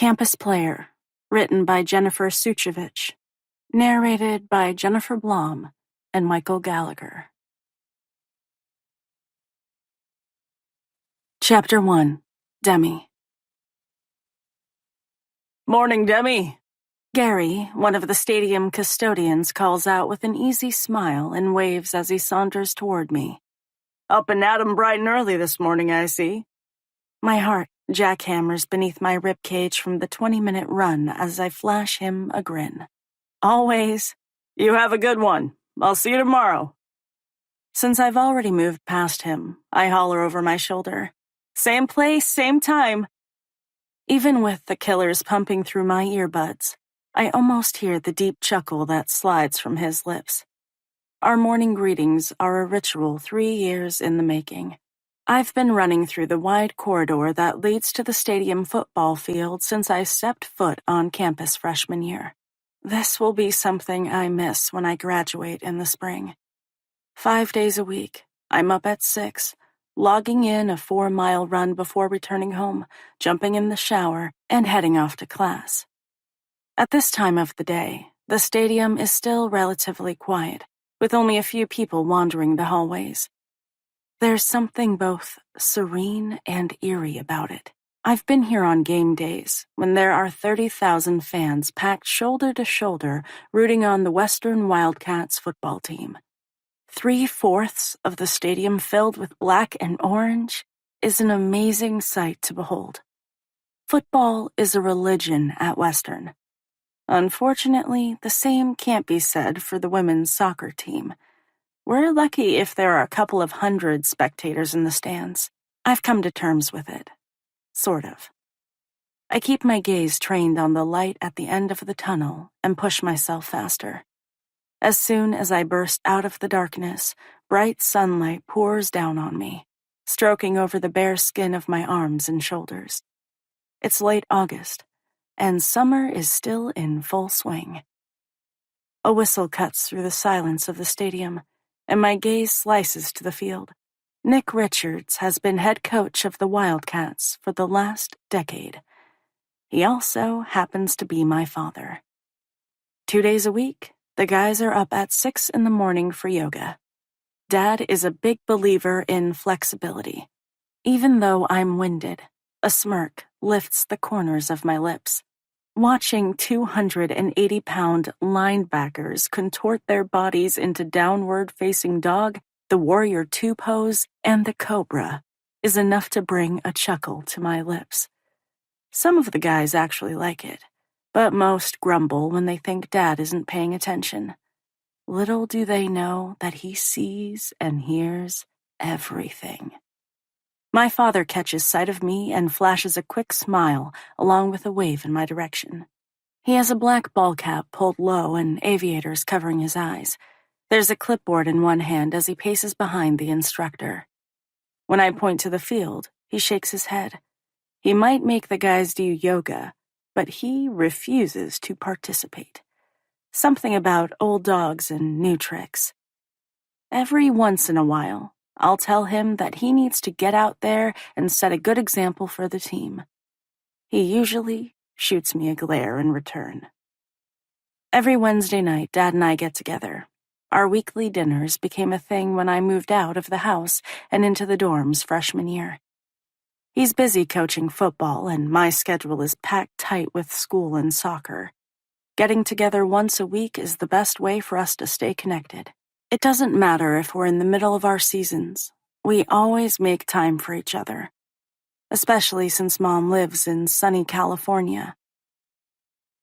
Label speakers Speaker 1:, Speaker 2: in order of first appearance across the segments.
Speaker 1: Campus Player, written by Jennifer Sucevic, narrated by Jennifer Blom and Michael Gallagher. Chapter 1. Demi.
Speaker 2: Morning, Demi.
Speaker 1: Gary, one of the stadium custodians, calls out with an easy smile and waves as he saunters toward me.
Speaker 2: Up and at 'em bright and early this morning, I see.
Speaker 1: My heart jackhammers beneath my ribcage from the 20-minute run as I flash him a grin.
Speaker 2: Always. You have a good one. I'll see you tomorrow.
Speaker 1: Since I've already moved past him, I holler over my shoulder.
Speaker 2: Same place, same time.
Speaker 1: Even with the killers pumping through my earbuds, I almost hear the deep chuckle that slides from his lips. Our morning greetings are a ritual 3 years in the making. I've been running through the wide corridor that leads to the stadium football field since I stepped foot on campus freshman year. This will be something I miss when I graduate in the spring. 5 days a week, I'm up at 6, logging in a 4-mile run before returning home, jumping in the shower, and heading off to class. At this time of the day, the stadium is still relatively quiet, with only a few people wandering the hallways. There's something both serene and eerie about it. I've been here on game days, when there are 30,000 fans packed shoulder to shoulder rooting on the Western Wildcats football team. 3/4 of the stadium filled with black and orange is an amazing sight to behold. Football is a religion at Western. Unfortunately, the same can't be said for the women's soccer team. We're lucky if there are a couple of hundred spectators in the stands. I've come to terms with it. Sort of. I keep my gaze trained on the light at the end of the tunnel and push myself faster. As soon as I burst out of the darkness, bright sunlight pours down on me, stroking over the bare skin of my arms and shoulders. It's late August, and summer is still in full swing. A whistle cuts through the silence of the stadium, and my gaze slices to the field. Nick Richards has been head coach of the Wildcats for the last decade. He also happens to be my father. 2 days a week, the guys are up at 6 in the morning for yoga. Dad is a big believer in flexibility. Even though I'm winded, a smirk lifts the corners of my lips. Watching 280-pound linebackers contort their bodies into downward-facing dog, the Warrior II pose, and the Cobra is enough to bring a chuckle to my lips. Some of the guys actually like it, but most grumble when they think Dad isn't paying attention. Little do they know that he sees and hears everything. My father catches sight of me and flashes a quick smile along with a wave in my direction. He has a black ball cap pulled low and aviators covering his eyes. There's a clipboard in one hand as he paces behind the instructor. When I point to the field, he shakes his head. He might make the guys do yoga, but he refuses to participate. Something about old dogs and new tricks. Every once in a while, I'll tell him that he needs to get out there and set a good example for the team. He usually shoots me a glare in return. Every Wednesday night, Dad and I get together. Our weekly dinners became a thing when I moved out of the house and into the dorms freshman year. He's busy coaching football, and my schedule is packed tight with school and soccer. Getting together once a week is the best way for us to stay connected. It doesn't matter if we're in the middle of our seasons. We always make time for each other, especially since Mom lives in sunny California.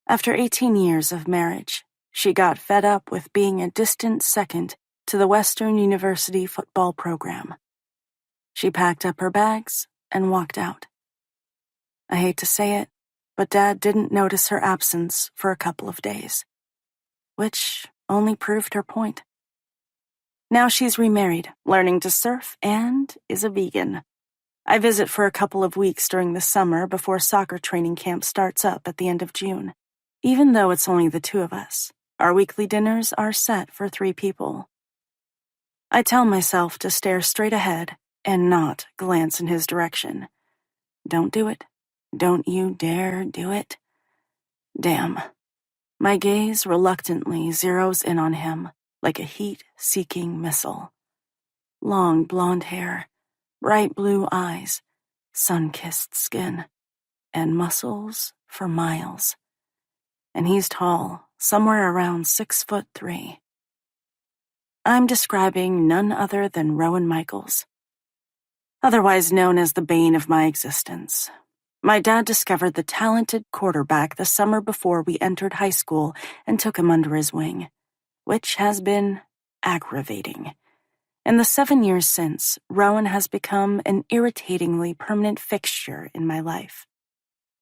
Speaker 1: After 18 years of marriage, she got fed up with being a distant second to the Western University football program. She packed up her bags and walked out. I hate to say it, but Dad didn't notice her absence for a couple of days, which only proved her point. Now she's remarried, learning to surf, and is a vegan. I visit for a couple of weeks during the summer before soccer training camp starts up at the end of June. Even though it's only the two of us, our weekly dinners are set for 3 people. I tell myself to stare straight ahead and not glance in his direction. Don't do it. Don't you dare do it. Damn. My gaze reluctantly zeroes in on him like a heat-seeking missile. Long blonde hair, bright blue eyes, sun-kissed skin, and muscles for miles. And he's tall, somewhere around 6'3". I'm describing none other than Rowan Michaels, otherwise known as the bane of my existence. My dad discovered the talented quarterback the summer before we entered high school and took him under his wing, which has been aggravating. In the 7 years since, Rowan has become an irritatingly permanent fixture in my life.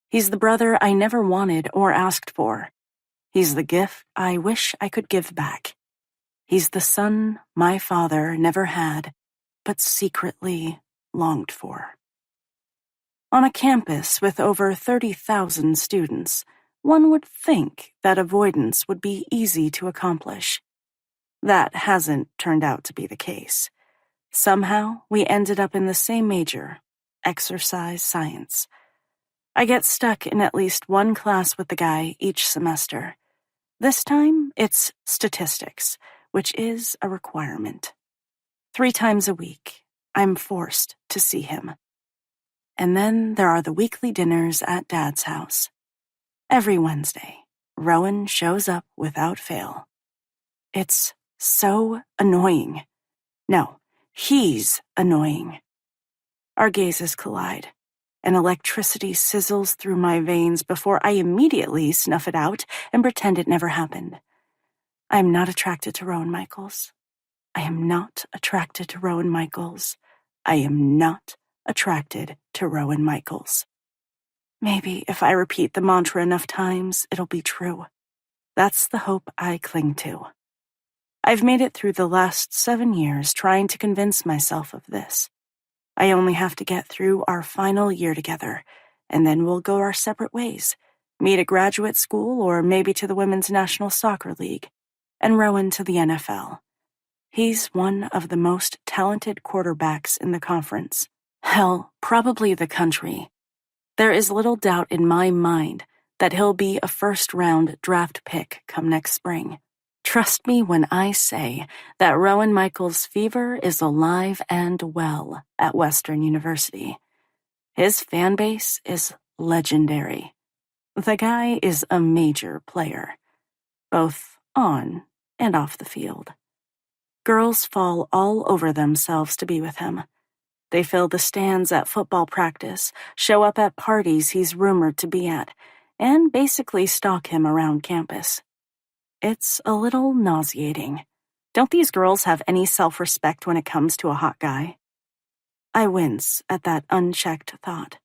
Speaker 1: He's the brother I never wanted or asked for. He's the gift I wish I could give back. He's the son my father never had, but secretly longed for. On a campus with over 30,000 students, one would think that avoidance would be easy to accomplish. That hasn't turned out to be the case. Somehow, we ended up in the same major, exercise science. I get stuck in at least one class with the guy each semester. This time, it's statistics, which is a requirement. 3 times a week, I'm forced to see him. And then there are the weekly dinners at Dad's house. Every Wednesday, Rowan shows up without fail. It's so annoying. No, he's annoying. Our gazes collide, and electricity sizzles through my veins before I immediately snuff it out and pretend it never happened. I am not attracted to Rowan Michaels. I am not attracted to Rowan Michaels. I am not attracted to Rowan Michaels. Maybe if I repeat the mantra enough times, it'll be true. That's the hope I cling to. I've made it through the last 7 years trying to convince myself of this. I only have to get through our final year together, and then we'll go our separate ways, meet at graduate school or maybe to the Women's National Soccer League, and Rowan to the NFL. He's one of the most talented quarterbacks in the conference. Hell, probably the country. There is little doubt in my mind that he'll be a first-round draft pick come next spring. Trust me when I say that Rowan Michaels' fever is alive and well at Western University. His fan base is legendary. The guy is a major player, both on and off the field. Girls fall all over themselves to be with him. They fill the stands at football practice, show up at parties he's rumored to be at, and basically stalk him around campus. It's a little nauseating. Don't these girls have any self-respect when it comes to a hot guy? I wince at that unchecked thought.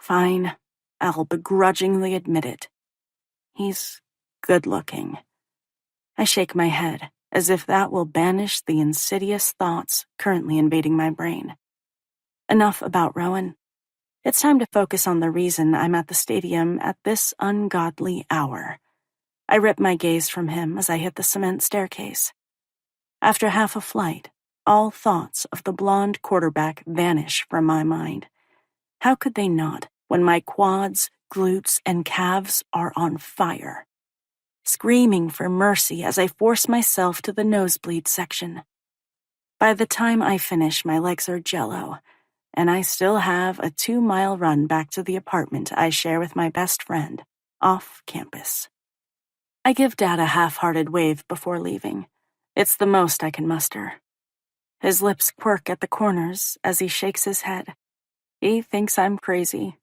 Speaker 1: Fine, I'll begrudgingly admit it. He's good-looking. I shake my head, as if that will banish the insidious thoughts currently invading my brain. Enough about Rowan. It's time to focus on the reason I'm at the stadium at this ungodly hour. I rip my gaze from him as I hit the cement staircase. After half a flight, all thoughts of the blonde quarterback vanish from my mind. How could they not when my quads, glutes, and calves are on fire? Screaming for mercy as I force myself to the nosebleed section. By the time I finish, my legs are jello, and I still have a 2-mile run back to the apartment I share with my best friend, off campus. I give Dad a half-hearted wave before leaving. It's the most I can muster. His lips quirk at the corners as he shakes his head. He thinks I'm crazy.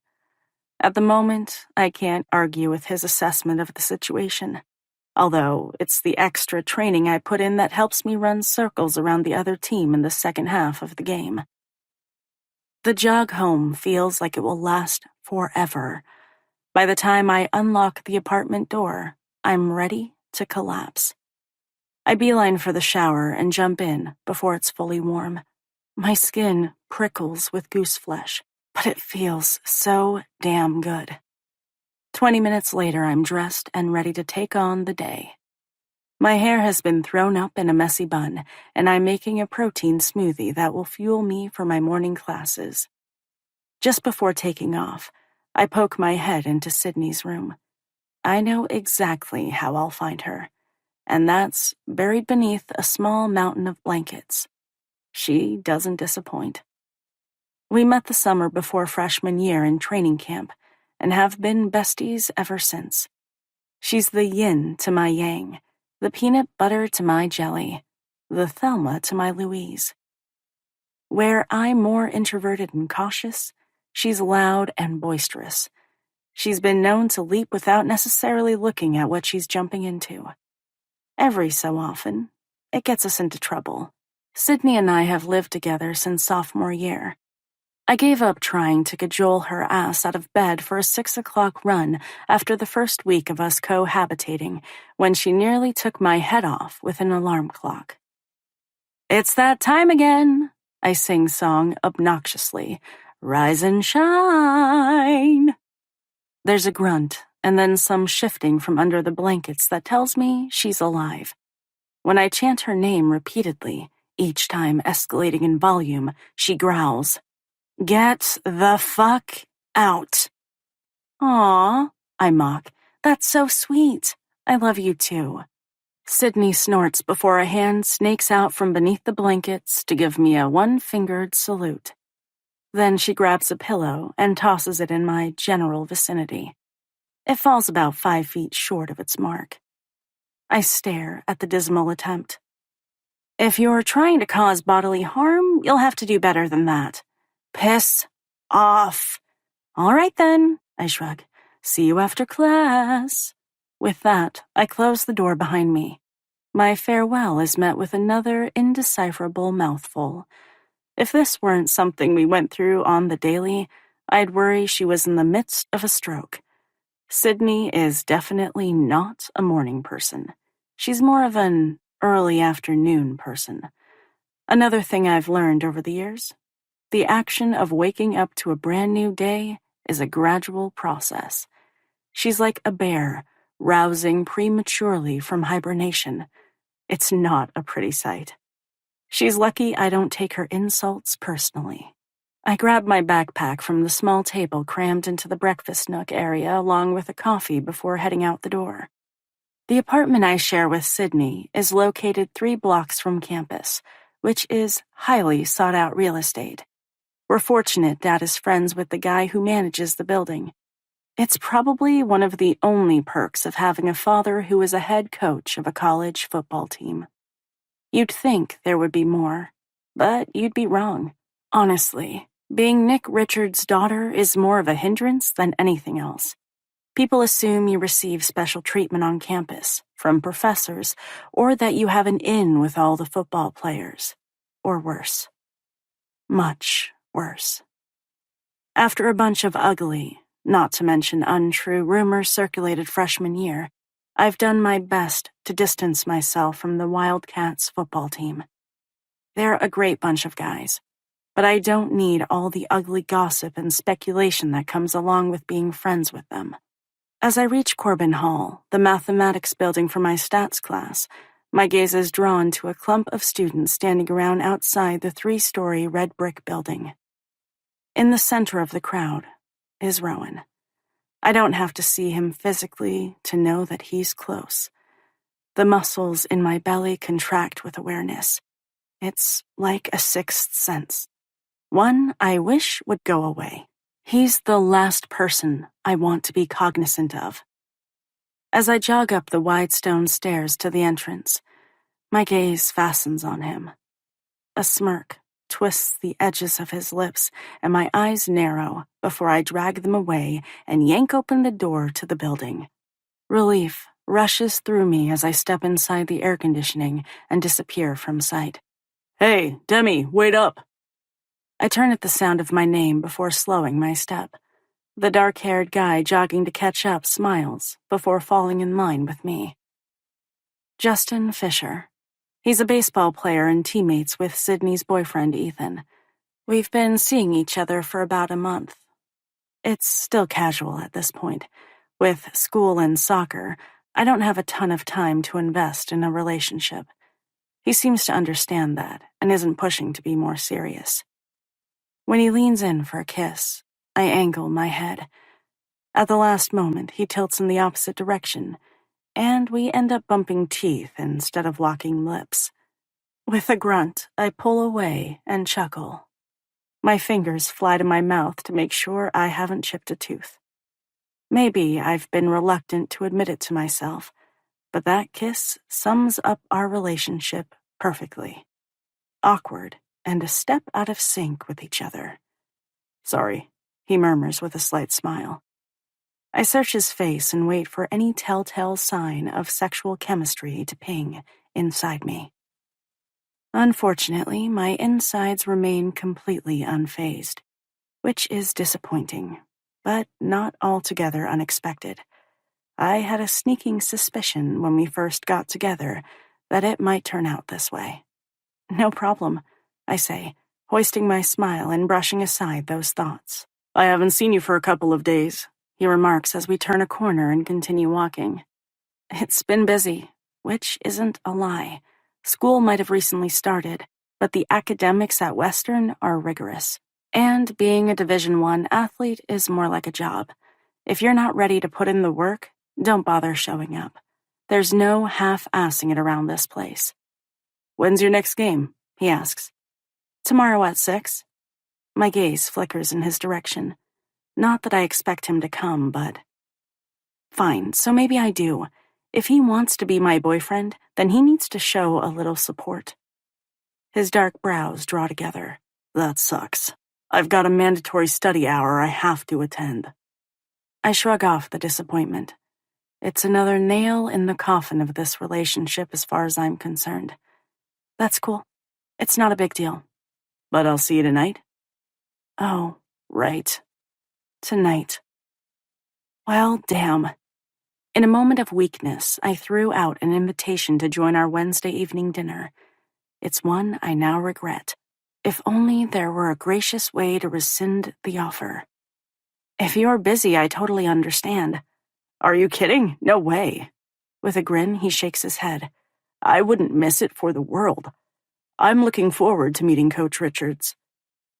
Speaker 1: At the moment, I can't argue with his assessment of the situation, although it's the extra training I put in that helps me run circles around the other team in the second half of the game. The jog home feels like it will last forever. By the time I unlock the apartment door, I'm ready to collapse. I beeline for the shower and jump in before it's fully warm. My skin prickles with goose flesh, but it feels so damn good. 20 minutes later, I'm dressed and ready to take on the day. My hair has been thrown up in a messy bun, and I'm making a protein smoothie that will fuel me for my morning classes. Just before taking off, I poke my head into Sydney's room. I know exactly how I'll find her, and that's buried beneath a small mountain of blankets. She doesn't disappoint. We met the summer before freshman year in training camp and have been besties ever since. She's the yin to my yang, the peanut butter to my jelly, the Thelma to my Louise. Where I'm more introverted and cautious, she's loud and boisterous. She's been known to leap without necessarily looking at what she's jumping into. Every so often, it gets us into trouble. Sydney and I have lived together since sophomore year. I gave up trying to cajole her ass out of bed for a 6 o'clock run after the first week of us cohabitating, when she nearly took my head off with an alarm clock. "It's that time again," I sing-song obnoxiously. "Rise and shine." There's a grunt, and then some shifting from under the blankets that tells me she's alive. When I chant her name repeatedly, each time escalating in volume, she growls, "Get the fuck out." "Aw," I mock. "That's so sweet. I love you too." Sydney snorts before a hand snakes out from beneath the blankets to give me a one-fingered salute. Then she grabs a pillow and tosses it in my general vicinity. It falls about 5 feet short of its mark. I stare at the dismal attempt. "If you're trying to cause bodily harm, you'll have to do better than that. Piss off." "All right then," I shrug. "See you after class." With that, I close the door behind me. My farewell is met with another indecipherable mouthful. If this weren't something we went through on the daily, I'd worry she was in the midst of a stroke. Sydney is definitely not a morning person. She's more of an early afternoon person. Another thing I've learned over the years: the action of waking up to a brand new day is a gradual process. She's like a bear rousing prematurely from hibernation. It's not a pretty sight. She's lucky I don't take her insults personally. I grab my backpack from the small table crammed into the breakfast nook area along with a coffee before heading out the door. The apartment I share with Sydney is located 3 blocks from campus, which is highly sought-out real estate. We're fortunate Dad is friends with the guy who manages the building. It's probably one of the only perks of having a father who is a head coach of a college football team. You'd think there would be more, but you'd be wrong. Honestly, being Nick Richards' daughter is more of a hindrance than anything else. People assume you receive special treatment on campus, from professors, or that you have an in with all the football players. Or worse. Much worse. After a bunch of ugly, not to mention untrue, rumors circulated freshman year, I've done my best to distance myself from the Wildcats football team. They're a great bunch of guys, but I don't need all the ugly gossip and speculation that comes along with being friends with them. As I reach Corbin Hall, the mathematics building for my stats class, my gaze is drawn to a clump of students standing around outside the 3-story red brick building. In the center of the crowd is Rowan. I don't have to see him physically to know that he's close. The muscles in my belly contract with awareness. It's like a sixth sense. One I wish would go away. He's the last person I want to be cognizant of. As I jog up the wide stone stairs to the entrance, my gaze fastens on him. A smirk twists the edges of his lips, and my eyes narrow before I drag them away and yank open the door to the building. Relief rushes through me as I step inside the air conditioning and disappear from sight.
Speaker 2: "Hey, Demi, wait up."
Speaker 1: I turn at the sound of my name before slowing my step. The dark-haired guy jogging to catch up smiles before falling in line with me. Justin Fisher. He's a baseball player and teammates with Sydney's boyfriend, Ethan. We've been seeing each other for about a month. It's still casual at this point. With school and soccer, I don't have a ton of time to invest in a relationship. He seems to understand that and isn't pushing to be more serious. When he leans in for a kiss, I angle my head. At the last moment, he tilts in the opposite direction, and we end up bumping teeth instead of locking lips. With a grunt, I pull away and chuckle. My fingers fly to my mouth to make sure I haven't chipped a tooth. Maybe I've been reluctant to admit it to myself, but that kiss sums up our relationship perfectly. Awkward and a step out of sync with each other. Sorry, he murmurs with a slight smile. I search his face and wait for any telltale sign of sexual chemistry to ping inside me. Unfortunately, my insides remain completely unfazed, which is disappointing, but not altogether unexpected. I had a sneaking suspicion when we first got together that it might turn out this way. No problem, I say, hoisting my smile and brushing aside those thoughts. I haven't seen you for a couple of days, he remarks as we turn a corner and continue walking. It's been busy, which isn't a lie. School might have recently started, but the academics at Western are rigorous. And being a Division I athlete is more like a job. If you're not ready to put in the work, don't bother showing up. There's no half-assing it around this place. When's your next game? He asks. Tomorrow at 6. My gaze flickers in his direction. Not that I expect him to come, but... Fine, so maybe I do. If he wants to be my boyfriend, then he needs to show a little support. His dark brows draw together. That sucks. I've got a mandatory study hour I have to attend. I shrug off the disappointment. It's another nail in the coffin of this relationship as far as I'm concerned. That's cool. It's not a big deal. But I'll see you tonight? Oh, right. Tonight. Well, damn. In a moment of weakness, I threw out an invitation to join our Wednesday evening dinner. It's one I now regret. If only there were a gracious way to rescind the offer. If you're busy, I totally understand. Are you kidding? No way. With a grin, he shakes his head. I wouldn't miss it for the world. I'm looking forward to meeting Coach Richards.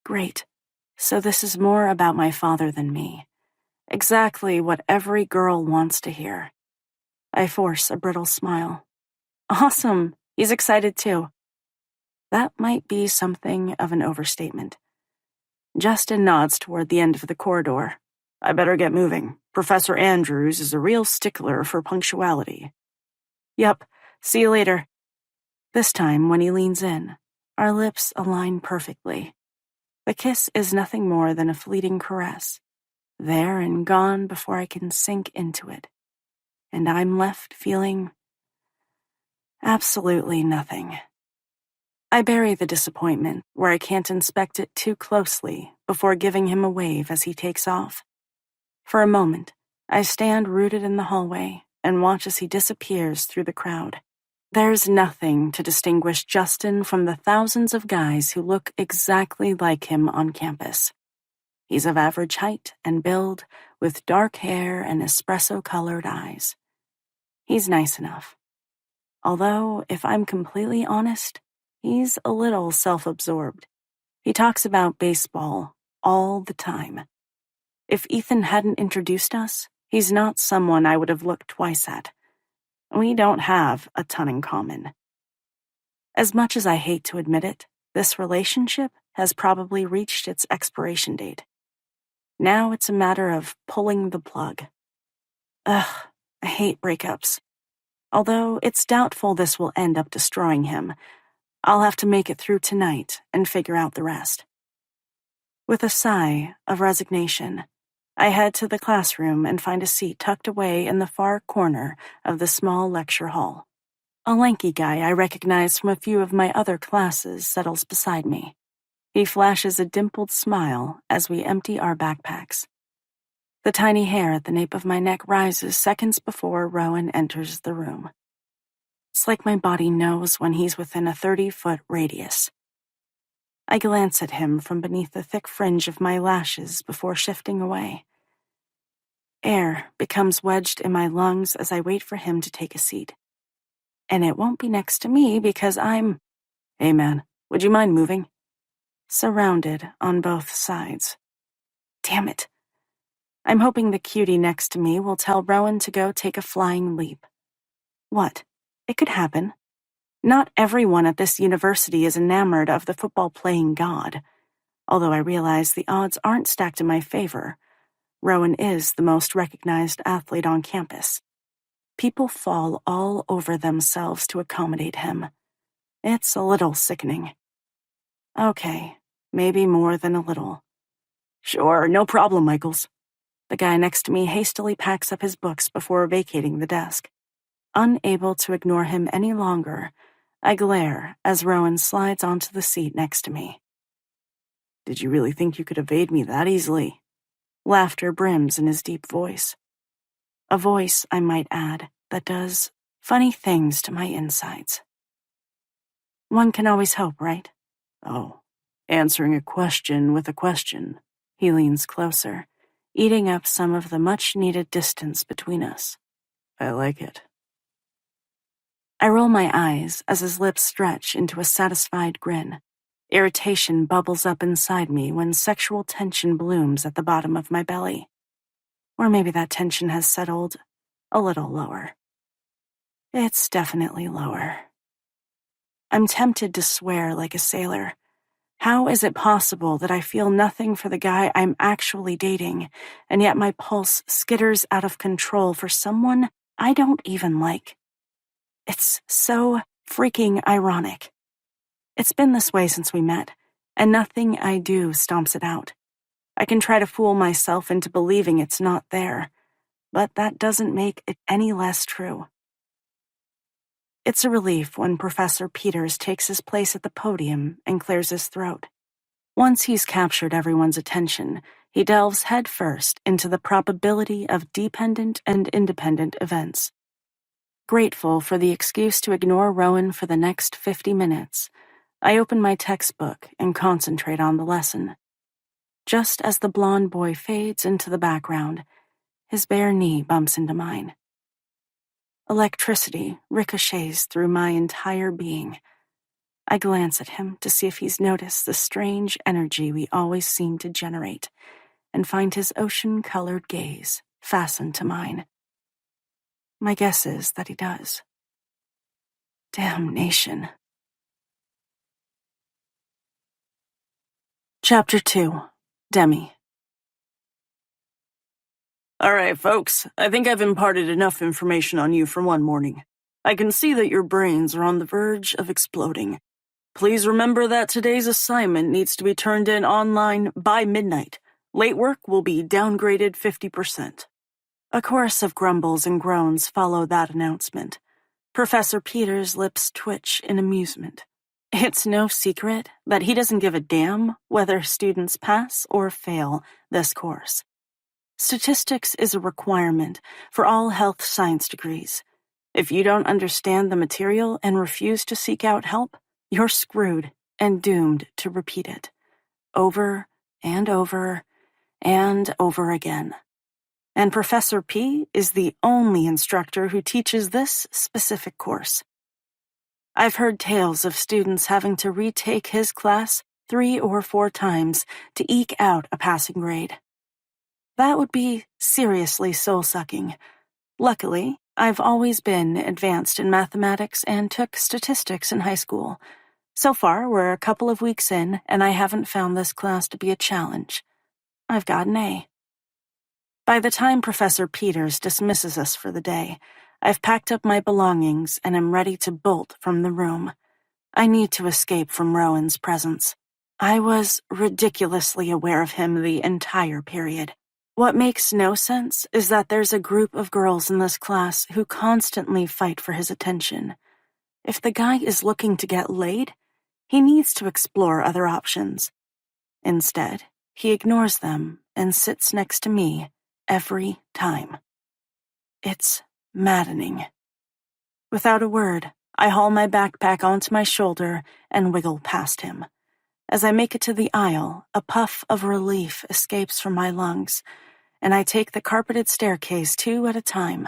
Speaker 1: Great. So this is more about my father than me. Exactly what every girl wants to hear. I force a brittle smile. Awesome. He's excited too. That might be something of an overstatement. Justin nods toward the end of the corridor. I better get moving. Professor Andrews is a real stickler for punctuality. Yep. See you later. This time, when he leans in, our lips align perfectly. The kiss is nothing more than a fleeting caress. There and gone before I can sink into it. And I'm left feeling absolutely nothing. I bury the disappointment where I can't inspect it too closely before giving him a wave as he takes off. For a moment, I stand rooted in the hallway and watch as he disappears through the crowd. There's nothing to distinguish Justin from the thousands of guys who look exactly like him on campus. He's of average height and build, with dark hair and espresso-colored eyes. He's nice enough. Although, if I'm completely honest, he's a little self-absorbed. He talks about baseball all the time. If Ethan hadn't introduced us, he's not someone I would have looked twice at. We don't have a ton in common. As much as I hate to admit it, this relationship has probably reached its expiration date. Now it's a matter of pulling the plug. Ugh, I hate breakups. Although it's doubtful this will end up destroying him, I'll have to make it through tonight and figure out the rest. With a sigh of resignation, I head to the classroom and find a seat tucked away in the far corner of the small lecture hall. A lanky guy I recognize from a few of my other classes settles beside me. He flashes a dimpled smile as we empty our backpacks. The tiny hair at the nape of my neck rises seconds before Rowan enters the room. It's like my body knows when he's within a 30-foot radius. I glance at him from beneath the thick fringe of my lashes before shifting away. Air becomes wedged in my lungs as I wait for him to take a seat. And it won't be next to me because I'm... Hey man, would you mind moving? Surrounded on both sides. Damn it. I'm hoping the cutie next to me will tell Rowan to go take a flying leap. What? It could happen. Not everyone at this university is enamored of the football-playing god, although I realize the odds aren't stacked in my favor. Rowan is the most recognized athlete on campus. People fall all over themselves to accommodate him. It's a little sickening. Okay, maybe more than a little.
Speaker 2: Sure, no problem, Michaels.
Speaker 1: The guy next to me hastily packs up his books before vacating the desk. Unable to ignore him any longer, I glare as Rowan slides onto the seat next to me.
Speaker 2: Did you really think you could evade me that easily?
Speaker 1: Laughter brims in his deep voice. A voice, I might add, that does funny things to my insides. One can always hope, right?
Speaker 2: Oh, answering a question with a question.
Speaker 1: He leans closer, eating up some of the much-needed distance between us.
Speaker 2: I like it.
Speaker 1: I roll my eyes as his lips stretch into a satisfied grin. Irritation bubbles up inside me when sexual tension blooms at the bottom of my belly. Or maybe that tension has settled a little lower. It's definitely lower. I'm tempted to swear like a sailor. How is it possible that I feel nothing for the guy I'm actually dating, and yet my pulse skitters out of control for someone I don't even like? It's so freaking ironic. It's been this way since we met, and nothing I do stomps it out. I can try to fool myself into believing it's not there, but that doesn't make it any less true. It's a relief when Professor Peters takes his place at the podium and clears his throat. Once he's captured everyone's attention, he delves headfirst into the probability of dependent and independent events. Grateful for the excuse to ignore Rowan for the next 50 minutes, I open my textbook and concentrate on the lesson. Just as the blonde boy fades into the background, his bare knee bumps into mine. Electricity ricochets through my entire being. I glance at him to see if he's noticed the strange energy we always seem to generate, and find his ocean-colored gaze fastened to mine. My guess is that he does. Damnation. Chapter 2. Demi.
Speaker 2: All right, folks, I think I've imparted enough information on you for one morning. I can see that your brains are on the verge of exploding. Please remember that today's assignment needs to be turned in online by midnight. Late work will be downgraded 50%.
Speaker 1: A chorus of grumbles and groans follow that announcement. Professor Peters' lips twitch in amusement. It's no secret that he doesn't give a damn whether students pass or fail this course. Statistics is a requirement for all health science degrees. If you don't understand the material and refuse to seek out help, you're screwed and doomed to repeat it. Over and over and over again. And Professor P is the only instructor who teaches this specific course. I've heard tales of students having to retake his class 3 or 4 times to eke out a passing grade. That would be seriously soul-sucking. Luckily, I've always been advanced in mathematics and took statistics in high school. So far, we're a couple of weeks in, and I haven't found this class to be a challenge. I've got an A. By the time Professor Peters dismisses us for the day, I've packed up my belongings and am ready to bolt from the room. I need to escape from Rowan's presence. I was ridiculously aware of him the entire period. What makes no sense is that there's a group of girls in this class who constantly fight for his attention. If the guy is looking to get laid, he needs to explore other options. Instead, he ignores them and sits next to me every time. It's maddening. Without a word, I haul my backpack onto my shoulder and wiggle past him. As I make it to the aisle, a puff of relief escapes from my lungs, and I take the carpeted staircase 2 at a time.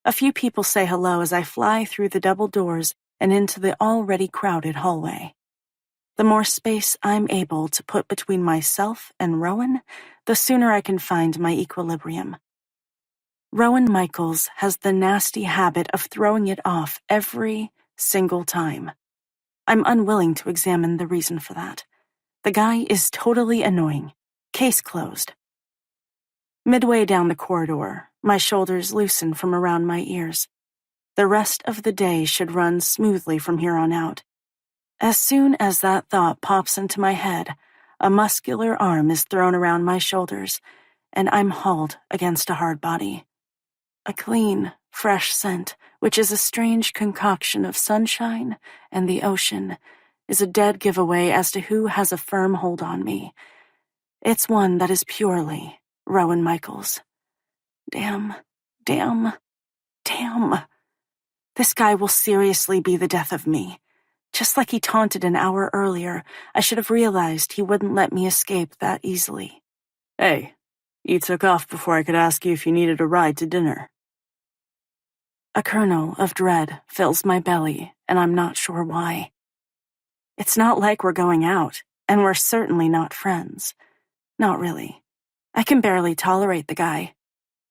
Speaker 1: A few people say hello as I fly through the double doors and into the already crowded hallway. The more space I'm able to put between myself and Rowan, the sooner I can find my equilibrium. Rowan Michaels has the nasty habit of throwing it off every single time. I'm unwilling to examine the reason for that. The guy is totally annoying. Case closed. Midway down the corridor, my shoulders loosen from around my ears. The rest of the day should run smoothly from here on out. As soon as that thought pops into my head, a muscular arm is thrown around my shoulders, and I'm hauled against a hard body. A clean, fresh scent, which is a strange concoction of sunshine and the ocean, is a dead giveaway as to who has a firm hold on me. It's one that is purely Rowan Michaels. Damn. This guy will seriously be the death of me. Just like he taunted an hour earlier, I should have realized he wouldn't let me escape that easily.
Speaker 2: Hey, you took off before I could ask you if you needed a ride to dinner.
Speaker 1: A kernel of dread fills my belly, and I'm not sure why. It's not like we're going out, and we're certainly not friends. Not really. I can barely tolerate the guy.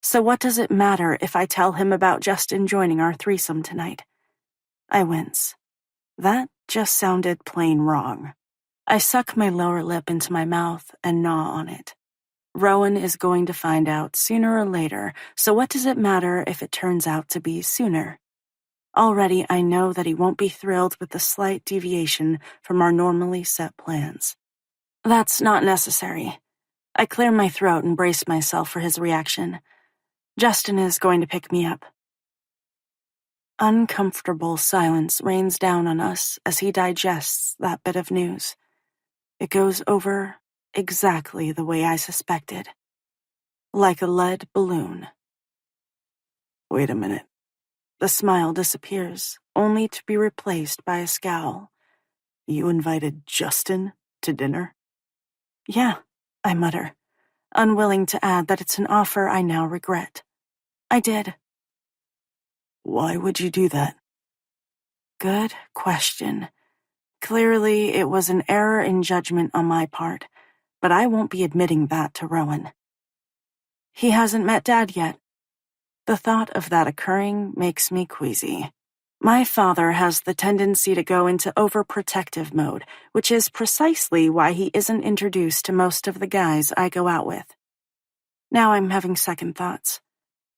Speaker 1: So what does it matter if I tell him about Justin joining our threesome tonight? I wince. That just sounded plain wrong. I suck my lower lip into my mouth and gnaw on it. Rowan is going to find out sooner or later, so what does it matter if it turns out to be sooner? Already I know that he won't be thrilled with the slight deviation from our normally set plans. That's not necessary. I clear my throat and brace myself for his reaction. Justin is going to pick me up. Uncomfortable silence rains down on us as he digests that bit of news. It goes over exactly the way I suspected. Like a lead balloon.
Speaker 2: Wait a minute.
Speaker 1: The smile disappears, only to be replaced by a scowl.
Speaker 2: You invited Justin to dinner?
Speaker 1: Yeah, I mutter, unwilling to add that it's an offer I now regret. I did.
Speaker 2: Why would you do that?
Speaker 1: Good question. Clearly, it was an error in judgment on my part, but I won't be admitting that to Rowan. He hasn't met Dad yet. The thought of that occurring makes me queasy. My father has the tendency to go into overprotective mode, which is precisely why he isn't introduced to most of the guys I go out with. Now I'm having second thoughts.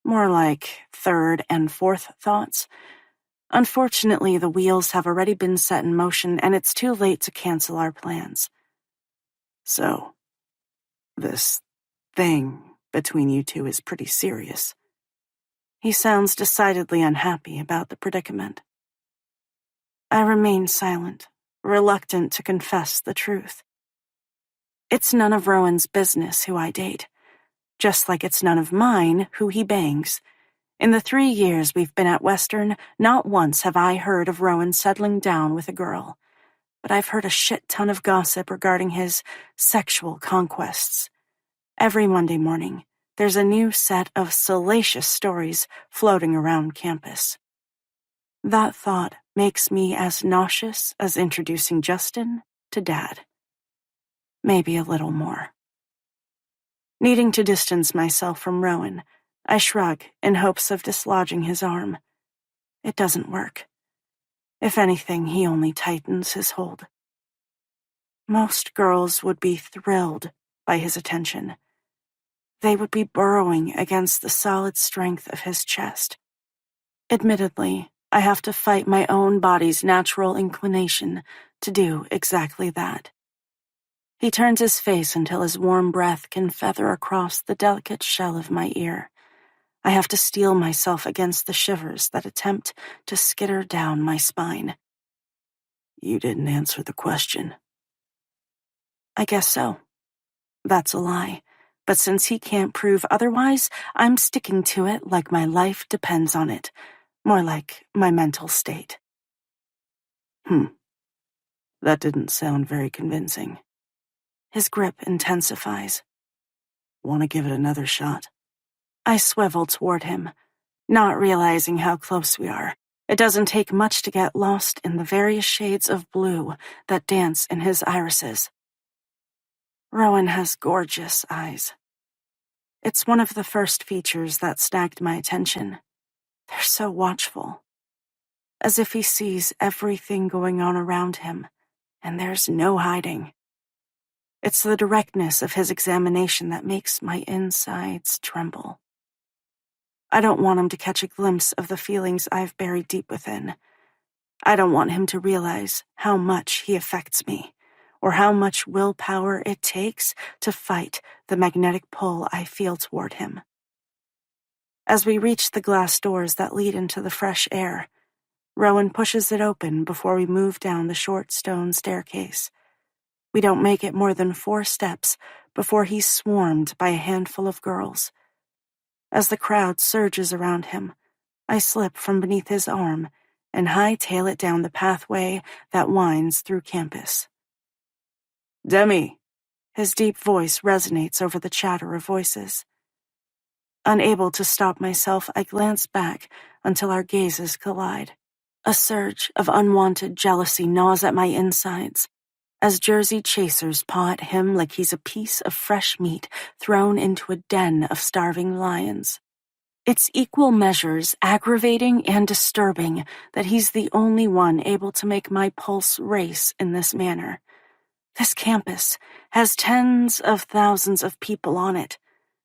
Speaker 1: More like third and fourth thoughts. Unfortunately, the wheels have already been set in motion, and it's too late to cancel our plans.
Speaker 2: So, this thing between you two is pretty serious.
Speaker 1: He sounds decidedly unhappy about the predicament. I remain silent, reluctant to confess the truth. It's none of Rowan's business who I date, just like it's none of mine who he bangs. In the 3 years we've been at Western, not once have I heard of Rowan settling down with a girl. But I've heard a shit ton of gossip regarding his sexual conquests. Every Monday morning, there's a new set of salacious stories floating around campus. That thought makes me as nauseous as introducing Justin to Dad. Maybe a little more. Needing to distance myself from Rowan, I shrug in hopes of dislodging his arm. It doesn't work. If anything, he only tightens his hold. Most girls would be thrilled by his attention. They would be burrowing against the solid strength of his chest. Admittedly, I have to fight my own body's natural inclination to do exactly that. He turns his face until his warm breath can feather across the delicate shell of my ear. I have to steel myself against the shivers that attempt to skitter down my spine.
Speaker 2: You didn't answer the question.
Speaker 1: I guess so. That's a lie, but since he can't prove otherwise, I'm sticking to it like my life depends on it, more like my mental state.
Speaker 2: That didn't sound very convincing.
Speaker 1: His grip intensifies.
Speaker 2: Want to give it another shot?
Speaker 1: I swivel toward him, not realizing how close we are. It doesn't take much to get lost in the various shades of blue that dance in his irises. Rowan has gorgeous eyes. It's one of the first features that snagged my attention. They're so watchful, as if he sees everything going on around him, and there's no hiding. It's the directness of his examination that makes my insides tremble. I don't want him to catch a glimpse of the feelings I've buried deep within. I don't want him to realize how much he affects me, or how much willpower it takes to fight the magnetic pull I feel toward him. As we reach the glass doors that lead into the fresh air, Rowan pushes it open before we move down the short stone staircase. We don't make it more than 4 steps before he's swarmed by a handful of girls. As the crowd surges around him, I slip from beneath his arm and hightail it down the pathway that winds through campus.
Speaker 2: Demi.
Speaker 1: His deep voice resonates over the chatter of voices. Unable to stop myself, I glance back until our gazes collide. A surge of unwanted jealousy gnaws at my insides as Jersey chasers paw at him like he's a piece of fresh meat thrown into a den of starving lions. It's equal measures aggravating and disturbing that he's the only one able to make my pulse race in this manner. This campus has tens of thousands of people on it.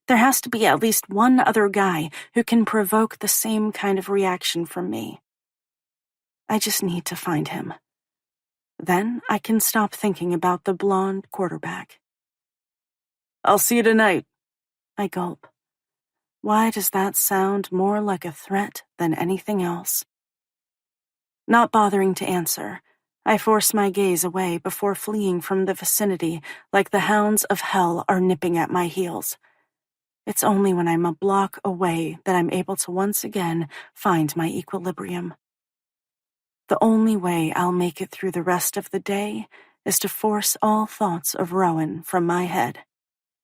Speaker 1: There has to be at least one other guy who can provoke the same kind of reaction from me. I just need to find him. Then I can stop thinking about the blonde quarterback.
Speaker 2: I'll see you tonight.
Speaker 1: I gulp. Why does that sound more like a threat than anything else? Not bothering to answer, I force my gaze away before fleeing from the vicinity like the hounds of hell are nipping at my heels. It's only when I'm a block away that I'm able to once again find my equilibrium. The only way I'll make it through the rest of the day is to force all thoughts of Rowan from my head.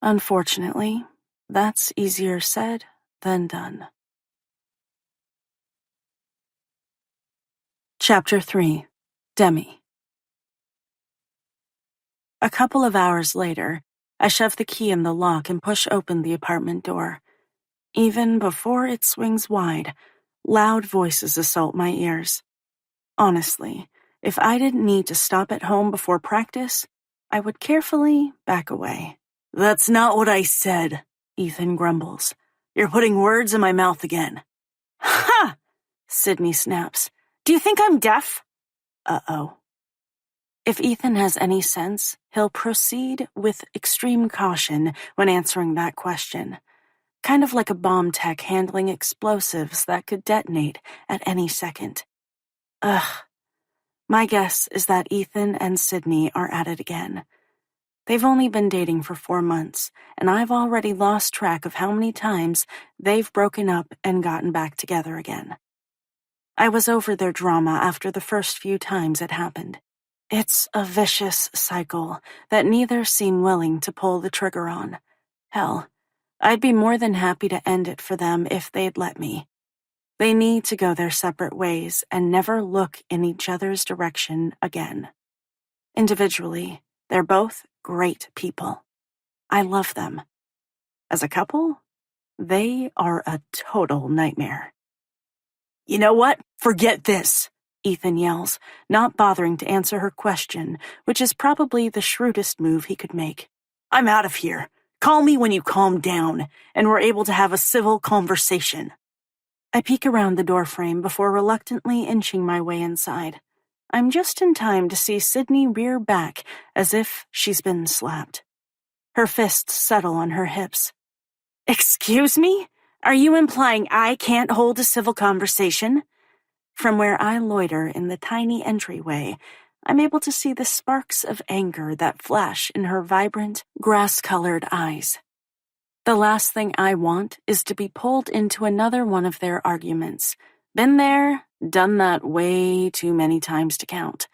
Speaker 1: Unfortunately, that's easier said than done. Chapter 3. Demi. A couple of hours later, I shove the key in the lock and push open the apartment door. Even before it swings wide, loud voices assault my ears. Honestly, if I didn't need to stop at home before practice, I would carefully back away.
Speaker 2: That's not what I said,
Speaker 1: Ethan grumbles.
Speaker 2: You're putting words in my mouth again.
Speaker 1: Ha! Sydney snaps. Do you think I'm deaf?
Speaker 2: Uh-oh.
Speaker 1: If Ethan has any sense, he'll proceed with extreme caution when answering that question. Kind of like a bomb tech handling explosives that could detonate at any second. Ugh. My guess is that Ethan and Sydney are at it again. They've only been dating for 4 months, and I've already lost track of how many times they've broken up and gotten back together again. I was over their drama after the first few times it happened. It's a vicious cycle that neither seem willing to pull the trigger on. Hell, I'd be more than happy to end it for them if they'd let me. They need to go their separate ways and never look in each other's direction again. Individually, they're both great people. I love them. As a couple, they are a total nightmare.
Speaker 2: You know what? Forget this,
Speaker 1: Ethan yells, not bothering to answer her question, which is probably the shrewdest move he could make.
Speaker 2: I'm out of here. Call me when you calm down, and we're able to have a civil conversation.
Speaker 1: I peek around the doorframe before reluctantly inching my way inside. I'm just in time to see Sydney rear back as if she's been slapped. Her fists settle on her hips. Excuse me? Are you implying I can't hold a civil conversation? From where I loiter in the tiny entryway, I'm able to see the sparks of anger that flash in her vibrant, grass-colored eyes. The last thing I want is to be pulled into another one of their arguments. Been there, done that way too many times to count.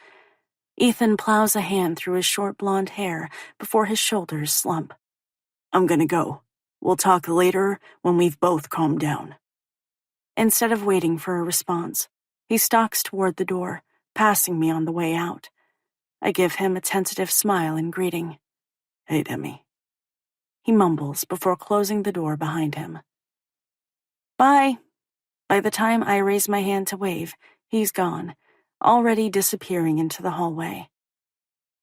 Speaker 1: Ethan plows a hand through his short blonde hair before his shoulders slump.
Speaker 2: I'm gonna go. We'll talk later when we've both calmed down.
Speaker 1: Instead of waiting for a response, He stalks toward the door, passing me on the way out. I give him a tentative smile in greeting.
Speaker 2: Hey, Demi.
Speaker 1: He mumbles before closing the door behind him. Bye. By the time I raise my hand to wave, he's gone, already disappearing into the hallway.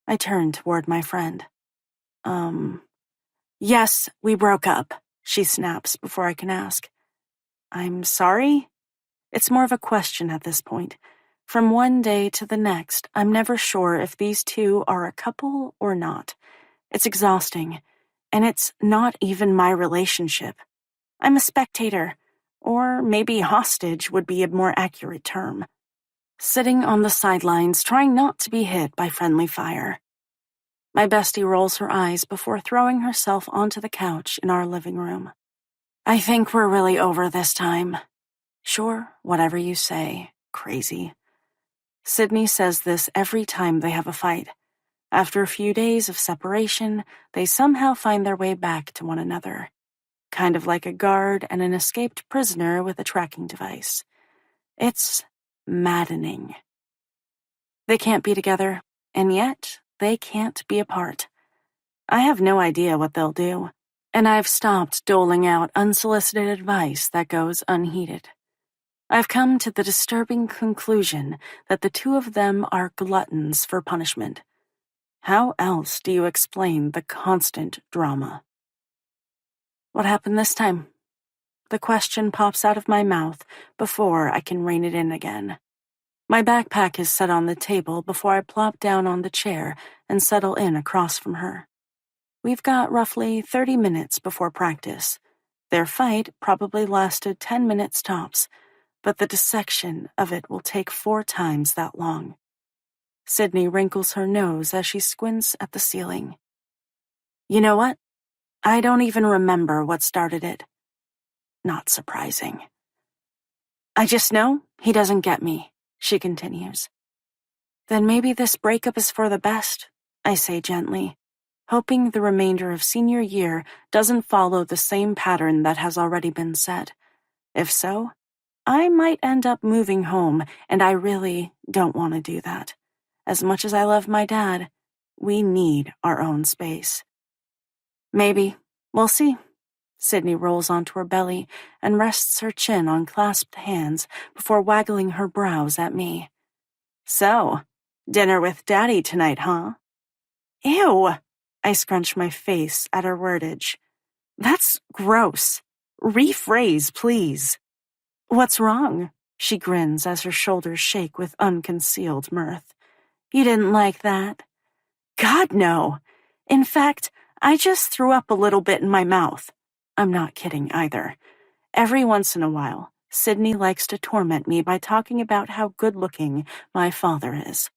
Speaker 1: I turn toward my friend. Yes, we broke up, she snaps before I can ask. I'm sorry? It's more of a question at this point. From one day to the next, I'm never sure if these two are a couple or not. It's exhausting, and it's not even my relationship. I'm a spectator, or maybe hostage would be a more accurate term. Sitting on the sidelines, trying not to be hit by friendly fire. My bestie rolls her eyes before throwing herself onto the couch in our living room. I think we're really over this time. Sure, whatever you say, crazy. Sydney says this every time they have a fight. After a few days of separation, they somehow find their way back to one another. Kind of like a guard and an escaped prisoner with a tracking device. It's maddening. They can't be together, and yet they can't be apart. I have no idea what they'll do, and I've stopped doling out unsolicited advice that goes unheeded. I've come to the disturbing conclusion that the two of them are gluttons for punishment. How else do you explain the constant drama? What happened this time? The question pops out of my mouth before I can rein it in again. My backpack is set on the table before I plop down on the chair and settle in across from her. We've got roughly 30 minutes before practice. Their fight probably lasted 10 minutes tops, but the dissection of it will take 4 times that long. Sydney wrinkles her nose as she squints at the ceiling. You know what? I don't even remember what started it. Not surprising. I just know he doesn't get me, she continues. Then maybe this breakup is for the best, I say gently, hoping the remainder of senior year doesn't follow the same pattern that has already been set. If so, I might end up moving home, and I really don't want to do that. As much as I love my dad, we need our own space. Maybe. We'll see. Sydney rolls onto her belly and rests her chin on clasped hands before waggling her brows at me. So, dinner with Daddy tonight, huh? Ew! I scrunch my face at her wordage. That's gross. Rephrase, please. What's wrong? She grins as her shoulders shake with unconcealed mirth. You didn't like that? God, no. In fact, I just threw up a little bit in my mouth. I'm not kidding either. Every once in a while, Sydney likes to torment me by talking about how good-looking my father is.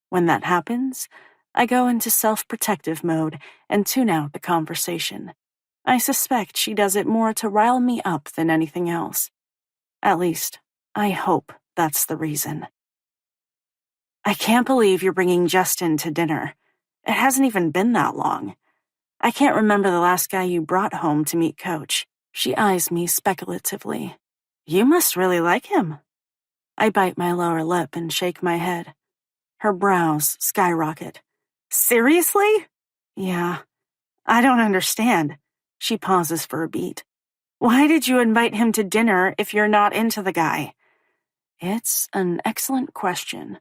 Speaker 1: When that happens, I go into self-protective mode and tune out the conversation. I suspect she does it more to rile me up than anything else. At least, I hope that's the reason. I can't believe you're bringing Justin to dinner. It hasn't even been that long. I can't remember the last guy you brought home to meet Coach. She eyes me speculatively. You must really like him. I bite my lower lip and shake my head. Her brows skyrocket. Seriously? Yeah. I don't understand. She pauses for a beat. Why did you invite him to dinner if you're not into the guy? It's an excellent question.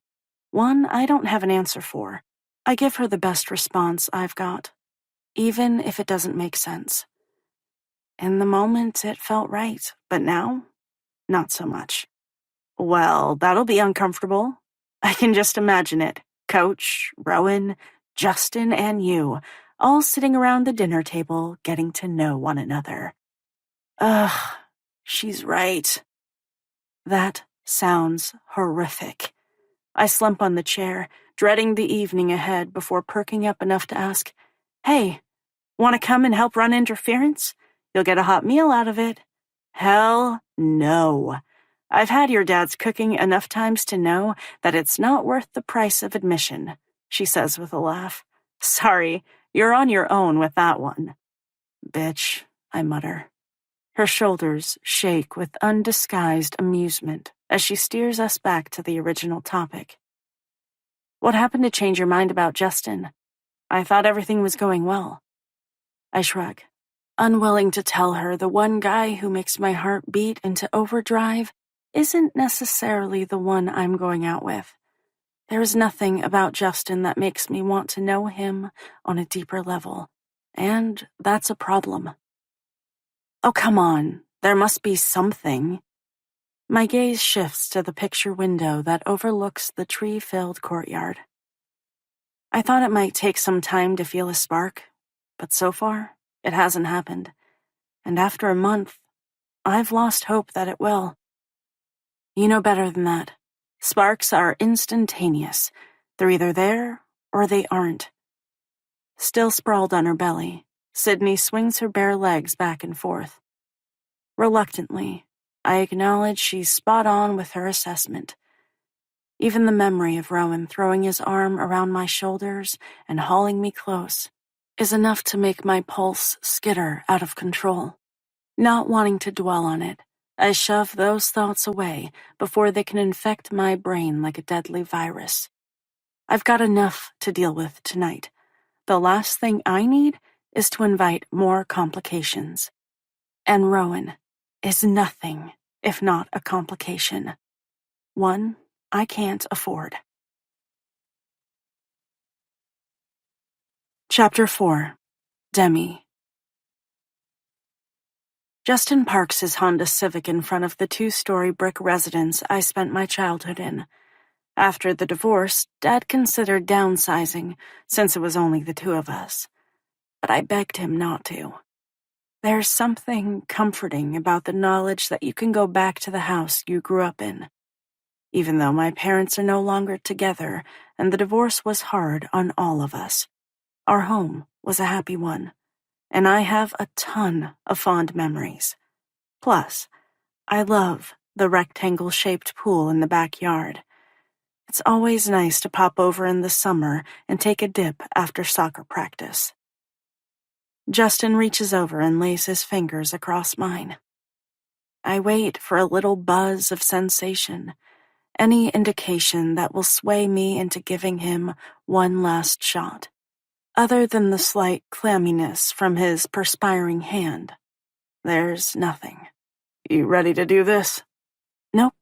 Speaker 1: One I don't have an answer for. I give her the best response I've got, even if it doesn't make sense. In the moment, it felt right, but now, not so much. Well, that'll be uncomfortable. I can just imagine it. Coach, Rowan, Justin, and you, all sitting around the dinner table getting to know one another. Ugh, she's right. That sounds horrific. I slump on the chair, dreading the evening ahead before perking up enough to ask, Hey, want to come and help run interference? You'll get a hot meal out of it. Hell no. I've had your dad's cooking enough times to know that it's not worth the price of admission, she says with a laugh. Sorry, you're on your own with that one. Bitch, I mutter. Her shoulders shake with undisguised amusement as she steers us back to the original topic. What happened to change your mind about Justin? I thought everything was going well. I shrug, unwilling to tell her the one guy who makes my heart beat into overdrive isn't necessarily the one I'm going out with. There is nothing about Justin that makes me want to know him on a deeper level, and that's a problem. Oh, come on, there must be something. My gaze shifts to the picture window that overlooks the tree-filled courtyard. I thought it might take some time to feel a spark, but so far, it hasn't happened. And after a month, I've lost hope that it will. You know better than that. Sparks are instantaneous. They're either there or they aren't. Still sprawled on her belly, Sydney swings her bare legs back and forth. Reluctantly, I acknowledge she's spot on with her assessment. Even the memory of Rowan throwing his arm around my shoulders and hauling me close is enough to make my pulse skitter out of control. Not wanting to dwell on it, I shove those thoughts away before they can infect my brain like a deadly virus. I've got enough to deal with tonight. The last thing I need is to invite more complications. And Rowan is nothing if not a complication. One I can't afford. Chapter 4. Demi. Justin parks his Honda Civic in front of the 2-story brick residence I spent my childhood in. After the divorce, Dad considered downsizing, since it was only the two of us. But I begged him not to. There's something comforting about the knowledge that you can go back to the house you grew up in. Even though my parents are no longer together and the divorce was hard on all of us, our home was a happy one, and I have a ton of fond memories. Plus, I love the rectangle-shaped pool in the backyard. It's always nice to pop over in the summer and take a dip after soccer practice. Justin reaches over and lays his fingers across mine. I wait for a little buzz of sensation, any indication that will sway me into giving him one last shot. Other than the slight clamminess from his perspiring hand, there's nothing.
Speaker 2: You ready to do this?
Speaker 1: Nope,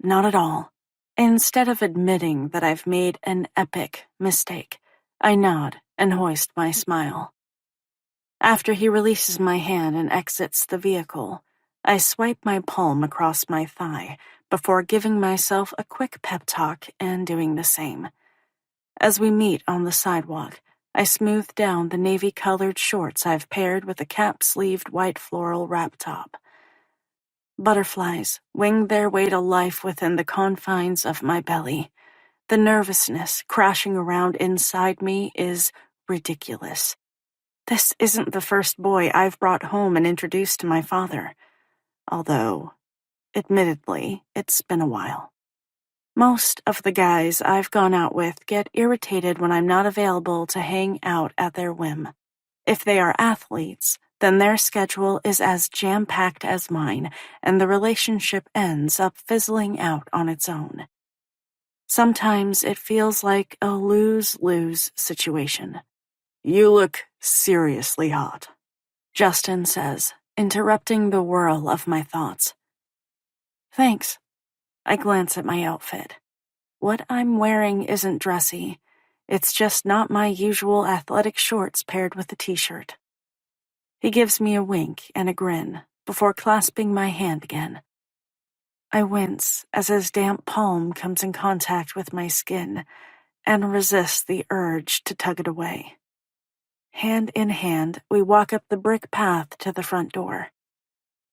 Speaker 1: not at all. Instead of admitting that I've made an epic mistake, I nod and hoist my smile. After he releases my hand and exits the vehicle, I swipe my palm across my thigh before giving myself a quick pep talk and doing the same. As we meet on the sidewalk, I smooth down the navy-colored shorts I've paired with a cap-sleeved white floral wrap top. Butterflies wing their way to life within the confines of my belly. The nervousness crashing around inside me is ridiculous. This isn't the first boy I've brought home and introduced to my father, although, admittedly, it's been a while. Most of the guys I've gone out with get irritated when I'm not available to hang out at their whim. If they are athletes, then their schedule is as jam-packed as mine, and the relationship ends up fizzling out on its own. Sometimes it feels like a lose-lose situation.
Speaker 2: You look seriously hot,
Speaker 1: Justin says, interrupting the whirl of my thoughts. Thanks. I glance at my outfit. What I'm wearing isn't dressy. It's just not my usual athletic shorts paired with a t-shirt. He gives me a wink and a grin before clasping my hand again. I wince as his damp palm comes in contact with my skin and resist the urge to tug it away. Hand in hand, we walk up the brick path to the front door.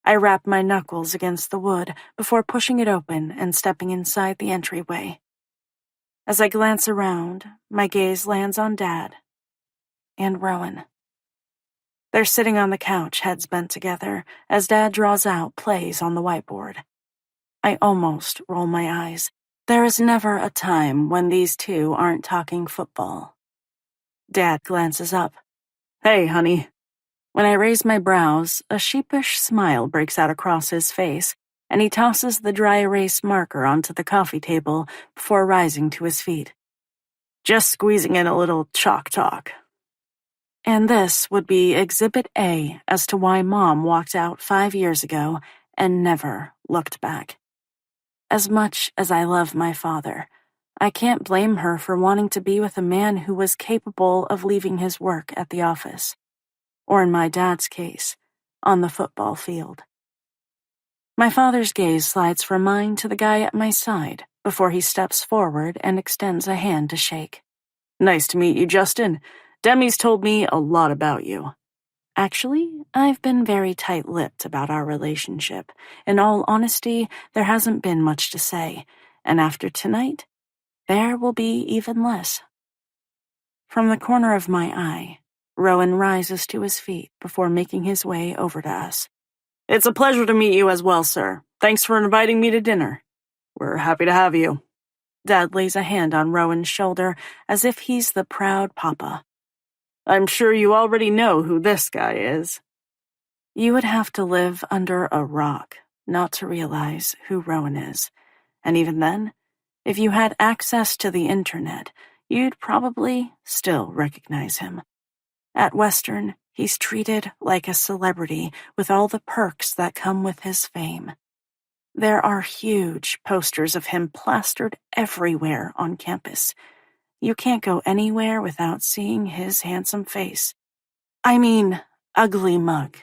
Speaker 1: I rap my knuckles against the wood before pushing it open and stepping inside the entryway. As I glance around, my gaze lands on Dad and Rowan. They're sitting on the couch, heads bent together, as Dad draws out plays on the whiteboard. I almost roll my eyes. There is never a time when these two aren't talking football. Dad glances up.
Speaker 2: Hey, honey.
Speaker 1: When I raise my brows, a sheepish smile breaks out across his face, and he tosses the dry erase marker onto the coffee table before rising to his feet.
Speaker 2: Just squeezing in a little chalk talk.
Speaker 1: And this would be Exhibit A as to why Mom walked out 5 years ago and never looked back. As much as I love my father, I can't blame her for wanting to be with a man who was capable of leaving his work at the office, or in my dad's case, on the football field. My father's gaze slides from mine to the guy at my side before he steps forward and extends a hand to shake.
Speaker 2: Nice to meet you, Justin. Demi's told me a lot about you.
Speaker 1: Actually, I've been very tight-lipped about our relationship. In all honesty, there hasn't been much to say, and after tonight, there will be even less. From the corner of my eye, Rowan rises to his feet before making his way over to us.
Speaker 2: It's a pleasure to meet you as well, sir. Thanks for inviting me to dinner. We're happy to have you.
Speaker 1: Dad lays a hand on Rowan's shoulder as if he's the proud papa.
Speaker 2: I'm sure you already know who this guy is.
Speaker 1: You would have to live under a rock not to realize who Rowan is. And even then, if you had access to the internet, you'd probably still recognize him. At Western, he's treated like a celebrity with all the perks that come with his fame. There are huge posters of him plastered everywhere on campus. You can't go anywhere without seeing his handsome face. I mean, ugly mug.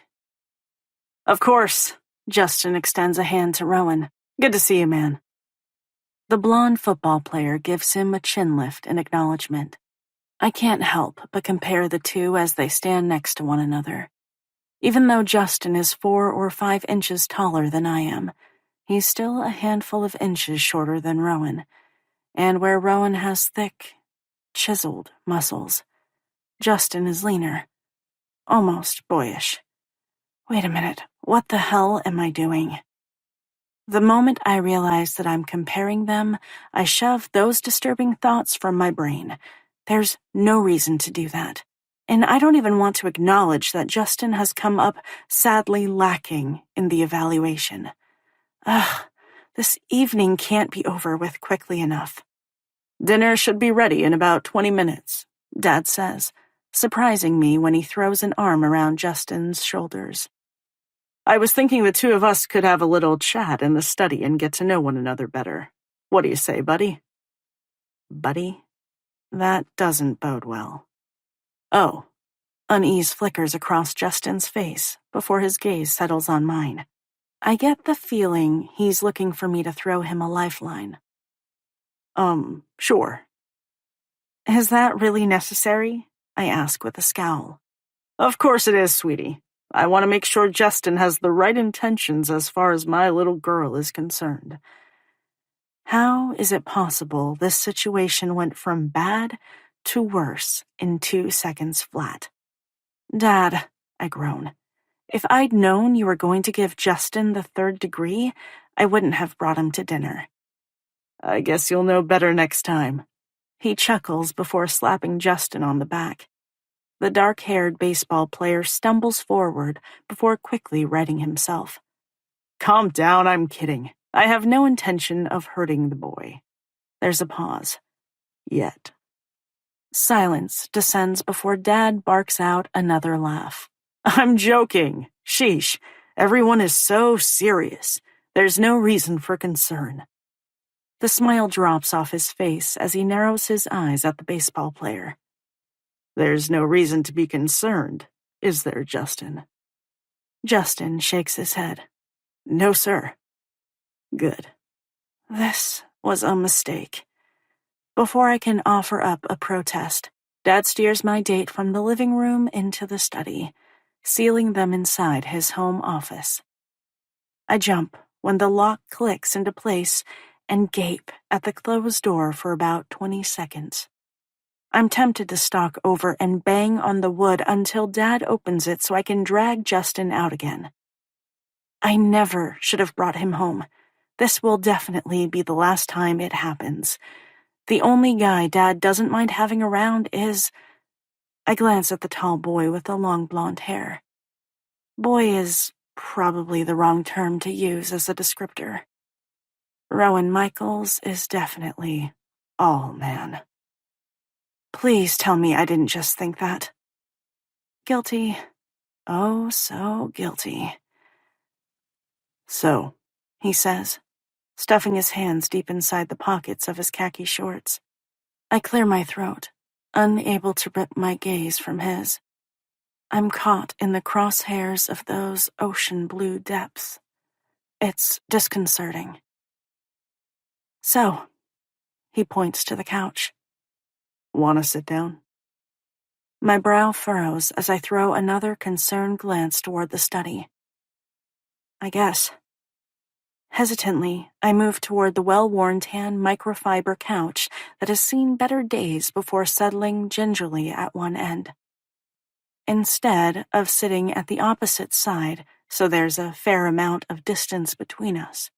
Speaker 2: Of course.
Speaker 1: Justin extends a hand to Rowan.
Speaker 2: Good to see you, man.
Speaker 1: The blonde football player gives him a chin lift in acknowledgement. I can't help but compare the two as they stand next to one another. Even though Justin is 4 or 5 inches taller than I am, he's still a handful of inches shorter than Rowan. And where Rowan has thick, chiseled muscles, Justin is leaner, almost boyish. Wait a minute, what the hell am I doing? The moment I realize that I'm comparing them, I shove those disturbing thoughts from my brain. There's no reason to do that. And I don't even want to acknowledge that Justin has come up sadly lacking in the evaluation. This evening can't be over with quickly enough.
Speaker 2: Dinner should be ready in about 20 minutes,
Speaker 1: Dad says, surprising me when he throws an arm around Justin's shoulders.
Speaker 2: I was thinking the two of us could have a little chat in the study and get to know one another better. What do you say, buddy?
Speaker 1: Buddy? That doesn't bode well.
Speaker 2: Oh.
Speaker 1: Unease flickers across Justin's face before his gaze settles on mine. I get the feeling he's looking for me to throw him a lifeline.
Speaker 2: Sure.
Speaker 1: Is that really necessary? I ask with a scowl.
Speaker 2: Of course it is, sweetie. I want to make sure Justin has the right intentions as far as my little girl is concerned.
Speaker 1: How is it possible this situation went from bad to worse in 2 seconds flat? Dad, I groan. If I'd known you were going to give Justin the 3rd degree, I wouldn't have brought him to dinner.
Speaker 2: I guess you'll know better next time.
Speaker 1: He chuckles before slapping Justin on the back. The dark-haired baseball player stumbles forward before quickly righting himself.
Speaker 2: Calm down, I'm kidding.
Speaker 1: I have no intention of hurting the boy. There's a pause.
Speaker 2: Yet.
Speaker 1: Silence descends before Dad barks out another laugh.
Speaker 2: I'm joking. Sheesh. Everyone is so serious. There's no reason for concern.
Speaker 1: The smile drops off his face as he narrows his eyes at the baseball player.
Speaker 2: There's no reason to be concerned, is there, Justin?
Speaker 1: Justin shakes his head.
Speaker 2: No, sir.
Speaker 1: Good. This was a mistake. Before I can offer up a protest, Dad steers my date from the living room into the study, sealing them inside his home office. I jump when the lock clicks into place and gape at the closed door for about 20 seconds. I'm tempted to stalk over and bang on the wood until Dad opens it so I can drag Justin out again. I never should have brought him home. This will definitely be the last time it happens. The only guy Dad doesn't mind having around is... I glance at the tall boy with the long blonde hair. Boy is probably the wrong term to use as a descriptor. Rowan Michaels is definitely all man. Please tell me I didn't just think that. Guilty. Oh, so guilty.
Speaker 2: So,
Speaker 1: He says, stuffing his hands deep inside the pockets of his khaki shorts. I clear my throat, unable to rip my gaze from his. I'm caught in the crosshairs of those ocean blue depths. It's disconcerting. So, he points to the couch.
Speaker 2: wanna sit down?
Speaker 1: My brow furrows as I throw another concerned glance toward the study. I guess. Hesitantly, I move toward the well-worn tan microfiber couch that has seen better days before settling gingerly at one end. Instead of sitting at the opposite side, so there's a fair amount of distance between us,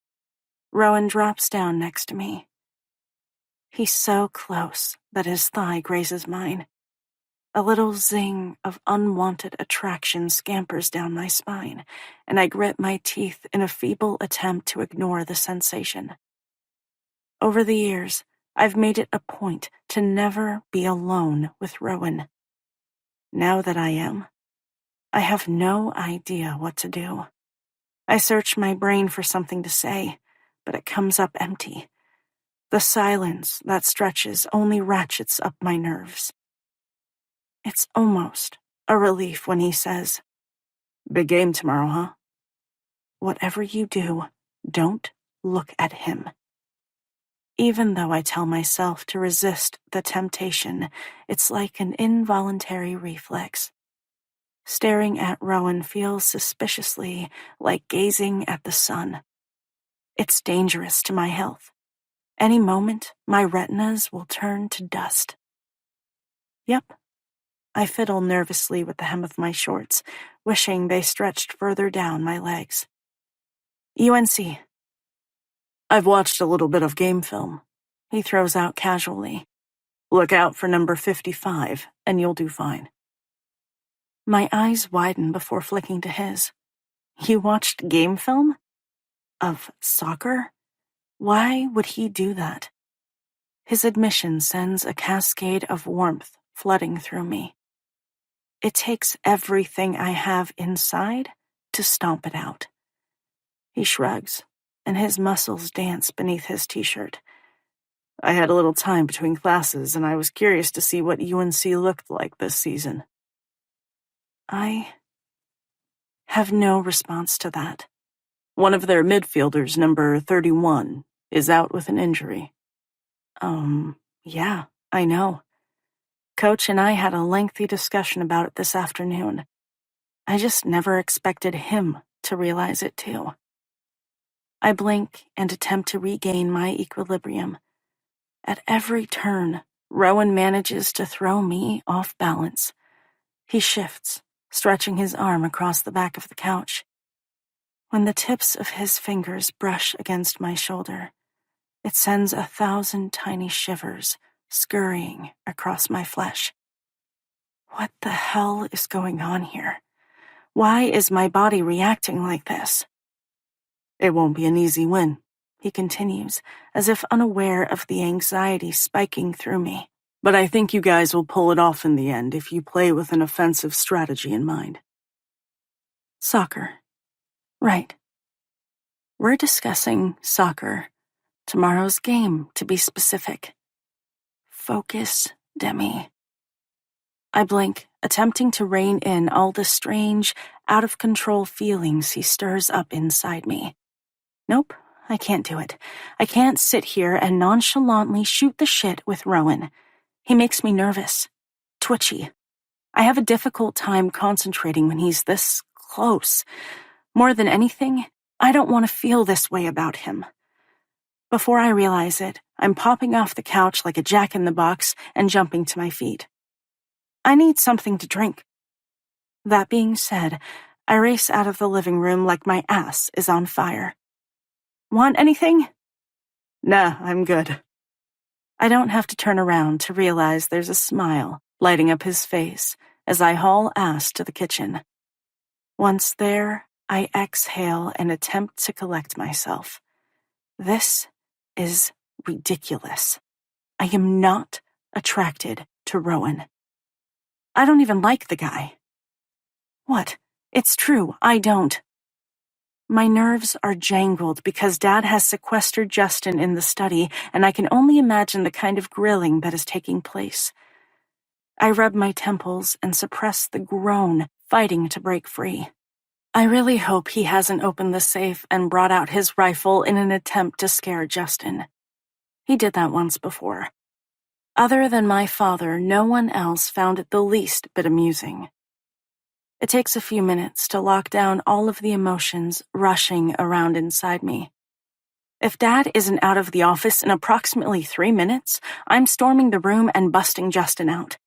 Speaker 1: Rowan drops down next to me. He's so close that his thigh grazes mine. A little zing of unwanted attraction scampers down my spine, and I grit my teeth in a feeble attempt to ignore the sensation. Over the years, I've made it a point to never be alone with Rowan. Now that I am, I have no idea what to do. I search my brain for something to say, but it comes up empty. The silence that stretches only ratchets up my nerves. It's almost a relief when he says,
Speaker 2: Big game tomorrow, huh?
Speaker 1: whatever you do, don't look at him. Even though I tell myself to resist the temptation, it's like an involuntary reflex. Staring at Rowan feels suspiciously like gazing at the sun. It's dangerous to my health. Any moment, my retinas will turn to dust. Yep. I fiddle nervously with the hem of my shorts, wishing they stretched further down my legs. UNC.
Speaker 2: I've watched a little bit of game film.
Speaker 1: He throws out casually.
Speaker 2: Look out for number 55, and you'll do fine.
Speaker 1: My eyes widen before flicking to his. You watched game film? Of soccer? Why would he do that? His admission sends a cascade of warmth flooding through me. It takes everything I have inside to stomp it out. He shrugs, and his muscles dance beneath his t-shirt.
Speaker 2: I had a little time between classes, and I was curious to see what UNC looked like this season.
Speaker 1: I have no response to that.
Speaker 2: One of their midfielders, number 31, is out with an injury.
Speaker 1: Yeah, I know. Coach and I had a lengthy discussion about it this afternoon. I just never expected him to realize it too. I blink and attempt to regain my equilibrium. At every turn, Rowan manages to throw me off balance. He shifts, stretching his arm across the back of the couch. When the tips of his fingers brush against my shoulder, it sends 1,000 tiny shivers scurrying across my flesh. What the hell is going on here? Why is my body reacting like this?
Speaker 2: It won't be an easy win,
Speaker 1: he continues, as if unaware of the anxiety spiking through me.
Speaker 2: but I think you guys will pull it off in the end if you play with an offensive strategy in mind.
Speaker 1: Soccer. Right. We're discussing soccer. Tomorrow's game, to be specific. Focus, Demi. I blink, attempting to rein in all the strange, out-of-control feelings he stirs up inside me. Nope, I can't do it. I can't sit here and nonchalantly shoot the shit with Rowan. He makes me nervous, twitchy. I have a difficult time concentrating when he's this close. More than anything, I don't want to feel this way about him. Before I realize it, I'm popping off the couch like a jack-in-the-box and jumping to my feet. I need something to drink. That being said, I race out of the living room like my ass is on fire. Want anything?
Speaker 2: Nah, I'm good.
Speaker 1: I don't have to turn around to realize there's a smile lighting up his face as I haul ass to the kitchen. Once there, I exhale and attempt to collect myself. This is ridiculous. I am not attracted to Rowan. I don't even like the guy. What? It's true, I don't. My nerves are jangled because Dad has sequestered Justin in the study, and I can only imagine the kind of grilling that is taking place. I rub my temples and suppress the groan fighting to break free. I really hope he hasn't opened the safe and brought out his rifle in an attempt to scare Justin. He did that once before. Other than my father, no one else found it the least bit amusing. It takes a few minutes to lock down all of the emotions rushing around inside me. If Dad isn't out of the office in approximately 3 minutes, I'm storming the room and busting Justin out.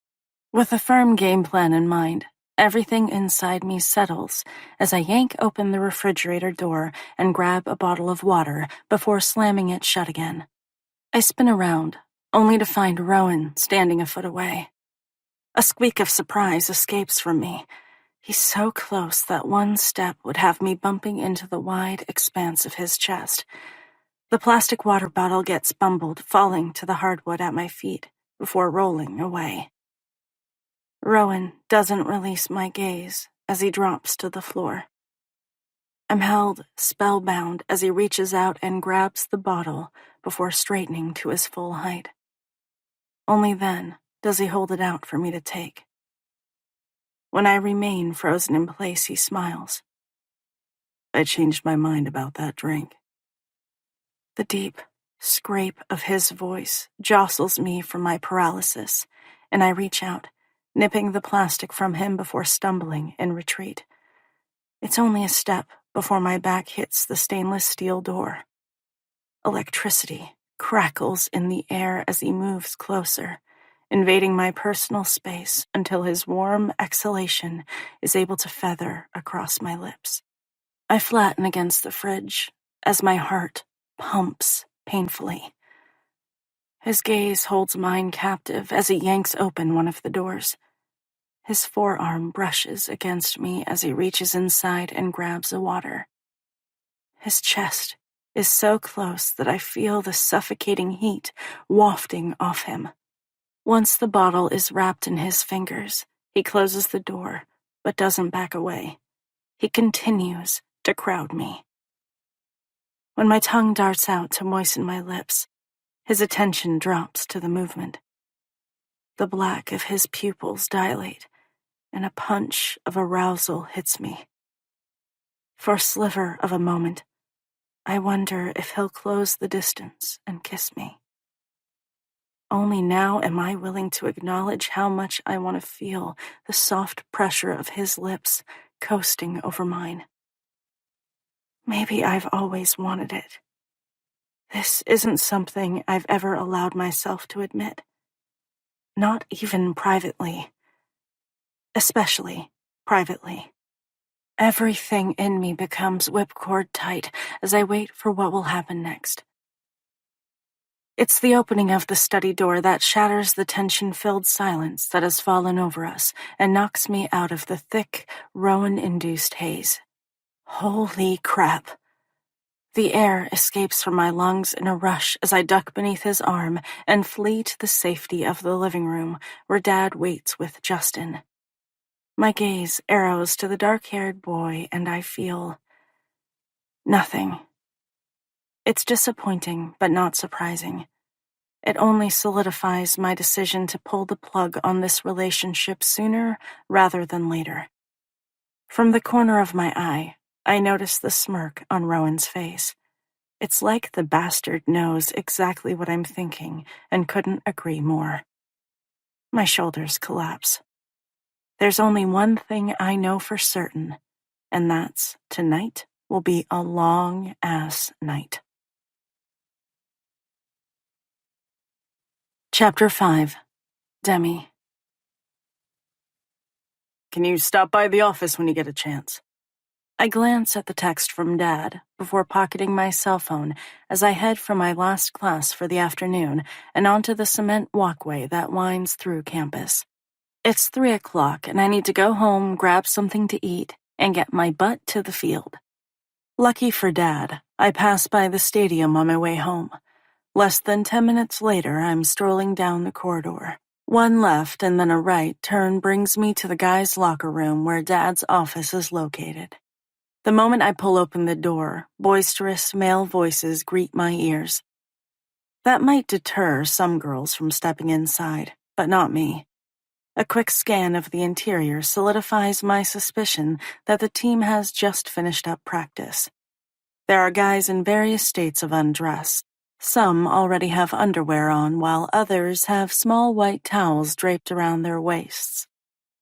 Speaker 1: With a firm game plan in mind, everything inside me settles as I yank open the refrigerator door and grab a bottle of water before slamming it shut again. I spin around, only to find Rowan standing a foot away. A squeak of surprise escapes from me. He's so close that one step would have me bumping into the wide expanse of his chest. The plastic water bottle gets bumbled, falling to the hardwood at my feet before rolling away. Rowan doesn't release my gaze as he drops to the floor. I'm held spellbound as he reaches out and grabs the bottle before straightening to his full height. Only then does he hold it out for me to take. When I remain frozen in place, he smiles. I changed my mind about that drink. The deep scrape of his voice jostles me from my paralysis, and I reach out, nipping the plastic from him before stumbling in retreat. It's only a step before my back hits the stainless steel door. Electricity crackles in the air as he moves closer, invading my personal space until his warm exhalation is able to feather across my lips. I flatten against the fridge as my heart pumps painfully. His gaze holds mine captive as he yanks open one of the doors. His forearm brushes against me as he reaches inside and grabs a water. His chest is so close that I feel the suffocating heat wafting off him. Once the bottle is wrapped in his fingers, he closes the door, but doesn't back away. He continues to crowd me. When my tongue darts out to moisten my lips, his attention drops to the movement. The black of his pupils dilate, and a punch of arousal hits me. For a sliver of a moment, I wonder if he'll close the distance and kiss me. Only now am I willing to acknowledge how much I want to feel the soft pressure of his lips coasting over mine. Maybe I've always wanted it. This isn't something I've ever allowed myself to admit. Not even privately. Especially privately. Everything in me becomes whipcord tight as I wait for what will happen next. It's the opening of the study door that shatters the tension-filled silence that has fallen over us and knocks me out of the thick, Rowan-induced haze. Holy crap. The air escapes from my lungs in a rush as I duck beneath his arm and flee to the safety of the living room where Dad waits with Justin. My gaze arrows to the dark-haired boy and I feel nothing. It's disappointing, but not surprising. It only solidifies my decision to pull the plug on this relationship sooner rather than later. From the corner of my eye, I notice the smirk on Rowan's face. It's like the bastard knows exactly what I'm thinking and couldn't agree more. My shoulders collapse. There's only one thing I know for certain, and that's tonight will be a long-ass night. Chapter 5. Demi.
Speaker 2: Can you stop by the office when you get a chance?
Speaker 1: I glance at the text from Dad before pocketing my cell phone as I head for my last class for the afternoon and onto the cement walkway that winds through campus. It's 3 o'clock and I need to go home, grab something to eat, and get my butt to the field. Lucky for Dad, I pass by the stadium on my way home. Less than 10 minutes later, I'm strolling down the corridor. One left and then a right turn brings me to the guys' locker room where Dad's office is located. The moment I pull open the door, boisterous male voices greet my ears. That might deter some girls from stepping inside, but not me. A quick scan of the interior solidifies my suspicion that the team has just finished up practice. There are guys in various states of undress. Some already have underwear on, while others have small white towels draped around their waists.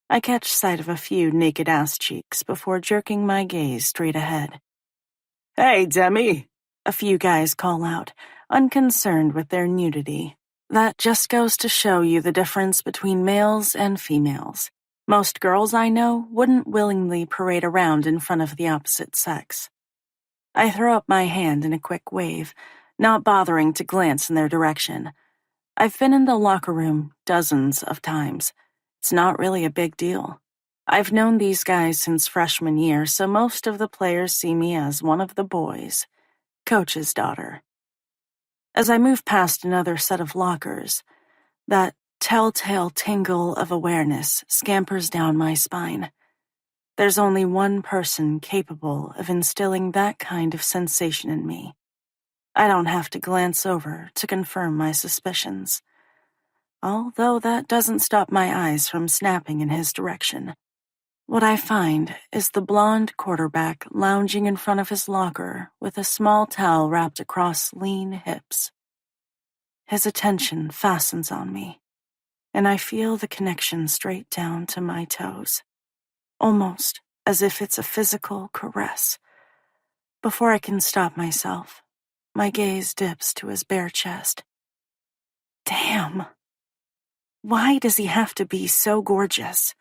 Speaker 1: I catch sight of a few naked ass cheeks before jerking my gaze straight ahead.
Speaker 2: Hey, Demi!
Speaker 1: A few guys call out, unconcerned with their nudity. That just goes to show you the difference between males and females. Most girls I know wouldn't willingly parade around in front of the opposite sex. I throw up my hand in a quick wave, not bothering to glance in their direction. I've been in the locker room dozens of times. It's not really a big deal. I've known these guys since freshman year, so most of the players see me as one of the boys, coach's daughter. As I move past another set of lockers, that telltale tingle of awareness scampers down my spine. There's only one person capable of instilling that kind of sensation in me. I don't have to glance over to confirm my suspicions, although that doesn't stop my eyes from snapping in his direction. What I find is the blonde quarterback lounging in front of his locker with a small towel wrapped across lean hips. His attention fastens on me, and I feel the connection straight down to my toes, almost as if it's a physical caress. Before I can stop myself, my gaze dips to his bare chest. Damn! Why does he have to be so gorgeous?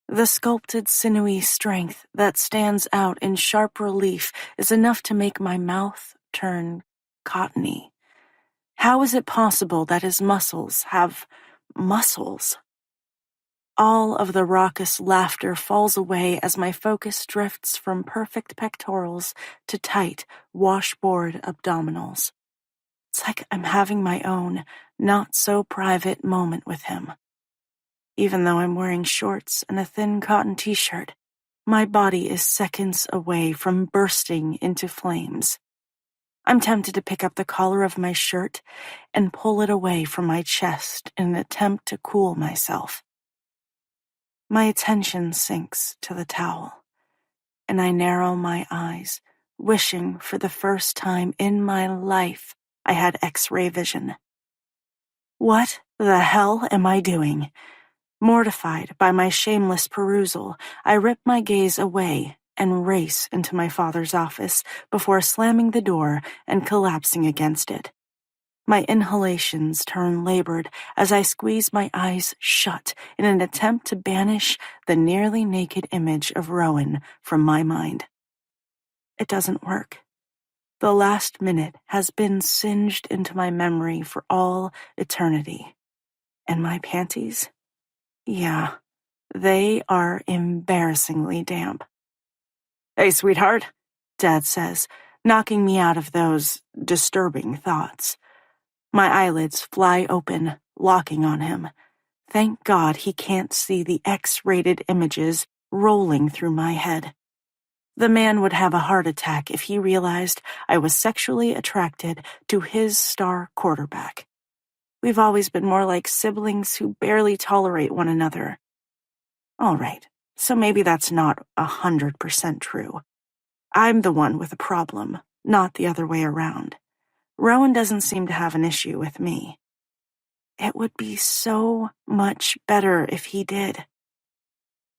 Speaker 1: The sculpted, sinewy strength that stands out in sharp relief is enough to make my mouth turn cottony. How is it possible that his muscles have muscles? All of the raucous laughter falls away as my focus drifts from perfect pectorals to tight, washboard abdominals. It's like I'm having my own, not-so-private moment with him. Even though I'm wearing shorts and a thin cotton t-shirt, my body is seconds away from bursting into flames. I'm tempted to pick up the collar of my shirt and pull it away from my chest in an attempt to cool myself. My attention sinks to the towel, and I narrow my eyes, wishing for the first time in my life I had X-ray vision. What the hell am I doing? Mortified by my shameless perusal, I rip my gaze away and race into my father's office before slamming the door and collapsing against it. My inhalations turn labored as I squeeze my eyes shut in an attempt to banish the nearly naked image of Rowan from my mind. It doesn't work. The last minute has been singed into my memory for all eternity. And my panties? Yeah, they are embarrassingly damp.
Speaker 2: Hey, sweetheart,
Speaker 1: Dad says, knocking me out of those disturbing thoughts. My eyelids fly open, locking on him. Thank God he can't see the X-rated images rolling through my head. The man would have a heart attack if he realized I was sexually attracted to his star quarterback. We've always been more like siblings who barely tolerate one another. All right, so maybe that's not 100% true. I'm the one with a problem, not the other way around. Rowan doesn't seem to have an issue with me. It would be so much better if he did.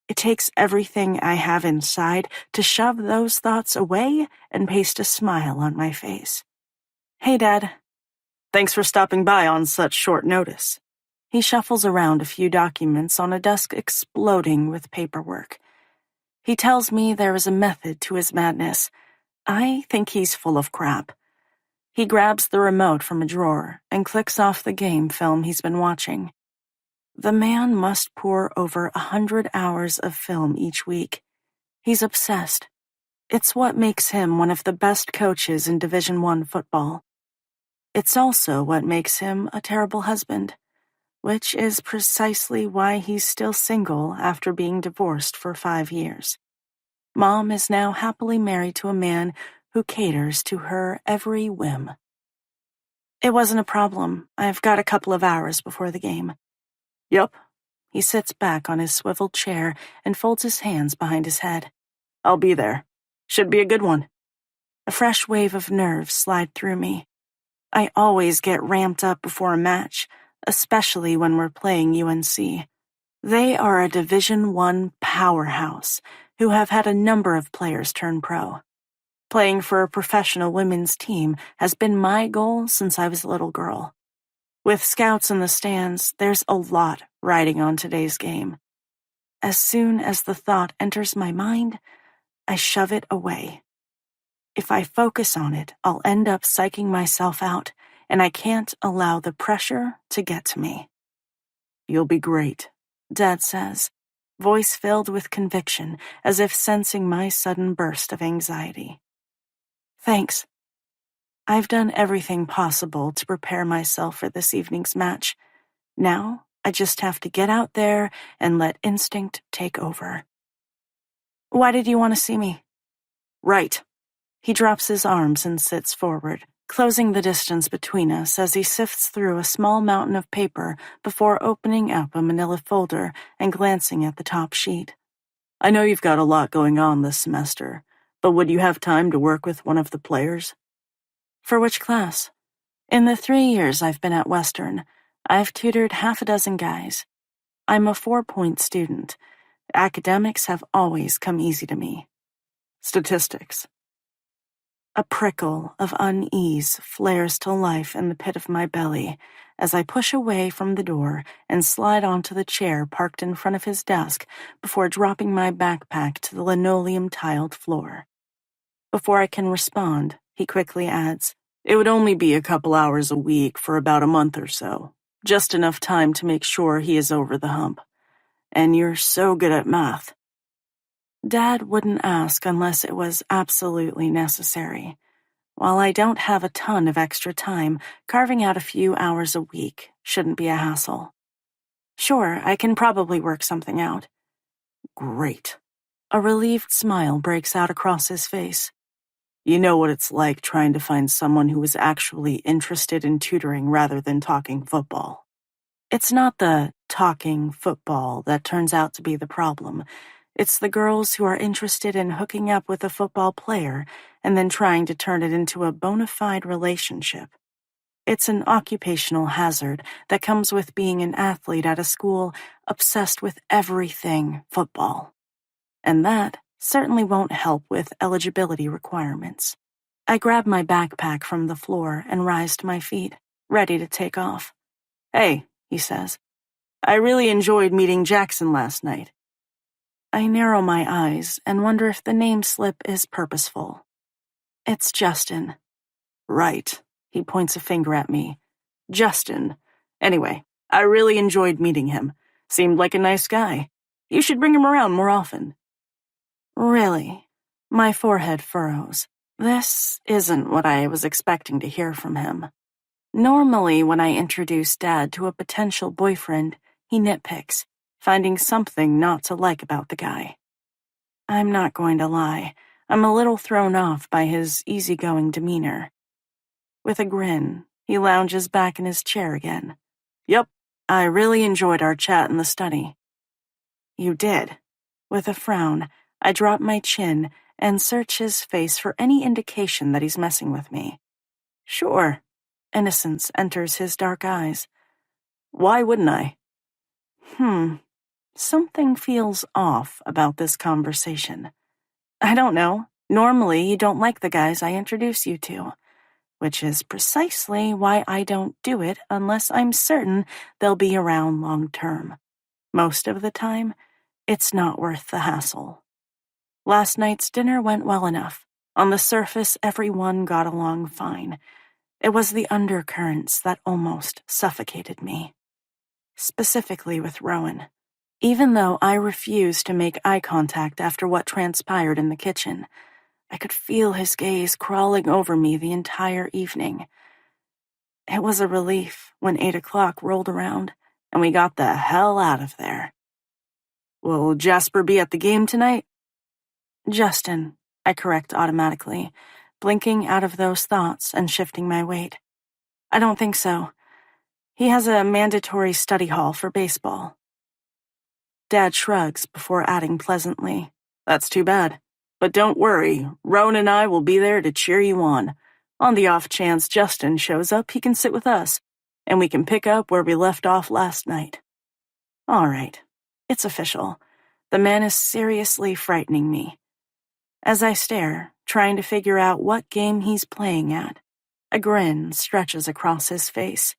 Speaker 1: It takes everything I have inside to shove those thoughts away and paste a smile on my face. Hey, Dad.
Speaker 2: thanks for stopping by on such short notice.
Speaker 1: He shuffles around a few documents on a desk exploding with paperwork. He tells me there is a method to his madness. I think he's full of crap. He grabs the remote from a drawer and clicks off the game film he's been watching. The man must pour over 100 hours of film each week. He's obsessed. It's what makes him one of the best coaches in Division I football. It's also what makes him a terrible husband, which is precisely why he's still single after being divorced for 5 years. Mom is now happily married to a man who caters to her every whim. It wasn't a problem. I've got a couple of hours before the game.
Speaker 2: Yup.
Speaker 1: He sits back on his swiveled chair and folds his hands behind his head.
Speaker 2: I'll be there. Should be a good one.
Speaker 1: A fresh wave of nerves slide through me. I always get ramped up before a match, especially when we're playing UNC. They are a Division I powerhouse who have had a number of players turn pro. Playing for a professional women's team has been my goal since I was a little girl. With scouts in the stands, there's a lot riding on today's game. As soon as the thought enters my mind, I shove it away. If I focus on it, I'll end up psyching myself out, and I can't allow the pressure to get to me.
Speaker 2: You'll be great,
Speaker 1: Dad says, voice filled with conviction, as if sensing my sudden burst of anxiety. Thanks. I've done everything possible to prepare myself for this evening's match. Now, I just have to get out there and let instinct take over. Why did you want to see me?
Speaker 2: Right.
Speaker 1: He drops his arms and sits forward, closing the distance between us as he sifts through a small mountain of paper before opening up a manila folder and glancing at the top sheet.
Speaker 2: I know you've got a lot going on this semester, but would you have time to work with one of the players?
Speaker 1: For which class? In the 3 years I've been at Western, I've tutored half a dozen guys. I'm a 4-point student. Academics have always come easy to me.
Speaker 2: Statistics.
Speaker 1: A prickle of unease flares to life in the pit of my belly as I push away from the door and slide onto the chair parked in front of his desk before dropping my backpack to the linoleum-tiled floor. Before I can respond, he quickly adds,
Speaker 2: It would only be a couple hours a week for about a month or so. Just enough time to make sure he is over the hump. And you're so good at math.
Speaker 1: Dad wouldn't ask unless it was absolutely necessary. While I don't have a ton of extra time, carving out a few hours a week shouldn't be a hassle. Sure, I can probably work something out.
Speaker 2: Great.
Speaker 1: A relieved smile breaks out across his face.
Speaker 2: You know what it's like trying to find someone who is actually interested in tutoring rather than talking football.
Speaker 1: It's not the talking football that turns out to be the problem. It's the girls who are interested in hooking up with a football player and then trying to turn it into a bona fide relationship. It's an occupational hazard that comes with being an athlete at a school obsessed with everything football. And that certainly won't help with eligibility requirements. I grab my backpack from the floor and rise to my feet, ready to take off.
Speaker 2: Hey, he says, I really enjoyed meeting Jackson last night.
Speaker 1: I narrow my eyes and wonder if the name slip is purposeful. It's Justin.
Speaker 2: Right, he points a finger at me. Justin. Anyway, I really enjoyed meeting him. Seemed like a nice guy. You should bring him around more often.
Speaker 1: Really? My forehead furrows. This isn't what I was expecting to hear from him. Normally, when I introduce Dad to a potential boyfriend, he nitpicks, finding something not to like about the guy. I'm not going to lie, I'm a little thrown off by his easygoing demeanor. With a grin, he lounges back in his chair again.
Speaker 2: Yep, I really enjoyed our chat in the study.
Speaker 1: You did. With a frown, I drop my chin and search his face for any indication that he's messing with me.
Speaker 2: Sure.
Speaker 1: Innocence enters his dark eyes.
Speaker 2: Why wouldn't I?
Speaker 1: Something feels off about this conversation. I don't know. Normally, you don't like the guys I introduce you to, which is precisely why I don't do it unless I'm certain they'll be around long term. Most of the time, it's not worth the hassle. Last night's dinner went well enough. On the surface, everyone got along fine. It was the undercurrents that almost suffocated me. Specifically with Rowan. Even though I refused to make eye contact after what transpired in the kitchen, I could feel his gaze crawling over me the entire evening. It was a relief when 8 o'clock rolled around and we got the hell out of there.
Speaker 2: Will Jasper be at the game tonight?
Speaker 1: Justin, I correct automatically, blinking out of those thoughts and shifting my weight. I don't think so. He has a mandatory study hall for baseball. Dad shrugs before adding pleasantly,
Speaker 2: That's too bad. But don't worry, Rowan and I will be there to cheer you on. On the off chance Justin shows up, he can sit with us, and we can pick up where we left off last night.
Speaker 1: All right, it's official. The man is seriously frightening me. As I stare, trying to figure out what game he's playing at, a grin stretches across his face.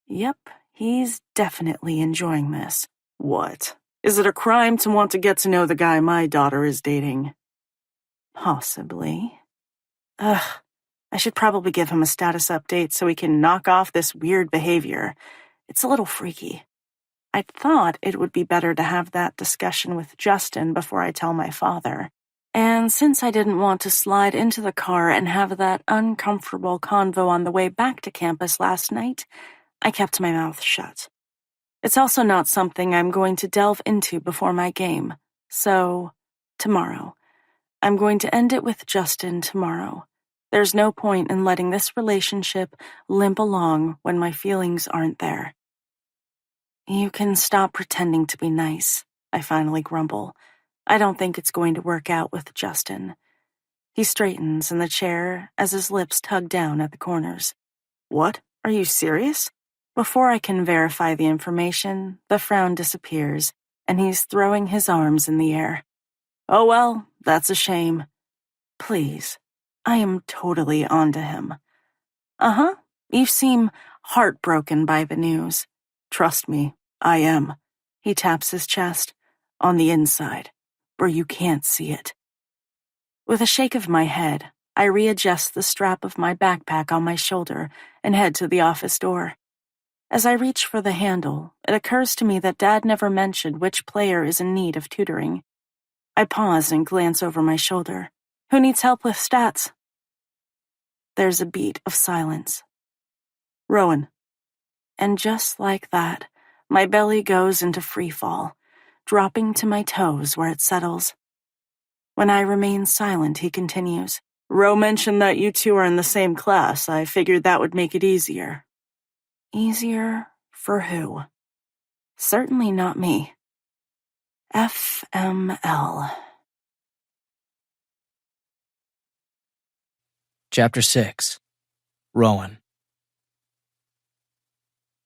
Speaker 1: Yep, he's definitely enjoying this.
Speaker 2: What? Is it a crime to want to get to know the guy my daughter is dating?
Speaker 1: Possibly. I should probably give him a status update so he can knock off this weird behavior. It's a little freaky. I thought it would be better to have that discussion with Justin before I tell my father. And since I didn't want to slide into the car and have that uncomfortable convo on the way back to campus last night, I kept my mouth shut. It's also not something I'm going to delve into before my game. So, tomorrow. I'm going to end it with Justin tomorrow. There's no point in letting this relationship limp along when my feelings aren't there. You can stop pretending to be nice, I finally grumble. I don't think it's going to work out with Justin. He straightens in the chair as his lips tug down at the corners.
Speaker 2: What? Are you serious?
Speaker 1: Before I can verify the information, the frown disappears, and he's throwing his arms in the air.
Speaker 2: Oh well, that's a shame.
Speaker 1: Please, I am totally onto him. Uh-huh, you seem heartbroken by the news.
Speaker 2: Trust me, I am.
Speaker 1: He taps his chest.
Speaker 2: On the inside, where you can't see it.
Speaker 1: With a shake of my head, I readjust the strap of my backpack on my shoulder and head to the office door. As I reach for the handle, it occurs to me that Dad never mentioned which player is in need of tutoring. I pause and glance over my shoulder. Who needs help with stats? There's a beat of silence.
Speaker 2: Rowan.
Speaker 1: And just like that, my belly goes into free fall, dropping to my toes where it settles. When I remain silent, he continues.
Speaker 2: Ro mentioned that you two are in the same class. I figured that would make it easier.
Speaker 1: Easier for who? Certainly not me. FML.
Speaker 3: Chapter 6. Rowan.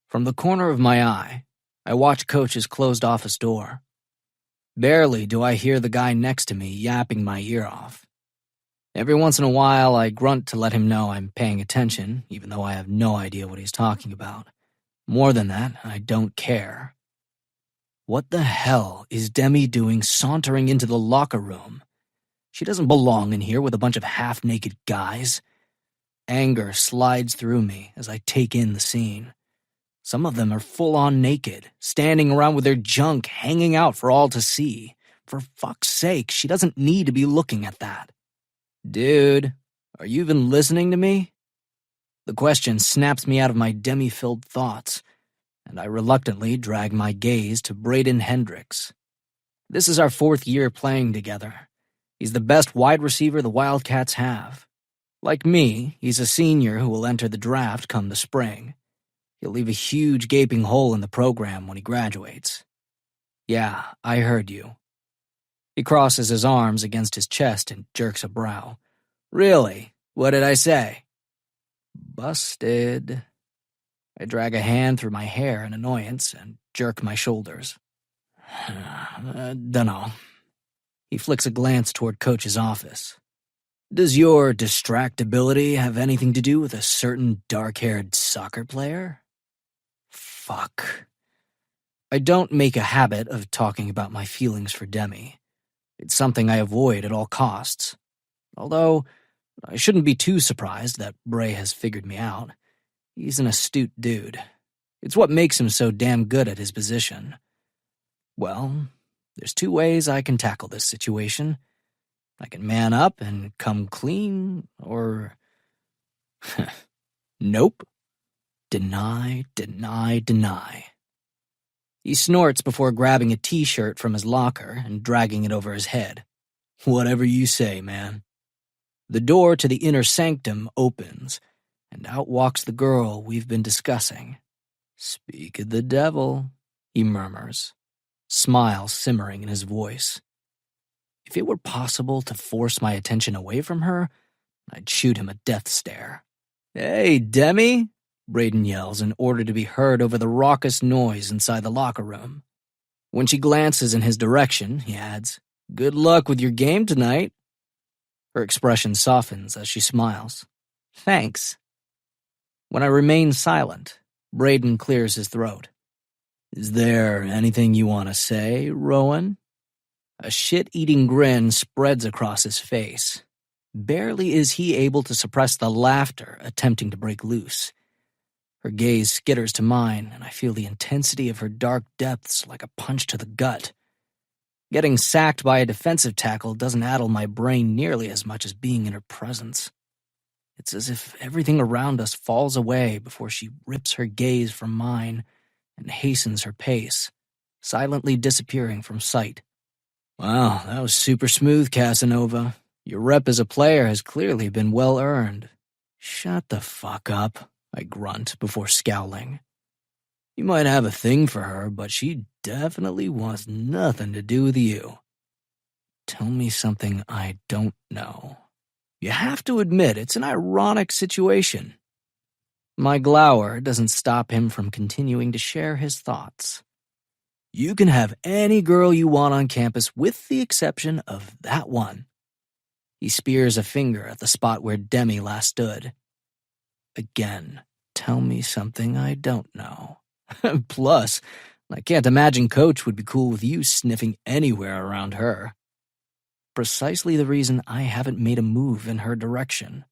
Speaker 3: From the corner of my eye, I watch Coach's closed office door. Barely do I hear the guy next to me yapping my ear off. Every once in a while, I grunt to let him know I'm paying attention, even though I have no idea what he's talking about. More than that, I don't care. What the hell is Demi doing sauntering into the locker room? She doesn't belong in here with a bunch of half-naked guys. Anger slides through me as I take in the scene. Some of them are full-on naked, standing around with their junk hanging out for all to see. For fuck's sake, she doesn't need to be looking at that. Dude, are you even listening to me? The question snaps me out of my demi-filled thoughts, and I reluctantly drag my gaze to Braden Hendricks. This is our 4th year playing together. He's the best wide receiver the Wildcats have. Like me, he's a senior who will enter the draft come the spring. He'll leave a huge gaping hole in the program when he graduates. Yeah, I heard you. He crosses his arms against his chest and jerks a brow. Really? What did I say? Busted. I drag a hand through my hair in annoyance and jerk my shoulders. Dunno. He flicks a glance toward Coach's office. Does your distractibility have anything to do with a certain dark-haired soccer player? Fuck. I don't make a habit of talking about my feelings for Demi. It's something I avoid at all costs. Although, I shouldn't be too surprised that Bray has figured me out. He's an astute dude. It's what makes him so damn good at his position. Well, there's two ways I can tackle this situation. I can man up and come clean, or... Nope. Deny, deny, deny. He snorts before grabbing a t-shirt from his locker and dragging it over his head. Whatever you say, man. The door to the inner sanctum opens, and out walks the girl we've been discussing. Speak of the devil, he murmurs, smile simmering in his voice. If it were possible to force my attention away from her, I'd shoot him a death stare. Hey, Demi, Braden yells in order to be heard over the raucous noise inside the locker room. When she glances in his direction, he adds, Good luck with your game tonight. Her expression softens as she smiles. Thanks. When I remain silent, Braden clears his throat. Is there anything you want to say, Rowan? A shit-eating grin spreads across his face. Barely is he able to suppress the laughter attempting to break loose. Her gaze skitters to mine, and I feel the intensity of her dark depths like a punch to the gut. Getting sacked by a defensive tackle doesn't addle my brain nearly as much as being in her presence. It's as if everything around us falls away before she rips her gaze from mine and hastens her pace, silently disappearing from sight. Wow, that was super smooth, Casanova. Your rep as a player has clearly been well earned. Shut the fuck up, I grunt before scowling. You might have a thing for her, but she definitely wants nothing to do with you. Tell me something I don't know. You have to admit it's an ironic situation. My glower doesn't stop him from continuing to share his thoughts. You can have any girl you want on campus with the exception of that one. He spears a finger at the spot where Demi last stood. Again, tell me something I don't know. Plus, I can't imagine Coach would be cool with you sniffing anywhere around her. Precisely the reason I haven't made a move in her direction.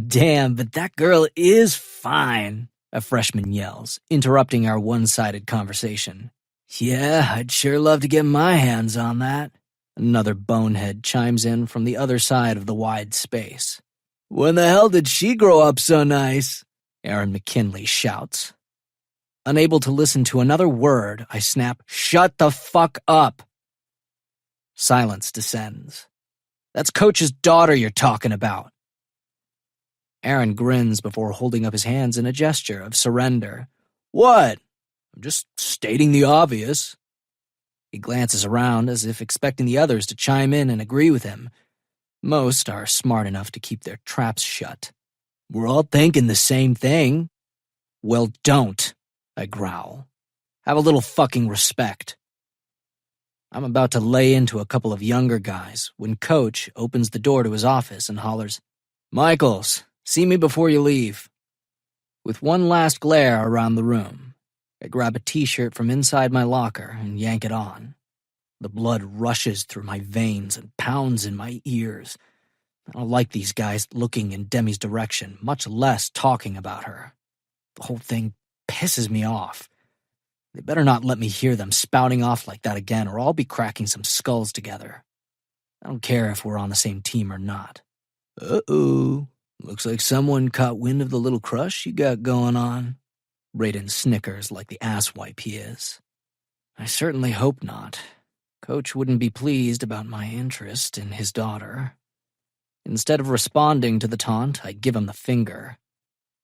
Speaker 3: Damn, but that girl is fine, a freshman yells, interrupting our one-sided conversation. Yeah, I'd sure love to get my hands on that. Another bonehead chimes in from the other side of the wide space. When the hell did she grow up so nice? Aaron McKinley shouts. Unable to listen to another word, I snap, Shut the fuck up! Silence descends. That's Coach's daughter you're talking about. Aaron grins before holding up his hands in a gesture of surrender. What? I'm just stating the obvious. He glances around as if expecting the others to chime in and agree with him. Most are smart enough to keep their traps shut. We're all thinking the same thing. Well, don't, I growl. Have a little fucking respect. I'm about to lay into a couple of younger guys when Coach opens the door to his office and hollers, Michaels, see me before you leave. With one last glare around the room, I grab a t-shirt from inside my locker and yank it on. The blood rushes through my veins and pounds in my ears. I don't like these guys looking in Demi's direction, much less talking about her. The whole thing pisses me off. They better not let me hear them spouting off like that again, or I'll be cracking some skulls together. I don't care if we're on the same team or not. Uh-oh. Looks like someone caught wind of the little crush you got going on. Braden snickers like the asswipe he is. I certainly hope not. Coach wouldn't be pleased about my interest in his daughter. Instead of responding to the taunt, I give him the finger.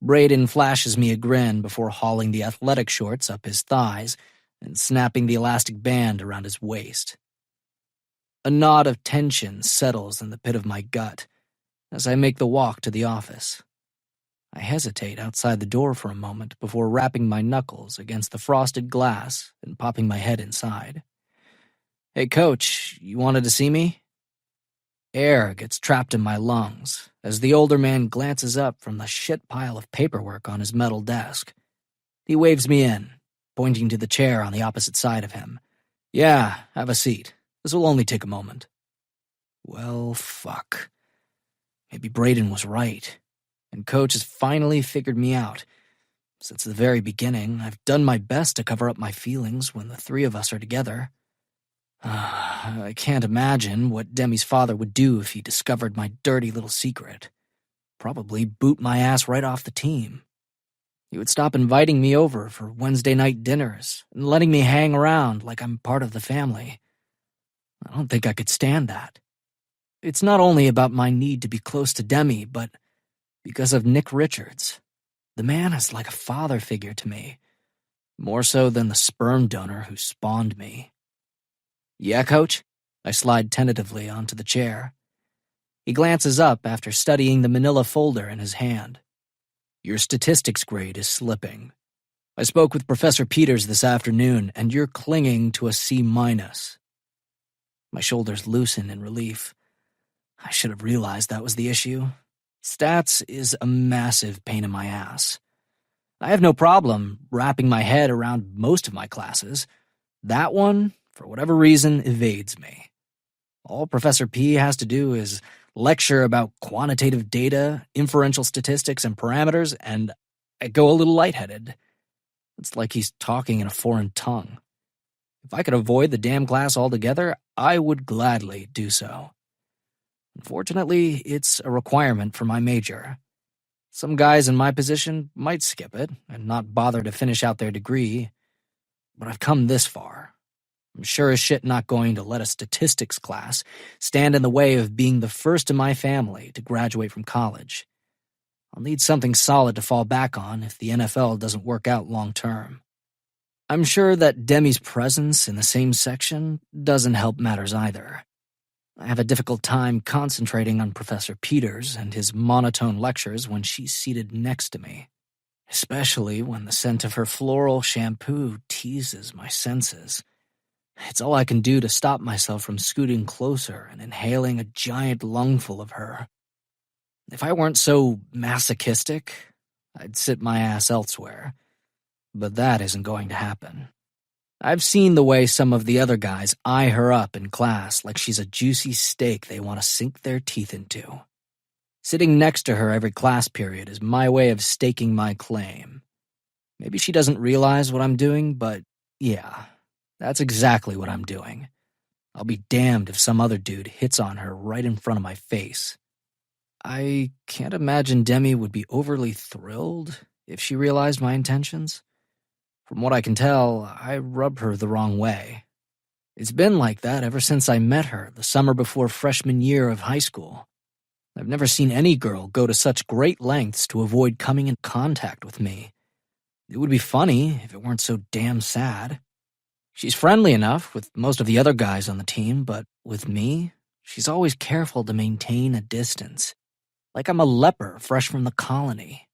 Speaker 3: Braden flashes me a grin before hauling the athletic shorts up his thighs and snapping the elastic band around his waist. A knot of tension settles in the pit of my gut as I make the walk to the office. I hesitate outside the door for a moment before rapping my knuckles against the frosted glass and popping my head inside. Hey, Coach, you wanted to see me? Air gets trapped in my lungs as the older man glances up from the shit pile of paperwork on his metal desk. He waves me in, pointing to the chair on the opposite side of him. Yeah, have a seat. This will only take a moment. Well, fuck. Maybe Braden was right, and Coach has finally figured me out. Since the very beginning, I've done my best to cover up my feelings when the three of us are together. I can't imagine what Demi's father would do if he discovered my dirty little secret. Probably boot my ass right off the team. He would stop inviting me over for Wednesday night dinners and letting me hang around like I'm part of the family. I don't think I could stand that. It's not only about my need to be close to Demi, but because of Nick Richards. The man is like a father figure to me, more so than the sperm donor who spawned me. Yeah, Coach? I slide tentatively onto the chair. He glances up after studying the manila folder in his hand. Your statistics grade is slipping. I spoke with Professor Peters this afternoon, and you're clinging to a C-. My shoulders loosen in relief. I should have realized that was the issue. Stats is a massive pain in my ass. I have no problem wrapping my head around most of my classes. That one, for whatever reason, evades me. All Professor P has to do is lecture about quantitative data, inferential statistics, and parameters, and I go a little lightheaded. It's like he's talking in a foreign tongue. If I could avoid the damn class altogether, I would gladly do so. Unfortunately, it's a requirement for my major. Some guys in my position might skip it and not bother to finish out their degree, but I've come this far. I'm sure as shit not going to let a statistics class stand in the way of being the first in my family to graduate from college. I'll need something solid to fall back on if the NFL doesn't work out long term. I'm sure that Demi's presence in the same section doesn't help matters either. I have a difficult time concentrating on Professor Peters and his monotone lectures when she's seated next to me, especially when the scent of her floral shampoo teases my senses. It's all I can do to stop myself from scooting closer and inhaling a giant lungful of her. If I weren't so masochistic, I'd sit my ass elsewhere. But that isn't going to happen. I've seen the way some of the other guys eye her up in class like she's a juicy steak they want to sink their teeth into. Sitting next to her every class period is my way of staking my claim. Maybe she doesn't realize what I'm doing, but yeah, that's exactly what I'm doing. I'll be damned if some other dude hits on her right in front of my face. I can't imagine Demi would be overly thrilled if she realized my intentions. From what I can tell, I rub her the wrong way. It's been like that ever since I met her the summer before freshman year of high school. I've never seen any girl go to such great lengths to avoid coming in contact with me. It would be funny if it weren't so damn sad. She's friendly enough with most of the other guys on the team, but with me, she's always careful to maintain a distance. Like I'm a leper fresh from the colony.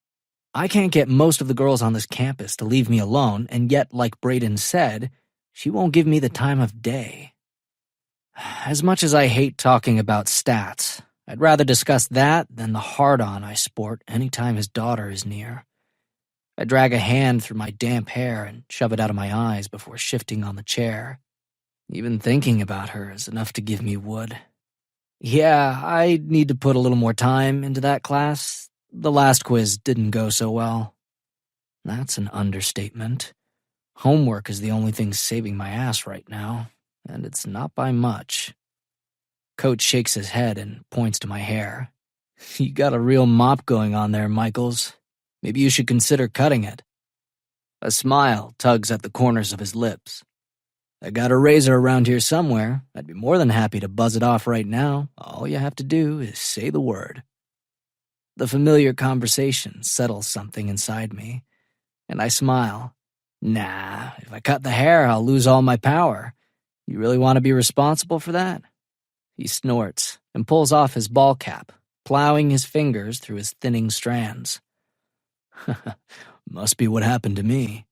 Speaker 3: I can't get most of the girls on this campus to leave me alone, and yet, like Braden said, she won't give me the time of day. As much as I hate talking about stats, I'd rather discuss that than the hard-on I sport anytime his daughter is near. I drag a hand through my damp hair and shove it out of my eyes before shifting on the chair. Even thinking about her is enough to give me wood. Yeah, I need to put a little more time into that class. The last quiz didn't go so well. That's an understatement. Homework is the only thing saving my ass right now, and it's not by much. Coach shakes his head and points to my hair. You got a real mop going on there, Michaels. Maybe you should consider cutting it. A smile tugs at the corners of his lips. I got a razor around here somewhere. I'd be more than happy to buzz it off right now. All you have to do is say the word. The familiar conversation settles something inside me, and I smile. Nah, if I cut the hair, I'll lose all my power. You really want to be responsible for that? He snorts and pulls off his ball cap, plowing his fingers through his thinning strands. Must be what happened to me.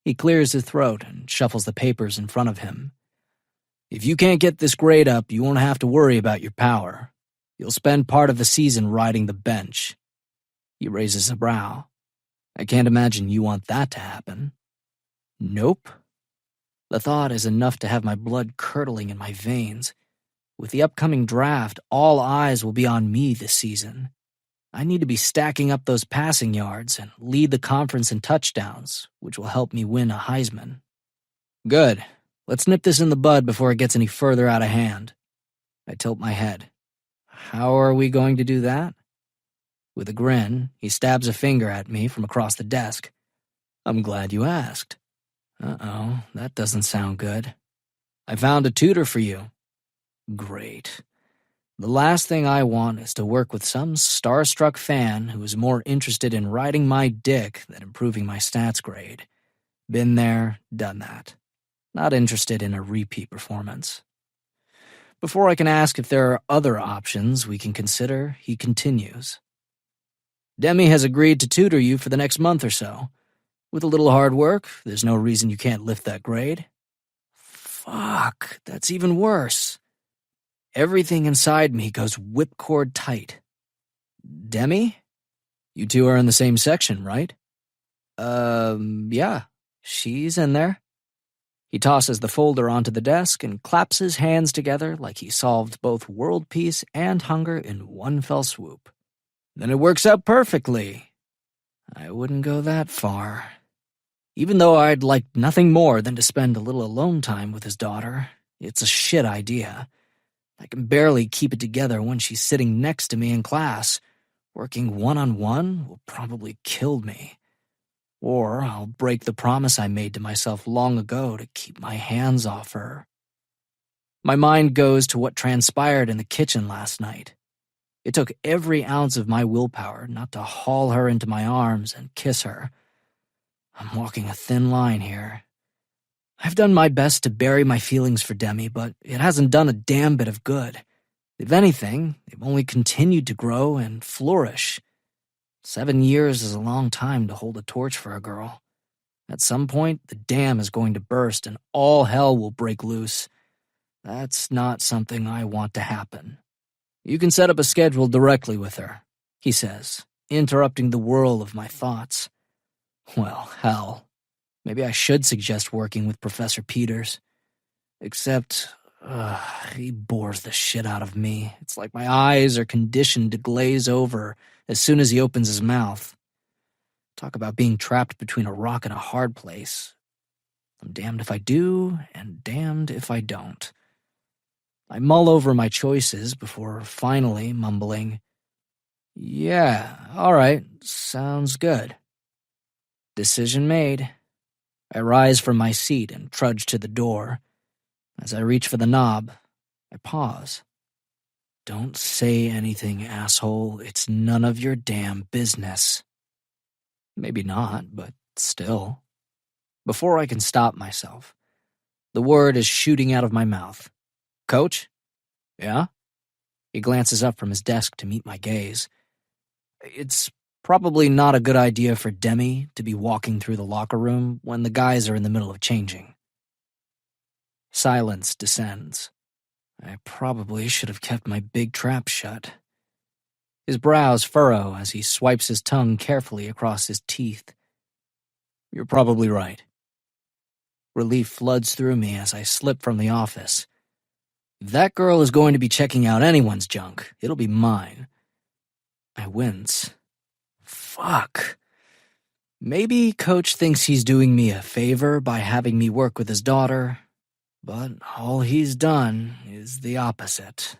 Speaker 3: He clears his throat and shuffles the papers in front of him. If you can't get this grade up, you won't have to worry about your power. You'll spend part of the season riding the bench. He raises a brow. I can't imagine you want that to happen. Nope. The thought is enough to have my blood curdling in my veins. With the upcoming draft, all eyes will be on me this season. I need to be stacking up those passing yards and lead the conference in touchdowns, which will help me win a Heisman. Good. Let's nip this in the bud before it gets any further out of hand. I tilt my head. How are we going to do that? With a grin, he stabs a finger at me from across the desk. I'm glad you asked. Uh-oh, that doesn't sound good. I found a tutor for you. Great. The last thing I want is to work with some starstruck fan who is more interested in riding my dick than improving my stats grade. Been there, done that. Not interested in a repeat performance. Before I can ask if there are other options we can consider, he continues. Demi has agreed to tutor you for the next month or so. With a little hard work, there's no reason you can't lift that grade. Fuck, that's even worse. Everything inside me goes whipcord tight. Demi? You two are in the same section, right? Yeah, she's in there. He tosses the folder onto the desk and claps his hands together like he solved both world peace and hunger in one fell swoop. Then it works out perfectly. I wouldn't go that far. Even though I'd like nothing more than to spend a little alone time with his daughter, it's a shit idea. I can barely keep it together when she's sitting next to me in class. Working one-on-one will probably kill me. Or I'll break the promise I made to myself long ago to keep my hands off her. My mind goes to what transpired in the kitchen last night. It took every ounce of my willpower not to haul her into my arms and kiss her. I'm walking a thin line here. I've done my best to bury my feelings for Demi, but it hasn't done a damn bit of good. If anything, they've only continued to grow and flourish. 7 years is a long time to hold a torch for a girl. At some point, the dam is going to burst and all hell will break loose. That's not something I want to happen. You can set up a schedule directly with her, he says, interrupting the whirl of my thoughts. Well, hell. Maybe I should suggest working with Professor Peters. Except, he bores the shit out of me. It's like my eyes are conditioned to glaze over as soon as he opens his mouth. Talk about being trapped between a rock and a hard place. I'm damned if I do, and damned if I don't. I mull over my choices before finally mumbling, Yeah, all right, sounds good. Decision made. I rise from my seat and trudge to the door. As I reach for the knob, I pause. Don't say anything, asshole. It's none of your damn business. Maybe not, but still. Before I can stop myself, the word is shooting out of my mouth. Coach? Yeah? He glances up from his desk to meet my gaze. It's probably not a good idea for Demi to be walking through the locker room when the guys are in the middle of changing. Silence descends. I probably should have kept my big trap shut. His brows furrow as he swipes his tongue carefully across his teeth. You're probably right. Relief floods through me as I slip from the office. If that girl is going to be checking out anyone's junk, it'll be mine. I wince. Fuck. Maybe Coach thinks he's doing me a favor by having me work with his daughter, but all he's done is the opposite.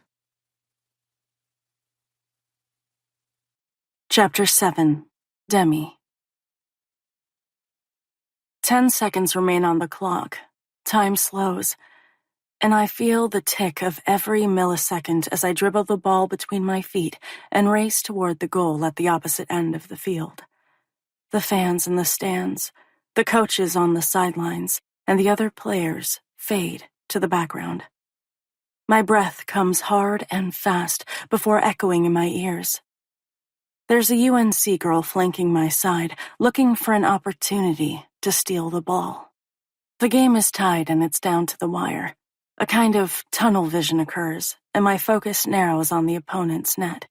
Speaker 1: Chapter 7. Demi. 10 seconds remain on the clock. Time slows, and I feel the tick of every millisecond as I dribble the ball between my feet and race toward the goal at the opposite end of the field. The fans in the stands, the coaches on the sidelines, and the other players fade to the background. My breath comes hard and fast before echoing in my ears. There's a UNC girl flanking my side, looking for an opportunity to steal the ball. The game is tied and it's down to the wire. A kind of tunnel vision occurs, and my focus narrows on the opponent's net.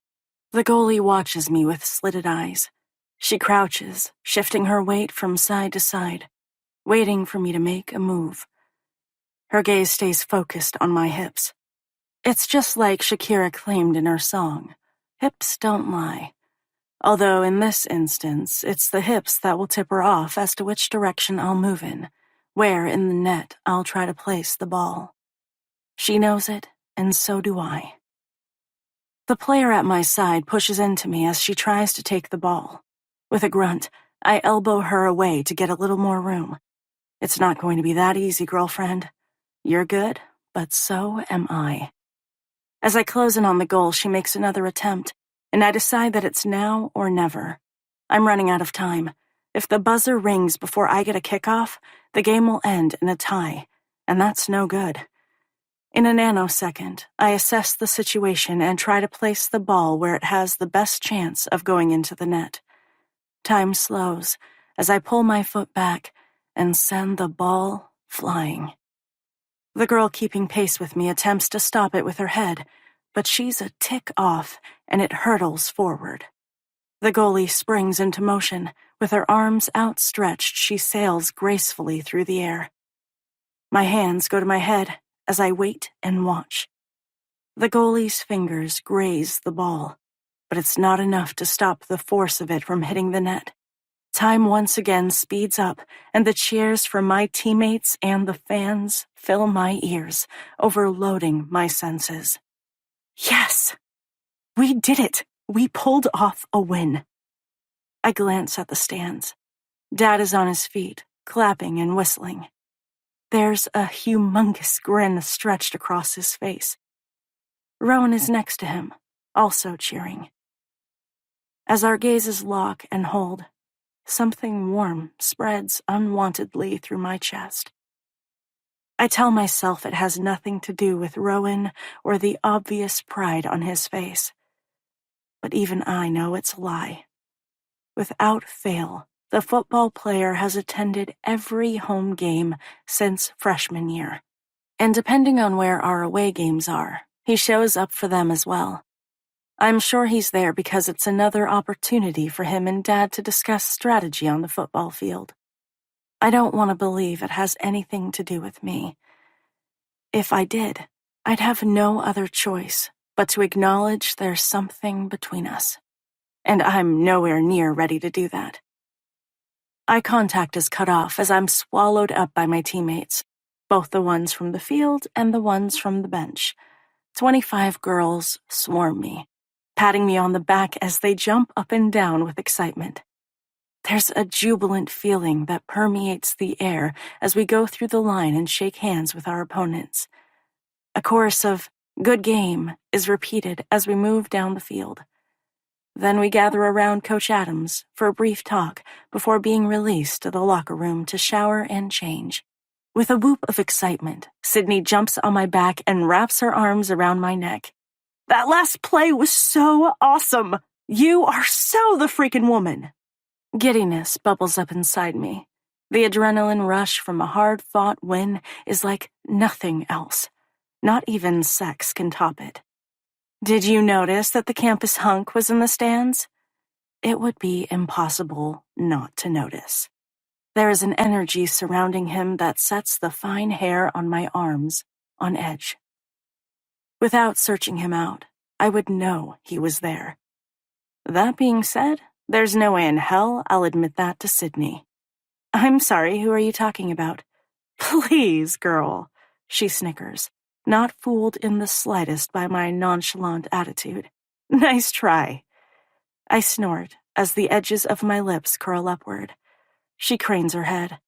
Speaker 1: The goalie watches me with slitted eyes. She crouches, shifting her weight from side to side, waiting for me to make a move. Her gaze stays focused on my hips. It's just like Shakira claimed in her song, hips don't lie. Although in this instance, it's the hips that will tip her off as to which direction I'll move in, where in the net I'll try to place the ball. She knows it, and so do I. The player at my side pushes into me as she tries to take the ball. With a grunt, I elbow her away to get a little more room. It's not going to be that easy, girlfriend. You're good, but so am I. As I close in on the goal, she makes another attempt, and I decide that it's now or never. I'm running out of time. If the buzzer rings before I get a kickoff, the game will end in a tie, and that's no good. In a nanosecond, I assess the situation and try to place the ball where it has the best chance of going into the net. Time slows as I pull my foot back and send the ball flying. The girl keeping pace with me attempts to stop it with her head, but she's a tick off and it hurtles forward. The goalie springs into motion. With her arms outstretched, she sails gracefully through the air. My hands go to my head as I wait and watch. The goalie's fingers graze the ball, but it's not enough to stop the force of it from hitting the net. Time once again speeds up, and the cheers from my teammates and the fans fill my ears, overloading my senses. Yes! We did it! We pulled off a win. I glance at the stands. Dad is on his feet, clapping and whistling. There's a humongous grin stretched across his face. Rowan is next to him, also cheering. As our gazes lock and hold, something warm spreads unwantedly through my chest. I tell myself it has nothing to do with Rowan or the obvious pride on his face. But even I know it's a lie. Without fail, the football player has attended every home game since freshman year. And depending on where our away games are, he shows up for them as well. I'm sure he's there because it's another opportunity for him and Dad to discuss strategy on the football field. I don't want to believe it has anything to do with me. If I did, I'd have no other choice but to acknowledge there's something between us. And I'm nowhere near ready to do that. Eye contact is cut off as I'm swallowed up by my teammates, both the ones from the field and the ones from the bench. 25 girls swarm me, patting me on the back as they jump up and down with excitement. There's a jubilant feeling that permeates the air as we go through the line and shake hands with our opponents. A chorus of "good game" is repeated as we move down the field. Then we gather around Coach Adams for a brief talk before being released to the locker room to shower and change. With a whoop of excitement, Sydney jumps on my back and wraps her arms around my neck. "That last play was so awesome! You are so the freaking woman!" Giddiness bubbles up inside me. The adrenaline rush from a hard-fought win is like nothing else. Not even sex can top it. Did you notice that the campus hunk was in the stands? It would be impossible not to notice. There is an energy surrounding him that sets the fine hair on my arms on edge. Without searching him out, I would know he was there. That being said, there's no way in hell I'll admit that to Sydney. "I'm sorry, who are you talking about?" "Please, girl," she snickers, not fooled in the slightest by my nonchalant attitude. "Nice try." I snort as the edges of my lips curl upward. She cranes her head.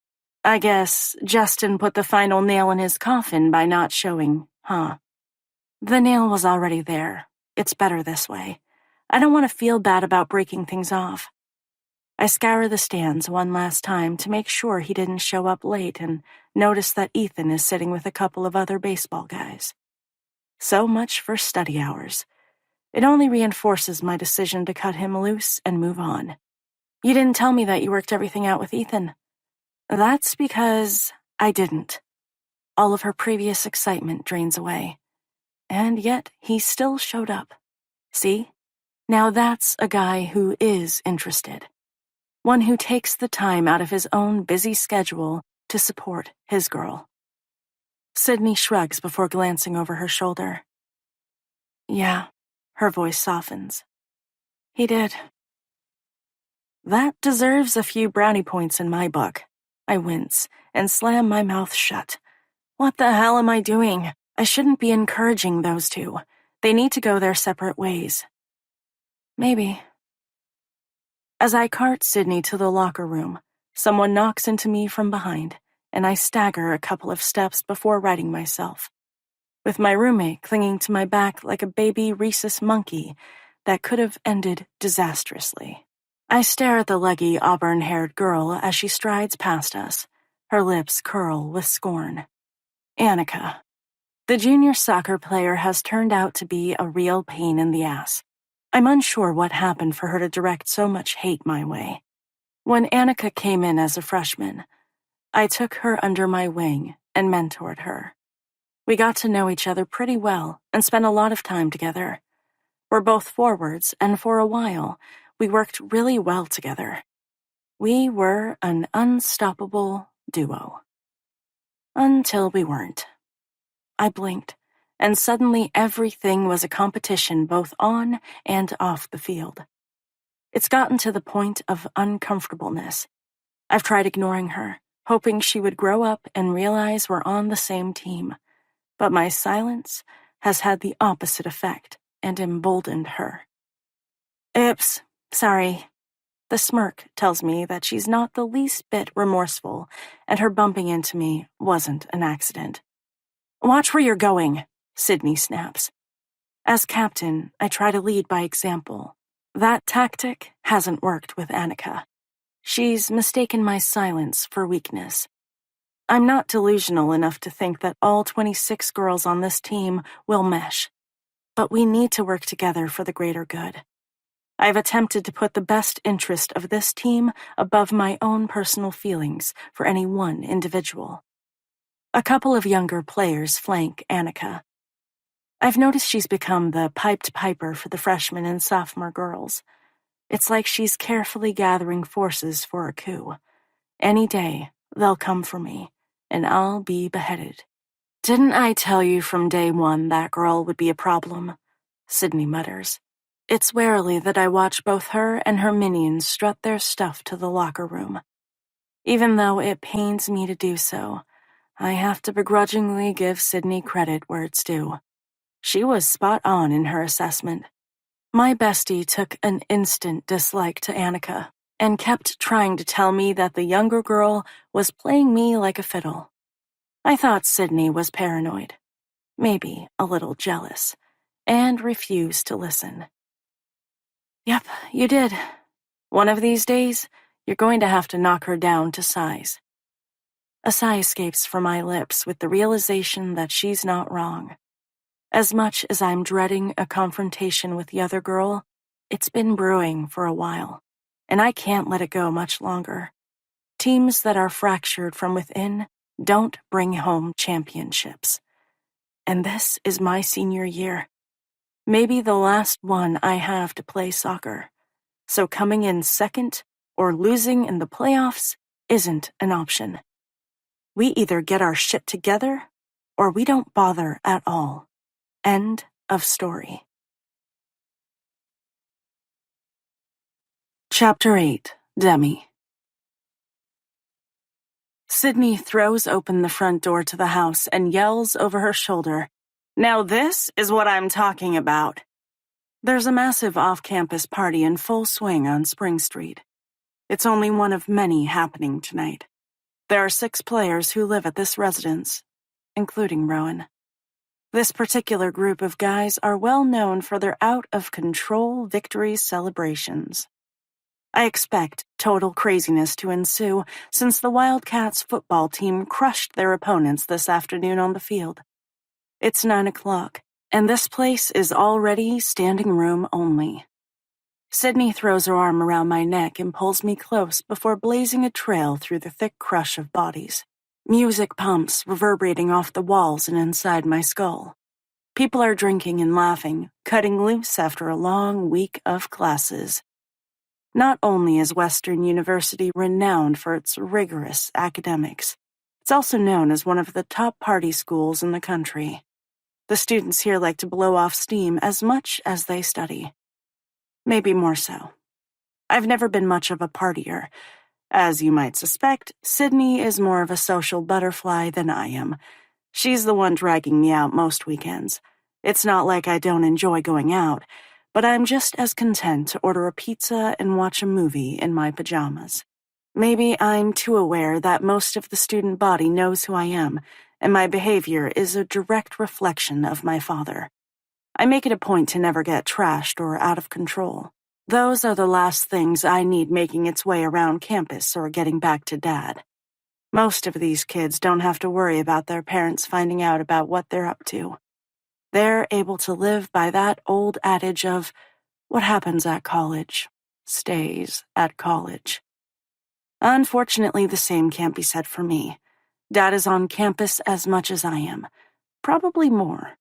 Speaker 1: "I guess Justin put the final nail in his coffin by not showing, huh?" The nail was already there. It's better this way. I don't want to feel bad about breaking things off. I scour the stands one last time to make sure he didn't show up late and notice that Ethan is sitting with a couple of other baseball guys. So much for study hours. It only reinforces my decision to cut him loose and move on. "You didn't tell me that you worked everything out with Ethan." That's because I didn't. All of her previous excitement drains away. And yet he still showed up. See? Now that's a guy who is interested. One who takes the time out of his own busy schedule to support his girl. Sydney shrugs before glancing over her shoulder. "Yeah," her voice softens. "He did." That deserves a few brownie points in my book. I wince and slam my mouth shut. What the hell am I doing? I shouldn't be encouraging those two. They need to go their separate ways. Maybe. As I cart Sydney to the locker room, someone knocks into me from behind, and I stagger a couple of steps before righting myself. With my roommate clinging to my back like a baby rhesus monkey that could have ended disastrously. I stare at the leggy, auburn-haired girl as she strides past us. Her lips curl with scorn. Annika. The junior soccer player has turned out to be a real pain in the ass. I'm unsure what happened for her to direct so much hate my way. When Annika came in as a freshman, I took her under my wing and mentored her. We got to know each other pretty well and spent a lot of time together. We're both forwards, and for a while, we worked really well together. We were an unstoppable duo. Until we weren't. I blinked, and suddenly everything was a competition both on and off the field. It's gotten to the point of uncomfortableness. I've tried ignoring her, hoping she would grow up and realize we're on the same team. But my silence has had the opposite effect and emboldened her. Oops, sorry. The smirk tells me that she's not the least bit remorseful, and her bumping into me wasn't an accident. Watch where you're going, Sydney snaps. As captain, I try to lead by example. That tactic hasn't worked with Annika. She's mistaken my silence for weakness. I'm not delusional enough to think that all 26 girls on this team will mesh. But we need to work together for the greater good. I've attempted to put the best interest of this team above my own personal feelings for any one individual. A couple of younger players flank Annika. I've noticed she's become the piped piper for the freshman and sophomore girls. It's like she's carefully gathering forces for a coup. Any day, they'll come for me, and I'll be beheaded. Didn't I tell you from day one that girl would be a problem? Sydney mutters. It's warily that I watch both her and her minions strut their stuff to the locker room. Even though it pains me to do so, I have to begrudgingly give Sydney credit where it's due. She was spot on in her assessment. My bestie took an instant dislike to Annika and kept trying to tell me that the younger girl was playing me like a fiddle. I thought Sydney was paranoid, maybe a little jealous, and refused to listen. Yep, you did. One of these days, you're going to have to knock her down to size. A sigh escapes from my lips with the realization that she's not wrong. As much as I'm dreading a confrontation with the other girl, it's been brewing for a while, and I can't let it go much longer. Teams that are fractured from within don't bring home championships. And this is my senior year. Maybe the last one I have to play soccer. So coming in second or losing in the playoffs isn't an option. We either get our shit together or we don't bother at all. End of story. Chapter 8, Demi. Sydney throws open the front door to the house and yells over her shoulder, "Now this is what I'm talking about." There's a massive off-campus party in full swing on Spring Street. It's only one of many happening tonight. There are 6 players who live at this residence, including Rowan. This particular group of guys are well known for their out-of-control victory celebrations. I expect total craziness to ensue since the Wildcats football team crushed their opponents this afternoon on the field. It's 9 o'clock, and this place is already standing room only. Sydney throws her arm around my neck and pulls me close before blazing a trail through the thick crush of bodies. Music pumps reverberating off the walls and inside my skull. People are drinking and laughing, cutting loose after a long week of classes. Not only is Western University renowned for its rigorous academics, it's also known as one of the top party schools in the country. The students here like to blow off steam as much as they study. Maybe more so. I've never been much of a partier, As you might suspect, Sydney is more of a social butterfly than I am. She's the one dragging me out most weekends. It's not like I don't enjoy going out, but I'm just as content to order a pizza and watch a movie in my pajamas. Maybe I'm too aware that most of the student body knows who I am, and my behavior is a direct reflection of my father. I make it a point to never get trashed or out of control. Those are the last things I need making its way around campus or getting back to Dad. Most of these kids don't have to worry about their parents finding out about what they're up to. They're able to live by that old adage of, what happens at college stays at college. Unfortunately, the same can't be said for me. Dad is on campus as much as I am, probably more.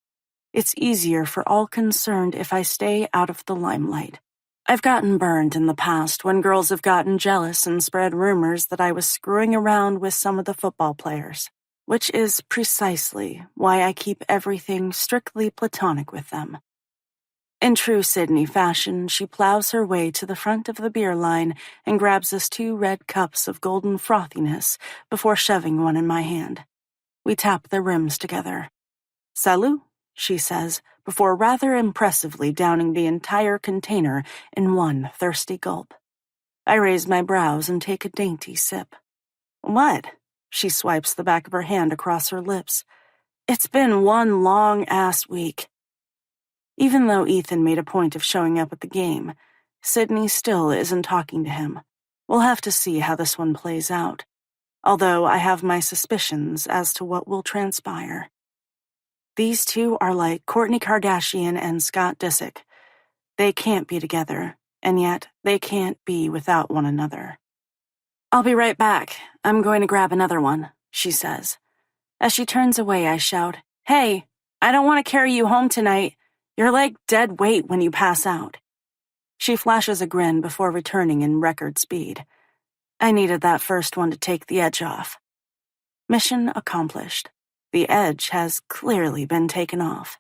Speaker 1: It's easier for all concerned if I stay out of the limelight. I've gotten burned in the past when girls have gotten jealous and spread rumors that I was screwing around with some of the football players, which is precisely why I keep everything strictly platonic with them. In true Sydney fashion, she plows her way to the front of the beer line and grabs us 2 red cups of golden frothiness before shoving one in my hand. We tap the rims together. Salut, she says, before rather impressively downing the entire container in one thirsty gulp. I raise my brows and take a dainty sip. What? She swipes the back of her hand across her lips. It's been one long-ass week. Even though Ethan made a point of showing up at the game, Sydney still isn't talking to him. We'll have to see how this one plays out, although I have my suspicions as to what will transpire. These two are like Kourtney Kardashian and Scott Disick. They can't be together, and yet they can't be without one another. I'll be right back. I'm going to grab another one, she says. As she turns away, I shout, Hey, I don't want to carry you home tonight. You're like dead weight when you pass out. She flashes a grin before returning in record speed. I needed that first one to take the edge off. Mission accomplished. The edge has clearly been taken off.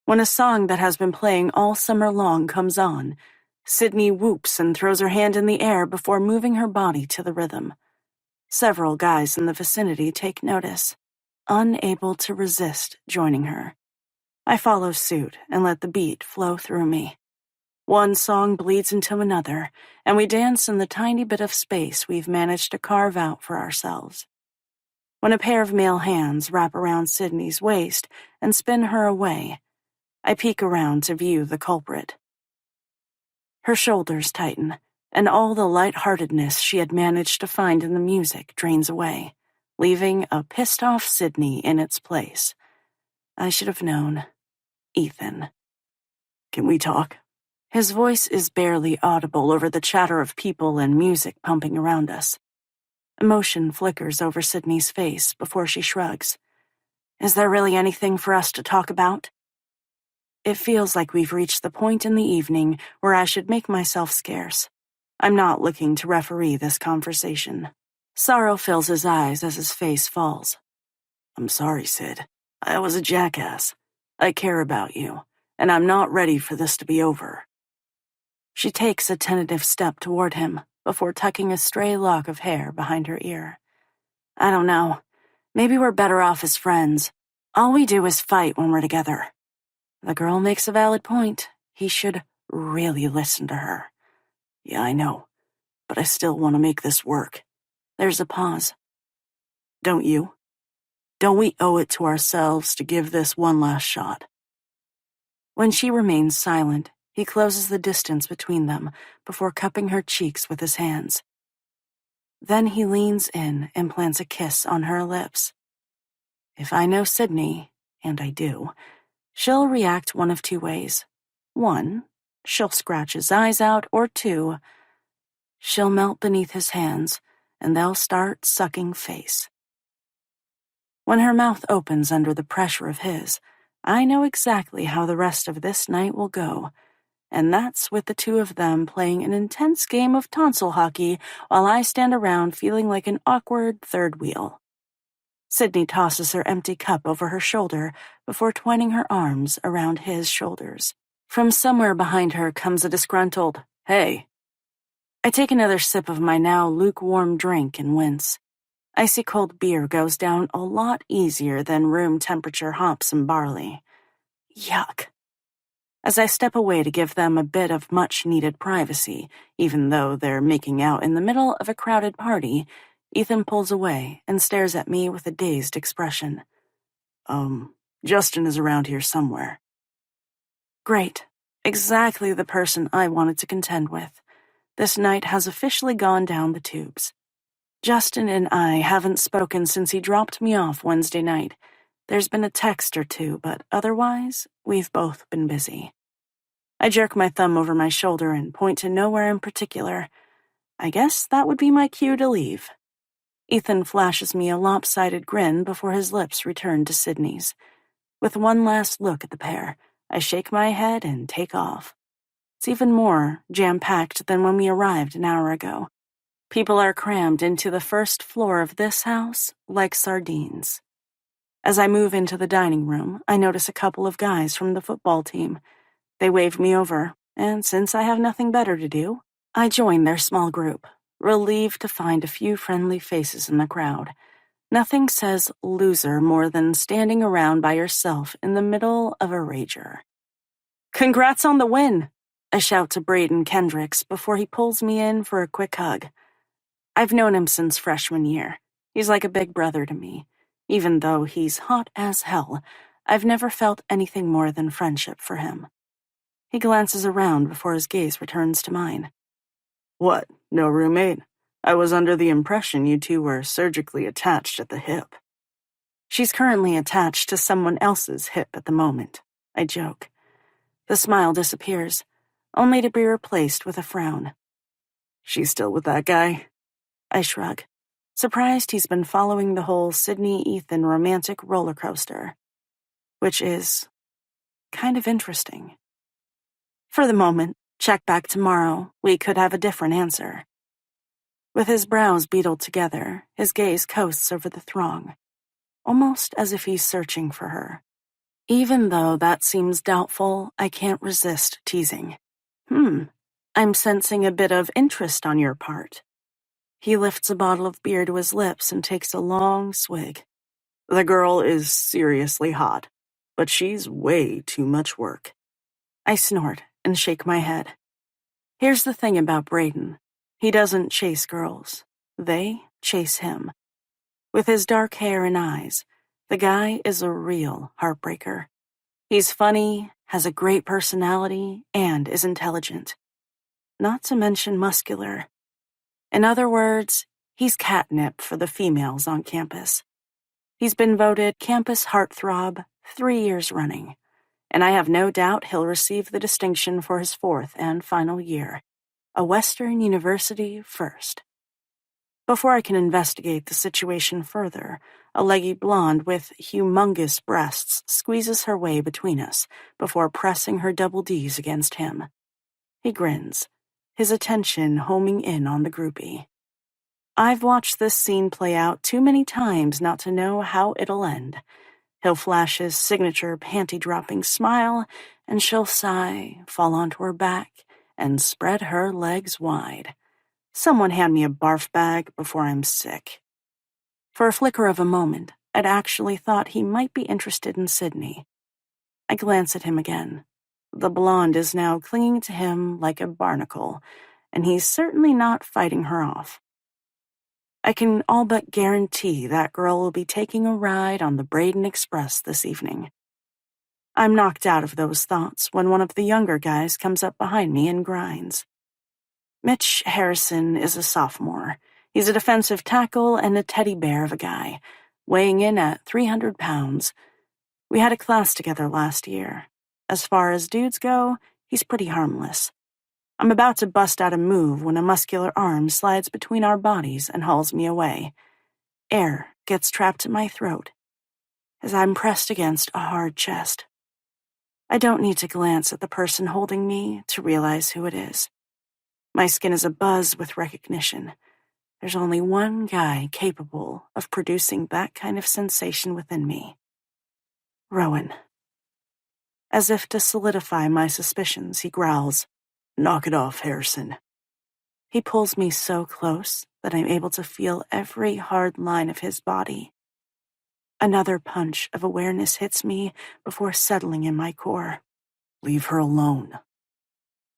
Speaker 1: When a song that has been playing all summer long comes on, Sydney whoops and throws her hand in the air before moving her body to the rhythm. Several guys in the vicinity take notice, unable to resist joining her. I follow suit and let the beat flow through me. One song bleeds into another, and we dance in the tiny bit of space we've managed to carve out for ourselves. When a pair of male hands wrap around Sydney's waist and spin her away, I peek around to view the culprit. Her shoulders tighten, and all the lightheartedness she had managed to find in the music drains away, leaving a pissed-off Sydney in its place. I should have known. Ethan.
Speaker 2: Can we talk?
Speaker 1: His voice is barely audible over the chatter of people and music pumping around us. Emotion flickers over Sydney's face before she shrugs. Is there really anything for us to talk about? It feels like we've reached the point in the evening where I should make myself scarce. I'm not looking to referee this conversation. Sorrow fills his eyes as his face falls.
Speaker 2: I'm sorry, Sid. I was a jackass. I care about you, and I'm not ready for this to be over.
Speaker 1: She takes a tentative step toward him before tucking a stray lock of hair behind her ear. I don't know. Maybe we're better off as friends. All we do is fight when we're together. The girl makes a valid point. He should really listen to her.
Speaker 2: Yeah, I know, but I still want to make this work.
Speaker 1: There's a pause.
Speaker 2: Don't you? Don't we owe it to ourselves to give this one last shot?
Speaker 1: When she remains silent, he closes the distance between them before cupping her cheeks with his hands. Then he leans in and plants a kiss on her lips. If I know Sydney, and I do, she'll react one of 2 ways. 1, she'll scratch his eyes out, or 2, she'll melt beneath his hands, and they'll start sucking face. When her mouth opens under the pressure of his, I know exactly how the rest of this night will go, and that's with the 2 of them playing an intense game of tonsil hockey while I stand around feeling like an awkward third wheel. Sydney tosses her empty cup over her shoulder before twining her arms around his shoulders. From somewhere behind her comes a disgruntled, "Hey." I take another sip of my now lukewarm drink and wince. Icy cold beer goes down a lot easier than room temperature hops and barley. Yuck. As I step away to give them a bit of much-needed privacy, even though they're making out in the middle of a crowded party, Ethan pulls away and stares at me with a dazed expression.
Speaker 2: Justin is around here somewhere.
Speaker 1: Great. Exactly the person I wanted to contend with. This night has officially gone down the tubes. Justin and I haven't spoken since he dropped me off Wednesday night. There's been a text or two, but otherwise, we've both been busy. I jerk my thumb over my shoulder and point to nowhere in particular. I guess that would be my cue to leave. Ethan flashes me a lopsided grin before his lips return to Sydney's. With one last look at the pair, I shake my head and take off. It's even more jam-packed than when we arrived an hour ago. People are crammed into the first floor of this house like sardines. As I move into the dining room, I notice a couple of guys from the football team. They wave me over, and since I have nothing better to do, I join their small group, relieved to find a few friendly faces in the crowd. Nothing says loser more than standing around by yourself in the middle of a rager. Congrats on the win, I shout to Braden Kendricks before he pulls me in for a quick hug. I've known him since freshman year. He's like a big brother to me. Even though he's hot as hell, I've never felt anything more than friendship for him. He glances around before his gaze returns to mine.
Speaker 2: What, no roommate? I was under the impression you two were surgically attached at the hip.
Speaker 1: She's currently attached to someone else's hip at the moment, I joke. The smile disappears, only to be replaced with a frown.
Speaker 2: She's still with that guy?
Speaker 1: I shrug, surprised he's been following the whole Sydney-Ethan romantic roller coaster, which is kind of interesting. For the moment, check back tomorrow, we could have a different answer. With his brows beetled together, his gaze coasts over the throng, almost as if he's searching for her. Even though that seems doubtful, I can't resist teasing. I'm sensing a bit of interest on your part. He lifts a bottle of beer to his lips and takes a long swig.
Speaker 2: The girl is seriously hot, but she's way too much work.
Speaker 1: I snort and shake my head. Here's the thing about Braden. He doesn't chase girls. They chase him. With his dark hair and eyes, the guy is a real heartbreaker. He's funny, has a great personality, and is intelligent. Not to mention muscular. In other words, he's catnip for the females on campus. He's been voted campus heartthrob 3 years running, and I have no doubt he'll receive the distinction for his 4th and final year, a Western University first. Before I can investigate the situation further, a leggy blonde with humongous breasts squeezes her way between us before pressing her double Ds against him. He grins, his attention homing in on the groupie. I've watched this scene play out too many times not to know how it'll end. He'll flash his signature panty-dropping smile, and she'll sigh, fall onto her back, and spread her legs wide. Someone hand me a barf bag before I'm sick. For a flicker of a moment, I'd actually thought he might be interested in Sydney. I glance at him again. The blonde is now clinging to him like a barnacle, and he's certainly not fighting her off. I can all but guarantee that girl will be taking a ride on the Braden Express this evening. I'm knocked out of those thoughts when one of the younger guys comes up behind me and grinds. Mitch Harrison is a sophomore. He's a defensive tackle and a teddy bear of a guy, weighing in at 300 pounds. We had a class together last year. As far as dudes go, he's pretty harmless. I'm about to bust out a move when a muscular arm slides between our bodies and hauls me away. Air gets trapped in my throat as I'm pressed against a hard chest. I don't need to glance at the person holding me to realize who it is. My skin is abuzz with recognition. There's only one guy capable of producing that kind of sensation within me. Rowan. As if to solidify my suspicions, he growls,
Speaker 2: "Knock it off, Harrison."
Speaker 1: He pulls me so close that I'm able to feel every hard line of his body. Another punch of awareness hits me before settling in my core.
Speaker 2: Leave her alone.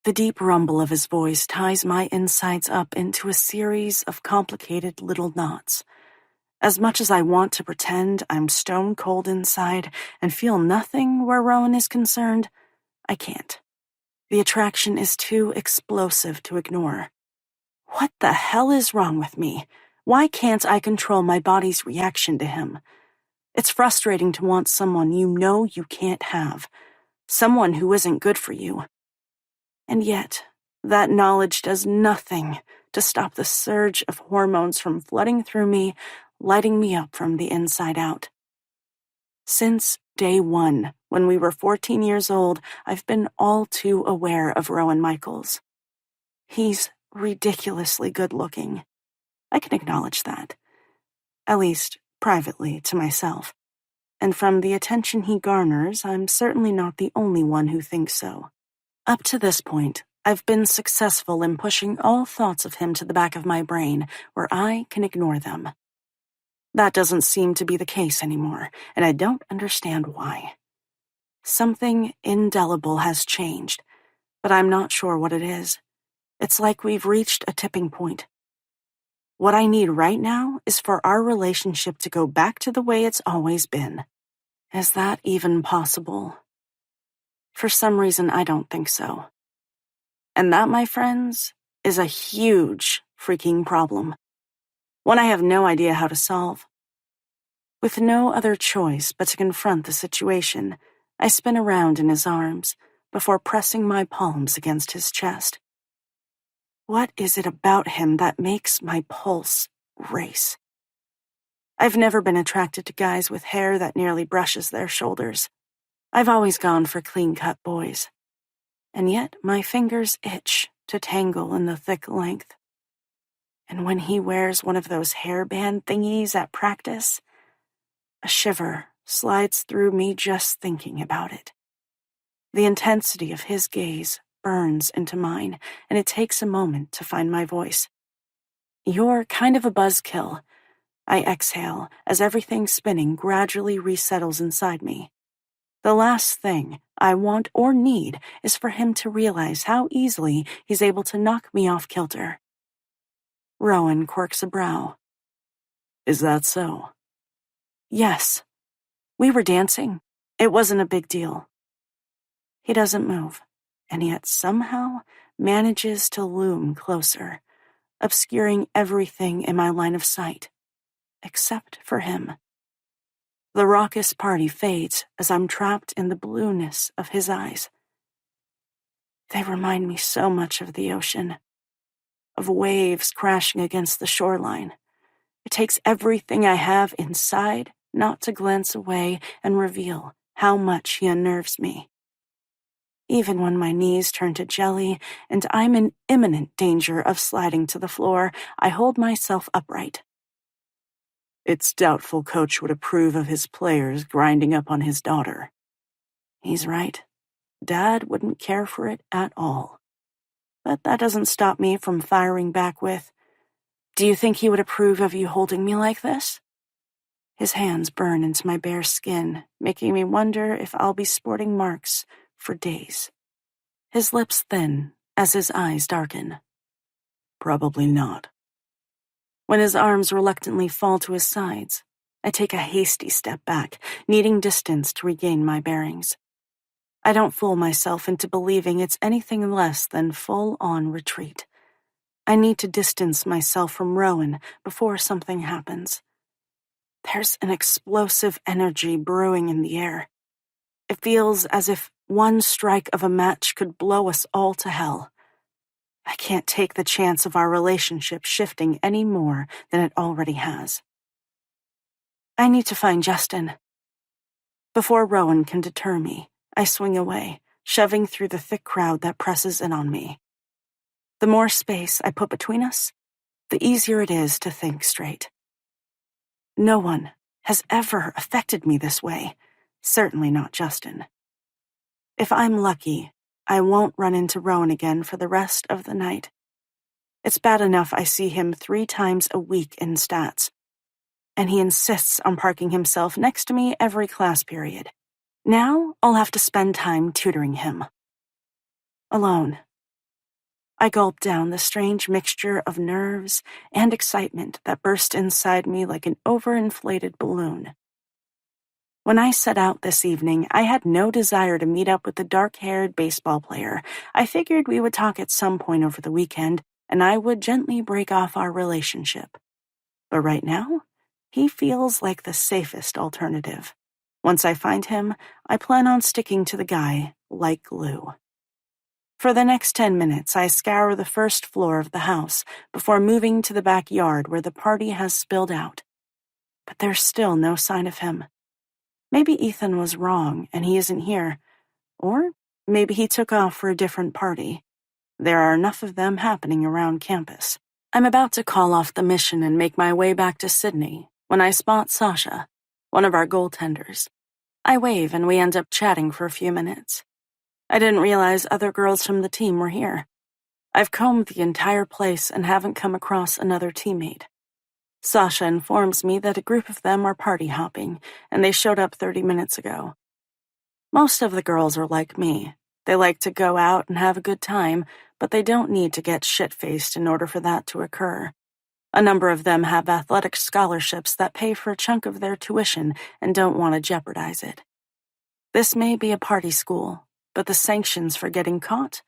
Speaker 1: The deep rumble of his voice ties my insides up into a series of complicated little knots. As much as I want to pretend I'm stone cold inside and feel nothing where Rowan is concerned, I can't. The attraction is too explosive to ignore. What the hell is wrong with me? Why can't I control my body's reaction to him? It's frustrating to want someone you know you can't have, someone who isn't good for you. And yet, that knowledge does nothing to stop the surge of hormones from flooding through me, lighting me up from the inside out. Since day one, when we were 14 years old, I've been all too aware of Rowan Michaels. He's ridiculously good-looking. I can acknowledge that. At least, privately, to myself. And from the attention he garners, I'm certainly not the only one who thinks so. Up to this point, I've been successful in pushing all thoughts of him to the back of my brain, where I can ignore them. That doesn't seem to be the case anymore, and I don't understand why. Something indelible has changed, but I'm not sure what it is. It's like we've reached a tipping point. What I need right now is for our relationship to go back to the way it's always been. Is that even possible? For some reason, I don't think so. And that, my friends, is a huge freaking problem. One I have no idea how to solve. With no other choice but to confront the situation, I spin around in his arms before pressing my palms against his chest. What is it about him that makes my pulse race? I've never been attracted to guys with hair that nearly brushes their shoulders. I've always gone for clean-cut boys. And yet my fingers itch to tangle in the thick length. And when he wears one of those hairband thingies at practice, a shiver slides through me just thinking about it. The intensity of his gaze burns into mine, and it takes a moment to find my voice. You're kind of a buzzkill. I exhale as everything spinning gradually resettles inside me. The last thing I want or need is for him to realize how easily he's able to knock me off kilter. Rowan quirks a brow.
Speaker 2: Is that so?
Speaker 1: Yes. We were dancing. It wasn't a big deal. He doesn't move, and yet somehow manages to loom closer, obscuring everything in my line of sight, except for him. The raucous party fades as I'm trapped in the blueness of his eyes. They remind me so much of the ocean, of waves crashing against the shoreline. It takes everything I have inside not to glance away and reveal how much he unnerves me. Even when my knees turn to jelly and I'm in imminent danger of sliding to the floor, I hold myself upright.
Speaker 2: It's doubtful Coach would approve of his players grinding up on his daughter.
Speaker 1: He's right. Dad wouldn't care for it at all. But that doesn't stop me from firing back with, "Do you think he would approve of you holding me like this?" His hands burn into my bare skin, making me wonder if I'll be sporting marks for days. His lips thin as his eyes darken.
Speaker 2: Probably not.
Speaker 1: When his arms reluctantly fall to his sides, I take a hasty step back, needing distance to regain my bearings. I don't fool myself into believing it's anything less than full-on retreat. I need to distance myself from Rowan before something happens. There's an explosive energy brewing in the air. It feels as if one strike of a match could blow us all to hell. I can't take the chance of our relationship shifting any more than it already has. I need to find Justin. Before Rowan can deter me, I swing away, shoving through the thick crowd that presses in on me. The more space I put between us, the easier it is to think straight. No one has ever affected me this way, certainly not Justin. If I'm lucky, I won't run into Rowan again for the rest of the night. It's bad enough I see him 3 times a week in stats. And he insists on parking himself next to me every class period. Now I'll have to spend time tutoring him. Alone. I gulped down the strange mixture of nerves and excitement that burst inside me like an overinflated balloon. When I set out this evening, I had no desire to meet up with the dark-haired baseball player. I figured we would talk at some point over the weekend, and I would gently break off our relationship. But right now, he feels like the safest alternative. Once I find him, I plan on sticking to the guy like glue. For the next 10 minutes, I scour the first floor of the house before moving to the backyard where the party has spilled out. But there's still no sign of him. Maybe Ethan was wrong and he isn't here. Or maybe he took off for a different party. There are enough of them happening around campus. I'm about to call off the mission and make my way back to Sydney when I spot Sasha, one of our goaltenders. I wave and we end up chatting for a few minutes. I didn't realize other girls from the team were here. I've combed the entire place and haven't come across another teammate. Sasha informs me that a group of them are party hopping, and they showed up 30 minutes ago. Most of the girls are like me. They like to go out and have a good time, but they don't need to get shit-faced in order for that to occur. A number of them have athletic scholarships that pay for a chunk of their tuition and don't want to jeopardize it. This may be a party school, but the sanctions for getting caught,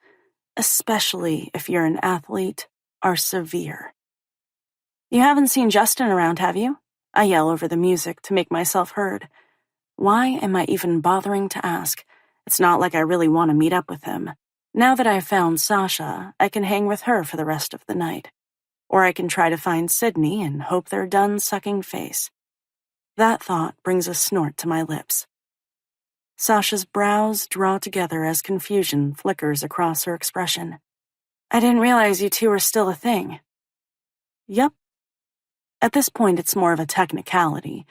Speaker 1: especially if you're an athlete, are severe. You haven't seen Justin around, have you? I yell over the music to make myself heard. Why am I even bothering to ask? It's not like I really want to meet up with him. Now that I've found Sasha, I can hang with her for the rest of the night. Or I can try to find Sydney and hope they're done sucking face. That thought brings a snort to my lips. Sasha's brows draw together as confusion flickers across her expression. I didn't realize you two were still a thing. Yup. At this point, it's more of a technicality.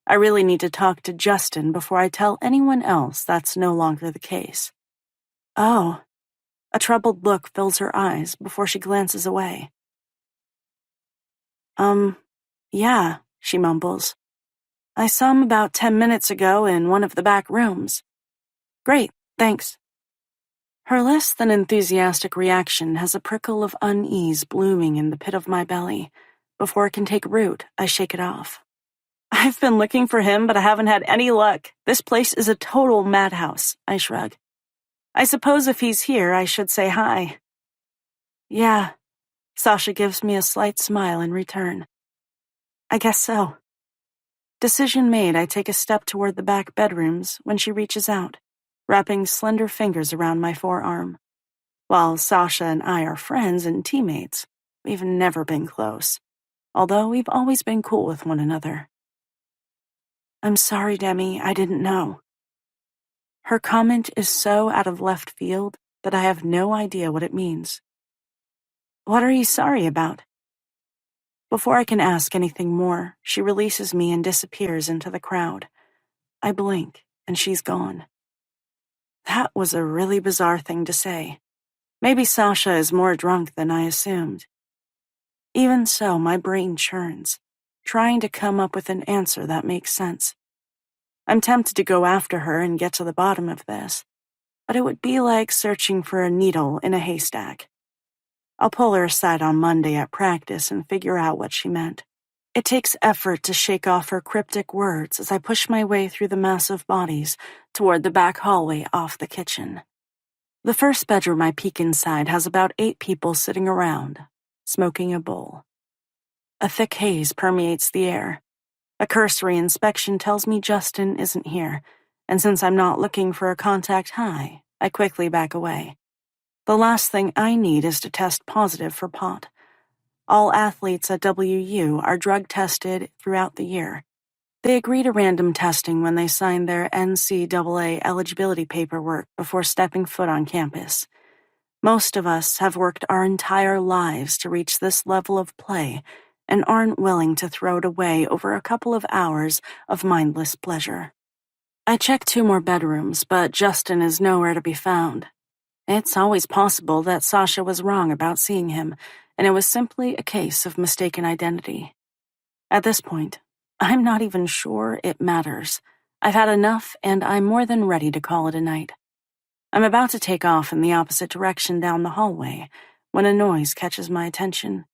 Speaker 1: I really need to talk to Justin before I tell anyone else that's no longer the case. Oh. A troubled look fills her eyes before she glances away. Yeah, she mumbles. I saw him about 10 minutes ago in one of the back rooms. Great, thanks. Her less than enthusiastic reaction has a prickle of unease blooming in the pit of my belly. Before it can take root, I shake it off. I've been looking for him, but I haven't had any luck. This place is a total madhouse, I shrug. I suppose if he's here, I should say hi. Yeah. Sasha gives me a slight smile in return. I guess so. Decision made, I take a step toward the back bedrooms when she reaches out, wrapping slender fingers around my forearm. While Sasha and I are friends and teammates, we've never been close, although we've always been cool with one another. I'm sorry, Demi, I didn't know. Her comment is so out of left field that I have no idea what it means. What are you sorry about? Before I can ask anything more, she releases me and disappears into the crowd. I blink, and she's gone. That was a really bizarre thing to say. Maybe Sasha is more drunk than I assumed. Even so, my brain churns, trying to come up with an answer that makes sense. I'm tempted to go after her and get to the bottom of this, but it would be like searching for a needle in a haystack. I'll pull her aside on Monday at practice and figure out what she meant. It takes effort to shake off her cryptic words as I push my way through the massive bodies toward the back hallway off the kitchen. The first bedroom I peek inside has about 8 people sitting around, smoking a bowl. A thick haze permeates the air. A cursory inspection tells me Justin isn't here, and since I'm not looking for a contact high, I quickly back away. The last thing I need is to test positive for pot. All athletes at WU are drug tested throughout the year. They agree to random testing when they sign their NCAA eligibility paperwork before stepping foot on campus. Most of us have worked our entire lives to reach this level of play and aren't willing to throw it away over a couple of hours of mindless pleasure. I check 2 more bedrooms, but Justin is nowhere to be found. It's always possible that Sasha was wrong about seeing him, and it was simply a case of mistaken identity. At this point, I'm not even sure it matters. I've had enough, and I'm more than ready to call it a night. I'm about to take off in the opposite direction down the hallway when a noise catches my attention.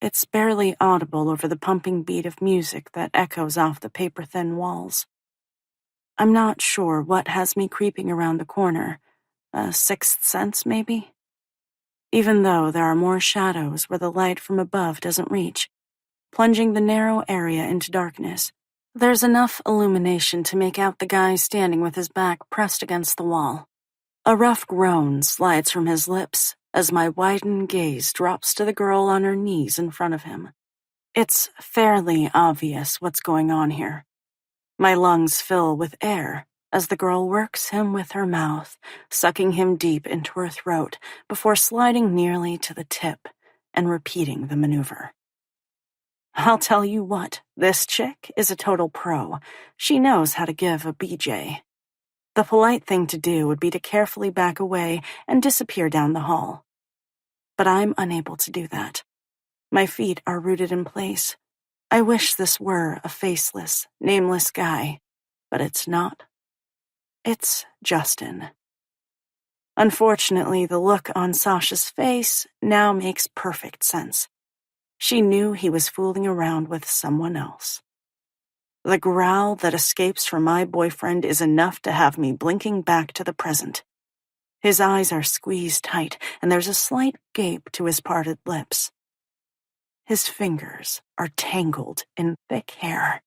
Speaker 1: It's barely audible over the pumping beat of music that echoes off the paper-thin walls. I'm not sure what has me creeping around the corner. A sixth sense, maybe? Even though there are more shadows where the light from above doesn't reach, plunging the narrow area into darkness, there's enough illumination to make out the guy standing with his back pressed against the wall. A rough groan slides from his lips as my widened gaze drops to the girl on her knees in front of him. It's fairly obvious what's going on here. My lungs fill with air as the girl works him with her mouth, sucking him deep into her throat before sliding nearly to the tip and repeating the maneuver. I'll tell you what, this chick is a total pro. She knows how to give a BJ. The polite thing to do would be to carefully back away and disappear down the hall. But I'm unable to do that. My feet are rooted in place. I wish this were a faceless, nameless guy, but it's not. It's Justin. Unfortunately, the look on Sasha's face now makes perfect sense. She knew he was fooling around with someone else. The growl that escapes from my boyfriend is enough to have me blinking back to the present. His eyes are squeezed tight, and there's a slight gape to his parted lips. His fingers are tangled in thick hair.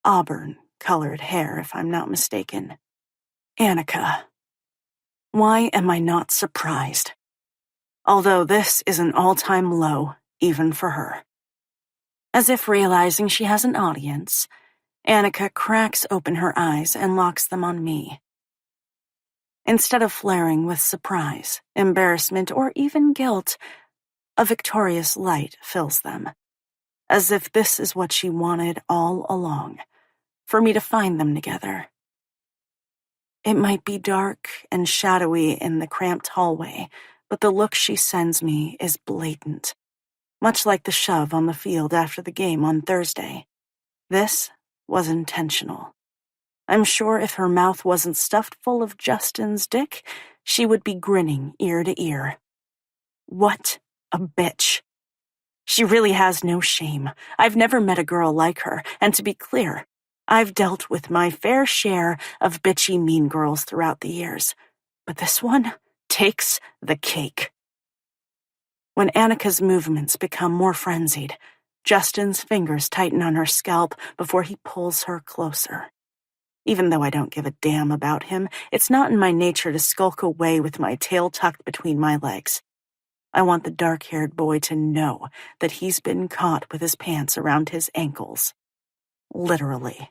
Speaker 1: Auburn-colored hair, if I'm not mistaken. Annika. Why am I not surprised? Although this is an all-time low, even for her. As if realizing she has an audience, Annika cracks open her eyes and locks them on me. Instead of flaring with surprise, embarrassment, or even guilt, a victorious light fills them, as if this is what she wanted all along, for me to find them together. It might be dark and shadowy in the cramped hallway, but the look she sends me is blatant, much like the shove on the field after the game on Thursday. This was intentional. I'm sure if her mouth wasn't stuffed full of Justin's dick, she would be grinning ear to ear. What a bitch. She really has no shame. I've never met a girl like her, and to be clear, I've dealt with my fair share of bitchy mean girls throughout the years, but this one takes the cake. When Annika's movements become more frenzied, Justin's fingers tighten on her scalp before he pulls her closer. Even though I don't give a damn about him, it's not in my nature to skulk away with my tail tucked between my legs. I want the dark-haired boy to know that he's been caught with his pants around his ankles. Literally.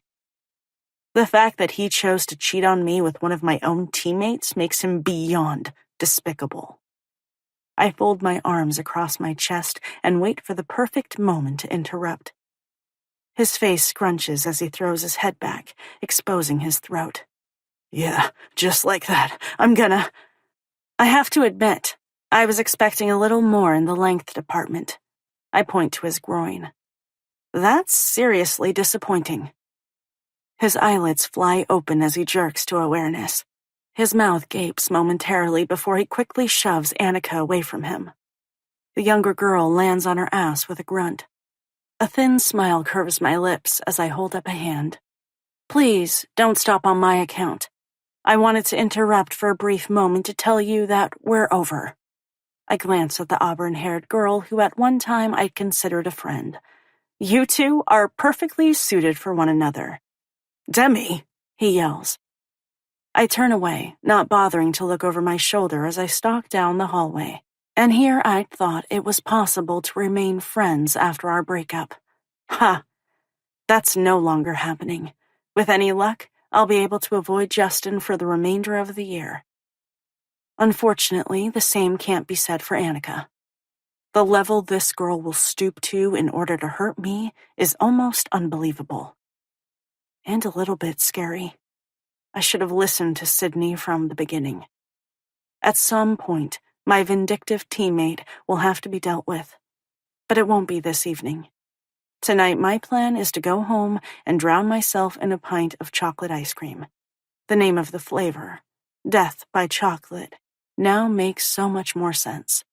Speaker 1: The fact that he chose to cheat on me with one of my own teammates makes him beyond despicable. I fold my arms across my chest and wait for the perfect moment to interrupt. His face scrunches as he throws his head back, exposing his throat. Yeah, just like that. I have to admit, I was expecting a little more in the length department. I point to his groin. That's seriously disappointing. His eyelids fly open as he jerks to awareness. His mouth gapes momentarily before he quickly shoves Annika away from him. The younger girl lands on her ass with a grunt. A thin smile curves my lips as I hold up a hand. Please, don't stop on my account. I wanted to interrupt for a brief moment to tell you that we're over. I glance at the auburn-haired girl who at one time I'd considered a friend. You two are perfectly suited for one another. Demi, he yells. I turn away, not bothering to look over my shoulder as I stalk down the hallway. And here I'd thought it was possible to remain friends after our breakup. Ha! That's no longer happening. With any luck, I'll be able to avoid Justin for the remainder of the year. Unfortunately, the same can't be said for Annika. The level this girl will stoop to in order to hurt me is almost unbelievable. And a little bit scary. I should have listened to Sydney from the beginning. At some point, my vindictive teammate will have to be dealt with. But it won't be this evening. Tonight, my plan is to go home and drown myself in a pint of chocolate ice cream. The name of the flavor, Death by Chocolate, now makes so much more sense.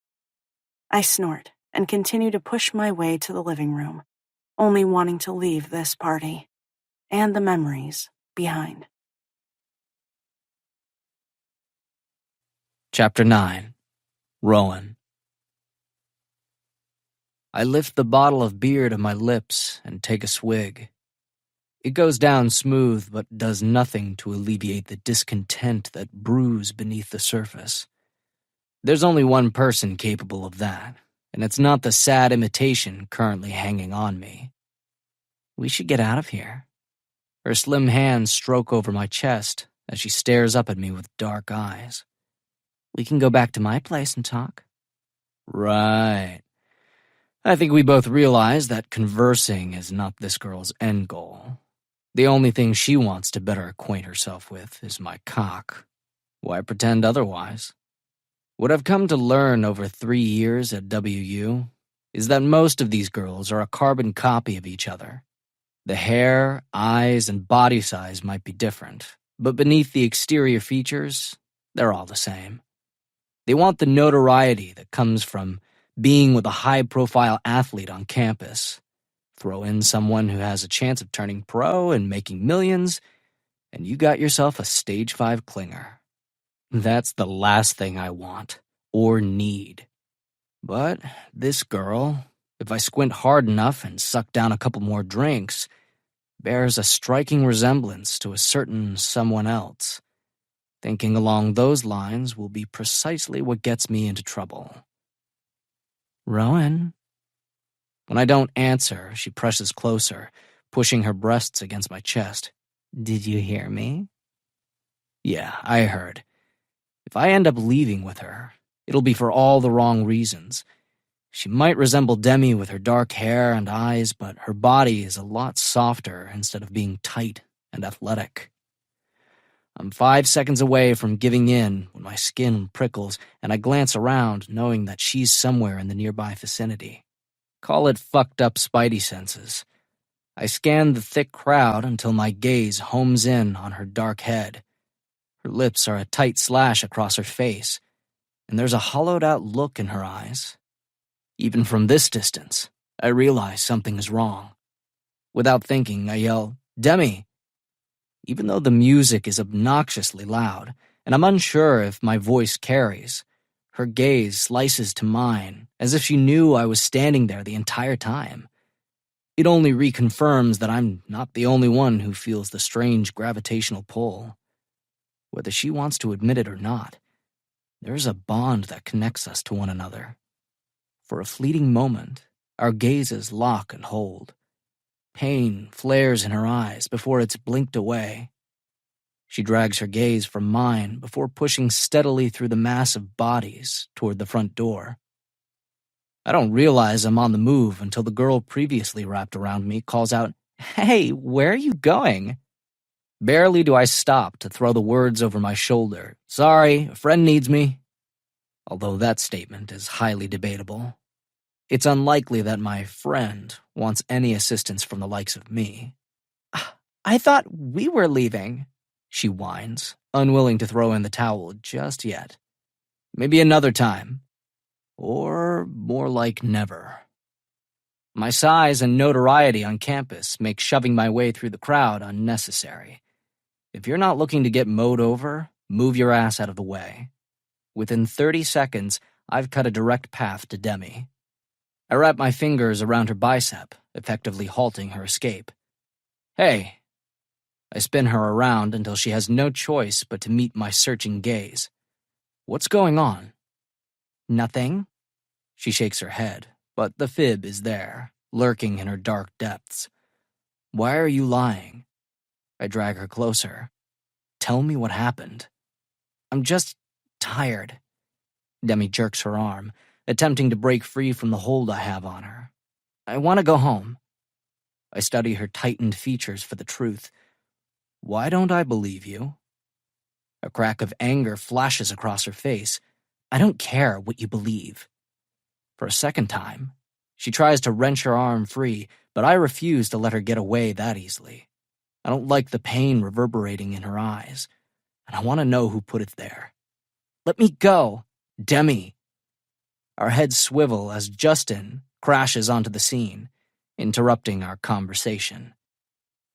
Speaker 1: I snort and continue to push my way to the living room, only wanting to leave this party and the memories behind.
Speaker 3: Chapter 9. Rowan. I lift the bottle of beer to my lips and take a swig. It goes down smooth but does nothing to alleviate the discontent that brews beneath the surface. There's only one person capable of that, and it's not the sad imitation currently hanging on me. We should get out of here. Her slim hands stroke over my chest as she stares up at me with dark eyes. We can go back to my place and talk. Right. I think we both realize that conversing is not this girl's end goal. The only thing she wants to better acquaint herself with is my cock. Why pretend otherwise? What I've come to learn over 3 years at WU is that most of these girls are a carbon copy of each other. The hair, eyes, and body size might be different, but beneath the exterior features, they're all the same. They want the notoriety that comes from being with a high-profile athlete on campus. Throw in someone who has a chance of turning pro and making millions, and you got yourself a stage 5 clinger. That's the last thing I want, or need. But this girl, if I squint hard enough and suck down a couple more drinks, bears a striking resemblance to a certain someone else. Thinking along those lines will be precisely what gets me into trouble. Rowan? When I don't answer, she presses closer, pushing her breasts against my chest. Did you hear me? Yeah, I heard. If I end up leaving with her, it'll be for all the wrong reasons. She might resemble Demi with her dark hair and eyes, but her body is a lot softer instead of being tight and athletic. I'm 5 seconds away from giving in when my skin prickles and I glance around knowing that she's somewhere in the nearby vicinity. Call it fucked up spidey senses. I scan the thick crowd until my gaze homes in on her dark head. Her lips are a tight slash across her face, and there's a hollowed-out look in her eyes. Even from this distance, I realize something is wrong. Without thinking, I yell, Demi! Even though the music is obnoxiously loud, and I'm unsure if my voice carries, her gaze slices to mine, as if she knew I was standing there the entire time. It only reconfirms that I'm not the only one who feels the strange gravitational pull. Whether she wants to admit it or not, there's a bond that connects us to one another. For a fleeting moment, our gazes lock and hold. Pain flares in her eyes before it's blinked away. She drags her gaze from mine before pushing steadily through the mass of bodies toward the front door. I don't realize I'm on the move until the girl previously wrapped around me calls out, Hey, where are you going? Barely do I stop to throw the words over my shoulder. Sorry, a friend needs me. Although that statement is highly debatable. It's unlikely that my friend wants any assistance from the likes of me. I thought we were leaving, she whines, unwilling to throw in the towel just yet. Maybe another time. Or more like never. My size and notoriety on campus make shoving my way through the crowd unnecessary. If you're not looking to get mowed over, move your ass out of the way. Within 30 seconds, I've cut a direct path to Demi. I wrap my fingers around her bicep, effectively halting her escape. Hey! I spin her around until she has no choice but to meet my searching gaze. What's going on? Nothing. She shakes her head, but the fib is there, lurking in her dark depths. Why are you lying? I drag her closer. Tell me what happened. I'm just tired. Demi jerks her arm, attempting to break free from the hold I have on her. I want to go home. I study her tightened features for the truth. Why don't I believe you? A crack of anger flashes across her face. I don't care what you believe. For a second time, she tries to wrench her arm free, but I refuse to let her get away that easily. I don't like the pain reverberating in her eyes, and I want to know who put it there. Let me go, Demi. Our heads swivel as Justin crashes onto the scene, interrupting our conversation.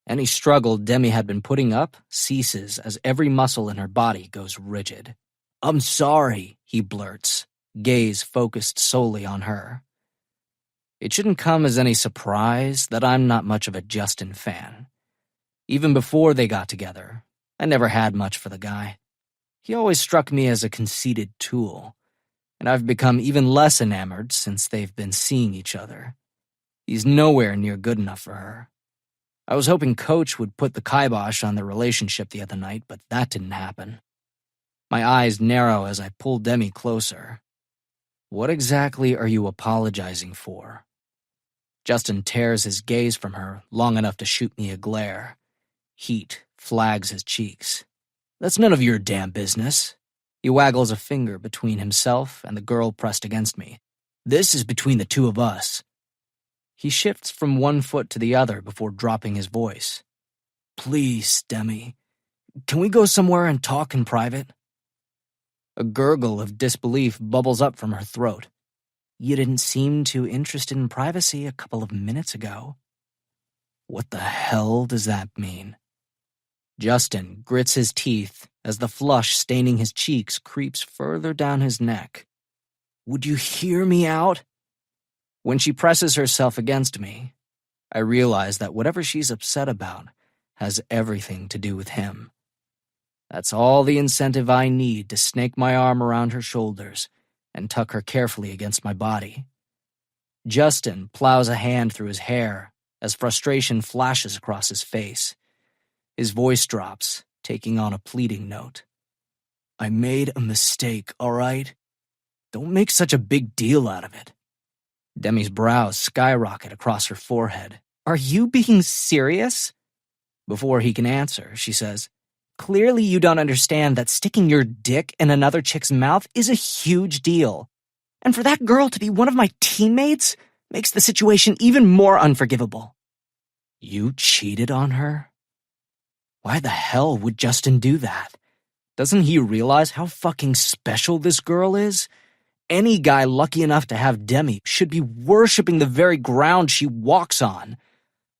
Speaker 3: Any struggle Demi had been putting up ceases as every muscle in her body goes rigid. I'm sorry, he blurts, gaze focused solely on her. It shouldn't come as any surprise that I'm not much of a Justin fan. Even before they got together, I never had much for the guy. He always struck me as a conceited tool, and I've become even less enamored since they've been seeing each other. He's nowhere near good enough for her. I was hoping Coach would put the kibosh on their relationship the other night, but that didn't happen. My eyes narrow as I pull Demi closer. What exactly are you apologizing for? Justin tears his gaze from her long enough to shoot me a glare. Heat flags his cheeks. That's none of your damn business. He waggles a finger between himself and the girl pressed against me. This is between the two of us. He shifts from one foot to the other before dropping his voice. Please, Demi, can we go somewhere and talk in private? A gurgle of disbelief bubbles up from her throat. You didn't seem too interested in privacy a couple of minutes ago. What the hell does that mean? Justin grits his teeth as the flush staining his cheeks creeps further down his neck. Would you hear me out? When she presses herself against me, I realize that whatever she's upset about has everything to do with him. That's all the incentive I need to snake my arm around her shoulders and tuck her carefully against my body. Justin plows a hand through his hair as frustration flashes across his face. His voice drops, taking on a pleading note. I made a mistake, all right? Don't make such a big deal out of it. Demi's brows skyrocket across her forehead. Are you being serious? Before he can answer, she says, Clearly you don't understand that sticking your dick in another chick's mouth is a huge deal. And for that girl to be one of my teammates makes the situation even more unforgivable. You cheated on her? Why the hell would Justin do that? Doesn't he realize how fucking special this girl is? Any guy lucky enough to have Demi should be worshipping the very ground she walks on.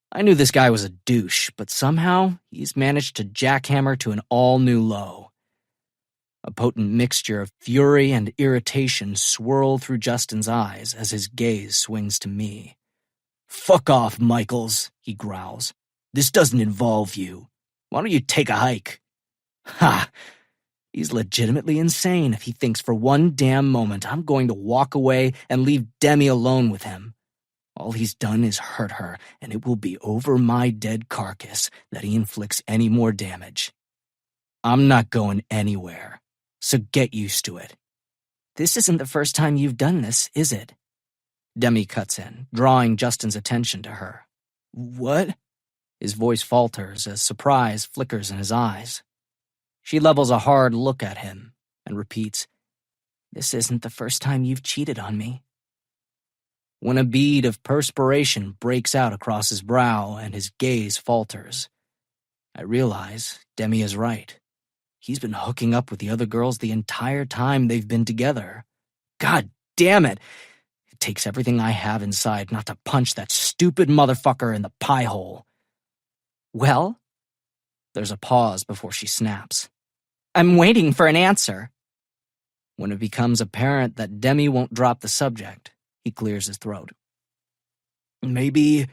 Speaker 3: I knew this guy was a douche, but somehow he's managed to jackhammer to an all-new low. A potent mixture of fury and irritation swirl through Justin's eyes as his gaze swings to me. Fuck off, Michaels, he growls. This doesn't involve you. Why don't you take a hike? Ha! He's legitimately insane if he thinks for one damn moment I'm going to walk away and leave Demi alone with him. All he's done is hurt her, and it will be over my dead carcass that he inflicts any more damage. I'm not going anywhere, so get used to it. This isn't the first time you've done this, is it? Demi cuts in, drawing Justin's attention to her. What? His voice falters as surprise flickers in his eyes. She levels a hard look at him and repeats, This isn't the first time you've cheated on me. When a bead of perspiration breaks out across his brow and his gaze falters, I realize Demi is right. He's been hooking up with the other girls the entire time they've been together. God damn it! It takes everything I have inside not to punch that stupid motherfucker in the pie hole. Well? There's a pause before she snaps. I'm waiting for an answer. When it becomes apparent that Demi won't drop the subject, he clears his throat. Maybe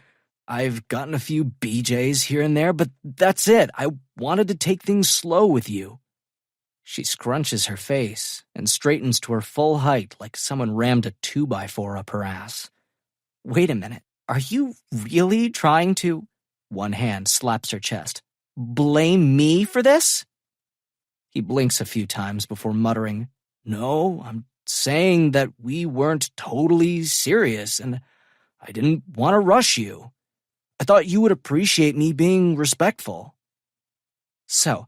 Speaker 3: I've gotten a few BJs here and there, but that's it. I wanted to take things slow with you. She scrunches her face and straightens to her full height like someone rammed a 2x4 up her ass. Wait a minute. Are you really trying to... One hand slaps her chest. Blame me for this? He blinks a few times before muttering, No, I'm saying that we weren't totally serious, and I didn't want to rush you. I thought you would appreciate me being respectful. So,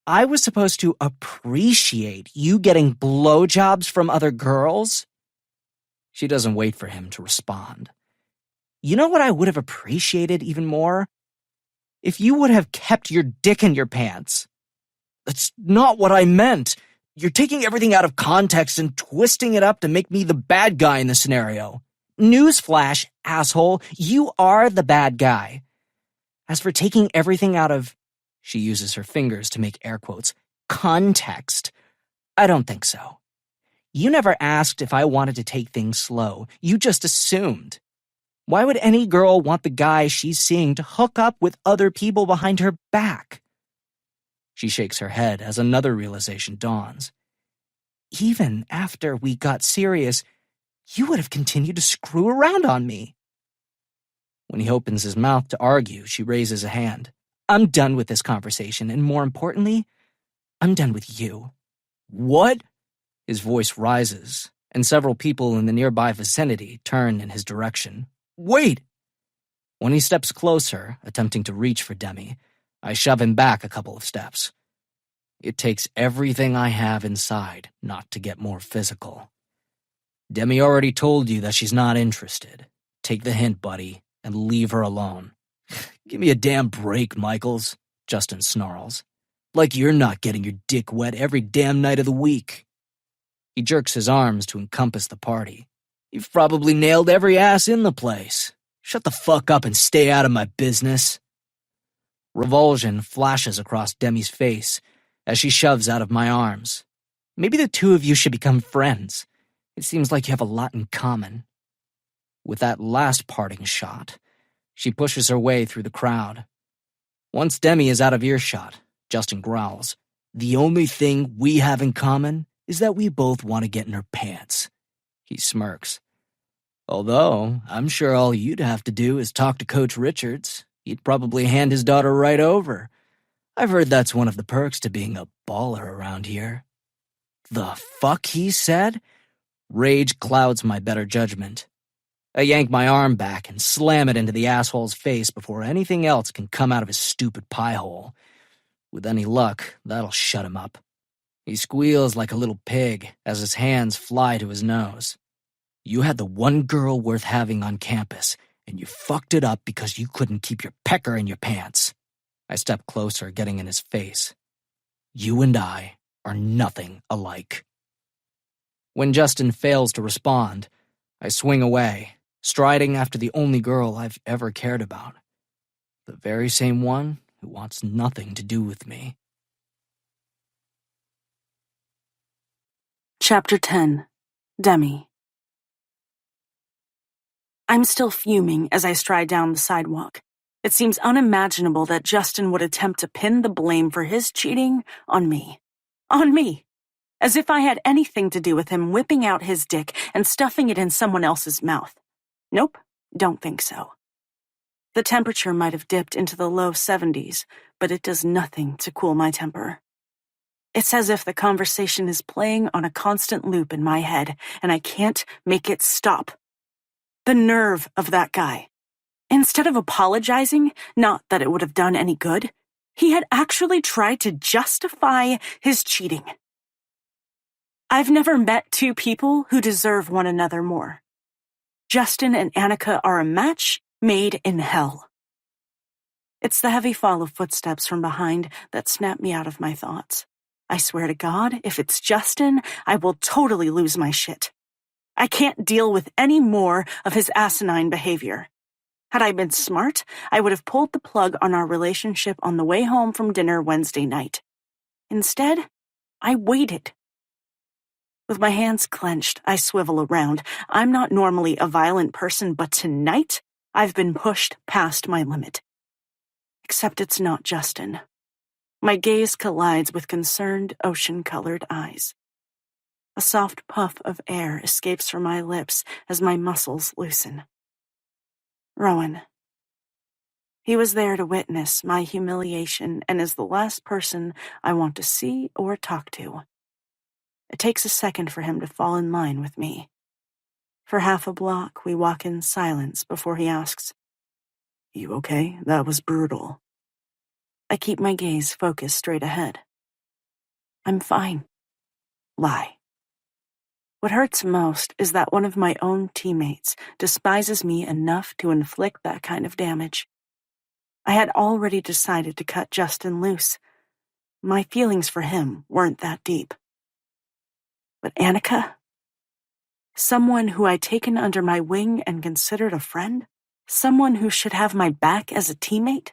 Speaker 3: I was supposed to appreciate you getting blowjobs from other girls? She doesn't wait for him to respond. You know what I would have appreciated even more? If you would have kept your dick in your pants. That's not what I meant. You're taking everything out of context and twisting it up to make me the bad guy in the scenario. Newsflash, asshole, you are the bad guy. As for taking everything out of, she uses her fingers to make air quotes, context, I don't think so. You never asked if I wanted to take things slow. You just assumed. Why would any girl want the guy she's seeing to hook up with other people behind her back? She shakes her head as another realization dawns. Even after we got serious, you would have continued to screw around on me. When he opens his mouth to argue, she raises a hand. I'm done with this conversation, and more importantly, I'm done with you. What? His voice rises, and several people in the nearby vicinity turn in his direction. Wait! When he steps closer, attempting to reach for Demi, I shove him back a couple of steps. It takes everything I have inside not to get more physical. Demi already told you that she's not interested. Take the hint, buddy, and leave her alone. Give me a damn break, Michaels, Justin snarls. Like you're not getting your dick wet every damn night of the week. He jerks his arms to encompass the party. You've probably nailed every ass in the place. Shut the fuck up and stay out of my business. Revulsion flashes across Demi's face as she shoves out of my arms. Maybe the two of you should become friends. It seems like you have a lot in common. With that last parting shot, she pushes her way through the crowd. Once Demi is out of earshot, Justin growls, The only thing we have in common is that we both want to get in her pants. He smirks. Although, I'm sure all you'd have to do is talk to Coach Richards. He'd probably hand his daughter right over. I've heard that's one of the perks to being a baller around here. The fuck he said? Rage clouds my better judgment. I yank my arm back and slam it into the asshole's face before anything else can come out of his stupid pie hole. With any luck, that'll shut him up. He squeals like a little pig as his hands fly to his nose. You had the one girl worth having on campus, and you fucked it up because you couldn't keep your pecker in your pants. I step closer, getting in his face. You and I are nothing alike. When Justin fails to respond, I swing away, striding after the only girl I've ever cared about. The very same one who wants nothing to do with me.
Speaker 1: Chapter 10. Demi. I'm still fuming as I stride down the sidewalk. It seems unimaginable that Justin would attempt to pin the blame for his cheating on me. On me. As if I had anything to do with him whipping out his dick and stuffing it in someone else's mouth. Nope, don't think so. The temperature might have dipped into the low 70s, but it does nothing to cool my temper. It's as if the conversation is playing on a constant loop in my head, and I can't make it stop. The nerve of that guy. Instead of apologizing, not that it would have done any good, he had actually tried to justify his cheating. I've never met two people who deserve one another more. Justin and Annika are a match made in hell. It's the heavy fall of footsteps from behind that snap me out of my thoughts. I swear to God, if it's Justin, I will totally lose my shit. I can't deal with any more of his asinine behavior. Had I been smart, I would have pulled the plug on our relationship on the way home from dinner Wednesday night. Instead, I waited. With my hands clenched, I swivel around. I'm not normally a violent person, but tonight, I've been pushed past my limit. Except it's not Justin. My gaze collides with concerned, ocean-colored eyes. A soft puff of air escapes from my lips as my muscles loosen. Rowan. He was there to witness my humiliation and is the last person I want to see or talk to. It takes a second for him to fall in line with me. For half a block, we walk in silence before he asks, "You okay? That was brutal." I keep my gaze focused straight ahead. I'm fine. Lie. What hurts most is that one of my own teammates despises me enough to inflict that kind of damage. I had already decided to cut Justin loose. My feelings for him weren't that deep. But Annika? Someone who I'd taken under my wing and considered a friend? Someone who should have my back as a teammate?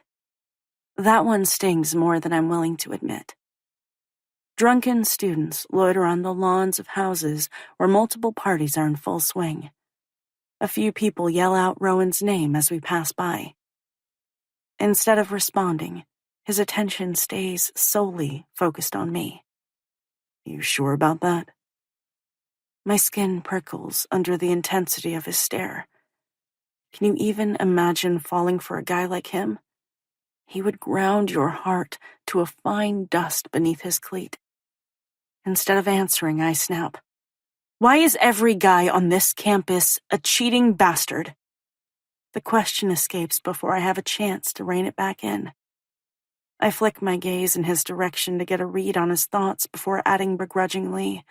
Speaker 1: That one stings more than I'm willing to admit. Drunken students loiter on the lawns of houses where multiple parties are in full swing. A few people yell out Rowan's name as we pass by. Instead of responding, his attention stays solely focused on me. You sure about that? My skin prickles under the intensity of his stare. Can you even imagine falling for a guy like him? He would ground your heart to a fine dust beneath his cleat. Instead of answering, I snap. Why is every guy on this campus a cheating bastard? The question escapes before I have a chance to rein it back in. I flick my gaze in his direction to get a read on his thoughts before adding begrudgingly,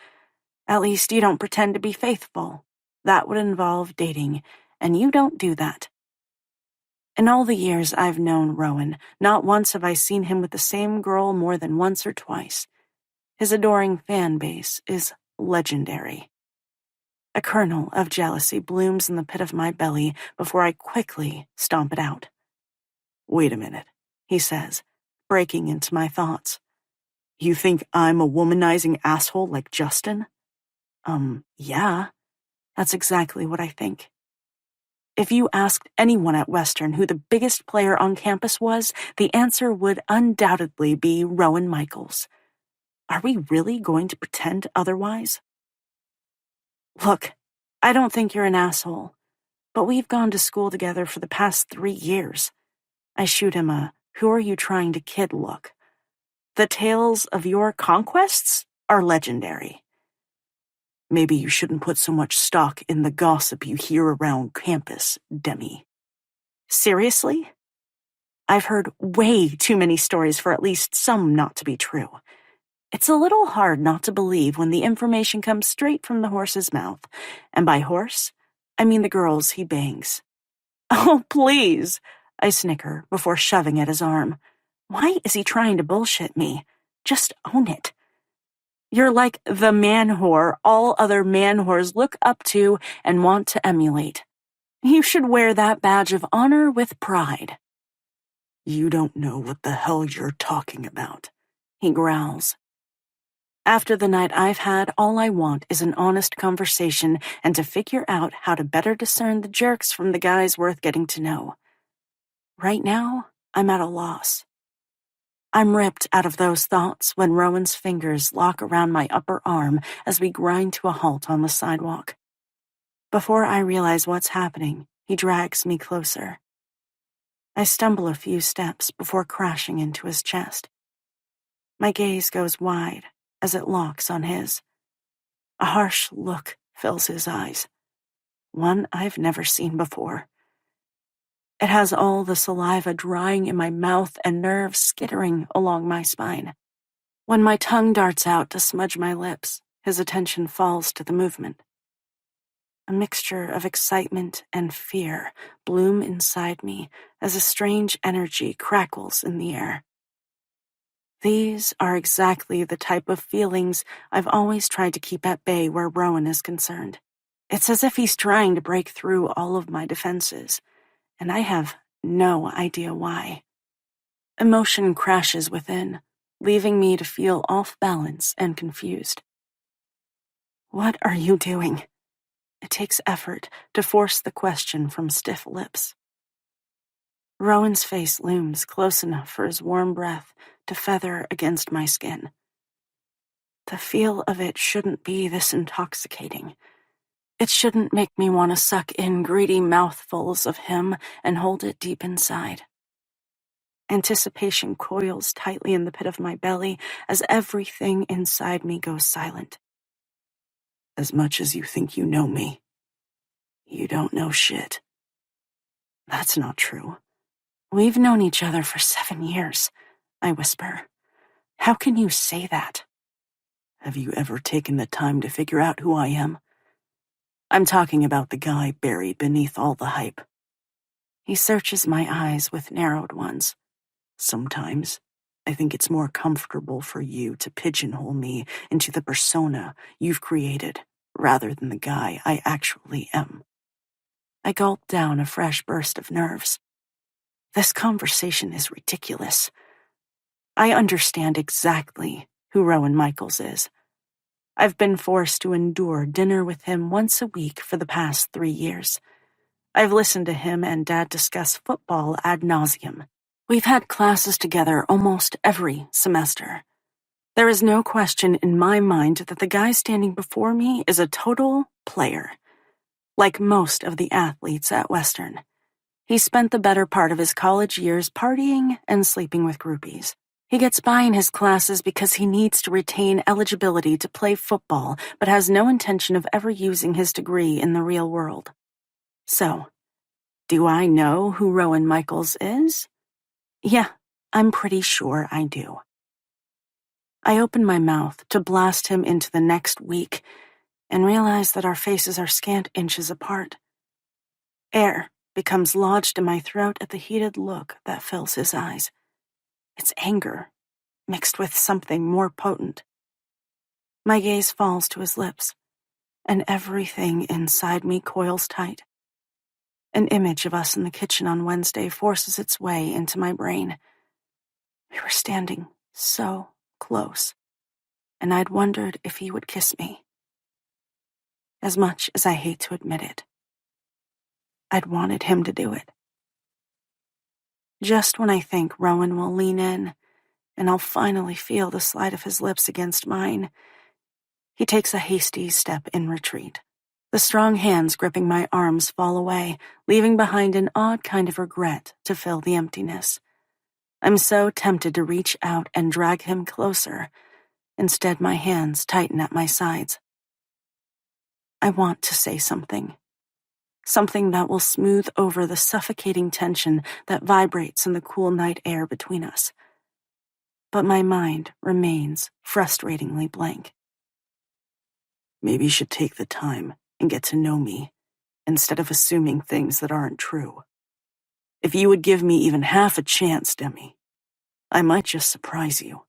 Speaker 1: at least you don't pretend to be faithful. That would involve dating, and you don't do that. In all the years I've known Rowan, not once have I seen him with the same girl more than once or twice. His adoring fan base is legendary. A kernel of jealousy blooms in the pit of my belly before I quickly stomp it out. Wait a minute, he says, breaking into my thoughts. You think I'm a womanizing asshole like Justin? Yeah, that's exactly what I think. If you asked anyone at Western who the biggest player on campus was, the answer would undoubtedly be Rowan Michaels. Are we really going to pretend otherwise? Look, I don't think you're an asshole, but we've gone to school together for the past 3 years. I shoot him a "who are you trying to kid" look. The tales of your conquests are legendary. Maybe you shouldn't put so much stock in the gossip you hear around campus, Demi. Seriously? I've heard way too many stories for at least some not to be true. It's a little hard not to believe when the information comes straight from the horse's mouth. And by horse, I mean the girls he bangs. Oh, please, I snicker before shoving at his arm. Why is he trying to bullshit me? Just own it. You're like the man whore all other man whores look up to and want to emulate. You should wear that badge of honor with pride. You don't know what the hell you're talking about, he growls. After the night I've had, all I want is an honest conversation and to figure out how to better discern the jerks from the guys worth getting to know. Right now, I'm at a loss. I'm ripped out of those thoughts when Rowan's fingers lock around my upper arm as we grind to a halt on the sidewalk. Before I realize what's happening, he drags me closer. I stumble a few steps before crashing into his chest. My gaze goes wide as it locks on his. A harsh look fills his eyes, one I've never seen before. It has all the saliva drying in my mouth and nerves skittering along my spine. When my tongue darts out to smudge my lips, his attention falls to the movement. A mixture of excitement and fear bloom inside me as a strange energy crackles in the air. These are exactly the type of feelings I've always tried to keep at bay where Rowan is concerned. It's as if he's trying to break through all of my defenses, and I have no idea why. Emotion crashes within, leaving me to feel off balance and confused. What are you doing? It takes effort to force the question from stiff lips. Rowan's face looms close enough for his warm breath to feather against my skin. The feel of it shouldn't be this intoxicating. It shouldn't make me want to suck in greedy mouthfuls of him and hold it deep inside. Anticipation coils tightly in the pit of my belly as everything inside me goes silent. As much as you think you know me, you don't know shit. That's not true. We've known each other for 7 years, I whisper. How can you say that?
Speaker 2: Have you ever taken the time to figure out who I am? I'm talking about the guy buried beneath all the hype.
Speaker 1: He searches my eyes with narrowed ones.
Speaker 2: Sometimes, I think it's more comfortable for you to pigeonhole me into the persona you've created, rather than the guy I actually am.
Speaker 1: I gulped down a fresh burst of nerves. This conversation is ridiculous. I understand exactly who Rowan Michaels is. I've been forced to endure dinner with him once a week for the past 3 years. I've listened to him and Dad discuss football ad nauseum. We've had classes together almost every semester. There is no question in my mind that the guy standing before me is a total player. Like most of the athletes at Western, he spent the better part of his college years partying and sleeping with groupies. He gets by in his classes because he needs to retain eligibility to play football, but has no intention of ever using his degree in the real world. So, do I know who Rowan Michaels is? Yeah, I'm pretty sure I do. I open my mouth to blast him into the next week and realize that our faces are scant inches apart. Air becomes lodged in my throat at the heated look that fills his eyes. It's anger, mixed with something more potent. My gaze falls to his lips, and everything inside me coils tight. An image of us in the kitchen on Wednesday forces its way into my brain. We were standing so close, and I'd wondered if he would kiss me. As much as I hate to admit it, I'd wanted him to do it. Just when I think Rowan will lean in, and I'll finally feel the slide of his lips against mine, he takes a hasty step in retreat. The strong hands gripping my arms fall away, leaving behind an odd kind of regret to fill the emptiness. I'm so tempted to reach out and drag him closer. Instead, my hands tighten at my sides. I want to say something. Something that will smooth over the suffocating tension that vibrates in the cool night air between us. But my mind remains frustratingly blank.
Speaker 2: Maybe you should take the time and get to know me, instead of assuming things that aren't true. If you would give me even half a chance, Demi, I might just surprise you.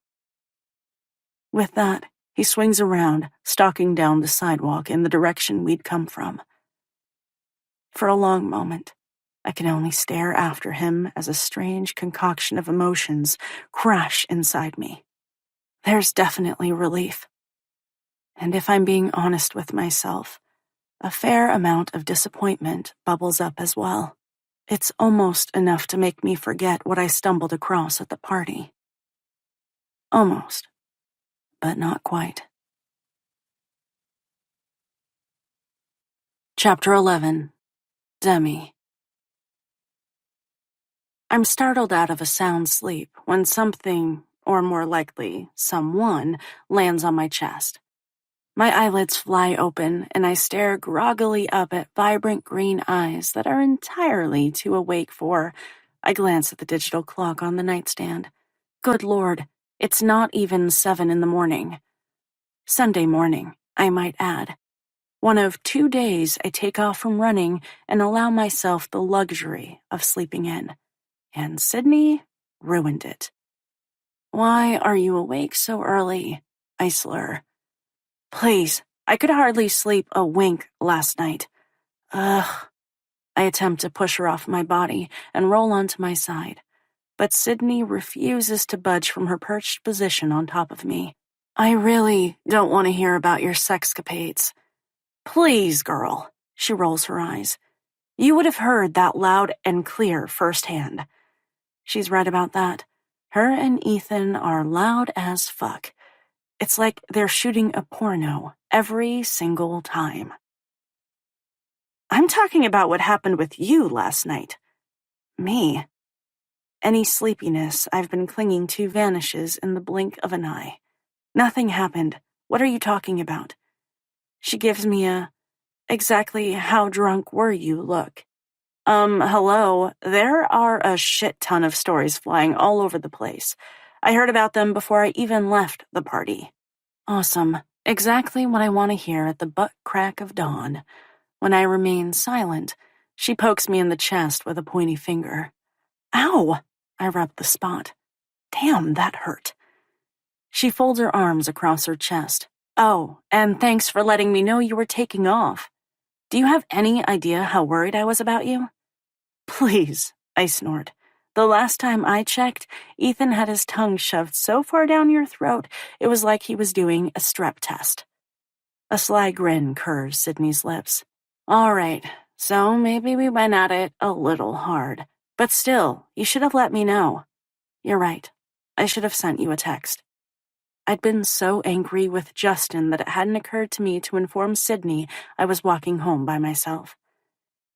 Speaker 1: With that, he swings around, stalking down the sidewalk in the direction we'd come from. For a long moment, I can only stare after him as a strange concoction of emotions crash inside me. There's definitely relief. And if I'm being honest with myself, a fair amount of disappointment bubbles up as well. It's almost enough to make me forget what I stumbled across at the party. Almost, but not quite. Chapter 11. Demi. I'm startled out of a sound sleep when something, or more likely, someone, lands on my chest. My eyelids fly open, and I stare groggily up at vibrant green eyes that are entirely too awake for. I glance at the digital clock on the nightstand. Good Lord, it's not even 7 in the morning. Sunday morning, I might add. One of 2 days I take off from running and allow myself the luxury of sleeping in. And Sydney ruined it. Why are you awake so early? I slur. Please, I could hardly sleep a wink last night. Ugh. I attempt to push her off my body and roll onto my side, but Sydney refuses to budge from her perched position on top of me. I really don't want to hear about your sexcapades. Please, girl, she rolls her eyes. You would have heard that loud and clear firsthand. She's right about that. Her and Ethan are loud as fuck. It's like they're shooting a porno every single time. I'm talking about what happened with you last night. Me. Any sleepiness I've been clinging to vanishes in the blink of an eye. Nothing happened. What are you talking about? She gives me a, exactly how drunk were you look. Hello, there are a shit ton of stories flying all over the place. I heard about them before I even left the party. Awesome. Exactly what I want to hear at the butt crack of dawn. When I remain silent, she pokes me in the chest with a pointy finger. Ow! I rub the spot. Damn, that hurt. She folds her arms across her chest. Oh, and thanks for letting me know you were taking off. Do you have any idea how worried I was about you? Please, I snort. The last time I checked, Ethan had his tongue shoved so far down your throat, it was like he was doing a strep test. A sly grin curves Sydney's lips. All right, so maybe we went at it a little hard. But still, you should have let me know. You're right. I should have sent you a text. I'd been so angry with Justin that it hadn't occurred to me to inform Sydney I was walking home by myself.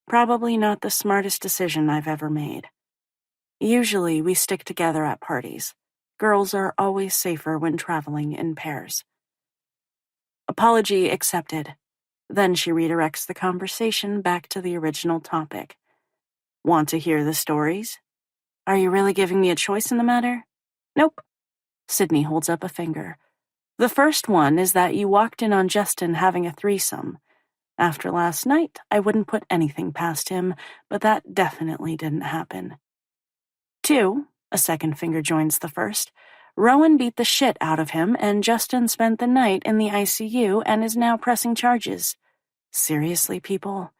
Speaker 1: Probably not the smartest decision I've ever made. Usually we stick together at parties. Girls are always safer when traveling in pairs. Apology accepted. Then she redirects the conversation back to the original topic. Want to hear the stories? Are you really giving me a choice in the matter? Nope. Sydney holds up a finger. The first one is that you walked in on Justin having a threesome. After last night, I wouldn't put anything past him, but that definitely didn't happen. 2, a second finger joins the first. Rowan beat the shit out of him, and Justin spent the night in the ICU and is now pressing charges. Seriously, people?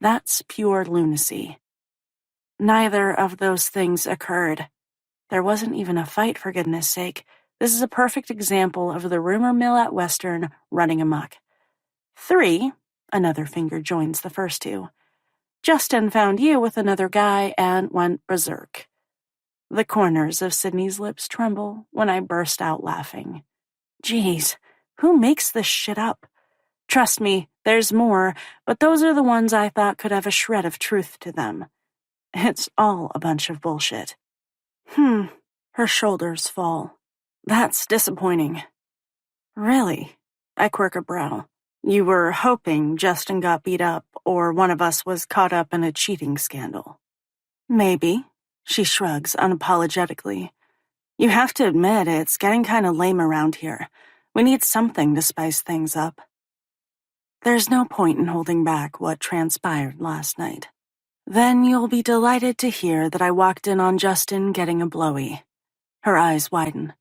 Speaker 1: That's pure lunacy. Neither of those things occurred. There wasn't even a fight, for goodness sake. This is a perfect example of the rumor mill at Western running amok. 3, another finger joins the first 2. Justin found you with another guy and went berserk. The corners of Sydney's lips tremble when I burst out laughing. Geez, who makes this shit up? Trust me, there's more, but those are the ones I thought could have a shred of truth to them. It's all a bunch of bullshit. Her shoulders fall. That's disappointing. Really? I quirk a brow. You were hoping Justin got beat up or one of us was caught up in a cheating scandal. Maybe. She shrugs unapologetically. You have to admit it's getting kind of lame around here. We need something to spice things up. There's no point in holding back what transpired last night. Then you'll be delighted to hear that I walked in on Justin getting a blowy. Her eyes widen.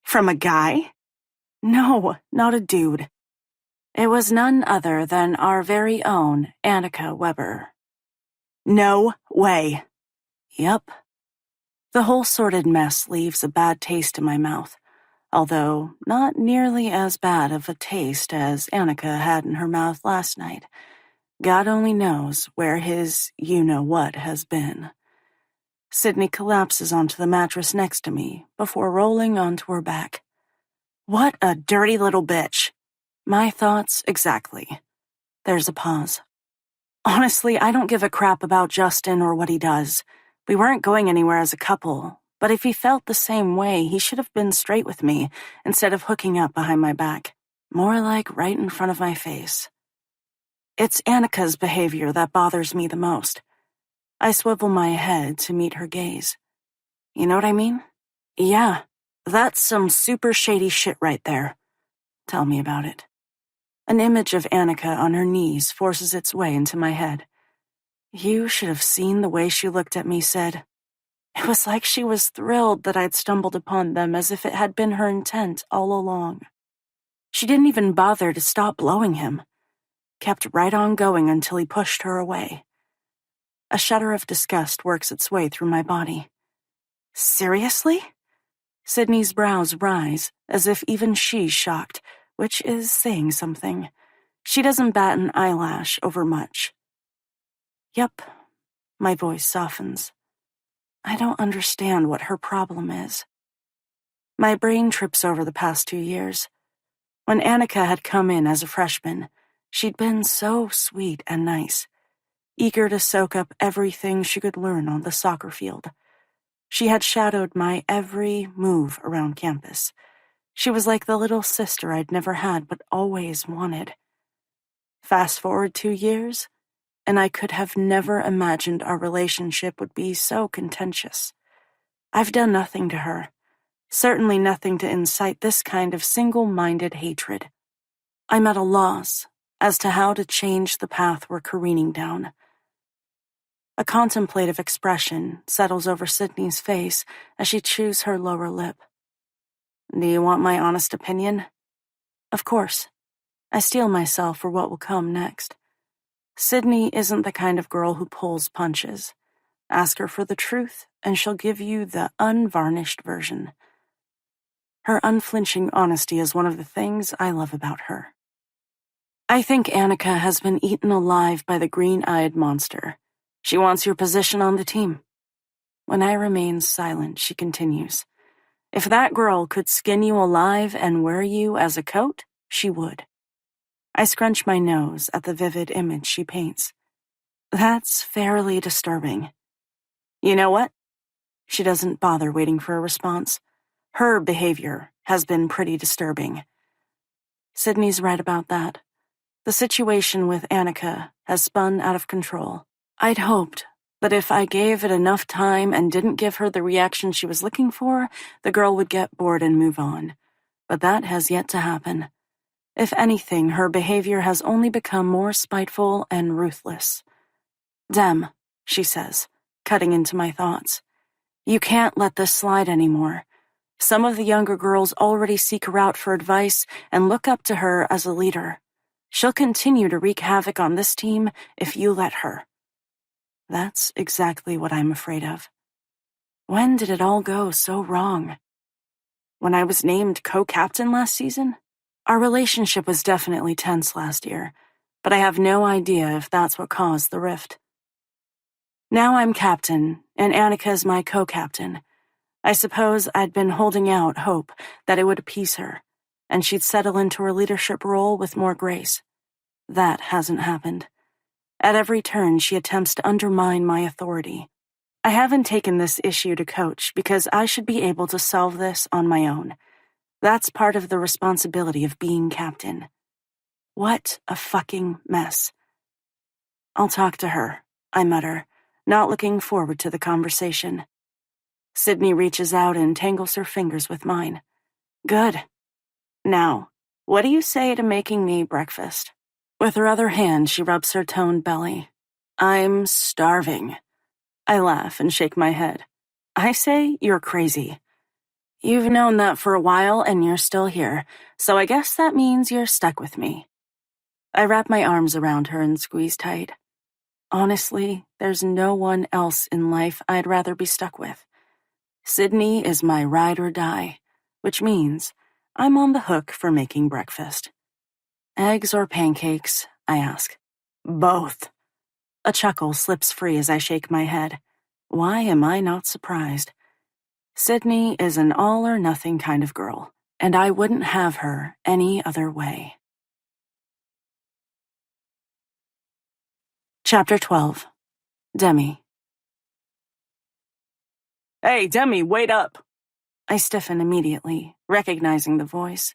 Speaker 1: From a guy? No, not a dude. It was none other than our very own Annika Weber. No way. Yep. The whole sordid mess leaves a bad taste in my mouth, although not nearly as bad of a taste as Annika had in her mouth last night. God only knows where his you-know-what has been. Sydney collapses onto the mattress next to me before rolling onto her back. What a dirty little bitch. My thoughts exactly. There's a pause. Honestly, I don't give a crap about Justin or what he does. We weren't going anywhere as a couple, but if he felt the same way, he should have been straight with me instead of hooking up behind my back. More like right in front of my face. It's Annika's behavior that bothers me the most. I swivel my head to meet her gaze. You know what I mean? Yeah, that's some super shady shit right there. Tell me about it. An image of Annika on her knees forces its way into my head. You should have seen the way she looked at me, Sid. It was like she was thrilled that I'd stumbled upon them as if it had been her intent all along. She didn't even bother to stop blowing him. Kept right on going until he pushed her away. A shudder of disgust works its way through my body. Seriously? Sydney's brows rise, as if even she's shocked, which is saying something. She doesn't bat an eyelash over much. Yep, my voice softens. I don't understand what her problem is. My brain trips over the past 2 years. When Annika had come in as a freshman, she'd been so sweet and nice, eager to soak up everything she could learn on the soccer field. She had shadowed my every move around campus. She was like the little sister I'd never had but always wanted. Fast forward 2 years, and I could have never imagined our relationship would be so contentious. I've done nothing to her. Certainly nothing to incite this kind of single-minded hatred. I'm at a loss as to how to change the path we're careening down. A contemplative expression settles over Sydney's face as she chews her lower lip. Do you want my honest opinion? Of course. I steel myself for what will come next. Sydney isn't the kind of girl who pulls punches. Ask her for the truth, and she'll give you the unvarnished version. Her unflinching honesty is one of the things I love about her. I think Annika has been eaten alive by the green-eyed monster. She wants your position on the team. When I remain silent, she continues. If that girl could skin you alive and wear you as a coat, she would. I scrunch my nose at the vivid image she paints. That's fairly disturbing. You know what? She doesn't bother waiting for a response. Her behavior has been pretty disturbing. Sydney's right about that. The situation with Annika has spun out of control. I'd hoped that if I gave it enough time and didn't give her the reaction she was looking for, the girl would get bored and move on. But that has yet to happen. If anything, her behavior has only become more spiteful and ruthless. Dem, she says, cutting into my thoughts. You can't let this slide anymore. Some of the younger girls already seek her out for advice and look up to her as a leader. She'll continue to wreak havoc on this team if you let her. That's exactly what I'm afraid of. When did it all go so wrong? When I was named co-captain last season? Our relationship was definitely tense last year, but I have no idea if that's what caused the rift. Now I'm captain, and Annika's my co-captain. I suppose I'd been holding out hope that it would appease her, and she'd settle into her leadership role with more grace. That hasn't happened. At every turn, she attempts to undermine my authority. I haven't taken this issue to Coach because I should be able to solve this on my own. That's part of the responsibility of being captain. What a fucking mess. I'll talk to her, I mutter, not looking forward to the conversation. Sydney reaches out and tangles her fingers with mine. Good. Now, what do you say to making me breakfast? With her other hand, she rubs her toned belly. I'm starving. I laugh and shake my head. I say you're crazy. You've known that for a while and you're still here, so I guess that means you're stuck with me. I wrap my arms around her and squeeze tight. Honestly, there's no one else in life I'd rather be stuck with. Sydney is my ride or die, which means I'm on the hook for making breakfast. Eggs or pancakes? I ask. Both. A chuckle slips free as I shake my head. Why am I not surprised? Sydney is an all-or-nothing kind of girl, and I wouldn't have her any other way. Chapter 12. Demi.
Speaker 2: Hey, Demi, wait up.
Speaker 1: I stiffen immediately, recognizing the voice.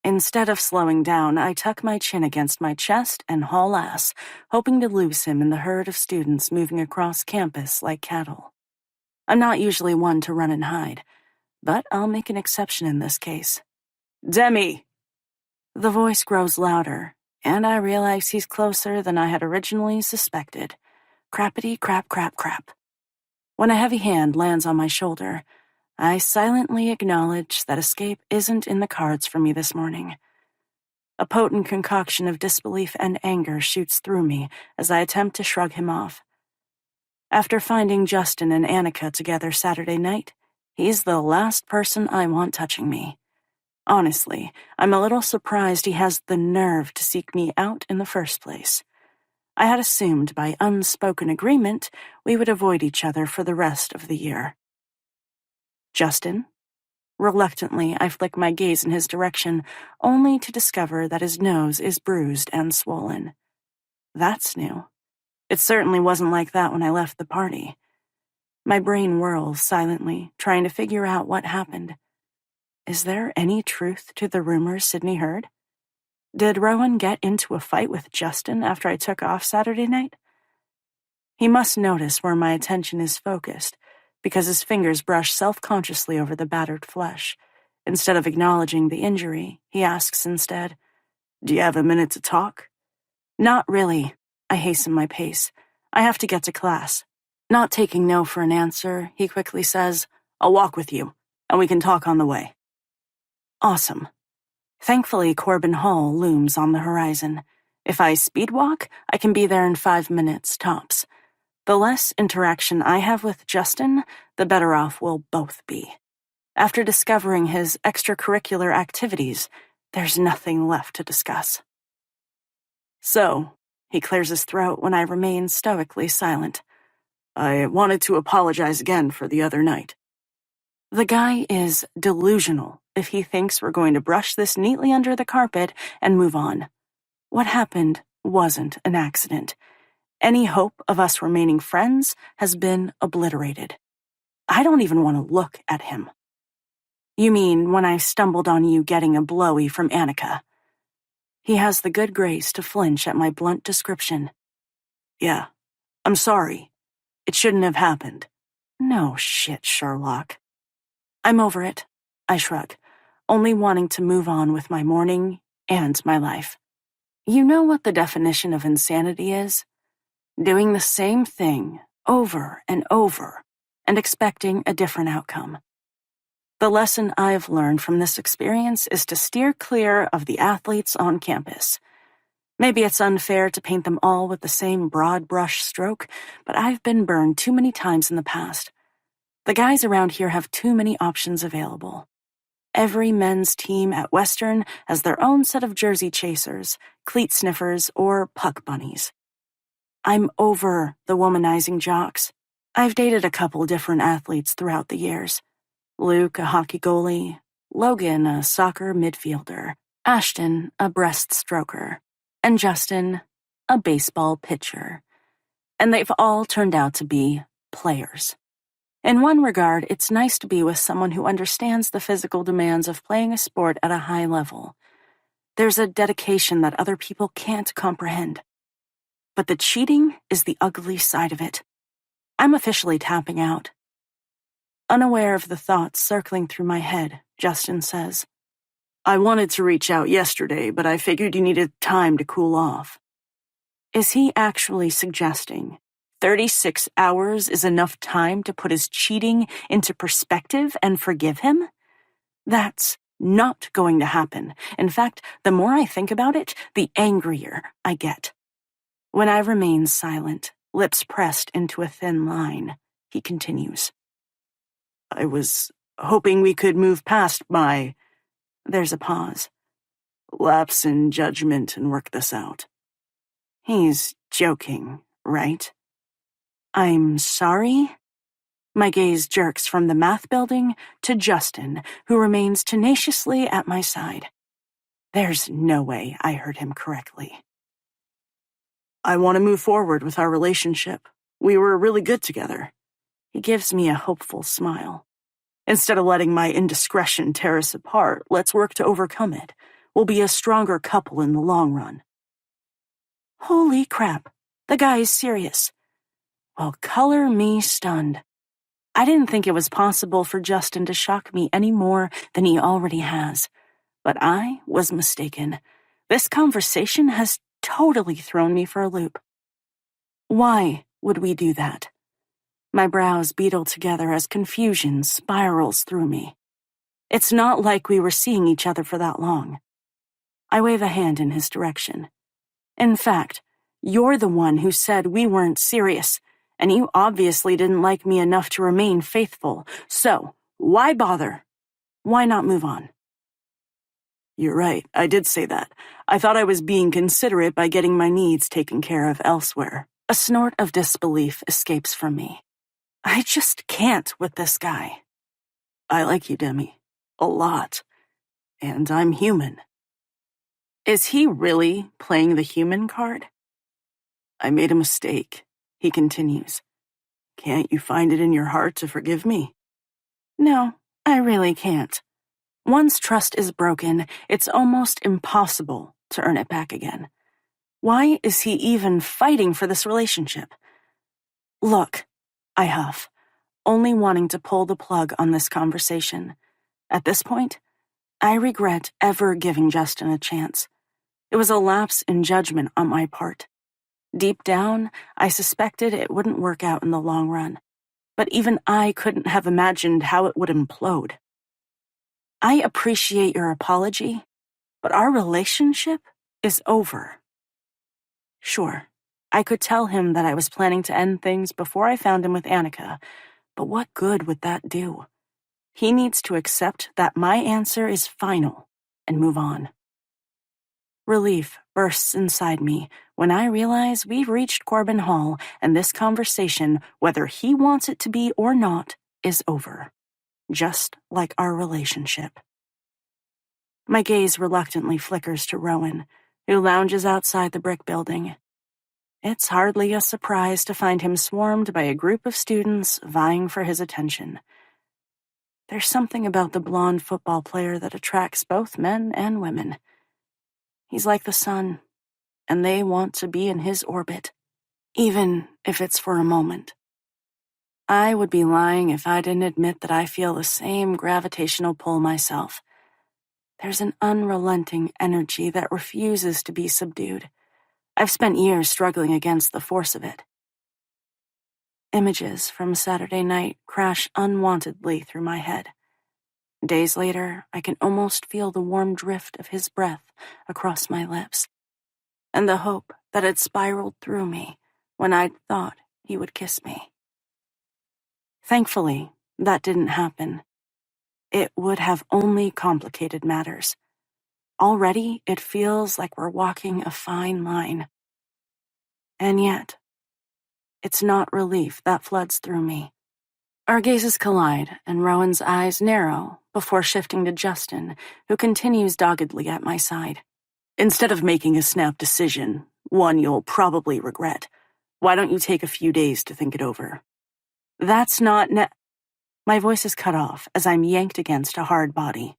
Speaker 1: Instead of slowing down, I tuck my chin against my chest and haul ass, hoping to lose him in the herd of students moving across campus like cattle. I'm not usually one to run and hide, but I'll make an exception in this case.
Speaker 2: Demi!
Speaker 1: The voice grows louder, and I realize he's closer than I had originally suspected. Crappity crap crap crap. When a heavy hand lands on my shoulder, I silently acknowledge that escape isn't in the cards for me this morning. A potent concoction of disbelief and anger shoots through me as I attempt to shrug him off. After finding Justin and Annika together Saturday night, he's the last person I want touching me. Honestly, I'm a little surprised he has the nerve to seek me out in the first place. I had assumed by unspoken agreement we would avoid each other for the rest of the year. Justin? Reluctantly, I flick my gaze in his direction, only to discover that his nose is bruised and swollen. That's new. It certainly wasn't like that when I left the party. My brain whirls silently, trying to figure out what happened. Is there any truth to the rumors Sydney heard? Did Rowan get into a fight with Justin after I took off Saturday night? He must notice where my attention is focused, because his fingers brush self-consciously over the battered flesh. Instead of acknowledging the injury, he asks instead, "Do you have a minute to talk?" "Not really." I hasten my pace. "I have to get to class." Not taking no for an answer, he quickly says, "I'll walk with you, and we can talk on the way." Awesome. Thankfully, Corbin Hall looms on the horizon. If I speed walk, I can be there in 5 minutes, tops. The less interaction I have with Justin, the better off we'll both be. After discovering his extracurricular activities, there's nothing left to discuss. "So," he clears his throat when I remain stoically silent. "I wanted to apologize again for the other night." The guy is delusional if he thinks we're going to brush this neatly under the carpet and move on. What happened wasn't an accident. Any hope of us remaining friends has been obliterated. I don't even want to look at him. "You mean when I stumbled on you getting a blowy from Annika?" He has the good grace to flinch at my blunt description. "Yeah, I'm sorry. It shouldn't have happened." "No shit, Sherlock." "I'm over it," I shrug, only wanting to move on with my morning and my life. You know what the definition of insanity is? Doing the same thing over and over and expecting a different outcome. The lesson I've learned from this experience is to steer clear of the athletes on campus. Maybe it's unfair to paint them all with the same broad brush stroke, but I've been burned too many times in the past. The guys around here have too many options available. Every men's team at Western has their own set of jersey chasers, cleat sniffers, or puck bunnies. I'm over the womanizing jocks. I've dated a couple different athletes throughout the years. Luke, a hockey goalie, Logan, a soccer midfielder, Ashton, a breaststroker, and Justin, a baseball pitcher. And they've all turned out to be players. In one regard, it's nice to be with someone who understands the physical demands of playing a sport at a high level. There's a dedication that other people can't comprehend. But the cheating is the ugly side of it. I'm officially tapping out. Unaware of the thoughts circling through my head, Justin says, "I wanted to reach out yesterday, but I figured you needed time to cool off." Is he actually suggesting 36 hours is enough time to put his cheating into perspective and forgive him? That's not going to happen. In fact, the more I think about it, the angrier I get. When I remain silent, lips pressed into a thin line, he continues. "I was hoping we could move past my..." There's a pause. "Lapse in judgment and work this out." He's joking, right? "I'm sorry?" My gaze jerks from the math building to Justin, who remains tenaciously at my side. There's no way I heard him correctly. "I want to move forward with our relationship. We were really good together." He gives me a hopeful smile. "Instead of letting my indiscretion tear us apart, let's work to overcome it. We'll be a stronger couple in the long run." Holy crap, the guy is serious. Well, color me stunned. I didn't think it was possible for Justin to shock me any more than he already has. But I was mistaken. This conversation has totally thrown me for a loop. Why would we do that? My brows beetle together as confusion spirals through me. It's not like we were seeing each other for that long. I wave a hand in his direction. In fact, you're the one who said we weren't serious, and you obviously didn't like me enough to remain faithful. So, why bother? Why not move on? You're right, I did say that. I thought I was being considerate by getting my needs taken care of elsewhere. A snort of disbelief escapes from me. I just can't with this guy. I like you, Demi. A lot. And I'm human. Is he really playing the human card? I made a mistake, he continues. Can't you find it in your heart to forgive me? No, I really can't. Once trust is broken, it's almost impossible to earn it back again. Why is he even fighting for this relationship? Look, I huff. only wanting to pull the plug on this conversation. At this point, I regret ever giving Justin a chance. It was a lapse in judgment on my part. Deep down, I suspected it wouldn't work out in the long run, but even I couldn't have imagined how it would implode. I appreciate your apology, but our relationship is over. Sure, I could tell him that I was planning to end things before I found him with Annika, but what good would that do? He needs to accept that my answer is final and move on. Relief bursts inside me when I realize we've reached Corbin Hall and this conversation, whether he wants it to be or not, is over. Just like our relationship. My gaze reluctantly flickers to Rowan, who lounges outside the brick building. It's hardly a surprise to find him swarmed by a group of students vying for his attention. There's something about the blonde football player that attracts both men and women. He's like the sun, and they want to be in his orbit, even if it's for a moment. I would be lying if I didn't admit that I feel the same gravitational pull myself. There's an unrelenting energy that refuses to be subdued. I've spent years struggling against the force of it. Images from Saturday night crash unwantedly through my head. Days later, I can almost feel the warm drift of his breath across my lips, and the hope that had spiraled through me when I'd thought he would kiss me. Thankfully, that didn't happen. It would have only complicated matters. Already, it feels like we're walking a fine line. And yet, it's not relief that floods through me. Our gazes collide, and Rowan's eyes narrow before shifting to Justin, who continues doggedly at my side.
Speaker 2: Instead of making a snap decision, one you'll probably regret, why don't you take a few days to think it over?
Speaker 1: That's not My voice is cut off as I'm yanked against a hard body.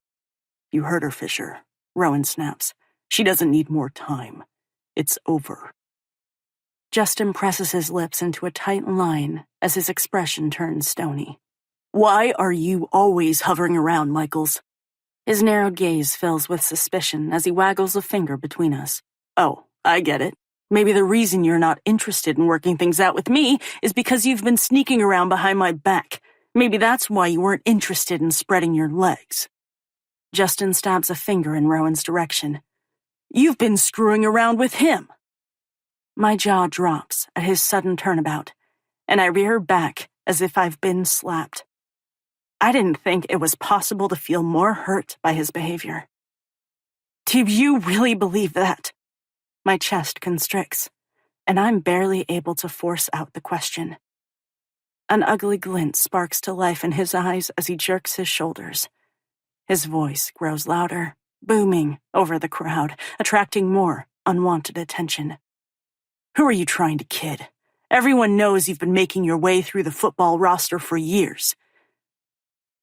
Speaker 2: You heard her, Fisher, Rowan snaps. She doesn't need more time. It's over.
Speaker 1: Justin presses his lips into a tight line as his expression turns stony.
Speaker 2: Why are you always hovering around, Michaels?
Speaker 1: His narrowed gaze fills with suspicion as he waggles a finger between us.
Speaker 2: Oh, I get it. Maybe the reason you're not interested in working things out with me is because you've been sneaking around behind my back. Maybe that's why you weren't interested in spreading your legs.
Speaker 1: Justin stabs a finger in Rowan's direction.
Speaker 2: You've been screwing around with him.
Speaker 1: My jaw drops at his sudden turnabout, and I rear back as if I've been slapped. I didn't think it was possible to feel more hurt by his behavior.
Speaker 2: Do you really believe that?
Speaker 1: My chest constricts, and I'm barely able to force out the question. An ugly glint sparks to life in his eyes as he jerks his shoulders. His voice grows louder, booming over the crowd, attracting more unwanted attention.
Speaker 2: Who are you trying to kid? Everyone knows you've been making your way through the football roster for years.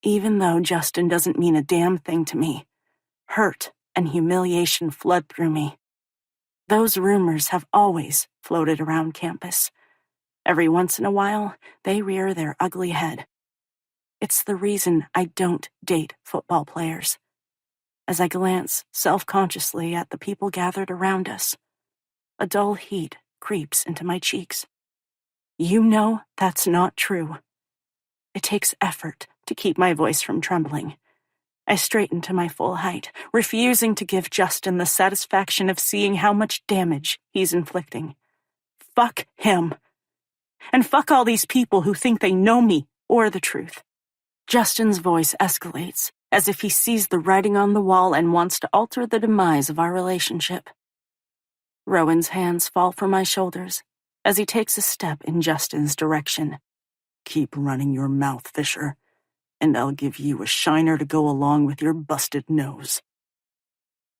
Speaker 1: Even though Justin doesn't mean a damn thing to me, hurt and humiliation flood through me. Those rumors have always floated around campus. Every once in a while, they rear their ugly head. It's the reason I don't date football players. As I glance self-consciously at the people gathered around us, a dull heat creeps into my cheeks. You know that's not true. It takes effort to keep my voice from trembling. I straighten to my full height, refusing to give Justin the satisfaction of seeing how much damage he's inflicting. Fuck him. And fuck all these people who think they know me or the truth. Justin's voice escalates, as if he sees the writing on the wall and wants to alter the demise of our relationship. Rowan's hands fall from my shoulders as he takes a step in Justin's direction.
Speaker 2: Keep running your mouth, Fisher, and I'll give you a shiner to go along with your busted nose.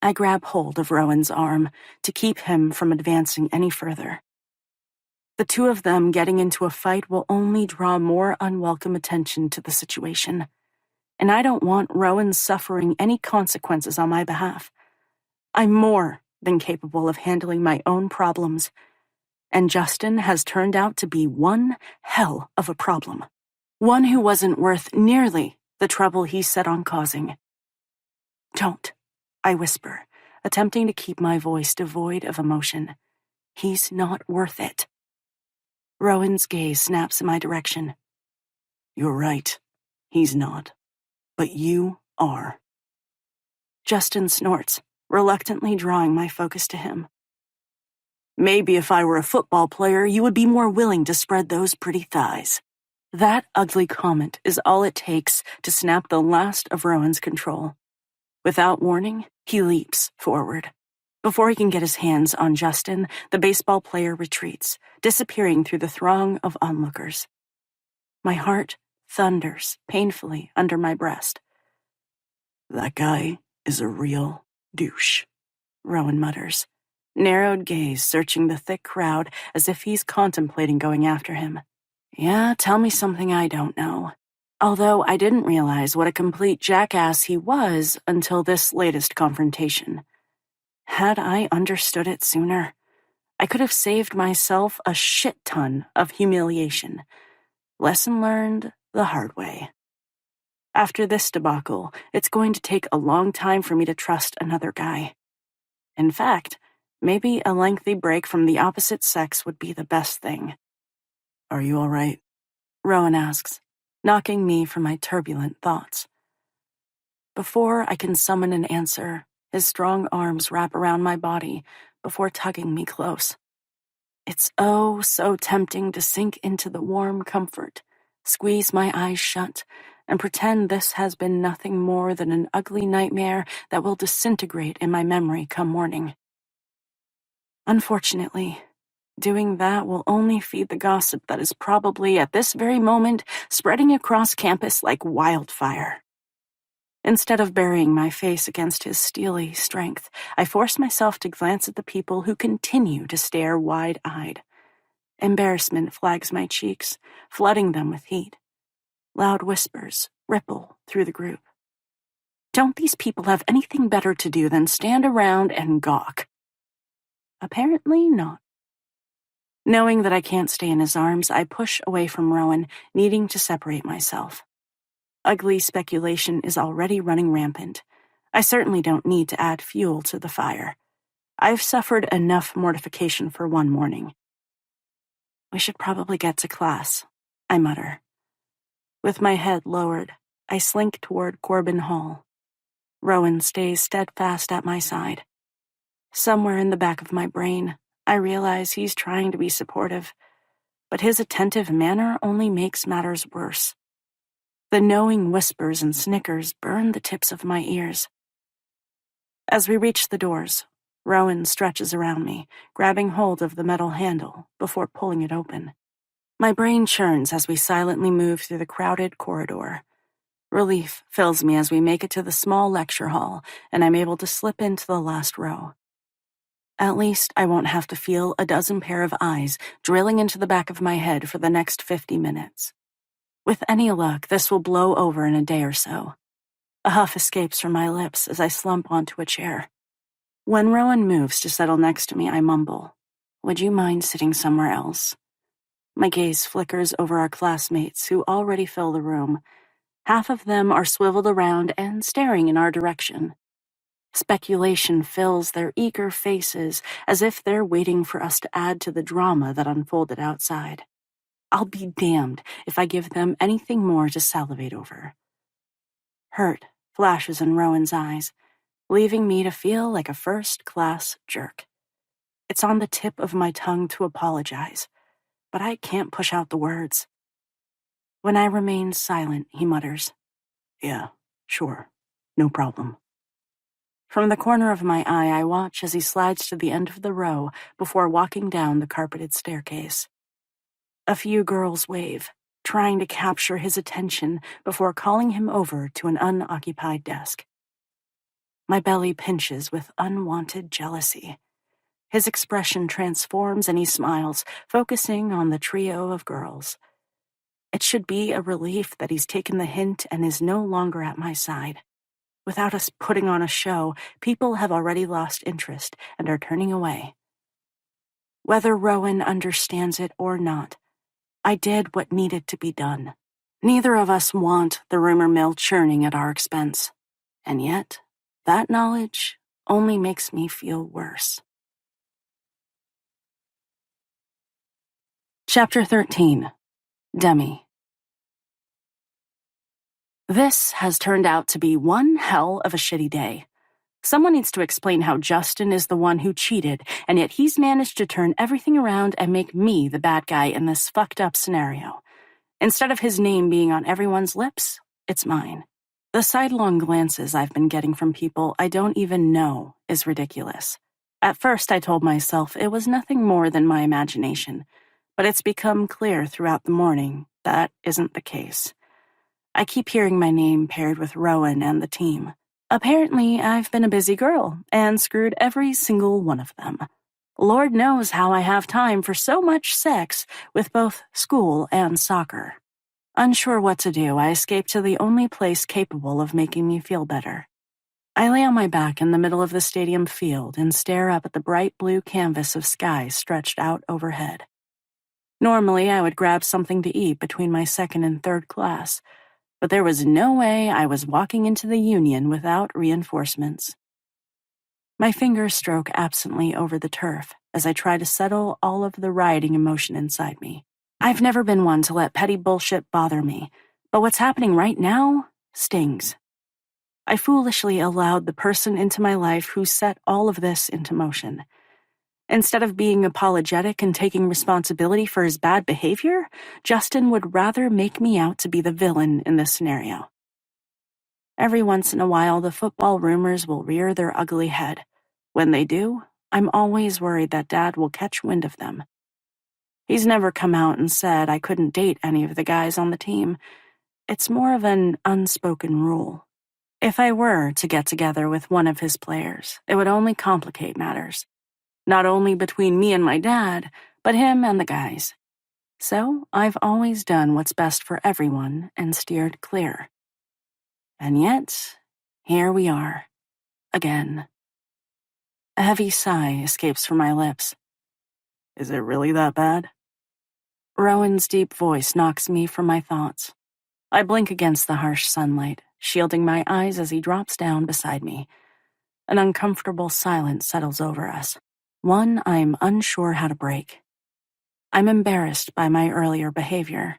Speaker 1: I grab hold of Rowan's arm to keep him from advancing any further. The two of them getting into a fight will only draw more unwelcome attention to the situation, and I don't want Rowan suffering any consequences on my behalf. I'm more than capable of handling my own problems, and Justin has turned out to be one hell of a problem. One who wasn't worth nearly the trouble he set on causing. "Don't," I whisper, attempting to keep my voice devoid of emotion. "He's not worth it." Rowan's gaze snaps in my direction. "You're right. He's not. But you are." Justin snorts, reluctantly drawing my focus to him. "Maybe if I were a football player, you would be more willing to spread those pretty thighs." That ugly comment is all it takes to snap the last of Rowan's control. Without warning, he leaps forward. Before he can get his hands on Justin, the baseball player retreats, disappearing through the throng of onlookers. My heart thunders painfully under my breast. "That guy is a real douche," Rowan mutters, narrowed gaze searching the thick crowd as if he's contemplating going after him. Yeah, tell me something I don't know. Although I didn't realize what a complete jackass he was until this latest confrontation. Had I understood it sooner, I could have saved myself a shit ton of humiliation. Lesson learned the hard way. After this debacle, it's going to take a long time for me to trust another guy. In fact, maybe a lengthy break from the opposite sex would be the best thing. "Are you all right?" Rowan asks, knocking me from my turbulent thoughts. Before I can summon an answer, his strong arms wrap around my body before tugging me close. It's oh so tempting to sink into the warm comfort, squeeze my eyes shut, and pretend this has been nothing more than an ugly nightmare that will disintegrate in my memory come morning. Unfortunately, doing that will only feed the gossip that is probably, at this very moment, spreading across campus like wildfire. Instead of burying my face against his steely strength, I force myself to glance at the people who continue to stare wide-eyed. Embarrassment flags my cheeks, flooding them with heat. Loud whispers ripple through the group. Don't these people have anything better to do than stand around and gawk? Apparently not. Knowing that I can't stay in his arms, I push away from Rowan, needing to separate myself. Ugly speculation is already running rampant. I certainly don't need to add fuel to the fire. I've suffered enough mortification for one morning. "We should probably get to class," I mutter. With my head lowered, I slink toward Corbin Hall. Rowan stays steadfast at my side. Somewhere in the back of my brain, I realize he's trying to be supportive, but his attentive manner only makes matters worse. The knowing whispers and snickers burn the tips of my ears. As we reach the doors, Rowan stretches around me, grabbing hold of the metal handle before pulling it open. My brain churns as we silently move through the crowded corridor. Relief fills me as we make it to the small lecture hall, and I'm able to slip into the last row. At least I won't have to feel a dozen pair of eyes drilling into the back of my head for the next 50 minutes. With any luck, this will blow over in a day or so. A huff escapes from my lips as I slump onto a chair. When Rowan moves to settle next to me, I mumble, "Would you mind sitting somewhere else?" My gaze flickers over our classmates who already fill the room. Half of them are swiveled around and staring in our direction. Speculation fills their eager faces as if they're waiting for us to add to the drama that unfolded outside. I'll be damned if I give them anything more to salivate over. Hurt flashes in Rowan's eyes, leaving me to feel like a first-class jerk. It's on the tip of my tongue to apologize, but I can't push out the words. When I remain silent, he mutters, "Yeah, sure, no problem." From the corner of my eye, I watch as he slides to the end of the row before walking down the carpeted staircase. A few girls wave, trying to capture his attention before calling him over to an unoccupied desk. My belly pinches with unwanted jealousy. His expression transforms and he smiles, focusing on the trio of girls. It should be a relief that he's taken the hint and is no longer at my side. Without us putting on a show, people have already lost interest and are turning away. Whether Rowan understands it or not, I did what needed to be done. Neither of us want the rumor mill churning at our expense. And yet, that knowledge only makes me feel worse. Chapter 13. Demi. This has turned out to be one hell of a shitty day. Someone needs to explain how Justin is the one who cheated, and yet he's managed to turn everything around and make me the bad guy in this fucked up scenario. Instead of his name being on everyone's lips, it's mine. The sidelong glances I've been getting from people I don't even know is ridiculous. At first I told myself it was nothing more than my imagination, but it's become clear throughout the morning that isn't the case. I keep hearing my name paired with Rowan and the team. Apparently, I've been a busy girl and screwed every single one of them. Lord knows how I have time for so much sex with both school and soccer. Unsure what to do, I escape to the only place capable of making me feel better. I lay on my back in the middle of the stadium field and stare up at the bright blue canvas of sky stretched out overhead. Normally, I would grab something to eat between my second and third class, but there was no way I was walking into the Union without reinforcements. My fingers stroke absently over the turf as I try to settle all of the rioting emotion inside me. I've never been one to let petty bullshit bother me, but what's happening right now stings. I foolishly allowed the person into my life who set all of this into motion. Instead of being apologetic and taking responsibility for his bad behavior, Justin would rather make me out to be the villain in this scenario. Every once in a while, the football rumors will rear their ugly head. When they do, I'm always worried that Dad will catch wind of them. He's never come out and said I couldn't date any of the guys on the team. It's more of an unspoken rule. If I were to get together with one of his players, it would only complicate matters. Not only between me and my dad, but him and the guys. So I've always done what's best for everyone and steered clear. And yet, here we are, again. A heavy sigh escapes from my lips.
Speaker 2: Is it really that bad?
Speaker 1: Rowan's deep voice knocks me from my thoughts. I blink against the harsh sunlight, shielding my eyes as he drops down beside me. An uncomfortable silence settles over us, one I'm unsure how to break. I'm embarrassed by my earlier behavior.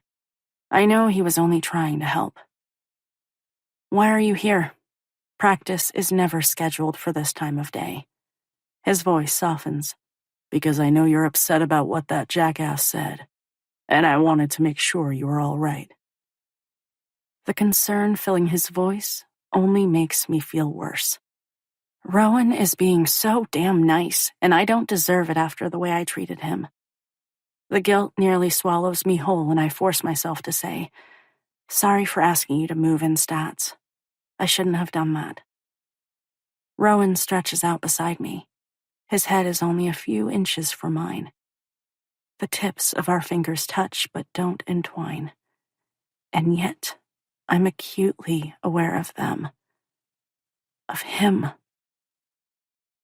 Speaker 1: I know he was only trying to help. Why are you here? Practice is never scheduled for this time of day. His voice softens.
Speaker 2: Because I know you're upset about what that jackass said, and I wanted to make sure you were all right.
Speaker 1: The concern filling his voice only makes me feel worse. Rowan is being so damn nice, and I don't deserve it after the way I treated him. The guilt nearly swallows me whole, and I force myself to say, sorry for asking you to move in stats. I shouldn't have done that. Rowan stretches out beside me. His head is only a few inches from mine. The tips of our fingers touch but don't entwine. And yet, I'm acutely aware of them. Of him.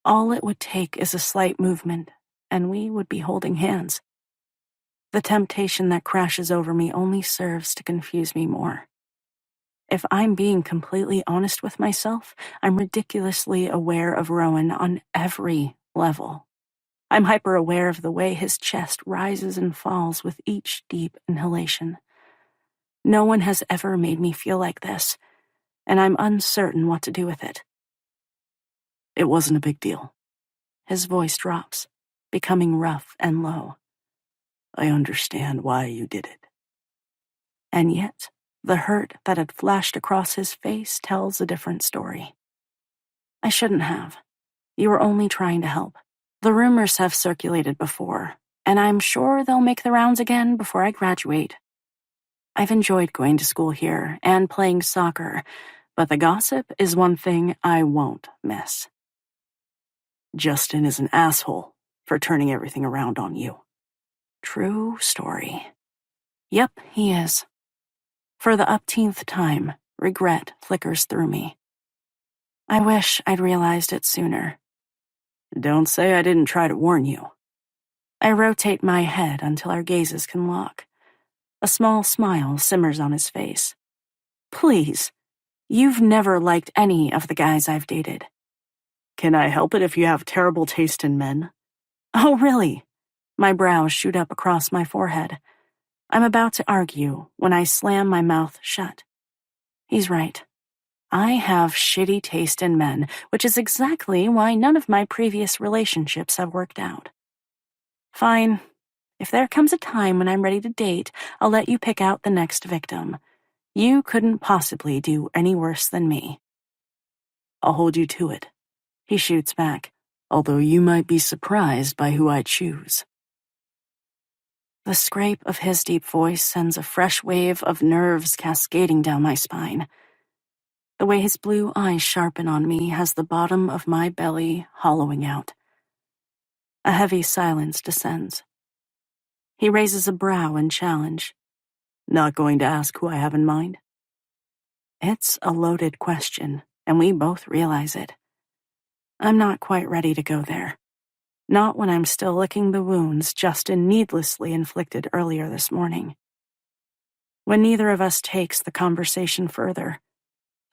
Speaker 1: All it would take is a slight movement, and we would be holding hands. The temptation that crashes over me only serves to confuse me more. If I'm being completely honest with myself, I'm ridiculously aware of Rowan on every level. I'm hyper-aware of the way his chest rises and falls with each deep inhalation. No one has ever made me feel like this, and I'm uncertain what to do with it.
Speaker 2: It wasn't a big deal.
Speaker 1: His voice drops, becoming rough and low.
Speaker 2: I understand why you did it.
Speaker 1: And yet, the hurt that had flashed across his face tells a different story. I shouldn't have. You were only trying to help. The rumors have circulated before, and I'm sure they'll make the rounds again before I graduate. I've enjoyed going to school here and playing soccer, but the gossip is one thing I won't miss.
Speaker 2: Justin is an asshole for turning everything around on you.
Speaker 1: True story. Yep, he is. For the upteenth time, regret flickers through me. I wish I'd realized it sooner.
Speaker 2: Don't say I didn't try to warn you.
Speaker 1: I rotate my head until our gazes can lock. A small smile simmers on his face. Please, you've never liked any of the guys I've dated.
Speaker 2: Can I help it if you have terrible taste in men?
Speaker 1: Oh, really? My brows shoot up across my forehead. I'm about to argue when I slam my mouth shut. He's right. I have shitty taste in men, which is exactly why none of my previous relationships have worked out. Fine. If there comes a time when I'm ready to date, I'll let you pick out the next victim. You couldn't possibly do any worse than me.
Speaker 2: I'll hold you to it, he shoots back, although you might be surprised by who I choose.
Speaker 1: The scrape of his deep voice sends a fresh wave of nerves cascading down my spine. The way his blue eyes sharpen on me has the bottom of my belly hollowing out. A heavy silence descends. He raises a brow in challenge.
Speaker 2: Not going to ask who I have in mind?
Speaker 1: It's a loaded question, and we both realize it. I'm not quite ready to go there. Not when I'm still licking the wounds Justin needlessly inflicted earlier this morning. When neither of us takes the conversation further,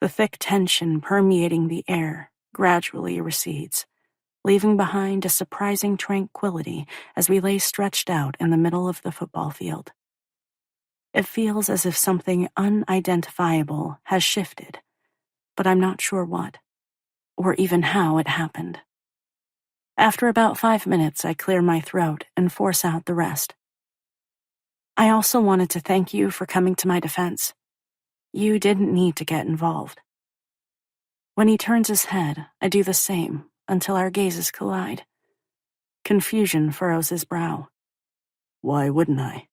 Speaker 1: the thick tension permeating the air gradually recedes, leaving behind a surprising tranquility as we lay stretched out in the middle of the football field. It feels as if something unidentifiable has shifted, but I'm not sure what, or even how it happened. After about 5 minutes, I clear my throat and force out the rest. I also wanted to thank you for coming to my defense. You didn't need to get involved. When he turns his head, I do the same until our gazes collide. Confusion furrows his brow.
Speaker 2: Why wouldn't I?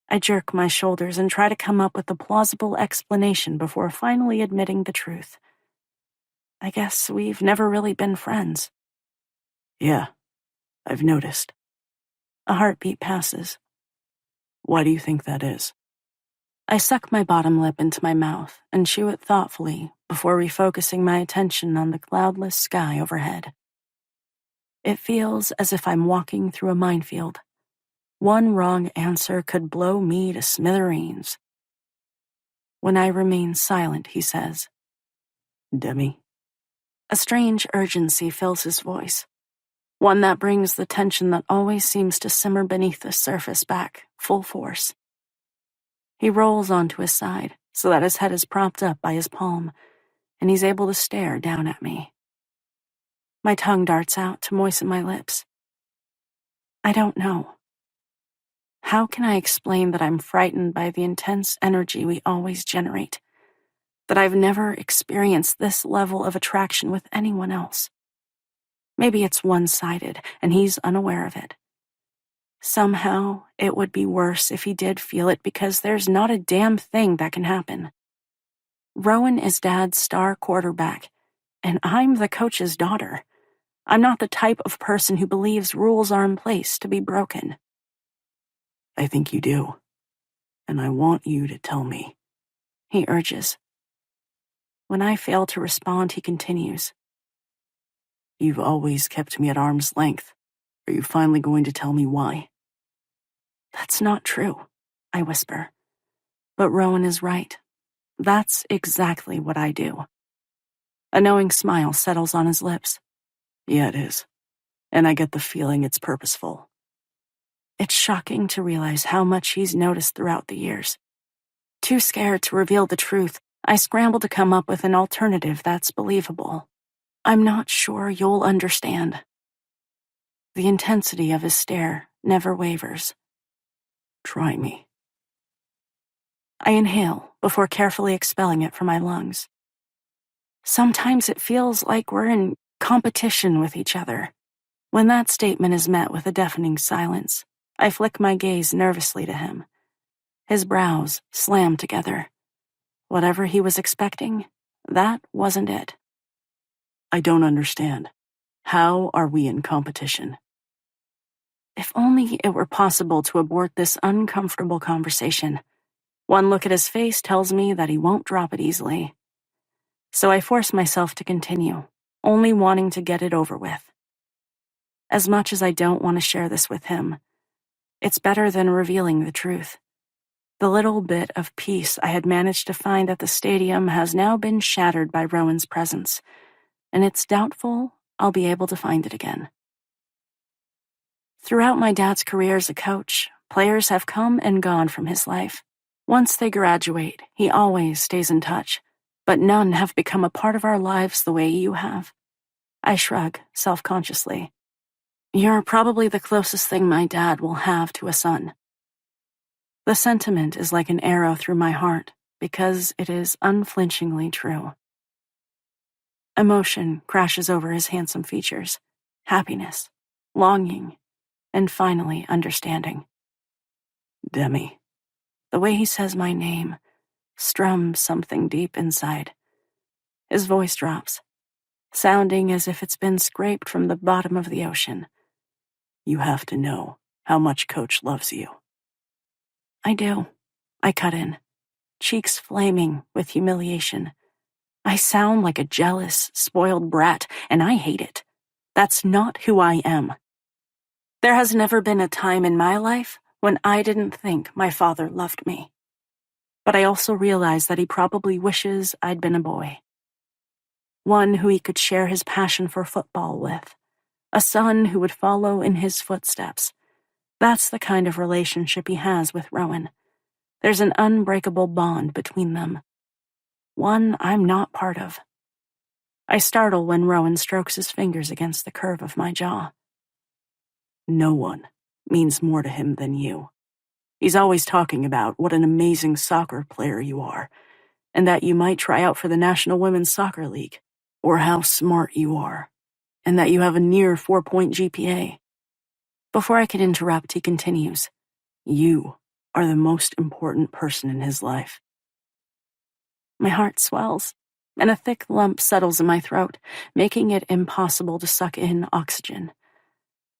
Speaker 1: I jerk my shoulders and try to come up with a plausible explanation before finally admitting the truth. I guess we've never really been friends.
Speaker 2: Yeah, I've noticed.
Speaker 1: A heartbeat passes.
Speaker 2: Why do you think that is?
Speaker 1: I suck my bottom lip into my mouth and chew it thoughtfully before refocusing my attention on the cloudless sky overhead. It feels as if I'm walking through a minefield. One wrong answer could blow me to smithereens. When I remain silent, he says,
Speaker 2: Demi?
Speaker 1: A strange urgency fills his voice, one that brings the tension that always seems to simmer beneath the surface back, full force. He rolls onto his side so that his head is propped up by his palm, and he's able to stare down at me. My tongue darts out to moisten my lips. I don't know. How can I explain that I'm frightened by the intense energy we always generate? That I've never experienced this level of attraction with anyone else? Maybe it's one-sided, and he's unaware of it. Somehow, it would be worse if he did feel it because there's not a damn thing that can happen. Rowan is Dad's star quarterback, and I'm the coach's daughter. I'm not the type of person who believes rules are in place to be broken.
Speaker 2: I think you do, and I want you to tell me,
Speaker 1: he urges. When I fail to respond, he continues.
Speaker 2: You've always kept me at arm's length. Are you finally going to tell me why?
Speaker 1: That's not true, I whisper. But Rowan is right. That's exactly what I do. A knowing smile settles on his lips.
Speaker 2: Yeah, it is. And I get the feeling it's purposeful.
Speaker 1: It's shocking to realize how much he's noticed throughout the years. Too scared to reveal the truth, I scramble to come up with an alternative that's believable. I'm not sure you'll understand. The intensity of his stare never wavers.
Speaker 2: Try me.
Speaker 1: I inhale before carefully expelling it from my lungs. Sometimes it feels like we're in competition with each other. When that statement is met with a deafening silence, I flick my gaze nervously to him. His brows slam together. Whatever he was expecting, that wasn't it.
Speaker 2: I don't understand. How are we in competition?
Speaker 1: If only it were possible to abort this uncomfortable conversation. One look at his face tells me that he won't drop it easily. So I force myself to continue, only wanting to get it over with. As much as I don't want to share this with him, it's better than revealing the truth. The little bit of peace I had managed to find at the stadium has now been shattered by Rowan's presence, and it's doubtful I'll be able to find it again. Throughout my dad's career as a coach, players have come and gone from his life. Once they graduate, he always stays in touch, but none have become a part of our lives the way you have. I shrug, self-consciously. You're probably the closest thing my dad will have to a son. The sentiment is like an arrow through my heart because it is unflinchingly true. Emotion crashes over his handsome features, happiness, longing, and finally understanding. Demi. The way he says my name strums something deep inside. His voice drops, sounding as if it's been scraped from the bottom of the ocean. You have to know how much Coach loves you. I do. I cut in, cheeks flaming with humiliation. I sound like a jealous, spoiled brat, and I hate it. That's not who I am. There has never been a time in my life when I didn't think my father loved me. But I also realize that he probably wishes I'd been a boy. One who he could share his passion for football with. A son who would follow in his footsteps. That's the kind of relationship he has with Rowan. There's an unbreakable bond between them. One I'm not part of. I startle when Rowan strokes his fingers against the curve of my jaw. No one means more to him than you. He's always talking about what an amazing soccer player you are, and that you might try out for the National Women's Soccer League, or how smart you are, and that you have a near 4-point GPA. Before I can interrupt, he continues, You are the most important person in his life. My heart swells, and a thick lump settles in my throat, making it impossible to suck in oxygen.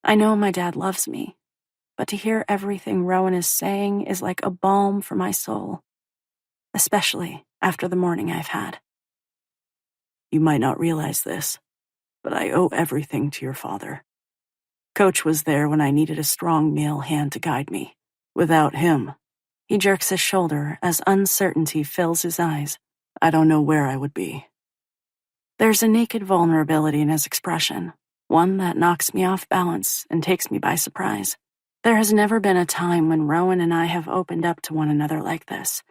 Speaker 1: I know my dad loves me, but to hear everything Rowan is saying is like a balm for my soul, especially after the morning I've had. You might not realize this, but I owe everything to your father. Coach was there when I needed a strong male hand to guide me. Without him, he jerks his shoulder as uncertainty fills his eyes. I don't know where I would be. There's a naked vulnerability in his expression, one that knocks me off balance and takes me by surprise. There has never been a time when Rowan and I have opened up to one another like this.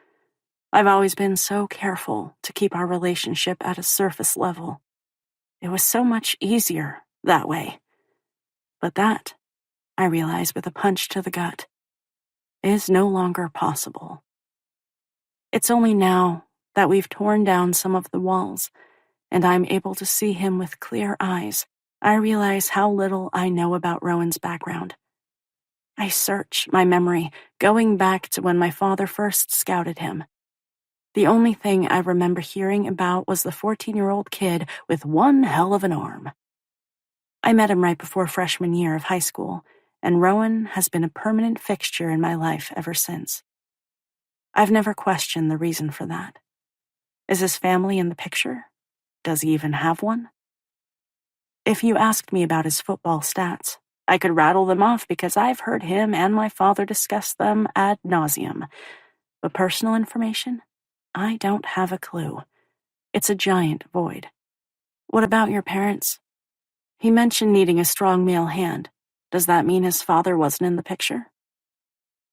Speaker 1: I've always been so careful to keep our relationship at a surface level. It was so much easier that way. But that, I realize with a punch to the gut, is no longer possible. It's only now that we've torn down some of the walls, and I'm able to see him with clear eyes, I realize how little I know about Rowan's background. I search my memory, going back to when my father first scouted him. The only thing I remember hearing about was the 14-year-old kid with one hell of an arm. I met him right before freshman year of high school, and Rowan has been a permanent fixture in my life ever since. I've never questioned the reason for that. Is his family in the picture? Does he even have one? If you asked me about his football stats, I could rattle them off because I've heard him and my father discuss them ad nauseum. But personal information? I don't have a clue. It's a giant void. What about your parents? He mentioned needing a strong male hand. Does that mean his father wasn't in the picture?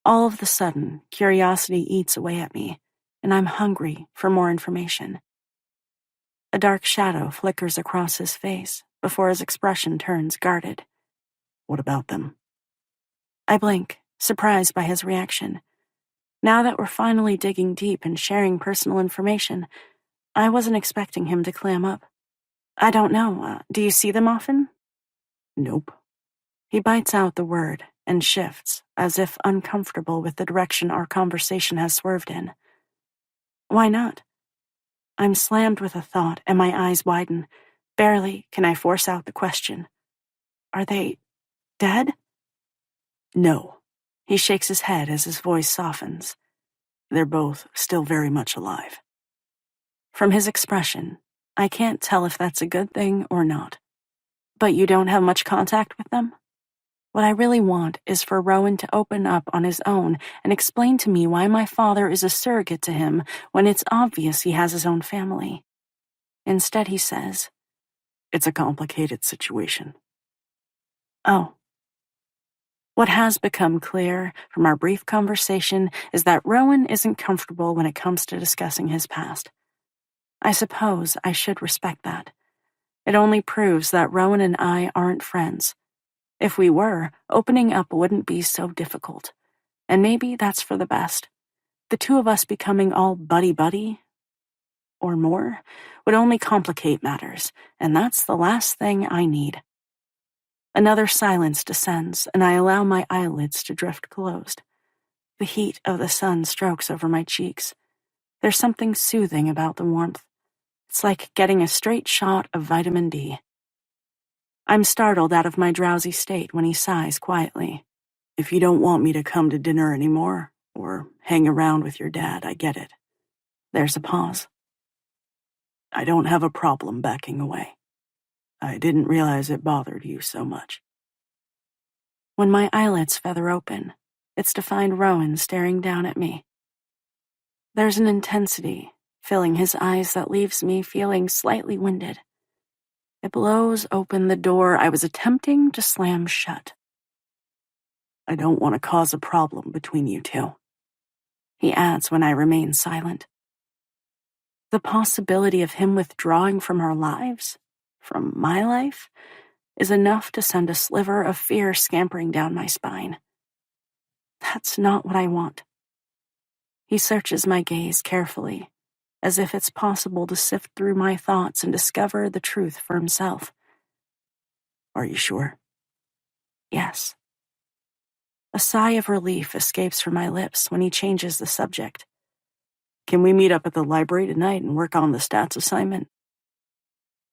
Speaker 1: All of a sudden, curiosity eats away at me, and I'm hungry for more information. A dark shadow flickers across his face before his expression turns guarded. What about them? I blink, surprised by his reaction. Now that we're finally digging deep and sharing personal information, I wasn't expecting him to clam up. I don't know. Do you see them often? Nope. He bites out the word and shifts, as if uncomfortable with the direction our conversation has swerved in. Why not? I'm slammed with a thought, and my eyes widen. Barely can I force out the question. Are they dead? No. He shakes his head as his voice softens. They're both still very much alive. From his expression, I can't tell if that's a good thing or not. But you don't have much contact with them? What I really want is for Rowan to open up on his own and explain to me why my father is a surrogate to him when it's obvious he has his own family. Instead, he says,
Speaker 2: It's a complicated situation.
Speaker 1: "Oh." What has become clear from our brief conversation is that Rowan isn't comfortable when it comes to discussing his past. I suppose I should respect that. It only proves that Rowan and I aren't friends. If we were, opening up wouldn't be so difficult. And maybe that's for the best. The two of us becoming all buddy-buddy, or more, would only complicate matters, and that's the last thing I need. Another silence descends, and I allow my eyelids to drift closed. The heat of the sun strokes over my cheeks. There's something soothing about the warmth. It's like getting a straight shot of vitamin D. I'm startled out of my drowsy state when he sighs quietly.
Speaker 2: If you don't want me to come to dinner anymore, or hang around with your dad, I get it.
Speaker 1: There's a pause.
Speaker 2: I don't have a problem backing away. I didn't realize it bothered you so much.
Speaker 1: When my eyelids feather open, it's to find Rowan staring down at me. There's an intensity filling his eyes that leaves me feeling slightly winded. It blows open the door I was attempting to slam shut.
Speaker 2: I don't want to cause a problem between you two,
Speaker 1: he adds when I remain silent. The possibility of him withdrawing from our lives, from my life, is enough to send a sliver of fear scampering down my spine. That's not what I want. He searches my gaze carefully, as if it's possible to sift through my thoughts and discover the truth for himself.
Speaker 2: Are you sure?
Speaker 1: Yes. A sigh of relief escapes from my lips when he changes the subject.
Speaker 2: Can we meet up at the library tonight and work on the stats assignment?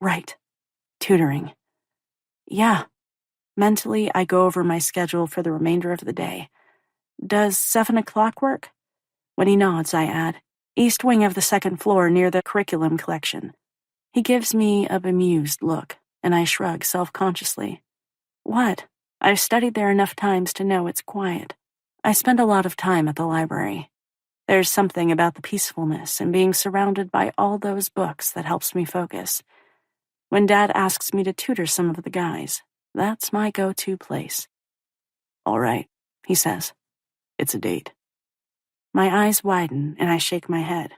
Speaker 1: Right. Tutoring. Yeah. Mentally, I go over my schedule for the remainder of the day. Does 7 o'clock work? When he nods, I add, east wing of the second floor near the curriculum collection. He gives me a bemused look, and I shrug self-consciously. What? I've studied there enough times to know it's quiet. I spend a lot of time at the library. There's something about the peacefulness and being surrounded by all those books that helps me focus. When Dad asks me to tutor some of the guys, that's my go-to place.
Speaker 2: All right,
Speaker 1: he says.
Speaker 2: It's a date.
Speaker 1: My eyes widen and I shake my head.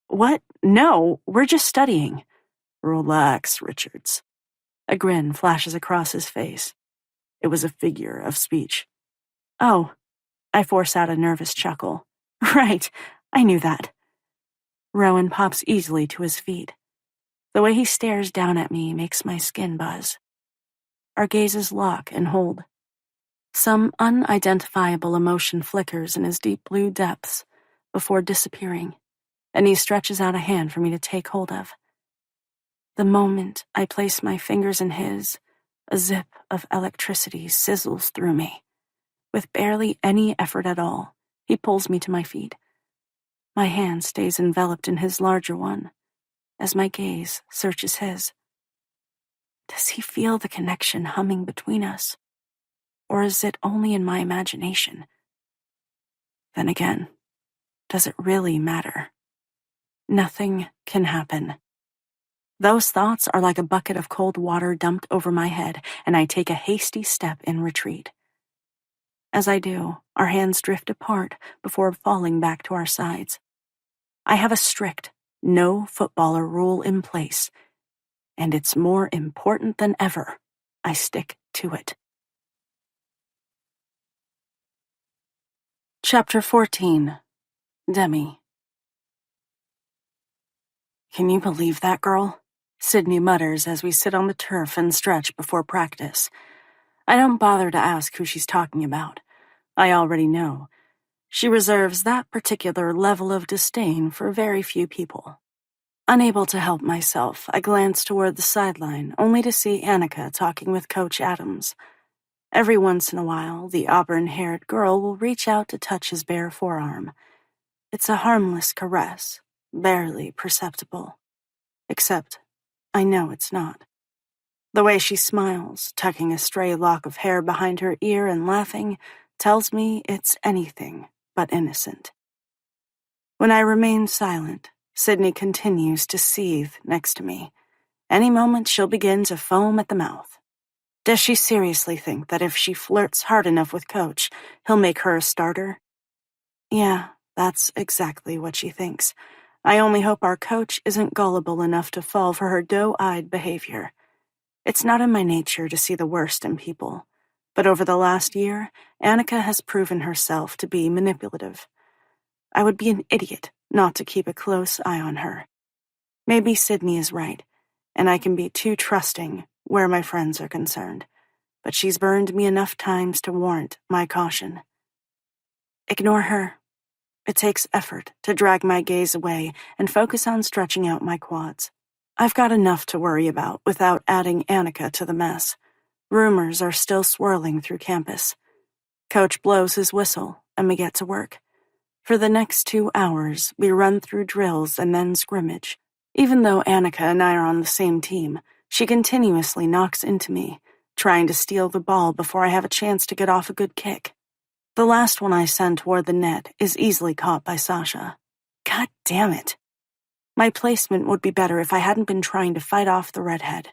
Speaker 1: What? No, we're just studying.
Speaker 2: Relax, Richards.
Speaker 1: A grin flashes across his face.
Speaker 2: It was a figure of speech.
Speaker 1: Oh, I force out a nervous chuckle. Right, I knew that. Rowan pops easily to his feet. The way he stares down at me makes my skin buzz. Our gazes lock and hold. Some unidentifiable emotion flickers in his deep blue depths before disappearing, and he stretches out a hand for me to take hold of. The moment I place my fingers in his, a zip of electricity sizzles through me. With barely any effort at all, he pulls me to my feet. My hand stays enveloped in his larger one, as my gaze searches his. Does he feel the connection humming between us? Or is it only in my imagination? Then again, does it really matter? Nothing can happen. Those thoughts are like a bucket of cold water dumped over my head, and I take a hasty step in retreat. As I do, our hands drift apart before falling back to our sides. I have a strict, no footballer rule in place, and it's more important than ever I stick to it. Chapter 14. Demi. Can you believe that girl? Sydney mutters as we sit on the turf and stretch before practice. I don't bother to ask who she's talking about. I already know. She reserves that particular level of disdain for very few people. Unable to help myself, I glance toward the sideline, only to see Annika talking with Coach Adams. Every once in a while, the auburn-haired girl will reach out to touch his bare forearm. It's a harmless caress, barely perceptible. Except, I know it's not. The way she smiles, tucking a stray lock of hair behind her ear and laughing, tells me it's anything but innocent. When I remain silent, Sydney continues to seethe next to me. Any moment she'll begin to foam at the mouth. Does she seriously think that if she flirts hard enough with Coach, he'll make her a starter? Yeah, that's exactly what she thinks. I only hope our coach isn't gullible enough to fall for her doe-eyed behavior. It's not in my nature to see the worst in people, but over the last year, Annika has proven herself to be manipulative. I would be an idiot not to keep a close eye on her. Maybe Sydney is right, and I can be too trusting where my friends are concerned, but she's burned me enough times to warrant my caution. Ignore her. It takes effort to drag my gaze away and focus on stretching out my quads. I've got enough to worry about without adding Annika to the mess. Rumors are still swirling through campus. Coach blows his whistle, and we get to work. For the next 2 hours, we run through drills and then scrimmage. Even though Annika and I are on the same team, she continuously knocks into me, trying to steal the ball before I have a chance to get off a good kick. The last one I send toward the net is easily caught by Sasha. God damn it. My placement would be better if I hadn't been trying to fight off the redhead.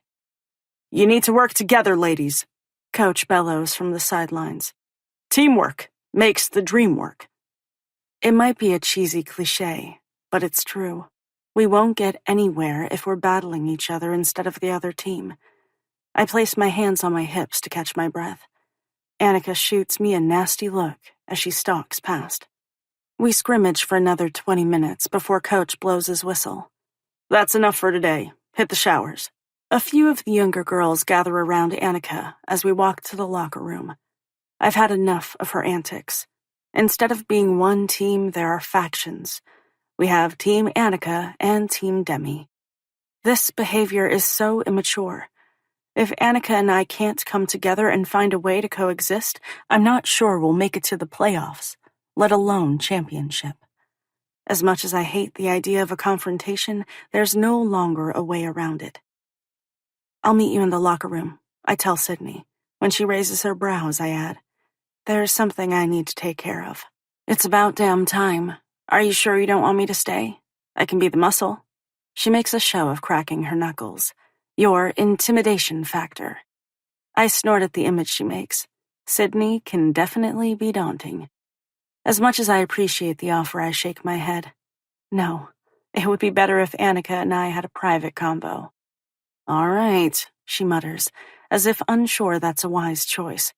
Speaker 2: You need to work together, ladies,
Speaker 1: Coach bellows from the sidelines.
Speaker 2: Teamwork makes the dream work.
Speaker 1: It might be a cheesy cliché, but it's true. We won't get anywhere if we're battling each other instead of the other team. I place my hands on my hips to catch my breath. Annika shoots me a nasty look as she stalks past. We scrimmage for another 20 minutes before Coach blows his whistle.
Speaker 2: That's enough for today. Hit the showers.
Speaker 1: A few of the younger girls gather around Annika as we walk to the locker room. I've had enough of her antics. Instead of being one team, there are factions. We have Team Annika and Team Demi. This behavior is so immature. If Annika and I can't come together and find a way to coexist, I'm not sure we'll make it to the playoffs, let alone championship. As much as I hate the idea of a confrontation, there's no longer a way around it. I'll meet you in the locker room, I tell Sydney. When she raises her brows, I add, there's something I need to take care of. It's about damn time. Are you sure you don't want me to stay? I can be the muscle. She makes a show of cracking her knuckles. Your intimidation factor. I snort at the image she makes. Sydney can definitely be daunting. As much as I appreciate the offer, I shake my head. No, it would be better if Annika and I had a private combo. All right, she mutters, as if unsure that's a wise choice.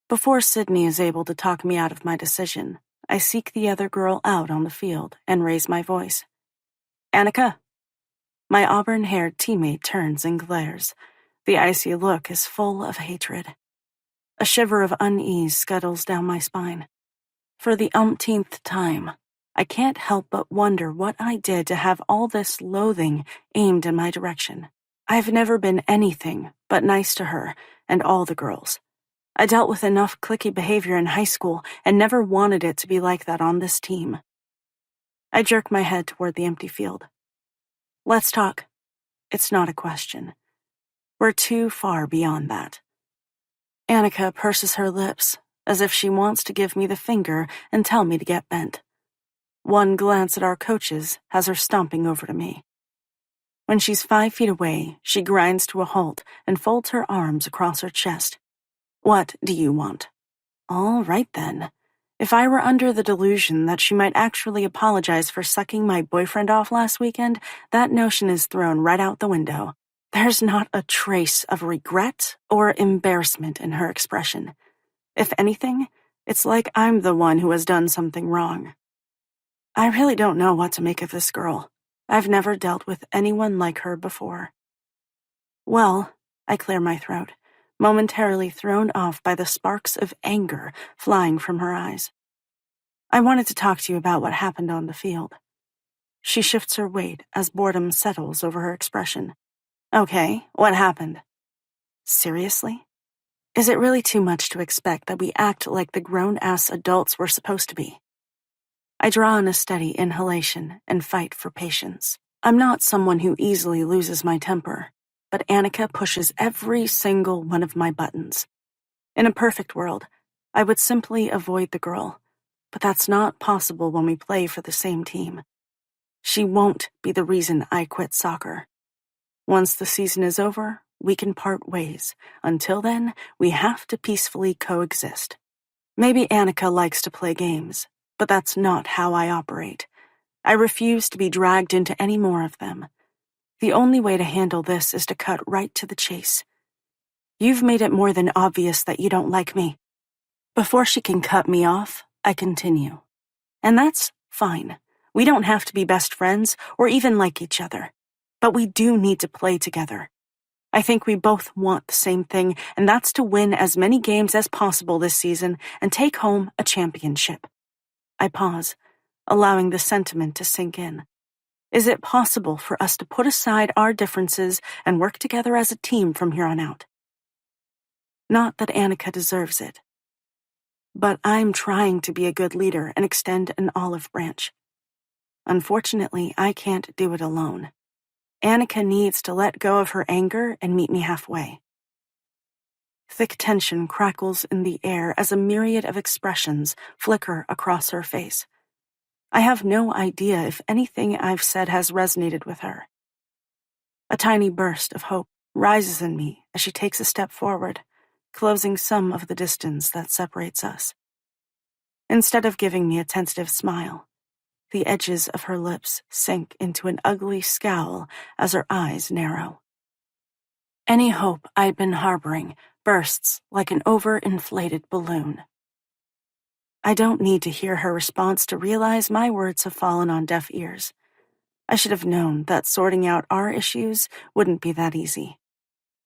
Speaker 1: Before Sydney is able to talk me out of my decision, I seek the other girl out on the field and raise my voice. Annika. My auburn-haired teammate turns and glares. The icy look is full of hatred. A shiver of unease scuttles down my spine. For the umpteenth time, I can't help but wonder what I did to have all this loathing aimed in my direction. I've never been anything but nice to her and all the girls. I dealt with enough cliquey behavior in high school and never wanted it to be like that on this team. I jerk my head toward the empty field. Let's talk. It's not a question. We're too far beyond that. Annika purses her lips, as if she wants to give me the finger and tell me to get bent. One glance at our coaches has her stomping over to me. When she's 5 feet away, she grinds to a halt and folds her arms across her chest. What do you want? All right then. If I were under the delusion that she might actually apologize for sucking my boyfriend off last weekend, that notion is thrown right out the window. There's not a trace of regret or embarrassment in her expression. If anything, it's like I'm the one who has done something wrong. I really don't know what to make of this girl. I've never dealt with anyone like her before. Well, I clear my throat, momentarily thrown off by the sparks of anger flying from her eyes. I wanted to talk to you about what happened on the field. She shifts her weight as boredom settles over her expression. Okay, what happened? Seriously? Is it really too much to expect that we act like the grown-ass adults we're supposed to be? I draw in a steady inhalation and fight for patience. I'm not someone who easily loses my temper. but Annika pushes every single one of my buttons. In a perfect world, I would simply avoid the girl, but that's not possible when we play for the same team. She won't be the reason I quit soccer. Once the season is over, we can part ways. Until then, we have to peacefully coexist. Maybe Annika likes to play games, but that's not how I operate. I refuse to be dragged into any more of them. The only way to handle this is to cut right to the chase. You've made it more than obvious that you don't like me. Before she can cut me off, I continue. And that's fine. We don't have to be best friends or even like each other. But we do need to play together. I think we both want the same thing, and that's to win as many games as possible this season and take home a championship. I pause, allowing the sentiment to sink in. Is it possible for us to put aside our differences and work together as a team from here on out? Not that Annika deserves it. But I'm trying to be a good leader and extend an olive branch. Unfortunately, I can't do it alone. Annika needs to let go of her anger and meet me halfway. Thick tension crackles in the air as a myriad of expressions flicker across her face. I have no idea if anything I've said has resonated with her. A tiny burst of hope rises in me as she takes a step forward, closing some of the distance that separates us. Instead of giving me a tentative smile, the edges of her lips sink into an ugly scowl as her eyes narrow. Any hope I'd been harboring bursts like an overinflated balloon. I don't need to hear her response to realize my words have fallen on deaf ears. I should have known that sorting out our issues wouldn't be that easy.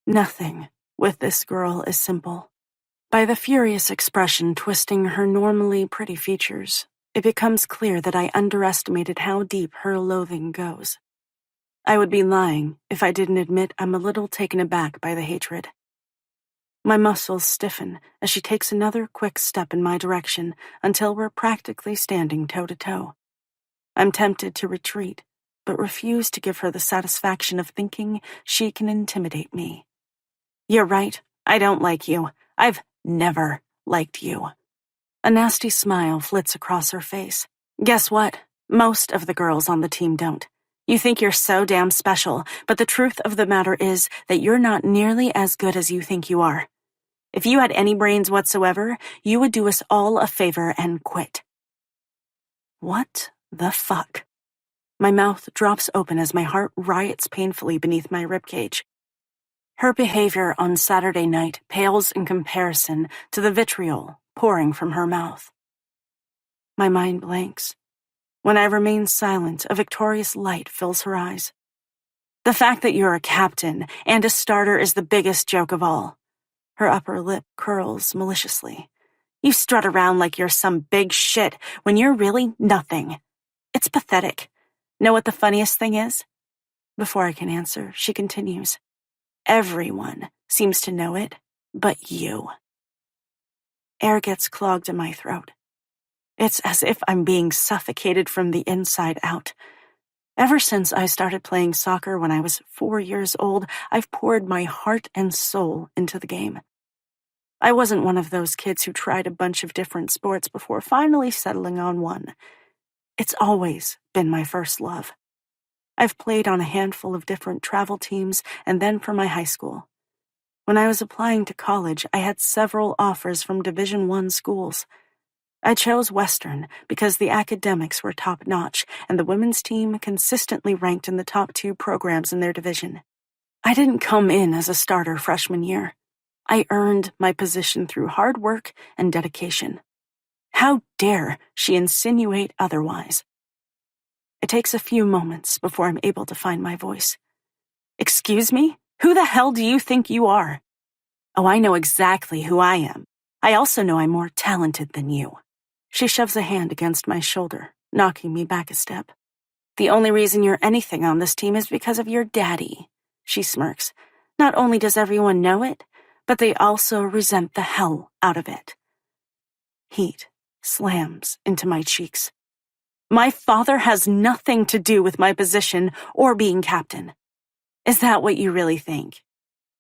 Speaker 1: Nothing with this girl is simple. By the furious expression twisting her normally pretty features, it becomes clear that I underestimated how deep her loathing goes. I would be lying if I didn't admit I'm a little taken aback by the hatred. My muscles stiffen as she takes another quick step in my direction until we're practically standing toe-to-toe. I'm tempted to retreat, but refuse to give her the satisfaction of thinking she can intimidate me. You're right, I don't like you. I've never liked you. A nasty smile flits across her face. Guess what? Most of the girls on the team don't. You think you're so damn special, but the truth of the matter is that you're not nearly as good as you think you are. If you had any brains whatsoever, you would do us all a favor and quit. What the fuck? My mouth drops open as my heart riots painfully beneath my ribcage. Her behavior on Saturday night pales in comparison to the vitriol pouring from her mouth. My mind blanks. When I remain silent, a victorious light fills her eyes. The fact that you're a captain and a starter is the biggest joke of all. Her upper lip curls maliciously. You strut around like you're some big shit when you're really nothing. It's pathetic. Know what the funniest thing is? Before I can answer, she continues. Everyone seems to know it, but you. Air gets clogged in my throat. It's as if I'm being suffocated from the inside out. Ever since I started playing soccer when I was 4 years old, I've poured my heart and soul into the game. I wasn't one of those kids who tried a bunch of different sports before finally settling on one. It's always been my first love. I've played on a handful of different travel teams and then for my high school. When I was applying to college, I had several offers from Division I schools. I chose Western because the academics were top-notch and the women's team consistently ranked in the top 2 programs in their division. I didn't come in as a starter freshman year. I earned my position through hard work and dedication. How dare she insinuate otherwise? It takes a few moments before I'm able to find my voice. Excuse me? Who the hell do you think you are? Oh, I know exactly who I am. I also know I'm more talented than you. She shoves a hand against my shoulder, knocking me back a step. The only reason you're anything on this team is because of your daddy. She smirks. Not only does everyone know it, but they also resent the hell out of it. Heat slams into my cheeks. My father has nothing to do with my position or being captain. Is that what you really think?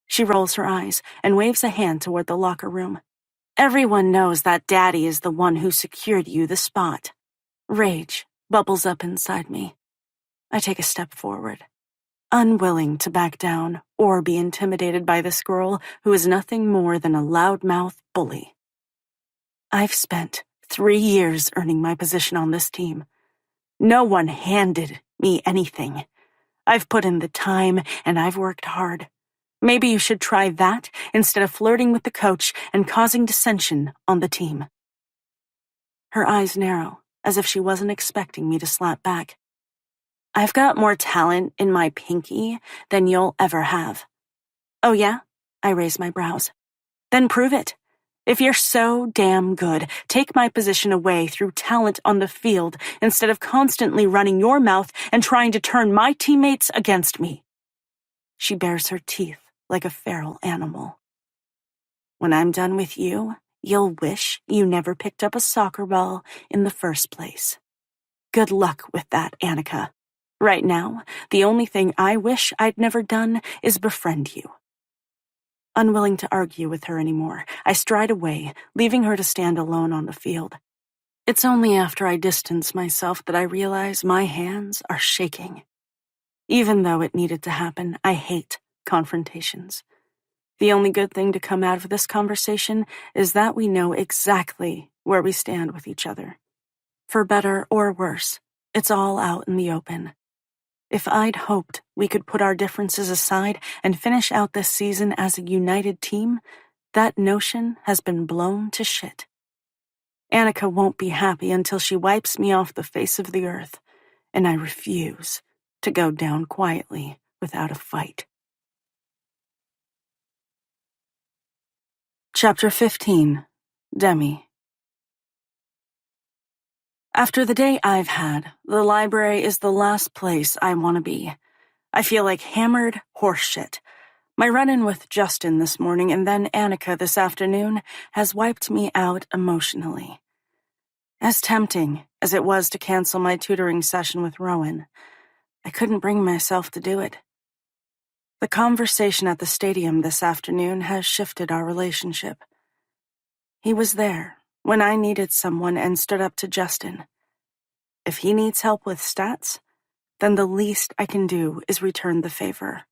Speaker 1: She rolls her eyes and waves a hand toward the locker room. Everyone knows that Daddy is the one who secured you the spot. Rage bubbles up inside me. I take a step forward, unwilling to back down or be intimidated by this girl who is nothing more than a loudmouth bully. I've spent 3 years earning my position on this team. No one handed me anything. I've put in the time and I've worked hard. Maybe you should try that instead of flirting with the coach and causing dissension on the team. Her eyes narrow, as if she wasn't expecting me to slap back. I've got more talent in my pinky than you'll ever have. Oh yeah? I raise my brows. Then prove it. If you're so damn good, take my position away through talent on the field instead of constantly running your mouth and trying to turn my teammates against me. She bares her teeth like a feral animal. When I'm done with you, you'll wish you never picked up a soccer ball in the first place. Good luck with that, Annika. Right now, the only thing I wish I'd never done is befriend you. Unwilling to argue with her anymore, I stride away, leaving her to stand alone on the field. It's only after I distance myself that I realize my hands are shaking. Even though it needed to happen, I hate confrontations. The only good thing to come out of this conversation is that we know exactly where we stand with each other. For better or worse, it's all out in the open. If I'd hoped we could put our differences aside and finish out this season as a united team, that notion has been blown to shit. Annika won't be happy until she wipes me off the face of the earth, and I refuse to go down quietly without a fight. Chapter 15. Demi. After the day I've had, the library is the last place I want to be. I feel like hammered horseshit. My run-in with Justin this morning and then Annika this afternoon has wiped me out emotionally. As tempting as it was to cancel my tutoring session with Rowan, I couldn't bring myself to do it. The conversation at the stadium this afternoon has shifted our relationship. He was there when I needed someone and stood up to Justin. If he needs help with stats, then the least I can do is return the favor.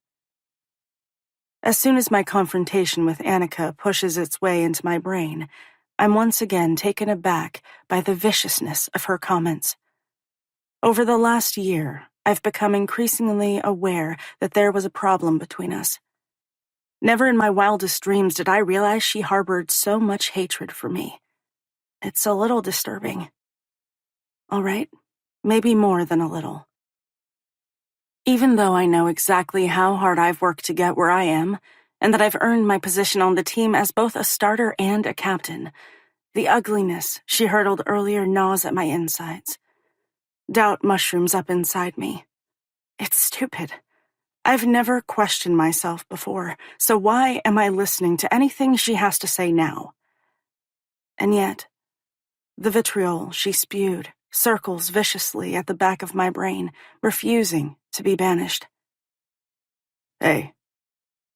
Speaker 1: As soon as my confrontation with Annika pushes its way into my brain, I'm once again taken aback by the viciousness of her comments. Over the last year, I've become increasingly aware that there was a problem between us. Never in my wildest dreams did I realize she harbored so much hatred for me. It's a little disturbing. All right, maybe more than a little. Even though I know exactly how hard I've worked to get where I am, and that I've earned my position on the team as both a starter and a captain, the ugliness she hurled earlier gnaws at my insides. Doubt mushrooms up inside me. It's stupid. I've never questioned myself before, so why am I listening to anything she has to say now? And yet, the vitriol she spewed circles viciously at the back of my brain, refusing to be banished. Hey.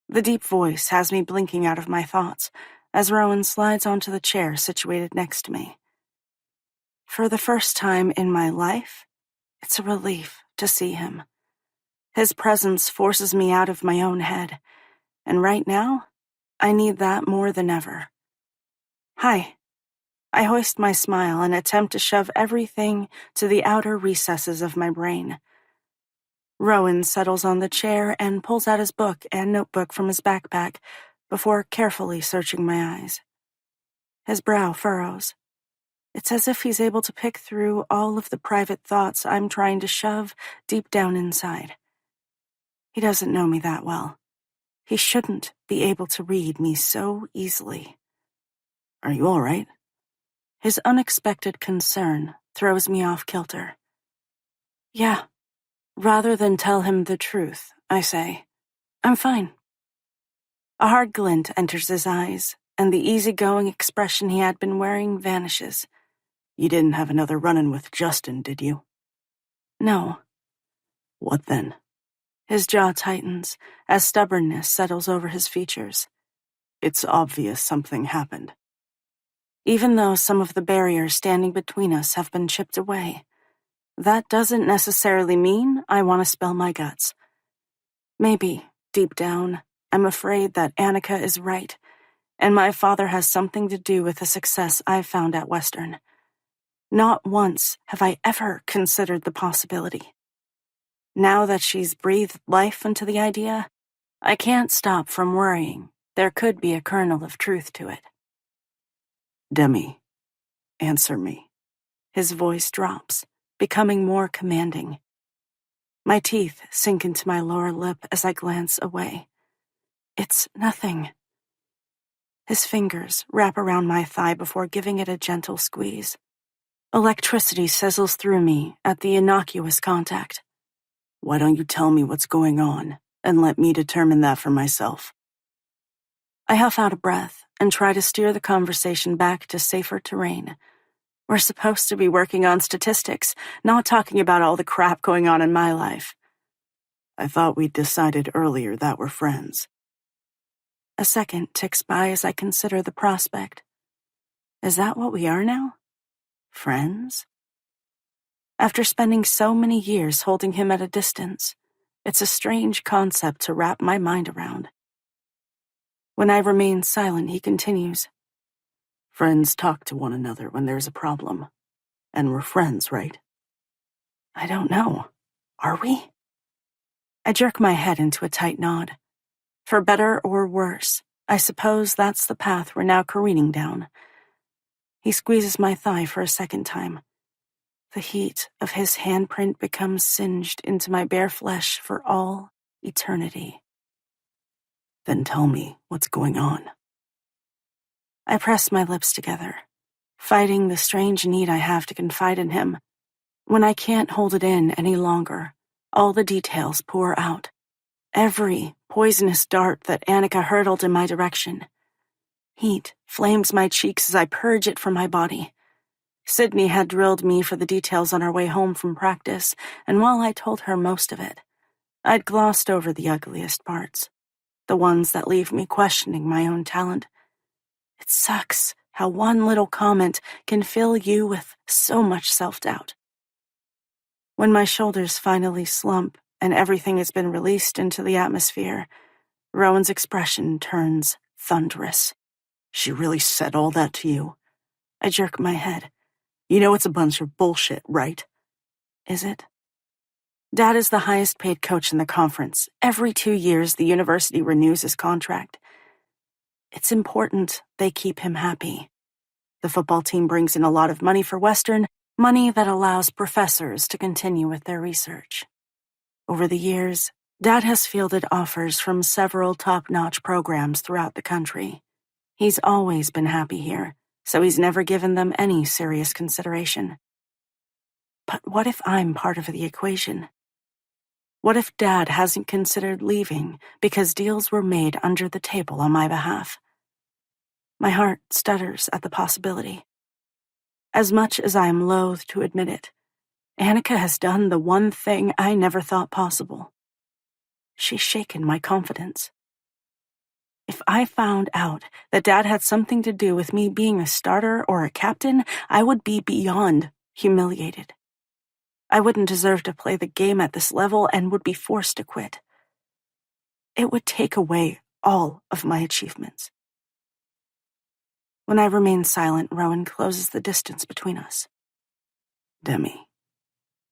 Speaker 1: The deep voice has me blinking out of my thoughts as Rowan slides onto the chair situated next to me. For the first time in my life, it's a relief to see him. His presence forces me out of my own head, and right now, I need that more than ever. Hi. I hoist my smile and attempt to shove everything to the outer recesses of my brain. Rowan settles on the chair and pulls out his book and notebook from his backpack before carefully searching my eyes. His brow furrows. It's as if he's able to pick through all of the private thoughts I'm trying to shove deep down inside. He doesn't know me that well. He shouldn't be able to read me so easily. Are you all right? His unexpected concern throws me off kilter. Yeah. Rather than tell him the truth, I say, I'm fine. A hard glint enters his eyes, and the easygoing expression he had been wearing vanishes. You didn't have another run-in with Justin, did you? No. What then? His jaw tightens as stubbornness settles over his features.
Speaker 2: It's obvious something happened.
Speaker 1: Even though some of the barriers standing between us have been chipped away, that doesn't necessarily mean I want to spill my guts. Maybe, deep down, I'm afraid that Annika is right, and my father has something to do with the success I've found at Western. Not once have I ever considered the possibility. Now that she's breathed life into the idea, I can't stop from worrying there could be a kernel of truth to it.
Speaker 2: Demi, answer me.
Speaker 1: His voice drops, becoming more commanding. My teeth sink into my lower lip as I glance away. It's nothing. His fingers wrap around my thigh before giving it a gentle squeeze. Electricity sizzles through me at the innocuous contact.
Speaker 2: Why don't you tell me what's going on and let me determine that for myself?
Speaker 1: I huff out a breath and try to steer the conversation back to safer terrain. We're supposed to be working on statistics, not talking about all the crap going on in my life.
Speaker 2: I thought we'd decided earlier that we're friends.
Speaker 1: A second ticks by as I consider the prospect. Is that what we are now? Friends? After spending so many years holding him at a distance, it's a strange concept to wrap my mind around. When I remain silent, he continues.
Speaker 2: Friends talk to one another when there's a problem. And we're friends, right?
Speaker 1: I don't know. Are we? I jerk my head into a tight nod. For better or worse, I suppose that's the path we're now careening down. He squeezes my thigh for a second time. The heat of his handprint becomes singed into my bare flesh for all eternity.
Speaker 2: Then tell me what's going on.
Speaker 1: I press my lips together, fighting the strange need I have to confide in him. When I can't hold it in any longer, all the details pour out. Every poisonous dart that Annika hurled in my direction. Heat flames my cheeks as I purge it from my body. Sydney had drilled me for the details on our way home from practice, and while I told her most of it, I'd glossed over the ugliest parts, the ones that leave me questioning my own talent. It sucks how one little comment can fill you with so much self-doubt. When my shoulders finally slump and everything has been released into the atmosphere, Rowan's expression turns thunderous.
Speaker 2: She really said all that to you?
Speaker 1: I jerk my head.
Speaker 2: You know it's a bunch of bullshit, right?
Speaker 1: Is it? Dad is the highest paid coach in the conference. Every 2 years, the university renews his contract. It's important they keep him happy. The football team brings in a lot of money for Western, money that allows professors to continue with their research. Over the years, Dad has fielded offers from several top-notch programs throughout the country. He's always been happy here, so he's never given them any serious consideration. But what if I'm part of the equation? What if Dad hasn't considered leaving because deals were made under the table on my behalf? My heart stutters at the possibility. As much as I am loath to admit it, Annika has done the one thing I never thought possible. She's shaken my confidence. If I found out that Dad had something to do with me being a starter or a captain, I would be beyond humiliated. I wouldn't deserve to play the game at this level and would be forced to quit. It would take away all of my achievements. When I remain silent, Rowan closes the distance between us.
Speaker 2: Demi.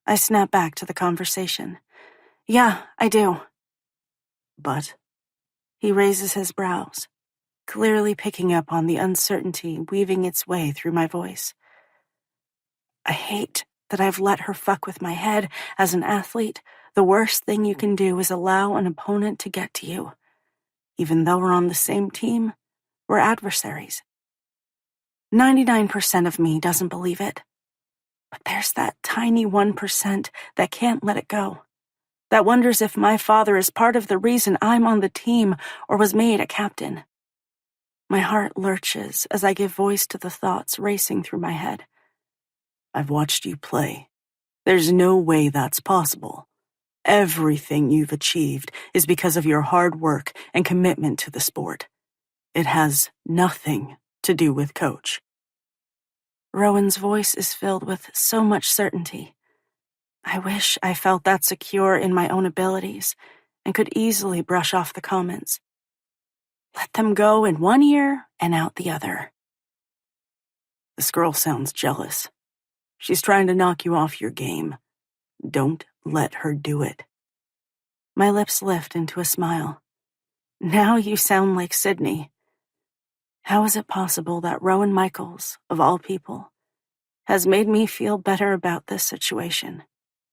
Speaker 1: I snap back to the conversation. Yeah, I do.
Speaker 2: But?
Speaker 1: He raises his brows, clearly picking up on the uncertainty weaving its way through my voice. I hate that I've let her fuck with my head. As an athlete, the worst thing you can do is allow an opponent to get to you. Even though we're on the same team, we're adversaries. 99% of me doesn't believe it. But there's that tiny 1% that can't let it go. That wonders if my father is part of the reason I'm on the team or was made a captain. My heart lurches as I give voice to the thoughts racing through my head.
Speaker 2: I've watched you play. There's no way that's possible. Everything you've achieved is because of your hard work and commitment to the sport. It has nothing to do with Coach.
Speaker 1: Rowan's voice is filled with so much certainty. I wish I felt that secure in my own abilities and could easily brush off the comments. Let them go in one ear and out the other.
Speaker 2: This girl sounds jealous. She's trying to knock you off your game. Don't let her do it.
Speaker 1: My lips lift into a smile. Now you sound like Sydney. How is it possible that Rowan Michaels, of all people, has made me feel better about this situation?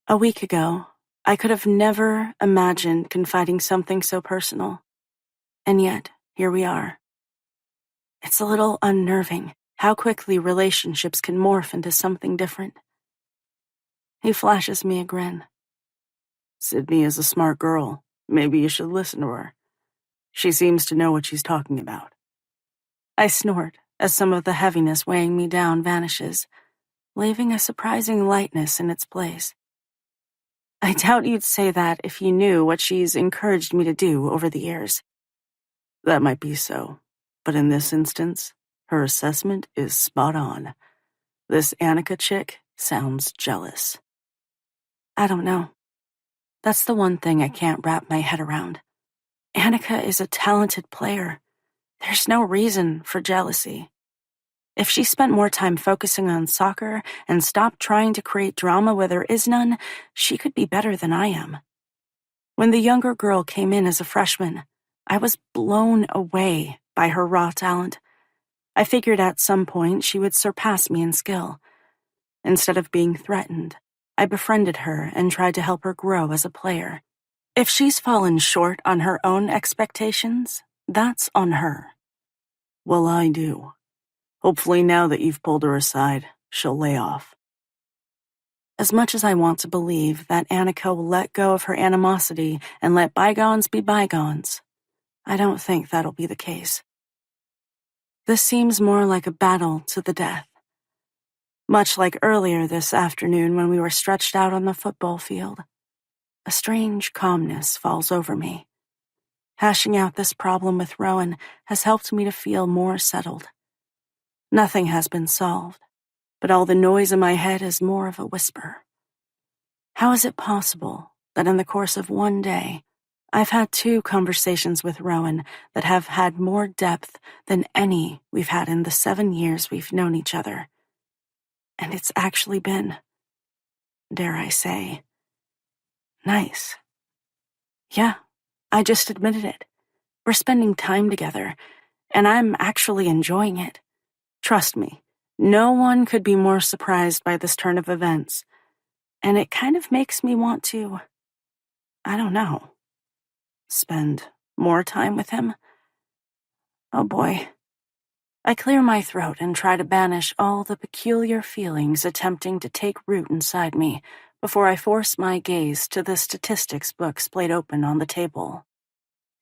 Speaker 1: A week ago, I could have never imagined confiding something so personal. And yet, here we are. It's a little unnerving how quickly relationships can morph into something different. He flashes me a grin.
Speaker 2: Sydney is a smart girl. Maybe you should listen to her. She seems to know what she's talking about.
Speaker 1: I snort as some of the heaviness weighing me down vanishes, leaving a surprising lightness in its place. I doubt you'd say that if you knew what she's encouraged me to do over the years.
Speaker 2: That might be so, but in this instance, her assessment is spot on. This Annika chick sounds jealous.
Speaker 1: I don't know. That's the one thing I can't wrap my head around. Annika is a talented player. There's no reason for jealousy. If she spent more time focusing on soccer and stopped trying to create drama where there is none, she could be better than I am. When the younger girl came in as a freshman, I was blown away by her raw talent. I figured at some point she would surpass me in skill. Instead of being threatened, I befriended her and tried to help her grow as a player. If she's fallen short on her own expectations, that's on her.
Speaker 2: Well, I do. Hopefully now that you've pulled her aside, she'll lay off.
Speaker 1: As much as I want to believe that Annika will let go of her animosity and let bygones be bygones, I don't think that'll be the case. This seems more like a battle to the death. Much like earlier this afternoon when we were stretched out on the football field. A strange calmness falls over me. Hashing out this problem with Rowan has helped me to feel more settled. Nothing has been solved, but all the noise in my head is more of a whisper. How is it possible that in the course of one day, I've had 2 conversations with Rowan that have had more depth than any we've had in the 7 years we've known each other? And it's actually been, dare I say, nice. Yeah, I just admitted it. We're spending time together, and I'm actually enjoying it. Trust me, no one could be more surprised by this turn of events, and it kind of makes me want to, I don't know, spend more time with him. Oh boy. I clear my throat and try to banish all the peculiar feelings attempting to take root inside me before I force my gaze to the statistics book splayed open on the table.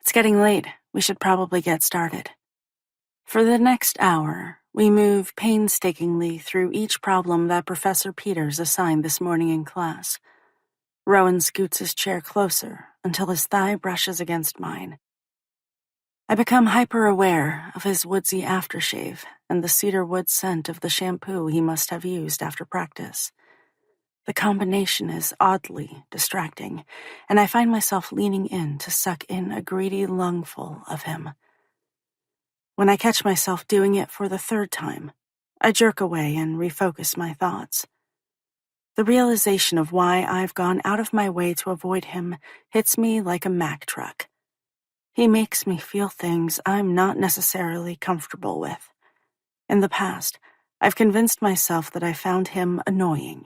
Speaker 1: It's getting late. We should probably get started. For the next hour, we move painstakingly through each problem that Professor Peters assigned this morning in class. Rowan scoots his chair closer until his thigh brushes against mine. I become hyper-aware of his woodsy aftershave and the cedar wood scent of the shampoo he must have used after practice. The combination is oddly distracting, and I find myself leaning in to suck in a greedy lungful of him. When I catch myself doing it for the 3rd time, I jerk away and refocus my thoughts. The realization of why I've gone out of my way to avoid him hits me like a Mack truck. He makes me feel things I'm not necessarily comfortable with. In the past, I've convinced myself that I found him annoying.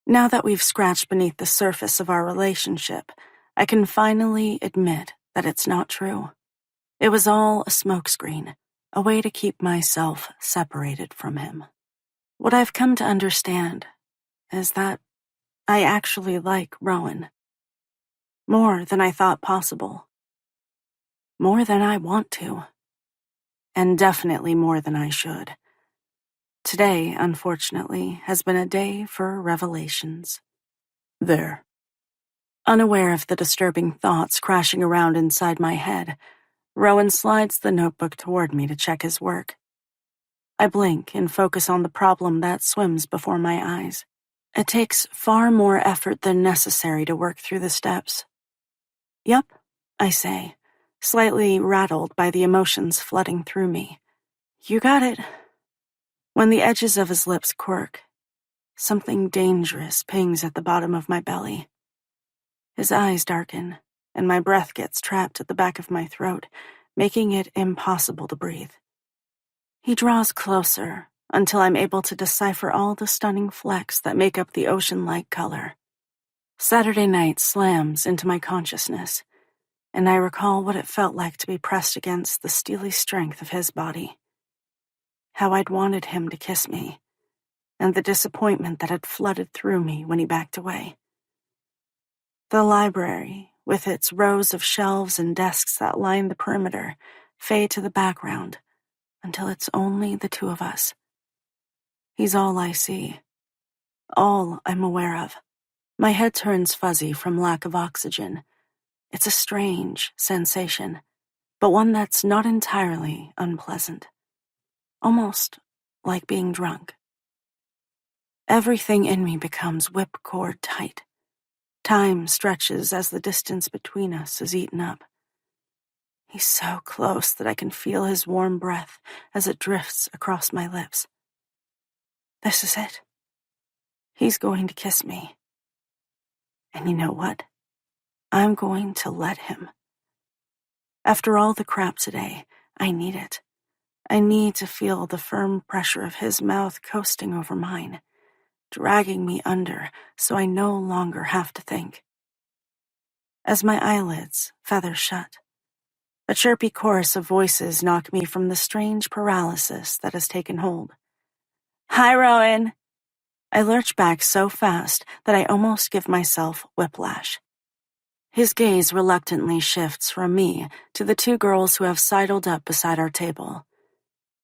Speaker 1: Now that we've scratched beneath the surface of our relationship, I can finally admit that it's not true. It was all a smokescreen, a way to keep myself separated from him. What I've come to understand is that I actually like Rowan. More than I thought possible. More than I want to. And definitely more than I should. Today, unfortunately, has been a day for revelations.
Speaker 2: There.
Speaker 1: Unaware of the disturbing thoughts crashing around inside my head, Rowan slides the notebook toward me to check his work. I blink and focus on the problem that swims before my eyes. It takes far more effort than necessary to work through the steps. Yup, I say, slightly rattled by the emotions flooding through me. You got it. When the edges of his lips quirk, something dangerous pings at the bottom of my belly. His eyes darken, and my breath gets trapped at the back of my throat, making it impossible to breathe. He draws closer until I'm able to decipher all the stunning flecks that make up the ocean-like color. Saturday night slams into my consciousness, and I recall what it felt like to be pressed against the steely strength of his body. How I'd wanted him to kiss me, and the disappointment that had flooded through me when he backed away. The library, with its rows of shelves and desks that line the perimeter, fade to the background until it's only the two of us. He's all I see, all I'm aware of. My head turns fuzzy from lack of oxygen. It's a strange sensation, but one that's not entirely unpleasant. Almost like being drunk. Everything in me becomes whipcord tight. Time stretches as the distance between us is eaten up. He's so close that I can feel his warm breath as it drifts across my lips. This is it. He's going to kiss me. And you know what? I'm going to let him. After all the crap today, I need it. I need to feel the firm pressure of his mouth coasting over mine, dragging me under so I no longer have to think. As my eyelids feather shut, a chirpy chorus of voices knock me from the strange paralysis that has taken hold. Hi, Rowan. I lurch back so fast that I almost give myself whiplash. His gaze reluctantly shifts from me to the two girls who have sidled up beside our table.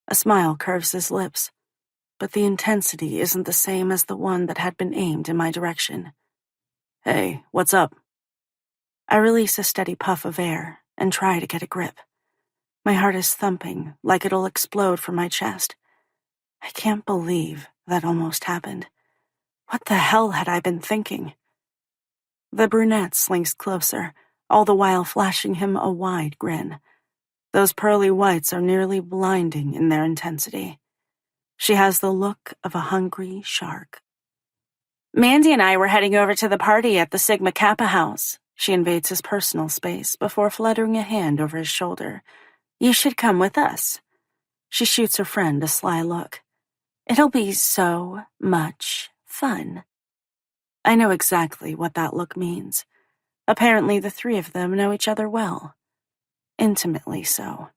Speaker 1: A smile curves his lips, but the intensity isn't the same as the one that had been aimed in my direction. Hey, what's up? I release a steady puff of air and try to get a grip. My heart is thumping like it'll explode from my chest. I can't believe that almost happened. What the hell had I been thinking? The brunette slinks closer, all the while flashing him a wide grin. Those pearly whites are nearly blinding in their intensity. She has the look of a hungry shark. Mandy and I were heading over to the party at the Sigma Kappa house. She invades his personal space before fluttering a hand over his shoulder. You should come with us. She shoots her friend a sly look. It'll be so much fun. I know exactly what that look means. Apparently the three of them know each other well. Intimately so.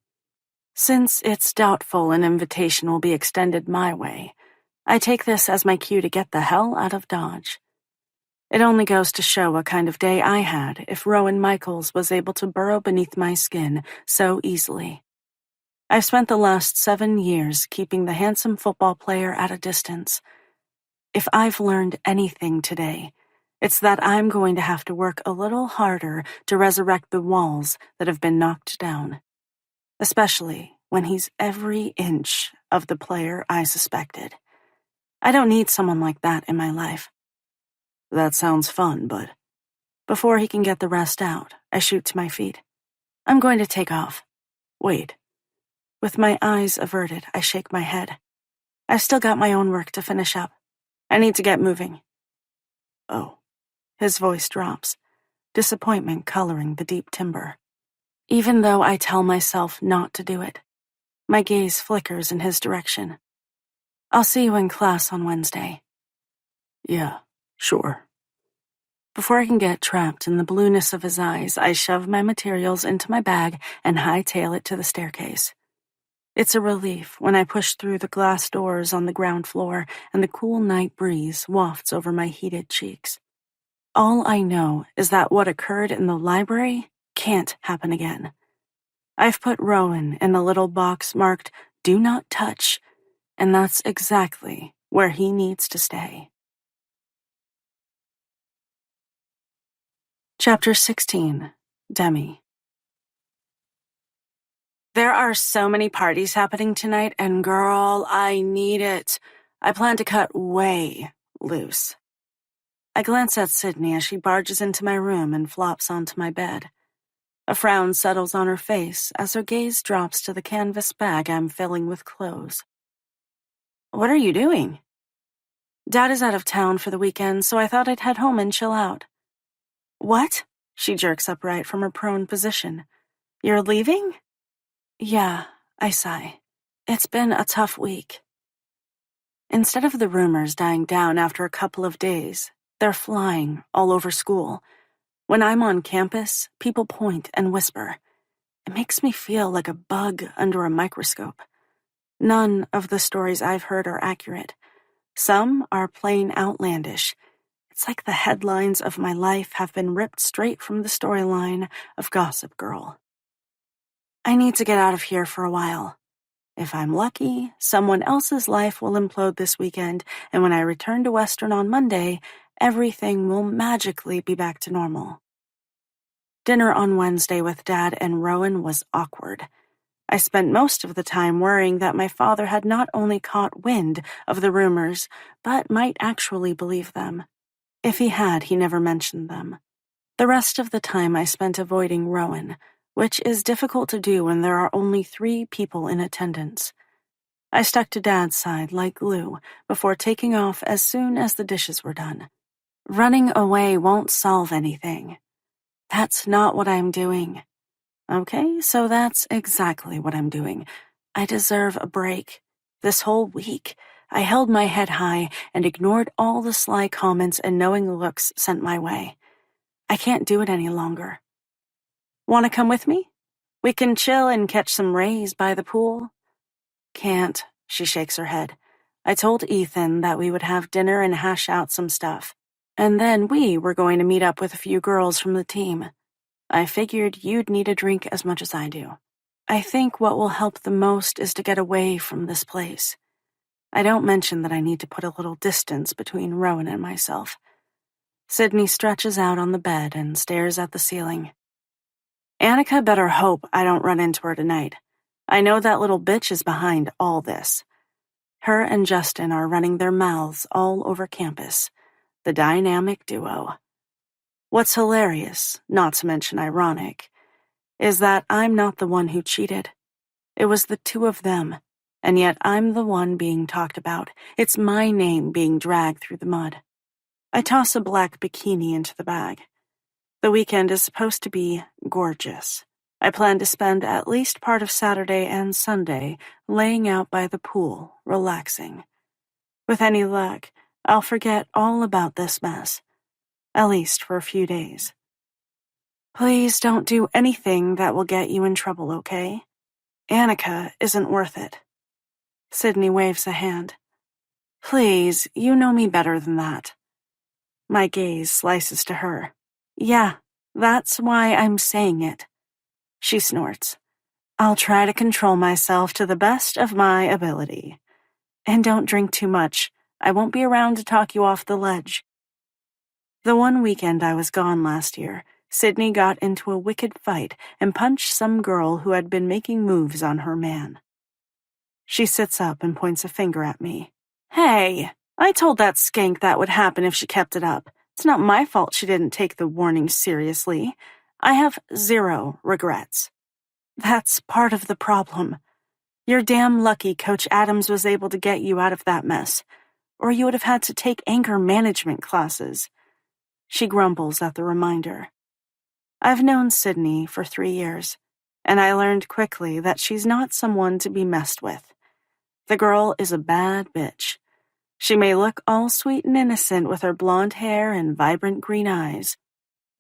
Speaker 1: Since it's doubtful an invitation will be extended my way, I take this as my cue to get the hell out of Dodge. It only goes to show what kind of day I had if Rowan Michaels was able to burrow beneath my skin so easily. I've spent the last 7 years keeping the handsome football player at a distance. If I've learned anything today, it's that I'm going to have to work a little harder to resurrect the walls that have been knocked down, especially when he's every inch of the player I suspected. I don't need someone like that in my life. That sounds fun, but before he can get the rest out, I shoot to my feet. I'm going to take off. Wait. With my eyes averted, I shake my head. I've still got my own work to finish up. I need to get moving. Oh. His voice drops, disappointment coloring the deep timbre. Even though I tell myself not to do it, my gaze flickers in his direction. I'll see you in class on Wednesday. Yeah, sure. Before I can get trapped in the blueness of his eyes, I shove my materials into my bag and hightail it to the staircase. It's a relief when I push through the glass doors on the ground floor and the cool night breeze wafts over my heated cheeks. All I know is that what occurred in the library can't happen again. I've put Rowan in a little box marked, "Do not touch," and that's exactly where he needs to stay. Chapter 16. Demi. There are so many parties happening tonight, and girl, I need it. I plan to cut way loose. I glance at Sydney as she barges into my room and flops onto my bed. A frown settles on her face as her gaze drops to the canvas bag I'm filling with clothes. What are you doing? Dad is out of town for the weekend, so I thought I'd head home and chill out. What? She jerks upright from her prone position. You're leaving? Yeah, I sigh. It's been a tough week. Instead of the rumors dying down after a couple of days, they're flying all over school. When I'm on campus, people point and whisper. It makes me feel like a bug under a microscope. None of the stories I've heard are accurate. Some are plain outlandish. It's like the headlines of my life have been ripped straight from the storyline of Gossip Girl. I need to get out of here for a while. If I'm lucky, someone else's life will implode this weekend, and when I return to Western on Monday, everything will magically be back to normal. Dinner on Wednesday with Dad and Rowan was awkward. I spent most of the time worrying that my father had not only caught wind of the rumors, but might actually believe them. If he had, he never mentioned them. The rest of the time I spent avoiding Rowan, which is difficult to do when there are only 3 people in attendance. I stuck to Dad's side like glue before taking off as soon as the dishes were done. Running away won't solve anything. That's not what I'm doing. Okay, so that's exactly what I'm doing. I deserve a break. This whole week, I held my head high and ignored all the sly comments and knowing looks sent my way. I can't do it any longer. Want to come with me? We can chill and catch some rays by the pool. Can't, she shakes her head. I told Ethan that we would have dinner and hash out some stuff. And then we were going to meet up with a few girls from the team. I figured you'd need a drink as much as I do. I think what will help the most is to get away from this place. I don't mention that I need to put a little distance between Rowan and myself. Sydney stretches out on the bed and stares at the ceiling. Annika better hope I don't run into her tonight. I know that little bitch is behind all this. Her and Justin are running their mouths all over campus. The dynamic duo. What's hilarious, not to mention ironic, is that I'm not the one who cheated. It was the 2 of them, and yet I'm the one being talked about. It's my name being dragged through the mud. I toss a black bikini into the bag. The weekend is supposed to be gorgeous. I plan to spend at least part of Saturday and Sunday laying out by the pool, relaxing. With any luck, I'll forget all about this mess, at least for a few days. Please don't do anything that will get you in trouble, okay? Annika isn't worth it. Sydney waves a hand. Please, you know me better than that. My gaze slices to her. Yeah, that's why I'm saying it. She snorts. I'll try to control myself to the best of my ability. And don't drink too much. I won't be around to talk you off the ledge. The one weekend I was gone last year, Sydney got into a wicked fight and punched some girl who had been making moves on her man. She sits up and points a finger at me. Hey, I told that skank that would happen if she kept it up. It's not my fault she didn't take the warning seriously. I have 0 regrets. That's part of the problem. You're damn lucky Coach Adams was able to get you out of that mess, or you would have had to take anger management classes. She grumbles at the reminder. I've known Sydney for 3 years, and I learned quickly that she's not someone to be messed with. The girl is a bad bitch. She may look all sweet and innocent with her blonde hair and vibrant green eyes,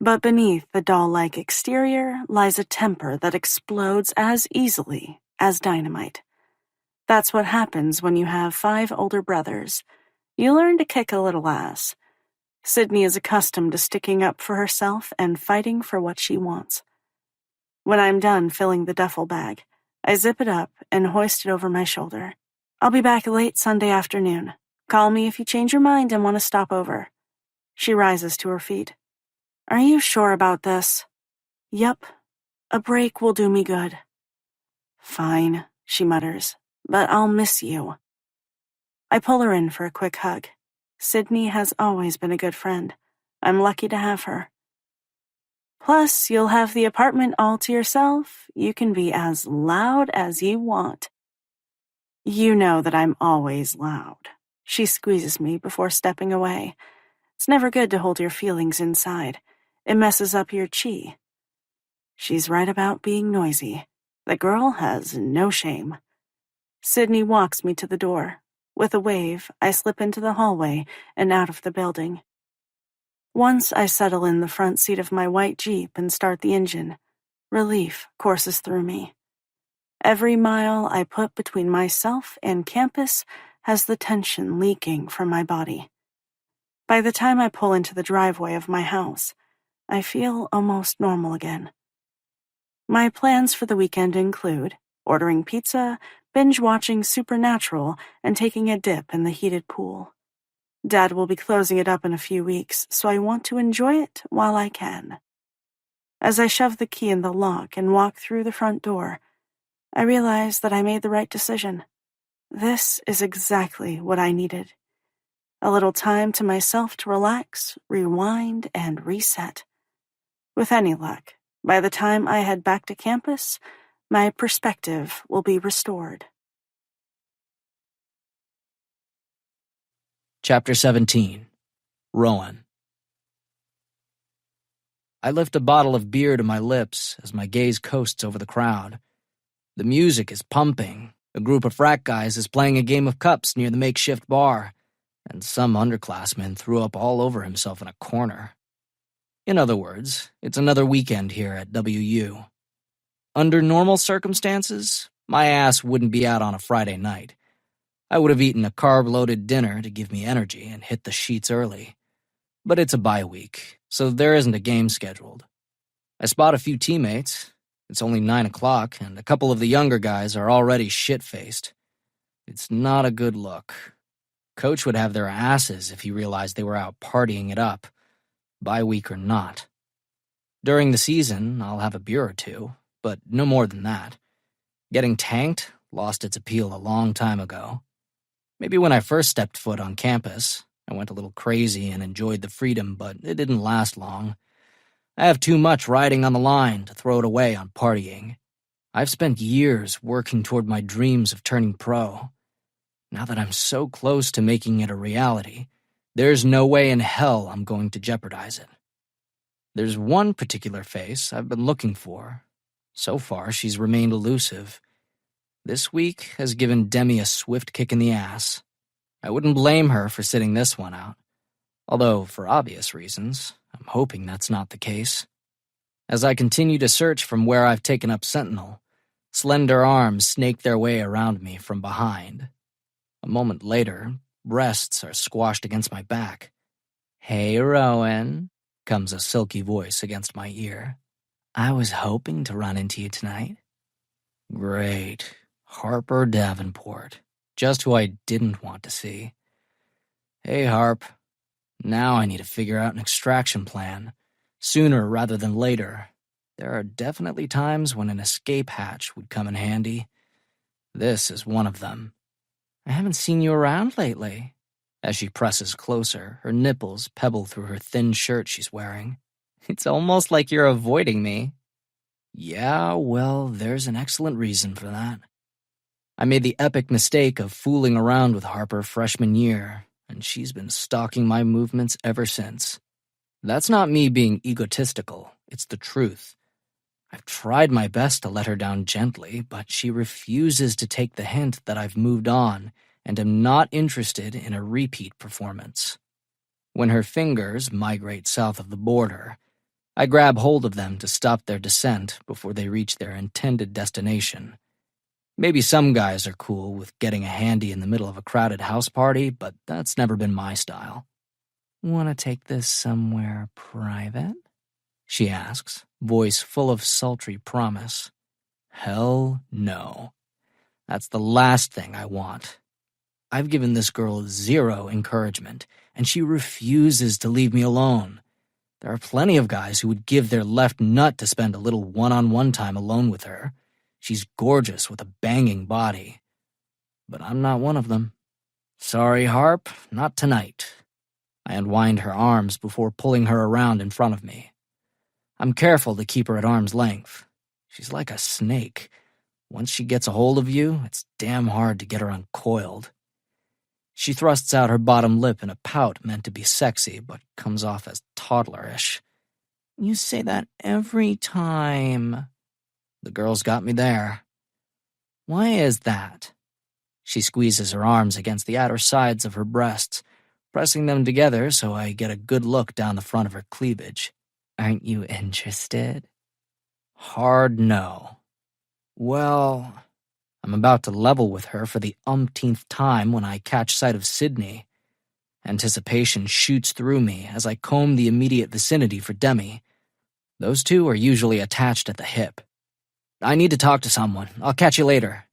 Speaker 1: but beneath the doll-like exterior lies a temper that explodes as easily as dynamite. That's what happens when you have 5 older brothers. You learn to kick a little ass. Sydney is accustomed to sticking up for herself and fighting for what she wants. When I'm done filling the duffel bag, I zip it up and hoist it over my shoulder. I'll be back late Sunday afternoon. Call me if you change your mind and want to stop over. She rises to her feet. Are you sure about this? Yep. A break will do me good. Fine, she mutters, but I'll miss you. I pull her in for a quick hug. Sydney has always been a good friend. I'm lucky to have her. Plus, you'll have the apartment all to yourself. You can be as loud as you want. You know that I'm always loud. She squeezes me before stepping away. It's never good to hold your feelings inside. It messes up your chi. She's right about being noisy. The girl has no shame. Sydney walks me to the door. With a wave, I slip into the hallway and out of the building. Once I settle in the front seat of my white Jeep and start the engine, relief courses through me. Every mile I put between myself and campus has the tension leaking from my body. By the time I pull into the driveway of my house, I feel almost normal again. My plans for the weekend include ordering pizza, binge-watching Supernatural, and taking a dip in the heated pool. Dad will be closing it up in a few weeks, so I want to enjoy it while I can. As I shove the key in the lock and walk through the front door, I realize that I made the right decision. This is exactly what I needed. A little time to myself to relax, rewind, and reset. With any luck, by the time I head back to campus, my perspective will be restored.
Speaker 3: Chapter 17. Rowan. I lift a bottle of beer to my lips as my gaze coasts over the crowd. The music is pumping. A group of frat guys is playing a game of cups near the makeshift bar, and some underclassman threw up all over himself in a corner. In other words, it's another weekend here at WU. Under normal circumstances, my ass wouldn't be out on a Friday night. I would have eaten a carb-loaded dinner to give me energy and hit the sheets early. But it's a bye week, so there isn't a game scheduled. I spot a few teammates. It's only 9 o'clock, and a couple of the younger guys are already shit-faced. It's not a good look. Coach would have their asses if he realized they were out partying it up, bye week or not. During the season, I'll have a beer or two, but no more than that. Getting tanked lost its appeal a long time ago. Maybe when I first stepped foot on campus, I went a little crazy and enjoyed the freedom, but it didn't last long. I have too much riding on the line to throw it away on partying. I've spent years working toward my dreams of turning pro. Now that I'm so close to making it a reality, there's no way in hell I'm going to jeopardize it. There's one particular face I've been looking for. So far, she's remained elusive. This week has given Demi a swift kick in the ass. I wouldn't blame her for sitting this one out. Although, for obvious reasons, I'm hoping that's not the case. As I continue to search from where I've taken up sentinel, slender arms snake their way around me from behind. A moment later, breasts are squashed against my back. "Hey, Rowan," comes a silky voice against my ear. "I was hoping to run into you tonight." Great. Harper Davenport. Just who I didn't want to see. "Hey, Harp. Now I need to figure out an extraction plan. Sooner rather than later. There are definitely times when an escape hatch would come in handy. This is one of them. I haven't seen you around lately." As she presses closer, her nipples pebble through her thin shirt she's wearing. "It's almost like you're avoiding me." Yeah, well, there's an excellent reason for that. I made the epic mistake of fooling around with Harper freshman year, and she's been stalking my movements ever since. That's not me being egotistical, it's the truth. I've tried my best to let her down gently, but she refuses to take the hint that I've moved on and am not interested in a repeat performance. When her fingers migrate south of the border, I grab hold of them to stop their descent before they reach their intended destination. Maybe some guys are cool with getting a handy in the middle of a crowded house party, but that's never been my style. "Want to take this somewhere private?" she asks, voice full of sultry promise. Hell no. That's the last thing I want. I've given this girl zero encouragement, and she refuses to leave me alone. There are plenty of guys who would give their left nut to spend a little one-on-one time alone with her. She's gorgeous with a banging body. But I'm not one of them. Sorry, Harp, not tonight. I unwind her arms before pulling her around in front of me. I'm careful to keep her at arm's length. She's like a snake. Once she gets a hold of you, it's damn hard to get her uncoiled. She thrusts out her bottom lip in a pout meant to be sexy, but comes off as toddlerish. You say that every time. The girl's got me there. Why is that? She squeezes her arms against the outer sides of her breasts, pressing them together so I get a good look down the front of her cleavage. Aren't you interested? Hard no. Well, I'm about to level with her for the umpteenth time when I catch sight of Sydney. Anticipation shoots through me as I comb the immediate vicinity for Demi. Those two are usually attached at the hip. I need to talk to someone. I'll catch you later.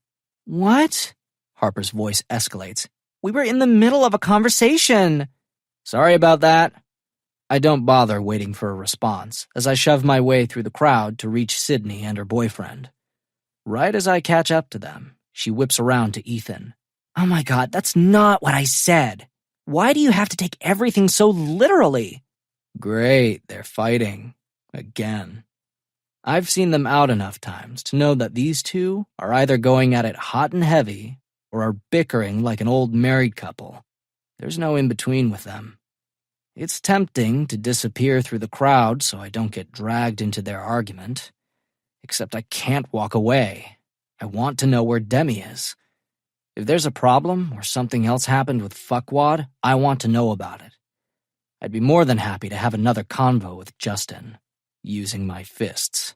Speaker 3: What? Harper's voice escalates. We were in the middle of a conversation. Sorry about that. I don't bother waiting for a response as I shove my way through the crowd to reach Sydney and her boyfriend. Right as I catch up to them, she whips around to Ethan. Oh my God, that's not what I said. Why do you have to take everything so literally? Great, they're fighting. Again. I've seen them out enough times to know that these two are either going at it hot and heavy or are bickering like an old married couple. There's no in-between with them. It's tempting to disappear through the crowd so I don't get dragged into their argument. Except I can't walk away. I want to know where Demi is. If there's a problem or something else happened with Fuckwad, I want to know about it. I'd be more than happy to have another convo with Justin, using my fists.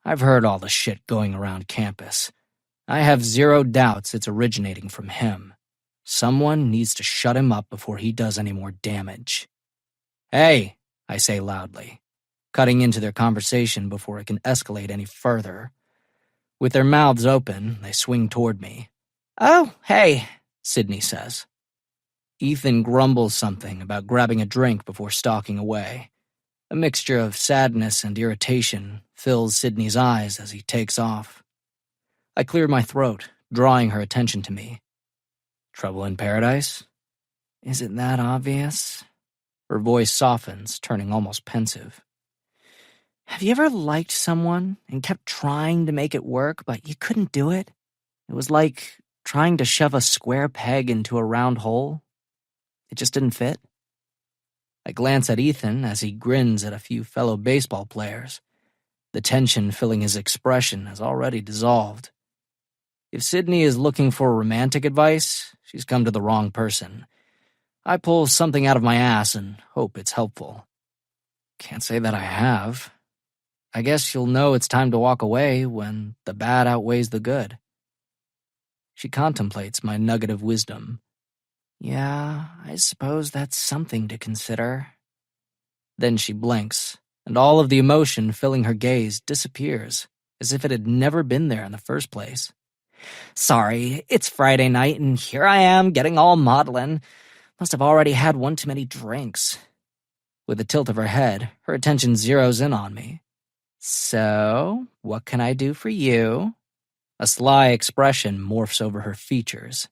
Speaker 3: I've heard all the shit going around campus. I have zero doubts it's originating from him. Someone needs to shut him up before he does any more damage. Hey, I say loudly, cutting into their conversation before it can escalate any further. With their mouths open, they swing toward me. Oh, hey, Sydney says. Ethan grumbles something about grabbing a drink before stalking away. A mixture of sadness and irritation fills Sydney's eyes as he takes off. I clear my throat, drawing her attention to me. Trouble in paradise? Is it that obvious? Her voice softens, turning almost pensive. Have you ever liked someone and kept trying to make it work, but you couldn't do it? It was like trying to shove a square peg into a round hole. It just didn't fit. I glance at Ethan as he grins at a few fellow baseball players. The tension filling his expression has already dissolved. If Sydney is looking for romantic advice, she's come to the wrong person. I pull something out of my ass and hope it's helpful. Can't say that I have. I guess you'll know it's time to walk away when the bad outweighs the good. She contemplates my nugget of wisdom. Yeah, I suppose that's something to consider. Then she blinks, and all of the emotion filling her gaze disappears, as if it had never been there in the first place. Sorry, it's Friday night, and here I am getting all maudlin. Must have already had one too many drinks. With a tilt of her head, her attention zeroes in on me. So, what can I do for you? A sly expression morphs over her features.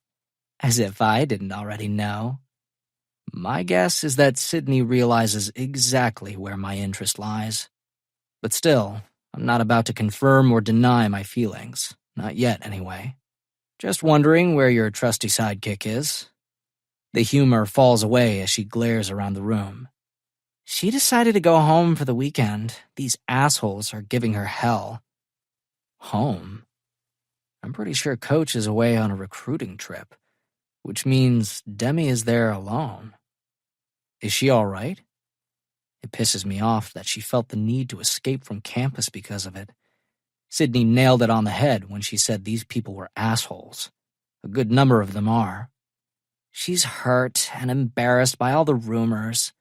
Speaker 3: As if I didn't already know. My guess is that Sydney realizes exactly where my interest lies. But still, I'm not about to confirm or deny my feelings. Not yet, anyway. Just wondering where your trusty sidekick is. The humor falls away as she glares around the room. She decided to go home for the weekend. These assholes are giving her hell. Home? I'm pretty sure Coach is away on a recruiting trip, which means Demi is there alone. Is she all right? It pisses me off that she felt the need to escape from campus because of it. Sydney nailed it on the head when she said these people were assholes. A good number of them are. She's hurt and embarrassed by all the rumors.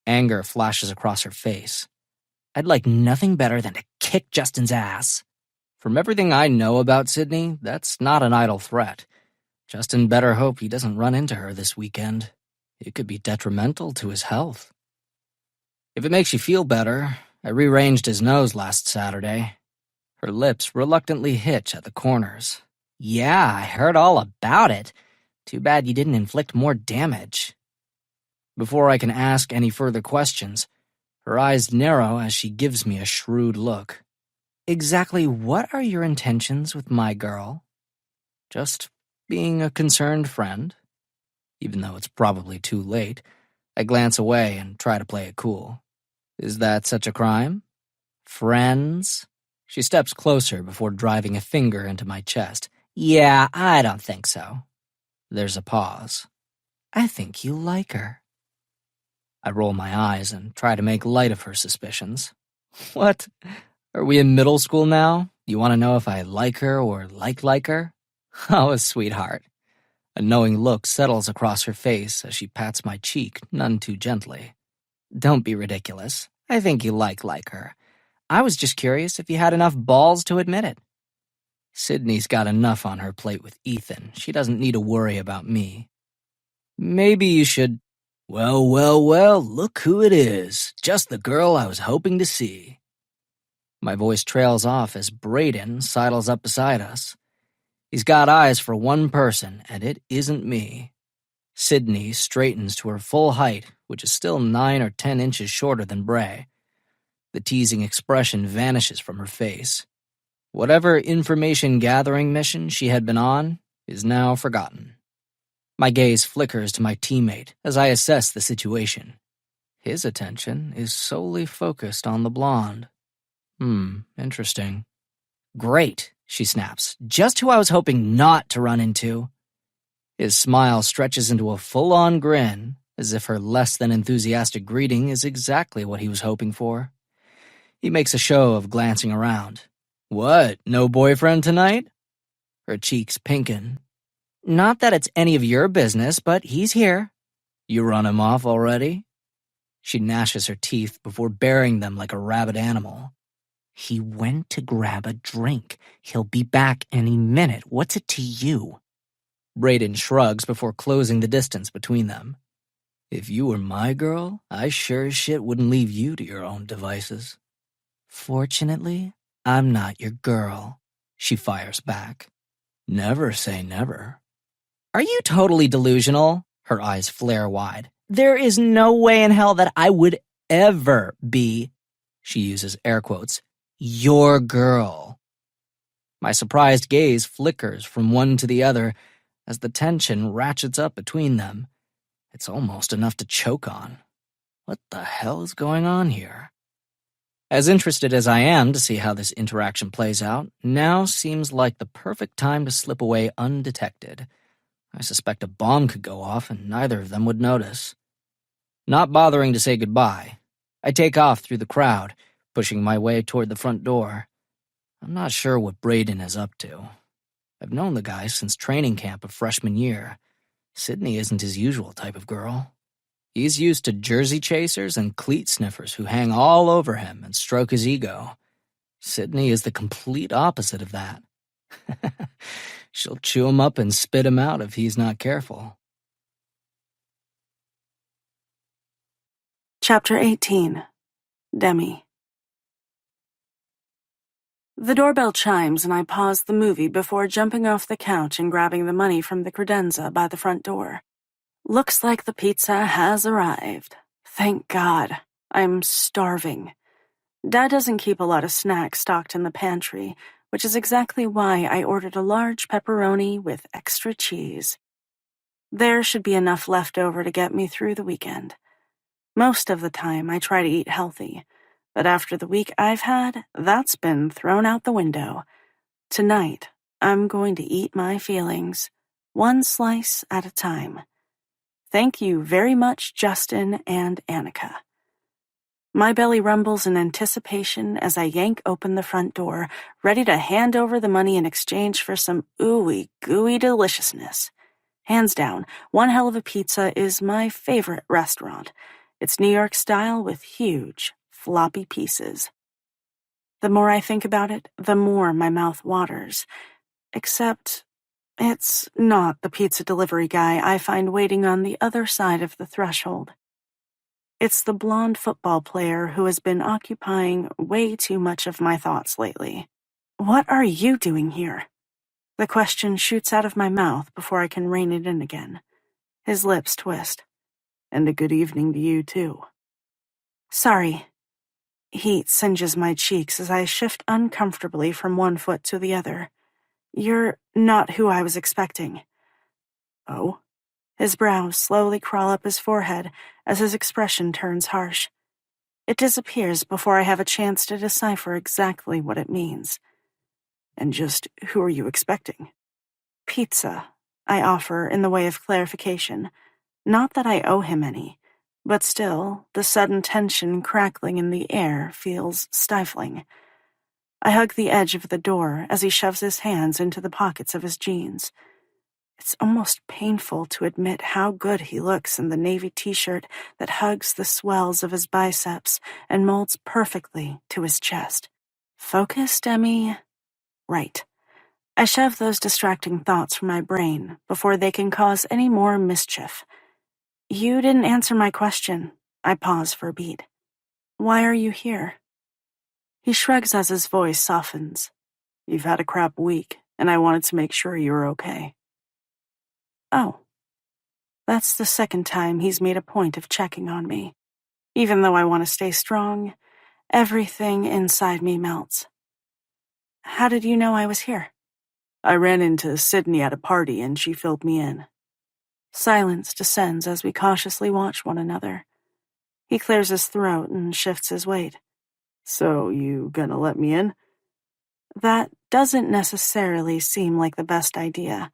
Speaker 3: Anger flashes across her face. I'd like nothing better than to kick Justin's ass. From everything I know about Sydney, that's not an idle threat. Justin better hope he doesn't run into her this weekend. It could be detrimental to his health. If it makes you feel better, I rearranged his nose last Saturday. Her lips reluctantly hitch at the corners. Yeah, I heard all about it. Too bad you didn't inflict more damage. Before I can ask any further questions, her eyes narrow as she gives me a shrewd look. Exactly what are your intentions with my girl? Just being a concerned friend. Even though it's probably too late, I glance away and try to play it cool. Is that such a crime? Friends? She steps closer before driving a finger into my chest. Yeah, I don't think so. There's a pause. I think you like her. I roll my eyes and try to make light of her suspicions. What? Are we in middle school now? You want to know if I like her or like her? Oh, sweetheart. A knowing look settles across her face as she pats my cheek none too gently. Don't be ridiculous. I think you like her. I was just curious if you had enough balls to admit it. Sydney's got enough on her plate with Ethan. She doesn't need to worry about me. Maybe you should... Well, look who it is. Just the girl I was hoping to see. My voice trails off as Braden sidles up beside us. He's got eyes for one person, and it isn't me. Sydney straightens to her full height, which is still 9 or 10 inches shorter than Bray. The teasing expression vanishes from her face. Whatever information-gathering mission she had been on is now forgotten. My gaze flickers to my teammate as I assess the situation. His attention is solely focused on the blonde. Interesting. Great, she snaps. Just who I was hoping not to run into. His smile stretches into a full-on grin, as if her less-than-enthusiastic greeting is exactly what he was hoping for. He makes a show of glancing around. What, no boyfriend tonight? Her cheeks pinken. Not that it's any of your business, but he's here. You run him off already? She gnashes her teeth before baring them like a rabid animal. He went to grab a drink. He'll be back any minute. What's it to you? Braden shrugs before closing the distance between them. If you were my girl, I sure as shit wouldn't leave you to your own devices. Fortunately, I'm not your girl, she fires back. Never say never. Are you totally delusional? Her eyes flare wide. There is no way in hell that I would ever be, she uses air quotes, your girl. My surprised gaze flickers from one to the other as the tension ratchets up between them. It's almost enough to choke on. What the hell is going on here? As interested as I am to see how this interaction plays out, now seems like the perfect time to slip away undetected. I suspect a bomb could go off and neither of them would notice. Not bothering to say goodbye, I take off through the crowd, pushing my way toward the front door. I'm not sure what Braden is up to. I've known the guy since training camp of freshman year. Sydney isn't his usual type of girl. He's used to jersey chasers and cleat sniffers who hang all over him and stroke his ego. Sydney is the complete opposite of that. She'll chew him up and spit him out if he's not careful.
Speaker 1: Chapter 18. Demi. The doorbell chimes and I pause the movie before jumping off the couch and grabbing the money from the credenza by the front door. Looks like the pizza has arrived. Thank God. I'm starving. Dad doesn't keep a lot of snacks stocked in the pantry, which is exactly why I ordered a large pepperoni with extra cheese. There should be enough left over to get me through the weekend. Most of the time, I try to eat healthy, but after the week I've had, that's been thrown out the window. Tonight, I'm going to eat my feelings, one slice at a time. Thank you very much, Justin and Annika. My belly rumbles in anticipation as I yank open the front door, ready to hand over the money in exchange for some ooey gooey deliciousness. Hands down, one hell of a pizza is my favorite restaurant. It's New York style with huge, floppy pieces. The more I think about it, the more my mouth waters. Except, it's not the pizza delivery guy I find waiting on the other side of the threshold. It's the blonde football player who has been occupying way too much of my thoughts lately. What are you doing here? The question shoots out of my mouth before I can rein it in again. His lips twist.
Speaker 2: And a good evening to you, too.
Speaker 1: Sorry. Heat singes my cheeks as I shift uncomfortably from one foot to the other. You're not who I was expecting.
Speaker 2: Oh?
Speaker 1: His brows slowly crawl up his forehead as his expression turns harsh. It disappears before I have a chance to decipher exactly what it means.
Speaker 2: And just who are you expecting?
Speaker 1: Pizza, I offer in the way of clarification. Not that I owe him any, but still, the sudden tension crackling in the air feels stifling. I hug the edge of the door as he shoves his hands into the pockets of his jeans. It's almost painful to admit how good he looks in the navy t-shirt that hugs the swells of his biceps and molds perfectly to his chest. Focus, Demi? Right. I shove those distracting thoughts from my brain before they can cause any more mischief. You didn't answer my question. I pause for a beat. Why are you here? He shrugs as his voice softens.
Speaker 2: You've had a crap week, and I wanted to make sure you were okay.
Speaker 1: Oh. That's the second time he's made a point of checking on me. Even though I want to stay strong, everything inside me melts. How did you know I was here?
Speaker 2: I ran into Sydney at a party and she filled me in.
Speaker 1: Silence descends as we cautiously watch one another. He clears his throat and shifts his weight.
Speaker 2: So you gonna let me in?
Speaker 1: That doesn't necessarily seem like the best idea.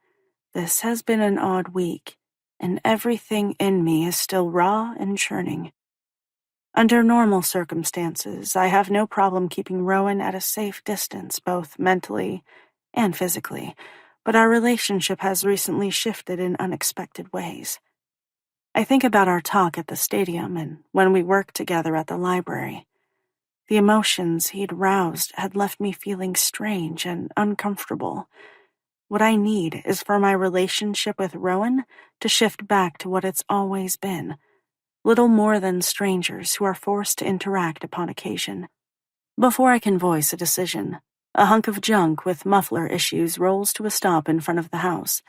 Speaker 1: This has been an odd week, and everything in me is still raw and churning. Under normal circumstances, I have no problem keeping Rowan at a safe distance, both mentally and physically, but our relationship has recently shifted in unexpected ways. I think about our talk at the stadium and when we worked together at the library. The emotions he'd roused had left me feeling strange and uncomfortable. What I need is for my relationship with Rowan to shift back to what it's always been, little more than strangers who are forced to interact upon occasion. Before I can voice a decision, a hunk of junk with muffler issues rolls to a stop in front of the house.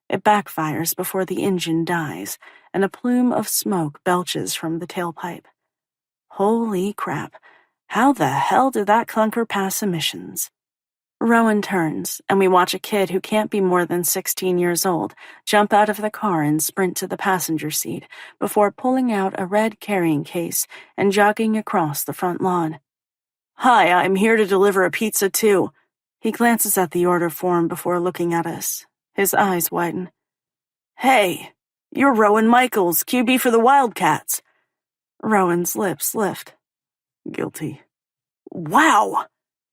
Speaker 1: It backfires before the engine dies, and a plume of smoke belches from the tailpipe. Holy crap, how the hell did that clunker pass emissions? Rowan turns, and we watch a kid who can't be more than 16 years old jump out of the car and sprint to the passenger seat before pulling out a red carrying case and jogging across the front lawn.
Speaker 2: Hi, I'm here to deliver a pizza too.
Speaker 1: He glances at the order form before looking at us. His eyes widen.
Speaker 2: Hey, you're Rowan Michaels, QB for the Wildcats.
Speaker 1: Rowan's lips lift.
Speaker 2: Guilty.
Speaker 1: Wow!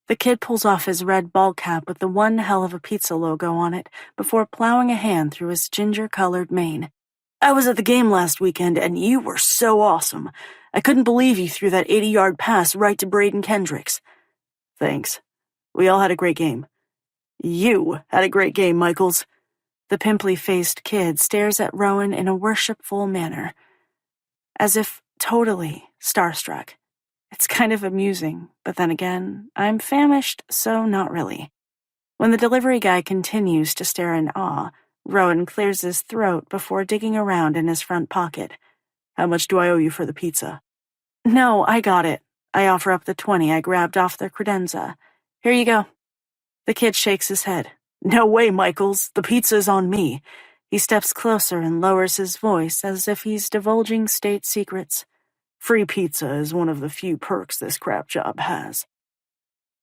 Speaker 1: The kid pulls off his red ball cap with the one hell of a pizza logo on it before plowing a hand through his ginger-colored mane.
Speaker 2: I was at the game last weekend, and you were so awesome. I couldn't believe you threw that 80-yard pass right to Braden Kendricks. Thanks. We all had a great game. You had a great game, Michaels.
Speaker 1: The pimply-faced kid stares at Rowan in a worshipful manner, as if totally starstruck. It's kind of amusing, but then again, I'm famished, so not really. When the delivery guy continues to stare in awe, Rowan clears his throat before digging around in his front pocket.
Speaker 2: How much do I owe you for the pizza?
Speaker 1: No, I got it. I offer up the 20 I grabbed off the credenza. Here you go. The kid shakes his head.
Speaker 2: No way, Michaels. The pizza's on me.
Speaker 1: He steps closer and lowers his voice as if he's divulging state secrets.
Speaker 2: Free pizza is one of the few perks this crap job has.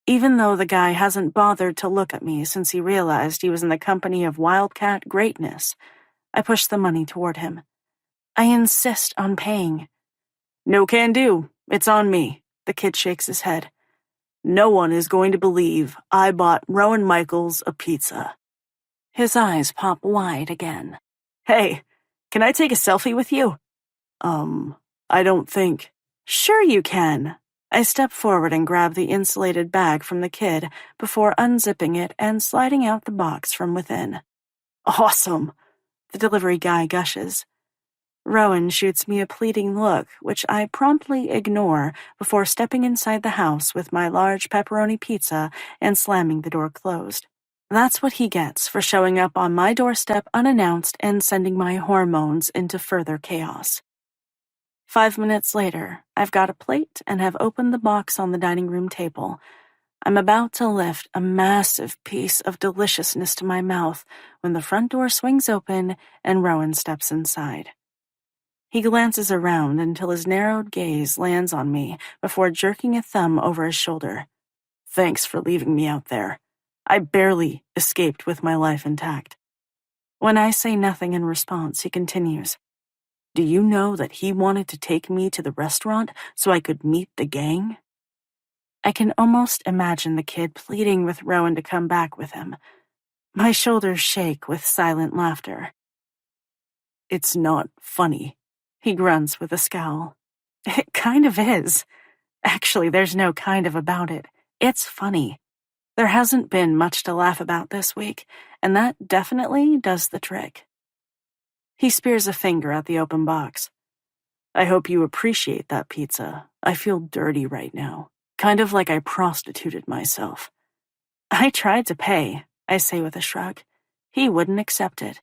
Speaker 1: Even though the guy hasn't bothered to look at me since he realized he was in the company of Wildcat greatness, I push the money toward him. I insist on paying.
Speaker 2: No can do. It's on me. The kid shakes his head. No one is going to believe I bought Rowan Michaels a pizza.
Speaker 1: His eyes pop wide again.
Speaker 2: Hey, can I take a selfie with you? I don't think.
Speaker 1: Sure you can. I step forward and grab the insulated bag from the kid before unzipping it and sliding out the box from within.
Speaker 2: Awesome,
Speaker 1: the delivery guy gushes. Rowan shoots me a pleading look, which I promptly ignore before stepping inside the house with my large pepperoni pizza and slamming the door closed. That's what he gets for showing up on my doorstep unannounced and sending my hormones into further chaos. 5 minutes later, I've got a plate and have opened the box on the dining room table. I'm about to lift a massive piece of deliciousness to my mouth when the front door swings open and Rowan steps inside. He glances around until his narrowed gaze lands on me before jerking a thumb over his shoulder. Thanks for leaving me out there. I barely escaped with my life intact. When I say nothing in response, he continues. Do you know that he wanted to take me to the restaurant so I could meet the gang? I can almost imagine the kid pleading with Rowan to come back with him. My shoulders shake with silent laughter. It's not funny, he grunts with a scowl. It kind of is. Actually, there's no kind of about it. It's funny. There hasn't been much to laugh about this week, and that definitely does the trick. He spears a finger at the open box. I hope you appreciate that pizza. I feel dirty right now. Kind of like I prostituted myself. I tried to pay, I say with a shrug. He wouldn't accept it.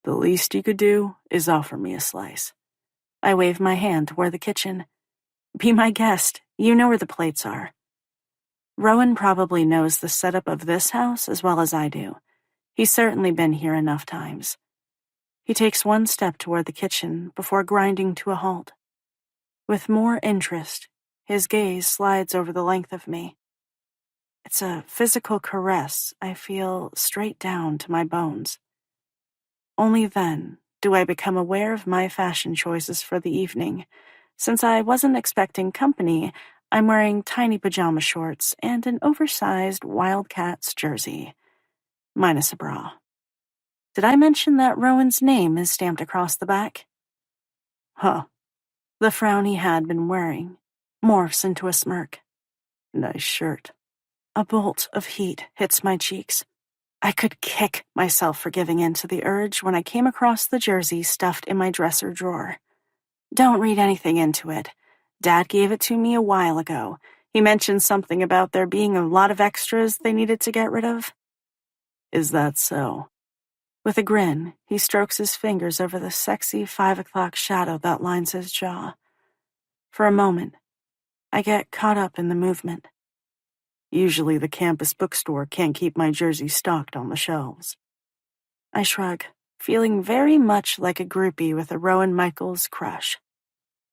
Speaker 1: The least you could do is offer me a slice. I wave my hand toward the kitchen. Be my guest. You know where the plates are. Rowan probably knows the setup of this house as well as I do. He's certainly been here enough times. He takes one step toward the kitchen before grinding to a halt. With more interest, his gaze slides over the length of me. It's a physical caress I feel straight down to my bones. Only then do I become aware of my fashion choices for the evening. Since I wasn't expecting company, I'm wearing tiny pajama shorts and an oversized Wildcats jersey, minus a bra. Did I mention that Rowan's name is stamped across the back? Huh. The frown he had been wearing morphs into a smirk. Nice shirt. A bolt of heat hits my cheeks. I could kick myself for giving in to the urge when I came across the jersey stuffed in my dresser drawer. Don't read anything into it. Dad gave it to me a while ago. He mentioned something about there being a lot of extras they needed to get rid of. Is that so? With a grin, he strokes his fingers over the sexy 5 o'clock shadow that lines his jaw. For a moment, I get caught up in the movement. Usually the campus bookstore can't keep my jersey stocked on the shelves. I shrug, feeling very much like a groupie with a Rowan Michaels crush.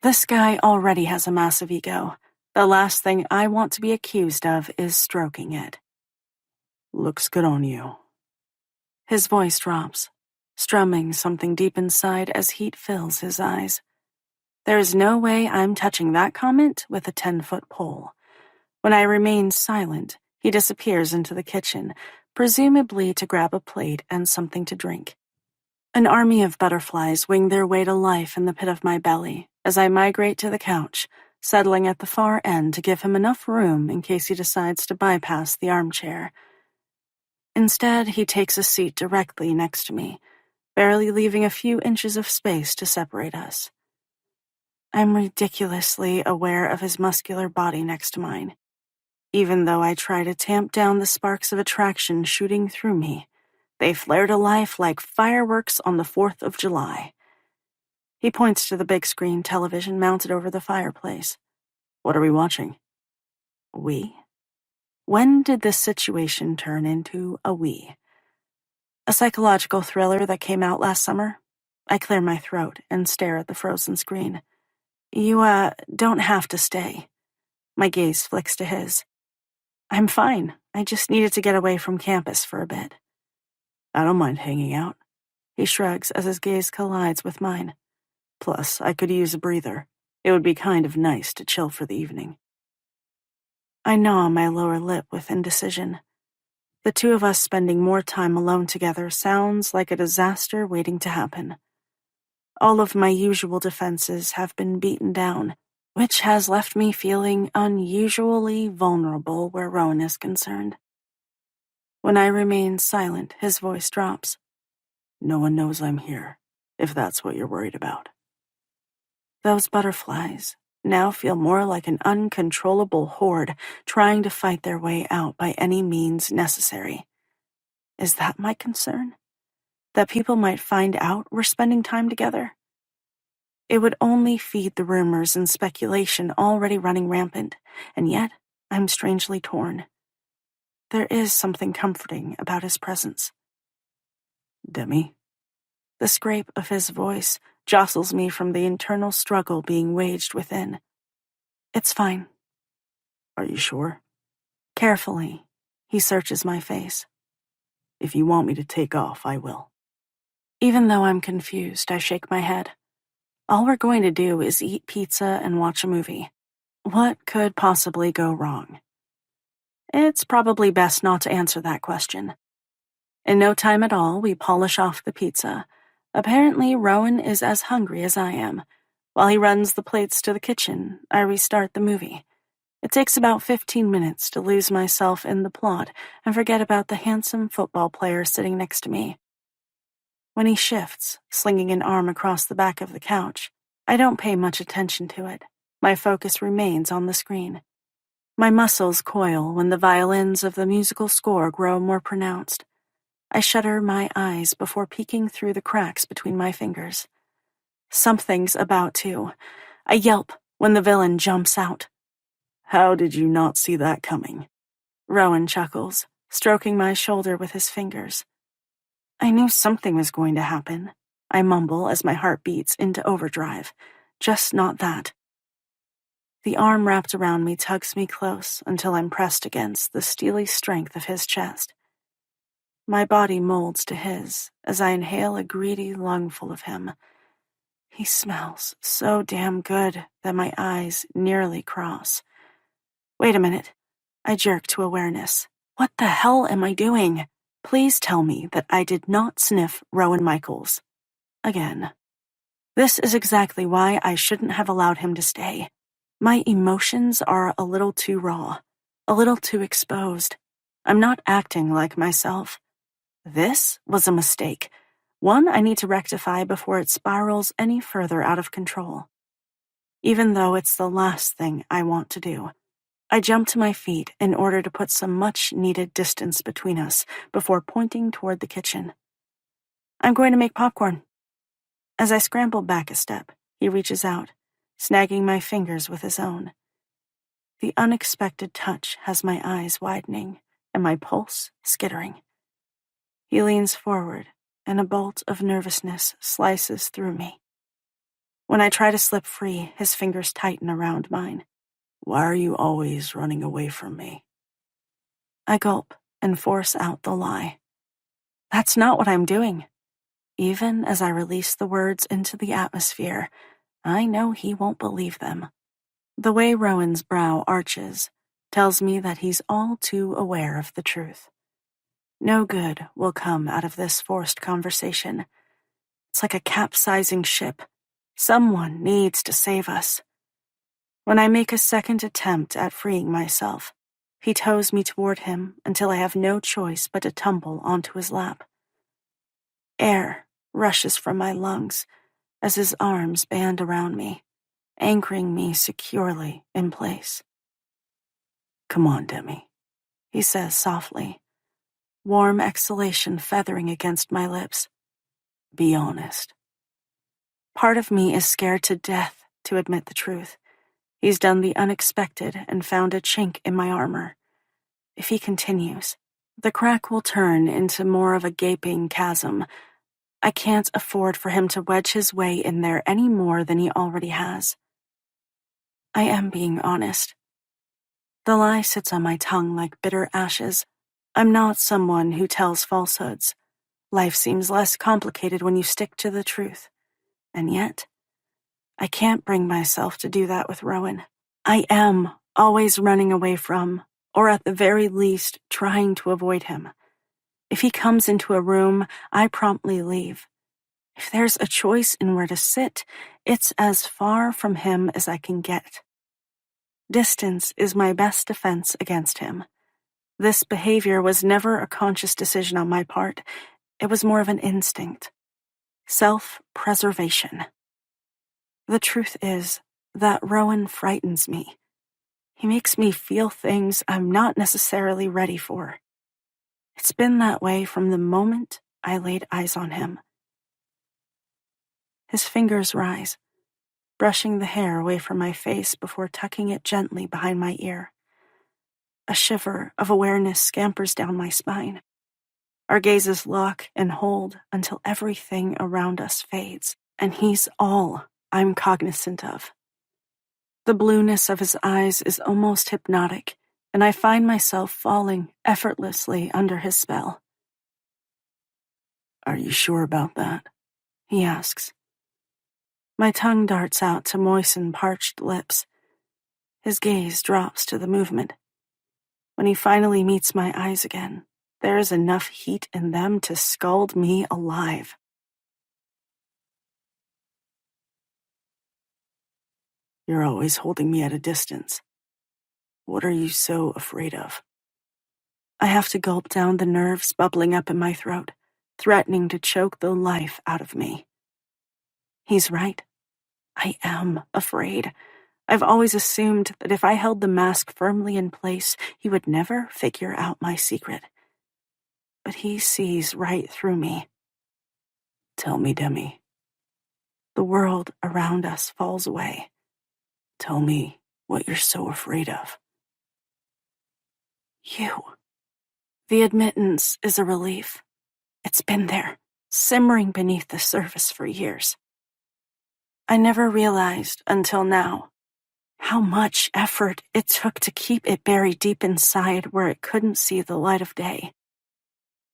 Speaker 1: This guy already has a massive ego. The last thing I want to be accused of is stroking it. Looks good on you. His voice drops, strumming something deep inside as heat fills his eyes. There is no way I'm touching that comment with a 10-foot pole. When I remain silent, he disappears into the kitchen, presumably to grab a plate and something to drink. An army of butterflies wing their way to life in the pit of my belly as I migrate to the couch, settling at the far end to give him enough room in case he decides to bypass the armchair. Instead, he takes a seat directly next to me, barely leaving a few inches of space to separate us. I'm ridiculously aware of his muscular body next to mine. Even though I try to tamp down the sparks of attraction shooting through me, they flare to life like fireworks on the 4th of July. He points to the big screen television mounted over the fireplace. What are we watching? We? When did this situation turn into a we? A psychological thriller that came out last summer? I clear my throat and stare at the frozen screen. You, don't have to stay. My gaze flicks to his. I'm fine. I just needed to get away from campus for a bit. I don't mind hanging out. He shrugs as his gaze collides with mine. Plus, I could use a breather. It would be kind of nice to chill for the evening. I gnaw my lower lip with indecision. The two of us spending more time alone together sounds like a disaster waiting to happen. All of my usual defenses have been beaten down, which has left me feeling unusually vulnerable where Rowan is concerned. When I remain silent, his voice drops. No one knows I'm here, if that's what you're worried about. Those butterflies now feel more like an uncontrollable horde trying to fight their way out by any means necessary. Is that my concern? That people might find out we're spending time together? It would only feed the rumors and speculation already running rampant, and yet I'm strangely torn. There is something comforting about his presence.
Speaker 2: Demi?
Speaker 1: The scrape of his voice jostles me from the internal struggle being waged within. It's fine.
Speaker 2: Are you sure?
Speaker 1: Carefully, he searches my face.
Speaker 2: If you want me to take off, I will.
Speaker 1: Even though I'm confused, I shake my head. All we're going to do is eat pizza and watch a movie. What could possibly go wrong? It's probably best not to answer that question. In no time at all, we polish off the pizza. Apparently, Rowan is as hungry as I am. While he runs the plates to the kitchen, I restart the movie. It takes about 15 minutes to lose myself in the plot and forget about the handsome football player sitting next to me. When he shifts, slinging an arm across the back of the couch, I don't pay much attention to it. My focus remains on the screen. My muscles coil when the violins of the musical score grow more pronounced. I shutter my eyes before peeking through the cracks between my fingers. Something's about to. I yelp when the villain jumps out.
Speaker 2: How did you not see that coming?
Speaker 1: Rowan chuckles, stroking my shoulder with his fingers. I knew something was going to happen, I mumble as my heart beats into overdrive. Just not that. The arm wrapped around me tugs me close until I'm pressed against the steely strength of his chest. My body molds to his as I inhale a greedy lungful of him. He smells so damn good that my eyes nearly cross. Wait a minute. I jerk to awareness. What the hell am I doing? Please tell me that I did not sniff Rowan Michaels. Again. This is exactly why I shouldn't have allowed him to stay. My emotions are a little too raw, a little too exposed. I'm not acting like myself. This was a mistake, one I need to rectify before it spirals any further out of control. Even though it's the last thing I want to do. I jump to my feet in order to put some much-needed distance between us before pointing toward the kitchen. I'm going to make popcorn. As I scramble back a step, he reaches out, snagging my fingers with his own. The unexpected touch has my eyes widening and my pulse skittering. He leans forward, and a bolt of nervousness slices through me. When I try to slip free, his fingers tighten around mine.
Speaker 2: Why are you always running away from me?
Speaker 1: I gulp and force out the lie. That's not what I'm doing. Even as I release the words into the atmosphere, I know he won't believe them. The way Rowan's brow arches tells me that he's all too aware of the truth. No good will come out of this forced conversation. It's like a capsizing ship. Someone needs to save us. When I make a second attempt at freeing myself, he tows me toward him until I have no choice but to tumble onto his lap. Air rushes from my lungs as his arms band around me, anchoring me securely in place.
Speaker 2: Come on, Demi,
Speaker 1: he says softly, warm exhalation feathering against my lips.
Speaker 2: Be honest.
Speaker 1: Part of me is scared to death to admit the truth. He's done the unexpected and found a chink in my armor. If he continues, the crack will turn into more of a gaping chasm. I can't afford for him to wedge his way in there any more than he already has. I am being honest. The lie sits on my tongue like bitter ashes. I'm not someone who tells falsehoods. Life seems less complicated when you stick to the truth. And yet, I can't bring myself to do that with Rowan. I am always running away from, or at the very least, trying to avoid him. If he comes into a room, I promptly leave. If there's a choice in where to sit, it's as far from him as I can get. Distance is my best defense against him. This behavior was never a conscious decision on my part. It was more of an instinct. Self-preservation. The truth is that Rowan frightens me. He makes me feel things I'm not necessarily ready for. It's been that way from the moment I laid eyes on him. His fingers rise, brushing the hair away from my face before tucking it gently behind my ear. A shiver of awareness scampers down my spine. Our gazes lock and hold until everything around us fades, and he's all I'm cognizant of. The blueness of his eyes is almost hypnotic, and I find myself falling effortlessly under his spell.
Speaker 2: Are you sure about that?
Speaker 1: He asks. My tongue darts out to moisten parched lips. His gaze drops to the movement. When he finally meets my eyes again, there is enough heat in them to scald me alive.
Speaker 2: You're always holding me at a distance. What are you so afraid of?
Speaker 1: I have to gulp down the nerves bubbling up in my throat, threatening to choke the life out of me. He's right. I am afraid. I've always assumed that if I held the mask firmly in place, he would never figure out my secret. But he sees right through me.
Speaker 2: Tell me, Demi.
Speaker 1: The world around us falls away.
Speaker 2: Tell me what you're so afraid of.
Speaker 1: You. The admittance is a relief. It's been there, simmering beneath the surface for years. I never realized until now how much effort it took to keep it buried deep inside where it couldn't see the light of day.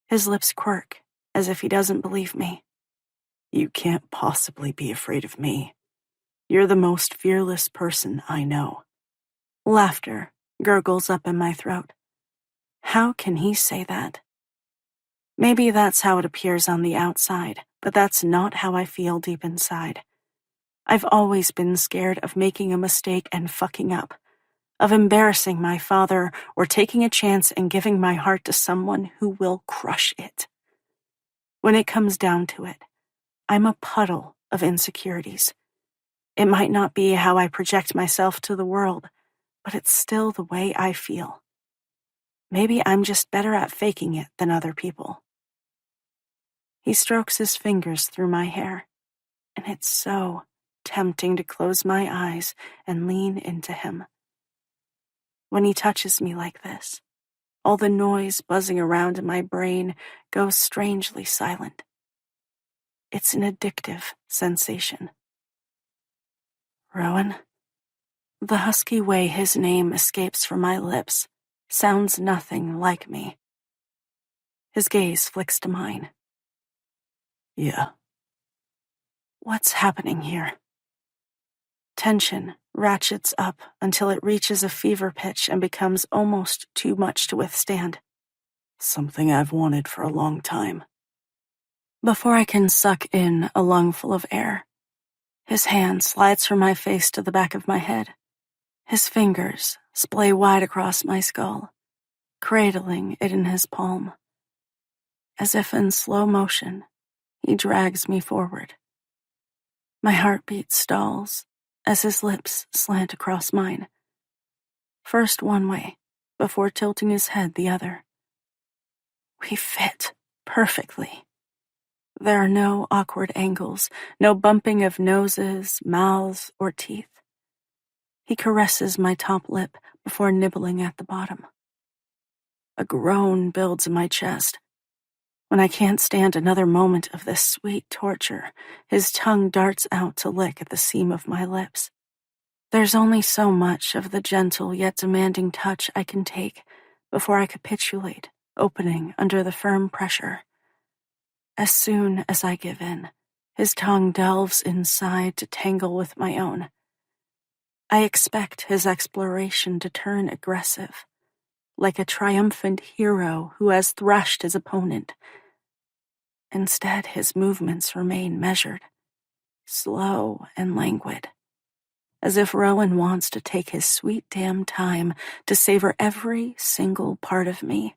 Speaker 1: His lips quirk as if he doesn't believe me.
Speaker 2: You can't possibly be afraid of me. You're the most fearless person I know.
Speaker 1: Laughter gurgles up in my throat. How can he say that? Maybe that's how it appears on the outside, but that's not how I feel deep inside. I've always been scared of making a mistake and fucking up, of embarrassing my father or taking a chance and giving my heart to someone who will crush it. When it comes down to it, I'm a puddle of insecurities. It might not be how I project myself to the world, but it's still the way I feel. Maybe I'm just better at faking it than other people. He strokes his fingers through my hair, and it's so tempting to close my eyes and lean into him. When he touches me like this, all the noise buzzing around in my brain goes strangely silent. It's an addictive sensation. Rowan? The husky way his name escapes from my lips sounds nothing like me. His gaze flicks to mine.
Speaker 2: Yeah.
Speaker 1: What's happening here? Tension ratchets up until it reaches a fever pitch and becomes almost too much to withstand.
Speaker 2: Something I've wanted for a long time.
Speaker 1: Before I can suck in a lungful of air, his hand slides from my face to the back of my head. His fingers splay wide across my skull, cradling it in his palm. As if in slow motion, he drags me forward. My heartbeat stalls as his lips slant across mine. First one way, before tilting his head the other. We fit perfectly. There are no awkward angles, no bumping of noses, mouths, or teeth. He caresses my top lip before nibbling at the bottom. A groan builds in my chest. When I can't stand another moment of this sweet torture, his tongue darts out to lick at the seam of my lips. There's only so much of the gentle yet demanding touch I can take before I capitulate, opening under the firm pressure. As soon as I give in, his tongue delves inside to tangle with my own. I expect his exploration to turn aggressive, like a triumphant hero who has thrashed his opponent. Instead, his movements remain measured, slow and languid, as if Rowan wants to take his sweet damn time to savor every single part of me.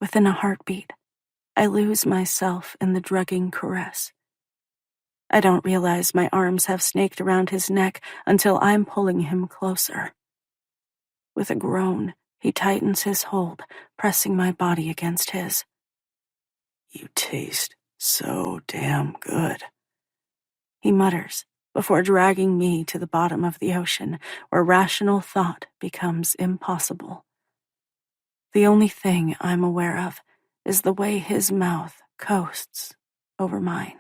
Speaker 1: Within a heartbeat, I lose myself in the drugging caress. I don't realize my arms have snaked around his neck until I'm pulling him closer. With a groan, he tightens his hold, pressing my body against his.
Speaker 2: You taste so damn good,
Speaker 1: he mutters, before dragging me to the bottom of the ocean, where rational thought becomes impossible. The only thing I'm aware of is the way his mouth coasts over mine.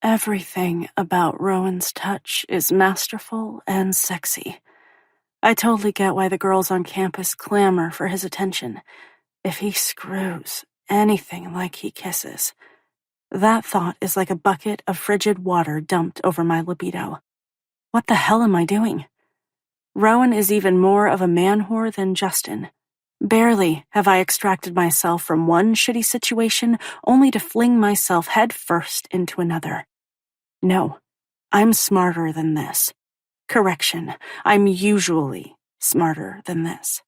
Speaker 1: Everything about Rowan's touch is masterful and sexy. I totally get why the girls on campus clamor for his attention. If he screws anything like he kisses, that thought is like a bucket of frigid water dumped over my libido. What the hell am I doing? Rowan is even more of a man-whore than Justin. Barely have I extracted myself from one shitty situation only to fling myself head first into another. No, I'm smarter than this. Correction, I'm usually smarter than this.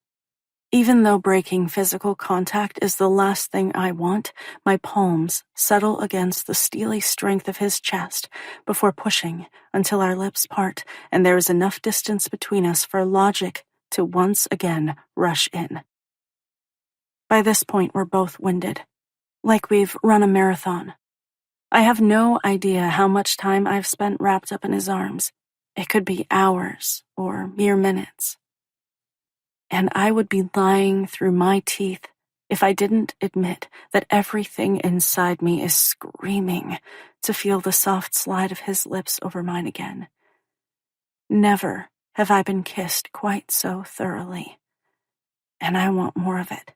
Speaker 1: Even though breaking physical contact is the last thing I want, my palms settle against the steely strength of his chest before pushing until our lips part and there is enough distance between us for logic to once again rush in. By this point, we're both winded, like we've run a marathon. I have no idea how much time I've spent wrapped up in his arms. It could be hours or mere minutes. And I would be lying through my teeth if I didn't admit that everything inside me is screaming to feel the soft slide of his lips over mine again. Never have I been kissed quite so thoroughly. And I want more of it.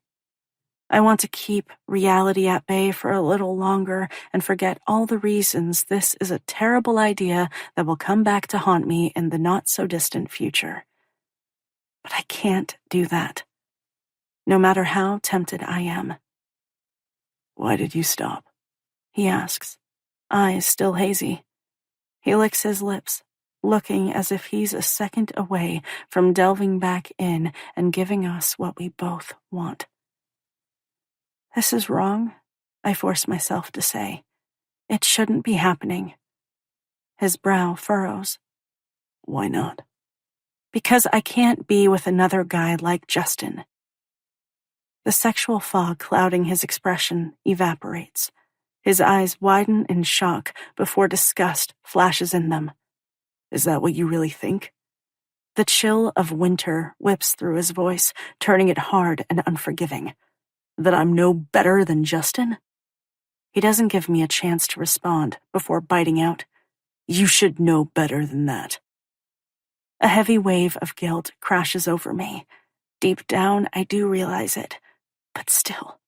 Speaker 1: I want to keep reality at bay for a little longer and forget all the reasons this is a terrible idea that will come back to haunt me in the not-so-distant future. But I can't do that, no matter how tempted I am.
Speaker 2: Why did you stop?
Speaker 1: He asks, eyes still hazy. He licks his lips, looking as if he's a second away from delving back in and giving us what we both want. This is wrong, I force myself to say. It shouldn't be happening. His brow furrows.
Speaker 2: Why not?
Speaker 1: Because I can't be with another guy like Justin. The sexual fog clouding his expression evaporates. His eyes widen in shock before disgust flashes in them.
Speaker 2: Is that what you really think?
Speaker 1: The chill of winter whips through his voice, turning it hard and unforgiving.
Speaker 2: That I'm no better than Justin?
Speaker 1: He doesn't give me a chance to respond before biting out.
Speaker 2: You should know better than that.
Speaker 1: A heavy wave of guilt crashes over me. Deep down, I do realize it. But still,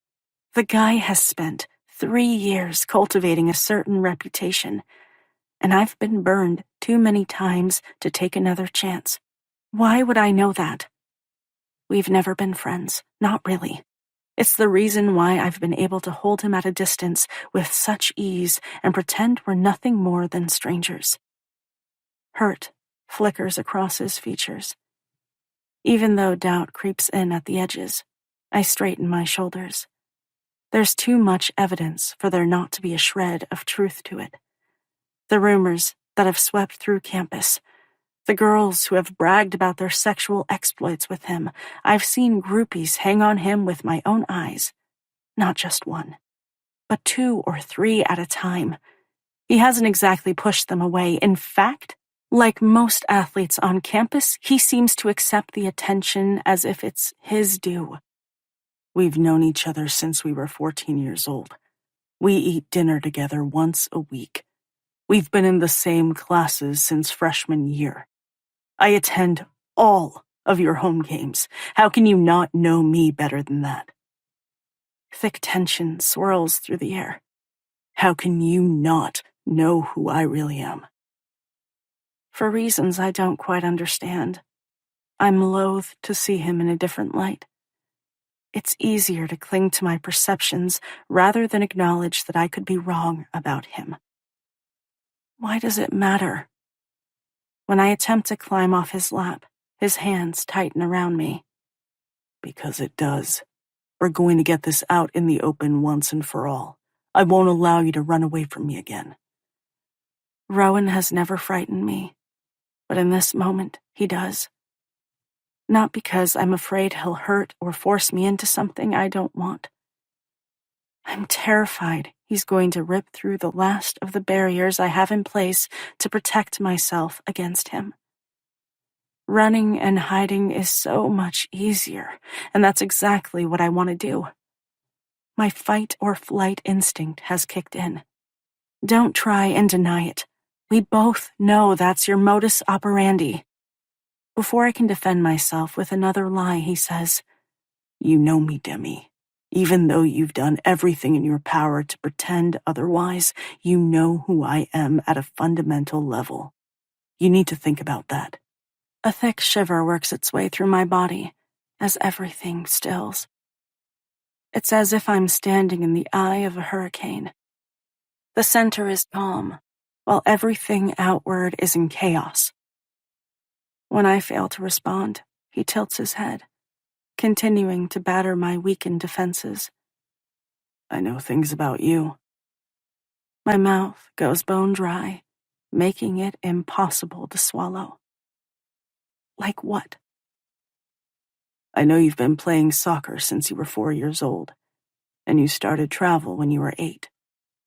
Speaker 1: the guy has spent 3 years cultivating a certain reputation, and I've been burned too many times to take another chance. Why would I know that? We've never been friends, not really. It's the reason why I've been able to hold him at a distance with such ease and pretend we're nothing more than strangers. Hurt flickers across his features. Even though doubt creeps in at the edges, I straighten my shoulders. There's too much evidence for there not to be a shred of truth to it. The rumors that have swept through campus, the girls who have bragged about their sexual exploits with him, I've seen groupies hang on him with my own eyes. Not just one, but 2 or 3 at a time. He hasn't exactly pushed them away. In fact, like most athletes on campus, he seems to accept the attention as if it's his due.
Speaker 2: We've known each other since we were 14 years old. We eat dinner together once a week. We've been in the same classes since freshman year. I attend all of your home games. How can you not know me better than that?
Speaker 1: Thick tension swirls through the air.
Speaker 2: How can you not know who I really am?
Speaker 1: For reasons I don't quite understand, I'm loath to see him in a different light. It's easier to cling to my perceptions rather than acknowledge that I could be wrong about him. Why does it matter? When I attempt to climb off his lap, his hands tighten around me.
Speaker 2: Because it does. We're going to get this out in the open once and for all. I won't allow you to run away from me again.
Speaker 1: Rowan has never frightened me, but in this moment, he does. Not because I'm afraid he'll hurt or force me into something I don't want. I'm terrified he's going to rip through the last of the barriers I have in place to protect myself against him. Running and hiding is so much easier, and that's exactly what I want to do. My fight or flight instinct has kicked in. Don't try and deny it. We both know that's your modus operandi. Before I can defend myself with another lie, he says,
Speaker 2: "You know me, Demi. Even though you've done everything in your power to pretend otherwise, you know who I am at a fundamental level. You need to think about that."
Speaker 1: A thick shiver works its way through my body as everything stills. It's as if I'm standing in the eye of a hurricane. The center is calm, while everything outward is in chaos. When I fail to respond, he tilts his head, continuing to batter my weakened defenses.
Speaker 2: "I know things about you."
Speaker 1: My mouth goes bone dry, making it impossible to swallow. Like what?
Speaker 2: "I know you've been playing soccer since you were 4 years old, and you started travel when you were 8.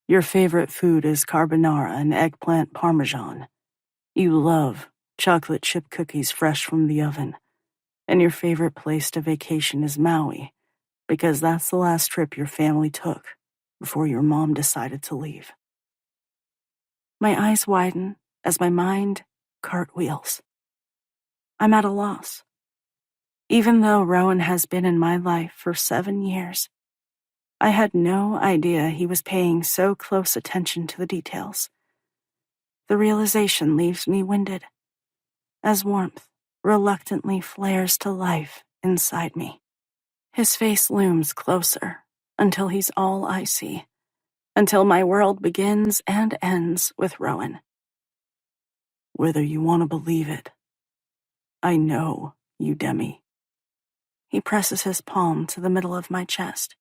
Speaker 2: Your favorite food is carbonara and eggplant parmesan. You love chocolate chip cookies fresh from the oven. And your favorite place to vacation is Maui, because that's the last trip your family took before your mom decided to leave."
Speaker 1: My eyes widen as my mind cartwheels. I'm at a loss. Even though Rowan has been in my life for 7 years, I had no idea he was paying so close attention to the details. The realization leaves me winded, as warmth reluctantly flares to life inside me. His face looms closer until he's all I see, until my world begins and ends with Rowan.
Speaker 2: "Whether you want to believe it, I know you, Demi."
Speaker 1: He presses his palm to the middle of my chest.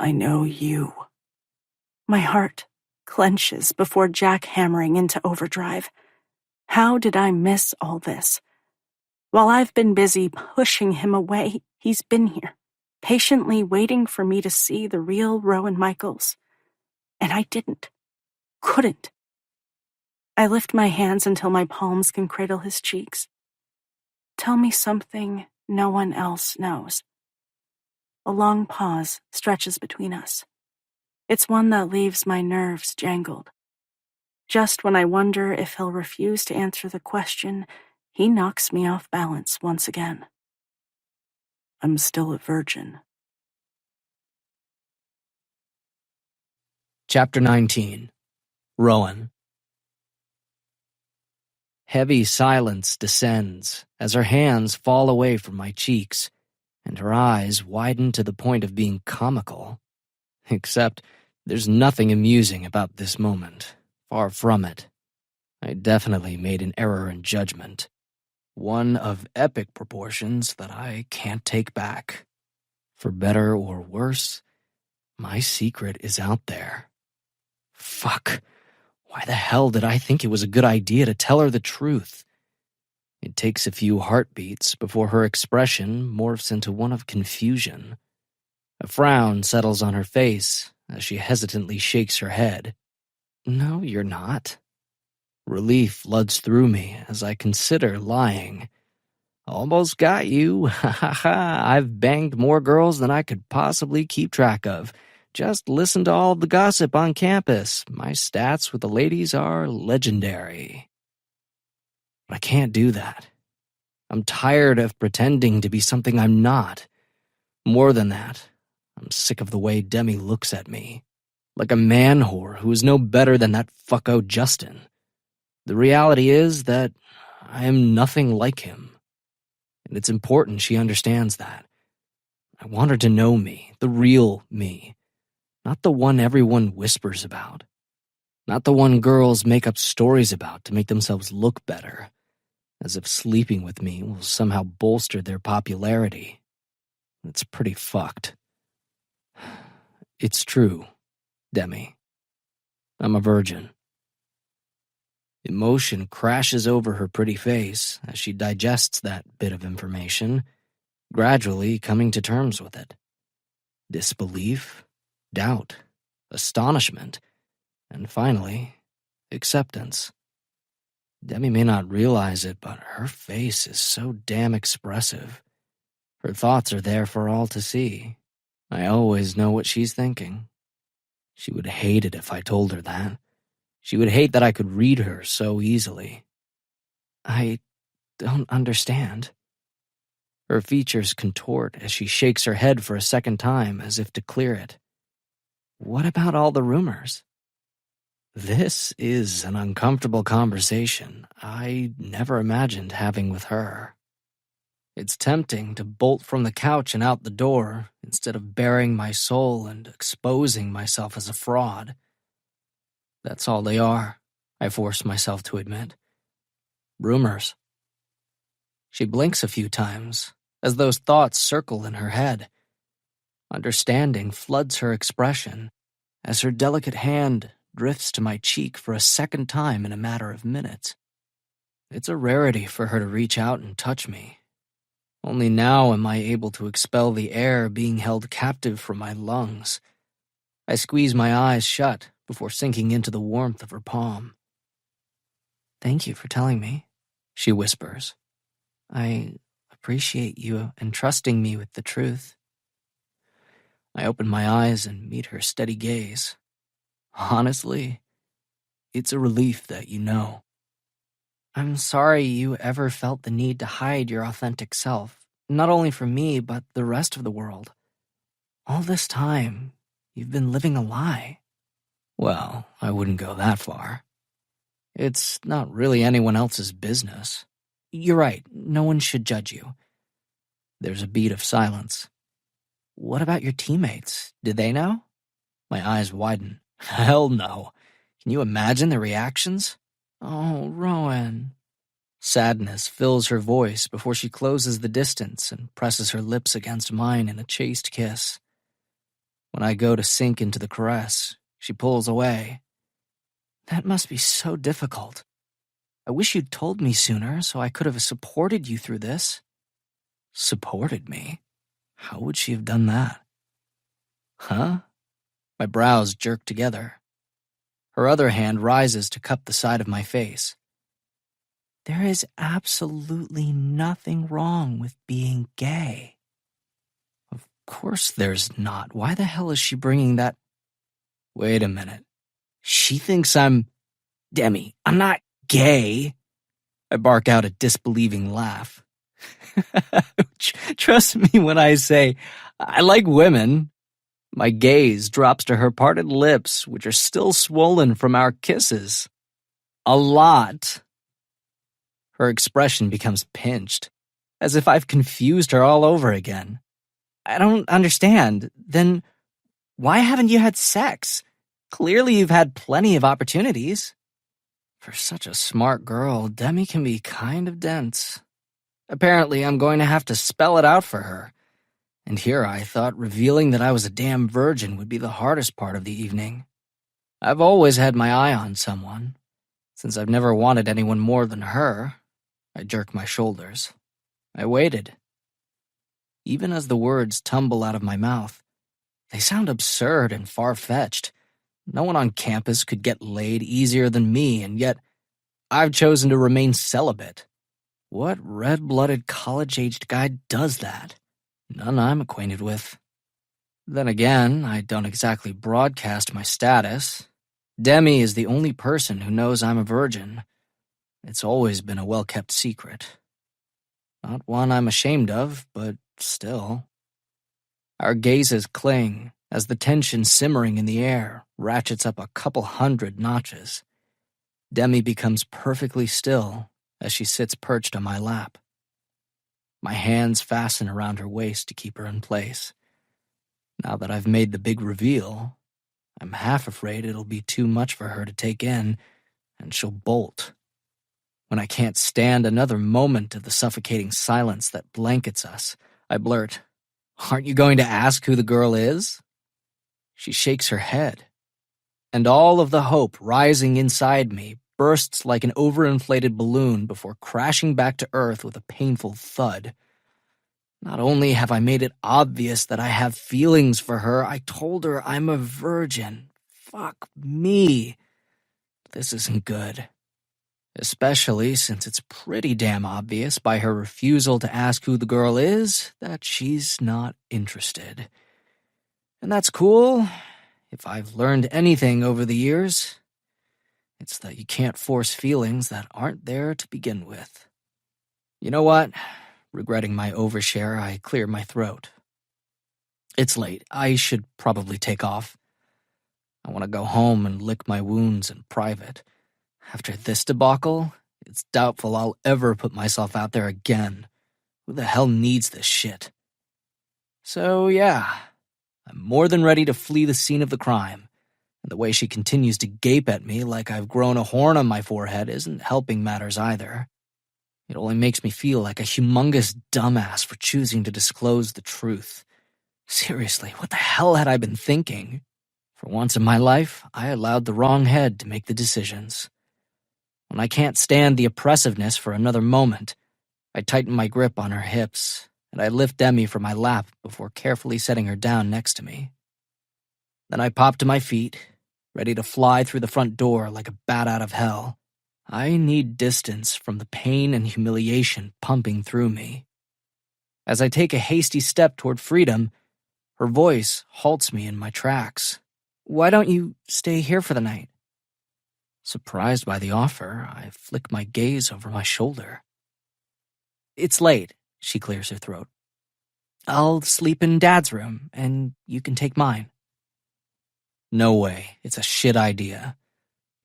Speaker 2: "I know you."
Speaker 1: My heart clenches before jackhammering into overdrive. How did I miss all this? While I've been busy pushing him away, he's been here, patiently waiting for me to see the real Rowan Michaels. And I couldn't. I lift my hands until my palms can cradle his cheeks. Tell me something no one else knows. A long pause stretches between us. It's one that leaves my nerves jangled. Just when I wonder if he'll refuse to answer the question, he knocks me off balance once again.
Speaker 2: "I'm still a virgin."
Speaker 3: Chapter 19. Rowan. Heavy silence descends as her hands fall away from my cheeks, and her eyes widen to the point of being comical. Except there's nothing amusing about this moment. Far from it. I definitely made an error in judgment. One of epic proportions that I can't take back. For better or worse, my secret is out there. Fuck. Why the hell did I think it was a good idea to tell her the truth? It takes a few heartbeats before her expression morphs into one of confusion. A frown settles on her face as she hesitantly shakes her head. "No, you're not." Relief floods through me as I consider lying. "Almost got you. Ha ha ha. I've banged more girls than I could possibly keep track of. Just listen to all of the gossip on campus. My stats with the ladies are legendary." But I can't do that. I'm tired of pretending to be something I'm not. More than that, I'm sick of the way Demi looks at me. Like a man whore who is no better than that fucko Justin. The reality is that I am nothing like him. And it's important she understands that. I want her to know me, the real me. Not the one everyone whispers about. Not the one girls make up stories about to make themselves look better. As if sleeping with me will somehow bolster their popularity. It's pretty fucked. It's true, Demi. I'm a virgin. Emotion crashes over her pretty face as she digests that bit of information, gradually coming to terms with it. Disbelief, doubt, astonishment, and finally, acceptance. Demi may not realize it, but her face is so damn expressive. Her thoughts are there for all to see. I always know what she's thinking. She would hate it if I told her that. She would hate that I could read her so easily. I don't understand. Her features contort as she shakes her head for a second time as if to clear it. What about all the rumors? This is an uncomfortable conversation I never imagined having with her. It's tempting to bolt from the couch and out the door instead of baring my soul and exposing myself as a fraud. That's all they are, I force myself to admit. Rumors. She blinks a few times, as those thoughts circle in her head. Understanding floods her expression, as her delicate hand drifts to my cheek for a second time in a matter of minutes. It's a rarity for her to reach out and touch me. Only now am I able to expel the air being held captive from my lungs. I squeeze my eyes shut before sinking into the warmth of her palm. "Thank you for telling me," she whispers. "I appreciate you entrusting me with the truth." I open my eyes and meet her steady gaze. Honestly, it's a relief that you know. "I'm sorry you ever felt the need to hide your authentic self, not only from me, but the rest of the world. All this time, you've been living a lie." Well, I wouldn't go that far. It's not really anyone else's business. You're right, no one should judge you. There's a beat of silence. "What about your teammates? Did they know?" My eyes widen. Hell no. Can you imagine their reactions? "Oh, Rowan." Sadness fills her voice before she closes the distance and presses her lips against mine in a chaste kiss. When I go to sink into the caress, she pulls away. "That must be so difficult. I wish you'd told me sooner so I could have supported you through this." Supported me? How would she have done that? Huh? My brows jerk together. Her other hand rises to cup the side of my face. "There is absolutely nothing wrong with being gay." Of course there's not. Why the hell is she bringing that? Wait a minute. She thinks I'm... Demi, I'm not gay. I bark out a disbelieving laugh. Trust me when I say I like women. My gaze drops to her parted lips, which are still swollen from our kisses. A lot. Her expression becomes pinched, as if I've confused her all over again. "I don't understand. Then why haven't you had sex? Clearly you've had plenty of opportunities." For such a smart girl, Demi can be kind of dense. Apparently, I'm going to have to spell it out for her. And here I thought revealing that I was a damn virgin would be the hardest part of the evening. I've always had my eye on someone. Since I've never wanted anyone more than her, I jerk my shoulders. I waited. Even as the words tumble out of my mouth, they sound absurd and far-fetched. No one on campus could get laid easier than me, and yet I've chosen to remain celibate. What red-blooded college-aged guy does that? None I'm acquainted with. Then again, I don't exactly broadcast my status. Demi is the only person who knows I'm a virgin. It's always been a well-kept secret. Not one I'm ashamed of, but still. Our gazes cling as the tension simmering in the air ratchets up a couple hundred notches. Demi becomes perfectly still as she sits perched on my lap. My hands fasten around her waist to keep her in place. Now that I've made the big reveal, I'm half afraid it'll be too much for her to take in, and she'll bolt. When I can't stand another moment of the suffocating silence that blankets us, I blurt, "Aren't you going to ask who the girl is?" She shakes her head, and all of the hope rising inside me bursts like an overinflated balloon before crashing back to Earth with a painful thud. Not only have I made it obvious that I have feelings for her, I told her I'm a virgin. Fuck me. This isn't good. Especially since it's pretty damn obvious by her refusal to ask who the girl is that she's not interested. And that's cool. If I've learned anything over the years, it's that you can't force feelings that aren't there to begin with. You know what? Regretting my overshare, I clear my throat. It's late. I should probably take off. I want to go home and lick my wounds in private. After this debacle, it's doubtful I'll ever put myself out there again. Who the hell needs this shit? So yeah, I'm more than ready to flee the scene of the crime. And the way she continues to gape at me like I've grown a horn on my forehead isn't helping matters either. It only makes me feel like a humongous dumbass for choosing to disclose the truth. Seriously, what the hell had I been thinking? For once in my life, I allowed the wrong head to make the decisions. When I can't stand the oppressiveness for another moment, I tighten my grip on her hips, and I lift Demi from my lap before carefully setting her down next to me. Then I pop to my feet, ready to fly through the front door like a bat out of hell. I need distance from the pain and humiliation pumping through me. As I take a hasty step toward freedom, her voice halts me in my tracks. "Why don't you stay here for the night?" Surprised by the offer, I flick my gaze over my shoulder. "It's late," she clears her throat. "I'll sleep in Dad's room, and you can take mine." No way, it's a shit idea.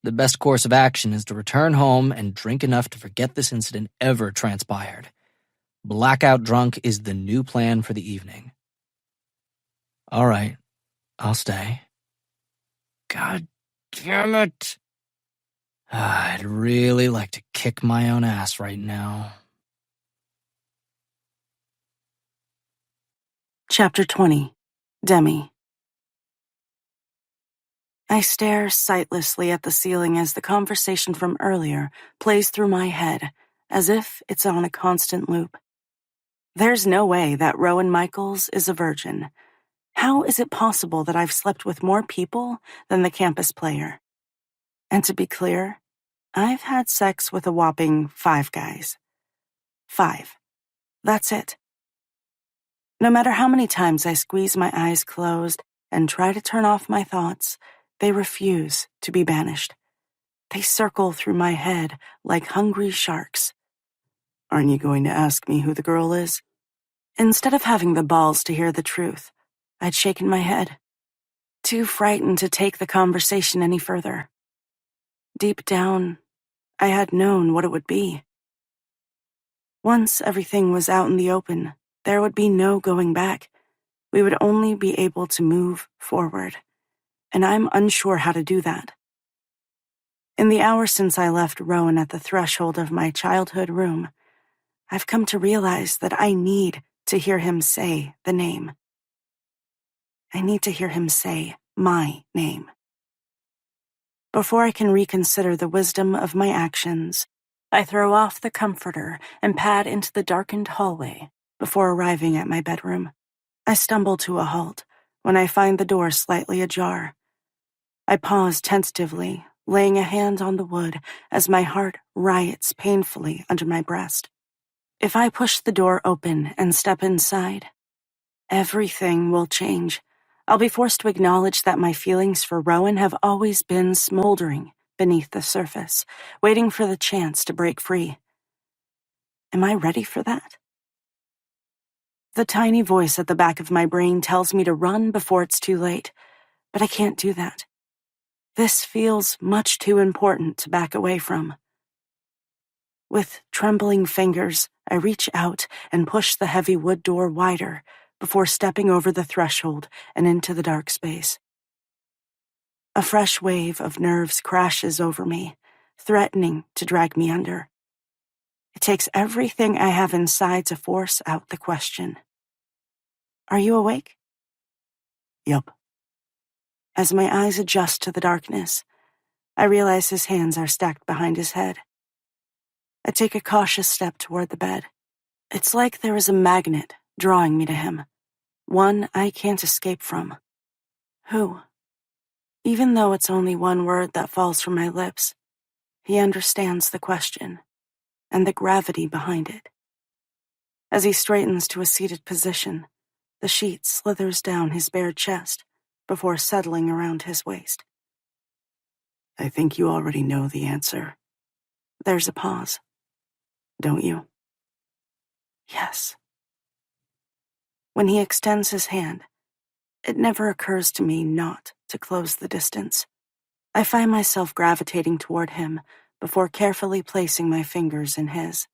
Speaker 3: The best course of action is to return home and drink enough to forget this incident ever transpired. Blackout drunk is the new plan for the evening. All right, I'll stay. God damn it. I'd really like to kick my own ass right now.
Speaker 1: Chapter 20. Demi. I stare sightlessly at the ceiling as the conversation from earlier plays through my head, as if it's on a constant loop. There's no way that Rowan Michaels is a virgin. How is it possible that I've slept with more people than the campus player? And to be clear, I've had sex with a whopping 5 guys. 5. That's it. No matter how many times I squeeze my eyes closed and try to turn off my thoughts, they refuse to be banished. They circle through my head like hungry sharks. Aren't you going to ask me who the girl is? Instead of having the balls to hear the truth, I'd shaken my head, too frightened to take the conversation any further. Deep down, I had known what it would be. Once everything was out in the open, there would be no going back. We would only be able to move forward, and I'm unsure how to do that. In the hour since I left Rowan at the threshold of my childhood room, I've come to realize that I need to hear him say the name. I need to hear him say my name. Before I can reconsider the wisdom of my actions, I throw off the comforter and pad into the darkened hallway before arriving at my bedroom. I stumble to a halt when I find the door slightly ajar. I pause tentatively, laying a hand on the wood as my heart riots painfully under my breast. If I push the door open and step inside, everything will change. I'll be forced to acknowledge that my feelings for Rowan have always been smoldering beneath the surface, waiting for the chance to break free. Am I ready for that? The tiny voice at the back of my brain tells me to run before it's too late, but I can't do that. This feels much too important to back away from. With trembling fingers, I reach out and push the heavy wood door wider before stepping over the threshold and into the dark space. A fresh wave of nerves crashes over me, threatening to drag me under. It takes everything I have inside to force out the question. Are you awake? Yup. As my eyes adjust to the darkness, I realize his hands are stacked behind his head. I take a cautious step toward the bed. It's like there is a magnet drawing me to him, one I can't escape from. Who? Even though it's only one word that falls from my lips, he understands the question and the gravity behind it. As he straightens to a seated position, the sheet slithers down his bared chest before settling around his waist.
Speaker 2: I think you already know the answer.
Speaker 1: There's a pause.
Speaker 2: Don't you?
Speaker 1: Yes. When he extends his hand, it never occurs to me not to close the distance. I find myself gravitating toward him before carefully placing my fingers in his.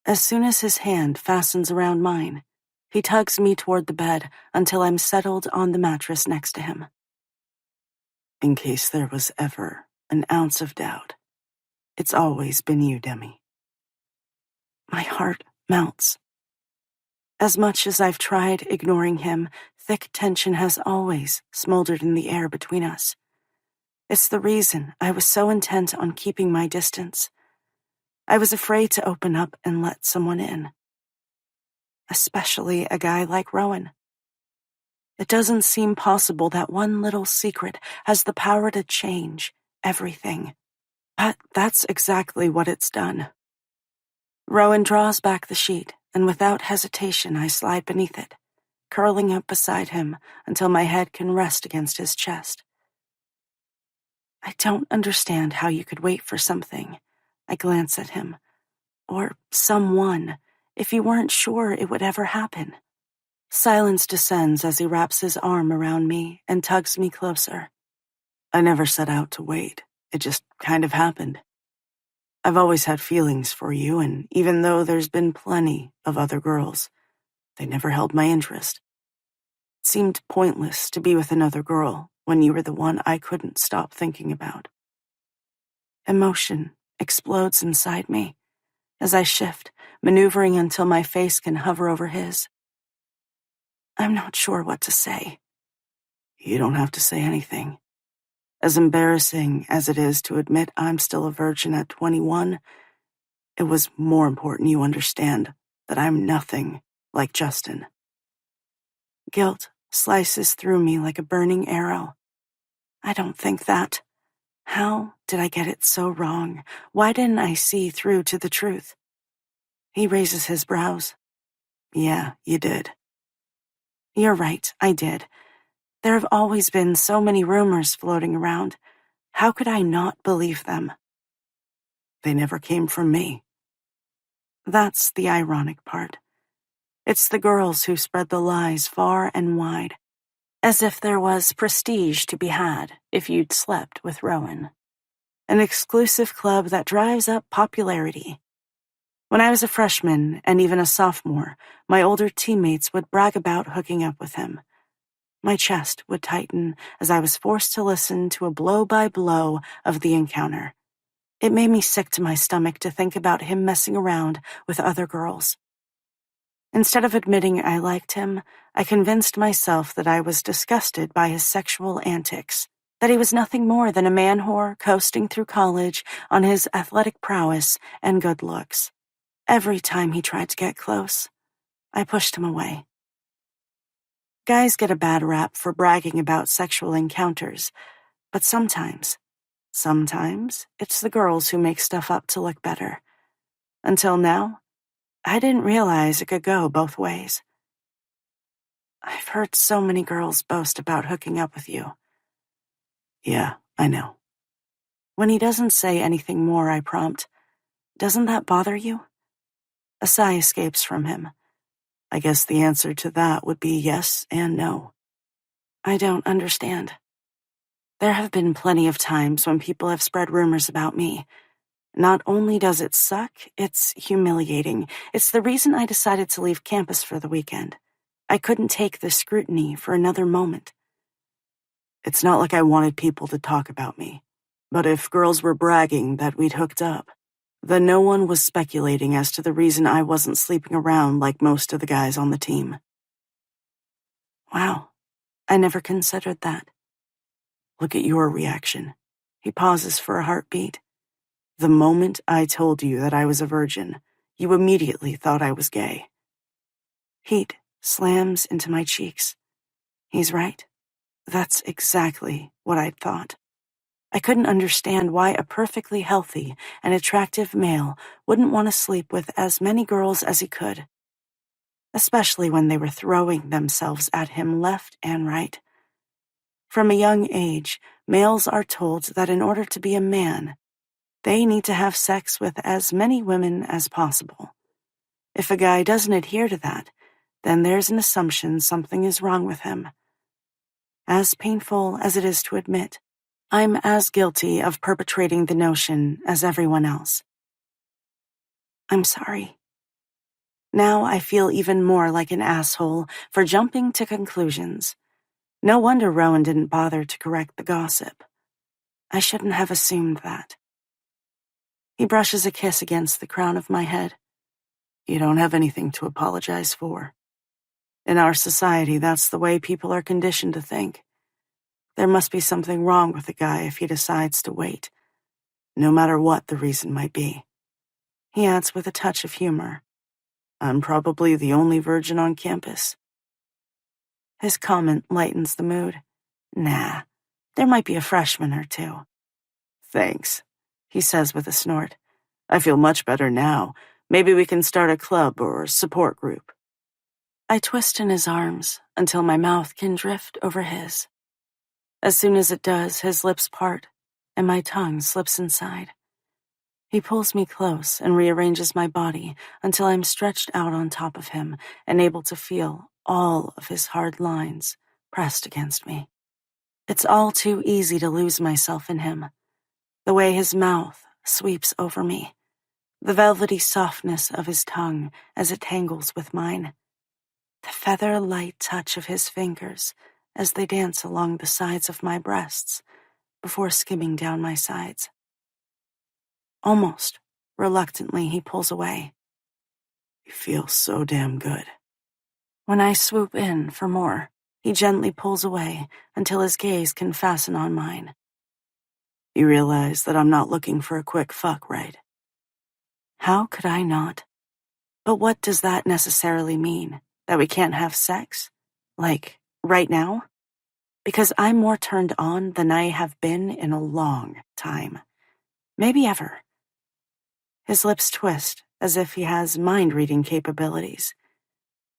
Speaker 1: As soon as his hand fastens around mine, he tugs me toward the bed until I'm settled on the mattress next to him.
Speaker 2: In case there was ever an ounce of doubt, it's always been you, Demi.
Speaker 1: My heart melts. As much as I've tried ignoring him, thick tension has always smoldered in the air between us. It's the reason I was so intent on keeping my distance. I was afraid to open up and let someone in. Especially a guy like Rowan. It doesn't seem possible that one little secret has the power to change everything. But that's exactly what it's done. Rowan draws back the sheet, and without hesitation I slide beneath it, curling up beside him until my head can rest against his chest. I don't understand how you could wait for something. I glance at him. Or someone, if you weren't sure it would ever happen. Silence descends as he wraps his arm around me and tugs me closer.
Speaker 2: I never set out to wait. It just kind of happened. I've always had feelings for you, and even though there's been plenty of other girls, they never held my interest. It seemed pointless to be with another girl when you were the one I couldn't stop thinking about.
Speaker 1: Emotion explodes inside me as I shift, maneuvering until my face can hover over his. I'm not sure what to say.
Speaker 2: You don't have to say anything. As embarrassing as it is to admit I'm still a virgin at 21, it was more important you understand that I'm nothing like Justin.
Speaker 1: Guilt slices through me like a burning arrow. I don't think that. How did I get it so wrong? Why didn't I see through to the truth? He raises his brows.
Speaker 2: Yeah, you did.
Speaker 1: You're right, I did. There have always been so many rumors floating around. How could I not believe them?
Speaker 2: They never came from me.
Speaker 1: That's the ironic part. It's the girls who spread the lies far and wide, as if there was prestige to be had if you'd slept with Rowan. An exclusive club that drives up popularity. When I was a freshman and even a sophomore, my older teammates would brag about hooking up with him. My chest would tighten as I was forced to listen to a blow-by-blow of the encounter. It made me sick to my stomach to think about him messing around with other girls. Instead of admitting I liked him, I convinced myself that I was disgusted by his sexual antics, that he was nothing more than a man-whore coasting through college on his athletic prowess and good looks. Every time he tried to get close, I pushed him away. Guys get a bad rap for bragging about sexual encounters, but sometimes it's the girls who make stuff up to look better. Until now, I didn't realize it could go both ways. I've heard so many girls boast about hooking up with you.
Speaker 2: Yeah, I know.
Speaker 1: When he doesn't say anything more, I prompt, doesn't that bother you? A sigh escapes from him.
Speaker 2: I guess the answer to that would be yes and no.
Speaker 1: I don't understand. There have been plenty of times when people have spread rumors about me. Not only does it suck, it's humiliating. It's the reason I decided to leave campus for the weekend. I couldn't take the scrutiny for another moment.
Speaker 2: It's not like I wanted people to talk about me. But if girls were bragging that we'd hooked up, then no one was speculating as to the reason I wasn't sleeping around like most of the guys on the team.
Speaker 1: Wow, I never considered that.
Speaker 2: Look at your reaction. He pauses for a heartbeat. The moment I told you that I was a virgin, you immediately thought I was gay. Heat slams into my cheeks. He's right. That's exactly what I'd thought. I couldn't understand why a perfectly healthy and attractive male wouldn't want to sleep with as many girls as he could, especially when they were throwing themselves at him left and right. From a young age, males are told that in order to be a man, they need to have sex with as many women as possible. If a guy doesn't adhere to that, then there's an assumption something is wrong with him. As painful as it is to admit, I'm as guilty of perpetrating the notion as everyone else. I'm sorry. Now I feel even more like an asshole for jumping to conclusions. No wonder Rowan didn't bother to correct the gossip. I shouldn't have assumed that. He brushes a kiss against the crown of my head. You don't have anything to apologize for. In our society, that's the way people are conditioned to think. There must be something wrong with a guy if he decides to wait, no matter what the reason might be. He adds with a touch of humor, I'm probably the only virgin on campus. His comment lightens the mood. Nah, there might be a freshman or two. Thanks, he says with a snort. I feel much better now. Maybe we can start a club or support group. I twist in his arms until my mouth can drift over his. As soon as it does, his lips part, and my tongue slips inside. He pulls me close and rearranges my body until I'm stretched out on top of him and able to feel all of his hard lines pressed against me. It's all too easy to lose myself in him. The way his mouth sweeps over me, the velvety softness of his tongue as it tangles with mine, the feather-light touch of his fingers as they dance along the sides of my breasts before skimming down my sides. Almost reluctantly, he pulls away. You feel so damn good. When I swoop in for more, he gently pulls away until his gaze can fasten on mine. You realize that I'm not looking for a quick fuck, right? How could I not? But what does that necessarily mean? That we can't have sex? Like, right now? Because I'm more turned on than I have been in a long time. Maybe ever. His lips twist as if he has mind-reading capabilities.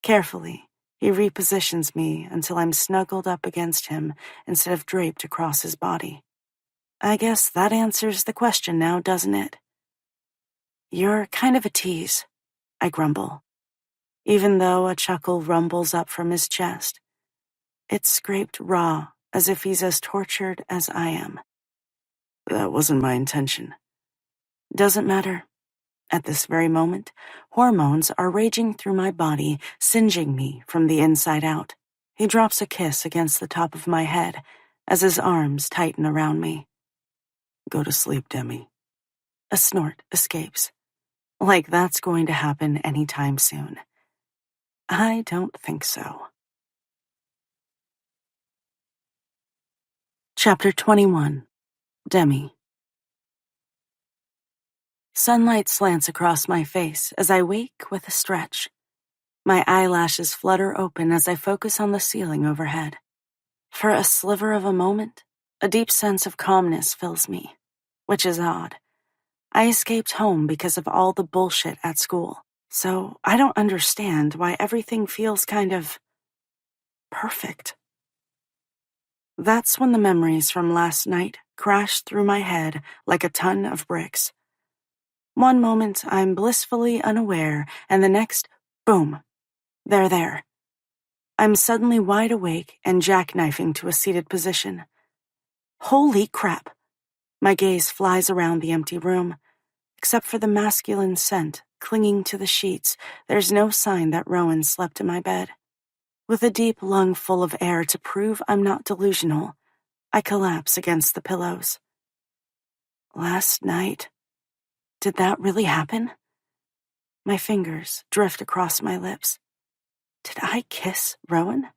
Speaker 2: Carefully, he repositions me until I'm snuggled up against him instead of draped across his body. I guess that answers the question now, doesn't it? You're kind of a tease, I grumble, even though a chuckle rumbles up from his chest. It's scraped raw, as if he's as tortured as I am. That wasn't my intention. Doesn't matter. At this very moment, hormones are raging through my body, singeing me from the inside out. He drops a kiss against the top of my head as his arms tighten around me. Go to sleep, Demi. A snort escapes. Like that's going to happen anytime soon. I don't think so. Chapter 21. Demi. Sunlight slants across my face as I wake with a stretch. My eyelashes flutter open as I focus on the ceiling overhead. For a sliver of a moment, a deep sense of calmness fills me, which is odd. I escaped home because of all the bullshit at school, so I don't understand why everything feels kind of perfect. That's when the memories from last night crashed through my head like a ton of bricks. One moment I'm blissfully unaware, and the next, boom, they're there. I'm suddenly wide awake and jackknifing to a seated position. Holy crap! My gaze flies around the empty room. Except for the masculine scent clinging to the sheets, there's no sign that Rowan slept in my bed. With a deep lung full of air to prove I'm not delusional, I collapse against the pillows. Last night? Did that really happen? My fingers drift across my lips. Did I kiss Rowan?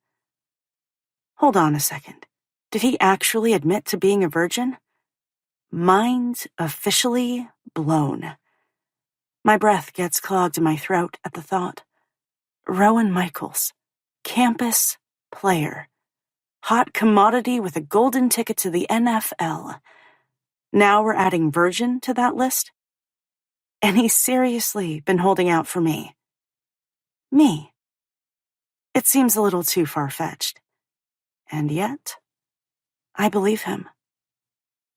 Speaker 2: Hold on a second. Did he actually admit to being a virgin?
Speaker 1: Mind officially blown. My breath gets clogged in my throat at the thought. Rowan Michaels, campus player, hot commodity with a golden ticket to the NFL. Now we're adding virgin to that list? And he's seriously been holding out for me. Me. It seems a little too far-fetched. And yet, I believe him.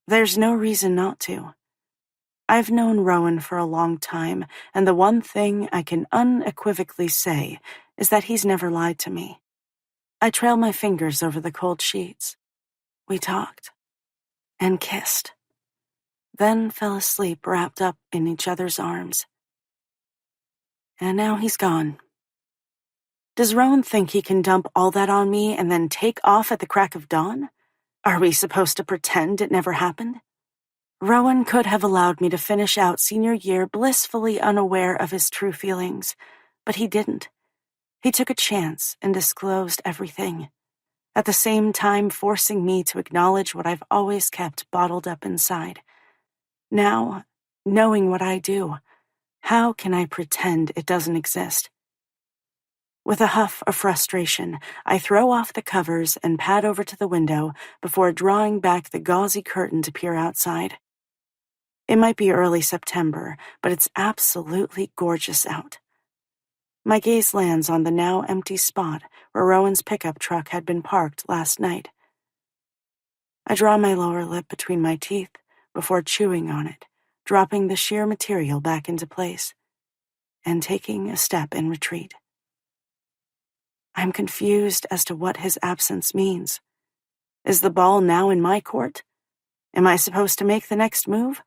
Speaker 1: There's no reason not to. I've known Rowan for a long time, and the one thing I can unequivocally say is that he's never lied to me. I trailed my fingers over the cold sheets. We talked. And kissed. Then fell asleep wrapped up in each other's arms. And now he's gone. Does Rowan think he can dump all that on me and then take off at the crack of dawn? Are we supposed to pretend it never happened? Rowan could have allowed me to finish out senior year blissfully unaware of his true feelings, but he didn't. He took a chance and disclosed everything, at the same time forcing me to acknowledge what I've always kept bottled up inside. Now, knowing what I do, how can I pretend it doesn't exist? With a huff of frustration, I throw off the covers and pad over to the window before drawing back the gauzy curtain to peer outside. It might be early September, but it's absolutely gorgeous out. My gaze lands on the now empty spot where Rowan's pickup truck had been parked last night. I draw my lower lip between my teeth before chewing on it, dropping the sheer material back into place, and taking a step in retreat. I'm confused as to what his absence means. Is the ball now in my court? Am I supposed to make the next move?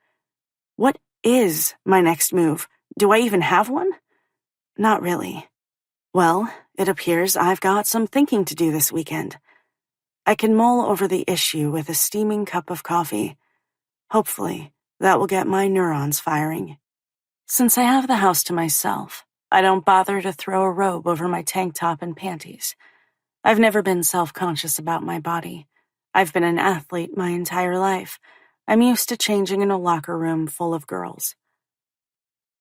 Speaker 1: What is my next move? Do I even have one? Not really. Well, it appears I've got some thinking to do this weekend. I can mull over the issue with a steaming cup of coffee. Hopefully, that will get my neurons firing. Since I have the house to myself, I don't bother to throw a robe over my tank top and panties. I've never been self-conscious about my body. I've been an athlete my entire life. I'm used to changing in a locker room full of girls.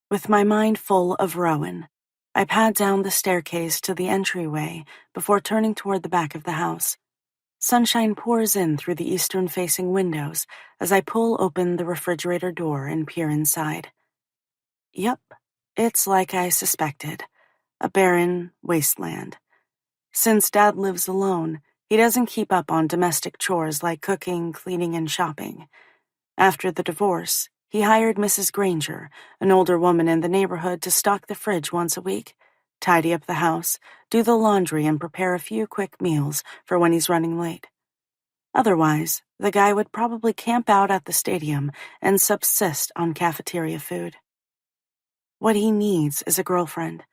Speaker 1: With my mind full of Rowan, I pad down the staircase to the entryway before turning toward the back of the house. Sunshine pours in through the eastern-facing windows as I pull open the refrigerator door and peer inside. Yup, it's like I suspected, a barren wasteland. Since Dad lives alone, he doesn't keep up on domestic chores like cooking, cleaning, and shopping. After the divorce, he hired Mrs. Granger, an older woman in the neighborhood, to stock the fridge once a week, tidy up the house, do the laundry, and prepare a few quick meals for when he's running late. Otherwise, the guy would probably camp out at the stadium and subsist on cafeteria food. What he needs is a girlfriend.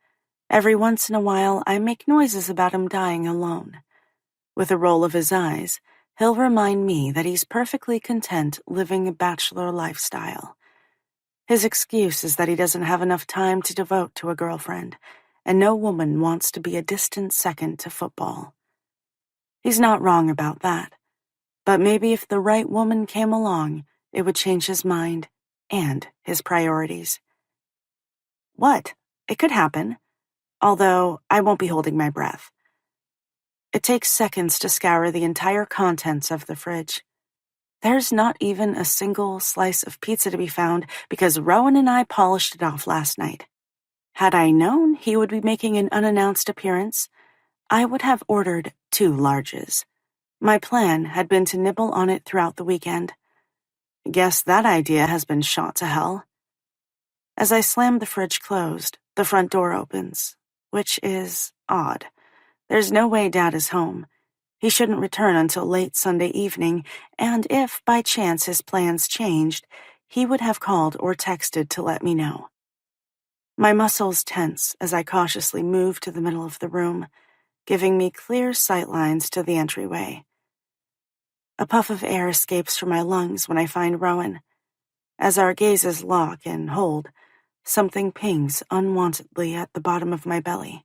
Speaker 1: Every once in a while, I make noises about him dying alone. With a roll of his eyes, he'll remind me that he's perfectly content living a bachelor lifestyle. His excuse is that he doesn't have enough time to devote to a girlfriend, and no woman wants to be a distant second to football. He's not wrong about that, but maybe if the right woman came along, it would change his mind and his priorities. What? It could happen, although I won't be holding my breath. It takes seconds to scour the entire contents of the fridge. There's not even a single slice of pizza to be found because Rowan and I polished it off last night. Had I known he would be making an unannounced appearance, I would have ordered 2 larges. My plan had been to nibble on it throughout the weekend. Guess that idea has been shot to hell. As I slam the fridge closed, the front door opens, which is odd. There's no way Dad is home. He shouldn't return until late Sunday evening, and if, by chance, his plans changed, he would have called or texted to let me know. My muscles tense as I cautiously move to the middle of the room, giving me clear sightlines to the entryway. A puff of air escapes from my lungs when I find Rowan. As our gazes lock and hold, something pings unwantedly at the bottom of my belly.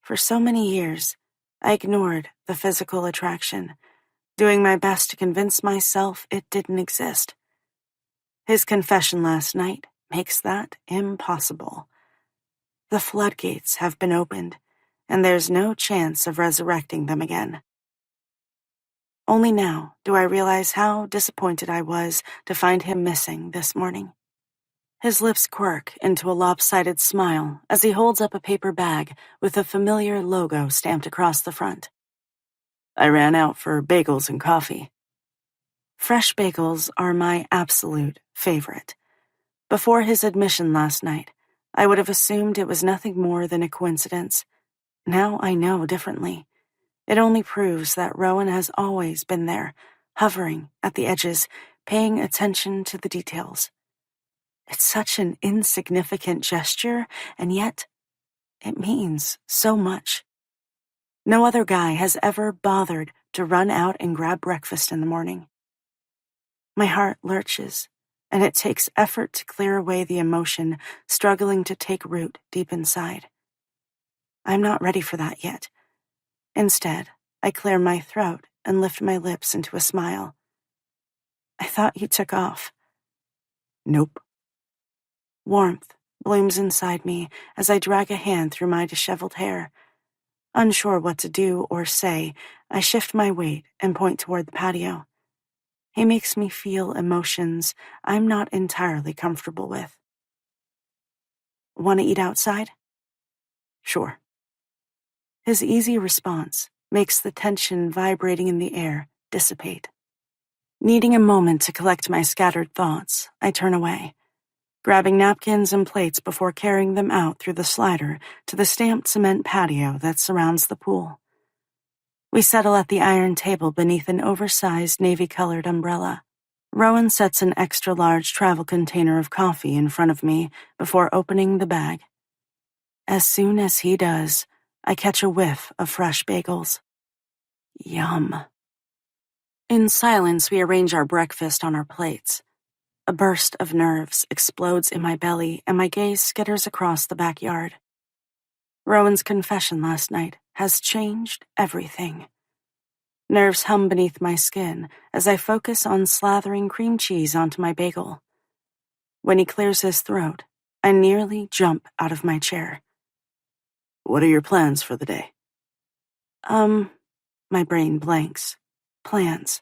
Speaker 1: For so many years, I ignored the physical attraction, doing my best to convince myself it didn't exist. His confession last night makes that impossible. The floodgates have been opened, and there's no chance of resurrecting them again. Only now do I realize how disappointed I was to find him missing this morning. His lips quirk into a lopsided smile as he holds up a paper bag with a familiar logo stamped across the front. I ran out for bagels and coffee. Fresh bagels are my absolute favorite. Before his admission last night, I would have assumed it was nothing more than a coincidence. Now I know differently. It only proves that Rowan has always been there, hovering at the edges, paying attention to the details. It's such an insignificant gesture, and yet it means so much. No other guy has ever bothered to run out and grab breakfast in the morning. My heart lurches, and it takes effort to clear away the emotion struggling to take root deep inside. I'm not ready for that yet. Instead, I clear my throat and lift my lips into a smile. I thought you took off. Nope. Warmth blooms inside me as I drag a hand through my disheveled hair. Unsure what to do or say, I shift my weight and point toward the patio. He makes me feel emotions I'm not entirely comfortable with. Want to eat outside? Sure. His easy response makes the tension vibrating in the air dissipate. Needing a moment to collect my scattered thoughts, I turn away, grabbing napkins and plates before carrying them out through the slider to the stamped cement patio that surrounds the pool. We settle at the iron table beneath an oversized navy-colored umbrella. Rowan sets an extra-large travel container of coffee in front of me before opening the bag. As soon as he does, I catch a whiff of fresh bagels. Yum. In silence, we arrange our breakfast on our plates. A burst of nerves explodes in my belly, and my gaze skitters across the backyard. Rowan's confession last night has changed everything. Nerves hum beneath my skin as I focus on slathering cream cheese onto my bagel. When he clears his throat, I nearly jump out of my chair. What are your plans for the day? My brain blanks. Plans.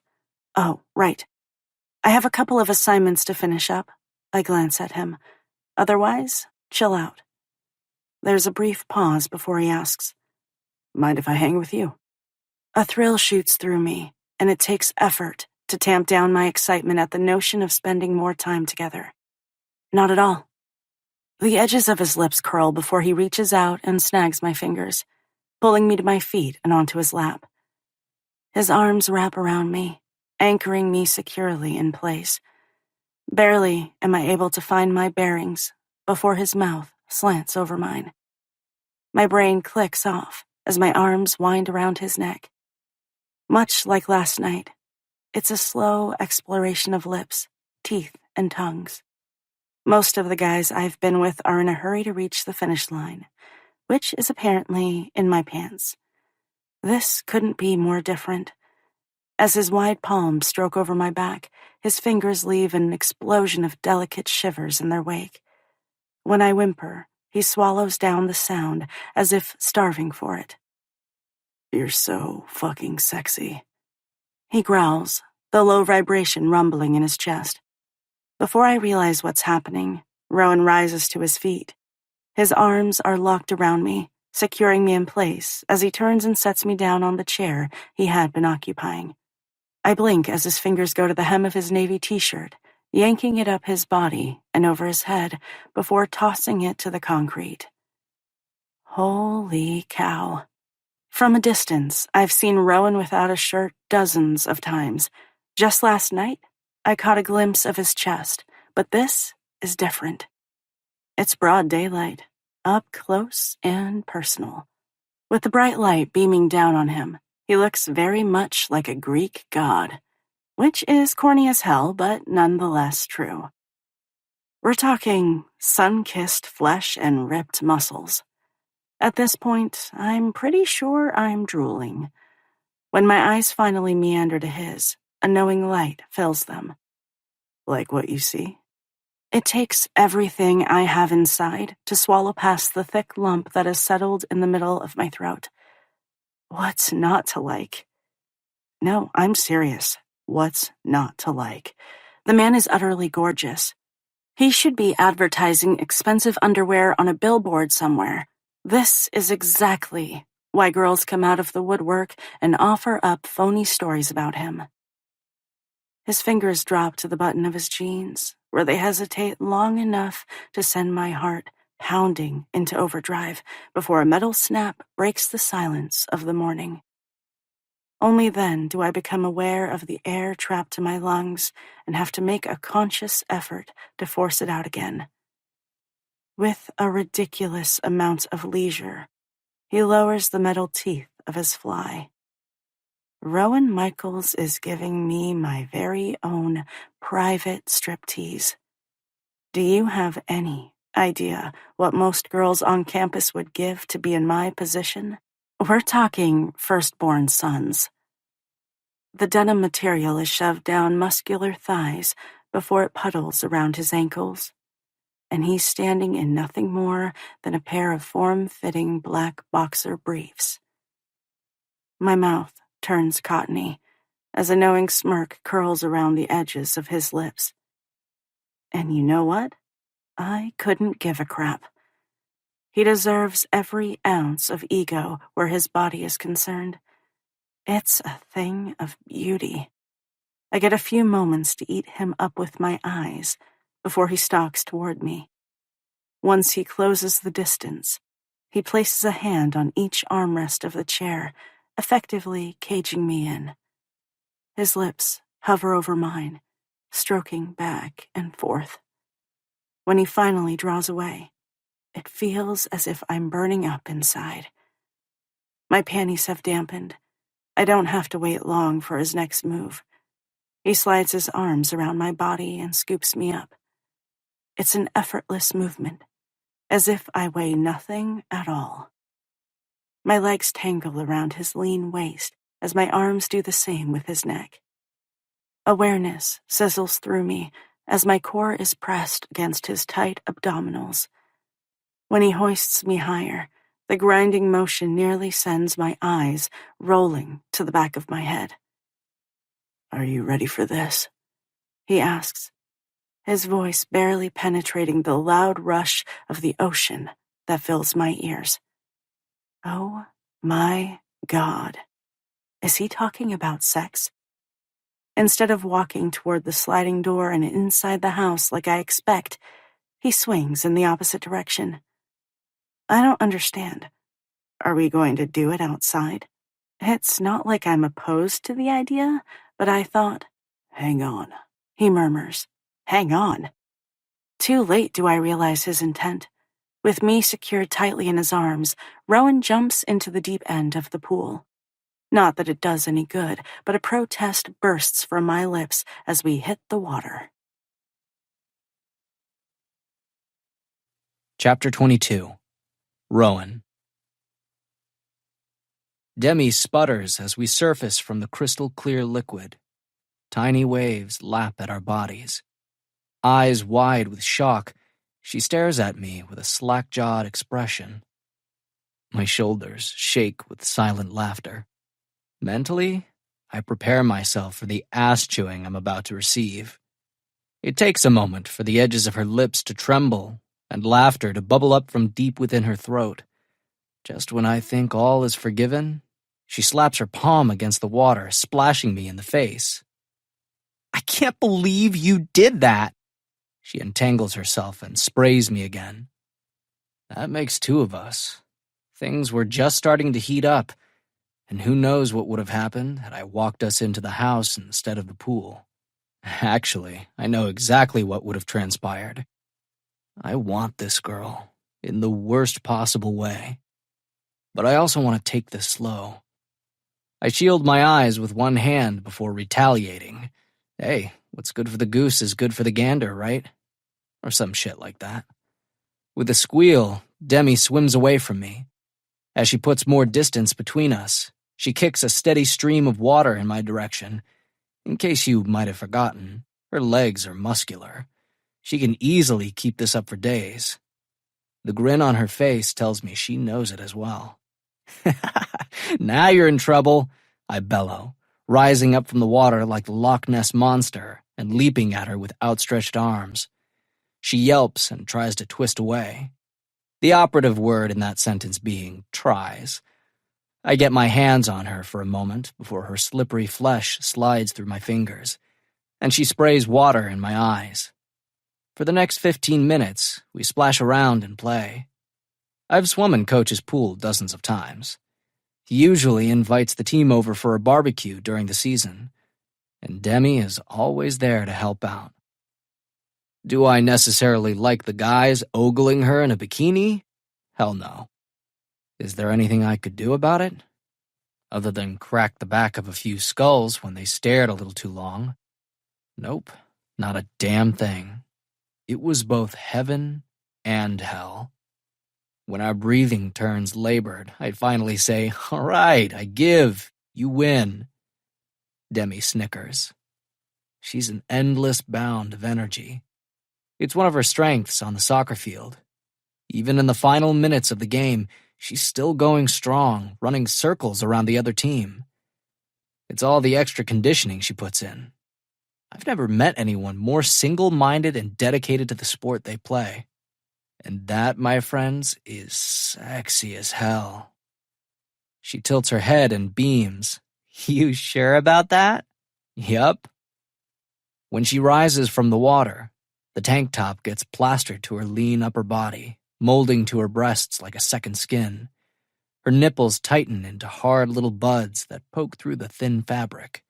Speaker 1: Oh, right. I have a couple of assignments to finish up. I glance at him. Otherwise, chill out. There's a brief pause before he asks, Mind if I hang with you? A thrill shoots through me, and it takes effort to tamp down my excitement at the notion of spending more time together. Not at all. The edges of his lips curl before he reaches out and snags my fingers, pulling me to my feet and onto his lap. His arms wrap around me, anchoring me securely in place. Barely am I able to find my bearings before his mouth slants over mine. My brain clicks off as my arms wind around his neck. Much like last night, it's a slow exploration of lips, teeth, and tongues. Most of the guys I've been with are in a hurry to reach the finish line, which is apparently in my pants. This couldn't be more different. As his wide palms stroke over my back, his fingers leave an explosion of delicate shivers in their wake. When I whimper, he swallows down the sound as if starving for it. You're so fucking sexy. He growls, the low vibration rumbling in his chest. Before I realize what's happening, Rowan rises to his feet. His arms are locked around me, securing me in place as he turns and sets me down on the chair he had been occupying. I blink as his fingers go to the hem of his navy t-shirt, yanking it up his body and over his head before tossing it to the concrete. Holy cow. From a distance, I've seen Rowan without a shirt dozens of times. Just last night, I caught a glimpse of his chest, but this is different. It's broad daylight, up close and personal. With the bright light beaming down on him, he looks very much like a Greek god, which is corny as hell, but nonetheless true. We're talking sun-kissed flesh and ripped muscles. At this point, I'm pretty sure I'm drooling. When my eyes finally meander to his, a knowing light fills them.
Speaker 2: Like what you see?
Speaker 1: It takes everything I have inside to swallow past the thick lump that has settled in the middle of my throat. What's not to like? No, I'm serious. What's not to like? The man is utterly gorgeous. He should be advertising expensive underwear on a billboard somewhere. This is exactly why girls come out of the woodwork and offer up phony stories about him. His fingers drop to the button of his jeans, where they hesitate long enough to send my heart pounding into overdrive before a metal snap breaks the silence of the morning. Only then do I become aware of the air trapped in my lungs and have to make a conscious effort to force it out again. With a ridiculous amount of leisure, he lowers the metal teeth of his fly. Rowan Michaels is giving me my very own private striptease. Do you have any idea what most girls on campus would give to be in my position? We're talking firstborn sons. The denim material is shoved down muscular thighs before it puddles around his ankles, and he's standing in nothing more than a pair of form-fitting black boxer briefs. My mouth turns cottony as a knowing smirk curls around the edges of his lips. And you know what? I couldn't give a crap. He deserves every ounce of ego where his body is concerned. It's a thing of beauty. I get a few moments to eat him up with my eyes before he stalks toward me. Once he closes the distance, he places a hand on each armrest of the chair, effectively caging me in. His lips hover over mine, stroking back and forth. When he finally draws away, it feels as if I'm burning up inside. My panties have dampened. I don't have to wait long for his next move. He slides his arms around my body and scoops me up. It's an effortless movement, as if I weigh nothing at all. My legs tangle around his lean waist as my arms do the same with his neck. Awareness sizzles through me as my core is pressed against his tight abdominals. When he hoists me higher, the grinding motion nearly sends my eyes rolling to the back of my head.
Speaker 2: Are you ready for this?
Speaker 1: He asks, his voice barely penetrating the loud rush of the ocean that fills my ears. Oh my God. Is he talking about sex? Instead of walking toward the sliding door and inside the house like I expect, he swings in the opposite direction. I don't understand. Are we going to do it outside? It's not like I'm opposed to the idea, but I thought,
Speaker 2: hang on,
Speaker 1: he murmurs. Hang on. Too late do I realize his intent. With me secured tightly in his arms, Rowan jumps into the deep end of the pool. Not that it does any good, but a protest bursts from my lips as we hit the water.
Speaker 3: Chapter 22. Rowan. Demi sputters as we surface from the crystal-clear liquid. Tiny waves lap at our bodies. Eyes wide with shock, she stares at me with a slack-jawed expression. My shoulders shake with silent laughter. Mentally, I prepare myself for the ass-chewing I'm about to receive. It takes a moment for the edges of her lips to tremble and laughter to bubble up from deep within her throat. Just when I think all is forgiven, she slaps her palm against the water, splashing me in the face. I can't believe you did that! She entangles herself and sprays me again. That makes two of us. Things were just starting to heat up, and who knows what would have happened had I walked us into the house instead of the pool. Actually, I know exactly what would have transpired. I want this girl, in the worst possible way. But I also want to take this slow. I shield my eyes with one hand before retaliating. Hey, what's good for the goose is good for the gander, right? Or some shit like that. With a squeal, Demi swims away from me. As she puts more distance between us, She kicks a steady stream of water in my direction. In case you might have forgotten, her legs are muscular. She can easily keep this up for days. The grin on her face tells me she knows it as well. Now you're in trouble, I bellow, rising up from the water like the Loch Ness Monster and leaping at her with outstretched arms. She yelps and tries to twist away. The operative word in that sentence being tries. I get my hands on her for a moment before her slippery flesh slides through my fingers, and she sprays water in my eyes. For the next 15 minutes, we splash around and play. I've swum in Coach's pool dozens of times. He usually invites the team over for a barbecue during the season, and Demi is always there to help out. Do I necessarily like the guys ogling her in a bikini? Hell no. Is there anything I could do about it? Other than crack the back of a few skulls when they stared a little too long? Nope, not a damn thing. It was both heaven and hell. When our breathing turns labored, I'd finally say, "All right, I give. You win." Demi snickers. She's an endless bound of energy. It's one of her strengths on the soccer field. Even in the final minutes of the game, she's still going strong, running circles around the other team. It's all the extra conditioning she puts in. I've never met anyone more single-minded and dedicated to the sport they play. And that, my friends, is sexy as hell. She tilts her head and beams. You sure about that? Yup. When she rises from the water, the tank top gets plastered to her lean upper body, molding to her breasts like a second skin. Her nipples tighten into hard little buds that poke through the thin fabric.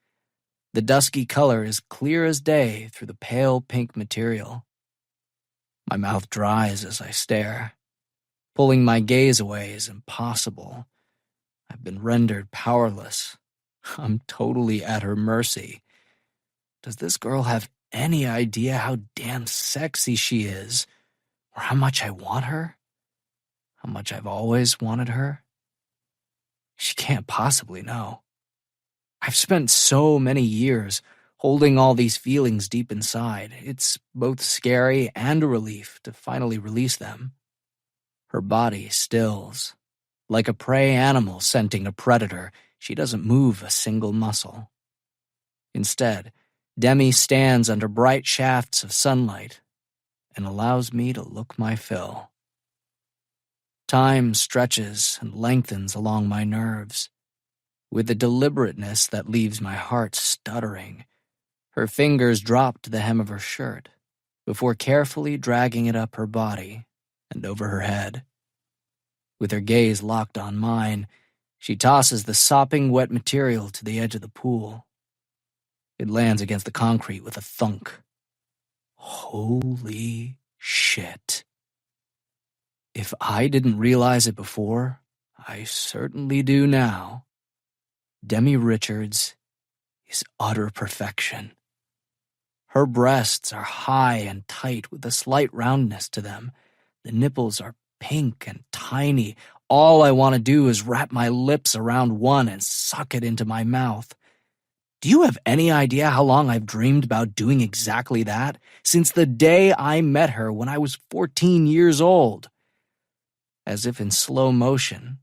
Speaker 3: The dusky color is clear as day through the pale pink material. My mouth dries as I stare. Pulling my gaze away is impossible. I've been rendered powerless. I'm totally at her mercy. Does this girl have any idea how damn sexy she is? Or how much I want her? How much I've always wanted her? She can't possibly know. I've spent so many years holding all these feelings deep inside. It's both scary and a relief to finally release them. Her body stills. Like a prey animal scenting a predator, she doesn't move a single muscle. Instead, Demi stands under bright shafts of sunlight and allows me to look my fill. Time stretches and lengthens along my nerves. With a deliberateness that leaves my heart stuttering, her fingers drop to the hem of her shirt before carefully dragging it up her body and over her head. With her gaze locked on mine, she tosses the sopping wet material to the edge of the pool. It lands against the concrete with a thunk. Holy shit. If I didn't realize it before, I certainly do now. Demi Richards is utter perfection. Her breasts are high and tight with a slight roundness to them. The nipples are pink and tiny. All I want to do is wrap my lips around one and suck it into my mouth. Do you have any idea how long I've dreamed about doing exactly that? Since the day I met her when I was 14 years old. As if in slow motion,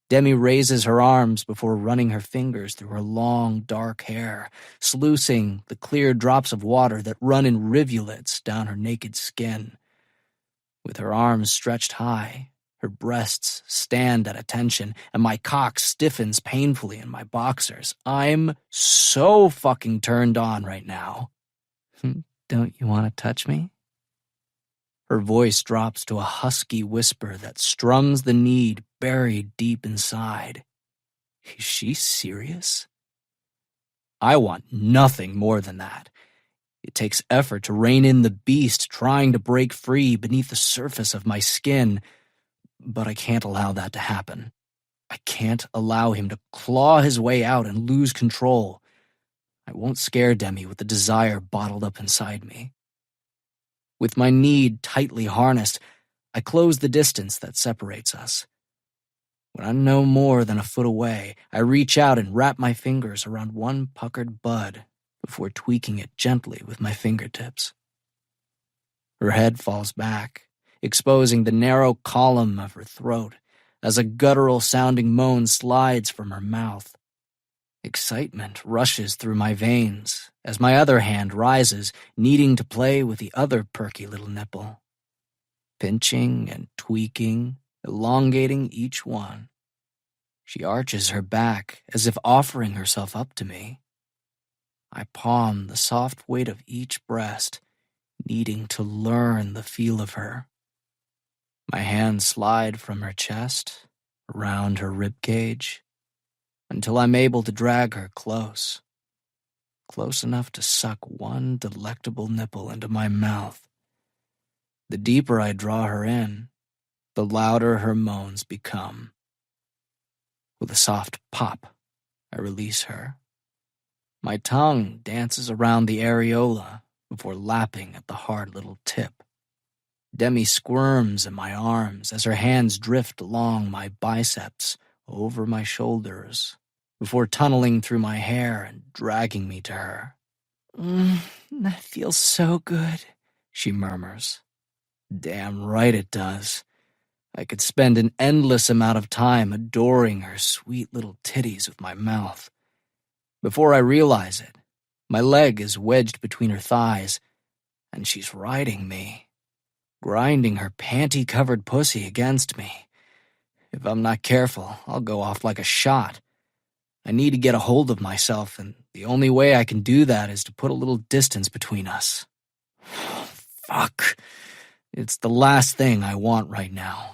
Speaker 3: Demi raises her arms before running her fingers through her long, dark hair, sluicing the clear drops of water that run in rivulets down her naked skin. With her arms stretched high, her breasts stand at attention, and my cock stiffens painfully in my boxers. I'm so fucking turned on right now. Don't you want to touch me? Her voice drops to a husky whisper that strums the need buried deep inside. Is she serious? I want nothing more than that. It takes effort to rein in the beast trying to break free beneath the surface of my skin, but I can't allow that to happen. I can't allow him to claw his way out and lose control. I won't scare Demi with the desire bottled up inside me. With my need tightly harnessed, I close the distance that separates us. When I'm no more than a foot away, I reach out and wrap my fingers around one puckered bud before tweaking it gently with my fingertips. Her head falls back, exposing the narrow column of her throat as a guttural-sounding moan slides from her mouth. Excitement rushes through my veins as my other hand rises, needing to play with the other perky little nipple. Pinching and tweaking, elongating each one. She arches her back as if offering herself up to me. I palm the soft weight of each breast, needing to learn the feel of her. My hands slide from her chest, around her ribcage, until I'm able to drag her close enough to suck one delectable nipple into my mouth. The deeper I draw her in, the louder her moans become. With a soft pop, I release her. My tongue dances around the areola before lapping at the hard little tip. Demi squirms in my arms as her hands drift along my biceps, over my shoulders, before tunneling through my hair and dragging me to her. That feels so good, she murmurs. Damn right it does. I could spend an endless amount of time adoring her sweet little titties with my mouth. Before I realize it, my leg is wedged between her thighs, and she's riding me, grinding her panty-covered pussy against me. If I'm not careful, I'll go off like a shot. I need to get a hold of myself, and the only way I can do that is to put a little distance between us. Fuck. It's the last thing I want right now.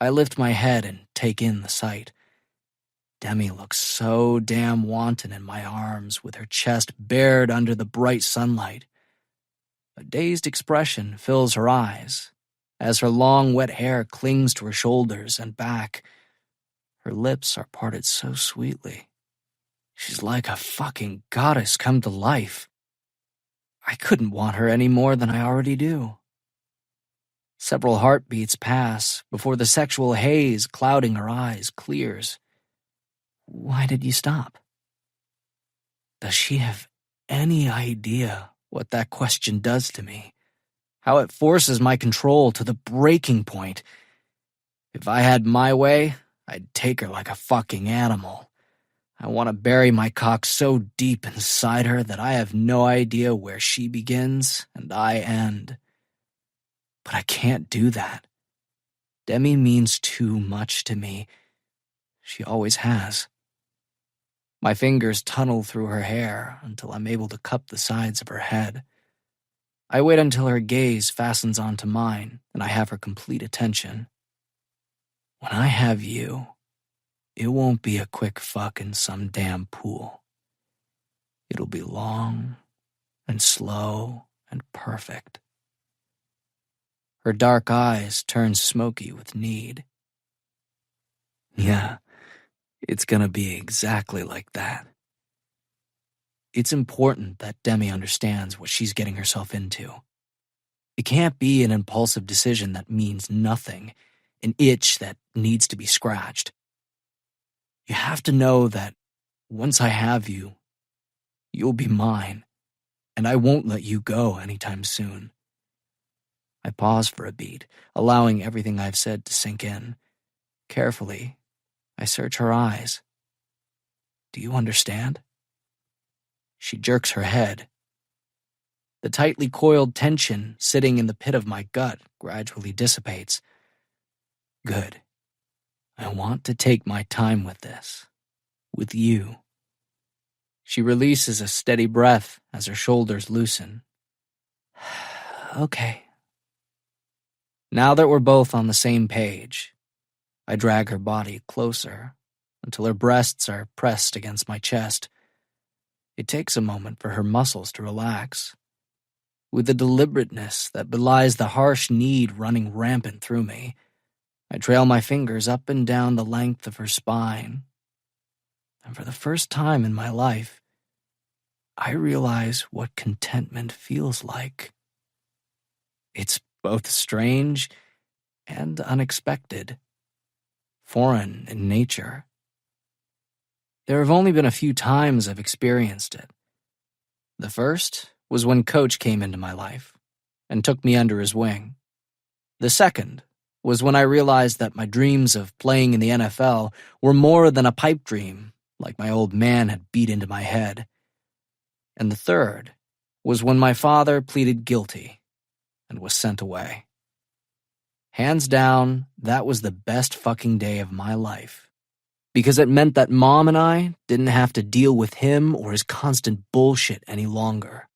Speaker 3: I lift my head and take in the sight. Demi looks so damn wanton in my arms, with her chest bared under the bright sunlight. A dazed expression fills her eyes, as her long, wet hair clings to her shoulders and back. Her lips are parted so sweetly. She's like a fucking goddess come to life. I couldn't want her any more than I already do. Several heartbeats pass before the sexual haze clouding her eyes clears. Why did you stop? Does she have any idea what that question does to me? How it forces my control to the breaking point? If I had my way, I'd take her like a fucking animal. I want to bury my cock so deep inside her that I have no idea where she begins and I end. But I can't do that. Demi means too much to me. She always has. My fingers tunnel through her hair until I'm able to cup the sides of her head. I wait until her gaze fastens onto mine and I have her complete attention. When I have you, it won't be a quick fuck in some damn pool. It'll be long and slow and perfect. Her dark eyes turn smoky with need. Yeah, it's gonna be exactly like that. It's important that Demi understands what she's getting herself into. It can't be an impulsive decision that means nothing, an itch that needs to be scratched. You have to know that once I have you, you'll be mine, and I won't let you go anytime soon. I pause for a beat, allowing everything I've said to sink in. Carefully, I search her eyes. Do you understand? She jerks her head. The tightly coiled tension sitting in the pit of my gut gradually dissipates. Good. I want to take my time with this. With you. She releases a steady breath as her shoulders loosen. Okay. Now that we're both on the same page, I drag her body closer until her breasts are pressed against my chest. It takes a moment for her muscles to relax. With a deliberateness that belies the harsh need running rampant through me, I trail my fingers up and down the length of her spine. And for the first time in my life, I realize what contentment feels like. It's both strange and unexpected. foreign in nature. There have only been a few times I've experienced it. The first was when Coach came into my life and took me under his wing. The second was when I realized that my dreams of playing in the NFL were more than a pipe dream, like my old man had beat into my head. And the third was when my father pleaded guilty and was sent away. Hands down, that was the best fucking day of my life, because it meant that Mom and I didn't have to deal with him or his constant bullshit any longer.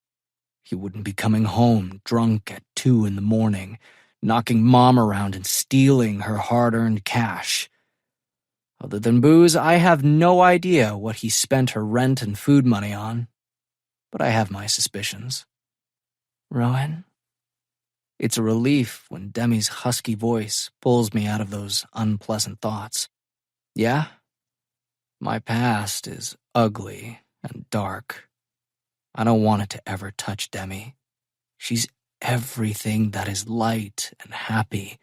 Speaker 3: He wouldn't be coming home drunk at 2 a.m, knocking Mom around and stealing her hard-earned cash. Other than booze, I have no idea what he spent her rent and food money on, but I have my suspicions. Rowan? It's a relief when Demi's husky voice pulls me out of those unpleasant thoughts. Yeah? My past is ugly and dark. I don't want it to ever touch Demi. She's everything that is light and happy.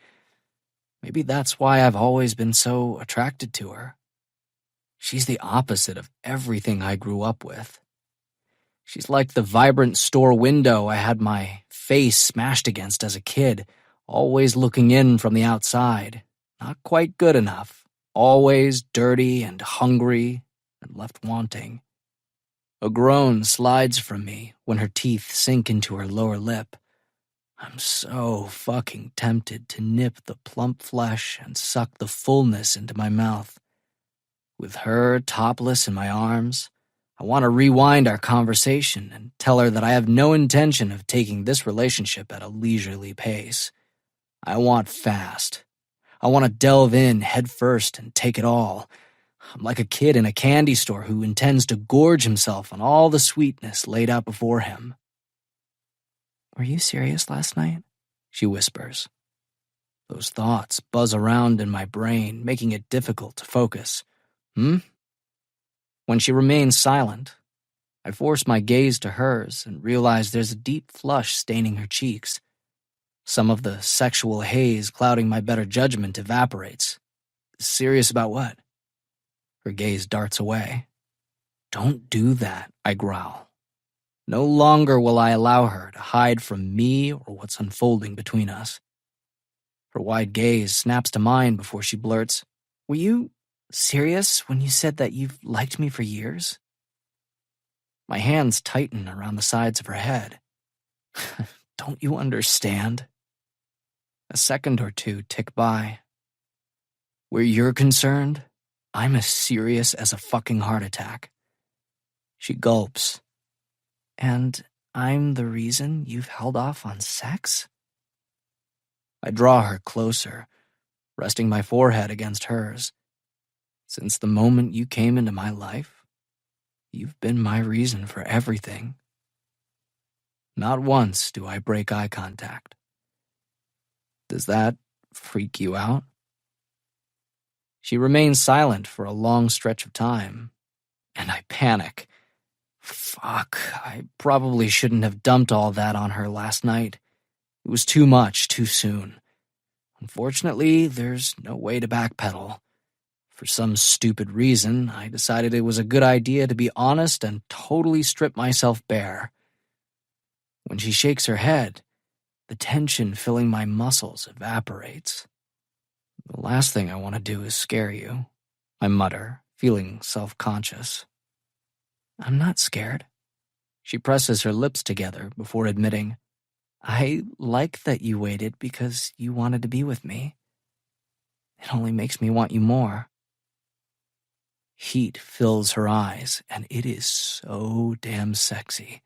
Speaker 3: Maybe that's why I've always been so attracted to her. She's the opposite of everything I grew up with. She's like the vibrant store window I had my face smashed against as a kid, always looking in from the outside. Not quite good enough, always dirty and hungry and left wanting. A groan slides from me when her teeth sink into her lower lip. I'm so fucking tempted to nip the plump flesh and suck the fullness into my mouth. With her topless in my arms, I want to rewind our conversation and tell her that I have no intention of taking this relationship at a leisurely pace. I want fast. I want to delve in head first and take it all. I'm like a kid in a candy store who intends to gorge himself on all the sweetness laid out before him. Were you serious last night? She whispers. Those thoughts buzz around in my brain, making it difficult to focus. When she remains silent, I force my gaze to hers and realize there's a deep flush staining her cheeks. Some of the sexual haze clouding my better judgment evaporates. Serious about what? Her gaze darts away. Don't do that, I growl. No longer will I allow her to hide from me or what's unfolding between us. Her wide gaze snaps to mine before she blurts, Were you serious when you said that you've liked me for years? My hands tighten around the sides of her head. Don't you understand? A second or two tick by. Where you're concerned, I'm as serious as a fucking heart attack. She gulps. And I'm the reason you've held off on sex? I draw her closer, resting my forehead against hers. Since the moment you came into my life, you've been my reason for everything. Not once do I break eye contact. Does that freak you out? She remains silent for a long stretch of time, and I panic. Fuck, I probably shouldn't have dumped all that on her last night. It was too much, too soon. Unfortunately, there's no way to backpedal. For some stupid reason, I decided it was a good idea to be honest and totally strip myself bare. When she shakes her head, the tension filling my muscles evaporates. The last thing I want to do is scare you, I mutter, feeling self-conscious. I'm not scared. She presses her lips together before admitting, I like that you waited because you wanted to be with me. It only makes me want you more. Heat fills her eyes, and it is so damn sexy.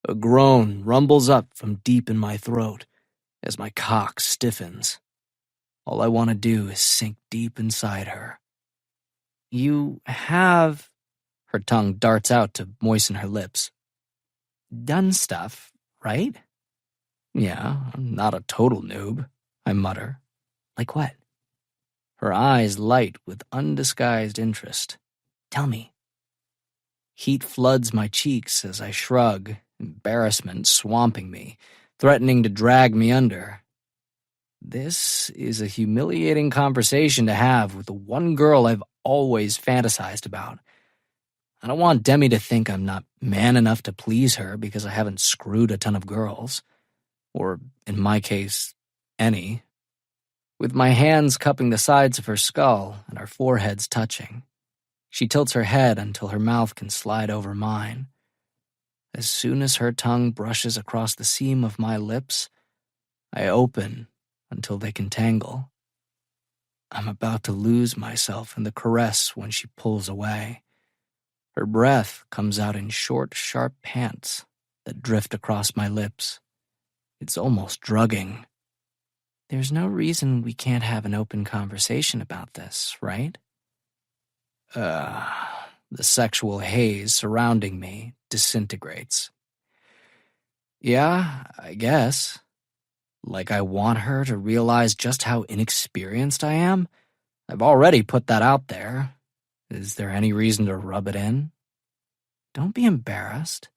Speaker 3: A groan rumbles up from deep in my throat as my cock stiffens. All I want to do is sink deep inside her. You have... Her tongue darts out to moisten her lips. Done stuff, right? Yeah, I'm not a total noob, I mutter. Like what? Her eyes light with undisguised interest. Tell me. Heat floods my cheeks as I shrug, embarrassment swamping me, threatening to drag me under. This is a humiliating conversation to have with the one girl I've always fantasized about. I don't want Demi to think I'm not man enough to please her because I haven't screwed a ton of girls. Or, in my case, any. With my hands cupping the sides of her skull and our foreheads touching, she tilts her head until her mouth can slide over mine. As soon as her tongue brushes across the seam of my lips, I open until they can tangle. I'm about to lose myself in the caress when she pulls away. Her breath comes out in short, sharp pants that drift across my lips. It's almost drugging. There's no reason we can't have an open conversation about this, right? The sexual haze surrounding me disintegrates. Yeah, I guess. Like I want her to realize just how inexperienced I am? I've already put that out there. Is there any reason to rub it in? Don't be embarrassed.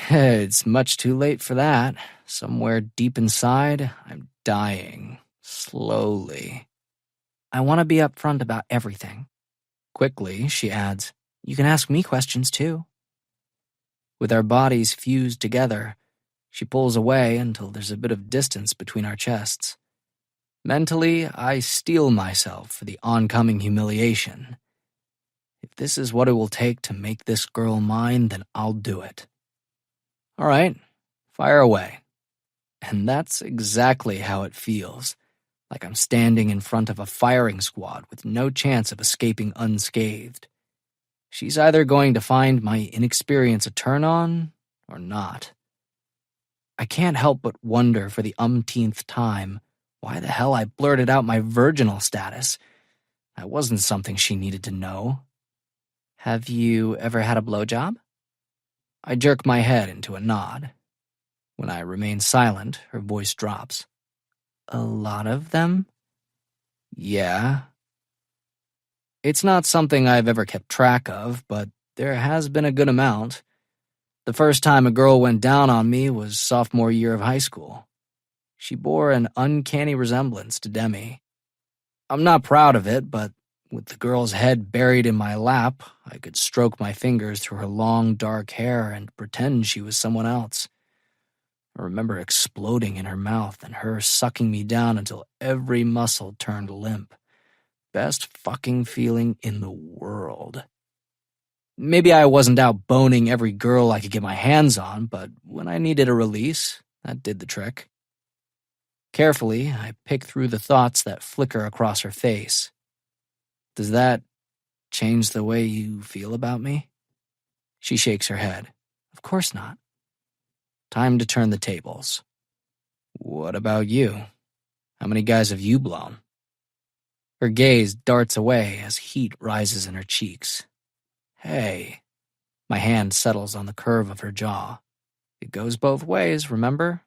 Speaker 3: It's much too late for that. Somewhere deep inside, I'm dying. Slowly. I want to be upfront about everything. Quickly, she adds, you can ask me questions too. With our bodies fused together, she pulls away until there's a bit of distance between our chests. Mentally, I steel myself for the oncoming humiliation. If this is what it will take to make this girl mine, then I'll do it. All right, fire away. And that's exactly how it feels, like I'm standing in front of a firing squad with no chance of escaping unscathed. She's either going to find my inexperience a turn-on or not. I can't help but wonder for the umpteenth time why the hell I blurted out my virginal status. That wasn't something she needed to know. Have you ever had a blowjob? I jerk my head into a nod. When I remain silent, her voice drops. A lot of them? Yeah. It's not something I've ever kept track of, but there has been a good amount. The first time a girl went down on me was sophomore year of high school. She bore an uncanny resemblance to Demi. I'm not proud of it, but with the girl's head buried in my lap, I could stroke my fingers through her long, dark hair and pretend she was someone else. I remember exploding in her mouth and her sucking me down until every muscle turned limp. Best fucking feeling in the world. Maybe I wasn't out boning every girl I could get my hands on, but when I needed a release, that did the trick. Carefully, I pick through the thoughts that flicker across her face. Does that change the way you feel about me? She shakes her head. Of course not. Time to turn the tables. What about you? How many guys have you blown? Her gaze darts away as heat rises in her cheeks. Hey. My hand settles on the curve of her jaw. It goes both ways, remember?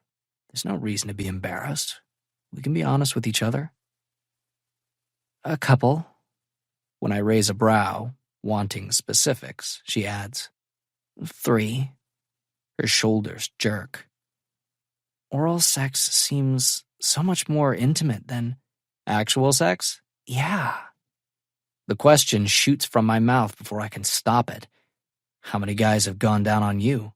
Speaker 3: There's no reason to be embarrassed. We can be honest with each other. A couple. When I raise a brow, wanting specifics, she adds, 3. Her shoulders jerk. Oral sex seems so much more intimate than actual sex? Yeah. The question shoots from my mouth before I can stop it. How many guys have gone down on you?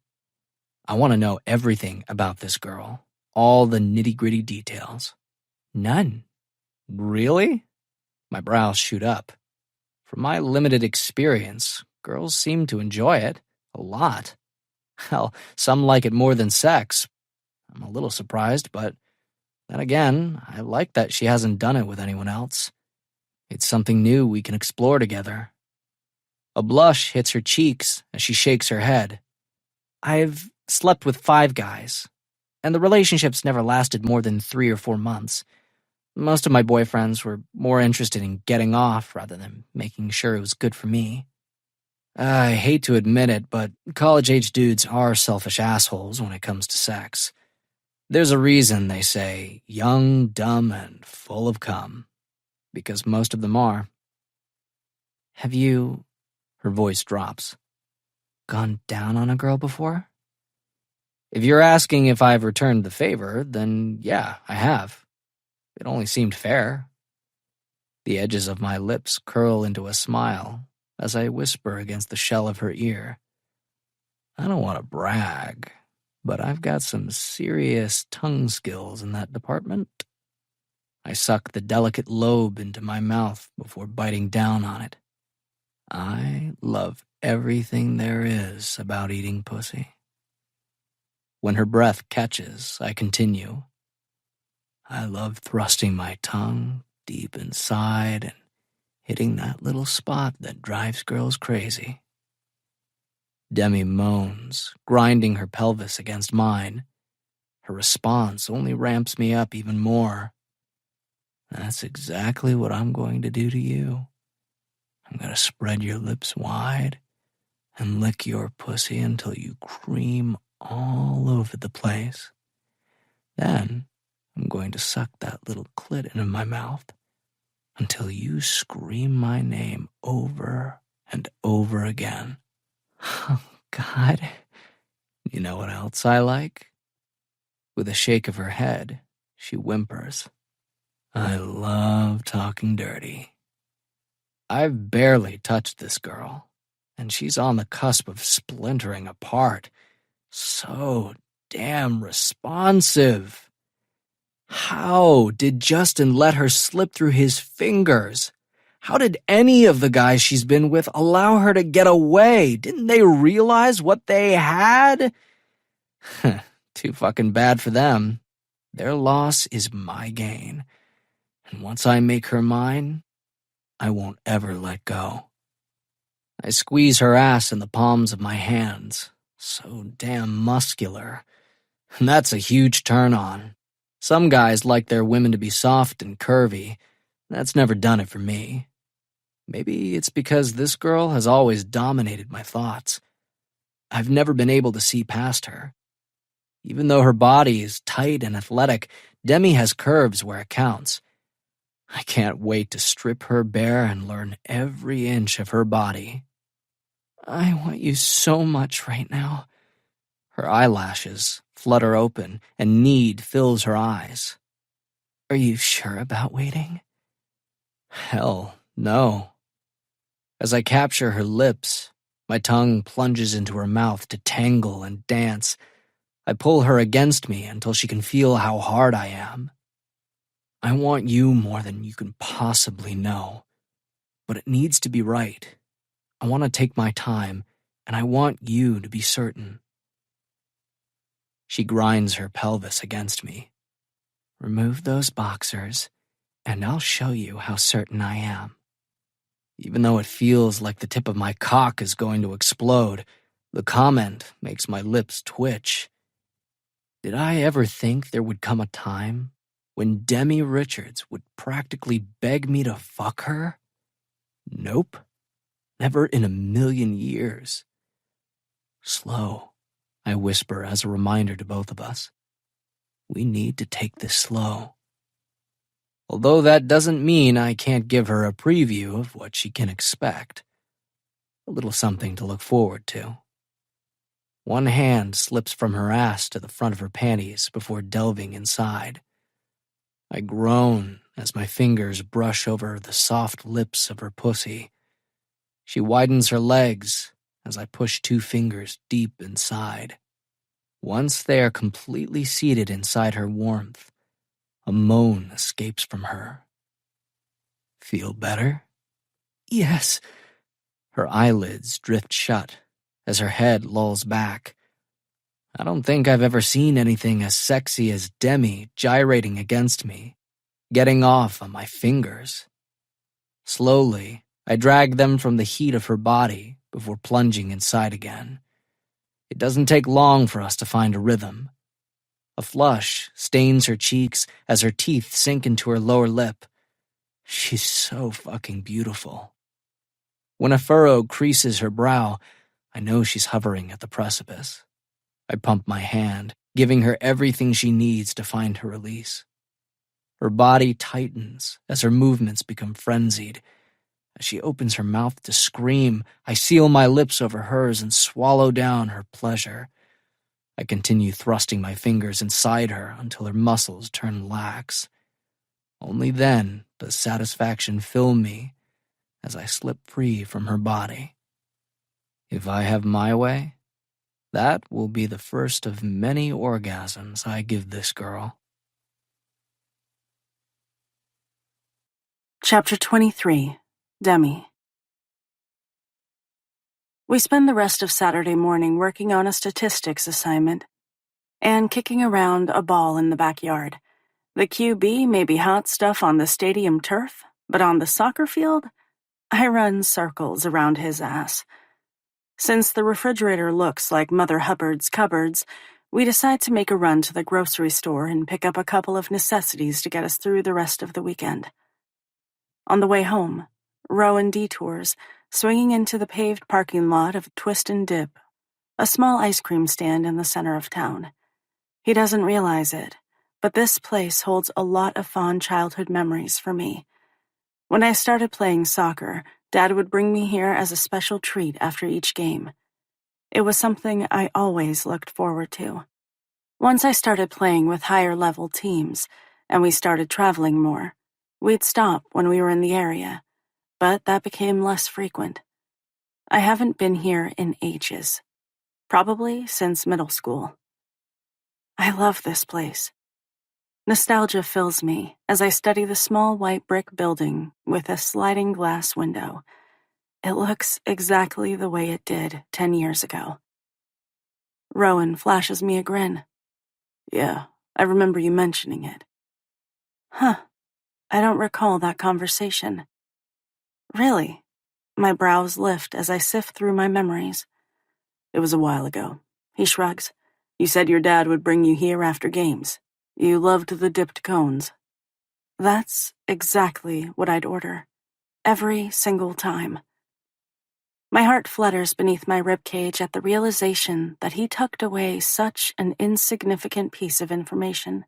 Speaker 3: I want to know everything about this girl, all the nitty-gritty details. None. Really? My brows shoot up. From my limited experience, girls seem to enjoy it a lot. Hell, some like it more than sex. I'm a little surprised, but then again, I like that she hasn't done it with anyone else. It's something new we can explore together. A blush hits her cheeks as she shakes her head. I've slept with 5 guys, and the relationships never lasted more than 3 or 4 months. Most of my boyfriends were more interested in getting off rather than making sure it was good for me. I hate to admit it, but college-age dudes are selfish assholes when it comes to sex. There's a reason they say young, dumb, and full of cum. Because most of them are. Have you, her voice drops, gone down on a girl before? If you're asking if I've returned the favor, then yeah, I have. It only seemed fair. The edges of my lips curl into a smile as I whisper against the shell of her ear. I don't want to brag, but I've got some serious tongue skills in that department. I suck the delicate lobe into my mouth before biting down on it. I love everything there is about eating pussy. When her breath catches, I continue. I love thrusting my tongue deep inside and hitting that little spot that drives girls crazy. Demi moans, grinding her pelvis against mine. Her response only ramps me up even more. That's exactly what I'm going to do to you. I'm going to spread your lips wide and lick your pussy until you cream all over the place. Then I'm going to suck that little clit into my mouth until you scream my name over and over again. Oh, God. You know what else I like? With a shake of her head, she whimpers. I love talking dirty. I've barely touched this girl, and she's on the cusp of splintering apart. So damn responsive. How did Justin let her slip through his fingers? How did any of the guys she's been with allow her to get away? Didn't they realize what they had? Too fucking bad for them. Their loss is my gain. And once I make her mine, I won't ever let go. I squeeze her ass in the palms of my hands. So damn muscular. And that's a huge turn on. Some guys like their women to be soft and curvy. That's never done it for me. Maybe it's because this girl has always dominated my thoughts. I've never been able to see past her. Even though her body is tight and athletic, Demi has curves where it counts. I can't wait to strip her bare and learn every inch of her body. I want you so much right now. Her eyelashes flutter open and need fills her eyes. Are you sure about waiting? Hell, no. As I capture her lips, my tongue plunges into her mouth to tangle and dance. I pull her against me until she can feel how hard I am. I want you more than you can possibly know, but it needs to be right. I want to take my time, and I want you to be certain. She grinds her pelvis against me. Remove those boxers, and I'll show you how certain I am. Even though it feels like the tip of my cock is going to explode, the comment makes my lips twitch. Did I ever think there would come a time when Demi Richards would practically beg me to fuck her? Nope. Never in a million years. Slow, I whisper as a reminder to both of us. We need to take this slow. Although that doesn't mean I can't give her a preview of what she can expect. A little something to look forward to. One hand slips from her ass to the front of her panties before delving inside. I groan as my fingers brush over the soft lips of her pussy. She widens her legs as I push 2 fingers deep inside. Once they are completely seated inside her warmth, a moan escapes from her. Feel better? Yes. Her eyelids drift shut as her head lolls back. I don't think I've ever seen anything as sexy as Demi gyrating against me, getting off on my fingers. Slowly, I drag them from the heat of her body before plunging inside again. It doesn't take long for us to find a rhythm. A flush stains her cheeks as her teeth sink into her lower lip. She's so fucking beautiful. When a furrow creases her brow, I know she's hovering at the precipice. I pump my hand, giving her everything she needs to find her release. Her body tightens as her movements become frenzied. As she opens her mouth to scream, I seal my lips over hers and swallow down her pleasure. I continue thrusting my fingers inside her until her muscles turn lax. Only then does satisfaction fill me as I slip free from her body. If I have my way, that will be the first of many orgasms I give this girl.
Speaker 1: Chapter 23, Demi. We spend the rest of Saturday morning working on a statistics assignment and kicking around a ball in the backyard. The QB may be hot stuff on the stadium turf, but on the soccer field, I run circles around his ass. Since the refrigerator looks like Mother Hubbard's cupboards, we decide to make a run to the grocery store and pick up a couple of necessities to get us through the rest of the weekend. On the way home, Rowan detours, swinging into the paved parking lot of Twist and Dip, a small ice cream stand in the center of town. He doesn't realize it, but this place holds a lot of fond childhood memories for me. When I started playing soccer, Dad would bring me here as a special treat after each game. It was something I always looked forward to. Once I started playing with higher-level teams, and we started traveling more, we'd stop when we were in the area, but that became less frequent. I haven't been here in ages, probably since middle school. I love this place. Nostalgia fills me as I study the small white brick building with a sliding glass window. It looks exactly the way it did 10 years ago. Rowan flashes me a grin. Yeah, I remember you mentioning it. Huh, I don't recall that conversation. Really? My brows lift as I sift through my memories. It was a while ago. He shrugs. You said your dad would bring you here after games. You loved the dipped cones. That's exactly what I'd order. Every single time. My heart flutters beneath my ribcage at the realization that he tucked away such an insignificant piece of information.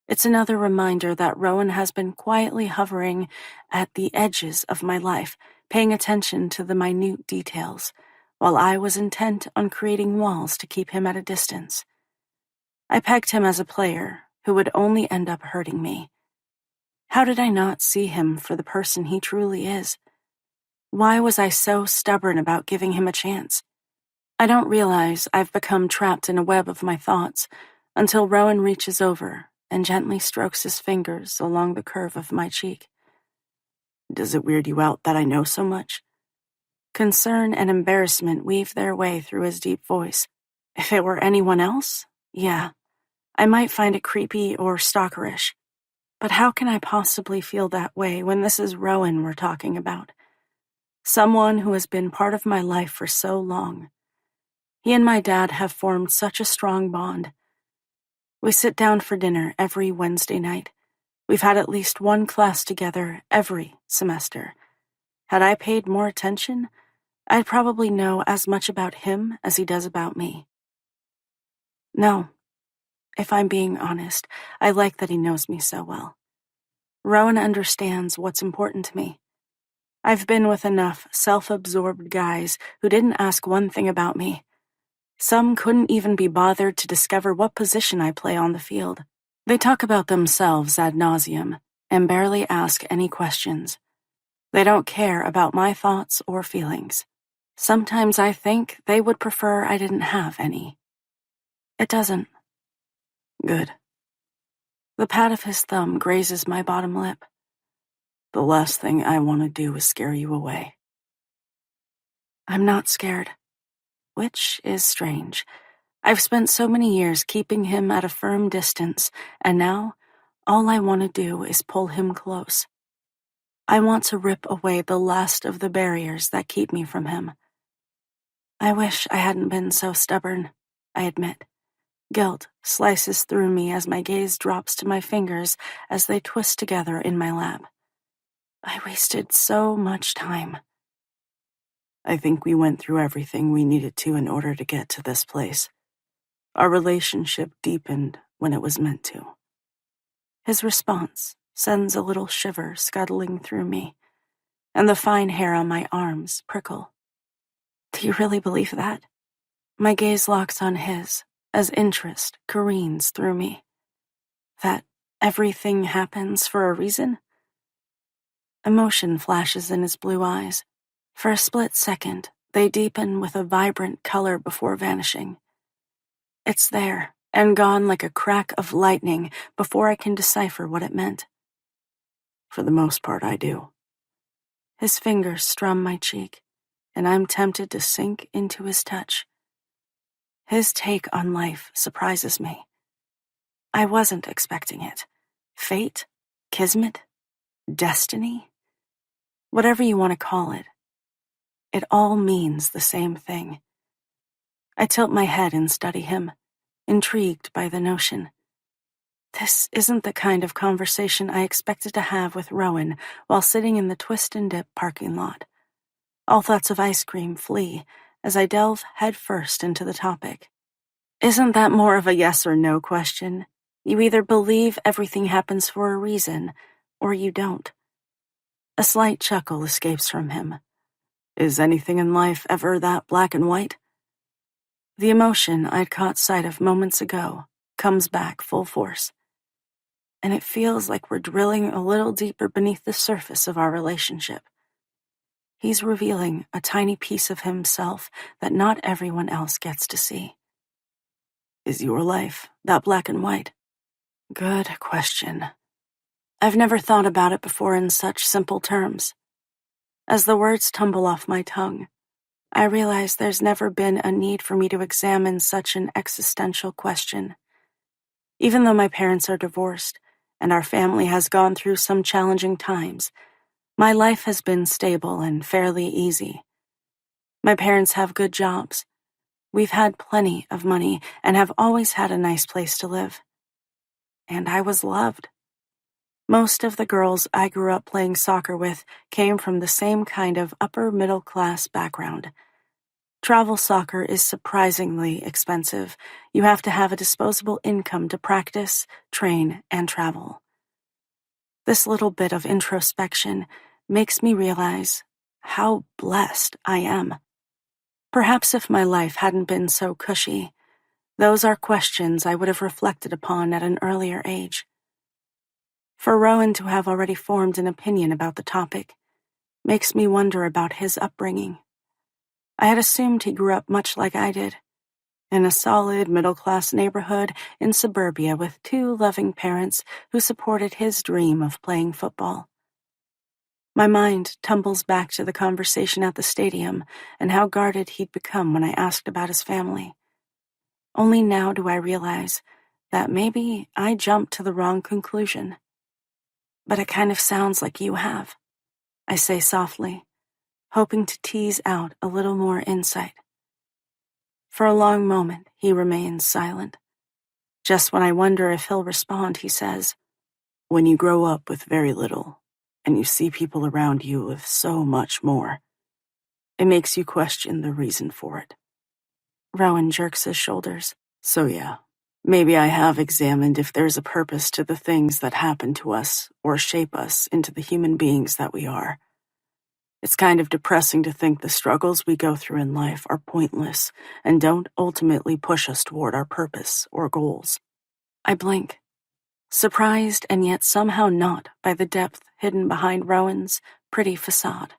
Speaker 1: It's another reminder that Rowan has been quietly hovering at the edges of my life, paying attention to the minute details, while I was intent on creating walls to keep him at a distance. I pegged him as a player who would only end up hurting me. How did I not see him for the person he truly is? Why was I so stubborn about giving him a chance? I don't realize I've become trapped in a web of my thoughts until Rowan reaches over and gently strokes his fingers along the curve of my cheek. Does it weird you out that I know so much? Concern and embarrassment weave their way through his deep voice. If it were anyone else, yeah, I might find it creepy or stalkerish. But how can I possibly feel that way when this is Rowan we're talking about? Someone who has been part of my life for so long. He and my dad have formed such a strong bond. We sit down for dinner every Wednesday night. We've had at least one class together every semester. Had I paid more attention, I'd probably know as much about him as he does about me. No, if I'm being honest, I like that he knows me so well. Rowan understands what's important to me. I've been with enough self-absorbed guys who didn't ask one thing about me. Some couldn't even be bothered to discover what position I play on the field. They talk about themselves ad nauseum and barely ask any questions. They don't care about my thoughts or feelings. Sometimes I think they would prefer I didn't have any. It doesn't. Good. The pat of his thumb grazes my bottom lip. The last thing I want to do is scare you away. I'm not scared, which is strange. I've spent so many years keeping him at a firm distance, and now all I want to do is pull him close. I want to rip away the last of the barriers that keep me from him. I wish I hadn't been so stubborn, I admit. Guilt slices through me as my gaze drops to my fingers as they twist together in my lap. I wasted so much time. I think we went through everything we needed to in order to get to this place. Our relationship deepened when it was meant to. His response sends a little shiver scuttling through me, and the fine hair on my arms prickle. Do you really believe that? My gaze locks on his as interest careens through me. That Everything happens for a reason? Emotion flashes in his blue eyes. For a split second, they deepen with a vibrant color before vanishing. It's there, and gone like a crack of lightning before I can decipher what it meant.
Speaker 2: For the most part, I do.
Speaker 1: His fingers strum my cheek, and I'm tempted to sink into his touch. His take on life surprises me. I wasn't expecting it. Fate? Kismet? Destiny? Whatever you want to call it. It all means the same thing. I tilt my head and study him, intrigued by the notion. This isn't the kind of conversation I expected to have with Rowan while sitting in the Twist and Dip parking lot. All thoughts of ice cream flee as I delve headfirst into the topic. Isn't that more of a yes or no question? You either believe everything happens for a reason, or you don't. A slight chuckle escapes from him.
Speaker 2: Is anything in life ever that black and white?
Speaker 1: The emotion I'd caught sight of moments ago comes back full force. And it feels like we're drilling a little deeper beneath the surface of our relationship. He's revealing a tiny piece of himself that not everyone else gets to see.
Speaker 2: Is your life that black and white?
Speaker 1: Good question. I've never thought about it before in such simple terms. As the words tumble off my tongue, I realize there's never been a need for me to examine such an existential question. Even though my parents are divorced and our family has gone through some challenging times, my life has been stable and fairly easy. My parents have good jobs. We've had plenty of money and have always had a nice place to live. And I was loved. Most of the girls I grew up playing soccer with came from the same kind of upper-middle-class background. Travel soccer is surprisingly expensive. You have to have a disposable income to practice, train, and travel. This little bit of introspection makes me realize how blessed I am. Perhaps if my life hadn't been so cushy, those are questions I would have reflected upon at an earlier age. For Rowan to have already formed an opinion about the topic makes me wonder about his upbringing. I had assumed he grew up much like I did, in a solid middle-class neighborhood in suburbia with 2 loving parents who supported his dream of playing football. My mind tumbles back to the conversation at the stadium and how guarded he'd become when I asked about his family. Only now do I realize that maybe I jumped to the wrong conclusion. But it kind of sounds like you have, I say softly, hoping to tease out a little more insight. For a long moment, he remains silent. Just when I wonder if he'll respond, he says,
Speaker 2: When you grow up with very little, and you see people around you with so much more, it makes you question the reason for it.
Speaker 1: Rowan jerks his shoulders.
Speaker 2: So yeah, maybe I have examined if there's a purpose to the things that happen to us or shape us into the human beings that we are. It's kind of depressing to think the struggles we go through in life are pointless and don't ultimately push us toward our purpose or goals.
Speaker 1: I blink, surprised and yet somehow not by the depth hidden behind Rowan's pretty facade.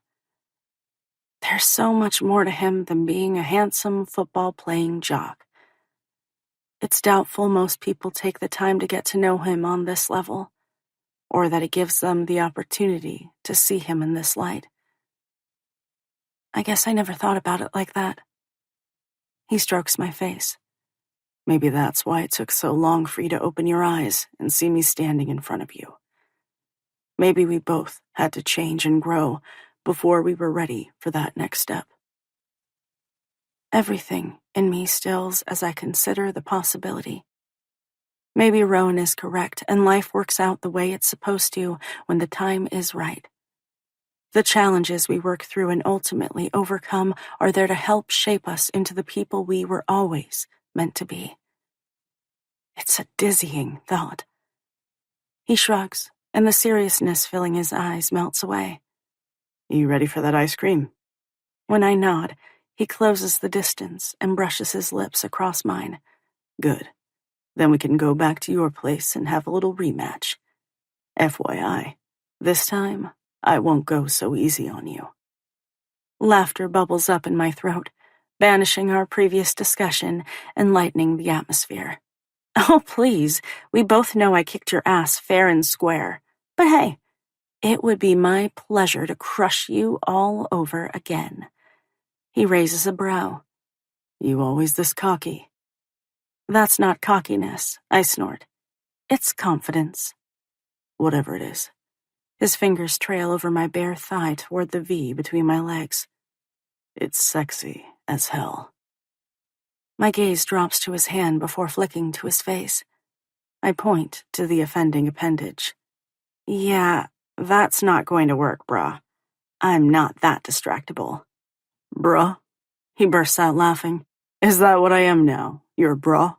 Speaker 1: There's so much more to him than being a handsome football-playing jock. It's doubtful most people take the time to get to know him on this level, or that it gives them the opportunity to see him in this light. I guess I never thought about it like that. He strokes my face.
Speaker 2: Maybe that's why it took so long for you to open your eyes and see me standing in front of you. Maybe we both had to change and grow before we were ready for that next step.
Speaker 1: Everything in me stills as I consider the possibility. Maybe Rowan is correct and life works out the way it's supposed to when the time is right. The challenges we work through and ultimately overcome are there to help shape us into the people we were always meant to be. It's a dizzying thought. He shrugs, and the seriousness filling his eyes melts away.
Speaker 2: You ready for that ice cream?
Speaker 1: When I nod, he closes the distance and brushes his lips across mine.
Speaker 2: Good. Then we can go back to your place and have a little rematch. FYI, this time, I won't go so easy on you."
Speaker 1: Laughter bubbles up in my throat, banishing our previous discussion and lightening the atmosphere. Oh, please, we both know I kicked your ass fair and square. But hey, it would be my pleasure to crush you all over again. He raises a brow.
Speaker 2: "You always this cocky?"
Speaker 1: "That's not cockiness," I snort. "It's confidence."
Speaker 2: "Whatever it is."
Speaker 1: His fingers trail over my bare thigh toward the V between my legs.
Speaker 2: "It's sexy as hell."
Speaker 1: My gaze drops to his hand before flicking to his face. I point to the offending appendage. "Yeah, that's not going to work, brah. I'm not that distractible."
Speaker 2: "Bruh?" He bursts out laughing. "Is that what I am now? You're a bruh?"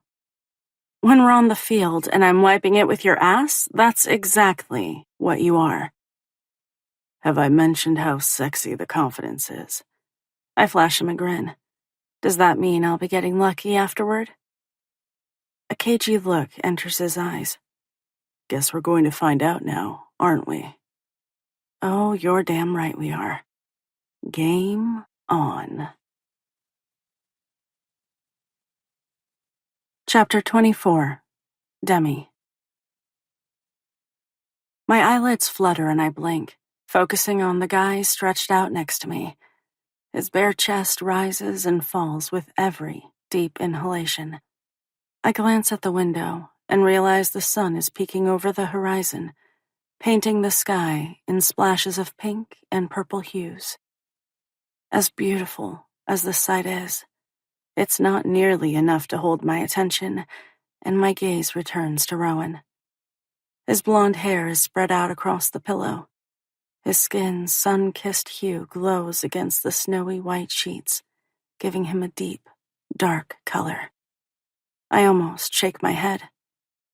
Speaker 1: "When we're on the field and I'm wiping it with your ass, that's exactly what you are."
Speaker 2: "Have I mentioned how sexy the confidence is?"
Speaker 1: I flash him a grin. Does that mean I'll be getting lucky afterward? A cagey look enters his eyes.
Speaker 2: "Guess we're going to find out now, aren't we?"
Speaker 1: Oh, you're damn right we are. Game on. Chapter 24. Demi. My eyelids flutter and I blink, focusing on the guy stretched out next to me. His bare chest rises and falls with every deep inhalation. I glance at the window and realize the sun is peeking over the horizon, painting the sky in splashes of pink and purple hues. As beautiful as the sight is, it's not nearly enough to hold my attention, and my gaze returns to Rowan. His blonde hair is spread out across the pillow. His skin's sun-kissed hue glows against the snowy white sheets, giving him a deep, dark color. I almost shake my head.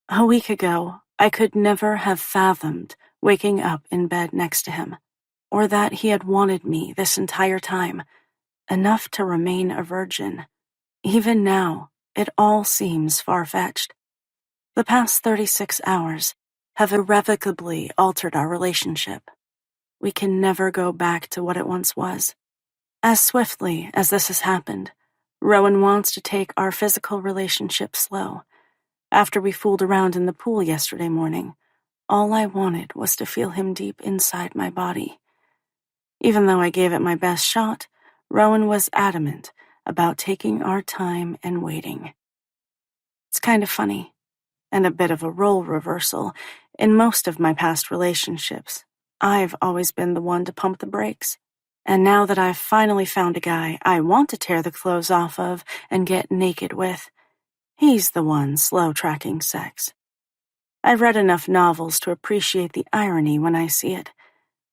Speaker 1: A week ago, I could never have fathomed waking up in bed next to him, or that he had wanted me this entire time, enough to remain a virgin. Even now, it all seems far-fetched. The past 36 hours have irrevocably altered our relationship. We can never go back to what it once was. As swiftly as this has happened, Rowan wants to take our physical relationship slow. After we fooled around in the pool yesterday morning, all I wanted was to feel him deep inside my body. Even though I gave it my best shot, Rowan was adamant about taking our time and waiting. It's kind of funny, and a bit of a role reversal. In most of my past relationships, I've always been the one to pump the brakes. And now that I've finally found a guy I want to tear the clothes off of and get naked with, he's the one slow-tracking sex. I've read enough novels to appreciate the irony when I see it,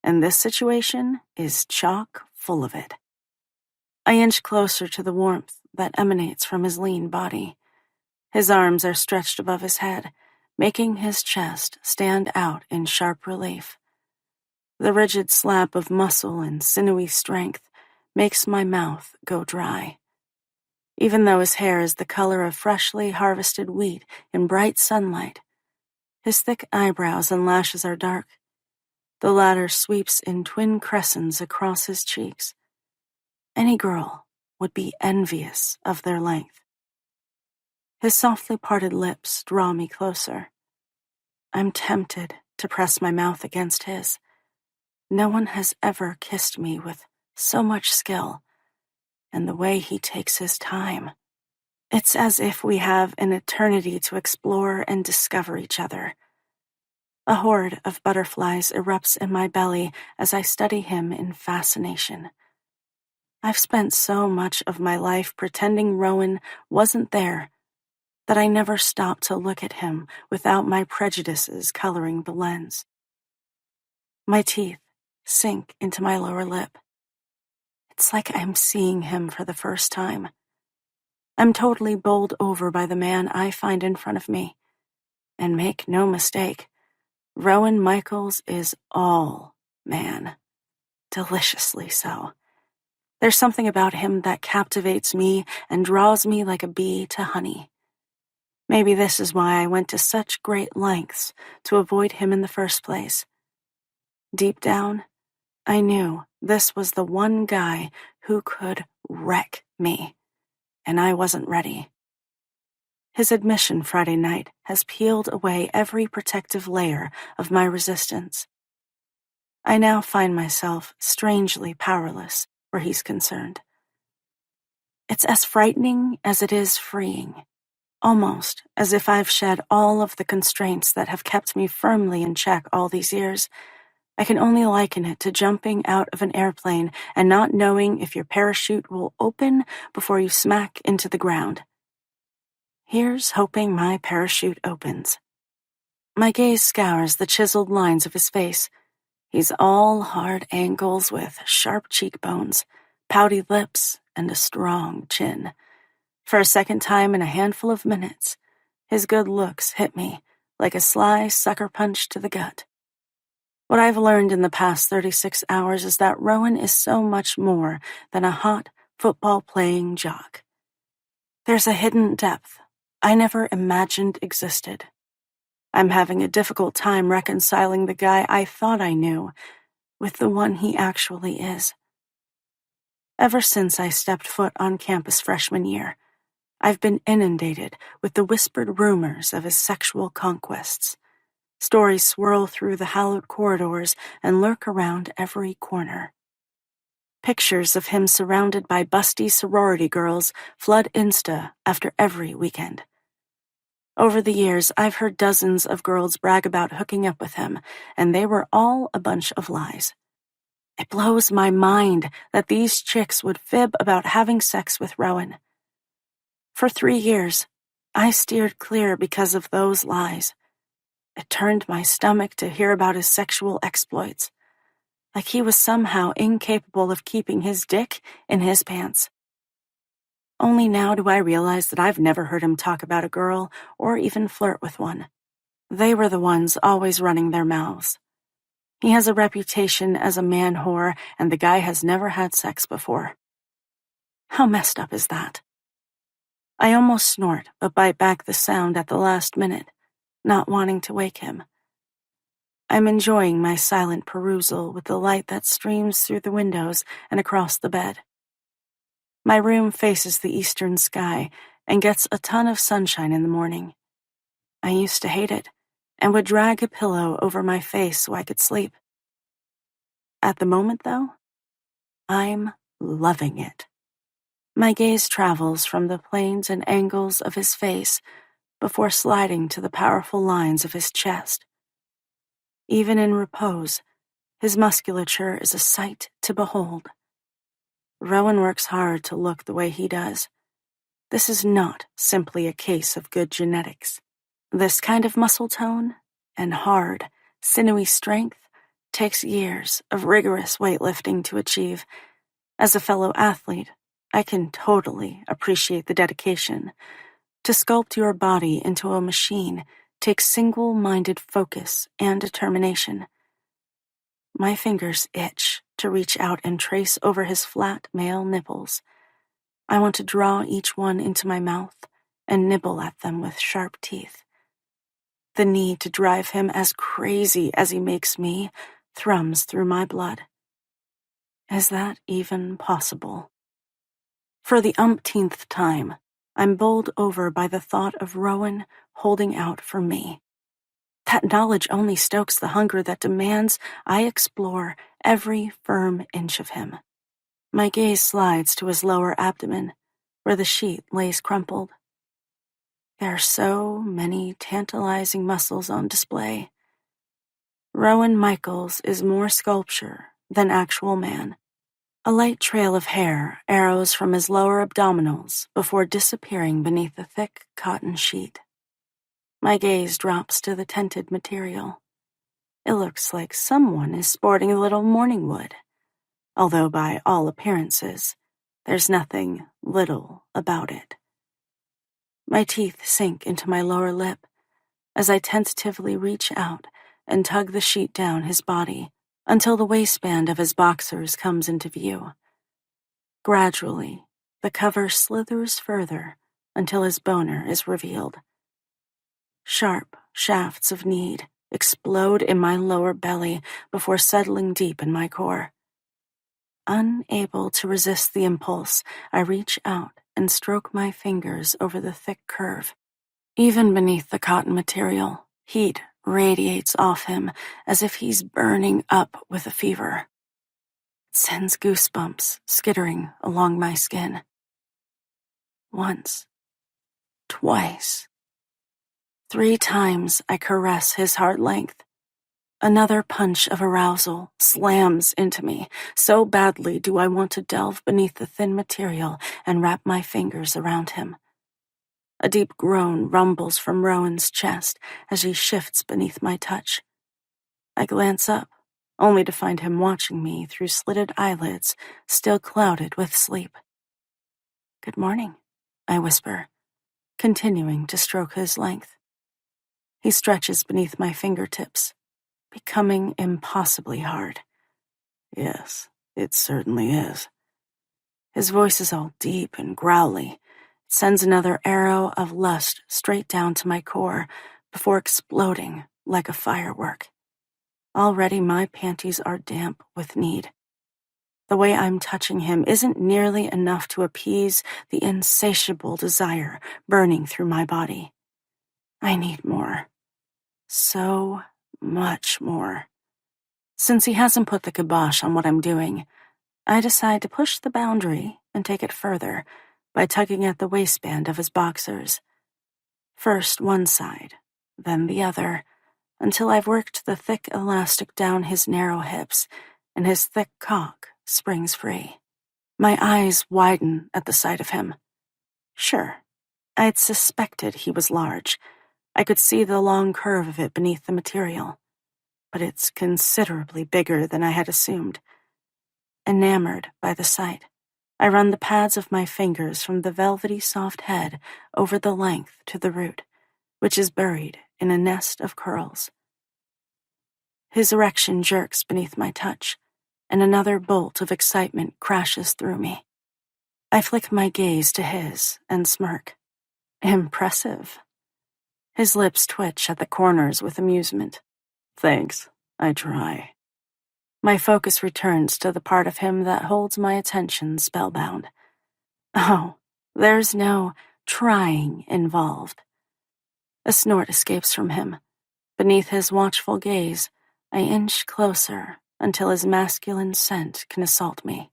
Speaker 1: and this situation is chock full of it. I inch closer to the warmth that emanates from his lean body. His arms are stretched above his head, making his chest stand out in sharp relief. The rigid slap of muscle and sinewy strength makes my mouth go dry. Even though his hair is the color of freshly harvested wheat in bright sunlight, his thick eyebrows and lashes are dark. The latter sweeps in twin crescents across his cheeks. Any girl would be envious of their length. His softly parted lips draw me closer. I'm tempted to press my mouth against his. No one has ever kissed me with so much skill, and the way he takes his time. It's as if we have an eternity to explore and discover each other. A horde of butterflies erupts in my belly as I study him in fascination. I've spent so much of my life pretending Rowan wasn't there that I never stopped to look at him without my prejudices coloring the lens. My teeth sink into my lower lip. It's like I'm seeing him for the first time. I'm totally bowled over by the man I find in front of me. And make no mistake, Rowan Michaels is all man. Deliciously so. There's something about him that captivates me and draws me like a bee to honey. Maybe this is why I went to such great lengths to avoid him in the first place. Deep down, I knew this was the one guy who could wreck me, and I wasn't ready. His admission Friday night has peeled away every protective layer of my resistance. I now find myself strangely powerless where he's concerned. It's as frightening as it is freeing, almost as if I've shed all of the constraints that have kept me firmly in check all these years. I can only liken it to jumping out of an airplane and not knowing if your parachute will open before you smack into the ground. Here's hoping my parachute opens. My gaze scours the chiseled lines of his face. He's all hard angles with sharp cheekbones, pouty lips, and a strong chin. For a second time in a handful of minutes, his good looks hit me like a sly sucker punch to the gut. What I've learned in the past 36 hours is that Rowan is so much more than a hot, football-playing jock. There's a hidden depth I never imagined existed. I'm having a difficult time reconciling the guy I thought I knew with the one he actually is. Ever since I stepped foot on campus freshman year, I've been inundated with the whispered rumors of his sexual conquests. Stories swirl through the hallowed corridors and lurk around every corner. Pictures of him surrounded by busty sorority girls flood Insta after every weekend. Over the years, I've heard dozens of girls brag about hooking up with him, and they were all a bunch of lies. It blows my mind that these chicks would fib about having sex with Rowan. For 3 years, I steered clear because of those lies. It turned my stomach to hear about his sexual exploits, like he was somehow incapable of keeping his dick in his pants. Only now do I realize that I've never heard him talk about a girl or even flirt with one. They were the ones always running their mouths. He has a reputation as a man whore, and the guy has never had sex before. How messed up is that? I almost snort, but bite back the sound at the last minute, not wanting to wake him. I'm enjoying my silent perusal with the light that streams through the windows and across the bed. My room faces the eastern sky and gets a ton of sunshine in the morning. I used to hate it and would drag a pillow over my face so I could sleep. At the moment, though, I'm loving it. My gaze travels from the planes and angles of his face before sliding to the powerful lines of his chest. Even in repose, his musculature is a sight to behold. Rowan works hard to look the way he does. This is not simply a case of good genetics. This kind of muscle tone and hard, sinewy strength takes years of rigorous weightlifting to achieve. As a fellow athlete, I can totally appreciate the dedication. To sculpt your body into a machine takes single-minded focus and determination. My fingers itch to reach out and trace over his flat male nipples. I want to draw each one into my mouth and nibble at them with sharp teeth. The need to drive him as crazy as he makes me thrums through my blood. Is that even possible? For the umpteenth time, I'm bowled over by the thought of Rowan holding out for me. That knowledge only stokes the hunger that demands I explore every firm inch of him. My gaze slides to his lower abdomen, where the sheet lays crumpled. There are so many tantalizing muscles on display. Rowan Michaels is more sculpture than actual man. A light trail of hair arrows from his lower abdominals before disappearing beneath the thick cotton sheet. My gaze drops to the tented material. It looks like someone is sporting a little morning wood, although by all appearances, there's nothing little about it. My teeth sink into my lower lip as I tentatively reach out and tug the sheet down his body until the waistband of his boxers comes into view. Gradually, the cover slithers further until his boner is revealed. Sharp shafts of need explode in my lower belly before settling deep in my core. Unable to resist the impulse, I reach out and stroke my fingers over the thick curve. Even beneath the cotton material, heat radiates off him as if he's burning up with a fever. It sends goosebumps skittering along my skin. Once, twice, 3 times I caress his hard length. Another punch of arousal slams into me. So badly do I want to delve beneath the thin material and wrap my fingers around him. A deep groan rumbles from Rowan's chest as he shifts beneath my touch. I glance up, only to find him watching me through slitted eyelids, still clouded with sleep. "Good morning," I whisper, continuing to stroke his length. He stretches beneath my fingertips, becoming impossibly hard.
Speaker 2: Yes, it certainly is.
Speaker 1: His voice is all deep and growly. It sends another arrow of lust straight down to my core before exploding like a firework. Already my panties are damp with need. The way I'm touching him isn't nearly enough to appease the insatiable desire burning through my body. I need more. So much more. Since he hasn't put the kibosh on what I'm doing, I decide to push the boundary and take it further by tugging at the waistband of his boxers. First one side, then the other, until I've worked the thick elastic down his narrow hips and his thick cock springs free. My eyes widen at the sight of him. Sure, I'd suspected he was large. I could see the long curve of it beneath the material, but it's considerably bigger than I had assumed. Enamored by the sight, I run the pads of my fingers from the velvety soft head over the length to the root, which is buried in a nest of curls. His erection jerks beneath my touch, and another bolt of excitement crashes through me. I flick my gaze to his and smirk. Impressive. His lips twitch at the corners with amusement.
Speaker 2: Thanks, I try.
Speaker 1: My focus returns to the part of him that holds my attention spellbound. Oh, there's no trying involved. A snort escapes from him. Beneath his watchful gaze, I inch closer until his masculine scent can assault me.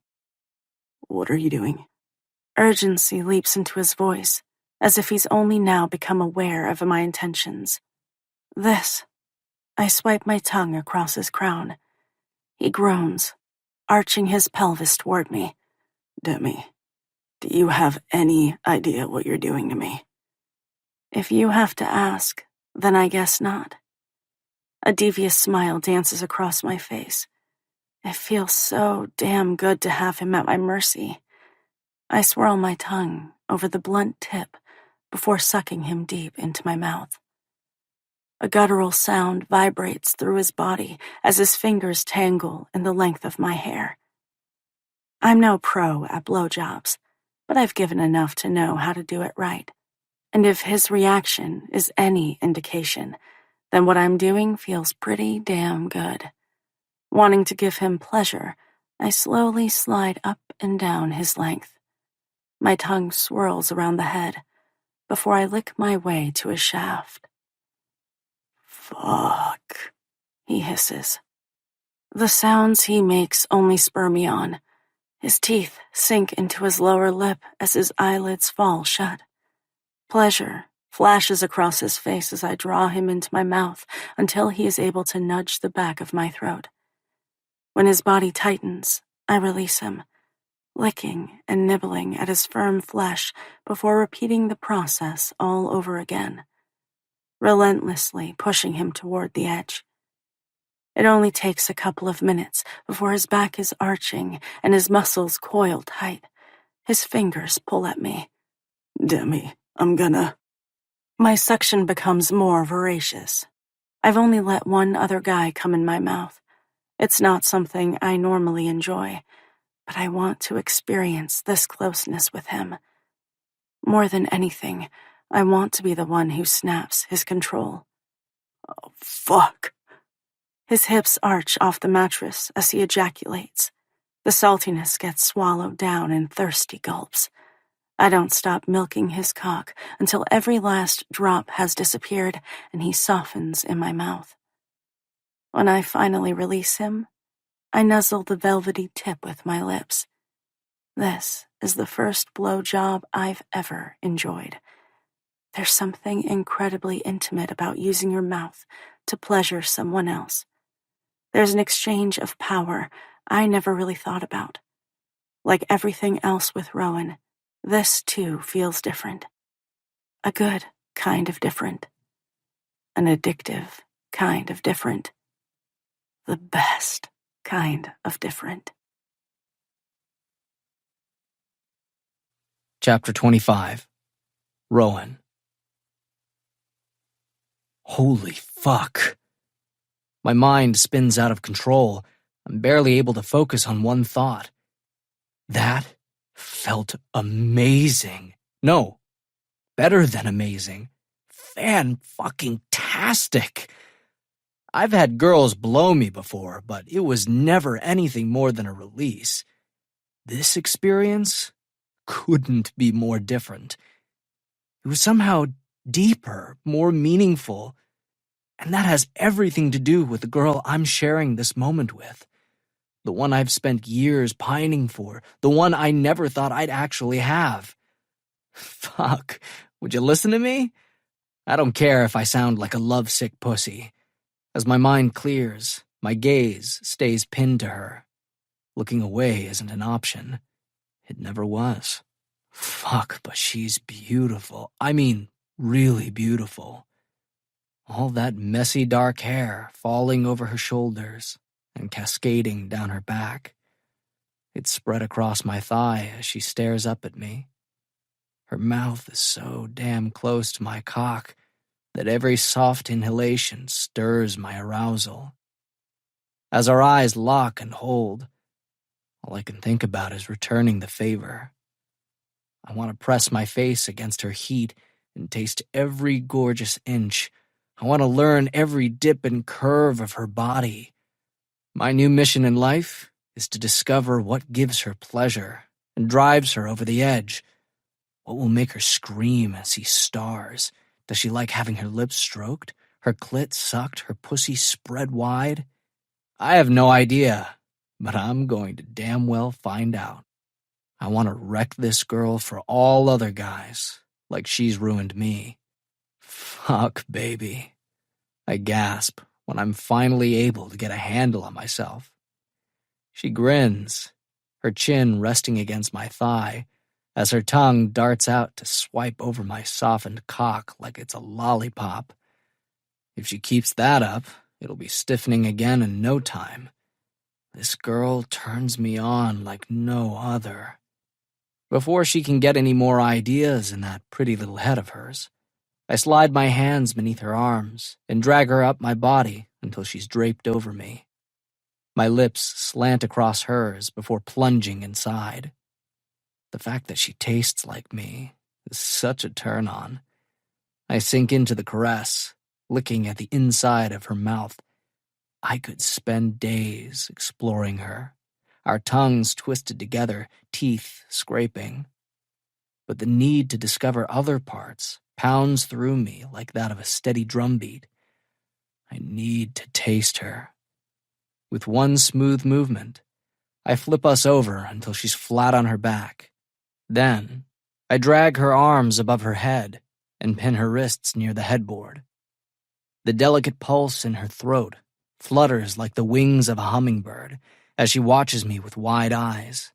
Speaker 2: What are you doing?
Speaker 1: Urgency leaps into his voice, as if he's only now become aware of my intentions. This. I swipe my tongue across his crown. He groans, arching his pelvis toward me.
Speaker 2: Demi, do you have any idea what you're doing to me?
Speaker 1: If you have to ask, then I guess not. A devious smile dances across my face. It feels so damn good to have him at my mercy. I swirl my tongue over the blunt tip before sucking him deep into my mouth. A guttural sound vibrates through his body as his fingers tangle in the length of my hair. I'm no pro at blowjobs, but I've given enough to know how to do it right. And if his reaction is any indication, then what I'm doing feels pretty damn good. Wanting to give him pleasure, I slowly slide up and down his length. My tongue swirls around the head before I lick my way to his shaft.
Speaker 2: Fuck,
Speaker 1: he hisses. The sounds he makes only spur me on. His teeth sink into his lower lip as his eyelids fall shut. Pleasure flashes across his face as I draw him into my mouth until he is able to nudge the back of my throat. When his body tightens, I release him, licking and nibbling at his firm flesh before repeating the process all over again, relentlessly pushing him toward the edge. It only takes a couple of minutes before his back is arching and his muscles coil tight. His fingers pull at me.
Speaker 2: Demi, I'm gonna...
Speaker 1: My suction becomes more voracious. I've only let one other guy come in my mouth. It's not something I normally enjoy, but I want to experience this closeness with him. More than anything, I want to be the one who snaps his control.
Speaker 2: Oh, fuck.
Speaker 1: His hips arch off the mattress as he ejaculates. The saltiness gets swallowed down in thirsty gulps. I don't stop milking his cock until every last drop has disappeared and he softens in my mouth. When I finally release him, I nuzzle the velvety tip with my lips. This is the first blowjob I've ever enjoyed. There's something incredibly intimate about using your mouth to pleasure someone else. There's an exchange of power I never really thought about. Like everything else with Rowan, this too feels different. A good kind of different. An addictive kind of different. The best kind of different.
Speaker 3: Chapter 25. Rowan. Holy fuck. My mind spins out of control. I'm barely able to focus on one thought. That felt amazing. No, better than amazing. Fan-fucking-tastic. I've had girls blow me before, but it was never anything more than a release. This experience couldn't be more different. It was somehow deeper, more meaningful, and that has everything to do with the girl I'm sharing this moment with. The one I've spent years pining for, the one I never thought I'd actually have. Fuck, would you listen to me? I don't care if I sound like a lovesick pussy. As my mind clears, my gaze stays pinned to her. Looking away isn't an option. It never was. Fuck, but she's beautiful. I mean, really beautiful. All that messy dark hair falling over her shoulders and cascading down her back. It's spread across my thigh as she stares up at me. Her mouth is so damn close to my cock that every soft inhalation stirs my arousal. As our eyes lock and hold, all I can think about is returning the favor. I want to press my face against her heat and taste every gorgeous inch. I want to learn every dip and curve of her body. My new mission in life is to discover what gives her pleasure and drives her over the edge. What will make her scream and see stars? Does she like having her lips stroked, her clit sucked, her pussy spread wide? I have no idea, but I'm going to damn well find out. I want to wreck this girl for all other guys, like she's ruined me. Fuck, baby. I gasp when I'm finally able to get a handle on myself. She grins, her chin resting against my thigh, as her tongue darts out to swipe over my softened cock like it's a lollipop. If she keeps that up, it'll be stiffening again in no time. This girl turns me on like no other. Before she can get any more ideas in that pretty little head of hers, I slide my hands beneath her arms and drag her up my body until she's draped over me. My lips slant across hers before plunging inside. The fact that she tastes like me is such a turn-on. I sink into the caress, licking at the inside of her mouth. I could spend days exploring her, our tongues twisted together, teeth scraping. But the need to discover other parts pounds through me like that of a steady drumbeat. I need to taste her. With one smooth movement, I flip us over until she's flat on her back. Then, I drag her arms above her head and pin her wrists near the headboard. The delicate pulse in her throat flutters like the wings of a hummingbird as she watches me with wide eyes.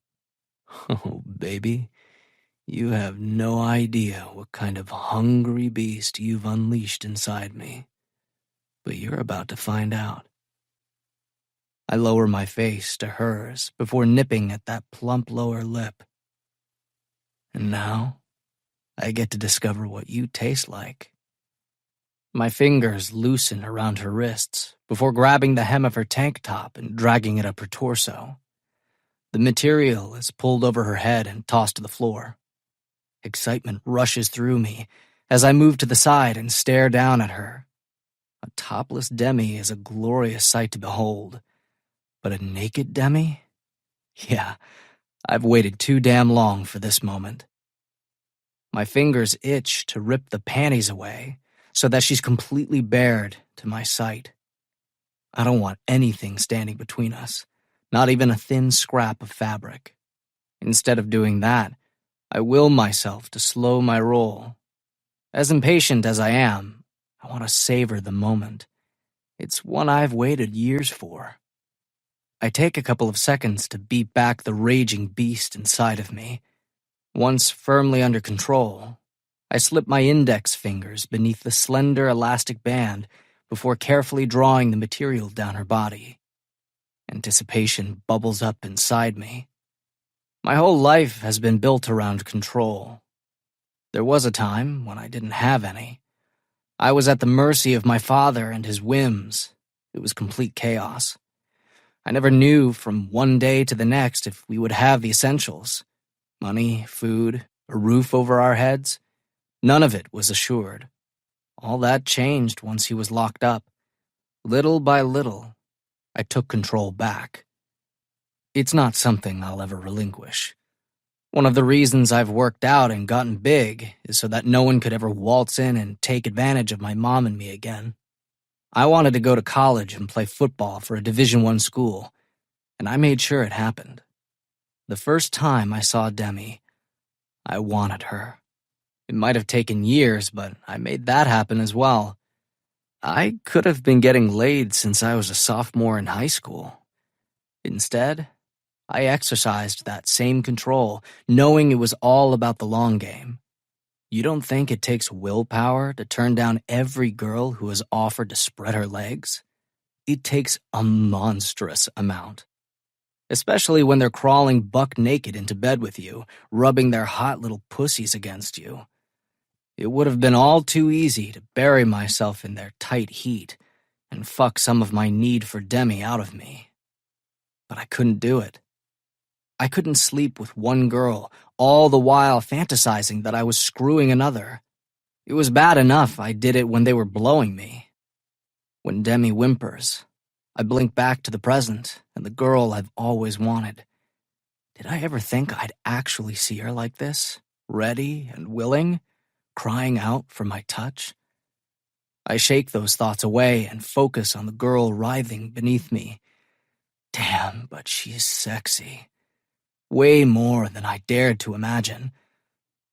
Speaker 3: Oh, baby, you have no idea what kind of hungry beast you've unleashed inside me. But you're about to find out. I lower my face to hers before nipping at that plump lower lip. And now, I get to discover what you taste like. My fingers loosen around her wrists before grabbing the hem of her tank top and dragging it up her torso. The material is pulled over her head and tossed to the floor. Excitement rushes through me as I move to the side and stare down at her. A topless Demi is a glorious sight to behold. But a naked Demi? Yeah, I've waited too damn long for this moment. My fingers itch to rip the panties away so that she's completely bared to my sight. I don't want anything standing between us, not even a thin scrap of fabric. Instead of doing that, I will myself to slow my roll. As impatient as I am, I want to savor the moment. It's one I've waited years for. I take a couple of seconds to beat back the raging beast inside of me. Once firmly under control, I slip my index fingers beneath the slender elastic band before carefully drawing the material down her body. Anticipation bubbles up inside me. My whole life has been built around control. There was a time when I didn't have any. I was at the mercy of my father and his whims. It was complete chaos. I never knew from one day to the next if we would have the essentials. Money, food, a roof over our heads. None of it was assured. All that changed once he was locked up. Little by little, I took control back. It's not something I'll ever relinquish. One of the reasons I've worked out and gotten big is so that no one could ever waltz in and take advantage of my mom and me again. I wanted to go to college and play football for a Division I school, and I made sure it happened. The first time I saw Demi, I wanted her. It might have taken years, but I made that happen as well. I could have been getting laid since I was a sophomore in high school. Instead, I exercised that same control, knowing it was all about the long game. You don't think it takes willpower to turn down every girl who has offered to spread her legs? It takes a monstrous amount. Especially when they're crawling buck naked into bed with you, rubbing their hot little pussies against you. It would have been all too easy to bury myself in their tight heat and fuck some of my need for Demi out of me. But I couldn't do it. I couldn't sleep with one girl, all the while fantasizing that I was screwing another. It was bad enough I did it when they were blowing me. When Demi whimpers, I blink back to the present and the girl I've always wanted. Did I ever think I'd actually see her like this, ready and willing, crying out for my touch? I shake those thoughts away and focus on the girl writhing beneath me. Damn, but she's sexy. Way more than I dared to imagine.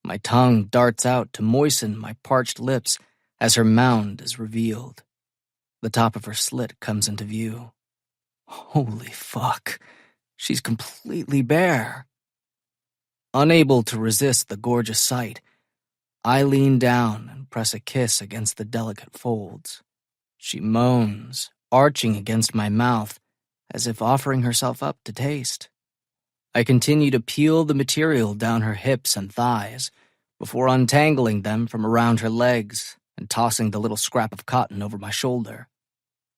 Speaker 3: My tongue darts out to moisten my parched lips as her mound is revealed. The top of her slit comes into view. Holy fuck, she's completely bare. Unable to resist the gorgeous sight, I lean down and press a kiss against the delicate folds. She moans, arching against my mouth, as if offering herself up to taste. I continue to peel the material down her hips and thighs before untangling them from around her legs and tossing the little scrap of cotton over my shoulder.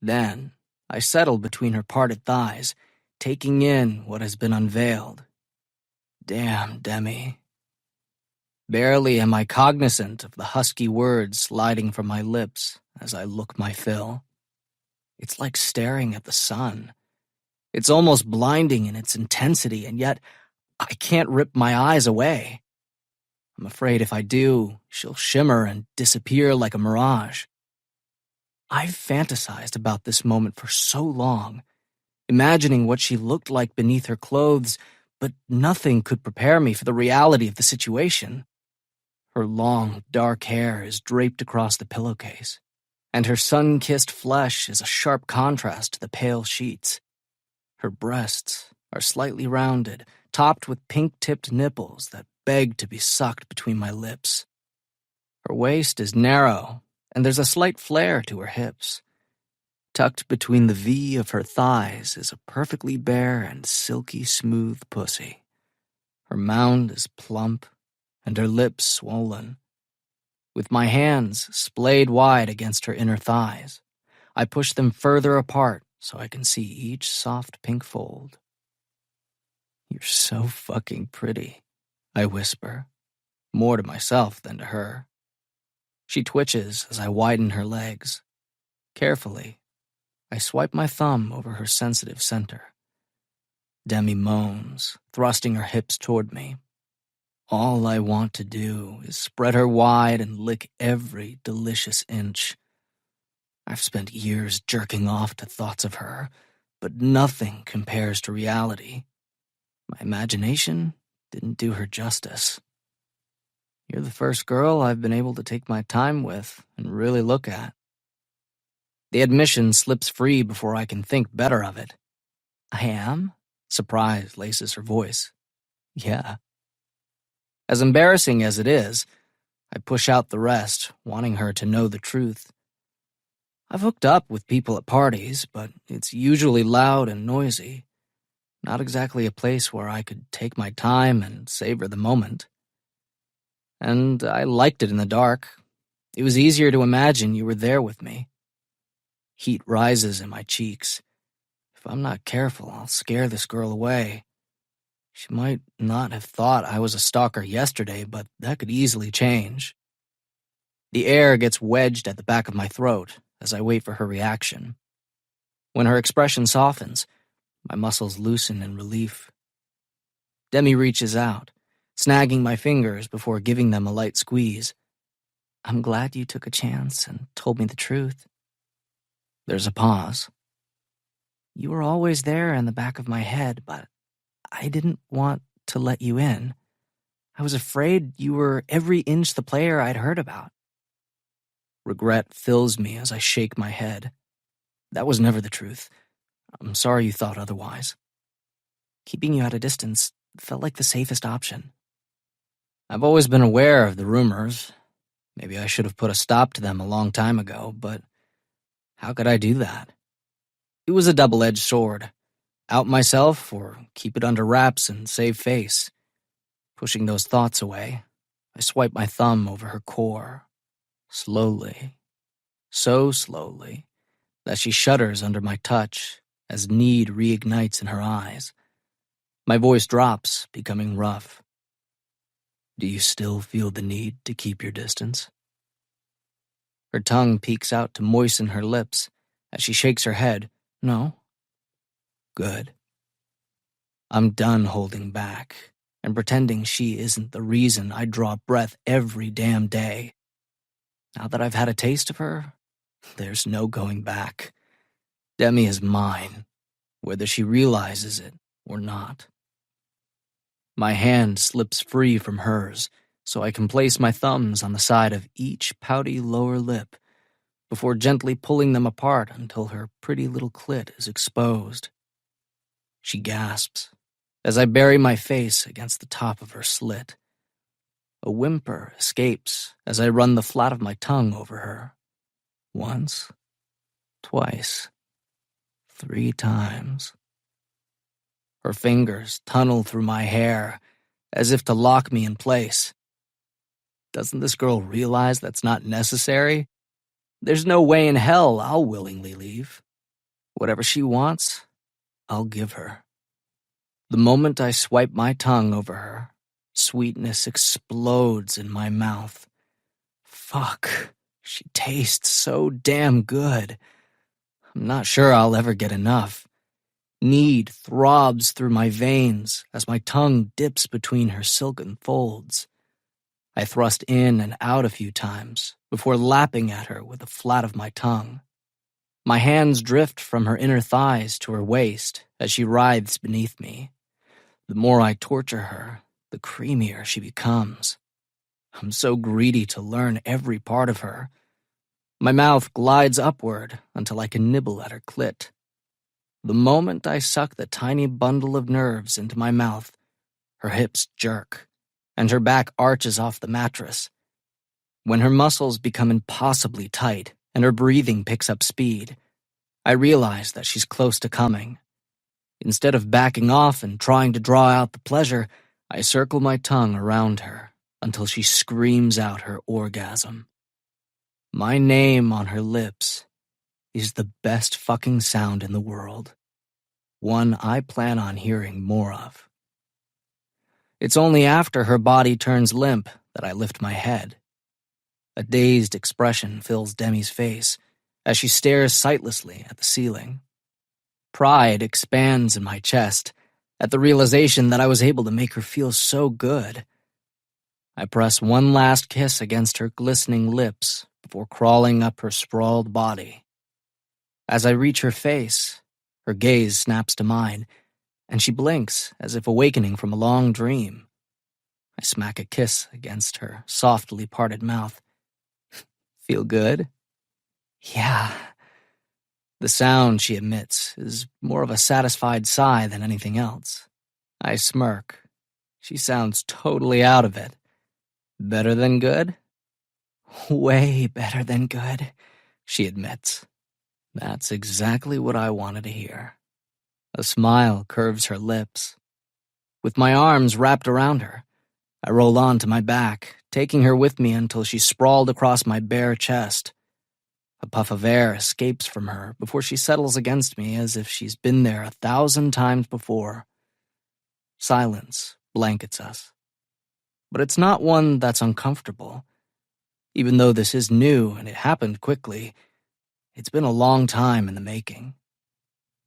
Speaker 3: Then, I settle between her parted thighs, taking in what has been unveiled. Damn, Demi. Barely am I cognizant of the husky words sliding from my lips as I look my fill. It's like staring at the sun. It's almost blinding in its intensity, and yet I can't rip my eyes away. I'm afraid if I do, she'll shimmer and disappear like a mirage. I've fantasized about this moment for so long, imagining what she looked like beneath her clothes, but nothing could prepare me for the reality of the situation. Her long, dark hair is draped across the pillowcase, and her sun-kissed flesh is a sharp contrast to the pale sheets. Her breasts are slightly rounded, topped with pink-tipped nipples that beg to be sucked between my lips. Her waist is narrow, and there's a slight flare to her hips. Tucked between the V of her thighs is a perfectly bare and silky smooth pussy. Her mound is plump, and her lips swollen. With my hands splayed wide against her inner thighs, I push them further apart so I can see each soft pink fold. You're so fucking pretty, I whisper, more to myself than to her. She twitches as I widen her legs. Carefully, I swipe my thumb over her sensitive center. Demi moans, thrusting her hips toward me. All I want to do is spread her wide and lick every delicious inch. I've spent years jerking off to thoughts of her, but nothing compares to reality. My imagination didn't do her justice. You're the first girl I've been able to take my time with and really look at. The admission slips free before I can think better of it. I am? Surprise laces her voice. Yeah. As embarrassing as it is, I push out the rest, wanting her to know the truth. I've hooked up with people at parties, but it's usually loud and noisy. Not exactly a place where I could take my time and savor the moment. And I liked it in the dark. It was easier to imagine you were there with me. Heat rises in my cheeks. If I'm not careful, I'll scare this girl away. She might not have thought I was a stalker yesterday, but that could easily change. The air gets wedged at the back of my throat as I wait for her reaction. When her expression softens, my muscles loosen in relief. Demi reaches out, snagging my fingers before giving them a light squeeze. I'm glad you took a chance and told me the truth. There's a pause. You were always there in the back of my head, but I didn't want to let you in. I was afraid you were every inch the player I'd heard about. Regret fills me as I shake my head. That was never the truth. I'm sorry you thought otherwise. Keeping you at a distance felt like the safest option. I've always been aware of the rumors. Maybe I should have put a stop to them a long time ago, but how could I do that? It was a double-edged sword. Out myself or keep it under wraps and save face. Pushing those thoughts away, I swipe my thumb over her core. Slowly, so slowly, that she shudders under my touch as need reignites in her eyes. My voice drops, becoming rough. Do you still feel the need to keep your distance? Her tongue peeks out to moisten her lips as she shakes her head. No. Good. I'm done holding back and pretending she isn't the reason I draw breath every damn day. Now that I've had a taste of her, there's no going back. Demi is mine, whether she realizes it or not. My hand slips free from hers, so I can place my thumbs on the side of each pouty lower lip before gently pulling them apart until her pretty little clit is exposed. She gasps as I bury my face against the top of her slit. A whimper escapes as I run the flat of my tongue over her. Once, twice, 3 times. Her fingers tunnel through my hair as if to lock me in place. Doesn't this girl realize that's not necessary? There's no way in hell I'll willingly leave. Whatever she wants, I'll give her. The moment I swipe my tongue over her, sweetness explodes in my mouth. Fuck, she tastes so damn good. I'm not sure I'll ever get enough. Need throbs through my veins as my tongue dips between her silken folds. I thrust in and out a few times before lapping at her with the flat of my tongue. My hands drift from her inner thighs to her waist as she writhes beneath me. The more I torture her, the creamier she becomes. I'm so greedy to learn every part of her. My mouth glides upward until I can nibble at her clit. The moment I suck the tiny bundle of nerves into my mouth, her hips jerk, and her back arches off the mattress. When her muscles become impossibly tight and her breathing picks up speed, I realize that she's close to coming. Instead of backing off and trying to draw out the pleasure, I circle my tongue around her until she screams out her orgasm. My name on her lips is the best fucking sound in the world. One I plan on hearing more of. It's only after her body turns limp that I lift my head. A dazed expression fills Demi's face as she stares sightlessly at the ceiling. Pride expands in my chest at the realization that I was able to make her feel so good. I press one last kiss against her glistening lips before crawling up her sprawled body. As I reach her face, her gaze snaps to mine, and she blinks as if awakening from a long dream. I smack a kiss against her softly parted mouth. Feel good? Yeah. The sound she emits is more of a satisfied sigh than anything else. I smirk. She sounds totally out of it. Better than good? Way better than good, she admits. That's exactly what I wanted to hear. A smile curves her lips. With my arms wrapped around her, I roll onto my back, taking her with me until she's sprawled across my bare chest. A puff of air escapes from her before she settles against me as if she's been there 1,000 times before. Silence blankets us. But it's not one that's uncomfortable. Even though this is new and it happened quickly, it's been a long time in the making.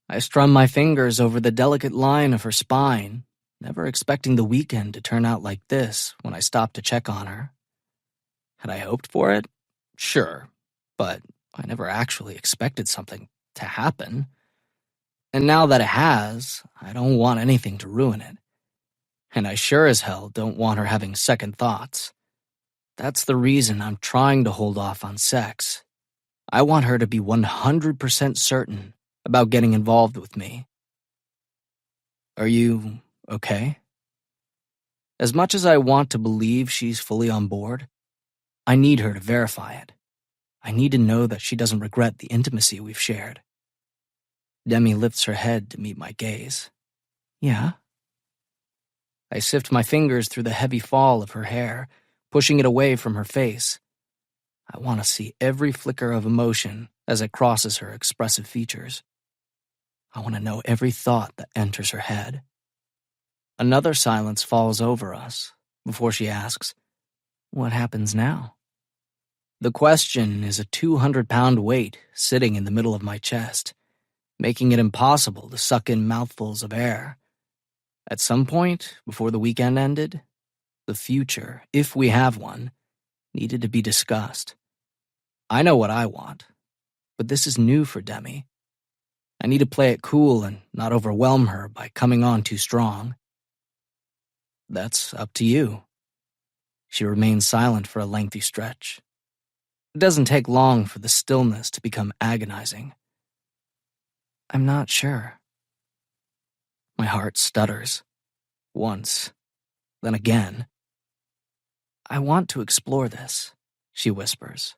Speaker 3: I strum my fingers over the delicate line of her spine, never expecting the weekend to turn out like this when I stopped to check on her. Had I hoped for it? Sure, but I never actually expected something to happen. And now that it has, I don't want anything to ruin it. And I sure as hell don't want her having second thoughts. That's the reason I'm trying to hold off on sex. I want her to be 100% certain about getting involved with me. Are you okay? As much as I want to believe she's fully on board, I need her to verify it. I need to know that she doesn't regret the intimacy we've shared. Demi lifts her head to meet my gaze. Yeah? I sift my fingers through the heavy fall of her hair, pushing it away from her face. I want to see every flicker of emotion as it crosses her expressive features. I want to know every thought that enters her head. Another silence falls over us before she asks, "What happens now?" The question is a 200-pound weight sitting in the middle of my chest, making it impossible to suck in mouthfuls of air. At some point, before the weekend ended, the future, if we have one, needed to be discussed. I know what I want, but this is new for Demi. I need to play it cool and not overwhelm her by coming on too strong. That's up to you. She remains silent for a lengthy stretch. It doesn't take long for the stillness to become agonizing. I'm not sure. My heart stutters. Once, then again. I want to explore this, she whispers.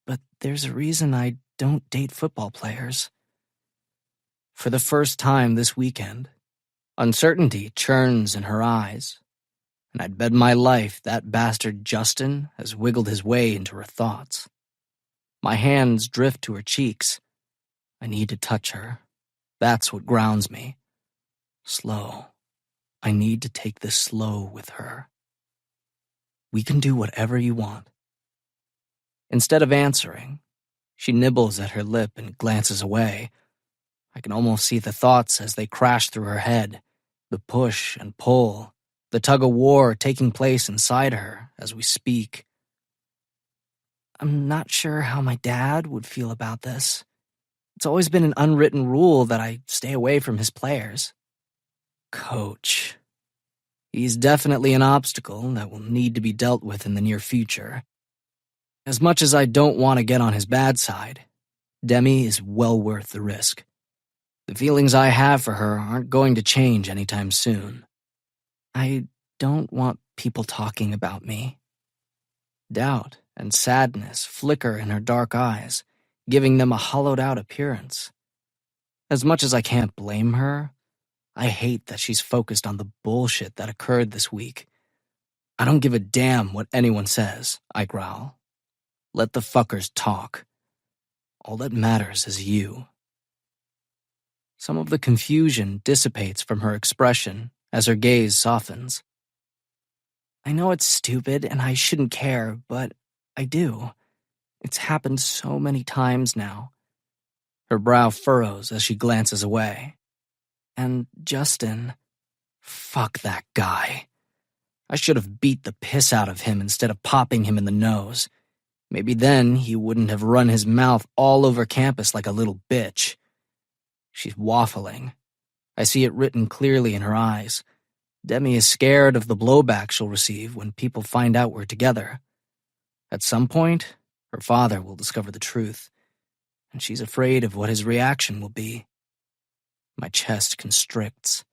Speaker 3: But there's a reason I don't date football players. For the first time this weekend, uncertainty churns in her eyes, and I'd bet my life that bastard Justin has wiggled his way into her thoughts. My hands drift to her cheeks. I need to touch her. That's what grounds me. Slow. I need to take this slow with her. We can do whatever you want. Instead of answering, she nibbles at her lip and glances away. I can almost see the thoughts as they crash through her head, the push and pull, the tug-of-war taking place inside her as we speak. I'm not sure how my dad would feel about this. It's always been an unwritten rule that I stay away from his players. Coach. He's definitely an obstacle that will need to be dealt with in the near future. As much as I don't want to get on his bad side, Demi is well worth the risk. The feelings I have for her aren't going to change anytime soon. I don't want people talking about me. Doubt and sadness flicker in her dark eyes, giving them a hollowed-out appearance. As much as I can't blame her, I hate that she's focused on the bullshit that occurred this week. I don't give a damn what anyone says, I growl. Let the fuckers talk. All that matters is you. Some of the confusion dissipates from her expression as her gaze softens. I know it's stupid and I shouldn't care, but I do. It's happened so many times now. Her brow furrows as she glances away. And Justin, fuck that guy. I should have beat the piss out of him instead of popping him in the nose. Maybe then he wouldn't have run his mouth all over campus like a little bitch. She's waffling. I see it written clearly in her eyes. Demi is scared of the blowback she'll receive when people find out we're together. At some point, her father will discover the truth, and she's afraid of what his reaction will be. My chest constricts.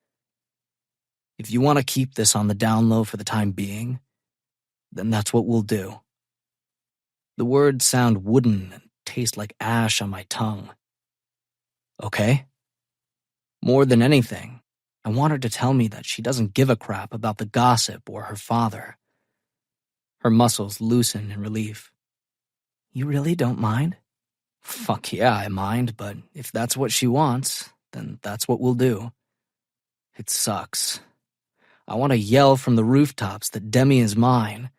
Speaker 3: If you want to keep this on the down low for the time being, then that's what we'll do. The words sound wooden and taste like ash on my tongue. Okay? More than anything, I want her to tell me that she doesn't give a crap about the gossip or her father. Her muscles loosen in relief. You really don't mind? Fuck yeah, I mind, but if that's what she wants, then that's what we'll do. It sucks. I want to yell from the rooftops that Demi is mine.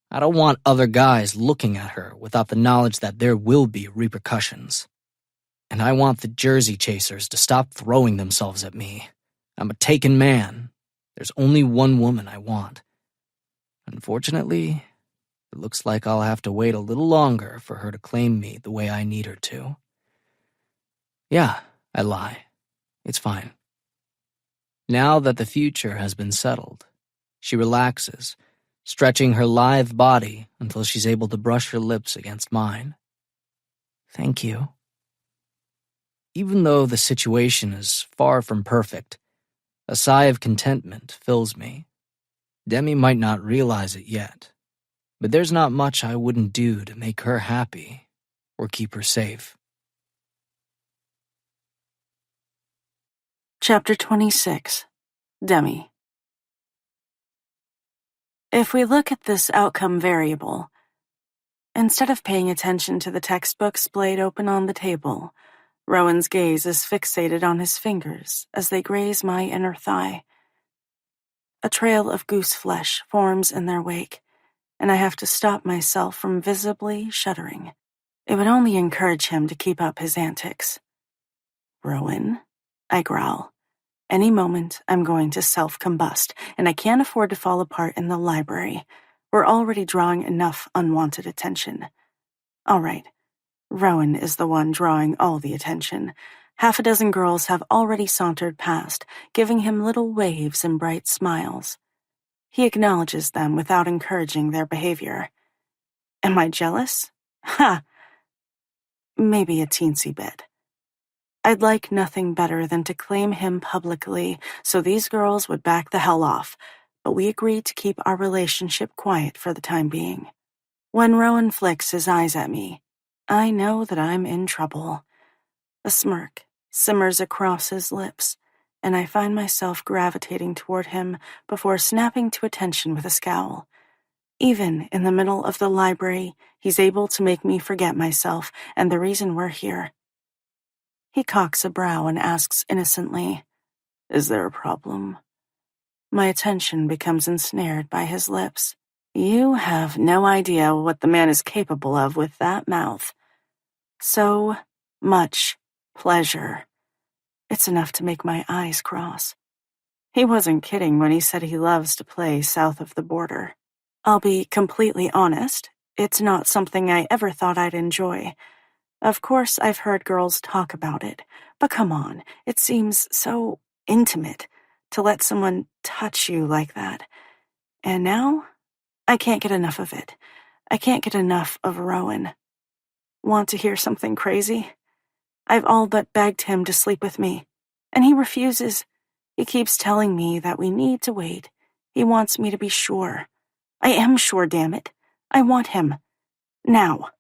Speaker 3: I don't want other guys looking at her without the knowledge that there will be repercussions. And I want the jersey chasers to stop throwing themselves at me. I'm a taken man. There's only one woman I want. Unfortunately, it looks like I'll have to wait a little longer for her to claim me the way I need her to. Yeah, I lie. It's fine. Now that the future has been settled, she relaxes, stretching her lithe body until she's able to brush her lips against mine. Thank you. Even though the situation is far from perfect, a sigh of contentment fills me. Demi might not realize it yet, but there's not much I wouldn't do to make her happy or keep her safe.
Speaker 1: Chapter 26. Demi. If we look at this outcome variable, instead of paying attention to the textbooks splayed open on the table, Rowan's gaze is fixated on his fingers as they graze my inner thigh. A trail of goose flesh forms in their wake, and I have to stop myself from visibly shuddering. It would only encourage him to keep up his antics. Rowan, I growl. Any moment, I'm going to self-combust, and I can't afford to fall apart in the library. We're already drawing enough unwanted attention. All right, Rowan is the one drawing all the attention. Half a dozen girls have already sauntered past, giving him little waves and bright smiles. He acknowledges them without encouraging their behavior. Am I jealous? Ha! Maybe a teensy bit. I'd like nothing better than to claim him publicly so these girls would back the hell off, but we agreed to keep our relationship quiet for the time being. When Rowan flicks his eyes at me, I know that I'm in trouble. A smirk simmers across his lips, and I find myself gravitating toward him before snapping to attention with a scowl. Even in the middle of the library, he's able to make me forget myself and the reason we're here. He cocks a brow and asks innocently, "Is there a problem?" My attention becomes ensnared by his lips. You have no idea what the man is capable of with that mouth. So much pleasure. It's enough to make my eyes cross. He wasn't kidding when he said he loves to play south of the border. I'll be completely honest, it's not something I ever thought I'd enjoy. Of course, I've heard girls talk about it, but come on, it seems so intimate to let someone touch you like that. And now, I can't get enough of it. I can't get enough of Rowan. Want to hear something crazy? I've all but begged him to sleep with me, and he refuses. He keeps telling me that we need to wait. He wants me to be sure. I am sure, damn it. I want him. Now.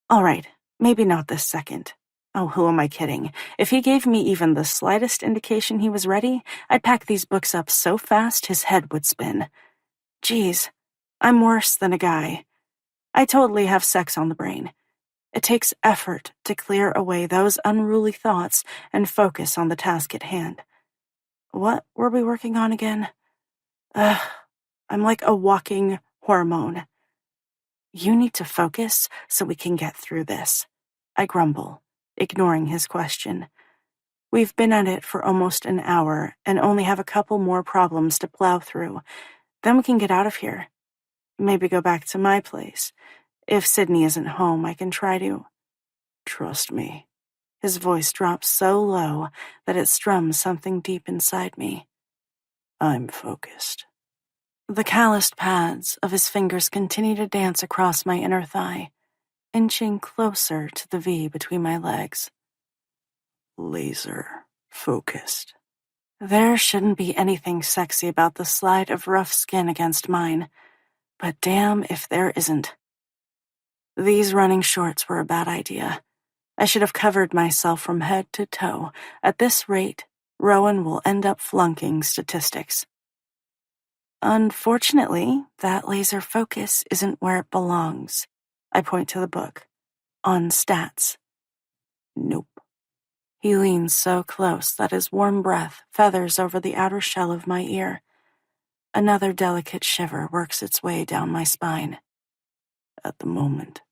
Speaker 1: All right. Maybe not this second. Oh, who am I kidding? If he gave me even the slightest indication he was ready, I'd pack these books up so fast his head would spin. Geez, I'm worse than a guy. I totally have sex on the brain. It takes effort to clear away those unruly thoughts and focus on the task at hand. What were we working on again? I'm like a walking hormone. You need to focus so we can get through this, I grumble, ignoring his question. We've been at it for almost an hour and only have a couple more problems to plow through. Then we can get out of here. Maybe go back to my place. If Sydney isn't home, I can try to.
Speaker 2: Trust me.
Speaker 1: His voice drops so low that it strums something deep inside me.
Speaker 2: I'm focused.
Speaker 1: The calloused pads of his fingers continue to dance across my inner thigh, inching closer to the V between my legs.
Speaker 2: Laser focused.
Speaker 1: There shouldn't be anything sexy about the slide of rough skin against mine, but damn if there isn't. These running shorts were a bad idea. I should have covered myself from head to toe. At this rate, Rowan will end up flunking statistics. Unfortunately, that laser focus isn't where it belongs. I point to the book. On stats.
Speaker 2: Nope.
Speaker 1: He leans so close that his warm breath feathers over the outer shell of my ear. Another delicate shiver works its way down my spine.
Speaker 2: At the moment,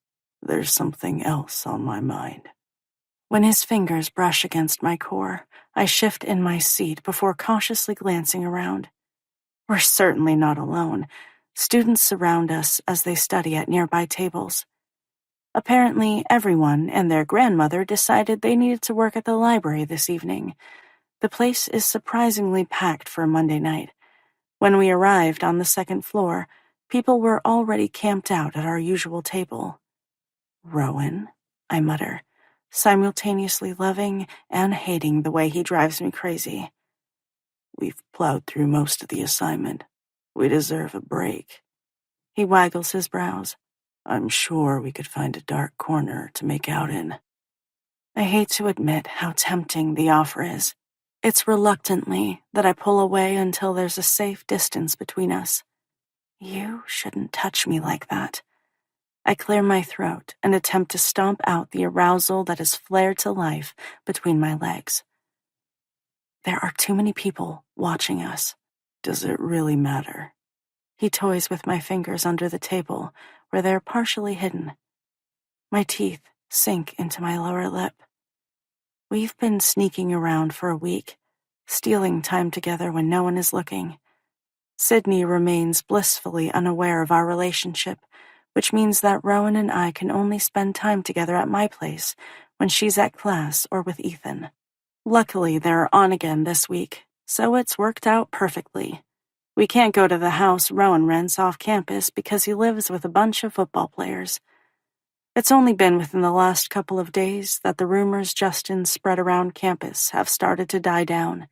Speaker 2: there's something else on my mind.
Speaker 1: When his fingers brush against my core, I shift in my seat before cautiously glancing around. We're certainly not alone. Students surround us as they study at nearby tables. Apparently, everyone and their grandmother decided they needed to work at the library this evening. The place is surprisingly packed for a Monday night. When we arrived on the second floor, people were already camped out at our usual table. Rowan, I mutter, simultaneously loving and hating the way he drives me crazy.
Speaker 2: We've plowed through most of the assignment. We deserve a break.
Speaker 1: He waggles his brows.
Speaker 2: I'm sure we could find a dark corner to make out in.
Speaker 1: I hate to admit how tempting the offer is. It's reluctantly that I pull away until there's a safe distance between us. You shouldn't touch me like that. I clear my throat and attempt to stomp out the arousal that has flared to life between my legs. There are too many people watching us.
Speaker 2: Does it really matter?
Speaker 1: He toys with my fingers under the table, where they're partially hidden. My teeth sink into my lower lip. We've been sneaking around for a week, stealing time together when no one is looking. Sydney remains blissfully unaware of our relationship, which means that Rowan and I can only spend time together at my place when she's at class or with Ethan. Luckily, they're on again this week, so it's worked out perfectly. We can't go to the house Rowan rents off campus because he lives with a bunch of football players. It's only been within the last couple of days that the rumors Justin spread around campus have started to die down.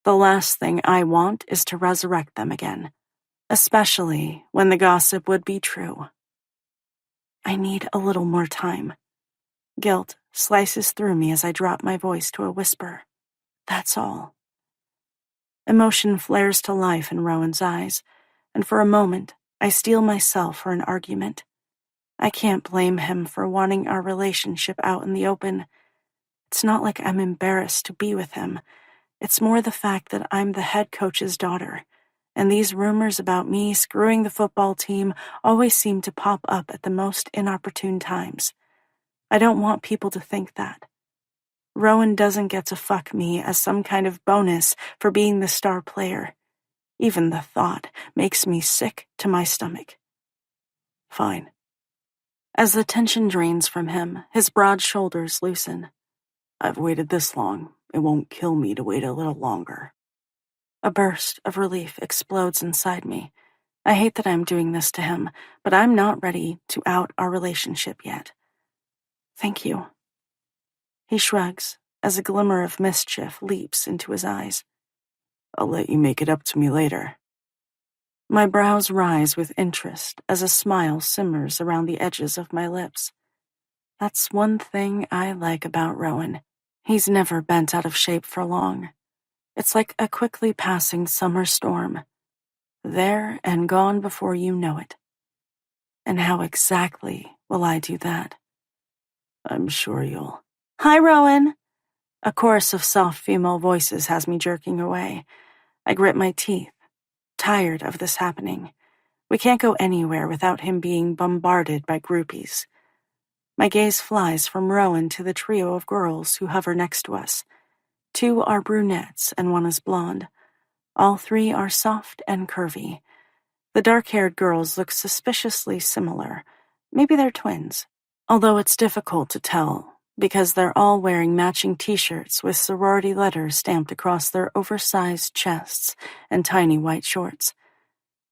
Speaker 1: The last thing I want is to resurrect them again, especially when the gossip would be true. I need a little more time. Guilt slices through me as I drop my voice to a whisper. That's all. Emotion flares to life in Rowan's eyes, and for a moment, I steel myself for an argument. I can't blame him for wanting our relationship out in the open. It's not like I'm embarrassed to be with him. It's more the fact that I'm the head coach's daughter, and these rumors about me screwing the football team always seem to pop up at the most inopportune times. I don't want people to think that. Rowan doesn't get to fuck me as some kind of bonus for being the star player. Even the thought makes me sick to my stomach.
Speaker 2: Fine.
Speaker 1: As the tension drains from him, his broad shoulders loosen.
Speaker 2: I've waited this long. It won't kill me to wait a little longer.
Speaker 1: A burst of relief explodes inside me. I hate that I'm doing this to him, but I'm not ready to out our relationship yet. Thank you. He shrugs as a glimmer of mischief leaps into his eyes.
Speaker 2: I'll let you make it up to me later.
Speaker 1: My brows rise with interest as a smile simmers around the edges of my lips. That's one thing I like about Rowan. He's never bent out of shape for long. It's like a quickly passing summer storm. There and gone before you know it. And how exactly will I do that?
Speaker 2: I'm sure you'll...
Speaker 1: Hi, Rowan! A chorus of soft female voices has me jerking away. I grit my teeth, tired of this happening. We can't go anywhere without him being bombarded by groupies. My gaze flies from Rowan to the trio of girls who hover next to us. 2 are brunettes and 1 is blonde. All 3 are soft and curvy. The dark-haired girls look suspiciously similar. Maybe they're twins, although it's difficult to tell because they're all wearing matching t-shirts with sorority letters stamped across their oversized chests and tiny white shorts.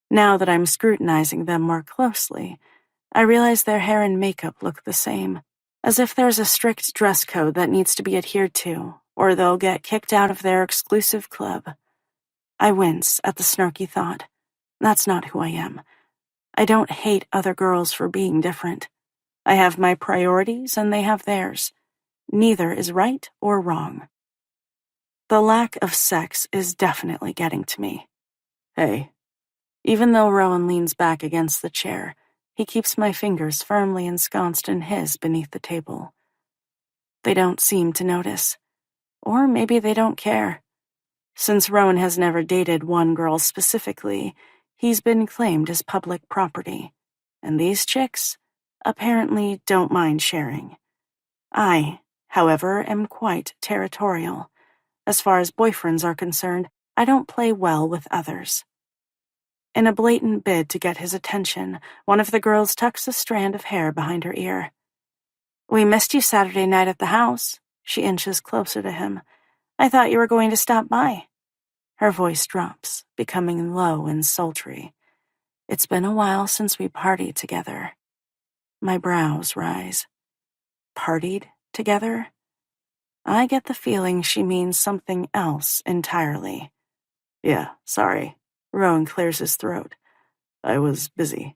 Speaker 1: Now that I'm scrutinizing them more closely, I realize their hair and makeup look the same, as if there's a strict dress code that needs to be adhered to, or they'll get kicked out of their exclusive club. I wince at the snarky thought. That's not who I am. I don't hate other girls for being different. I have my priorities and they have theirs. Neither is right or wrong. The lack of sex is definitely getting to me. Hey. Even though Rowan leans back against the chair, he keeps my fingers firmly ensconced in his beneath the table. They don't seem to notice. Or maybe they don't care. Since Rowan has never dated one girl specifically, he's been claimed as public property. And these chicks apparently don't mind sharing. I, however, am quite territorial. As far as boyfriends are concerned, I don't play well with others. In a blatant bid to get his attention, one of the girls tucks a strand of hair behind her ear. "We missed you Saturday night at the house." She inches closer to him. "I thought you were going to stop by." Her voice drops, becoming low and sultry. "It's been a while since we partied together." My brows rise. Partied together? I get the feeling she means something else entirely. "Yeah, sorry." Rowan clears his throat. "I was busy."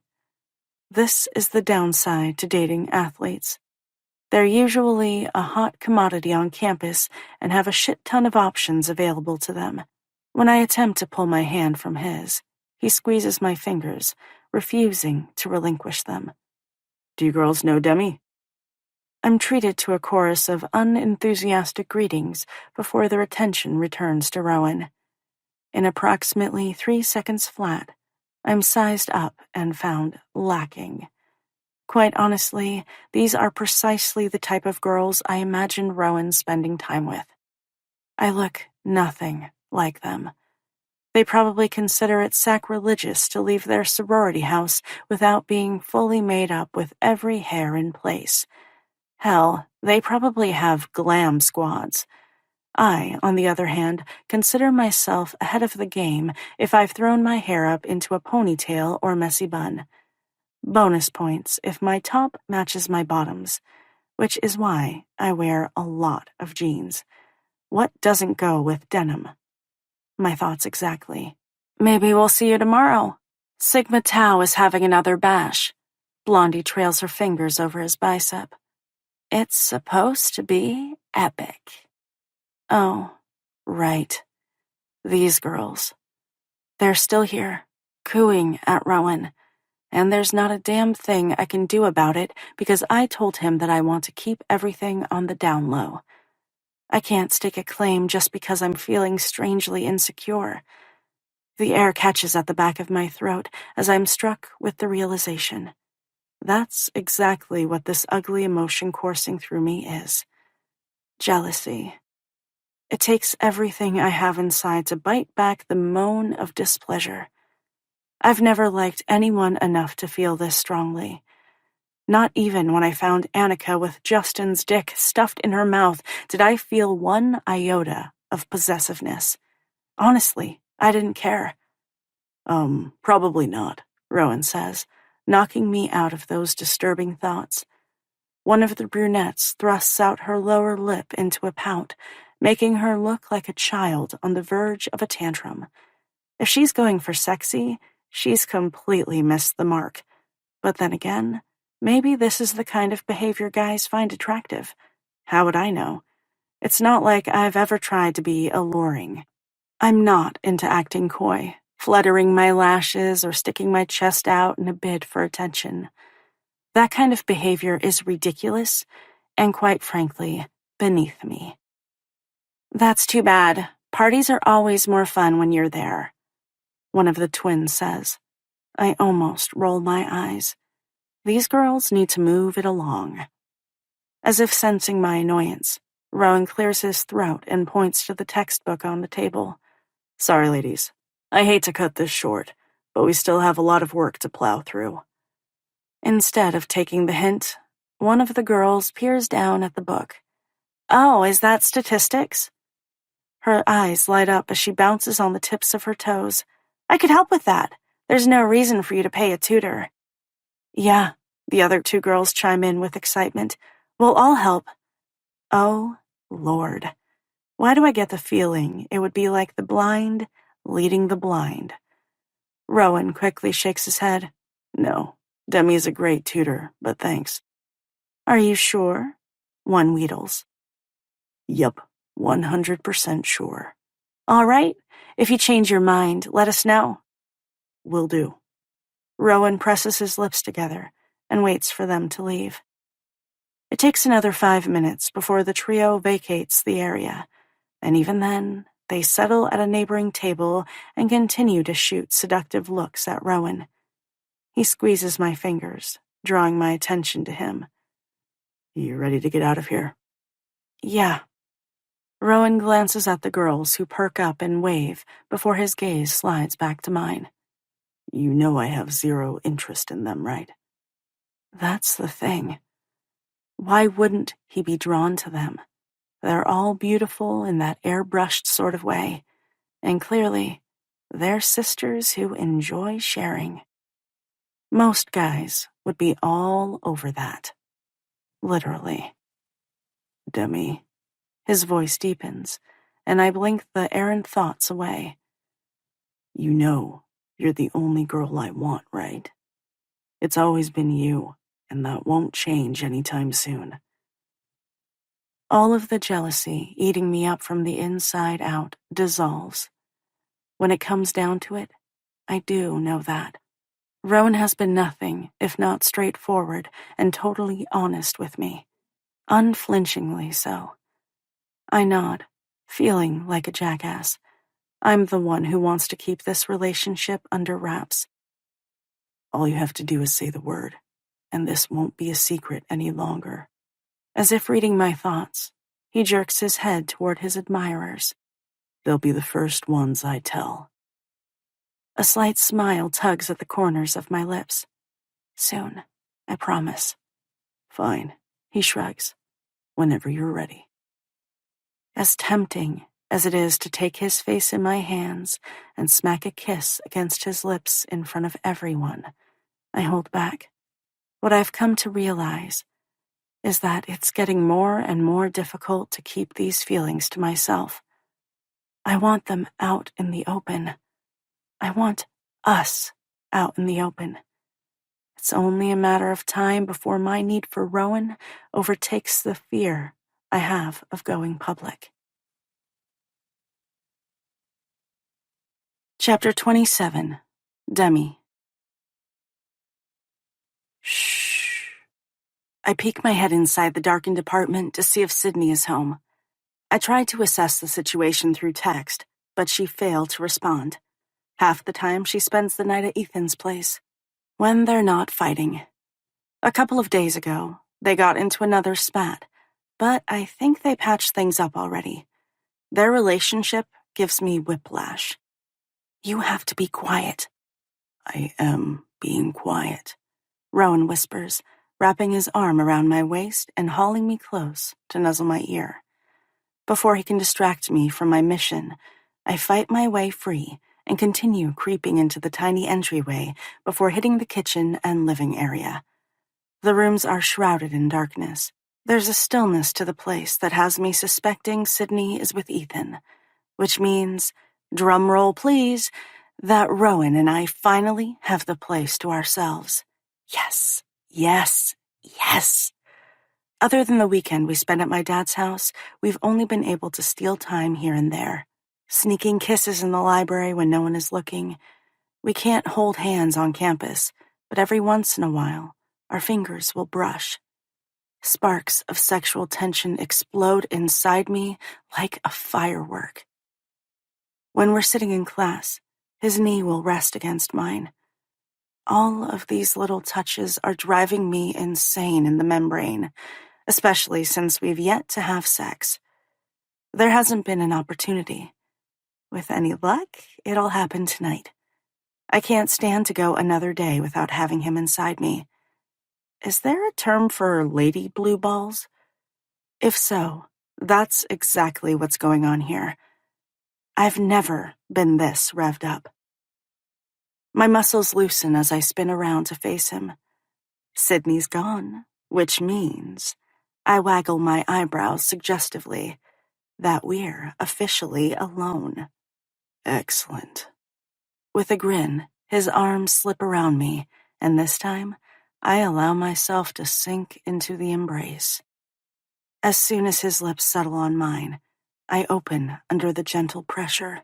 Speaker 1: This is the downside to dating athletes. They're usually a hot commodity on campus and have a shit ton of options available to them. When I attempt to pull my hand from his, he squeezes my fingers, refusing to relinquish them. "Do you girls know Demi?" I'm treated to a chorus of unenthusiastic greetings before their attention returns to Rowan. In approximately 3 seconds flat, I'm sized up and found lacking. Quite honestly, these are precisely the type of girls I imagined Rowan spending time with. I look nothing like them. They probably consider it sacrilegious to leave their sorority house without being fully made up with every hair in place. Hell, they probably have glam squads. I, on the other hand, consider myself ahead of the game if I've thrown my hair up into a ponytail or messy bun. Bonus points if my top matches my bottoms, which is why I wear a lot of jeans. What doesn't go with denim? My thoughts exactly. "Maybe we'll see you tomorrow." Sigma Tau is having another bash. Blondie trails her fingers over his bicep. "It's supposed to be epic." Oh, right. These girls. They're still here, cooing at Rowan. And there's not a damn thing I can do about it because I told him that I want to keep everything on the down low. I can't stake a claim just because I'm feeling strangely insecure. The air catches at the back of my throat as I'm struck with the realization. That's exactly what this ugly emotion coursing through me is. Jealousy. It takes everything I have inside to bite back the moan of displeasure. I've never liked anyone enough to feel this strongly. Not even when I found Annika with Justin's dick stuffed in her mouth did I feel one iota of possessiveness. Honestly, I didn't care. Probably not," Rowan says, knocking me out of those disturbing thoughts. One of the brunettes thrusts out her lower lip into a pout, making her look like a child on the verge of a tantrum. If she's going for sexy, she's completely missed the mark. But then again, maybe this is the kind of behavior guys find attractive. How would I know? It's not like I've ever tried to be alluring. I'm not into acting coy, fluttering my lashes or sticking my chest out in a bid for attention. That kind of behavior is ridiculous and, quite frankly, beneath me. "That's too bad. Parties are always more fun when you're there," one of the twins says. I almost roll my eyes. These girls need to move it along. As if sensing my annoyance, Rowan clears his throat and points to the textbook on the table.
Speaker 2: Sorry, ladies. I hate to cut this short, but we still have a lot of work to plow through.
Speaker 1: Instead of taking the hint, one of the girls peers down at the book. Oh, is that statistics? Her eyes light up as she bounces on the tips of her toes. I could help with that. There's no reason for you to pay a tutor. Yeah, the other two girls chime in with excitement. We'll all help. Oh, Lord. Why do I get the feeling it would be like the blind leading the blind? Rowan quickly shakes his head.
Speaker 2: No, Demi's a great tutor, but thanks.
Speaker 1: Are you sure? One wheedles.
Speaker 2: Yup, 100% sure.
Speaker 1: All right, if you change your mind, let us know.
Speaker 2: Will do.
Speaker 1: Rowan presses his lips together and waits for them to leave. It takes another 5 minutes before the trio vacates the area, and even then, they settle at a neighboring table and continue to shoot seductive looks at Rowan. He squeezes my fingers, drawing my attention to him.
Speaker 2: You ready to get out of here?
Speaker 1: Yeah. Rowan glances at the girls who perk up and wave before his gaze slides back to mine.
Speaker 2: You know I have zero interest in them, right?
Speaker 1: That's the thing. Why wouldn't he be drawn to them? They're all beautiful in that airbrushed sort of way, and clearly, they're sisters who enjoy sharing. Most guys would be all over that. Literally.
Speaker 2: Demi.
Speaker 1: His voice deepens, and I blink the errant thoughts away.
Speaker 2: You know you're the only girl I want, right? It's always been you, and that won't change anytime soon.
Speaker 1: All of the jealousy eating me up from the inside out dissolves. When it comes down to it, I do know that. Rowan has been nothing if not straightforward and totally honest with me. Unflinchingly so. I nod, feeling like a jackass. I'm the one who wants to keep this relationship under wraps.
Speaker 2: All you have to do is say the word, and this won't be a secret any longer.
Speaker 1: As if reading my thoughts, he jerks his head toward his admirers.
Speaker 2: They'll be the first ones I tell.
Speaker 1: A slight smile tugs at the corners of my lips. Soon, I promise.
Speaker 2: Fine, he shrugs. Whenever you're ready.
Speaker 1: As tempting as it is to take his face in my hands and smack a kiss against his lips in front of everyone, I hold back. What I've come to realize is that it's getting more and more difficult to keep these feelings to myself. I want them out in the open. I want us out in the open. It's only a matter of time before my need for Rowan overtakes the fear I have of going public. Chapter 27, Demi. Shh. I peek my head inside the darkened apartment to see if Sydney is home. I tried to assess the situation through text, but she failed to respond. Half the time she spends the night at Ethan's place, when they're not fighting. A couple of days ago, they got into another spat, but I think they patched things up already. Their relationship gives me whiplash. You have to be quiet.
Speaker 2: I am being quiet,
Speaker 1: Rowan whispers, wrapping his arm around my waist and hauling me close to nuzzle my ear. Before he can distract me from my mission, I fight my way free and continue creeping into the tiny entryway before hitting the kitchen and living area. The rooms are shrouded in darkness. There's a stillness to the place that has me suspecting Sydney is with Ethan, which means, drum roll please, that Rowan and I finally have the place to ourselves. Yes, yes, yes. Other than the weekend we spent at my dad's house, we've only been able to steal time here and there. Sneaking kisses in the library when no one is looking. We can't hold hands on campus, but every once in a while, our fingers will brush. Sparks of sexual tension explode inside me like a firework. When we're sitting in class, his knee will rest against mine. All of these little touches are driving me insane in the membrane, especially since we've yet to have sex. There hasn't been an opportunity. With any luck, it'll happen tonight. I can't stand to go another day without having him inside me. Is there a term for lady blue balls? If so, that's exactly what's going on here. I've never been this revved up. My muscles loosen as I spin around to face him. Sydney's gone, which means I waggle my eyebrows suggestively that we're officially alone. Excellent. With a grin, his arms slip around me, and this time, I allow myself to sink into the embrace. As soon as his lips settle on mine, I open under the gentle pressure.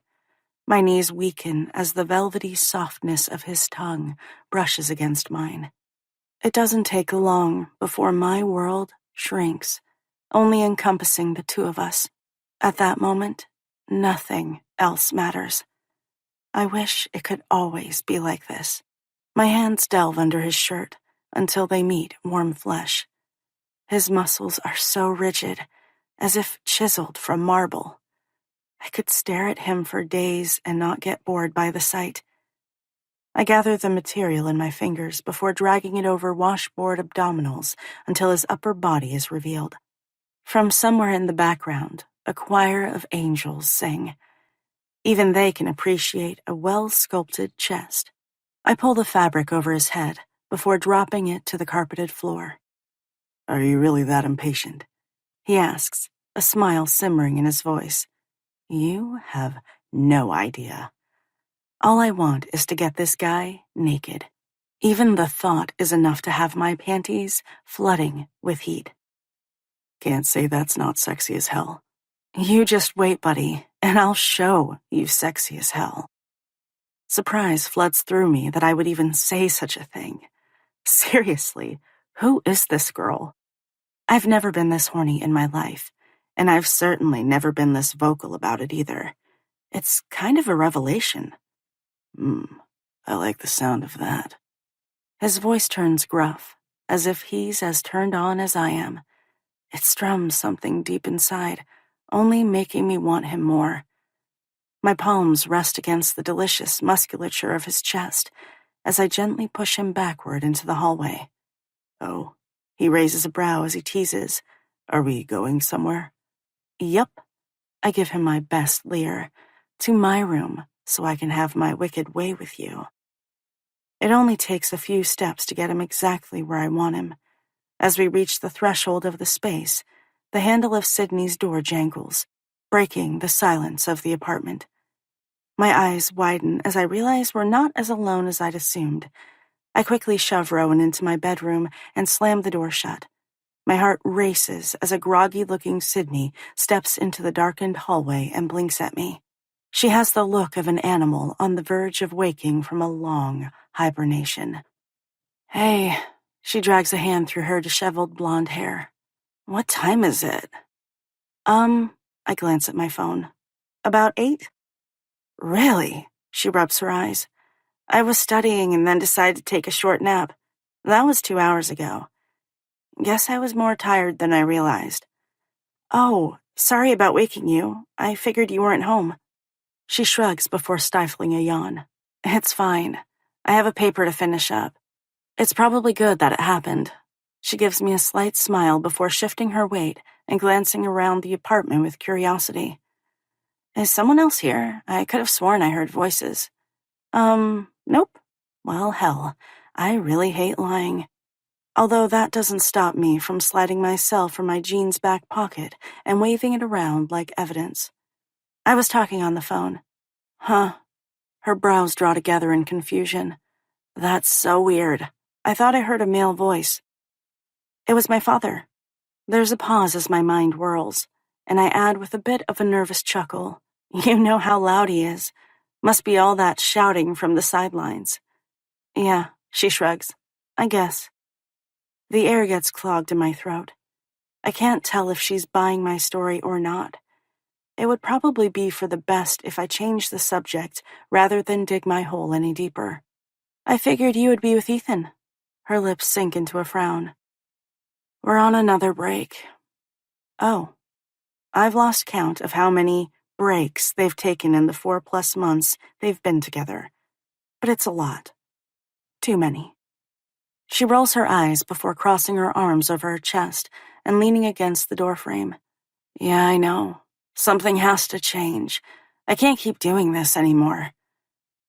Speaker 1: My knees weaken as the velvety softness of his tongue brushes against mine. It doesn't take long before my world shrinks, only encompassing the two of us. At that moment, nothing else matters. I wish it could always be like this. My hands delve under his shirt until they meet warm flesh. His muscles are so rigid, as if chiseled from marble. I could stare at him for days and not get bored by the sight. I gather the material in my fingers before dragging it over washboard abdominals until his upper body is revealed. From somewhere in the background, a choir of angels sing. Even they can appreciate a well-sculpted chest. I pull the fabric over his head before dropping it to the carpeted floor. Are you really that impatient? He asks, a smile simmering in his voice. You have no idea. All I want is to get this guy naked. Even the thought is enough to have my panties flooding with heat. Can't say that's not sexy as hell. You just wait, buddy, and I'll show you sexy as hell. Surprise floods through me that I would even say such a thing. Seriously, who is this girl? I've never been this horny in my life, and I've certainly never been this vocal about it either. It's kind of a revelation. I like the sound of that. His voice turns gruff, as if he's as turned on as I am. It strums something deep inside, only making me want him more. My palms rest against the delicious musculature of his chest as I gently push him backward into the hallway. Oh, he raises a brow as he teases. Are we going somewhere? Yup. I give him my best leer. To my room, so I can have my wicked way with you. It only takes a few steps to get him exactly where I want him. As we reach the threshold of the space, the handle of Sydney's door jangles, breaking the silence of the apartment. My eyes widen as I realize we're not as alone as I'd assumed. I quickly shove Rowan into my bedroom and slam the door shut. My heart races as a groggy-looking Sydney steps into the darkened hallway and blinks at me. She has the look of an animal on the verge of waking from a long hibernation. Hey, she drags a hand through her disheveled blonde hair. What time is it? I glance at my phone. About 8? Really? She rubs her eyes. I was studying and then decided to take a short nap. That was 2 hours ago. Guess I was more tired than I realized. Oh, sorry about waking you. I figured you weren't home. She shrugs before stifling a yawn. It's fine. I have a paper to finish up. It's probably good that it happened. She gives me a slight smile before shifting her weight and glancing around the apartment with curiosity. Is someone else here? I could have sworn I heard voices. Nope. Well, hell, I really hate lying. Although that doesn't stop me from sliding myself from my jeans back pocket and waving it around like evidence. I was talking on the phone. Huh. Her brows draw together in confusion. That's so weird. I thought I heard a male voice. It was my father. There's a pause as my mind whirls, and I add with a bit of a nervous chuckle. You know how loud he is. Must be all that shouting from the sidelines. Yeah, she shrugs. I guess. The air gets clogged in my throat. I can't tell if she's buying my story or not. It would probably be for the best if I changed the subject rather than dig my hole any deeper. I figured you would be with Ethan. Her lips sink into a frown. We're on another break. Oh, I've lost count of how many breaks they've taken in the 4+ months they've been together. But it's a lot. Too many. She rolls her eyes before crossing her arms over her chest and leaning against the doorframe. Yeah, I know. Something has to change. I can't keep doing this anymore.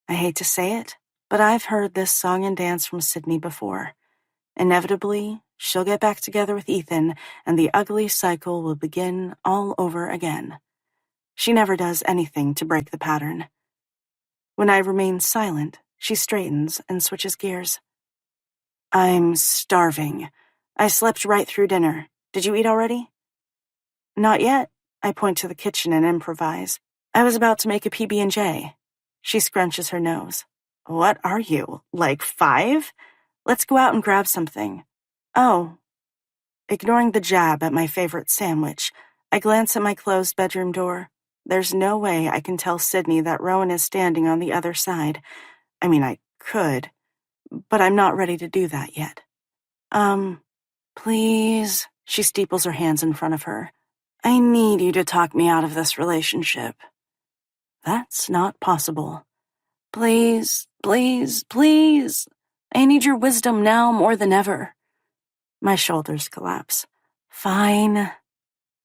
Speaker 1: I hate to say it, but I've heard this song and dance from Sydney before. Inevitably, she'll get back together with Ethan, and the ugly cycle will begin all over again. She never does anything to break the pattern. When I remain silent, she straightens and switches gears. I'm starving. I slept right through dinner. Did you eat already? Not yet. I point to the kitchen and improvise. I was about to make a PB&J. She scrunches her nose. What are you, like 5? Let's go out and grab something. Oh. Ignoring the jab at my favorite sandwich, I glance at my closed bedroom door. There's no way I can tell Sydney that Rowan is standing on the other side. I mean, I could, but I'm not ready to do that yet. Please, she steeples her hands in front of her. I need you to talk me out of this relationship. That's not possible. Please, please, please. I need your wisdom now more than ever. My shoulders collapse. Fine.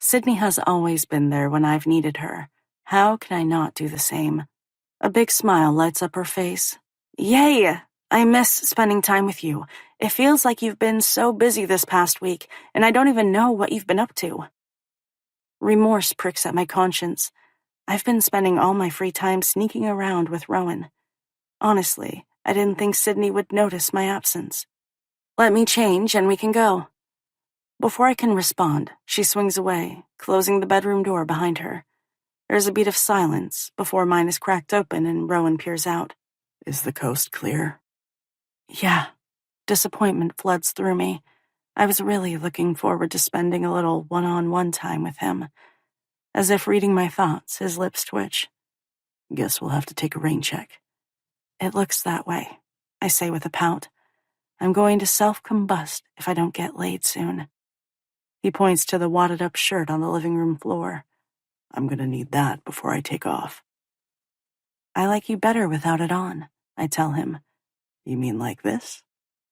Speaker 1: Sydney has always been there when I've needed her. How can I not do the same? A big smile lights up her face. Yay! I miss spending time with you. It feels like you've been so busy this past week, and I don't even know what you've been up to. Remorse pricks at my conscience. I've been spending all my free time sneaking around with Rowan. Honestly, I didn't think Sydney would notice my absence. Let me change and we can go. Before I can respond, she swings away, closing the bedroom door behind her. There's a beat of silence before mine is cracked open and Rowan peers out. Is the coast clear? Yeah. Disappointment floods through me. I was really looking forward to spending a little one-on-one time with him. As if reading my thoughts, his lips twitch. Guess we'll have to take a rain check. It looks that way, I say with a pout. I'm going to self-combust if I don't get laid soon. He points to the wadded-up shirt on the living room floor. I'm gonna need that before I take off. I like you better without it on, I tell him. You mean like this?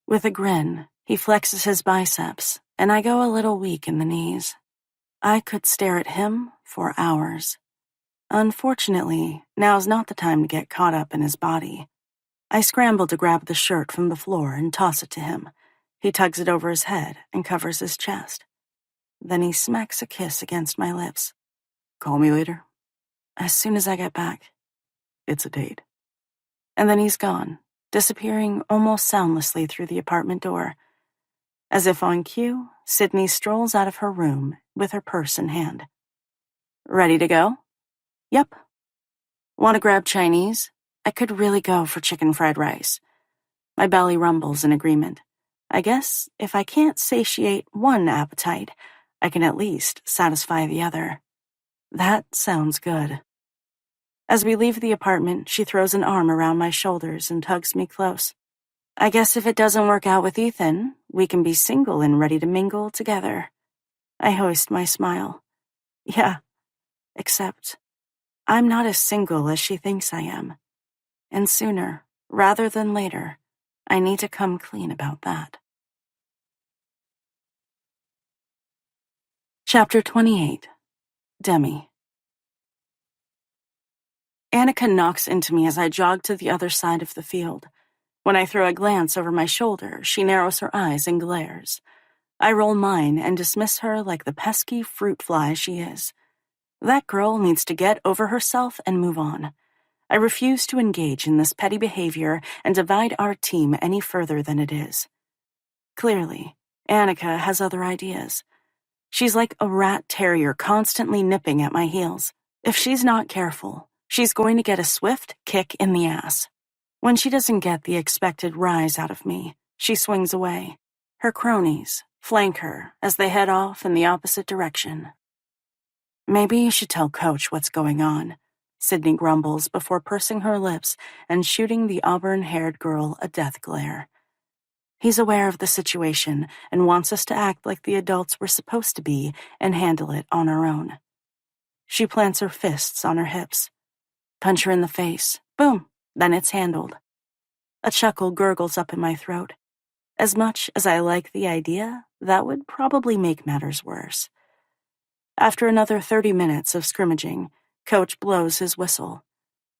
Speaker 1: With a grin, he flexes his biceps, and I go a little weak in the knees. I could stare at him for hours. Unfortunately, now's not the time to get caught up in his body. I scramble to grab the shirt from the floor and toss it to him. He tugs it over his head and covers his chest. Then he smacks a kiss against my lips. Call me later? As soon as I get back. It's a date. And then he's gone, disappearing almost soundlessly through the apartment door. As if on cue, Sydney strolls out of her room with her purse in hand. Ready to go? Yep. Want to grab Chinese? I could really go for chicken fried rice. My belly rumbles in agreement. I guess if I can't satiate one appetite, I can at least satisfy the other. That sounds good. As we leave the apartment, she throws an arm around my shoulders and tugs me close. I guess if it doesn't work out with Ethan, we can be single and ready to mingle together. I hoist my smile. Yeah, except I'm not as single as she thinks I am. And sooner, rather than later, I need to come clean about that. Chapter 28. Demi. Annika knocks into me as I jog to the other side of the field. When I throw a glance over my shoulder, she narrows her eyes and glares. I roll mine and dismiss her like the pesky fruit fly she is. That girl needs to get over herself and move on. I refuse to engage in this petty behavior and divide our team any further than it is. Clearly, Annika has other ideas. She's like a rat terrier constantly nipping at my heels. If she's not careful, she's going to get a swift kick in the ass. When she doesn't get the expected rise out of me, she swings away. Her cronies flank her as they head off in the opposite direction. Maybe you should tell Coach what's going on. Sydney grumbles before pursing her lips and shooting the auburn-haired girl a death glare. He's aware of the situation and wants us to act like the adults we're supposed to be and handle it on our own. She plants her fists on her hips. Punch her in the face. Boom. Then it's handled. A chuckle gurgles up in my throat. As much as I like the idea, that would probably make matters worse. After another 30 minutes of scrimmaging, Coach blows his whistle.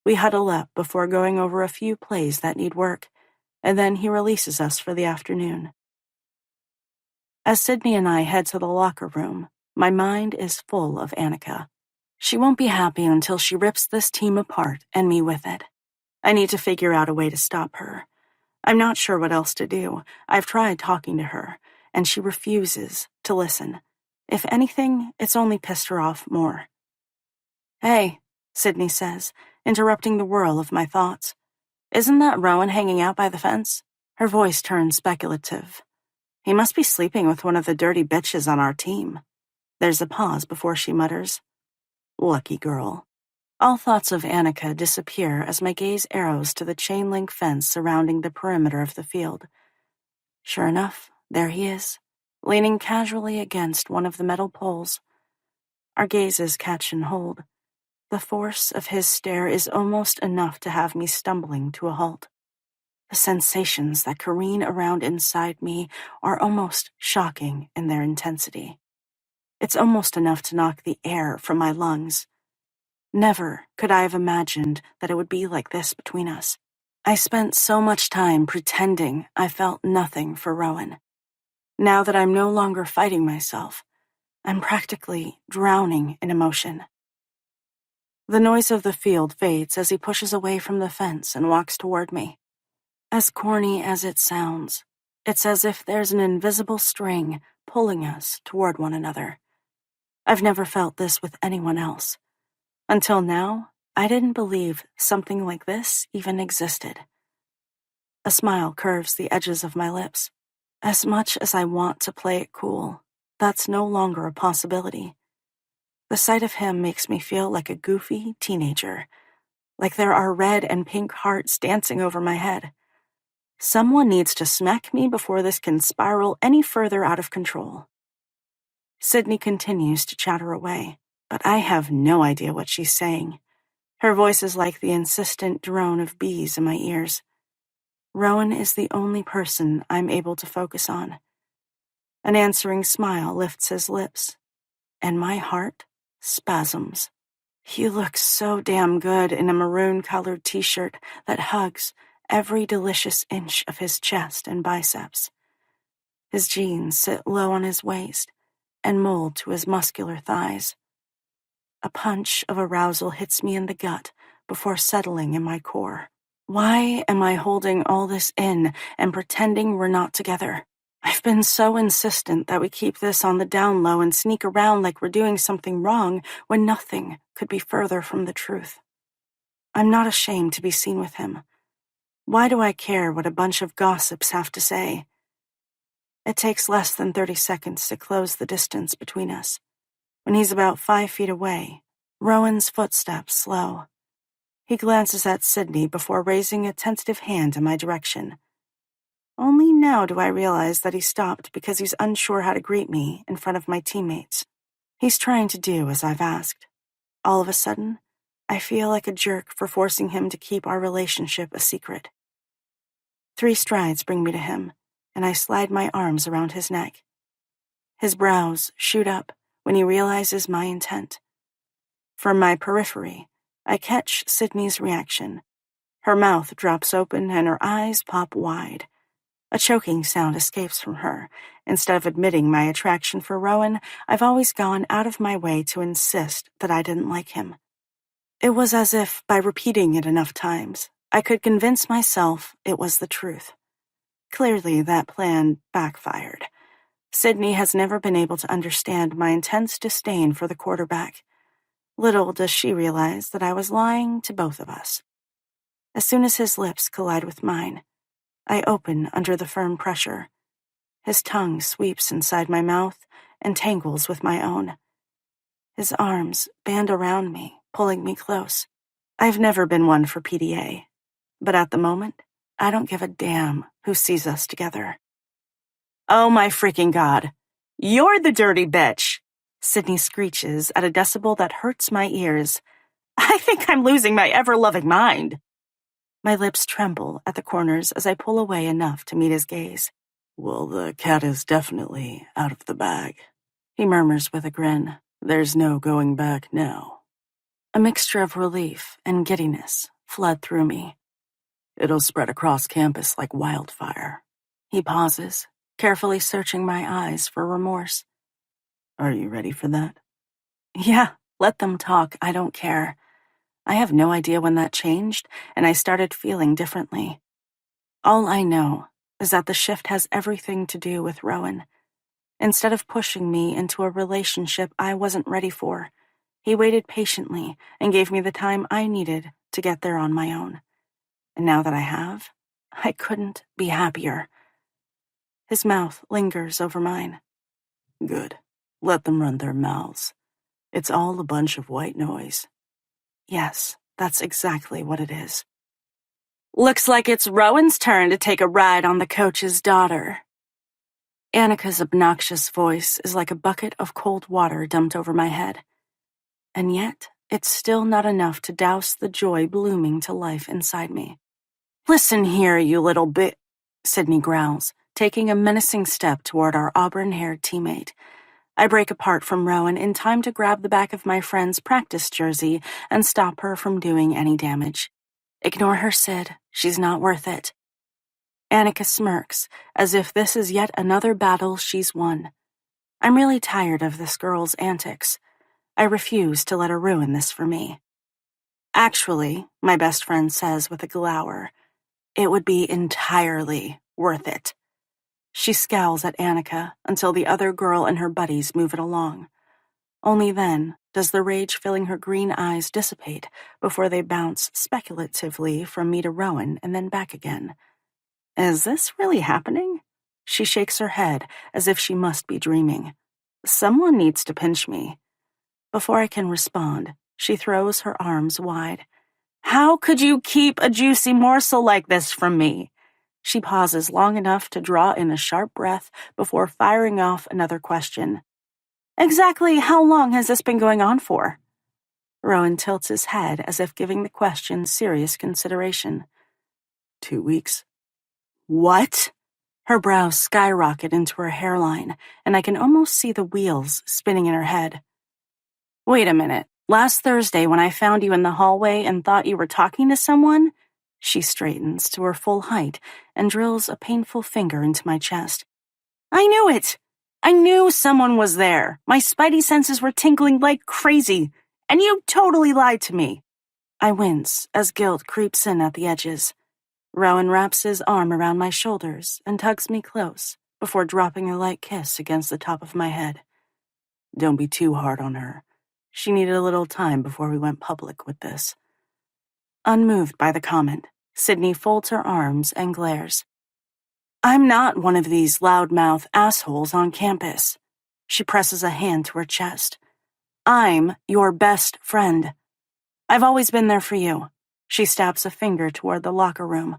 Speaker 1: We huddle up before going over a few plays that need work, and then he releases us for the afternoon. As Sydney and I head to the locker room, my mind is full of Annika. She won't be happy until she rips this team apart and me with it. I need to figure out a way to stop her. I'm not sure what else to do. I've tried talking to her, and she refuses to listen. If anything, it's only pissed her off more. "Hey," Sydney says, interrupting the whirl of my thoughts. "Isn't that Rowan hanging out by the fence?" Her voice turns speculative. "He must be sleeping with one of the dirty bitches on our team." There's a pause before she mutters, "Lucky girl." All thoughts of Annika disappear as my gaze arrows to the chain-link fence surrounding the perimeter of the field. Sure enough, there he is, leaning casually against one of the metal poles. Our gazes catch and hold. The force of his stare is almost enough to have me stumbling to a halt. The sensations that careen around inside me are almost shocking in their intensity. It's almost enough to knock the air from my lungs. Never could I have imagined that it would be like this between us. I spent so much time pretending I felt nothing for Rowan. Now that I'm no longer fighting myself, I'm practically drowning in emotion. The noise of the field fades as he pushes away from the fence and walks toward me. As corny as it sounds, it's as if there's an invisible string pulling us toward one another. I've never felt this with anyone else. Until now, I didn't believe something like this even existed. A smile curves the edges of my lips. As much as I want to play it cool, that's no longer a possibility. The sight of him makes me feel like a goofy teenager, like there are red and pink hearts dancing over my head. Someone needs to smack me before this can spiral any further out of control. Sydney continues to chatter away, but I have no idea what she's saying. Her voice is like the insistent drone of bees in my ears. Rowan is the only person I'm able to focus on. An answering smile lifts his lips, and my heart spasms. He looks so damn good in a maroon-colored t-shirt that hugs every delicious inch of his chest and biceps. His jeans sit low on his waist and mold to his muscular thighs. A punch of arousal hits me in the gut before settling in my core. Why am I holding all this in and pretending we're not together? I've been so insistent that we keep this on the down low and sneak around like we're doing something wrong when nothing could be further from the truth. I'm not ashamed to be seen with him. Why do I care what a bunch of gossips have to say? It takes less than 30 seconds to close the distance between us. When he's about 5 feet away, Rowan's footsteps slow. He glances at Sydney before raising a tentative hand in my direction. Only now do I realize that he stopped because he's unsure how to greet me in front of my teammates. He's trying to do as I've asked. All of a sudden, I feel like a jerk for forcing him to keep our relationship a secret. 3 strides bring me to him, and I slide my arms around his neck. His brows shoot up when he realizes my intent. From my periphery, I catch Sydney's reaction. Her mouth drops open and her eyes pop wide. A choking sound escapes from her. Instead of admitting my attraction for Rowan, I've always gone out of my way to insist that I didn't like him. It was as if, by repeating it enough times, I could convince myself it was the truth. Clearly, that plan backfired. Sydney has never been able to understand my intense disdain for the quarterback. Little does she realize that I was lying to both of us. As soon as his lips collide with mine, I open under the firm pressure. His tongue sweeps inside my mouth and tangles with my own. His arms band around me, pulling me close. I've never been one for PDA, but at the moment, I don't give a damn who sees us together.
Speaker 2: Oh my freaking God. You're the dirty bitch, Sydney screeches at a decibel that hurts my ears. I think I'm losing my ever-loving mind.
Speaker 1: My lips tremble at the corners as I pull away enough to meet his gaze.
Speaker 2: Well, the cat is definitely out of the bag, he murmurs with a grin. There's no going back now.
Speaker 1: A mixture of relief and giddiness flood through me.
Speaker 2: It'll spread across campus like wildfire.
Speaker 1: He pauses, carefully searching my eyes for remorse.
Speaker 2: Are you ready for that?
Speaker 1: Yeah, let them talk, I don't care. I have no idea when that changed, and I started feeling differently. All I know is that the shift has everything to do with Rowan. Instead of pushing me into a relationship I wasn't ready for, he waited patiently and gave me the time I needed to get there on my own. And now that I have, I couldn't be happier. His mouth lingers over mine.
Speaker 2: Good. Let them run their mouths. It's all a bunch of white noise.
Speaker 1: Yes, that's exactly what it is.
Speaker 2: Looks like it's Rowan's turn to take a ride on the coach's daughter.
Speaker 1: Annika's obnoxious voice is like a bucket of cold water dumped over my head. And yet, it's still not enough to douse the joy blooming to life inside me.
Speaker 2: Listen here, you little bit,
Speaker 1: Sydney growls, taking a menacing step toward our auburn-haired teammate. I break apart from Rowan in time to grab the back of my friend's practice jersey and stop her from doing any damage. Ignore her, Sid. She's not worth it. Annika smirks, as if this is yet another battle she's won. I'm really tired of this girl's antics. I refuse to let her ruin this for me. Actually, my best friend says with a glower, it would be entirely worth it. She scowls at Annika until the other girl and her buddies move it along. Only then does the rage filling her green eyes dissipate before they bounce speculatively from me to Rowan and then back again. Is this really happening? She shakes her head as if she must be dreaming. Someone needs to pinch me. Before I can respond, she throws her arms wide.
Speaker 2: How could you keep a juicy morsel like this from me?
Speaker 1: She pauses long enough to draw in a sharp breath before firing off another question. Exactly how long has this been going on for? Rowan tilts his head as if giving the question serious consideration.
Speaker 2: 2 weeks.
Speaker 1: What? Her brows skyrocket into her hairline, and I can almost see the wheels spinning in her head. Wait a minute. Last Thursday when I found you in the hallway and thought you were talking to someone? She straightens to her full height and drills a painful finger into my chest.
Speaker 2: I knew it! I knew someone was there. My spidey senses were tingling like crazy, and you totally lied to me.
Speaker 1: I wince as guilt creeps in at the edges. Rowan wraps his arm around my shoulders and tugs me close before dropping a light kiss against the top of my head.
Speaker 2: Don't be too hard on her. She needed a little time before we went public with this.
Speaker 1: Unmoved by the comment, Sydney folds her arms and glares.
Speaker 2: I'm not one of these loudmouth assholes on campus.
Speaker 1: She presses a hand to her chest.
Speaker 2: I'm your best friend.
Speaker 1: I've always been there for you. She stabs a finger toward the locker room.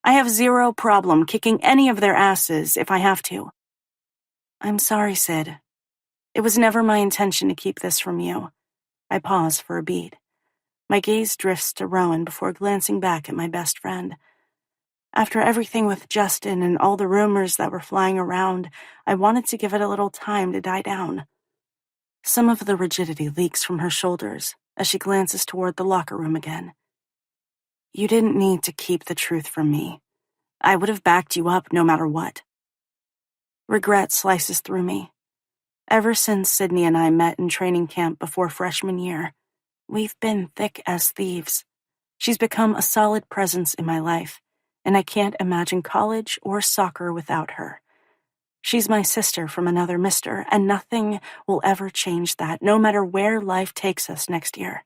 Speaker 2: I have zero problem kicking any of their asses if I have to.
Speaker 1: I'm sorry, Sid. It was never my intention to keep this from you. I pause for a beat. My gaze drifts to Rowan before glancing back at my best friend. After everything with Justin and all the rumors that were flying around, I wanted to give it a little time to die down. Some of the rigidity leaks from her shoulders as she glances toward the locker room again. You didn't need to keep the truth from me. I would have backed you up no matter what. Regret slices through me. Ever since Sydney and I met in training camp before freshman year, we've been thick as thieves. She's become a solid presence in my life, and I can't imagine college or soccer without her. She's my sister from another mister, and nothing will ever change that, no matter where life takes us next year.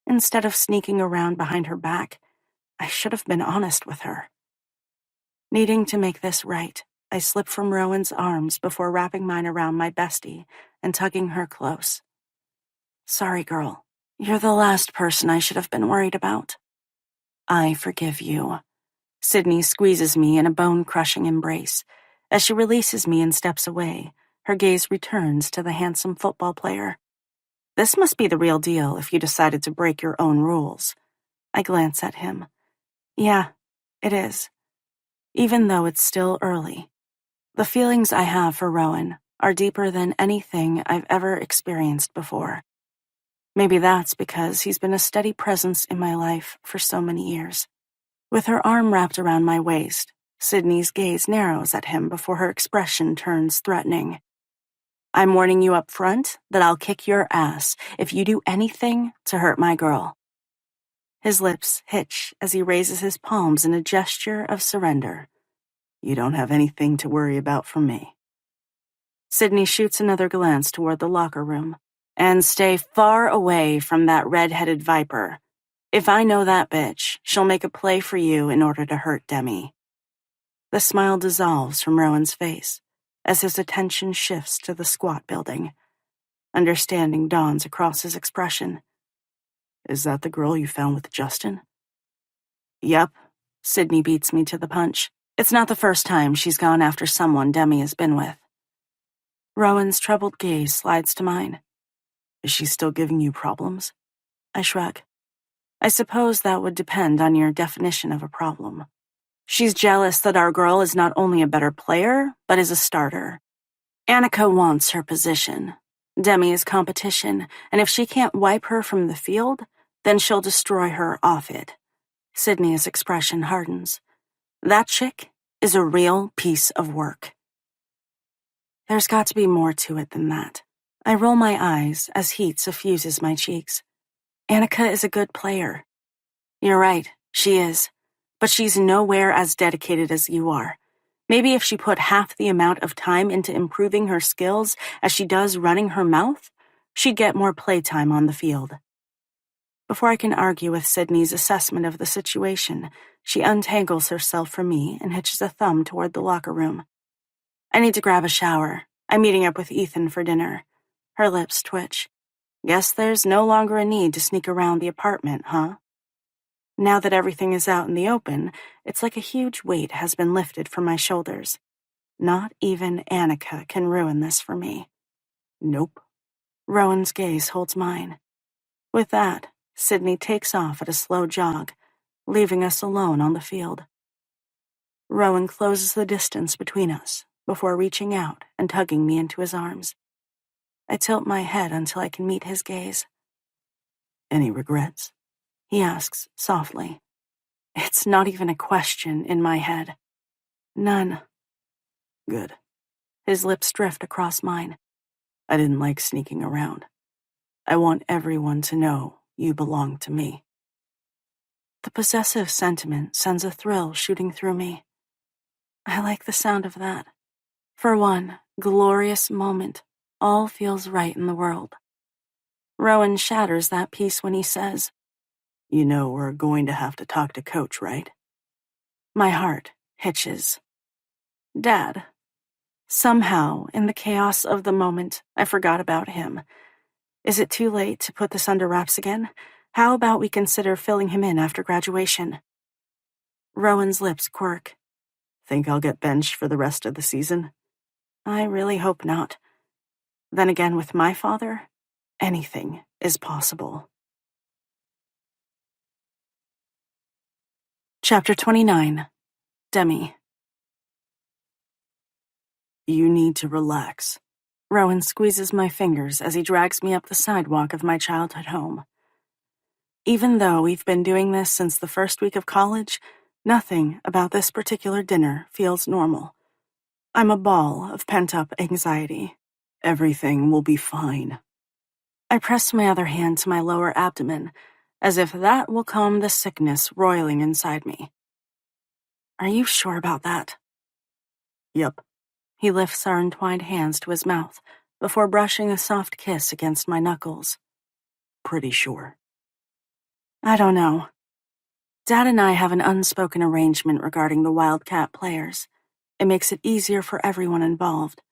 Speaker 1: Instead of sneaking around behind her back, I should have been honest with her. Needing to make this right, I slip from Rowan's arms before wrapping mine around my bestie and tugging her close. Sorry, girl. You're the last person I should have been worried about. I forgive you. Sydney squeezes me in a bone-crushing embrace. As she releases me and steps away, her gaze returns to the handsome football player. This must be the real deal if you decided to break your own rules. I glance at him. Yeah, it is. Even though it's still early. The feelings I have for Rowan are deeper than anything I've ever experienced before. Maybe that's because he's been a steady presence in my life for so many years. With her arm wrapped around my waist, Sydney's gaze narrows at him before her expression turns threatening. I'm warning you up front that I'll kick your ass if you do anything to hurt my girl. His lips hitch as he raises his palms in a gesture of surrender. You don't have anything to worry about from me. Sydney shoots another glance toward the locker room. And stay far away from that red-headed viper. If I know that bitch, she'll make a play for you in order to hurt Demi. The smile dissolves from Rowan's face as his attention shifts to the squat building. Understanding dawns across his expression. Is that the girl you found with Justin? Yep. Sydney beats me to the punch. It's not the first time she's gone after someone Demi has been with. Rowan's troubled gaze slides to mine. Is she still giving you problems? I shrug. I suppose that would depend on your definition of a problem. She's jealous that our girl is not only a better player, but is a starter. Annika wants her position. Demi is competition, and if she can't wipe her from the field, then she'll destroy her off it. Sydney's expression hardens. That chick is a real piece of work. There's got to be more to it than that. I roll my eyes as heat suffuses my cheeks. Annika is a good player. You're right, she is. But she's nowhere as dedicated as you are. Maybe if she put half the amount of time into improving her skills as she does running her mouth, she'd get more playtime on the field. Before I can argue with Sydney's assessment of the situation, she untangles herself from me and hitches a thumb toward the locker room. I need to grab a shower. I'm meeting up with Ethan for dinner. Her lips twitch. Guess there's no longer a need to sneak around the apartment, huh? Now that everything is out in the open, it's like a huge weight has been lifted from my shoulders. Not even Annika can ruin this for me. Nope. Rowan's gaze holds mine. With that, Sydney takes off at a slow jog, leaving us alone on the field. Rowan closes the distance between us before reaching out and tugging me into his arms. I tilt my head until I can meet his gaze. Any regrets? He asks softly. It's not even a question in my head. None. Good. His lips drift across mine. I didn't like sneaking around. I want everyone to know you belong to me. The possessive sentiment sends a thrill shooting through me. I like the sound of that. For one glorious moment, all feels right in the world. Rowan shatters that peace when he says, You know we're going to have to talk to Coach, right? My heart hitches. Dad. Somehow, in the chaos of the moment, I forgot about him. Is it too late to put this under wraps again? How about we consider filling him in after graduation? Rowan's lips quirk. Think I'll get benched for the rest of the season? I really hope not. Then again, with my father, anything is possible. Chapter 29. Demi. You need to relax. Rowan squeezes my fingers as he drags me up the sidewalk of my childhood home. Even though we've been doing this since the first week of college, nothing about this particular dinner feels normal. I'm a ball of pent-up anxiety. Everything will be fine. I press my other hand to my lower abdomen, as if that will calm the sickness roiling inside me. Are you sure about that? Yep. He lifts our entwined hands to his mouth before brushing a soft kiss against my knuckles. Pretty sure. I don't know. Dad and I have an unspoken arrangement regarding the Wildcat players. It makes it easier for everyone involved.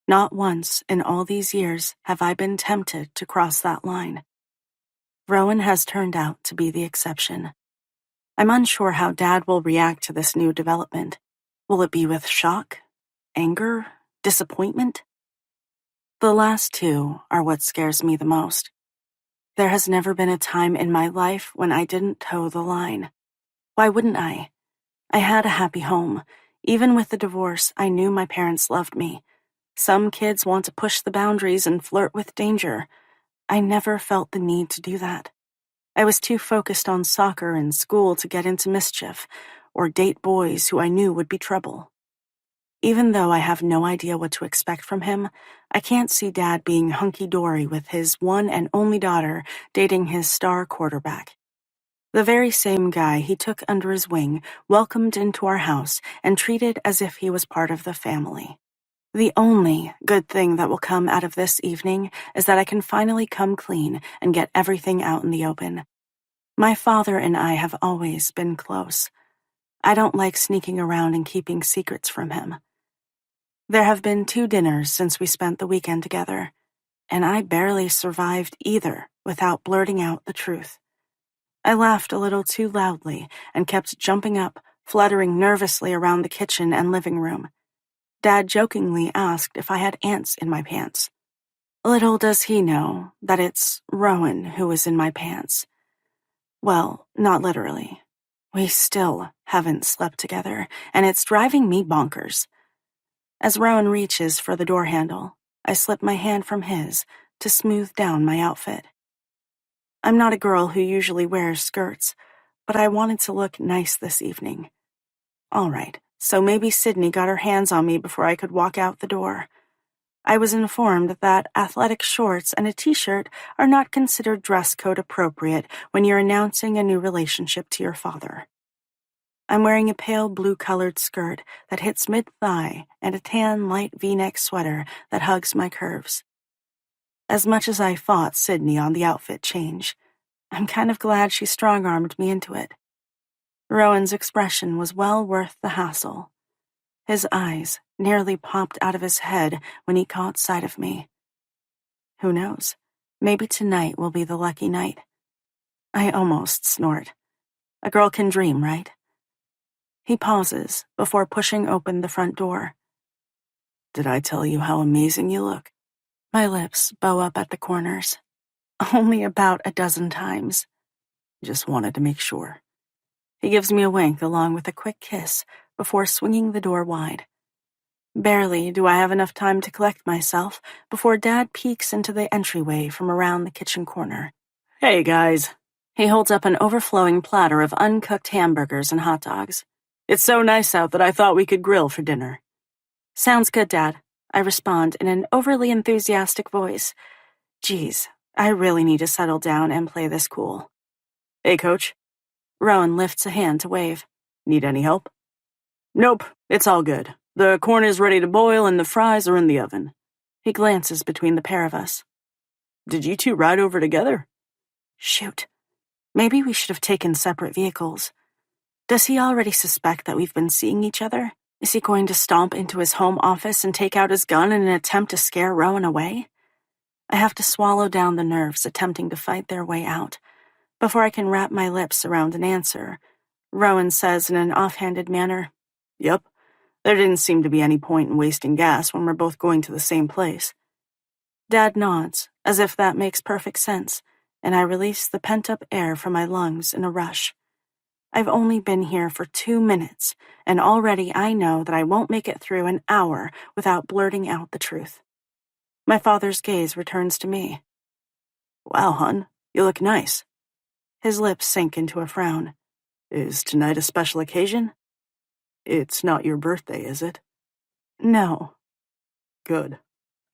Speaker 1: Not once in all these years have I been tempted to cross that line. Rowan has turned out to be the exception. I'm unsure how Dad will react to this new development. Will it be with shock, anger, disappointment? The last two are what scares me the most. There has never been a time in my life when I didn't toe the line. Why wouldn't I? I had a happy home. Even with the divorce, I knew my parents loved me. Some kids want to push the boundaries and flirt with danger. I never felt the need to do that. I was too focused on soccer and school to get into mischief or date boys who I knew would be trouble. Even though I have no idea what to expect from him, I can't see Dad being hunky-dory with his one and only daughter dating his star quarterback. The very same guy he took under his wing, welcomed into our house, and treated as if he was part of the family. The only good thing that will come out of this evening is that I can finally come clean and get everything out in the open. My father and I have always been close. I don't like sneaking around and keeping secrets from him. There have been 2 dinners since we spent the weekend together, and I barely survived either without blurting out the truth. I laughed a little too loudly and kept jumping up, fluttering nervously around the kitchen and living room. Dad jokingly asked if I had ants in my pants. Little does he know that it's Rowan who is in my pants. Well, not literally. We still haven't slept together, and it's driving me bonkers. As Rowan reaches for the door handle, I slip my hand from his to smooth down my outfit. I'm not a girl who usually wears skirts, but I wanted to look nice this evening. All right, so maybe Sydney got her hands on me before I could walk out the door. I was informed that athletic shorts and a t-shirt are not considered dress code appropriate when you're announcing a new relationship to your father. I'm wearing a pale blue-colored skirt that hits mid-thigh and a tan light V-neck sweater that hugs my curves. As much as I fought Sydney on the outfit change, I'm kind of glad she strong-armed me into it. Rowan's expression was well worth the hassle. His eyes nearly popped out of his head when he caught sight of me. Who knows? Maybe tonight will be the lucky night. I almost snort. A girl can dream, right? He pauses before pushing open the front door. Did I tell you how amazing you look? My lips bow up at the corners. Only about a dozen times. Just wanted to make sure. He gives me a wink along with a quick kiss before swinging the door wide. Barely do I have enough time to collect myself before Dad peeks into the entryway from around the kitchen corner.
Speaker 2: Hey, guys.
Speaker 1: He holds up an overflowing platter of uncooked hamburgers and hot dogs.
Speaker 2: It's so nice out that I thought we could grill for dinner.
Speaker 1: Sounds good, Dad. I respond in an overly enthusiastic voice. Geez, I really need to settle down and play this cool.
Speaker 2: Hey, Coach.
Speaker 1: Rowan lifts a hand to wave.
Speaker 2: Need any help? Nope, it's all good. The corn is ready to boil and the fries are in the oven.
Speaker 1: He glances between the pair of us.
Speaker 2: Did you 2 ride over together?
Speaker 1: Shoot. Maybe we should have taken separate vehicles. Does he already suspect that we've been seeing each other? Is he going to stomp into his home office and take out his gun in an attempt to scare Rowan away? I have to swallow down the nerves attempting to fight their way out. Before I can wrap my lips around an answer, Rowan says in an offhanded manner,
Speaker 2: Yup. There didn't seem to be any point in wasting gas when we're both going to the same place.
Speaker 1: Dad nods, as if that makes perfect sense, and I release the pent-up air from my lungs in a rush. I've only been here for 2 minutes, and already I know that I won't make it through an hour without blurting out the truth. My father's gaze returns to me.
Speaker 2: Wow, hon, you look nice.
Speaker 1: His lips sink into a frown.
Speaker 2: Is tonight a special occasion? It's not your birthday, is it?
Speaker 1: No.
Speaker 2: Good.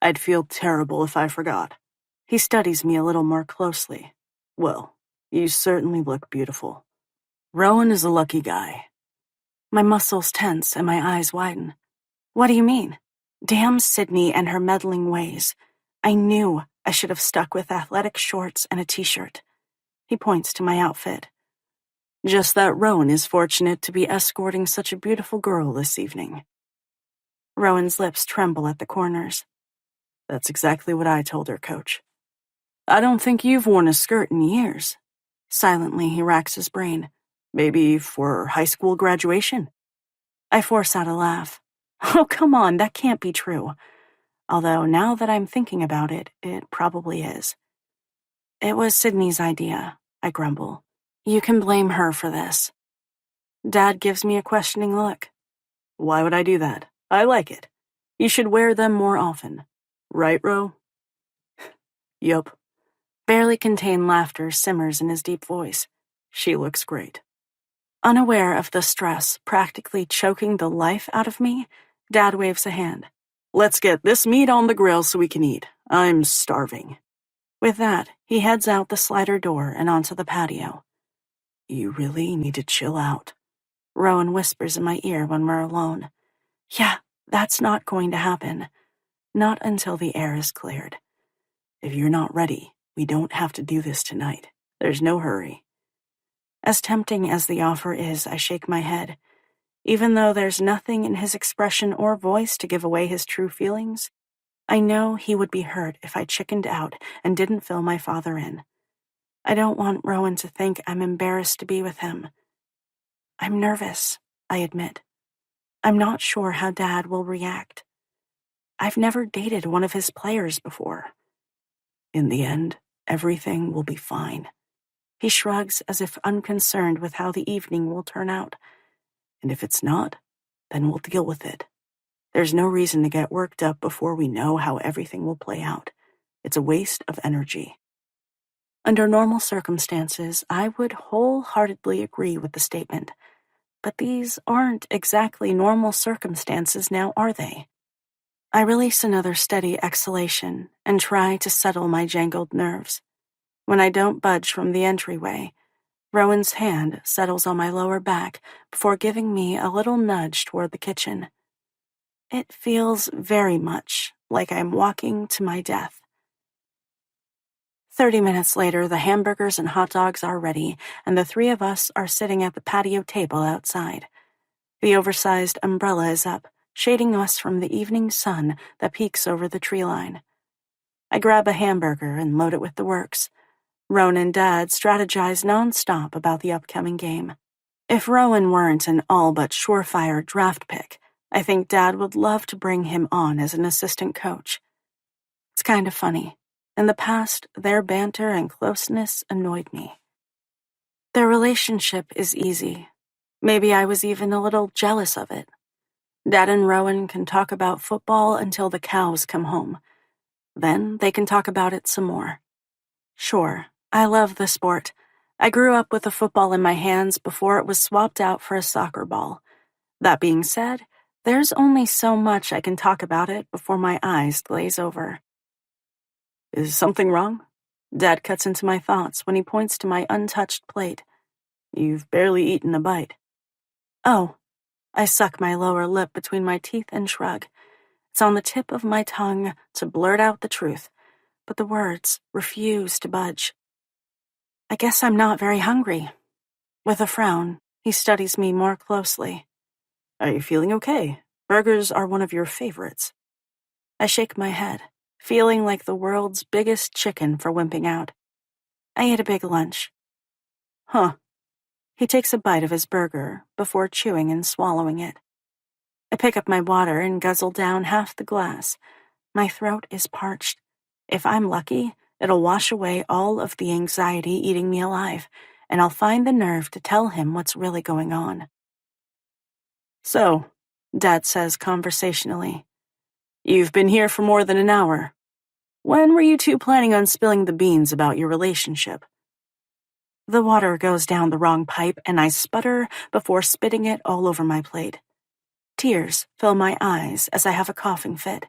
Speaker 2: I'd feel terrible if I forgot.
Speaker 1: He studies me a little more closely.
Speaker 2: Well, you certainly look beautiful. Rowan is a lucky guy.
Speaker 1: My muscles tense and my eyes widen. What do you mean? Damn Sydney and her meddling ways. I knew I should have stuck with athletic shorts and a t-shirt. He points to my outfit.
Speaker 2: Just that Rowan is fortunate to be escorting such a beautiful girl this evening.
Speaker 1: Rowan's lips tremble at the corners.
Speaker 2: That's exactly what I told her, Coach. I don't think you've worn a skirt in years. Silently, he racks his brain. Maybe for high school graduation?
Speaker 1: I force out a laugh. Oh, come on, that can't be true. Although now that I'm thinking about it, it probably is. It was Sydney's idea, I grumble. You can blame her for this. Dad gives me a questioning look.
Speaker 2: Why would I do that? I like it. You should wear them more often. Right, Ro? Yup.
Speaker 1: Barely contained laughter simmers in his deep voice.
Speaker 2: She looks great.
Speaker 1: Unaware of the stress practically choking the life out of me, Dad waves a hand.
Speaker 2: Let's get this meat on the grill so we can eat. I'm starving.
Speaker 1: With that, he heads out the slider door and onto the patio.
Speaker 2: You really need to chill out,
Speaker 1: Rowan whispers in my ear when we're alone. Yeah, that's not going to happen. Not until the air is cleared.
Speaker 2: If you're not ready, we don't have to do this tonight. There's no hurry.
Speaker 1: As tempting as the offer is, I shake my head. Even though there's nothing in his expression or voice to give away his true feelings, I know he would be hurt if I chickened out and didn't fill my father in. I don't want Rowan to think I'm embarrassed to be with him. I'm nervous, I admit. I'm not sure how Dad will react. I've never dated one of his players before.
Speaker 2: In the end, everything will be fine.
Speaker 1: He shrugs as if unconcerned with how the evening will turn out.
Speaker 2: And if it's not, then we'll deal with it. There's no reason to get worked up before we know how everything will play out. It's a waste of energy.
Speaker 1: Under normal circumstances, I would wholeheartedly agree with the statement. But these aren't exactly normal circumstances now, are they? I release another steady exhalation and try to settle my jangled nerves. When I don't budge from the entryway, Rowan's hand settles on my lower back before giving me a little nudge toward the kitchen. It feels very much like I'm walking to my death. 30 minutes later, the hamburgers and hot dogs are ready, and the three of us are sitting at the patio table outside. The oversized umbrella is up, shading us from the evening sun that peeks over the tree line. I grab a hamburger and load it with the works. Rowan and Dad strategize nonstop about the upcoming game. If Rowan weren't an all-but surefire draft pick, I think Dad would love to bring him on as an assistant coach. It's kind of funny. In the past, their banter and closeness annoyed me. Their relationship is easy. Maybe I was even a little jealous of it. Dad and Rowan can talk about football until the cows come home. Then they can talk about it some more. Sure, I love the sport. I grew up with a football in my hands before it was swapped out for a soccer ball. That being said, there's only so much I can talk about it before my eyes glaze over.
Speaker 2: Is something wrong?
Speaker 1: Dad cuts into my thoughts when he points to my untouched plate.
Speaker 2: You've barely eaten a bite.
Speaker 1: Oh, I suck my lower lip between my teeth and shrug. It's on the tip of my tongue to blurt out the truth, but the words refuse to budge. I guess I'm not very hungry. With a frown, he studies me more closely.
Speaker 2: Are you feeling okay? Burgers are one of your favorites.
Speaker 1: I shake my head, feeling like the world's biggest chicken for wimping out. I ate a big lunch.
Speaker 2: Huh.
Speaker 1: He takes a bite of his burger before chewing and swallowing it. I pick up my water and guzzle down half the glass. My throat is parched. If I'm lucky, it'll wash away all of the anxiety eating me alive, and I'll find the nerve to tell him what's really going on.
Speaker 2: So, Dad says conversationally, you've been here for more than an hour. When were you two planning on spilling the beans about your relationship?
Speaker 1: The water goes down the wrong pipe, and I sputter before spitting it all over my plate. Tears fill my eyes as I have a coughing fit.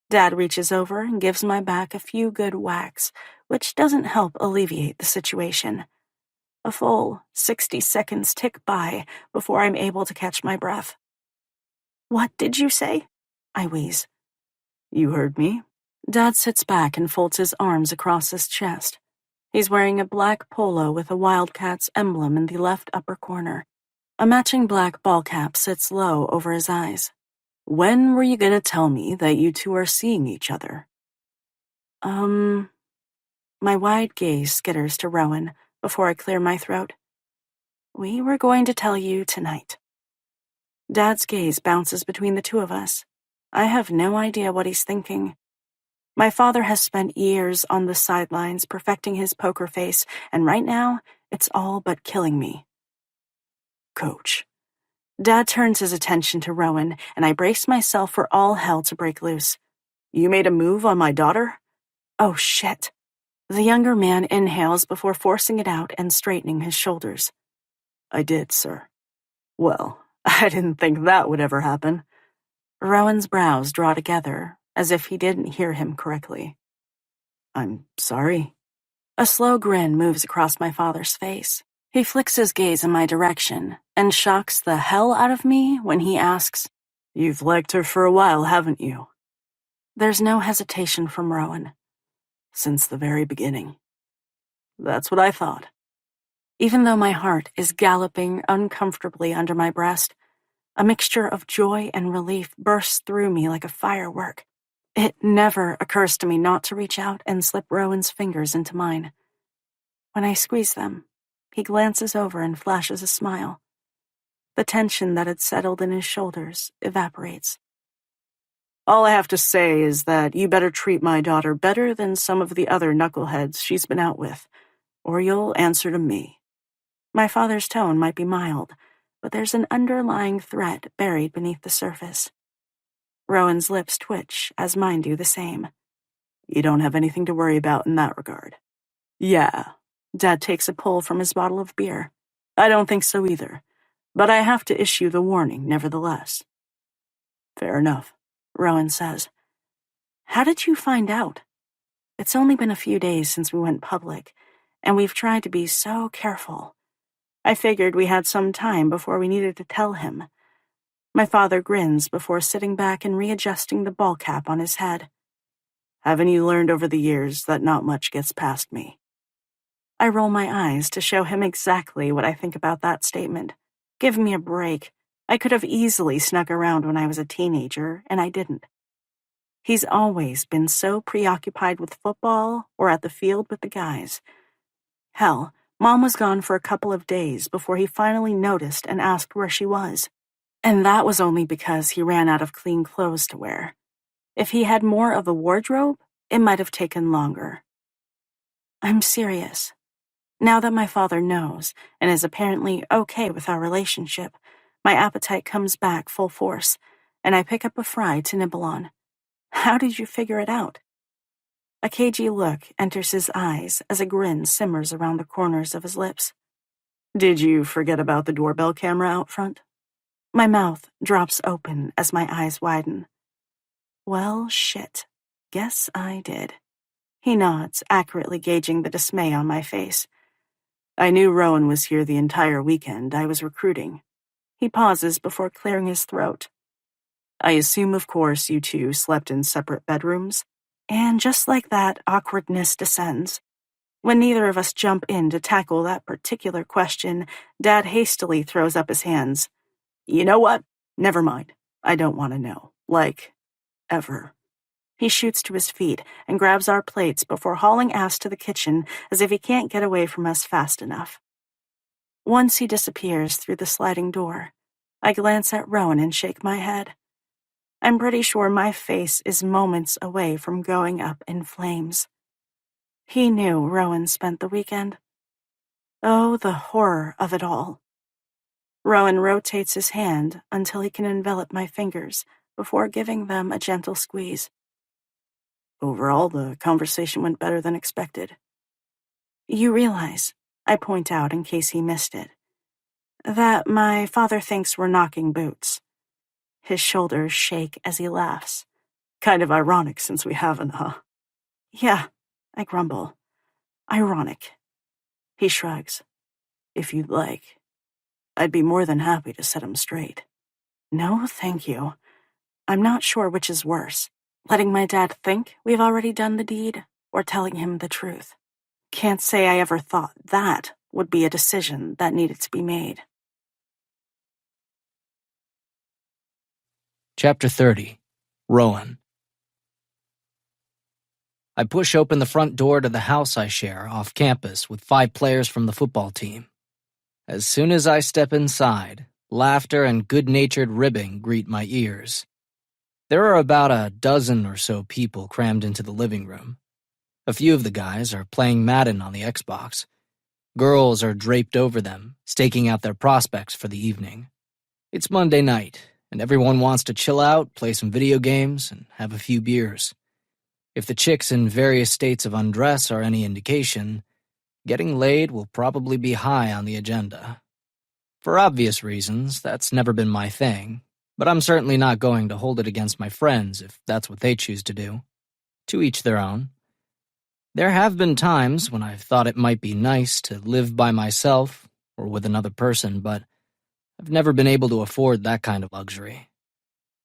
Speaker 1: Dad reaches over and gives my back a few good whacks, which doesn't help alleviate the situation. A full 60 seconds tick by before I'm able to catch my breath. What did you say? I wheeze.
Speaker 2: You heard me.
Speaker 1: Dad sits back and folds his arms across his chest. He's wearing a black polo with a Wildcats emblem in the left upper corner. A matching black ball cap sits low over his eyes.
Speaker 2: When were you gonna tell me that you two are seeing each other?
Speaker 1: My wide gaze skitters to Rowan before I clear my throat. We were going to tell you tonight. Dad's gaze bounces between the two of us. I have no idea what he's thinking. My father has spent years on the sidelines perfecting his poker face, and right now, it's all but killing me. Coach. Dad turns his attention to Rowan, and I brace myself for all hell to break loose.
Speaker 2: You made a move on my daughter?
Speaker 1: Oh, shit. The younger man inhales before forcing it out and straightening his shoulders.
Speaker 2: I did, sir. Well, I didn't think that would ever happen.
Speaker 1: Rowan's brows draw together, as if he didn't hear him correctly.
Speaker 2: I'm sorry.
Speaker 1: A slow grin moves across my father's face. He flicks his gaze in my direction and shocks the hell out of me when he asks,
Speaker 2: You've liked her for a while, haven't you?
Speaker 1: There's no hesitation from Rowan.
Speaker 2: Since the very beginning. That's what I thought.
Speaker 1: Even though my heart is galloping uncomfortably under my breast, a mixture of joy and relief bursts through me like a firework. It never occurs to me not to reach out and slip Rowan's fingers into mine. When I squeeze them, he glances over and flashes a smile. The tension that had settled in his shoulders evaporates.
Speaker 2: All I have to say is that you better treat my daughter better than some of the other knuckleheads she's been out with, or you'll answer to me.
Speaker 1: My father's tone might be mild, but there's an underlying threat buried beneath the surface. Rowan's lips twitch as mine do the same.
Speaker 2: You don't have anything to worry about in that regard.
Speaker 1: Yeah. Dad takes a pull from his bottle of beer.
Speaker 2: I don't think so either, but I have to issue the warning nevertheless.
Speaker 1: Fair enough, Rowan says. How did you find out? It's only been a few days since we went public, and we've tried to be so careful. I figured we had some time before we needed to tell him. My father grins before sitting back and readjusting the ball cap on his head.
Speaker 2: Haven't you learned over the years that not much gets past me?
Speaker 1: I roll my eyes to show him exactly what I think about that statement. Give me a break. I could have easily snuck around when I was a teenager, and I didn't. He's always been so preoccupied with football or at the field with the guys. Hell, Mom was gone for a couple of days before he finally noticed and asked where she was. And that was only because he ran out of clean clothes to wear. If he had more of a wardrobe, it might have taken longer. I'm serious. Now that my father knows and is apparently okay with our relationship, my appetite comes back full force, and I pick up a fry to nibble on. How did you figure it out? A cagey look enters his eyes as a grin simmers around the corners of his lips.
Speaker 2: Did you forget about the doorbell camera out front?
Speaker 1: My mouth drops open as my eyes widen. Well, shit. Guess I did. He nods, accurately gauging the dismay on my face.
Speaker 2: I knew Rowan was here the entire weekend I was recruiting.
Speaker 1: He pauses before clearing his throat.
Speaker 2: I assume, of course, you two slept in separate bedrooms?
Speaker 1: And just like that, awkwardness descends. When neither of us jump in to tackle that particular question, Dad hastily throws up his hands.
Speaker 2: You know what? Never mind. I don't want to know. Like, ever.
Speaker 1: He shoots to his feet and grabs our plates before hauling ass to the kitchen as if he can't get away from us fast enough. Once he disappears through the sliding door, I glance at Rowan and shake my head. I'm pretty sure my face is moments away from going up in flames. He knew Rowan spent the weekend. Oh, the horror of it all. Rowan rotates his hand until he can envelop my fingers before giving them a gentle squeeze.
Speaker 2: Overall, the conversation went better than expected.
Speaker 1: You realize, I point out in case he missed it, that my father thinks we're knocking boots. His shoulders shake as he laughs.
Speaker 2: Kind of ironic since we haven't, huh?
Speaker 1: Yeah, I grumble. Ironic. He shrugs.
Speaker 2: If you'd like, I'd be more than happy to set him straight.
Speaker 1: No, thank you. I'm not sure which is worse. Letting my dad think we've already done the deed, or telling him the truth. Can't say I ever thought that would be a decision that needed to be made.
Speaker 3: Chapter 30. Rowan. I push open the front door to the house I share off campus with 5 players from the football team. As soon as I step inside, laughter and good-natured ribbing greet my ears. There are about a dozen or so people crammed into the living room. A few of the guys are playing Madden on the Xbox. Girls are draped over them, staking out their prospects for the evening. It's Monday night, and everyone wants to chill out, play some video games, and have a few beers. If the chicks in various states of undress are any indication, getting laid will probably be high on the agenda. For obvious reasons, that's never been my thing, but I'm certainly not going to hold it against my friends if that's what they choose to do. To each their own. There have been times when I've thought it might be nice to live by myself or with another person, but I've never been able to afford that kind of luxury.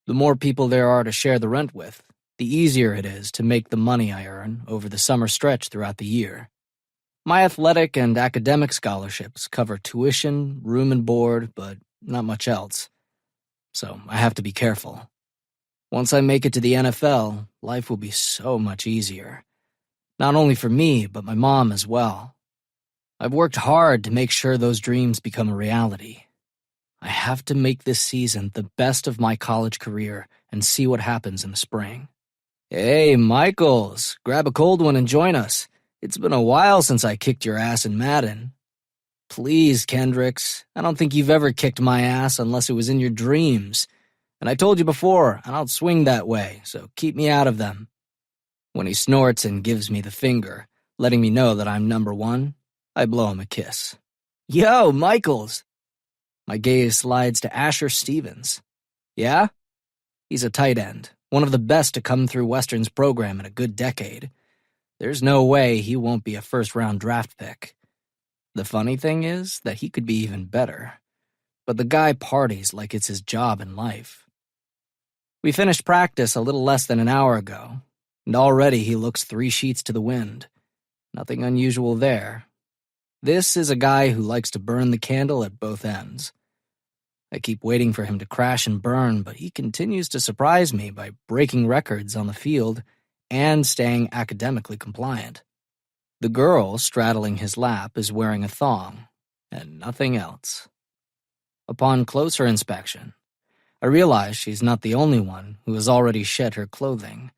Speaker 3: The more people there are to share the rent with, the easier it is to make the money I earn over the summer stretch throughout the year. My athletic and academic scholarships cover tuition, room and board, but not much else. So I have to be careful. Once I make it to the NFL, life will be so much easier. Not only for me, but my mom as well. I've worked hard to make sure those dreams become a reality. I have to make this season the best of my college career and see what happens in the spring. Hey, Michaels, grab a cold one and join us. It's been a while since I kicked your ass in Madden. Please, Kendricks, I don't think you've ever kicked my ass unless it was in your dreams. And I told you before, I don't swing that way, so keep me out of them. When he snorts and gives me the finger, letting me know that I'm number 1, I blow him a kiss. Yo, Michaels! My gaze slides to Asher Stevens. Yeah? He's a tight end, one of the best to come through Western's program in a good decade. There's no way he won't be a first-round draft pick. The funny thing is that he could be even better. But the guy parties like it's his job in life. We finished practice a little less than an hour ago, and already he looks 3 sheets to the wind. Nothing unusual there. This is a guy who likes to burn the candle at both ends. I keep waiting for him to crash and burn, but he continues to surprise me by breaking records on the field and staying academically compliant. The girl straddling his lap is wearing a thong, and nothing else. Upon closer inspection, I realize she's not the only one who has already shed her clothing.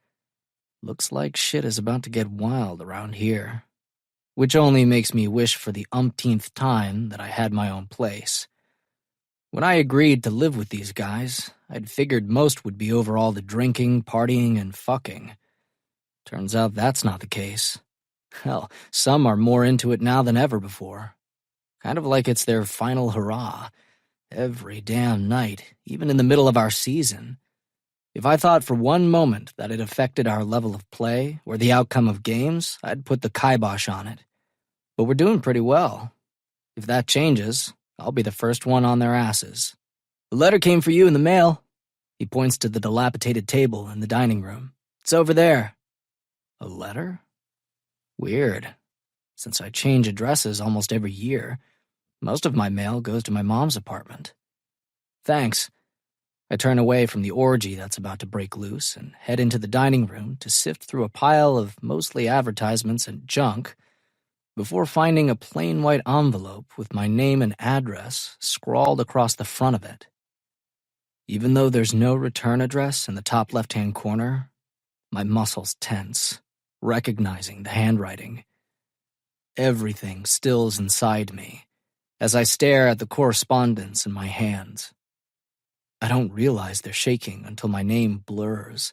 Speaker 3: Looks like shit is about to get wild around here, which only makes me wish for the umpteenth time that I had my own place. When I agreed to live with these guys, I'd figured most would be over all the drinking, partying, and fucking. Turns out that's not the case. Hell, some are more into it now than ever before. Kind of like it's their final hurrah. Every damn night, even in the middle of our season. If I thought for one moment that it affected our level of play or the outcome of games, I'd put the kibosh on it. But we're doing pretty well. If that changes, I'll be the first one on their asses. The letter came for you in the mail. He points to the dilapidated table in the dining room. It's over there. A letter? Weird. Since I change addresses almost every year, most of my mail goes to my mom's apartment. Thanks. I turn away from the orgy that's about to break loose and head into the dining room to sift through a pile of mostly advertisements and junk before finding a plain white envelope with my name and address scrawled across the front of it. Even though there's no return address in the top left-hand corner, my muscles tense, recognizing the handwriting. Everything stills inside me as I stare at the correspondence in my hands. I don't realize they're shaking until my name blurs.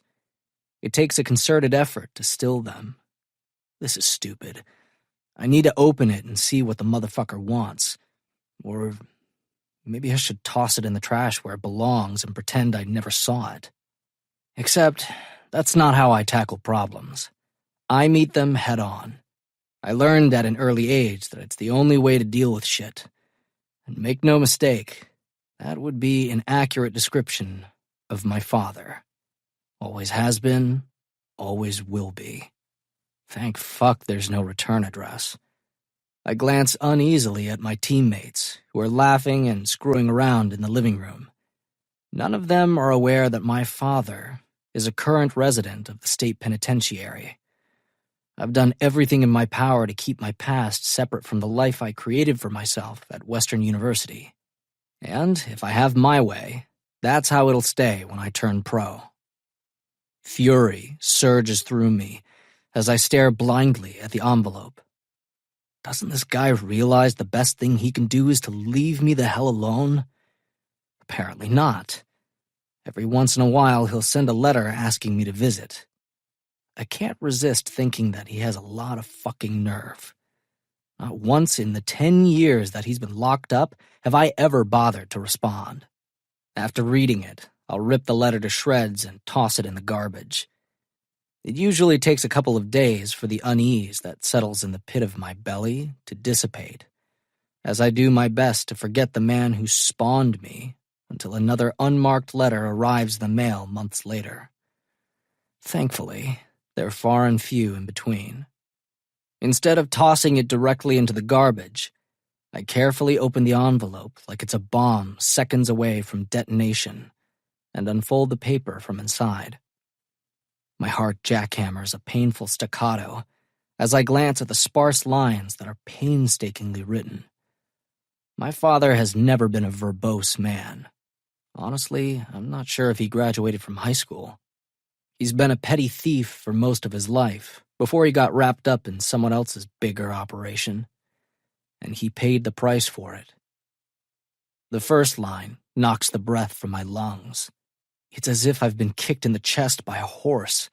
Speaker 3: It takes a concerted effort to still them. This is stupid. I need to open it and see what the motherfucker wants. Or maybe I should toss it in the trash where it belongs and pretend I never saw it. Except, that's not how I tackle problems. I meet them head on. I learned at an early age that it's the only way to deal with shit. And make no mistake, that would be an accurate description of my father. Always has been, always will be. Thank fuck there's no return address. I glance uneasily at my teammates, who are laughing and screwing around in the living room. None of them are aware that my father is a current resident of the state penitentiary. I've done everything in my power to keep my past separate from the life I created for myself at Western University. And if I have my way, that's how it'll stay when I turn pro. Fury surges through me as I stare blindly at the envelope. Doesn't this guy realize the best thing he can do is to leave me the hell alone? Apparently not. Every once in a while, he'll send a letter asking me to visit. I can't resist thinking that he has a lot of fucking nerve. Not once in the 10 years that he's been locked up have I ever bothered to respond. After reading it, I'll rip the letter to shreds and toss it in the garbage. It usually takes a couple of days for the unease that settles in the pit of my belly to dissipate, as I do my best to forget the man who spawned me until another unmarked letter arrives in the mail months later. Thankfully, they're far and few in between. Instead of tossing it directly into the garbage, I carefully open the envelope like it's a bomb seconds away from detonation and unfold the paper from inside. My heart jackhammers a painful staccato as I glance at the sparse lines that are painstakingly written. My father has never been a verbose man. Honestly, I'm not sure if he graduated from high school. He's been a petty thief for most of his life before he got wrapped up in someone else's bigger operation, and he paid the price for it. The first line knocks the breath from my lungs. It's as if I've been kicked in the chest by a horse.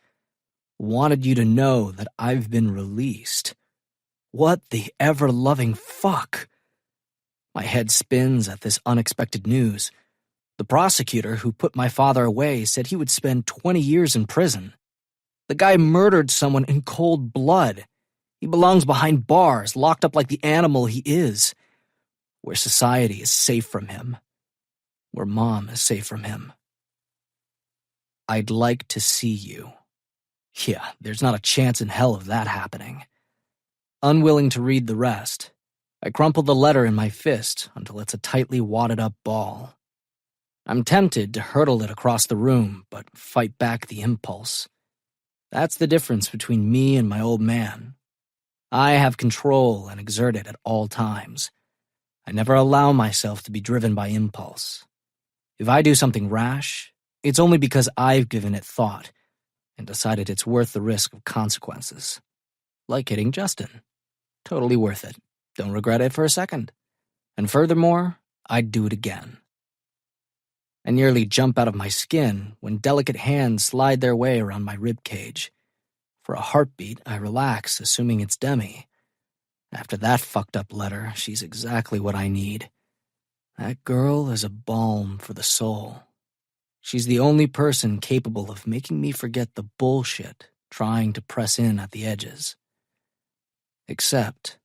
Speaker 3: Wanted you to know that I've been released. What the ever-loving fuck? My head spins at this unexpected news. The prosecutor who put my father away said he would spend 20 years in prison. The guy murdered someone in cold blood. He belongs behind bars, locked up like the animal he is, where society is safe from him, where Mom is safe from him. I'd like to see you. Yeah, there's not a chance in hell of that happening. Unwilling to read the rest, I crumple the letter in my fist until it's a tightly wadded up ball. I'm tempted to hurtle it across the room, but fight back the impulse. That's the difference between me and my old man. I have control and exert it at all times. I never allow myself to be driven by impulse. If I do something rash, it's only because I've given it thought and decided it's worth the risk of consequences. Like hitting Justin. Totally worth it. Don't regret it for a second. And furthermore, I'd do it again. I nearly jump out of my skin when delicate hands slide their way around my ribcage. For a heartbeat, I relax, assuming it's Demi. After that fucked up letter, she's exactly what I need. That girl is a balm for the soul. She's the only person capable of making me forget the bullshit trying to press in at the edges. Except,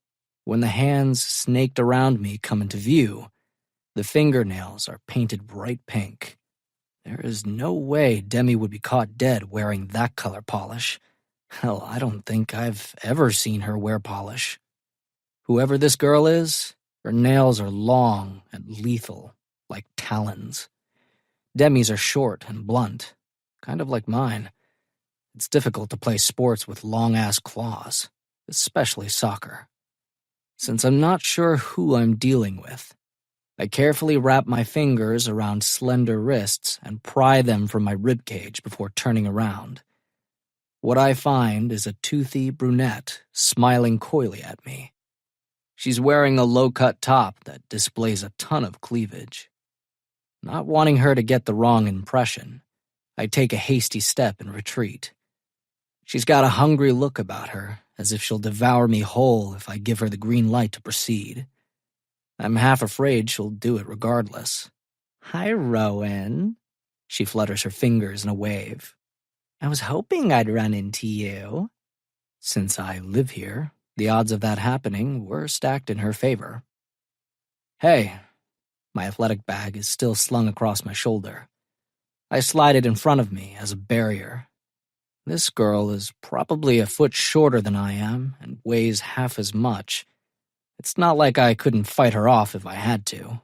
Speaker 3: when the hands snaked around me come into view, the fingernails are painted bright pink. There is no way Demi would be caught dead wearing that color polish. Hell, I don't think I've ever seen her wear polish. Whoever this girl is, her nails are long and lethal, like talons. Demi's are short and blunt, kind of like mine. It's difficult to play sports with long-ass claws, especially soccer. Since I'm not sure who I'm dealing with, I carefully wrap my fingers around slender wrists and pry them from my ribcage before turning around. What I find is a toothy brunette smiling coyly at me. She's wearing a low-cut top that displays a ton of cleavage. Not wanting her to get the wrong impression, I take a hasty step and retreat. She's got a hungry look about her, as if she'll devour me whole if I give her the green light to proceed. I'm half afraid she'll do it regardless. "Hi, Rowan." She flutters her fingers in a wave. "I was hoping I'd run into you." Since I live here, the odds of that happening were stacked in her favor. "Hey." My athletic bag is still slung across my shoulder. I slide it in front of me as a barrier. This girl is probably a foot shorter than I am and weighs half as much. It's not like I couldn't fight her off if I had to.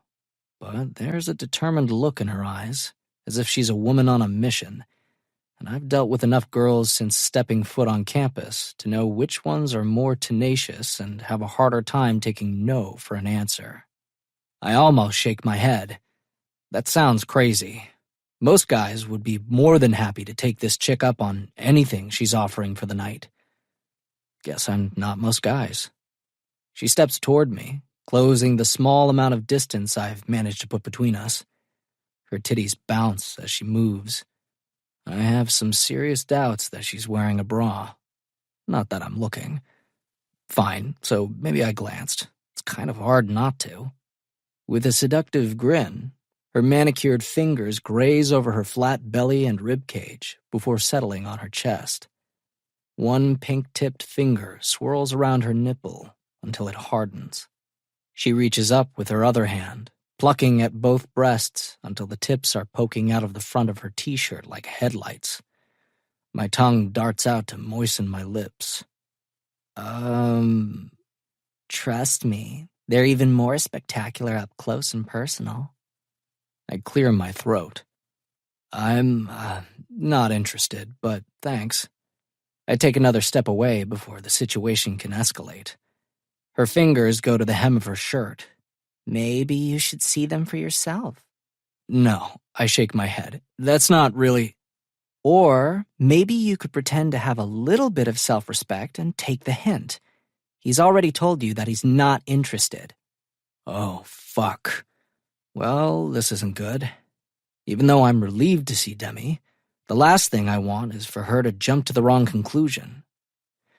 Speaker 3: But there's a determined look in her eyes, as if she's a woman on a mission. and I've dealt with enough girls since stepping foot on campus to know which ones are more tenacious and have a harder time taking no for an answer. I almost shake my head. That sounds crazy. Most guys would be more than happy to take this chick up on anything she's offering for the night. Guess I'm not most guys. She steps toward me, closing the small amount of distance I've managed to put between us. Her titties bounce as she moves. I have some serious doubts that she's wearing a bra. Not that I'm looking. Fine, so maybe I glanced. It's kind of hard not to. With a seductive grin, her manicured fingers graze over her flat belly and rib cage before settling on her chest. One pink-tipped finger swirls around her nipple until it hardens. She reaches up with her other hand, plucking at both breasts until the tips are poking out of the front of her t-shirt like headlights. My tongue darts out to moisten my lips. Trust me, they're even more spectacular up close and personal. I clear my throat. I'm, not interested, but thanks. I take another step away before the situation can escalate. Her fingers go to the hem of her shirt. Maybe you should see them for yourself. No, I shake my head. That's not really... Or maybe you could pretend to have a little bit of self-respect and take the hint. He's already told you that he's not interested. Oh, fuck. Well, this isn't good. Even though I'm relieved to see Demi, the last thing I want is for her to jump to the wrong conclusion.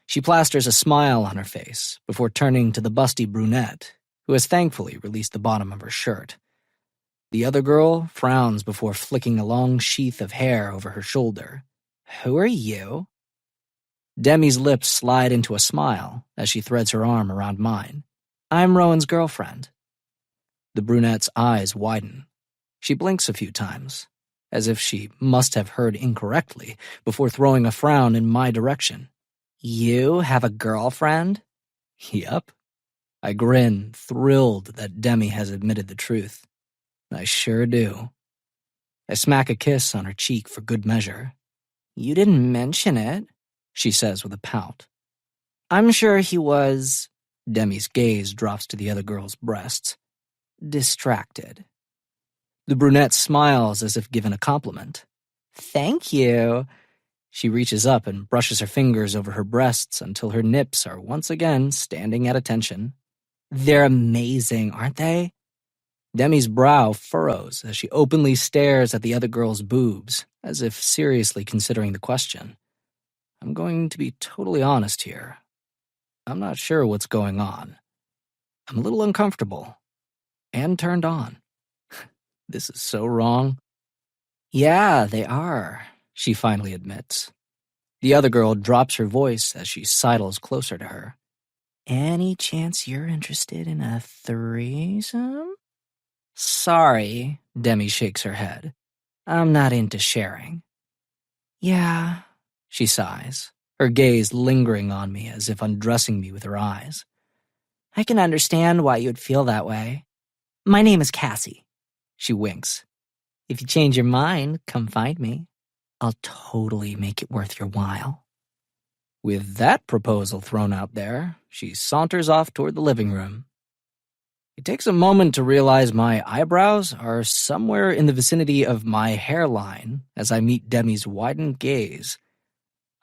Speaker 3: She plasters a smile on her face before turning to the busty brunette, who has thankfully released the bottom of her shirt. The other girl frowns before flicking a long sheath of hair over her shoulder. Who are you? Demi's lips slide into a smile as she threads her arm around mine. I'm Rowan's girlfriend. The brunette's eyes widen. She blinks a few times, as if she must have heard incorrectly before throwing a frown in my direction. You have a girlfriend? Yep. I grin, thrilled that Demi has admitted the truth. I sure do. I smack a kiss on her cheek for good measure. You didn't mention it, she says with a pout. I'm sure he was... Demi's gaze drops to the other girl's breasts. Distracted. The brunette smiles as if given a compliment. Thank you. She reaches up and brushes her fingers over her breasts until her nips are once again standing at attention. They're amazing, aren't they? Demi's brow furrows as she openly stares at the other girl's boobs, as if seriously considering the question. I'm going to be totally honest here. I'm not sure what's going on. I'm a little uncomfortable. And turned on. This is so wrong. Yeah, they are, she finally admits. The other girl drops her voice as she sidles closer to her. Any chance you're interested in a threesome? Sorry, Demi shakes her head. I'm not into sharing. Yeah, she sighs, her gaze lingering on me as if undressing me with her eyes. I can understand why you'd feel that way. My name is Cassie. She winks. If you change your mind, come find me. I'll totally make it worth your while. With that proposal thrown out there, she saunters off toward the living room. It takes a moment to realize my eyebrows are somewhere in the vicinity of my hairline as I meet Demi's widened gaze.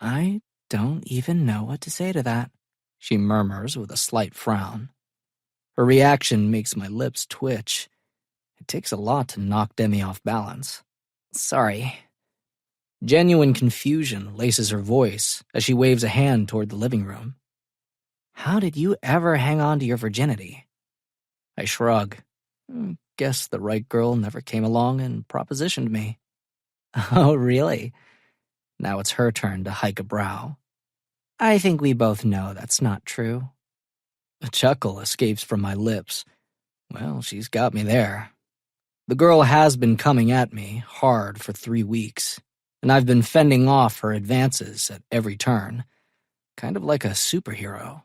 Speaker 3: I don't even know what to say to that, she murmurs with a slight frown. Her reaction makes my lips twitch. It takes a lot to knock Demi off balance. Sorry. Genuine confusion laces her voice as she waves a hand toward the living room. How did you ever hang on to your virginity? I shrug. Guess the right girl never came along and propositioned me. Oh, really? Now it's her turn to hike a brow. I think we both know that's not true. A chuckle escapes from my lips. Well, she's got me there. The girl has been coming at me hard for 3 weeks, and I've been fending off her advances at every turn, kind of like a superhero.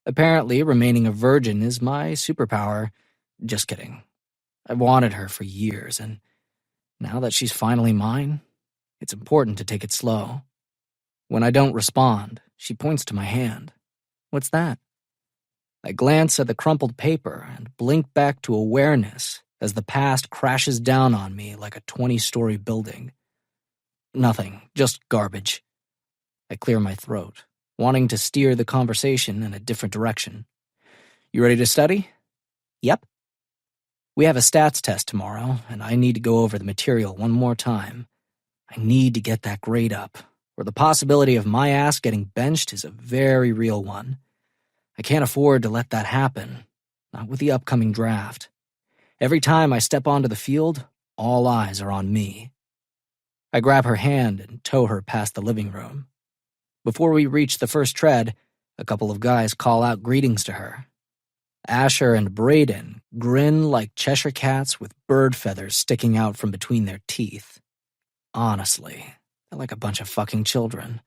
Speaker 3: Apparently, remaining a virgin is my superpower. Just kidding. I've wanted her for years, and now that she's finally mine, It's important to take it slow. When I don't respond, she points to my hand. What's that? I glance at the crumpled paper and blink back to awareness as the past crashes down on me like a 20-story building. Nothing, just garbage. I clear my throat, wanting to steer the conversation in a different direction. You ready to study? Yep. We have a stats test tomorrow, and I need to go over the material one more time. I need to get that grade up, or the possibility of my ass getting benched is a very real one. I can't afford to let that happen, not with the upcoming draft. Every time I step onto the field, all eyes are on me. I grab her hand and tow her past the living room. Before we reach the first tread, a couple of guys call out greetings to her. Asher and Braden grin like Cheshire cats with bird feathers sticking out from between their teeth. Honestly, they're like a bunch of fucking children.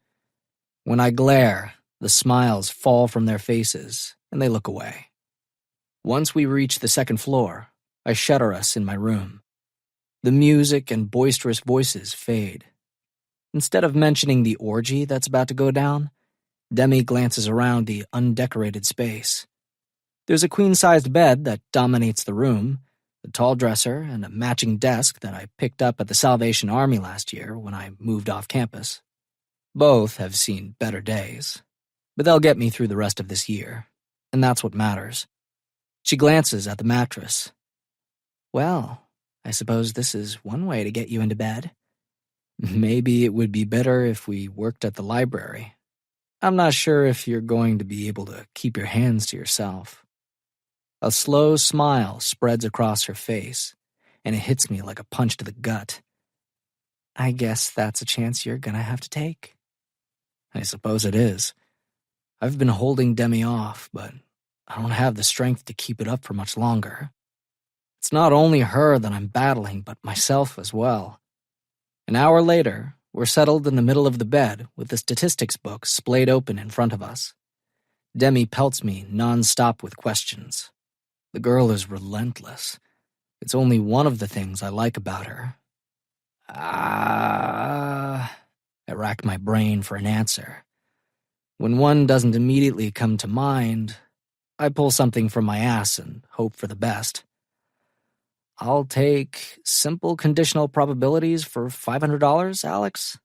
Speaker 3: When I glare, the smiles fall from their faces, and they look away. Once we reach the second floor, I shutter us in my room. The music and boisterous voices fade. Instead of mentioning the orgy that's about to go down, Demi glances around the undecorated space. There's a queen-sized bed that dominates the room, a tall dresser, and a matching desk that I picked up at the Salvation Army last year when I moved off campus. Both have seen better days, but they'll get me through the rest of this year, and that's what matters. She glances at the mattress. Well, I suppose this is one way to get you into bed. Maybe it would be better if we worked at the library. I'm not sure if you're going to be able to keep your hands to yourself. A slow smile spreads across her face, and it hits me like a punch to the gut. I guess that's a chance you're gonna have to take. I suppose it is. I've been holding Demi off, but I don't have the strength to keep it up for much longer. It's not only her that I'm battling, but myself as well. An hour later, we're settled in the middle of the bed with the statistics book splayed open in front of us. Demi pelts me non-stop with questions. The girl is relentless. It's only one of the things I like about her. I rack my brain for an answer. When one doesn't immediately come to mind, I pull something from my ass and hope for the best. I'll take simple conditional probabilities for $500, Alex?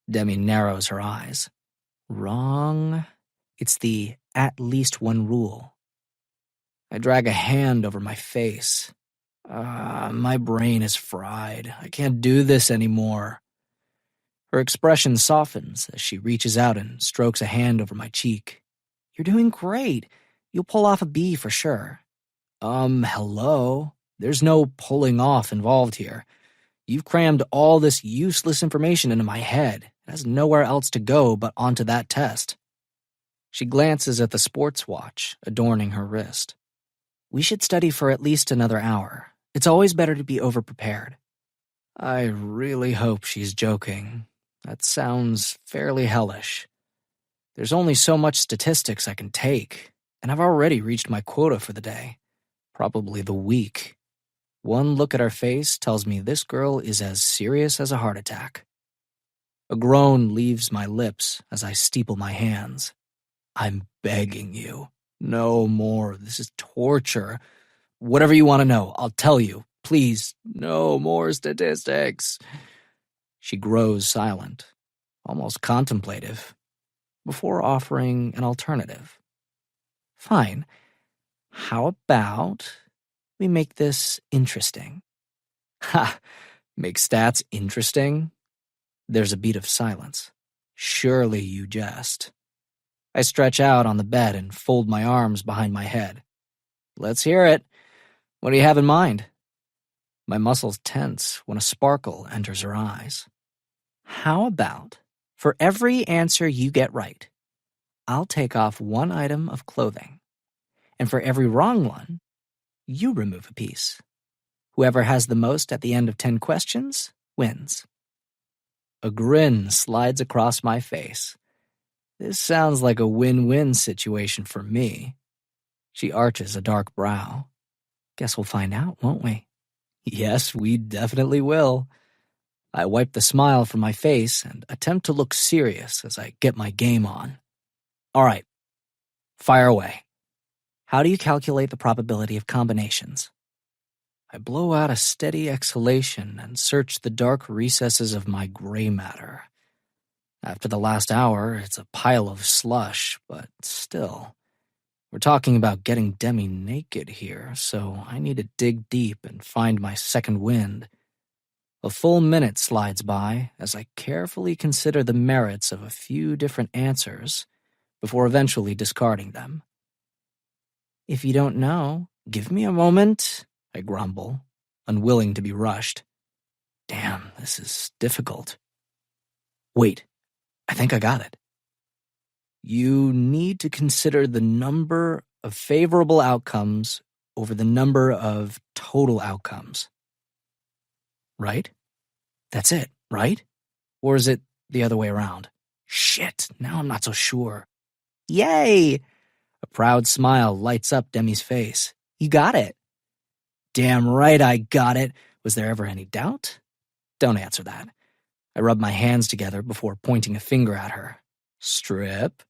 Speaker 3: Demi narrows her eyes. Wrong. It's the at least one rule. I drag a hand over my face. My brain is fried. I can't do this anymore. Her expression softens as she reaches out and strokes a hand over my cheek. You're doing great. You'll pull off a B for sure. Hello? There's no pulling off involved here. You've crammed all this useless information into my head. It has nowhere else to go but onto that test. She glances at the sports watch adorning her wrist. We should study for at least another hour. It's always better to be overprepared. I really hope she's joking. That sounds fairly hellish. There's only so much statistics I can take, and I've already reached my quota for the day. Probably the week. One look at her face tells me this girl is as serious as a heart attack. A groan leaves my lips as I steeple my hands. I'm begging you. No more. This is torture. Whatever you want to know, I'll tell you. Please, no more statistics. She grows silent, almost contemplative, before offering an alternative. Fine. How about we make this interesting? Ha! Make stats interesting? There's a beat of silence. Surely you jest. I stretch out on the bed and fold my arms behind my head. Let's hear it. What do you have in mind? My muscles tense when a sparkle enters her eyes. How about, for every answer you get right, I'll take off one item of clothing, and for every wrong one, you remove a piece. Whoever has the most at the end of 10 questions wins. A grin slides across my face. This sounds like a win-win situation for me. She arches a dark brow. Guess we'll find out, won't we? Yes, we definitely will. I wipe the smile from my face and attempt to look serious as I get my game on. All right, fire away. How do you calculate the probability of combinations? I blow out a steady exhalation and search the dark recesses of my gray matter. After the last hour, it's a pile of slush, but still. We're talking about getting Demi naked here, so I need to dig deep and find my second wind. A full minute slides by as I carefully consider the merits of a few different answers before eventually discarding them. If you don't know, give me a moment, I grumble, unwilling to be rushed. Damn, this is difficult. Wait, I think I got it. You need to consider the number of favorable outcomes over the number of total outcomes. Right? That's it, right? Or is it the other way around? Shit, now I'm not so sure. Yay! A proud smile lights up Demi's face. You got it. Damn right I got it. Was there ever any doubt? Don't answer that. I rub my hands together before pointing a finger at her. Strip.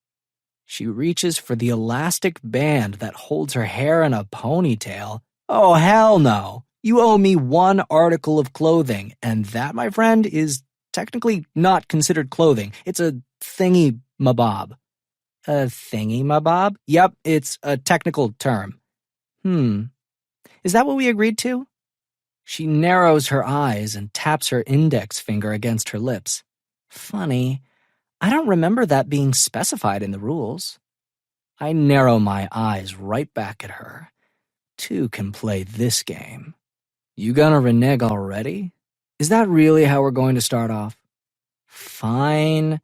Speaker 3: She reaches for the elastic band that holds her hair in a ponytail. Oh, hell no. You owe me one article of clothing, and that, my friend, is technically not considered clothing. It's a thingy-mabob. A thingy-mabob? Yep, it's a technical term. Is that what we agreed to? She narrows her eyes and taps her index finger against her lips. Funny. I don't remember that being specified in the rules. I narrow my eyes right back at her. Two can play this game. You gonna renege already? Is that really how we're going to start off? Fine,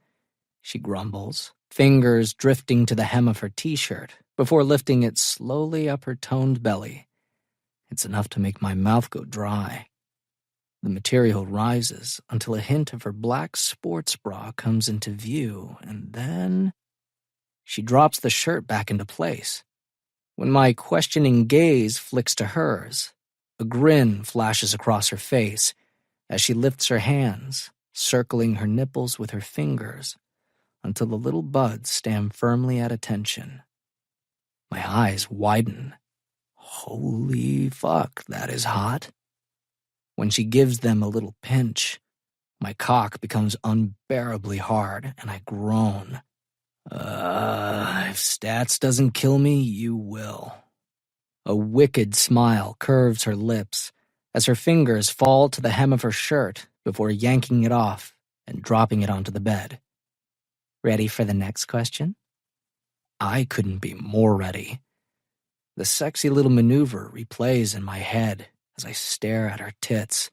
Speaker 3: she grumbles, fingers drifting to the hem of her t-shirt before lifting it slowly up her toned belly. It's enough to make my mouth go dry. The material rises until a hint of her black sports bra comes into view, and then she drops the shirt back into place. When my questioning gaze flicks to hers, a grin flashes across her face as she lifts her hands, circling her nipples with her fingers until the little buds stand firmly at attention. My eyes widen. Holy fuck, that is hot. When she gives them a little pinch, my cock becomes unbearably hard, and I groan. If Stats doesn't kill me, you will. A wicked smile curves her lips as her fingers fall to the hem of her shirt before yanking it off and dropping it onto the bed. Ready for the next question? I couldn't be more ready. The sexy little maneuver replays in my head as I stare at her tits.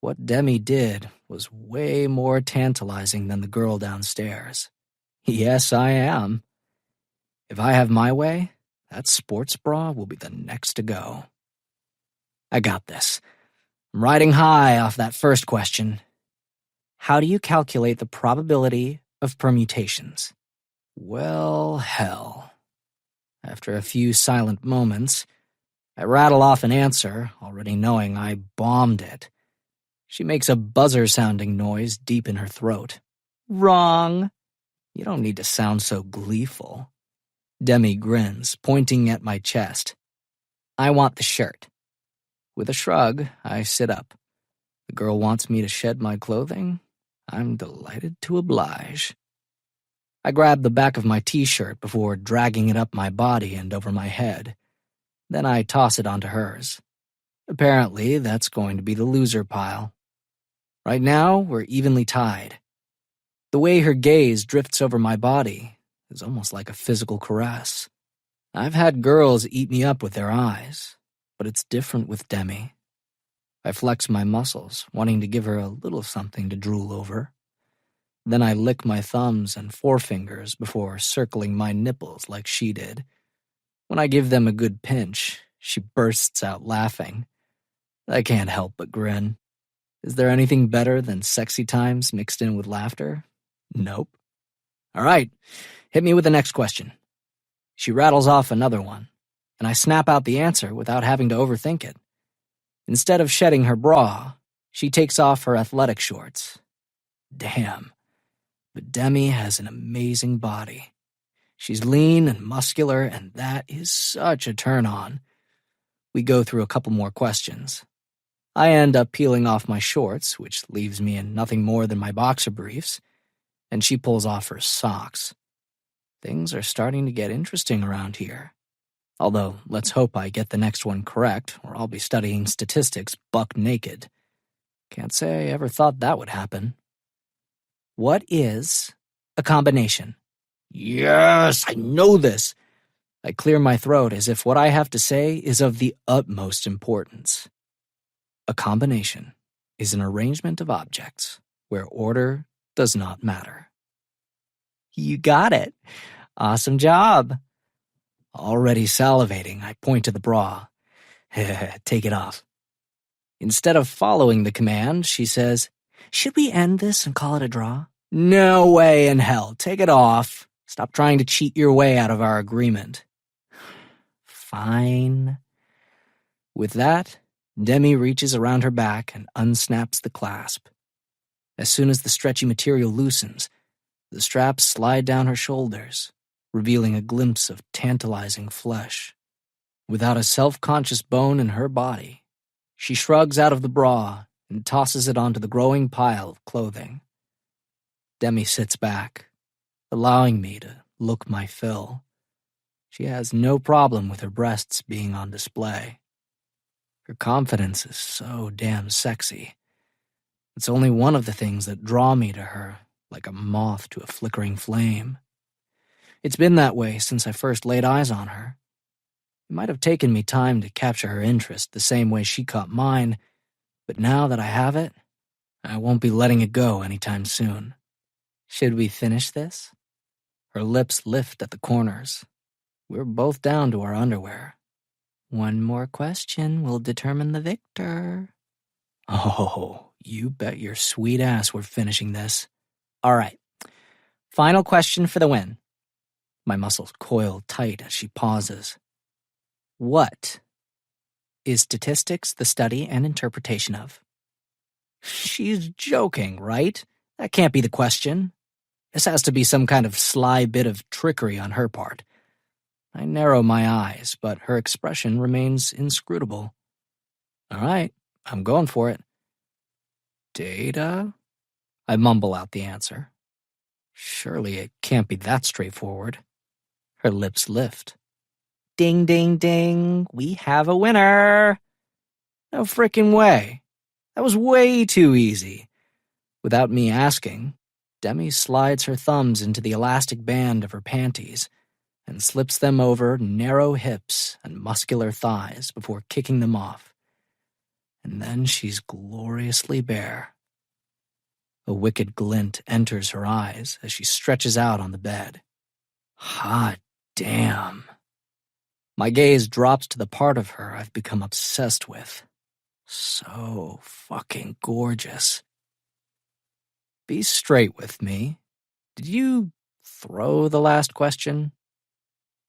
Speaker 3: What Demi did was way more tantalizing than the girl downstairs. Yes, I am. If I have my way, that sports bra will be the next to go. I got this. I'm riding high off that first question. How do you calculate the probability of permutations? Well, hell. After a few silent moments, I rattle off an answer, already knowing I bombed it. She makes a buzzer-sounding noise deep in her throat. Wrong. You don't need to sound so gleeful. Demi grins, pointing at my chest. I want the shirt. With a shrug, I sit up. The girl wants me to shed my clothing? I'm delighted to oblige. I grab the back of my t-shirt before dragging it up my body and over my head. Then I toss it onto hers. Apparently, that's going to be the loser pile. Right now, we're evenly tied. The way her gaze drifts over my body is almost like a physical caress. I've had girls eat me up with their eyes, but it's different with Demi. I flex my muscles, wanting to give her a little something to drool over. Then I lick my thumbs and forefingers before circling my nipples like she did. When I give them a good pinch, she bursts out laughing. I can't help but grin. Is there anything better than sexy times mixed in with laughter? Nope. All right, hit me with the next question. She rattles off another one, and I snap out the answer without having to overthink it. Instead of shedding her bra, She takes off her athletic shorts. Damn, but Demi has an amazing body. She's lean and muscular, and that is such a turn-on. We go through a couple more questions. I end up peeling off my shorts, which leaves me in nothing more than my boxer briefs, and she pulls off her socks. Things are starting to get interesting around here. Although, let's hope I get the next one correct, or I'll be studying statistics buck naked. Can't say I ever thought that would happen. What is a combination? Yes, I know this. I clear my throat as if what I have to say is of the utmost importance. A combination is an arrangement of objects where order does not matter. You got it. Awesome job. Already salivating, I point to the bra. Take it off. Instead of following the command, she says, "Should we end this and call it a draw?" No way in hell. Take it off. Stop trying to cheat your way out of our agreement. Fine. With that, Demi reaches around her back and unsnaps the clasp. As soon as the stretchy material loosens, the straps slide down her shoulders, revealing a glimpse of tantalizing flesh. Without a self-conscious bone in her body, she shrugs out of the bra and tosses it onto the growing pile of clothing. Demi sits back, allowing me to look my fill. She has no problem with her breasts being on display. Her confidence is so damn sexy. It's only one of the things that draw me to her like a moth to a flickering flame. It's been that way since I first laid eyes on her. It might have taken me time to capture her interest the same way she caught mine, but now that I have it, I won't be letting it go anytime soon. Should we finish this? Her lips lift at the corners. We're both down to our underwear. One more question will determine the victor. Oh, you bet your sweet ass we're finishing this. All right. Final question for the win. My muscles coil tight as she pauses. What is statistics the study and interpretation of? She's joking, right? That can't be the question. This has to be some kind of sly bit of trickery on her part. I narrow my eyes, but her expression remains inscrutable. All right, I'm going for it. Data? I mumble out the answer. Surely it can't be that straightforward. Her lips lift. Ding, ding, ding, we have a winner. No frickin' way. That was way too easy. Without me asking, Demi slides her thumbs into the elastic band of her panties and slips them over narrow hips and muscular thighs before kicking them off. And then she's gloriously bare. A wicked glint enters her eyes as she stretches out on the bed. Hot damn. My gaze drops to the part of her I've become obsessed with. So fucking gorgeous. Be straight with me. Did you throw the last question?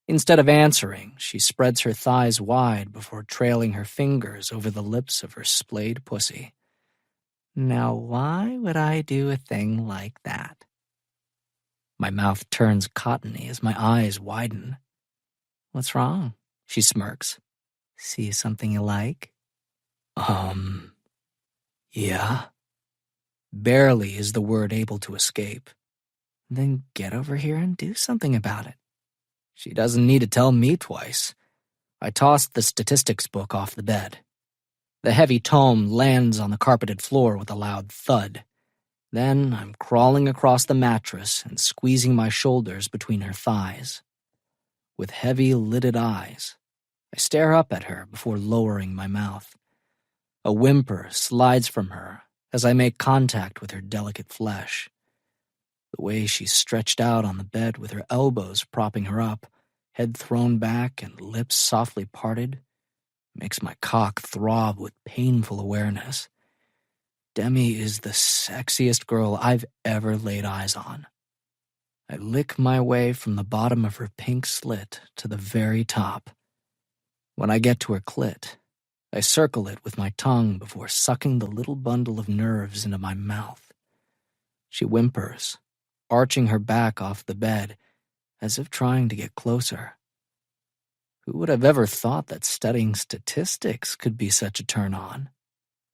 Speaker 3: Instead of answering, she spreads her thighs wide before trailing her fingers over the lips of her splayed pussy. Now why would I do a thing like that? My mouth turns cottony as my eyes widen. What's wrong? She smirks. See something you like? Yeah. Barely is the word able to escape. Then get over here and do something about it. She doesn't need to tell me twice. I tossed the statistics book off the bed. The heavy tome lands on the carpeted floor with a loud thud. Then I'm crawling across the mattress and squeezing my shoulders between her thighs. With heavy lidded eyes, I stare up at her before lowering my mouth. A whimper slides from her as I make contact with her delicate flesh. The way she's stretched out on the bed with her elbows propping her up, head thrown back and lips softly parted, makes my cock throb with painful awareness. Demi is the sexiest girl I've ever laid eyes on. I lick my way from the bottom of her pink slit to the very top. When I get to her clit, I circle it with my tongue before sucking the little bundle of nerves into my mouth. She whimpers, arching her back off the bed, as if trying to get closer. Who would have ever thought that studying statistics could be such a turn-on?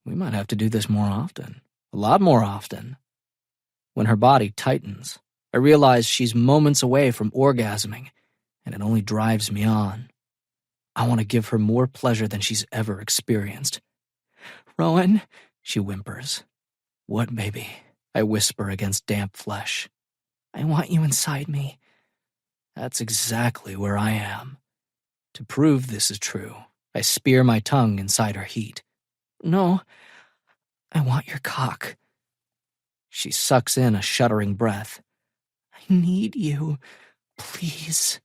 Speaker 3: We might have to do this more often. A lot more often. When her body tightens, I realize she's moments away from orgasming, and it only drives me on. I want to give her more pleasure than she's ever experienced. "Rowan," she whimpers. "What, baby?" I whisper against damp flesh. "I want you inside me." That's exactly where I am. To prove this is true, I spear my tongue inside her heat. "No, I want your cock." She sucks in a shuddering breath. "I need you, please."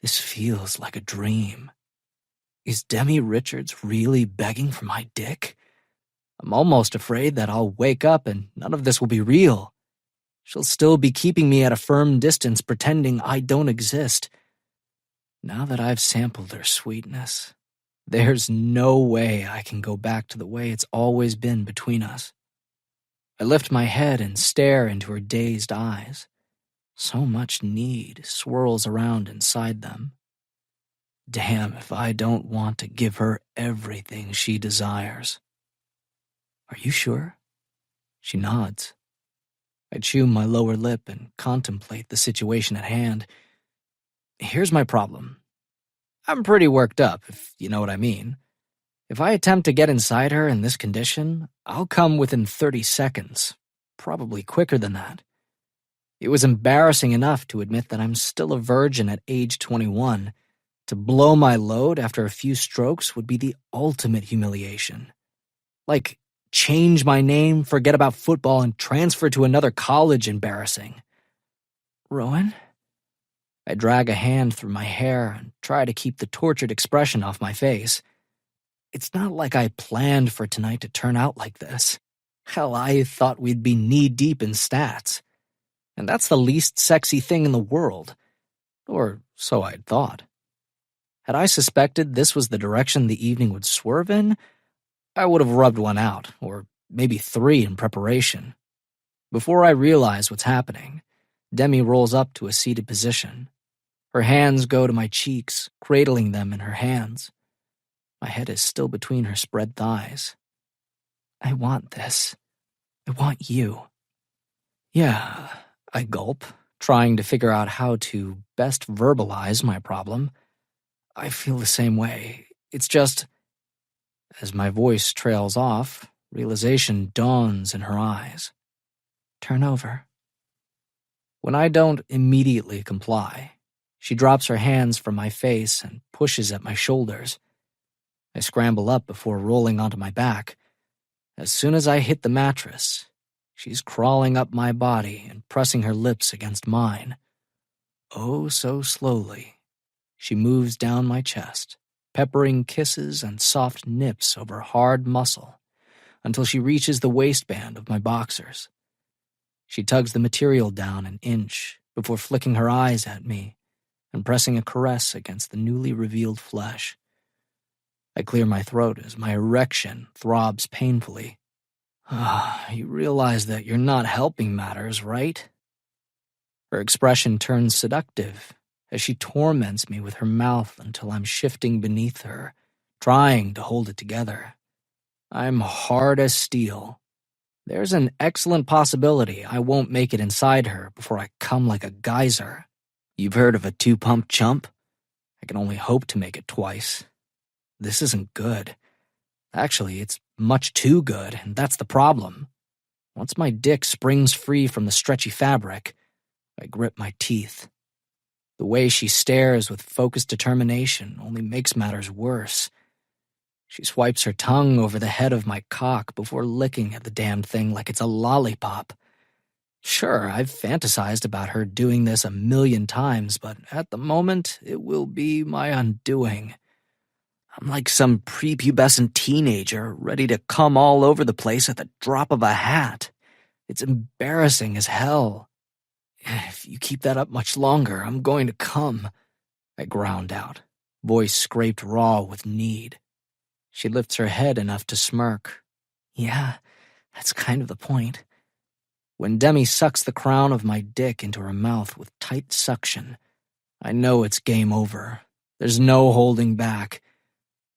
Speaker 3: This feels like a dream. Is Demi Richards really begging for my dick? I'm almost afraid that I'll wake up and none of this will be real. She'll still be keeping me at a firm distance, pretending I don't exist. Now that I've sampled her sweetness, there's no way I can go back to the way it's always been between us. I lift my head and stare into her dazed eyes. So much need swirls around inside them. Damn if I don't want to give her everything she desires. "Are you sure?" She nods. I chew my lower lip and contemplate the situation at hand. Here's my problem. I'm pretty worked up, if you know what I mean. If I attempt to get inside her in this condition, I'll come within 30 seconds, probably quicker than that. It was embarrassing enough to admit that I'm still a virgin at age 21. To blow my load after a few strokes would be the ultimate humiliation. Like, change my name, forget about football, and transfer to another college embarrassing. "Rowan?" I drag a hand through my hair and try to keep the tortured expression off my face. It's not like I planned for tonight to turn out like this. Hell, I thought we'd be knee-deep in stats. And that's the least sexy thing in the world. Or so I'd thought. Had I suspected this was the direction the evening would swerve in, I would have rubbed one out, or maybe 3 in preparation. Before I realize what's happening, Demi rolls up to a seated position. Her hands go to my cheeks, cradling them in her hands. My head is still between her spread thighs. "I want this. I want you." "Yeah," I gulp, trying to figure out how to best verbalize my problem. "I feel the same way. It's just..." As my voice trails off, realization dawns in her eyes. "Turn over." When I don't immediately comply, she drops her hands from my face and pushes at my shoulders. I scramble up before rolling onto my back. As soon as I hit the mattress, she's crawling up my body and pressing her lips against mine. Oh, so slowly, she moves down my chest, peppering kisses and soft nips over hard muscle, until she reaches the waistband of my boxers. She tugs the material down an inch before flicking her eyes at me and pressing a caress against the newly revealed flesh. I clear my throat as my erection throbs painfully. You realize that you're not helping matters, right?" Her expression turns seductive as she torments me with her mouth until I'm shifting beneath her, trying to hold it together. I'm hard as steel. There's an excellent possibility I won't make it inside her before I come like a geyser. You've heard of a 2-pump chump? I can only hope to make it twice. This isn't good. Actually, it's much too good, and that's the problem. Once my dick springs free from the stretchy fabric, I grip my teeth. The way she stares with focused determination only makes matters worse. She swipes her tongue over the head of my cock before licking at the damned thing like it's a lollipop. Sure, I've fantasized about her doing this 1,000,000 times, but at the moment, it will be my undoing. I'm like some prepubescent teenager ready to come all over the place at the drop of a hat. It's embarrassing as hell. If you keep that up much longer, I'm going to come, I ground out, voice scraped raw with need. She lifts her head enough to smirk. Yeah, that's kind of the point. When Demi sucks the crown of my dick into her mouth with tight suction, I know it's game over. There's no holding back.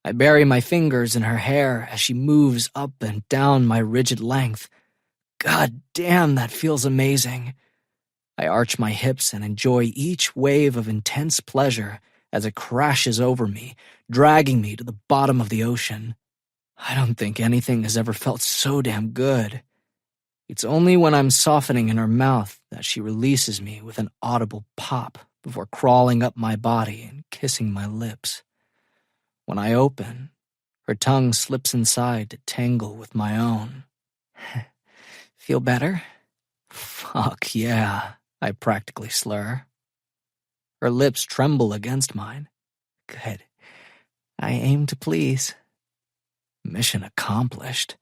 Speaker 3: I bury my fingers in her hair as she moves up and down my rigid length. God damn, that feels amazing. I arch my hips and enjoy each wave of intense pleasure as it crashes over me, dragging me to the bottom of the ocean. I don't think anything has ever felt so damn good. It's only when I'm softening in her mouth that she releases me with an audible pop before crawling up my body and kissing my lips. When I open, her tongue slips inside to tangle with my own. Feel better? Fuck yeah, I practically slur. Her lips tremble against mine. Good. I aim to please. Mission accomplished.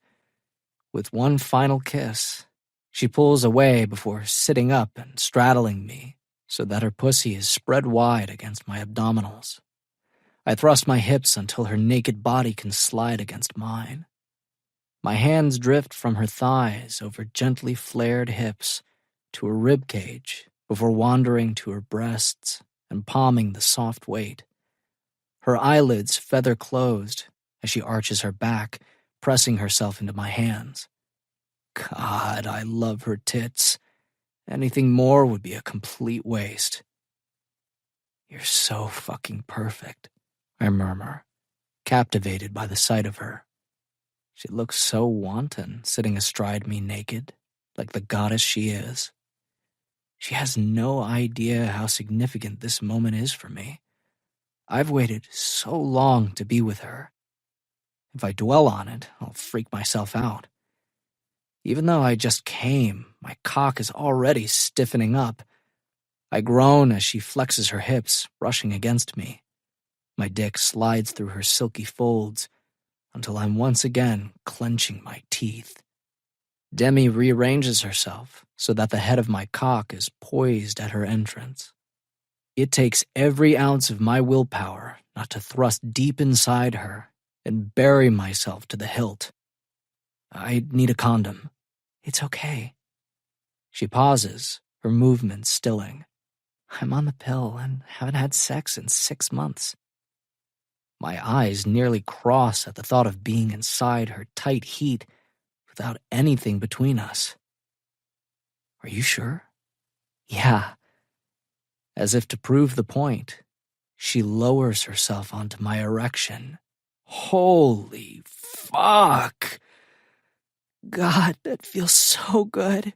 Speaker 3: With one final kiss, she pulls away before sitting up and straddling me so that her pussy is spread wide against my abdominals. I thrust my hips until her naked body can slide against mine. My hands drift from her thighs over gently flared hips to her rib cage before wandering to her breasts and palming the soft weight. Her eyelids feather closed as she arches her back, pressing herself into my hands. God, I love her tits. Anything more would be a complete waste. You're so fucking perfect, I murmur, captivated by the sight of her. She looks so wanton, sitting astride me naked, like the goddess she is. She has no idea how significant this moment is for me. I've waited so long to be with her. If I dwell on it, I'll freak myself out. Even though I just came, my cock is already stiffening up. I groan as she flexes her hips, brushing against me. My dick slides through her silky folds until I'm once again clenching my teeth. Demi rearranges herself so that the head of my cock is poised at her entrance. It takes every ounce of my willpower not to thrust deep inside her and bury myself to the hilt. I need a condom. It's okay. She pauses, her movements stilling. I'm on the pill and haven't had sex in 6 months. My eyes nearly cross at the thought of being inside her tight heat without anything between us. Are you sure? Yeah. As if to prove the point, she lowers herself onto my erection. Holy fuck! God, that feels so good,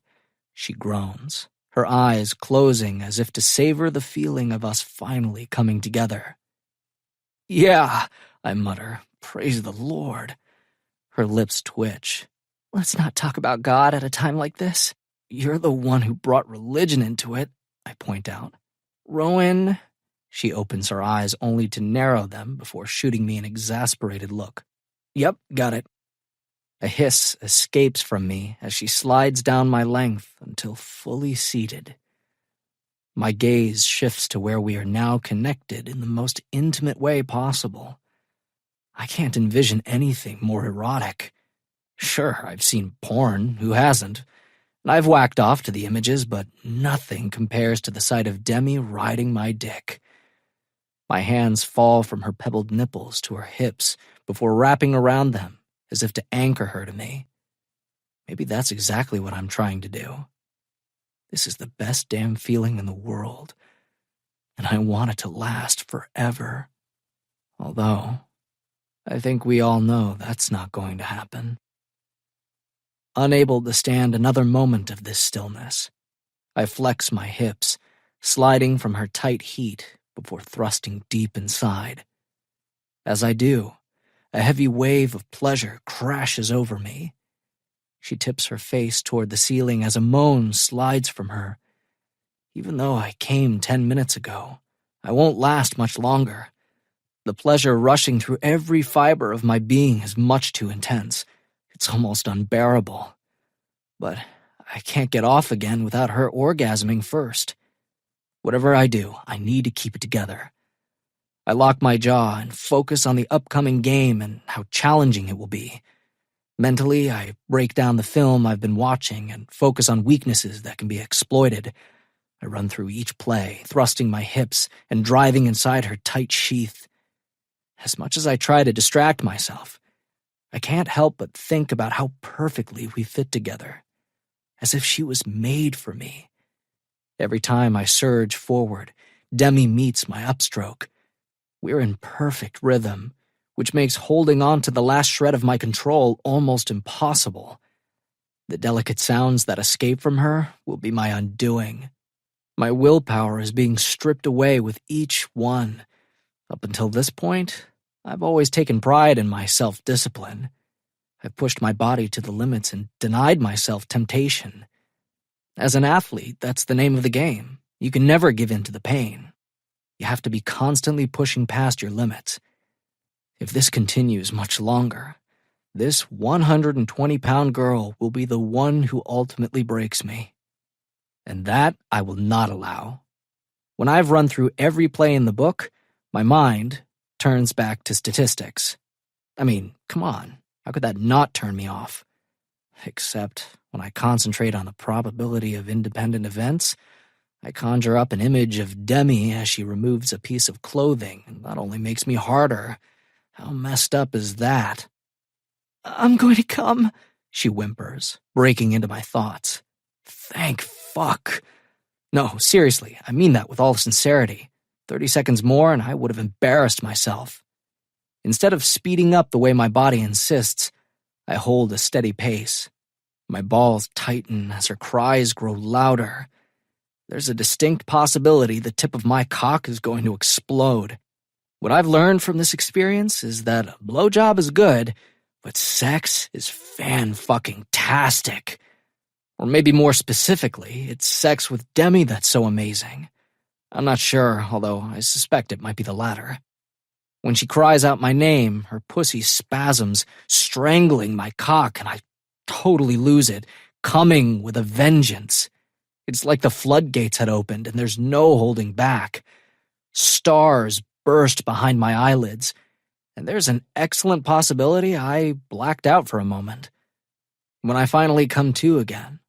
Speaker 3: she groans, her eyes closing as if to savor the feeling of us finally coming together. Yeah, I mutter, praise the Lord. Her lips twitch. Let's not talk about God at a time like this. You're the one who brought religion into it, I point out. Rowan, she opens her eyes only to narrow them before shooting me an exasperated look. Yep, got it. A hiss escapes from me as she slides down my length until fully seated. My gaze shifts to where we are now connected in the most intimate way possible. I can't envision anything more erotic. Sure, I've seen porn, who hasn't? And I've whacked off to the images, but nothing compares to the sight of Demi riding my dick. My hands fall from her pebbled nipples to her hips before wrapping around them, as if to anchor her to me. Maybe that's exactly what I'm trying to do. This is the best damn feeling in the world, and I want it to last forever. Although, I think we all know that's not going to happen. Unable to stand another moment of this stillness, I flex my hips, sliding from her tight heat before thrusting deep inside. As I do, a heavy wave of pleasure crashes over me. She tips her face toward the ceiling as a moan slides from her. Even though I came 10 minutes ago, I won't last much longer. The pleasure rushing through every fiber of my being is much too intense. It's almost unbearable. But I can't get off again without her orgasming first. Whatever I do, I need to keep it together. I lock my jaw and focus on the upcoming game and how challenging it will be. Mentally, I break down the film I've been watching and focus on weaknesses that can be exploited. I run through each play, thrusting my hips and driving inside her tight sheath. As much as I try to distract myself, I can't help but think about how perfectly we fit together, as if she was made for me. Every time I surge forward, Demi meets my upstroke. We're in perfect rhythm, which makes holding on to the last shred of my control almost impossible. The delicate sounds that escape from her will be my undoing. My willpower is being stripped away with each one. Up until this point, I've always taken pride in my self-discipline. I've pushed my body to the limits and denied myself temptation. As an athlete, that's the name of the game. You can never give in to the pain. You have to be constantly pushing past your limits. If this continues much longer, this 120-pound girl will be the one who ultimately breaks me. And that I will not allow. When I've run through every play in the book, my mind turns back to statistics. I mean, come on, how could that not turn me off? Except when I concentrate on the probability of independent events, I conjure up an image of Demi as she removes a piece of clothing, and that only makes me harder. How messed up is that? "I'm going to come," she whimpers, breaking into my thoughts. Thank fuck. No, seriously, I mean that with all sincerity. 30 seconds more and I would have embarrassed myself. Instead of speeding up the way my body insists, I hold a steady pace. My balls tighten as her cries grow louder. There's a distinct possibility the tip of my cock is going to explode. What I've learned from this experience is that a blowjob is good, but sex is fan-fucking-tastic. Or maybe more specifically, it's sex with Demi that's so amazing. I'm not sure, although I suspect it might be the latter. When she cries out my name, her pussy spasms, strangling my cock, and I totally lose it, coming with a vengeance. It's like the floodgates had opened and there's no holding back. Stars burst behind my eyelids, and there's an excellent possibility I blacked out for a moment. When I finally come to again,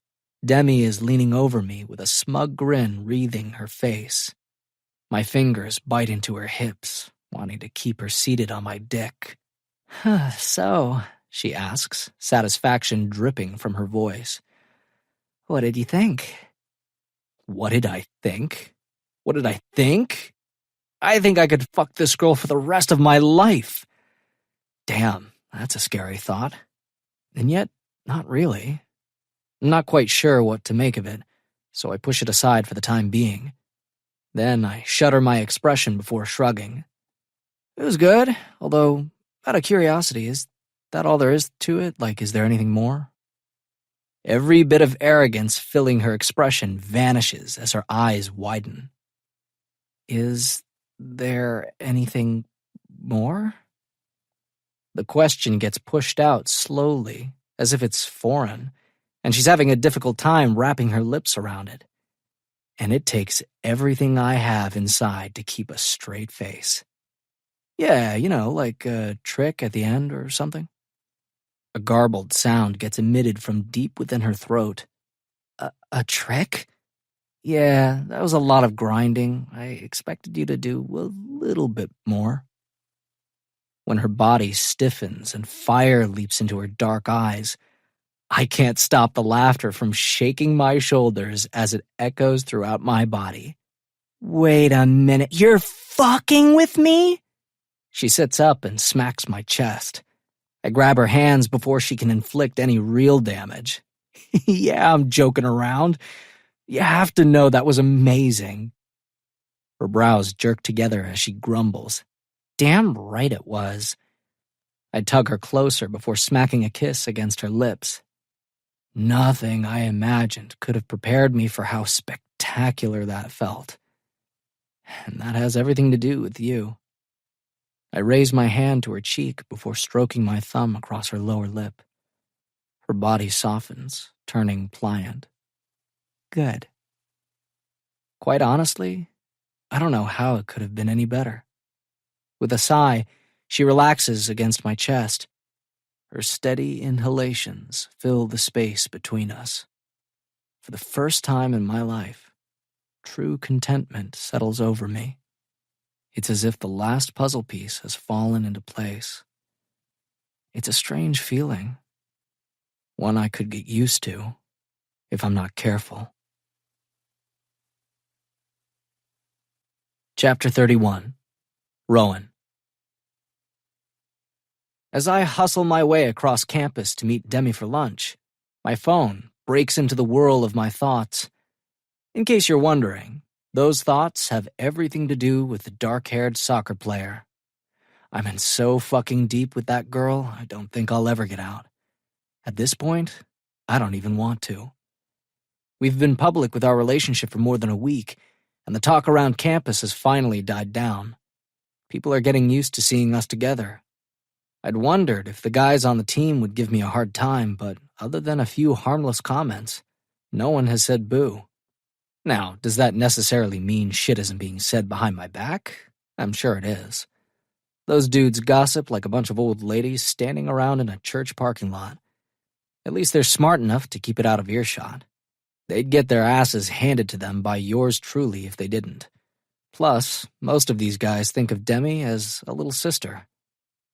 Speaker 3: Demi is leaning over me with a smug grin wreathing her face. My fingers bite into her hips, wanting to keep her seated on my dick. "So," she asks, satisfaction dripping from her voice. "What did you think?" What did I think? What did I think? I think I could fuck this girl for the rest of my life. Damn, that's a scary thought. And yet, not really. I'm not quite sure what to make of it, so I push it aside for the time being. Then I shudder my expression before shrugging. It was good, although, out of curiosity, is that all there is to it? Like, is there anything more? Every bit of arrogance filling her expression vanishes as her eyes widen. Is there anything more? The question gets pushed out slowly, as if it's foreign, and she's having a difficult time wrapping her lips around it. And it takes everything I have inside to keep a straight face. Yeah, like a trick at the end or something. A garbled sound gets emitted from deep within her throat. A trick? Yeah, that was a lot of grinding. I expected you to do a little bit more. When her body stiffens and fire leaps into her dark eyes, I can't stop the laughter from shaking my shoulders as it echoes throughout my body. Wait a minute, you're fucking with me? She sits up and smacks my chest. I grab her hands before she can inflict any real damage. Yeah, I'm joking around. You have to know that was amazing. Her brows jerk together as she grumbles. Damn right it was. I tug her closer before smacking a kiss against her lips. Nothing I imagined could have prepared me for how spectacular that felt. And that has everything to do with you. I raise my hand to her cheek before stroking my thumb across her lower lip. Her body softens, turning pliant. Good. Quite honestly, I don't know how it could have been any better. With a sigh, she relaxes against my chest. Her steady inhalations fill the space between us. For the first time in my life, true contentment settles over me. It's as if the last puzzle piece has fallen into place. It's a strange feeling, one I could get used to if I'm not careful. Chapter 31. Rowan. As I hustle my way across campus to meet Demi for lunch, my phone breaks into the whirl of my thoughts. In case you're wondering, those thoughts have everything to do with the dark-haired soccer player. I'm in so fucking deep with that girl, I don't think I'll ever get out. At this point, I don't even want to. We've been public with our relationship for more than a week, and the talk around campus has finally died down. People are getting used to seeing us together. I'd wondered if the guys on the team would give me a hard time, but other than a few harmless comments, no one has said boo. Now, does that necessarily mean shit isn't being said behind my back? I'm sure it is. Those dudes gossip like a bunch of old ladies standing around in a church parking lot. At least they're smart enough to keep it out of earshot. They'd get their asses handed to them by yours truly if they didn't. Plus, most of these guys think of Demi as a little sister.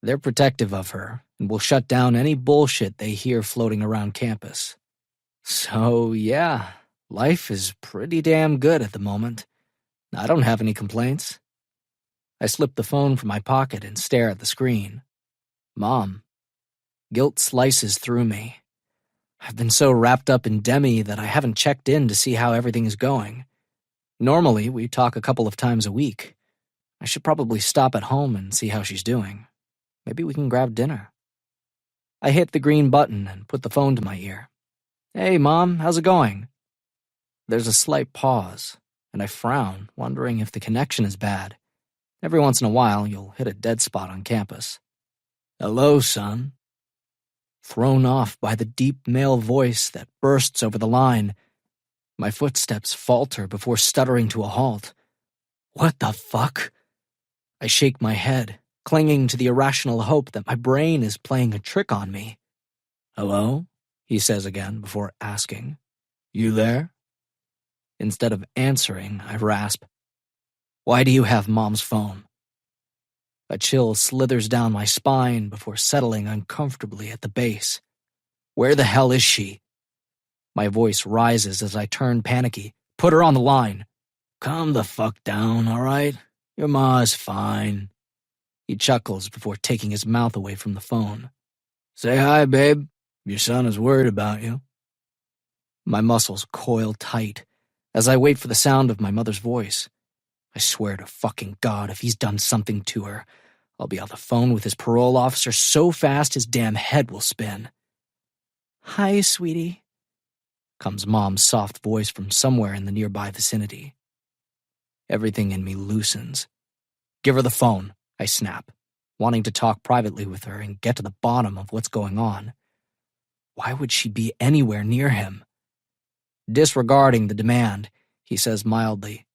Speaker 3: They're protective of her and will shut down any bullshit they hear floating around campus. So, yeah, life is pretty damn good at the moment. I don't have any complaints. I slip the phone from my pocket and stare at the screen. Mom. Guilt slices through me. I've been so wrapped up in Demi that I haven't checked in to see how everything is going. Normally, we talk a couple of times a week. I should probably stop at home and see how she's doing. Maybe we can grab dinner. I hit the green button and put the phone to my ear. Hey, Mom, how's it going? There's a slight pause, and I frown, wondering if the connection is bad. Every once in a while, you'll hit a dead spot on campus. Hello, son. Thrown off by the deep male voice that bursts over the line, my footsteps falter before stuttering to a halt. What the fuck? I shake my head, clinging to the irrational hope that my brain is playing a trick on me. Hello? He says again before asking. You there? Instead of answering, I rasp. Why do you have Mom's phone? A chill slithers down my spine before settling uncomfortably at the base. Where the hell is she? My voice rises as I turn panicky. Put her on the line. Calm the fuck down, all right? Your ma is fine. He chuckles before taking his mouth away from the phone. Say hi, babe. Your son is worried about you. My muscles coil tight as I wait for the sound of my mother's voice. I swear to fucking God, if he's done something to her, I'll be on the phone with his parole officer so fast his damn head will spin. Hi, sweetie, comes Mom's soft voice from somewhere in the nearby vicinity. Everything in me loosens. Give her the phone, I snap, wanting to talk privately with her and get to the bottom of what's going on. Why would she be anywhere near him? Disregarding the demand, he says mildly,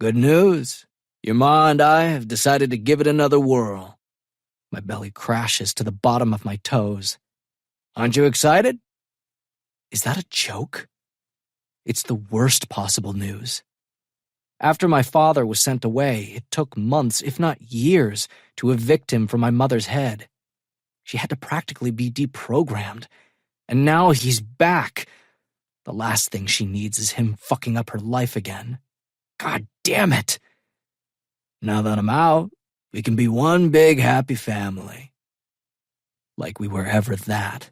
Speaker 3: Good news. Your ma and I have decided to give it another whirl. My belly crashes to the bottom of my toes. Aren't you excited? Is that a joke? It's the worst possible news. After my father was sent away, it took months, if not years, to evict him from my mother's head. She had to practically be deprogrammed. And now he's back. The last thing she needs is him fucking up her life again. God damn it! Now that I'm out, we can be one big happy family. Like we were ever that.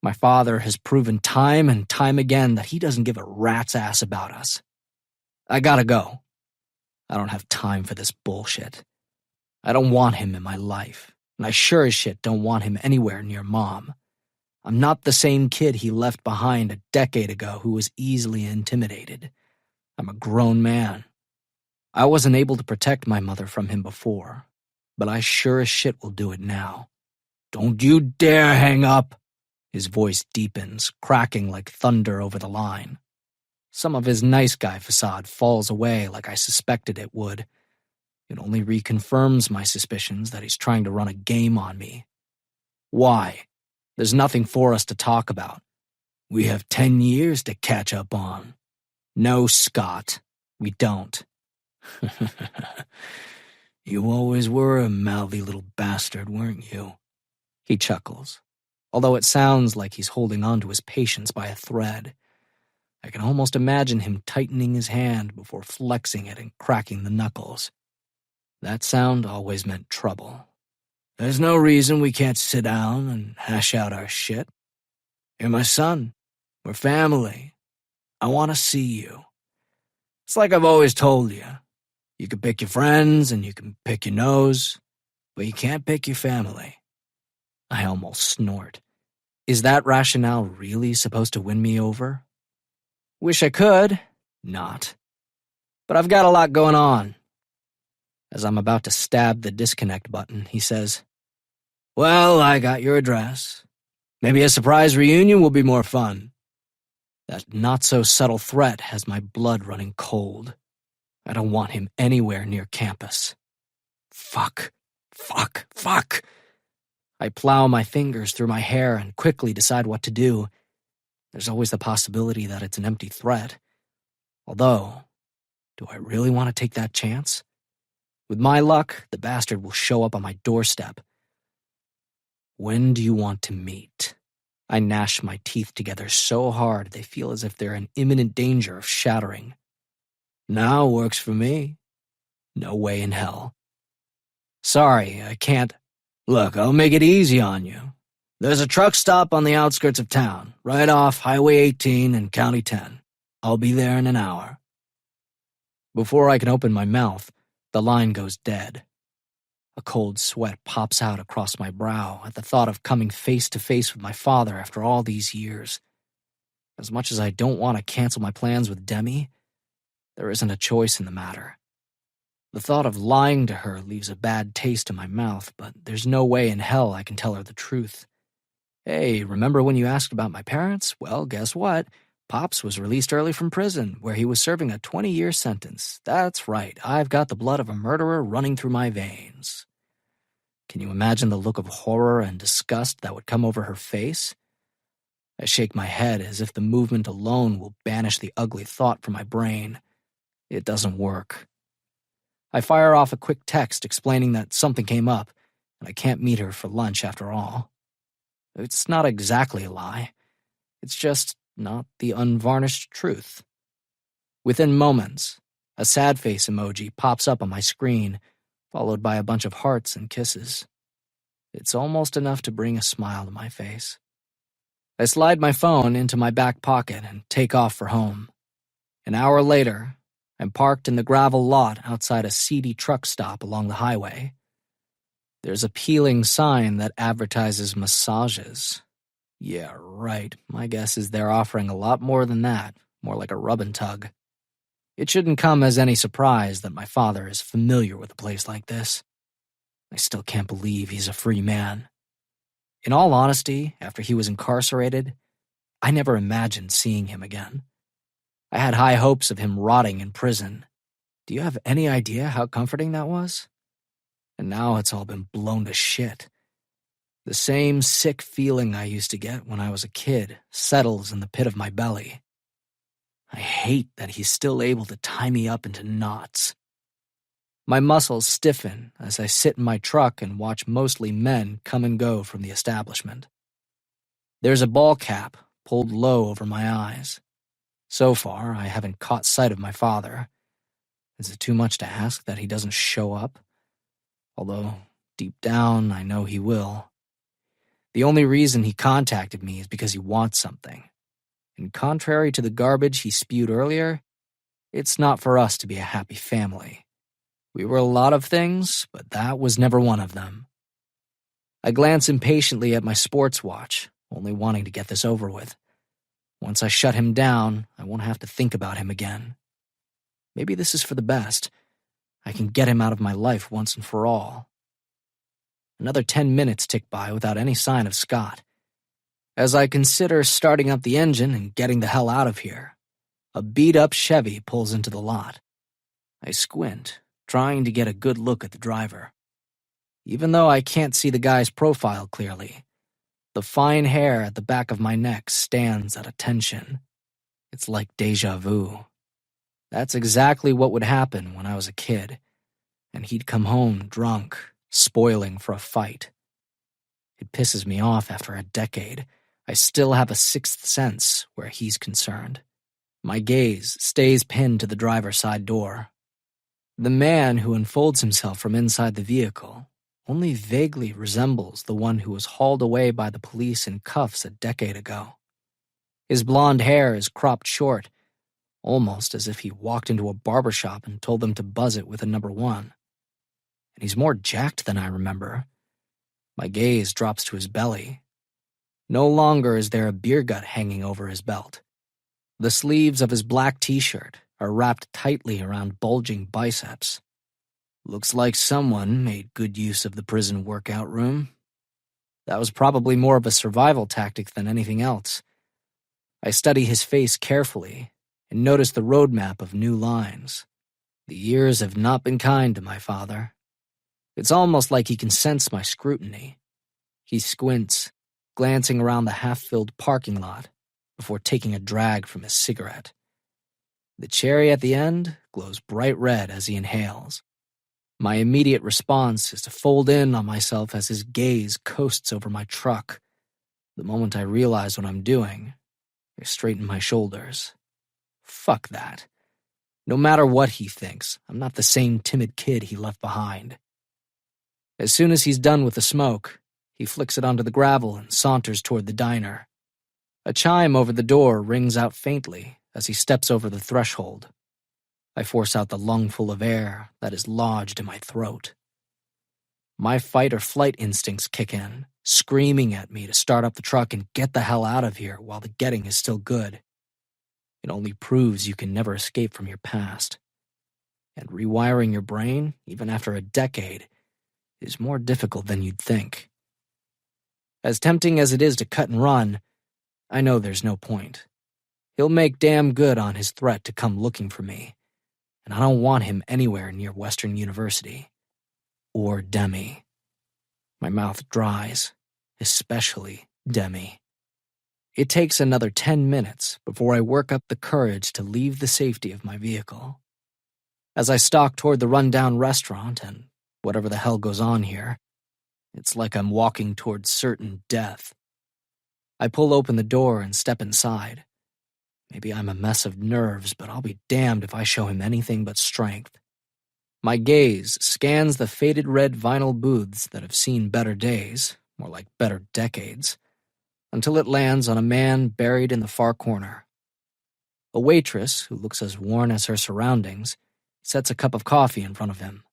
Speaker 3: My father has proven time and time again that he doesn't give a rat's ass about us. I gotta go. I don't have time for this bullshit. I don't want him in my life, and I sure as shit don't want him anywhere near Mom. I'm not the same kid he left behind a decade ago who was easily intimidated. I'm a grown man. I wasn't able to protect my mother from him before, but I sure as shit will do it now. Don't you dare hang up! His voice deepens, cracking like thunder over the line. Some of his nice guy facade falls away like I suspected it would. It only reconfirms my suspicions that he's trying to run a game on me. Why? There's nothing for us to talk about. We have 10 years to catch up on. No, Scott, we don't. You always were a mouthy little bastard, weren't you? He chuckles, although it sounds like he's holding on to his patience by a thread. I can almost imagine him tightening his hand before flexing it and cracking the knuckles. That sound always meant trouble. There's no reason we can't sit down and hash out our shit. You're my son. We're family. I want to see you. It's like I've always told you. You can pick your friends and you can pick your nose, but you can't pick your family. I almost snort. Is that rationale really supposed to win me over? Wish I could. Not. But I've got a lot going on. As I'm about to stab the disconnect button, he says, Well, I got your address. Maybe a surprise reunion will be more fun. That not-so-subtle threat has my blood running cold. I don't want him anywhere near campus. Fuck. I plow my fingers through my hair and quickly decide what to do. There's always the possibility that it's an empty threat. Although, do I really want to take that chance? With my luck, the bastard will show up on my doorstep. When do you want to meet? I gnash my teeth together so hard they feel as if they're in imminent danger of shattering. Now works for me. No way in hell. Sorry, I can't. Look, I'll make it easy on you. There's a truck stop on the outskirts of town, right off Highway 18 and County 10. I'll be there in an hour. Before I can open my mouth, the line goes dead. A cold sweat pops out across my brow at the thought of coming face to face with my father after all these years. As much as I don't want to cancel my plans with Demi, there isn't a choice in the matter. The thought of lying to her leaves a bad taste in my mouth, but there's no way in hell I can tell her the truth. Hey, remember when you asked about my parents? Well, guess what? Pops was released early from prison, where he was serving a 20-year sentence. That's right, I've got the blood of a murderer running through my veins. Can you imagine the look of horror and disgust that would come over her face? I shake my head as if the movement alone will banish the ugly thought from my brain. It doesn't work. I fire off a quick text explaining that something came up, and I can't meet her for lunch after all. It's not exactly a lie. It's just not the unvarnished truth. Within moments, a sad face emoji pops up on my screen, followed by a bunch of hearts and kisses. It's almost enough to bring a smile to my face. I slide my phone into my back pocket and take off for home. An hour later, I'm parked in the gravel lot outside a seedy truck stop along the highway. There's a peeling sign that advertises massages. Yeah, right. My guess is they're offering a lot more than that, more like a rub and tug. It shouldn't come as any surprise that my father is familiar with a place like this. I still can't believe he's a free man. In all honesty, after he was incarcerated, I never imagined seeing him again. I had high hopes of him rotting in prison. Do you have any idea how comforting that was? And now it's all been blown to shit. The same sick feeling I used to get when I was a kid settles in the pit of my belly. I hate that he's still able to tie me up into knots. My muscles stiffen as I sit in my truck and watch mostly men come and go from the establishment. There's a ball cap pulled low over my eyes. So far, I haven't caught sight of my father. Is it too much to ask that he doesn't show up? Although, deep down, I know he will. The only reason he contacted me is because he wants something. And contrary to the garbage he spewed earlier, it's not for us to be a happy family. We were a lot of things, but that was never one of them. I glance impatiently at my sports watch, only wanting to get this over with. Once I shut him down, I won't have to think about him again. Maybe this is for the best. I can get him out of my life once and for all. Another 10 minutes tick by without any sign of Scott. As I consider starting up the engine and getting the hell out of here, a beat-up Chevy pulls into the lot. I squint, trying to get a good look at the driver. Even though I can't see the guy's profile clearly, the fine hair at the back of my neck stands at attention. It's like deja vu. That's exactly what would happen when I was a kid, and he'd come home drunk, spoiling for a fight. It pisses me off after a decade. I still have a sixth sense where he's concerned. My gaze stays pinned to the driver's side door. The man who unfolds himself from inside the vehicle only vaguely resembles the one who was hauled away by the police in cuffs a decade ago. His blonde hair is cropped short, almost as if he walked into a barbershop and told them to buzz it with a number 1. And he's more jacked than I remember. My gaze drops to his belly. No longer is there a beer gut hanging over his belt. The sleeves of his black t-shirt are wrapped tightly around bulging biceps. Looks like someone made good use of the prison workout room. That was probably more of a survival tactic than anything else. I study his face carefully and notice the roadmap of new lines. The years have not been kind to my father. It's almost like he can sense my scrutiny. He squints, glancing around the half-filled parking lot before taking a drag from his cigarette. The cherry at the end glows bright red as he inhales. My immediate response is to fold in on myself as his gaze coasts over my truck. The moment I realize what I'm doing, I straighten my shoulders. Fuck that. No matter what he thinks, I'm not the same timid kid he left behind. As soon as he's done with the smoke, he flicks it onto the gravel and saunters toward the diner. A chime over the door rings out faintly as he steps over the threshold. I force out the lungful of air that is lodged in my throat. My fight or flight instincts kick in, screaming at me to start up the truck and get the hell out of here while the getting is still good. It only proves you can never escape from your past. And rewiring your brain, even after a decade, is more difficult than you'd think. As tempting as it is to cut and run, I know there's no point. He'll make damn good on his threat to come looking for me, and I don't want him anywhere near Western University. Or Demi. My mouth dries, especially Demi. It takes another 10 minutes before I work up the courage to leave the safety of my vehicle. As I stalk toward the rundown restaurant and whatever the hell goes on here, it's like I'm walking toward certain death. I pull open the door and step inside. Maybe I'm a mess of nerves, but I'll be damned if I show him anything but strength. My gaze scans the faded red vinyl booths that have seen better days, more like better decades, until it lands on a man buried in the far corner. A waitress, who looks as worn as her surroundings, sets a cup of coffee in front of him.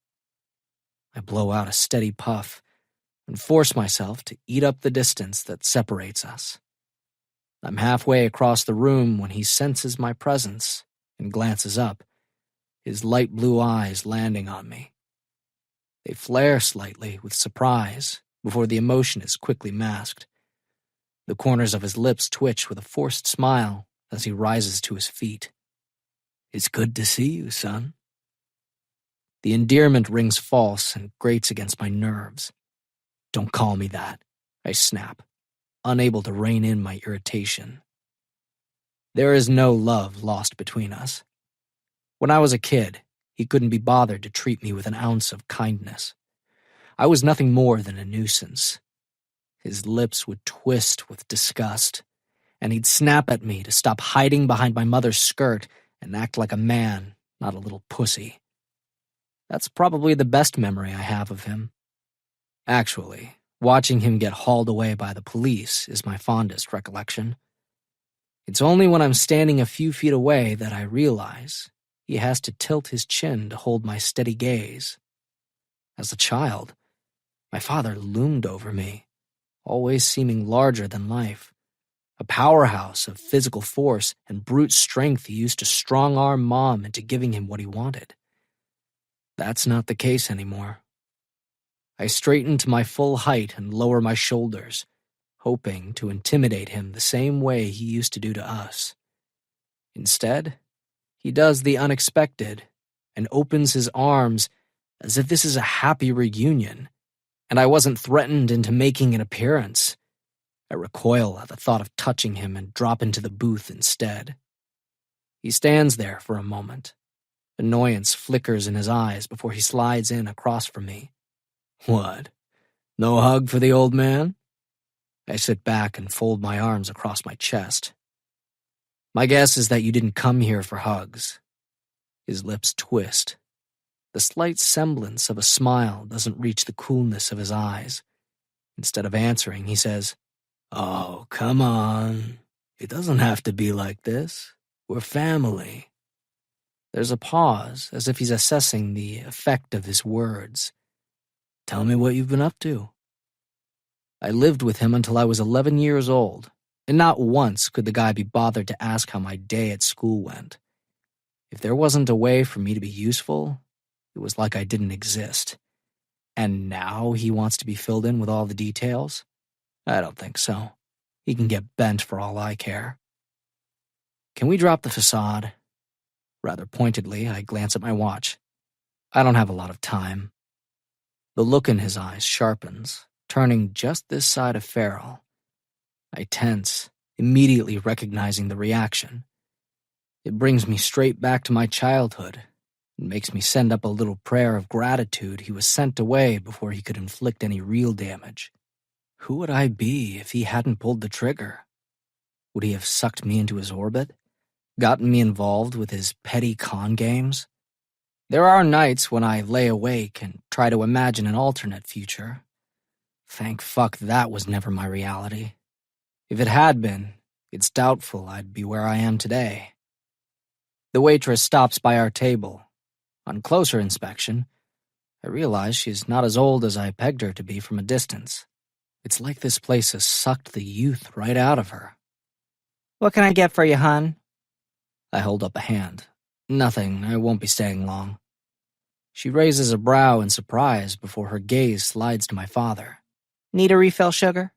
Speaker 3: I blow out a steady puff and force myself to eat up the distance that separates us. I'm halfway across the room when he senses my presence and glances up, his light blue eyes landing on me. They flare slightly with surprise before the emotion is quickly masked. The corners of his lips twitch with a forced smile as he rises to his feet. "It's good to see you, son." The endearment rings false and grates against my nerves. "Don't call me that," I snap, unable to rein in my irritation. There is no love lost between us. When I was a kid, he couldn't be bothered to treat me with an ounce of kindness. I was nothing more than a nuisance. His lips would twist with disgust, and he'd snap at me to stop hiding behind my mother's skirt and act like a man, not a little pussy. That's probably the best memory I have of him. Actually, watching him get hauled away by the police is my fondest recollection. It's only when I'm standing a few feet away that I realize he has to tilt his chin to hold my steady gaze. As a child, my father loomed over me, always seeming larger than life, a powerhouse of physical force and brute strength he used to strong-arm Mom into giving him what he wanted. That's not the case anymore. I straighten to my full height and lower my shoulders, hoping to intimidate him the same way he used to do to us. Instead, he does the unexpected and opens his arms as if this is a happy reunion, and I wasn't threatened into making an appearance. I recoil at the thought of touching him and drop into the booth instead. He stands there for a moment. Annoyance flickers in his eyes before he slides in across from me. What? No hug for the old man? I sit back and fold my arms across my chest. My guess is that you didn't come here for hugs. His lips twist. The slight semblance of a smile doesn't reach the coolness of his eyes. Instead of answering, he says, "Oh, come on. It doesn't have to be like this. We're family." There's a pause, as if he's assessing the effect of his words. "Tell me what you've been up to." I lived with him until I was 11 years old, and not once could the guy be bothered to ask how my day at school went. If there wasn't a way for me to be useful, it was like I didn't exist. And now he wants to be filled in with all the details? I don't think so. He can get bent for all I care. Can we drop the facade? Rather pointedly, I glance at my watch. I don't have a lot of time. The look in his eyes sharpens, turning just this side of Farrell. I tense, immediately recognizing the reaction. It brings me straight back to my childhood. It makes me send up a little prayer of gratitude he was sent away before he could inflict any real damage. Who would I be if he hadn't pulled the trigger? Would he have sucked me into his orbit? Gotten me involved with his petty con games? There are nights when I lay awake and try to imagine an alternate future. Thank fuck that was never my reality. If it had been, it's doubtful I'd be where I am today. The waitress stops by our table. On closer inspection, I realize she's not as old as I pegged her to be from a distance. It's like this place has sucked the youth right out of her. "What can I get for you, hon?" I hold up a hand. "Nothing, I won't be staying long." She raises a brow in surprise before her gaze slides to my father. "Need a refill, sugar?"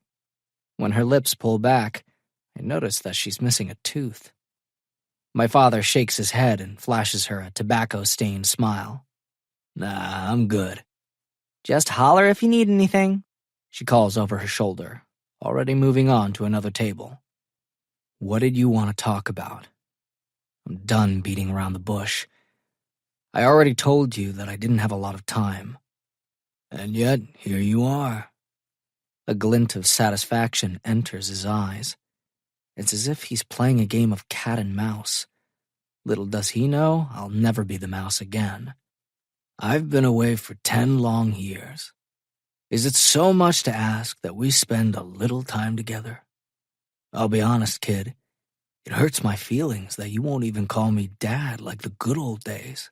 Speaker 3: When her lips pull back, I notice that she's missing a tooth. My father shakes his head and flashes her a tobacco-stained smile. "Nah, I'm good." "Just holler if you need anything," she calls over her shoulder, already moving on to another table. What did you want to talk about? I'm done beating around the bush. I already told you that I didn't have a lot of time. And yet, here you are. A glint of satisfaction enters his eyes. It's as if he's playing a game of cat and mouse. Little does he know, I'll never be the mouse again. I've been away for 10 long years. Is it so much to ask that we spend a little time together? I'll be honest, kid. It hurts my feelings that you won't even call me dad like the good old days.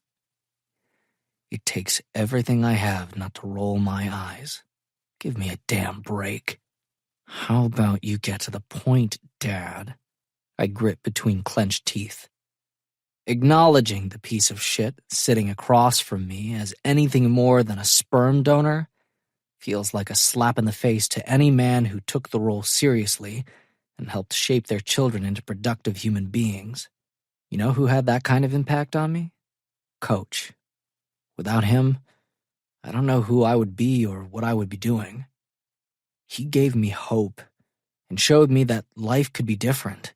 Speaker 3: It takes everything I have not to roll my eyes. Give me a damn break. How about you get to the point, Dad? I grit between clenched teeth. Acknowledging the piece of shit sitting across from me as anything more than a sperm donor feels like a slap in the face to any man who took the role seriously and helped shape their children into productive human beings. You know who had that kind of impact on me? Coach. Without him, I don't know who I would be or what I would be doing. He gave me hope and showed me that life could be different.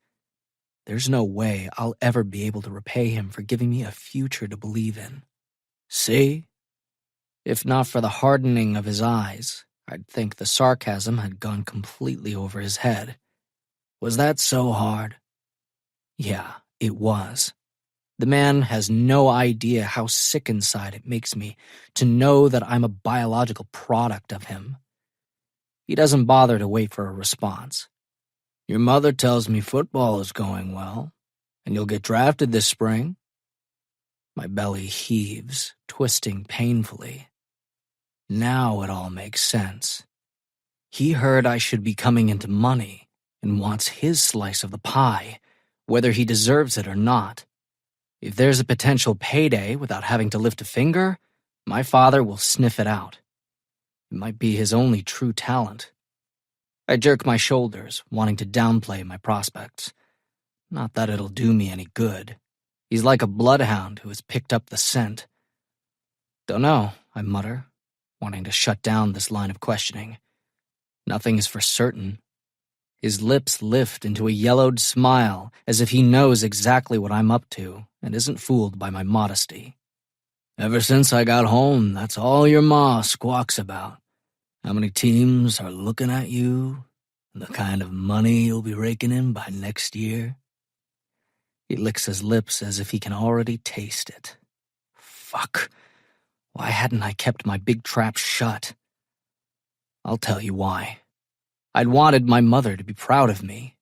Speaker 3: There's no way I'll ever be able to repay him for giving me a future to believe in. See? If not for the hardening of his eyes, I'd think the sarcasm had gone completely over his head. Was that so hard? Yeah, it was. The man has no idea how sick inside it makes me to know that I'm a biological product of him. He doesn't bother to wait for a response. Your mother tells me football is going well, and you'll get drafted this spring. My belly heaves, twisting painfully. Now it all makes sense. He heard I should be coming into money and wants his slice of the pie, whether he deserves it or not. If there's a potential payday without having to lift a finger, my father will sniff it out. It might be his only true talent. I jerk my shoulders, wanting to downplay my prospects. Not that it'll do me any good. He's like a bloodhound who has picked up the scent. Don't know, I mutter, wanting to shut down this line of questioning. Nothing is for certain. His lips lift into a yellowed smile, as if he knows exactly what I'm up to and isn't fooled by my modesty. Ever since I got home, that's all your ma squawks about. How many teams are looking at you, and the kind of money you'll be raking in by next year. He licks his lips as if he can already taste it. Fuck. Why hadn't I kept my big trap shut? I'll tell you why. I'd wanted my mother to be proud of me.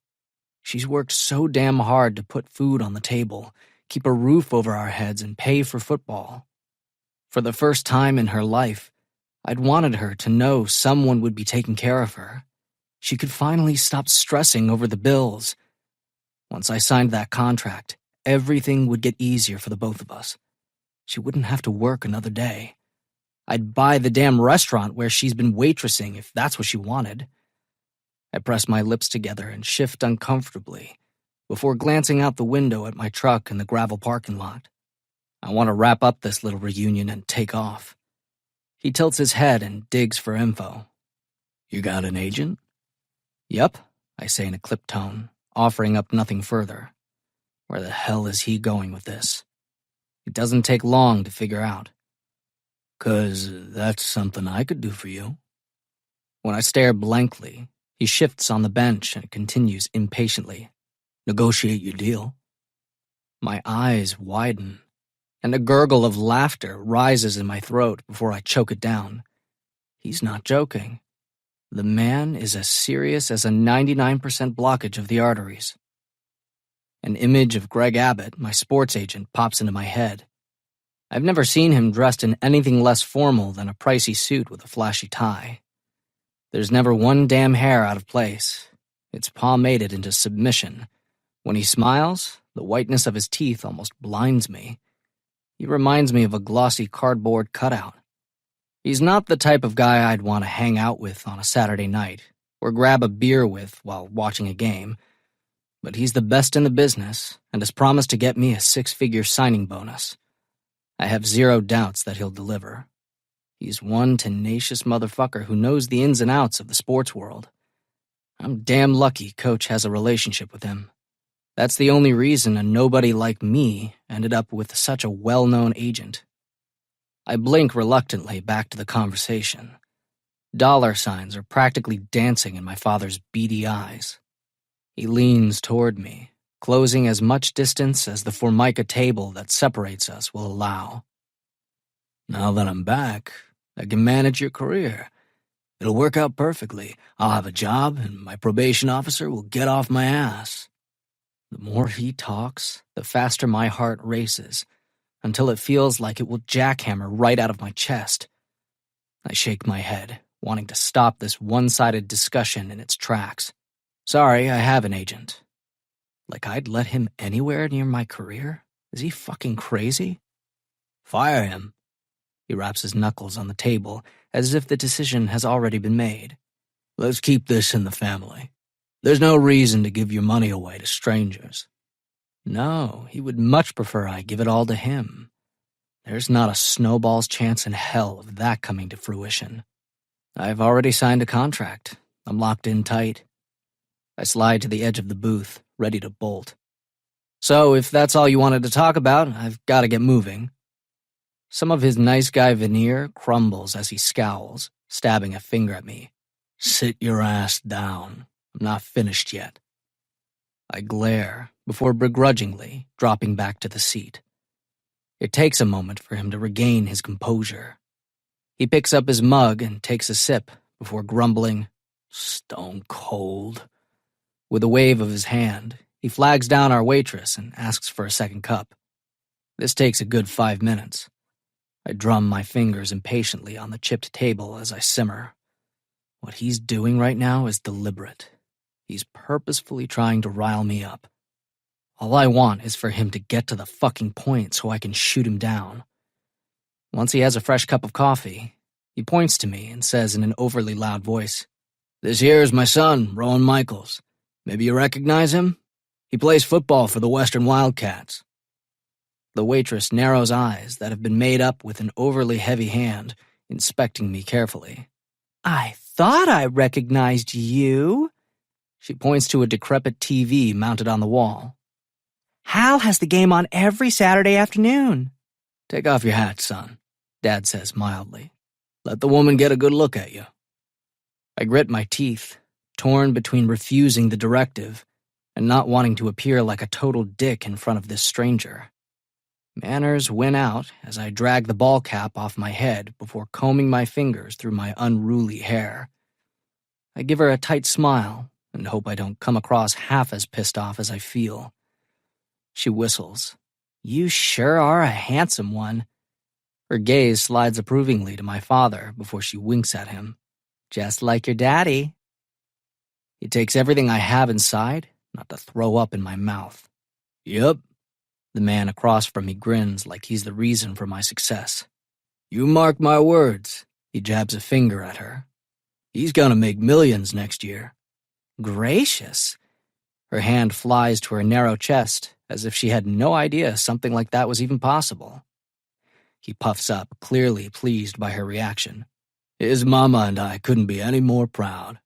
Speaker 3: She's worked so damn hard to put food on the table, keep a roof over our heads, and pay for football. For the first time in her life, I'd wanted her to know someone would be taking care of her. She could finally stop stressing over the bills. Once I signed that contract, everything would get easier for the both of us. She wouldn't have to work another day. I'd buy the damn restaurant where she's been waitressing if that's what she wanted. I press my lips together and shift uncomfortably before glancing out the window at my truck in the gravel parking lot. I want to wrap up this little reunion and take off. He tilts his head and digs for info. You got an agent? Yup, I say in a clipped tone, offering up nothing further. Where the hell is he going with this? It doesn't take long to figure out. 'Cause that's something I could do for you. When I stare blankly, he shifts on the bench and continues impatiently. Negotiate your deal. My eyes widen, and a gurgle of laughter rises in my throat before I choke it down. He's not joking. The man is as serious as a 99% blockage of the arteries. An image of Greg Abbott, my sports agent, pops into my head. I've never seen him dressed in anything less formal than a pricey suit with a flashy tie. There's never one damn hair out of place. It's pomaded into submission. When he smiles, the whiteness of his teeth almost blinds me. He reminds me of a glossy cardboard cutout. He's not the type of guy I'd want to hang out with on a Saturday night or grab a beer with while watching a game, but he's the best in the business and has promised to get me a 6-figure signing bonus. I have zero doubts that he'll deliver. He's one tenacious motherfucker who knows the ins and outs of the sports world. I'm damn lucky Coach has a relationship with him. That's the only reason a nobody like me ended up with such a well-known agent. I blink reluctantly back to the conversation. Dollar signs are practically dancing in my father's beady eyes. He leans toward me, closing as much distance as the Formica table that separates us will allow. Now that I'm back, I can manage your career. It'll work out perfectly. I'll have a job, and my probation officer will get off my ass. The more he talks, the faster my heart races, until it feels like it will jackhammer right out of my chest. I shake my head, wanting to stop this one-sided discussion in its tracks. Sorry, I have an agent. Like I'd let him anywhere near my career? Is he fucking crazy? Fire him. He wraps his knuckles on the table as if the decision has already been made. Let's keep this in the family. There's no reason to give your money away to strangers. No, he would much prefer I give it all to him. There's not a snowball's chance in hell of that coming to fruition. I've already signed a contract. I'm locked in tight. I slide to the edge of the booth, ready to bolt. So if that's all you wanted to talk about, I've got to get moving. Some of his nice guy veneer crumbles as he scowls, stabbing a finger at me. Sit your ass down. I'm not finished yet. I glare before begrudgingly dropping back to the seat. It takes a moment for him to regain his composure. He picks up his mug and takes a sip before grumbling, "Stone cold." With a wave of his hand, he flags down our waitress and asks for a second cup. This takes a good 5 minutes. I drum my fingers impatiently on the chipped table as I simmer. What he's doing right now is deliberate. He's purposefully trying to rile me up. All I want is for him to get to the fucking point so I can shoot him down. Once he has a fresh cup of coffee, he points to me and says in an overly loud voice, "This here is my son, Rowan Michaels. Maybe you recognize him? He plays football for the Western Wildcats." The waitress narrows eyes that have been made up with an overly heavy hand, inspecting me carefully. I thought I recognized you. She points to a decrepit TV mounted on the wall. Hal has the game on every Saturday afternoon. Take off your hat, son, Dad says mildly. Let the woman get a good look at you. I grit my teeth, torn between refusing the directive and not wanting to appear like a total dick in front of this stranger. Manners win out as I drag the ball cap off my head before combing my fingers through my unruly hair. I give her a tight smile and hope I don't come across half as pissed off as I feel. She whistles. You sure are a handsome one. Her gaze slides approvingly to my father before she winks at him. Just like your daddy. He takes everything I have inside, not to throw up in my mouth. Yep. The man across from me grins like he's the reason for my success. You mark my words. He jabs a finger at her. He's gonna make millions next year. Gracious. Her hand flies to her narrow chest as if she had no idea something like that was even possible. He puffs up, clearly pleased by her reaction. His mama and I couldn't be any more proud.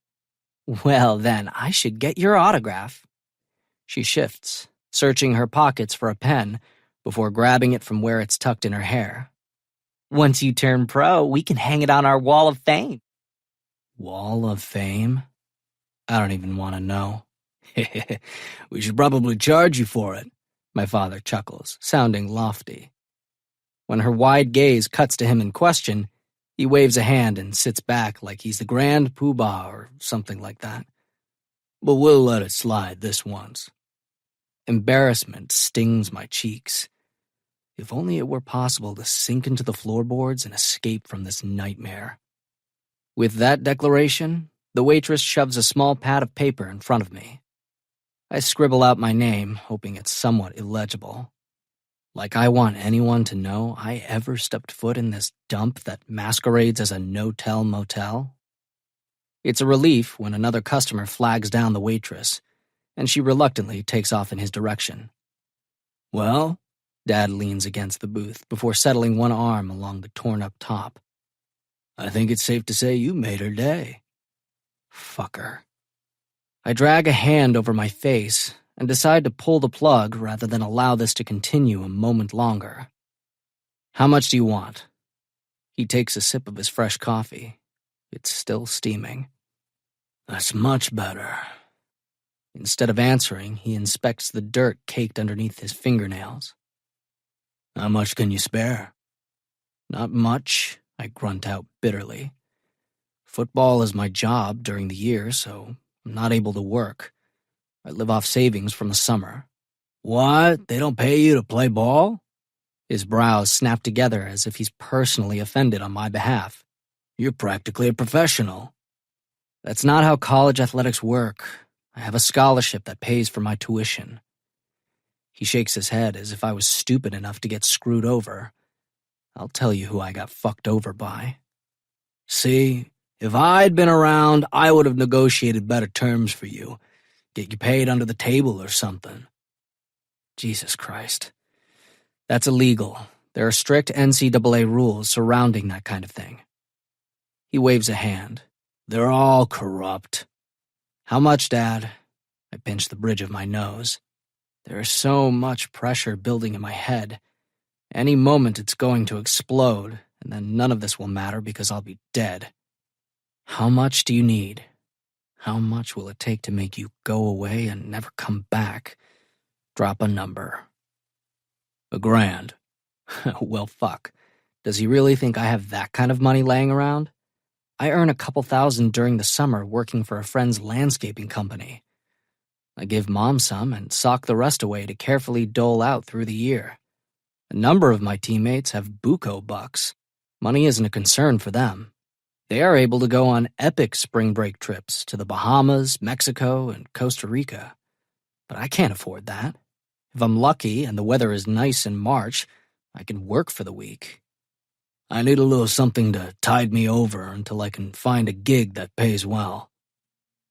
Speaker 3: Well, then, I should get your autograph. She shifts, searching her pockets for a pen before grabbing it from where it's tucked in her hair. Once you turn pro, we can hang it on our wall of fame. Wall of fame? I don't even want to know. We should probably charge you for it, my father chuckles, sounding lofty. When her wide gaze cuts to him in question, he waves a hand and sits back like he's the grand poobah or something like that. But we'll let it slide this once. Embarrassment stings my cheeks. If only it were possible to sink into the floorboards and escape from this nightmare. With that declaration, the waitress shoves a small pad of paper in front of me. I scribble out my name, hoping it's somewhat illegible. Like I want anyone to know I ever stepped foot in this dump that masquerades as a no-tell motel. It's a relief when another customer flags down the waitress, and she reluctantly takes off in his direction. Well, Dad leans against the booth before settling one arm along the torn-up top. I think it's safe to say you made her day. Fucker. I drag a hand over my face and decide to pull the plug rather than allow this to continue a moment longer. How much do you want? He takes a sip of his fresh coffee. It's still steaming. That's much better. Instead of answering, he inspects the dirt caked underneath his fingernails. How much can you spare? Not much, I grunt out bitterly. Football is my job during the year, so I'm not able to work. I live off savings from the summer. What? They don't pay you to play ball? His brows snap together as if he's personally offended on my behalf. You're practically a professional. That's not how college athletics work. I have a scholarship that pays for my tuition. He shakes his head as if I was stupid enough to get screwed over. I'll tell you who I got fucked over by. See, if I'd been around, I would have negotiated better terms for you. Get you paid under the table or something. Jesus Christ. That's illegal. There are strict NCAA rules surrounding that kind of thing. He waves a hand. They're all corrupt. How much, Dad? I pinch the bridge of my nose. There is so much pressure building in my head. Any moment it's going to explode, and then none of this will matter because I'll be dead. How much do you need? How much will it take to make you go away and never come back? Drop a number. $1,000. Well, fuck. Does he really think I have that kind of money laying around? I earn a couple thousand during the summer working for a friend's landscaping company. I give Mom some and sock the rest away to carefully dole out through the year. A number of my teammates have buco bucks. Money isn't a concern for them. They are able to go on epic spring break trips to the Bahamas, Mexico, and Costa Rica. But I can't afford that. If I'm lucky and the weather is nice in March, I can work for the week. I need a little something to tide me over until I can find a gig that pays well.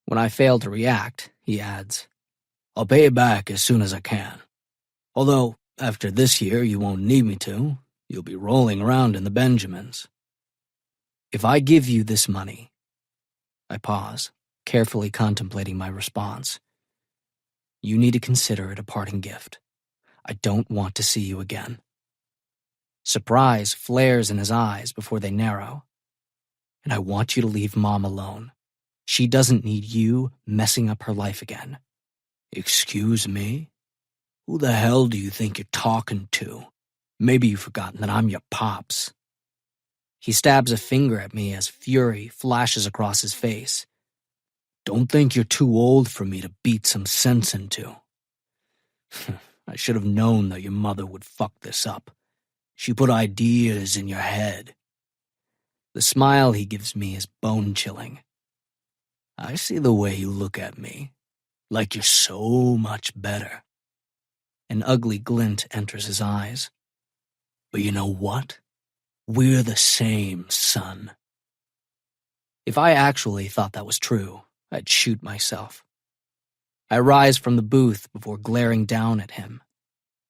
Speaker 3: When I fail to react, he adds, I'll pay you back as soon as I can. Although, After this year, you won't need me to. You'll be rolling around in the Benjamins. If I give you this money," I pause, carefully contemplating my response, "you need to consider it a parting gift. I don't want to see you again." Surprise flares in his eyes before they narrow. "And I want you to leave Mom alone. She doesn't need you messing up her life again." "Excuse me? Who the hell do you think you're talking to? Maybe you've forgotten that I'm your pops." He stabs a finger at me as fury flashes across his face. "Don't think you're too old for me to beat some sense into." "I should have known that your mother would fuck this up. She put ideas in your head." The smile he gives me is bone-chilling. "I see the way you look at me, like you're so much better." An ugly glint enters his eyes. "But you know what? We're the same, son." If I actually thought that was true, I'd shoot myself. I rise from the booth before glaring down at him.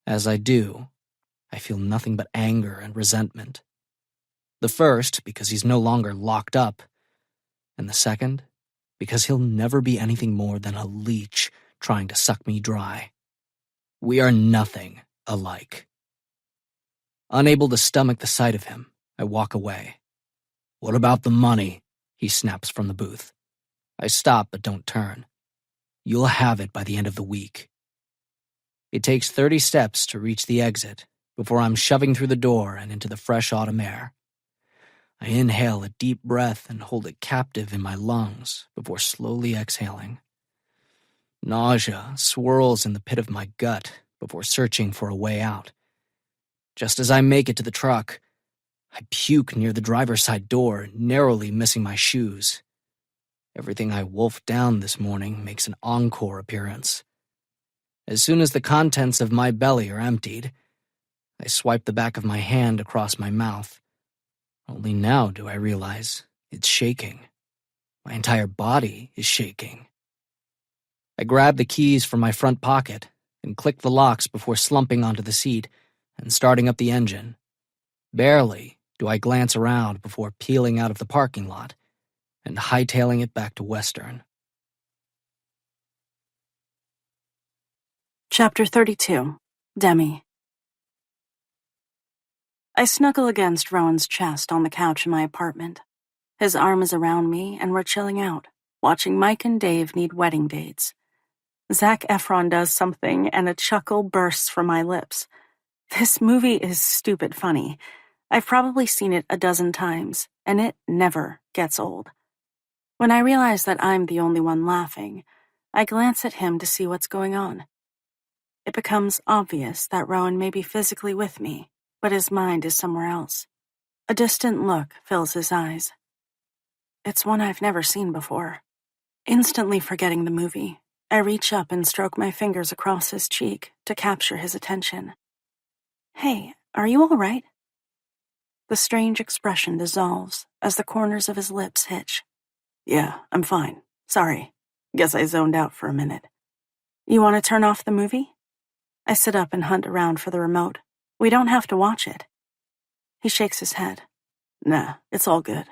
Speaker 3: As I do, I feel nothing but anger and resentment. The first, because he's no longer locked up, and the second, because he'll never be anything more than a leech trying to suck me dry. We are nothing alike. Unable to stomach the sight of him, I walk away. "What about the money?" he snaps from the booth. I stop but don't turn. "You'll have it by the end of the week." It takes 30 steps to reach the exit before I'm shoving through the door and into the fresh autumn air. I inhale a deep breath and hold it captive in my lungs before slowly exhaling. Nausea swirls in the pit of my gut before searching for a way out. Just as I make it to the truck, I puke near the driver's side door, narrowly missing my shoes. Everything I wolfed down this morning makes an encore appearance. As soon as the contents of my belly are emptied, I swipe the back of my hand across my mouth. Only now do I realize it's shaking. My entire body is shaking. I grab the keys from my front pocket and click the locks before slumping onto the seat and starting up the engine. Barely do I glance around before peeling out of the parking lot and hightailing it back to Western.
Speaker 1: Chapter 32. Demi. I snuggle against Rowan's chest on the couch in my apartment. His arm is around me and we're chilling out, watching Mike and Dave need wedding dates. Zac Efron does something and a chuckle bursts from my lips. This movie is stupid funny. I've probably seen it a dozen times, and it never gets old. When I realize that I'm the only one laughing, I glance at him to see what's going on. It becomes obvious that Rowan may be physically with me, but his mind is somewhere else. A distant look fills his eyes. It's one I've never seen before. Instantly forgetting the movie, I reach up and stroke my fingers across his cheek to capture his attention. "Hey, are you all right?" The strange expression dissolves as the corners of his lips hitch. "Yeah, I'm fine. Sorry. Guess I zoned out for a minute." "You want to turn off the movie?" I sit up and hunt around for the remote. "We don't have to watch it." He shakes his head. "Nah, it's all good."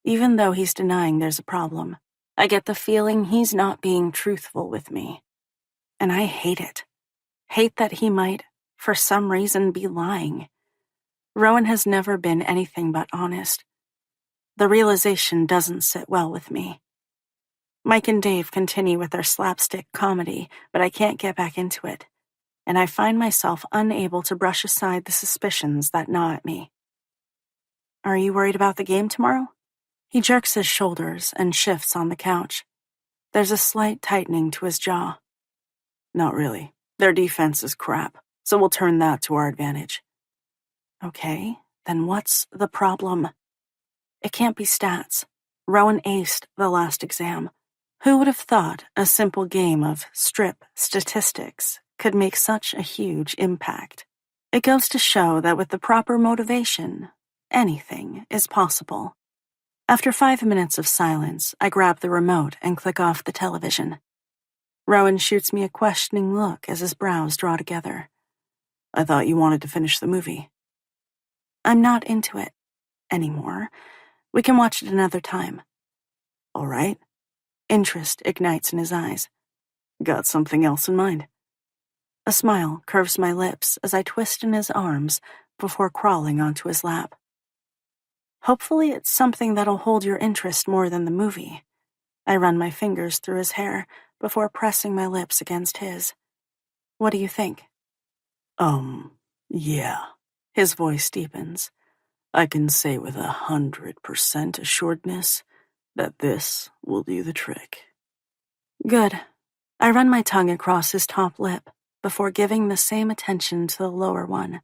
Speaker 1: Even though he's denying there's a problem, I get the feeling he's not being truthful with me. And I hate it. Hate that he might, for some reason, be lying. Rowan has never been anything but honest. The realization doesn't sit well with me. Mike and Dave continue with their slapstick comedy, but I can't get back into it, and I find myself unable to brush aside the suspicions that gnaw at me. "Are you worried about the game tomorrow?" He jerks his shoulders and shifts on the couch. There's a slight tightening to his jaw. "Not really. Their defense is crap, so we'll turn that to our advantage." "Okay, then what's the problem?" It can't be stats. Rowan aced the last exam. Who would have thought a simple game of strip statistics could make such a huge impact? It goes to show that with the proper motivation, anything is possible. After 5 minutes of silence, I grab the remote and click off the television. Rowan shoots me a questioning look as his brows draw together.
Speaker 2: I thought you wanted to finish the movie.
Speaker 1: I'm not into it anymore. We can watch it another time.
Speaker 2: All right.
Speaker 1: Interest ignites in his eyes.
Speaker 2: Got something else in mind?
Speaker 1: A smile curves my lips as I twist in his arms before crawling onto his lap. Hopefully it's something that'll hold your interest more than the movie. I run my fingers through his hair before pressing my lips against his. What do you think?
Speaker 2: Yeah. His voice deepens. I can say with 100% assuredness that this will do the trick.
Speaker 1: Good. I run my tongue across his top lip before giving the same attention to the lower one.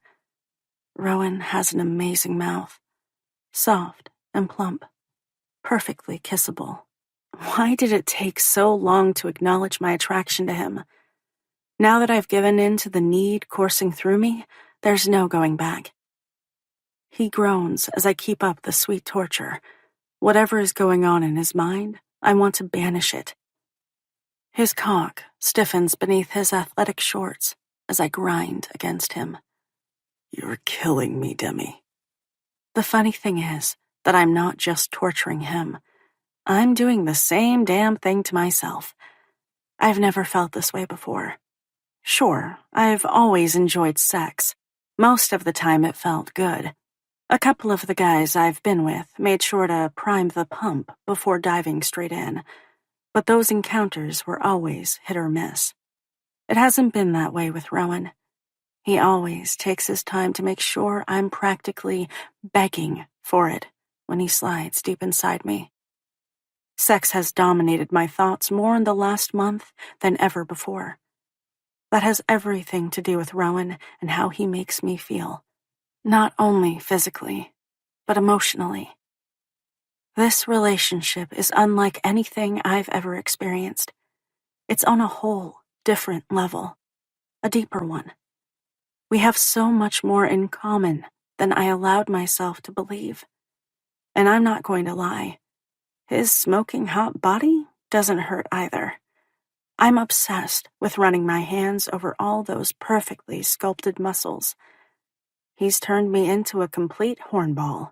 Speaker 1: Rowan has an amazing mouth. Soft and plump. Perfectly kissable. Why did it take so long to acknowledge my attraction to him? Now that I've given in to the need coursing through me, there's no going back. He groans as I keep up the sweet torture. Whatever is going on in his mind, I want to banish it. His cock stiffens beneath his athletic shorts as I grind against him.
Speaker 2: You're killing me, Demi.
Speaker 1: The funny thing is that I'm not just torturing him. I'm doing the same damn thing to myself. I've never felt this way before. Sure, I've always enjoyed sex. Most of the time it felt good. A couple of the guys I've been with made sure to prime the pump before diving straight in, but those encounters were always hit or miss. It hasn't been that way with Rowan. He always takes his time to make sure I'm practically begging for it when he slides deep inside me. Sex has dominated my thoughts more in the last month than ever before. That has everything to do with Rowan and how he makes me feel. Not only physically, but emotionally. This relationship is unlike anything I've ever experienced. It's on a whole different level, a deeper one. We have so much more in common than I allowed myself to believe. And I'm not going to lie. His smoking hot body doesn't hurt either. I'm obsessed with running my hands over all those perfectly sculpted muscles. He's turned me into a complete hornball.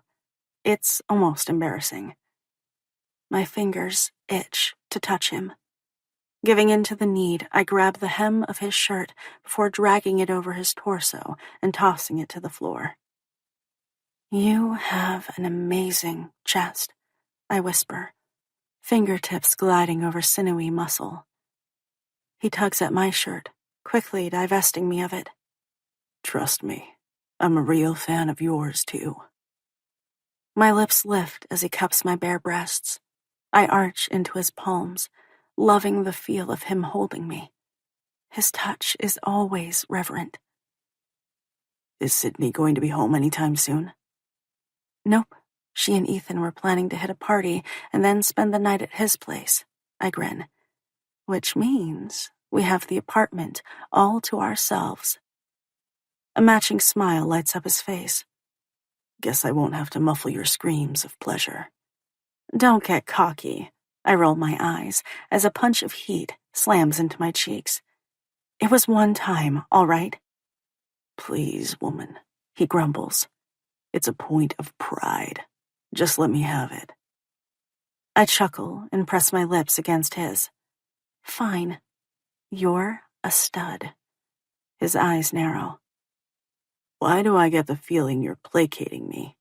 Speaker 1: It's almost embarrassing. My fingers itch to touch him. Giving in to the need, I grab the hem of his shirt before dragging it over his torso and tossing it to the floor. You have an amazing chest, I whisper, fingertips gliding over sinewy muscle. He tugs at my shirt, quickly divesting me of it.
Speaker 2: Trust me, I'm a real fan of yours, too.
Speaker 1: My lips lift as he cups my bare breasts. I arch into his palms, loving the feel of him holding me. His touch is always reverent.
Speaker 2: Is Sydney going to be home anytime soon?
Speaker 1: Nope. She and Ethan were planning to hit a party and then spend the night at his place. I grin. Which means we have the apartment all to ourselves. A matching smile lights up his face.
Speaker 2: Guess I won't have to muffle your screams of pleasure.
Speaker 1: Don't get cocky. I roll my eyes as a punch of heat slams into my cheeks. It was one time, all right?
Speaker 2: Please, woman, he grumbles. It's a point of pride. Just let me have it.
Speaker 1: I chuckle and press my lips against his. Fine. You're a stud. His eyes narrow.
Speaker 2: Why do I get the feeling you're placating me?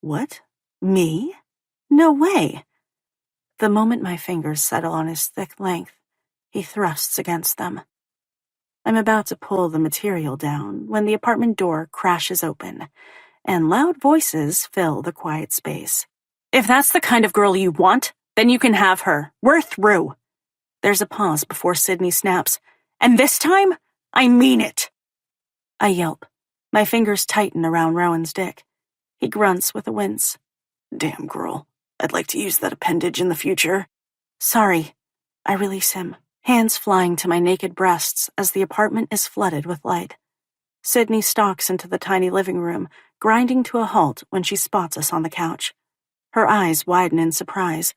Speaker 1: What? Me? No way. The moment my fingers settle on his thick length, he thrusts against them. I'm about to pull the material down when the apartment door crashes open, and loud voices fill the quiet space. If that's the kind of girl you want, then you can have her. We're through. There's a pause before Sydney snaps. And this time, I mean it. I yelp. My fingers tighten around Rowan's dick. He grunts with a wince.
Speaker 2: Damn, girl. I'd like to use that appendage in the future.
Speaker 1: Sorry. I release him, hands flying to my naked breasts as the apartment is flooded with light. Sydney stalks into the tiny living room, grinding to a halt when she spots us on the couch. Her eyes widen in surprise.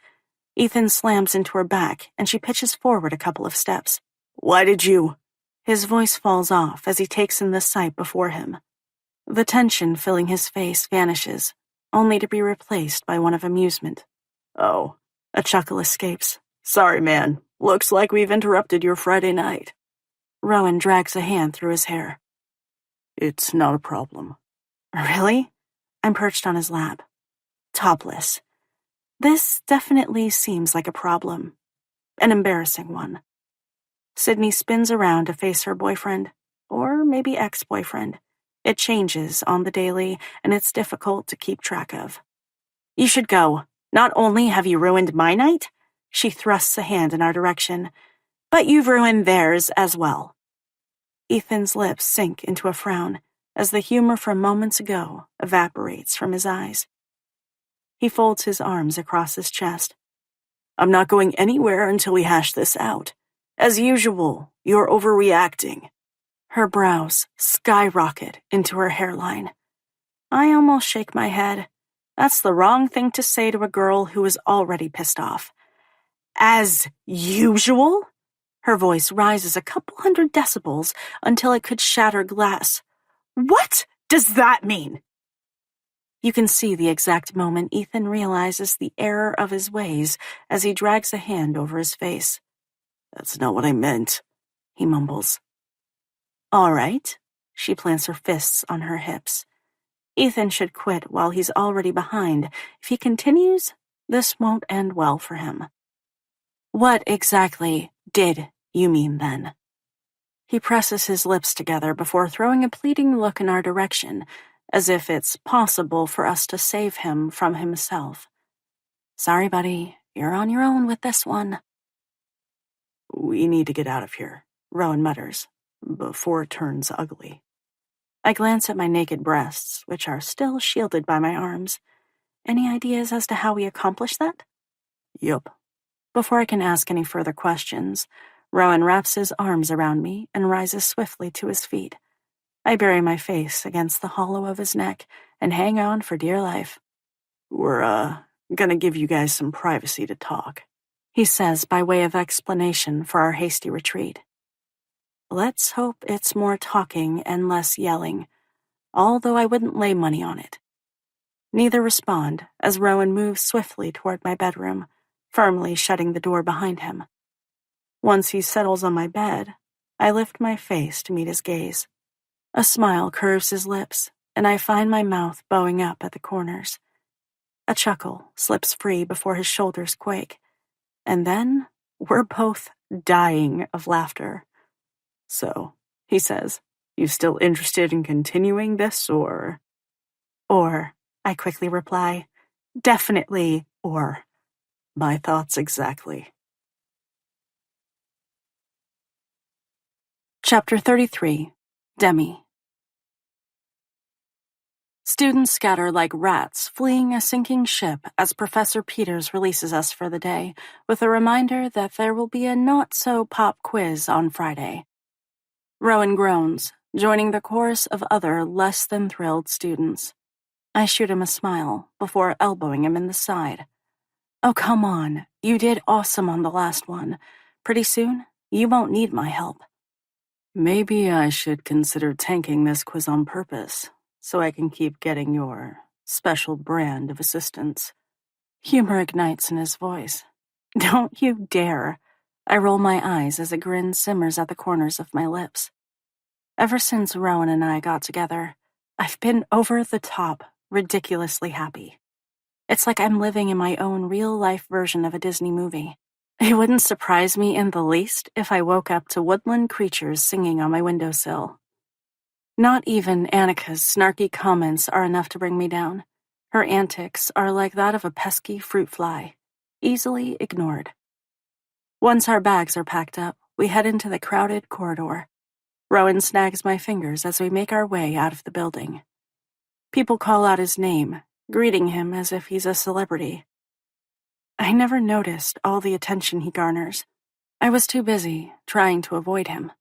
Speaker 1: Ethan slams into her back, and she pitches forward a couple of steps.
Speaker 2: Why did you?
Speaker 1: His voice falls off as he takes in the sight before him. The tension filling his face vanishes, only to be replaced by one of amusement.
Speaker 2: Oh, a chuckle escapes. Sorry, man. Looks like we've interrupted your Friday night.
Speaker 1: Rowan drags a hand through his hair.
Speaker 2: It's not a problem.
Speaker 1: Really? I'm perched on his lap. Topless. This definitely seems like a problem. An embarrassing one. Sydney spins around to face her boyfriend, or maybe ex-boyfriend. It changes on the daily, and it's difficult to keep track of. You should go. Not only have you ruined my night, she thrusts a hand in our direction, but you've ruined theirs as well. Ethan's lips sink into a frown as the humor from moments ago evaporates from his eyes. He folds his arms across his chest.
Speaker 2: I'm not going anywhere until we hash this out. As usual, you're overreacting.
Speaker 1: Her brows skyrocket into her hairline. I almost shake my head. That's the wrong thing to say to a girl who is already pissed off. As usual? Her voice rises a couple hundred decibels until it could shatter glass. What does that mean? You can see the exact moment Ethan realizes the error of his ways as he drags a hand over his face.
Speaker 2: That's not what I meant,
Speaker 1: he mumbles. All right. She plants her fists on her hips. Ethan should quit while he's already behind. If he continues, this won't end well for him. What exactly did you mean then? He presses his lips together before throwing a pleading look in our direction, as if it's possible for us to save him from himself. Sorry, buddy, you're on your own with this one.
Speaker 2: We need to get out of here, Rowan mutters, before it turns ugly.
Speaker 1: I glance at my naked breasts, which are still shielded by my arms. Any ideas as to how we accomplish that?
Speaker 2: Yup.
Speaker 1: Before I can ask any further questions, Rowan wraps his arms around me and rises swiftly to his feet. I bury my face against the hollow of his neck and hang on for dear life.
Speaker 2: We're, gonna give you guys some privacy to talk,
Speaker 1: he says by way of explanation for our hasty retreat. Let's hope it's more talking and less yelling, although I wouldn't lay money on it. Neither respond as Rowan moves swiftly toward my bedroom, firmly shutting the door behind him. Once he settles on my bed, I lift my face to meet his gaze. A smile curves his lips, and I find my mouth bowing up at the corners. A chuckle slips free before his shoulders quake, and then we're both dying of laughter.
Speaker 2: So, he says, you still interested in continuing this, or?
Speaker 1: Or, I quickly reply, definitely or.
Speaker 2: My thoughts exactly.
Speaker 1: Chapter 33, Demi. Students scatter like rats fleeing a sinking ship as Professor Peters releases us for the day, with a reminder that there will be a not-so-pop quiz on Friday. Rowan groans, joining the chorus of other less-than-thrilled students. I shoot him a smile before elbowing him in the side. Oh, come on. You did awesome on the last one. Pretty soon, you won't need my help.
Speaker 2: Maybe I should consider tanking this quiz on purpose, so I can keep getting your special brand of assistance.
Speaker 1: Humor ignites in his voice. Don't you dare. I roll my eyes as a grin simmers at the corners of my lips. Ever since Rowan and I got together, I've been over the top, ridiculously happy. It's like I'm living in my own real-life version of a Disney movie. It wouldn't surprise me in the least if I woke up to woodland creatures singing on my windowsill. Not even Annika's snarky comments are enough to bring me down. Her antics are like that of a pesky fruit fly, easily ignored. Once our bags are packed up, we head into the crowded corridor. Rowan snags my fingers as we make our way out of the building. People call out his name, greeting him as if he's a celebrity. I never noticed all the attention he garners. I was too busy trying to avoid him.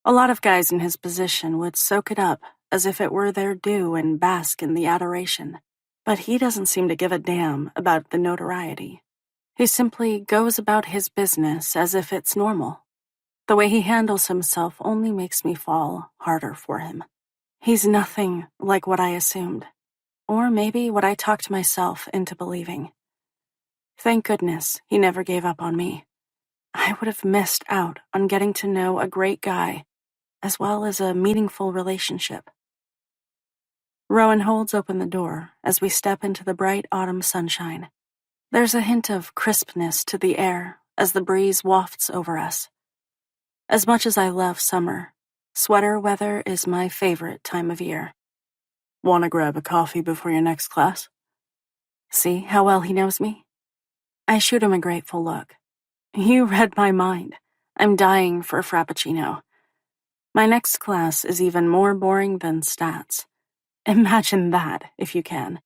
Speaker 1: A lot of guys in his position would soak it up as if it were their due and bask in the adoration. But he doesn't seem to give a damn about the notoriety. He simply goes about his business as if it's normal. The way he handles himself only makes me fall harder for him. He's nothing like what I assumed, or maybe what I talked myself into believing. Thank goodness he never gave up on me. I would have missed out on getting to know a great guy, as well as a meaningful relationship. Rowan holds open the door as we step into the bright autumn sunshine. There's a hint of crispness to the air as the breeze wafts over us. As much as I love summer, sweater weather is my favorite time of year.
Speaker 2: Want to grab a coffee before your next class?
Speaker 1: See how well he knows me? I shoot him a grateful look. You read my mind. I'm dying for a frappuccino. My next class is even more boring than stats. Imagine that, if you can.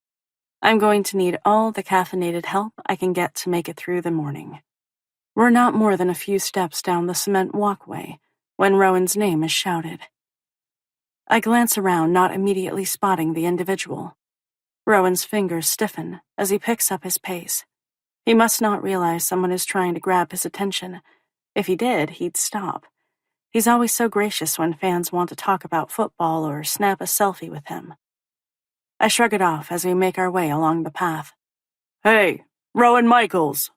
Speaker 1: I'm going to need all the caffeinated help I can get to make it through the morning. We're not more than a few steps down the cement walkway when Rowan's name is shouted. I glance around, not immediately spotting the individual. Rowan's fingers stiffen as he picks up his pace. He must not realize someone is trying to grab his attention. If he did, he'd stop. He's always so gracious when fans want to talk about football or snap a selfie with him. I shrug it off as we make our way along the path.
Speaker 2: Hey, Rowan Michaels!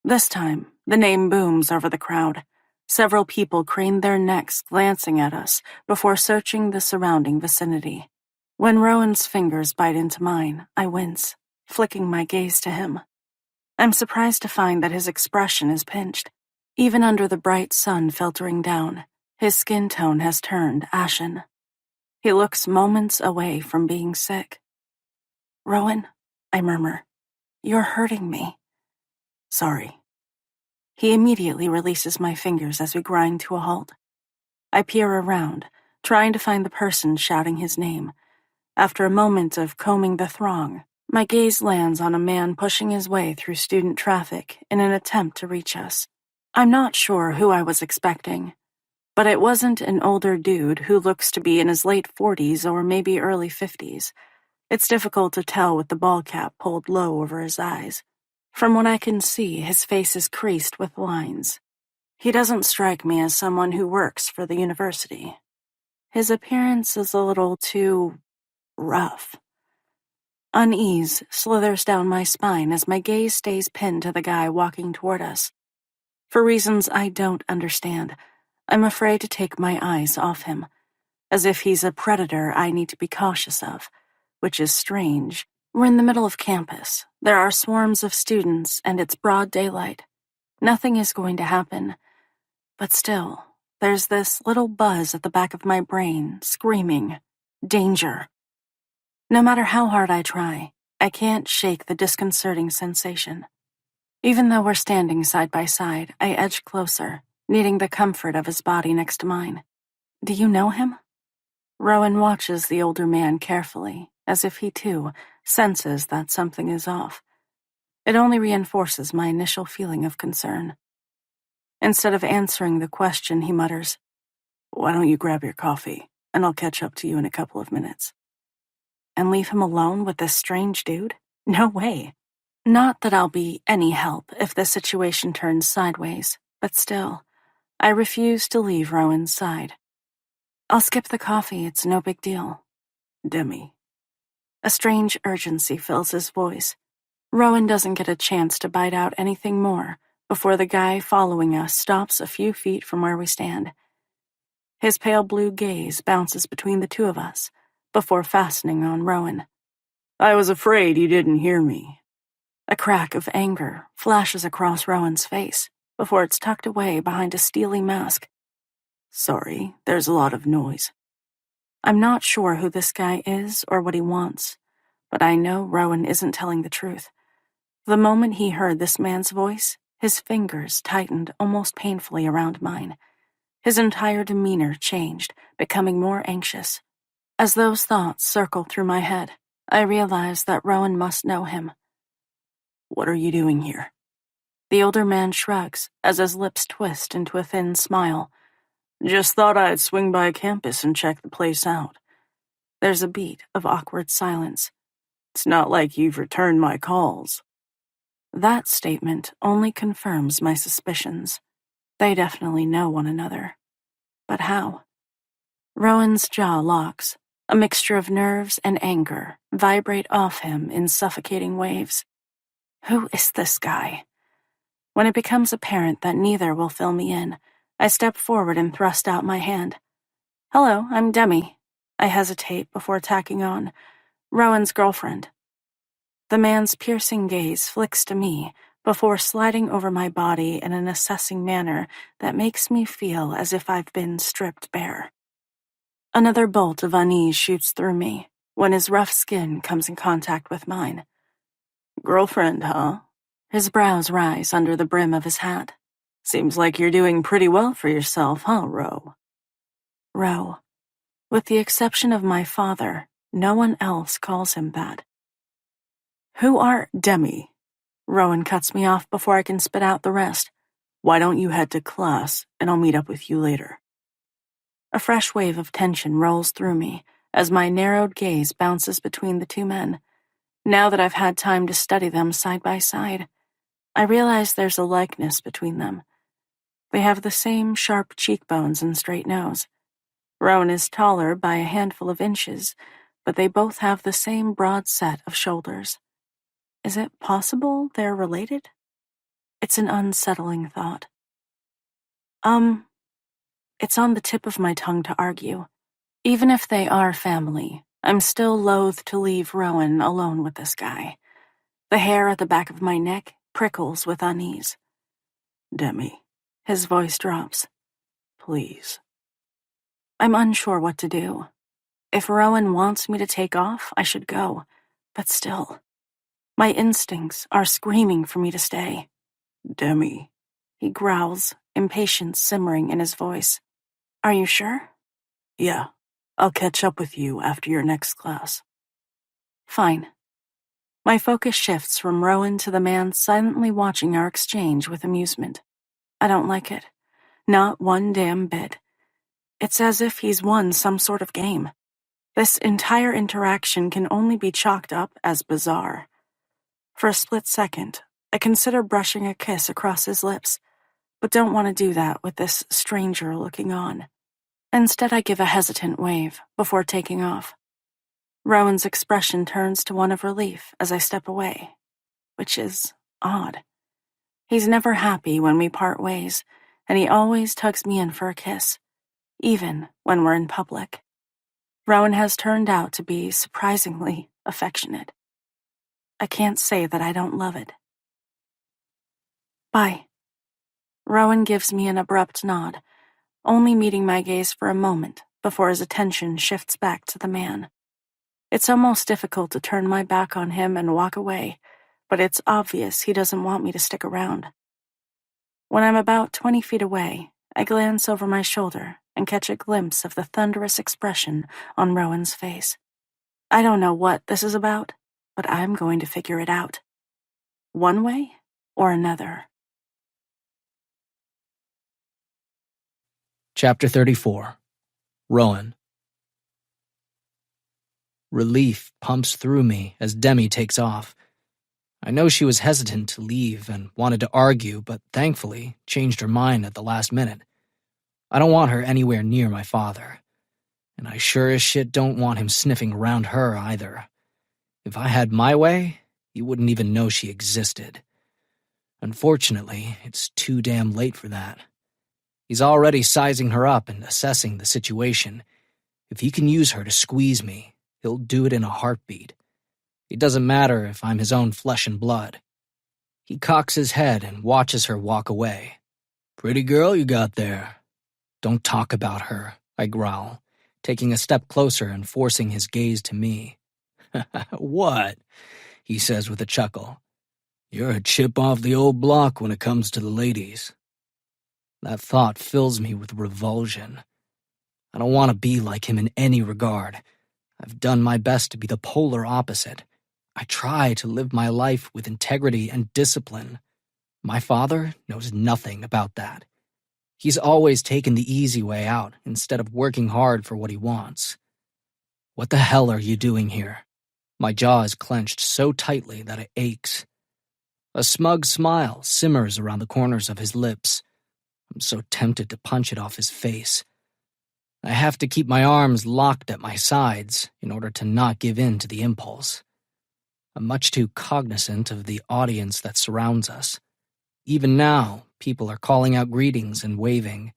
Speaker 1: This time, the name booms over the crowd. Several people crane their necks, glancing at us before searching the surrounding vicinity. When Rowan's fingers bite into mine, I wince, flicking my gaze to him. I'm surprised to find that his expression is pinched. Even under the bright sun filtering down, his skin tone has turned ashen. He looks moments away from being sick. Rowan, I murmur, you're hurting me.
Speaker 2: Sorry.
Speaker 1: He immediately releases my fingers as we grind to a halt. I peer around, trying to find the person shouting his name. After a moment of combing the throng, my gaze lands on a man pushing his way through student traffic in an attempt to reach us. I'm not sure who I was expecting, but it wasn't an older dude who looks to be in his late 40s or maybe early 50s. It's difficult to tell with the ball cap pulled low over his eyes. From what I can see, his face is creased with lines. He doesn't strike me as someone who works for the university. His appearance is a little too rough. Unease slithers down my spine as my gaze stays pinned to the guy walking toward us. For reasons I don't understand, I'm afraid to take my eyes off him, as if he's a predator I need to be cautious of, which is strange. We're in the middle of campus. There are swarms of students, and it's broad daylight. Nothing is going to happen. But still, there's this little buzz at the back of my brain, screaming, danger. No matter how hard I try, I can't shake the disconcerting sensation. Even though we're standing side by side, I edge closer, needing the comfort of his body next to mine. Do you know him? Rowan watches the older man carefully, as if he too senses that something is off. It only reinforces my initial feeling of concern. Instead of answering the question, he mutters,
Speaker 2: Why don't you grab your coffee, and I'll catch up to you in a couple of minutes.
Speaker 1: And leave him alone with this strange dude? No way. Not that I'll be any help if the situation turns sideways, but still, I refuse to leave Rowan's side. I'll skip the coffee, it's no big deal.
Speaker 2: Demi.
Speaker 1: A strange urgency fills his voice. Rowan doesn't get a chance to bite out anything more before the guy following us stops a few feet from where we stand. His pale blue gaze bounces between the two of us before fastening on Rowan.
Speaker 2: I was afraid you didn't hear me.
Speaker 1: A crack of anger flashes across Rowan's face before it's tucked away behind a steely mask.
Speaker 2: Sorry, there's a lot of noise.
Speaker 1: I'm not sure who this guy is or what he wants, but I know Rowan isn't telling the truth. The moment he heard this man's voice, his fingers tightened almost painfully around mine. His entire demeanor changed, becoming more anxious. As those thoughts circled through my head, I realized that Rowan must know him.
Speaker 2: What are you doing here?
Speaker 1: The older man shrugs as his lips twist into a thin smile.
Speaker 2: Just thought I'd swing by campus and check the place out.
Speaker 1: There's a beat of awkward silence.
Speaker 2: It's not like you've returned my calls.
Speaker 1: That statement only confirms my suspicions. They definitely know one another. But how? Rowan's jaw locks. A mixture of nerves and anger vibrate off him in suffocating waves. Who is this guy? When it becomes apparent that neither will fill me in, I step forward and thrust out my hand. Hello, I'm Demi. I hesitate before tacking on. Rowan's girlfriend. The man's piercing gaze flicks to me before sliding over my body in an assessing manner that makes me feel as if I've been stripped bare. Another bolt of unease shoots through me when his rough skin comes in contact with mine.
Speaker 2: Girlfriend, huh?
Speaker 1: His brows rise under the brim of his hat.
Speaker 2: Seems like you're doing pretty well for yourself, huh, Ro?
Speaker 1: Ro. With the exception of my father, no one else calls him that.
Speaker 2: Who are Demi?
Speaker 1: Rowan cuts me off before I can spit out the rest.
Speaker 2: Why don't you head to class, and I'll meet up with you later.
Speaker 1: A fresh wave of tension rolls through me as my narrowed gaze bounces between the two men. Now that I've had time to study them side by side, I realize there's a likeness between them. They have the same sharp cheekbones and straight nose. Rowan is taller by a handful of inches, but they both have the same broad set of shoulders. Is it possible they're related? It's an unsettling thought. It's on the tip of my tongue to argue. Even if they are family, I'm still loath to leave Rowan alone with this guy. The hair at the back of my neck prickles with unease.
Speaker 2: Demi.
Speaker 1: His voice drops.
Speaker 2: Please.
Speaker 1: I'm unsure what to do. If Rowan wants me to take off, I should go. But still, my instincts are screaming for me to stay.
Speaker 2: Demi.
Speaker 1: He growls, impatience simmering in his voice. Are you sure?
Speaker 2: Yeah. I'll catch up with you after your next class.
Speaker 1: Fine. My focus shifts from Rowan to the man silently watching our exchange with amusement. I don't like it. Not one damn bit. It's as if he's won some sort of game. This entire interaction can only be chalked up as bizarre. For a split second, I consider brushing a kiss across his lips, but don't want to do that with this stranger looking on. Instead, I give a hesitant wave before taking off. Rowan's expression turns to one of relief as I step away, which is odd. He's never happy when we part ways, and he always tugs me in for a kiss, even when we're in public. Rowan has turned out to be surprisingly affectionate. I can't say that I don't love it. Bye. Rowan gives me an abrupt nod, only meeting my gaze for a moment before his attention shifts back to the man. It's almost difficult to turn my back on him and walk away, but it's obvious he doesn't want me to stick around. When I'm about 20 feet away, I glance over my shoulder and catch a glimpse of the thunderous expression on Rowan's face. I don't know what this is about, but I'm going to figure it out. One way or another.
Speaker 3: Chapter 34. Rowan. Relief pumps through me as Demi takes off. I know she was hesitant to leave and wanted to argue, but thankfully changed her mind at the last minute. I don't want her anywhere near my father, and I sure as shit don't want him sniffing around her either. If I had my way, he wouldn't even know she existed. Unfortunately, it's too damn late for that. He's already sizing her up and assessing the situation. If he can use her to squeeze me, he'll do it in a heartbeat. It doesn't matter if I'm his own flesh and blood. He cocks his head and watches her walk away. Pretty girl you got there. Don't talk about her, I growl, taking a step closer and forcing his gaze to me. What? He says with a chuckle. You're a chip off the old block when it comes to the ladies. That thought fills me with revulsion. I don't want to be like him in any regard. I've done my best to be the polar opposite. I try to live my life with integrity and discipline. My father knows nothing about that. He's always taken the easy way out instead of working hard for what he wants. What the hell are you doing here? My jaw is clenched so tightly that it aches. A smug smile simmers around the corners of his lips. I'm so tempted to punch it off his face. I have to keep my arms locked at my sides in order to not give in to the impulse. I'm much too cognizant of the audience that surrounds us. Even now, people are calling out greetings and waving.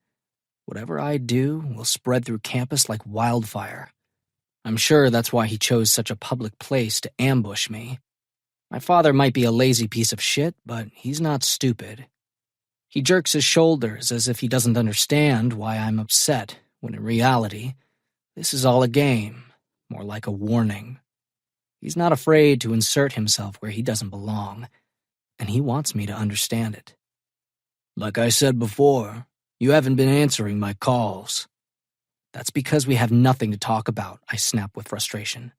Speaker 3: Whatever I do will spread through campus like wildfire. I'm sure that's why he chose such a public place to ambush me. My father might be a lazy piece of shit, but he's not stupid. He jerks his shoulders as if he doesn't understand why I'm upset, when in reality, this is all a game, more like a warning. He's not afraid to insert himself where he doesn't belong, and he wants me to understand it. Like I said before, you haven't been answering my calls. That's because we have nothing to talk about, I snap with frustration.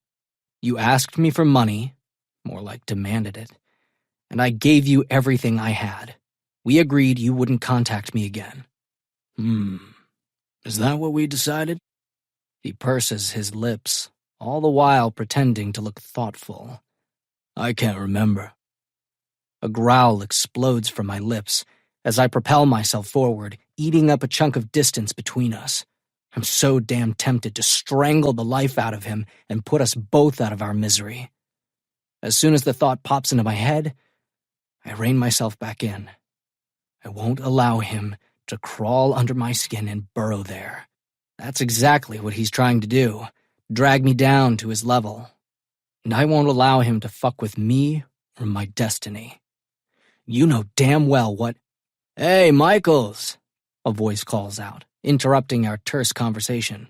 Speaker 3: You asked me for money, more like demanded it, and I gave you everything I had. We agreed you wouldn't contact me again. Is that what we decided? He purses his lips, all the while pretending to look thoughtful. I can't remember. A growl explodes from my lips as I propel myself forward, eating up a chunk of distance between us. I'm so damn tempted to strangle the life out of him and put us both out of our misery. As soon as the thought pops into my head, I rein myself back in. I won't allow him to crawl under my skin and burrow there. That's exactly what he's trying to do, drag me down to his level. And I won't allow him to fuck with me or my destiny. You know damn well what— Hey, Michaels, a voice calls out, interrupting our terse conversation.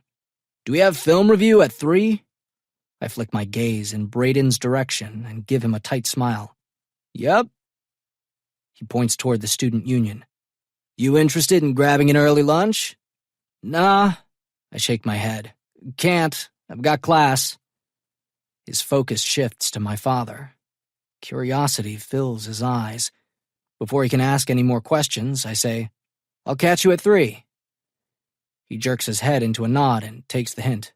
Speaker 3: Do we have film review at 3? I flick my gaze in Braden's direction and give him a tight smile. Yep. He points toward the student union. You interested in grabbing an early lunch? Nah, I shake my head. Can't. I've got class. His focus shifts to my father. Curiosity fills his eyes. Before he can ask any more questions, I say, I'll catch you at 3. He jerks his head into a nod and takes the hint.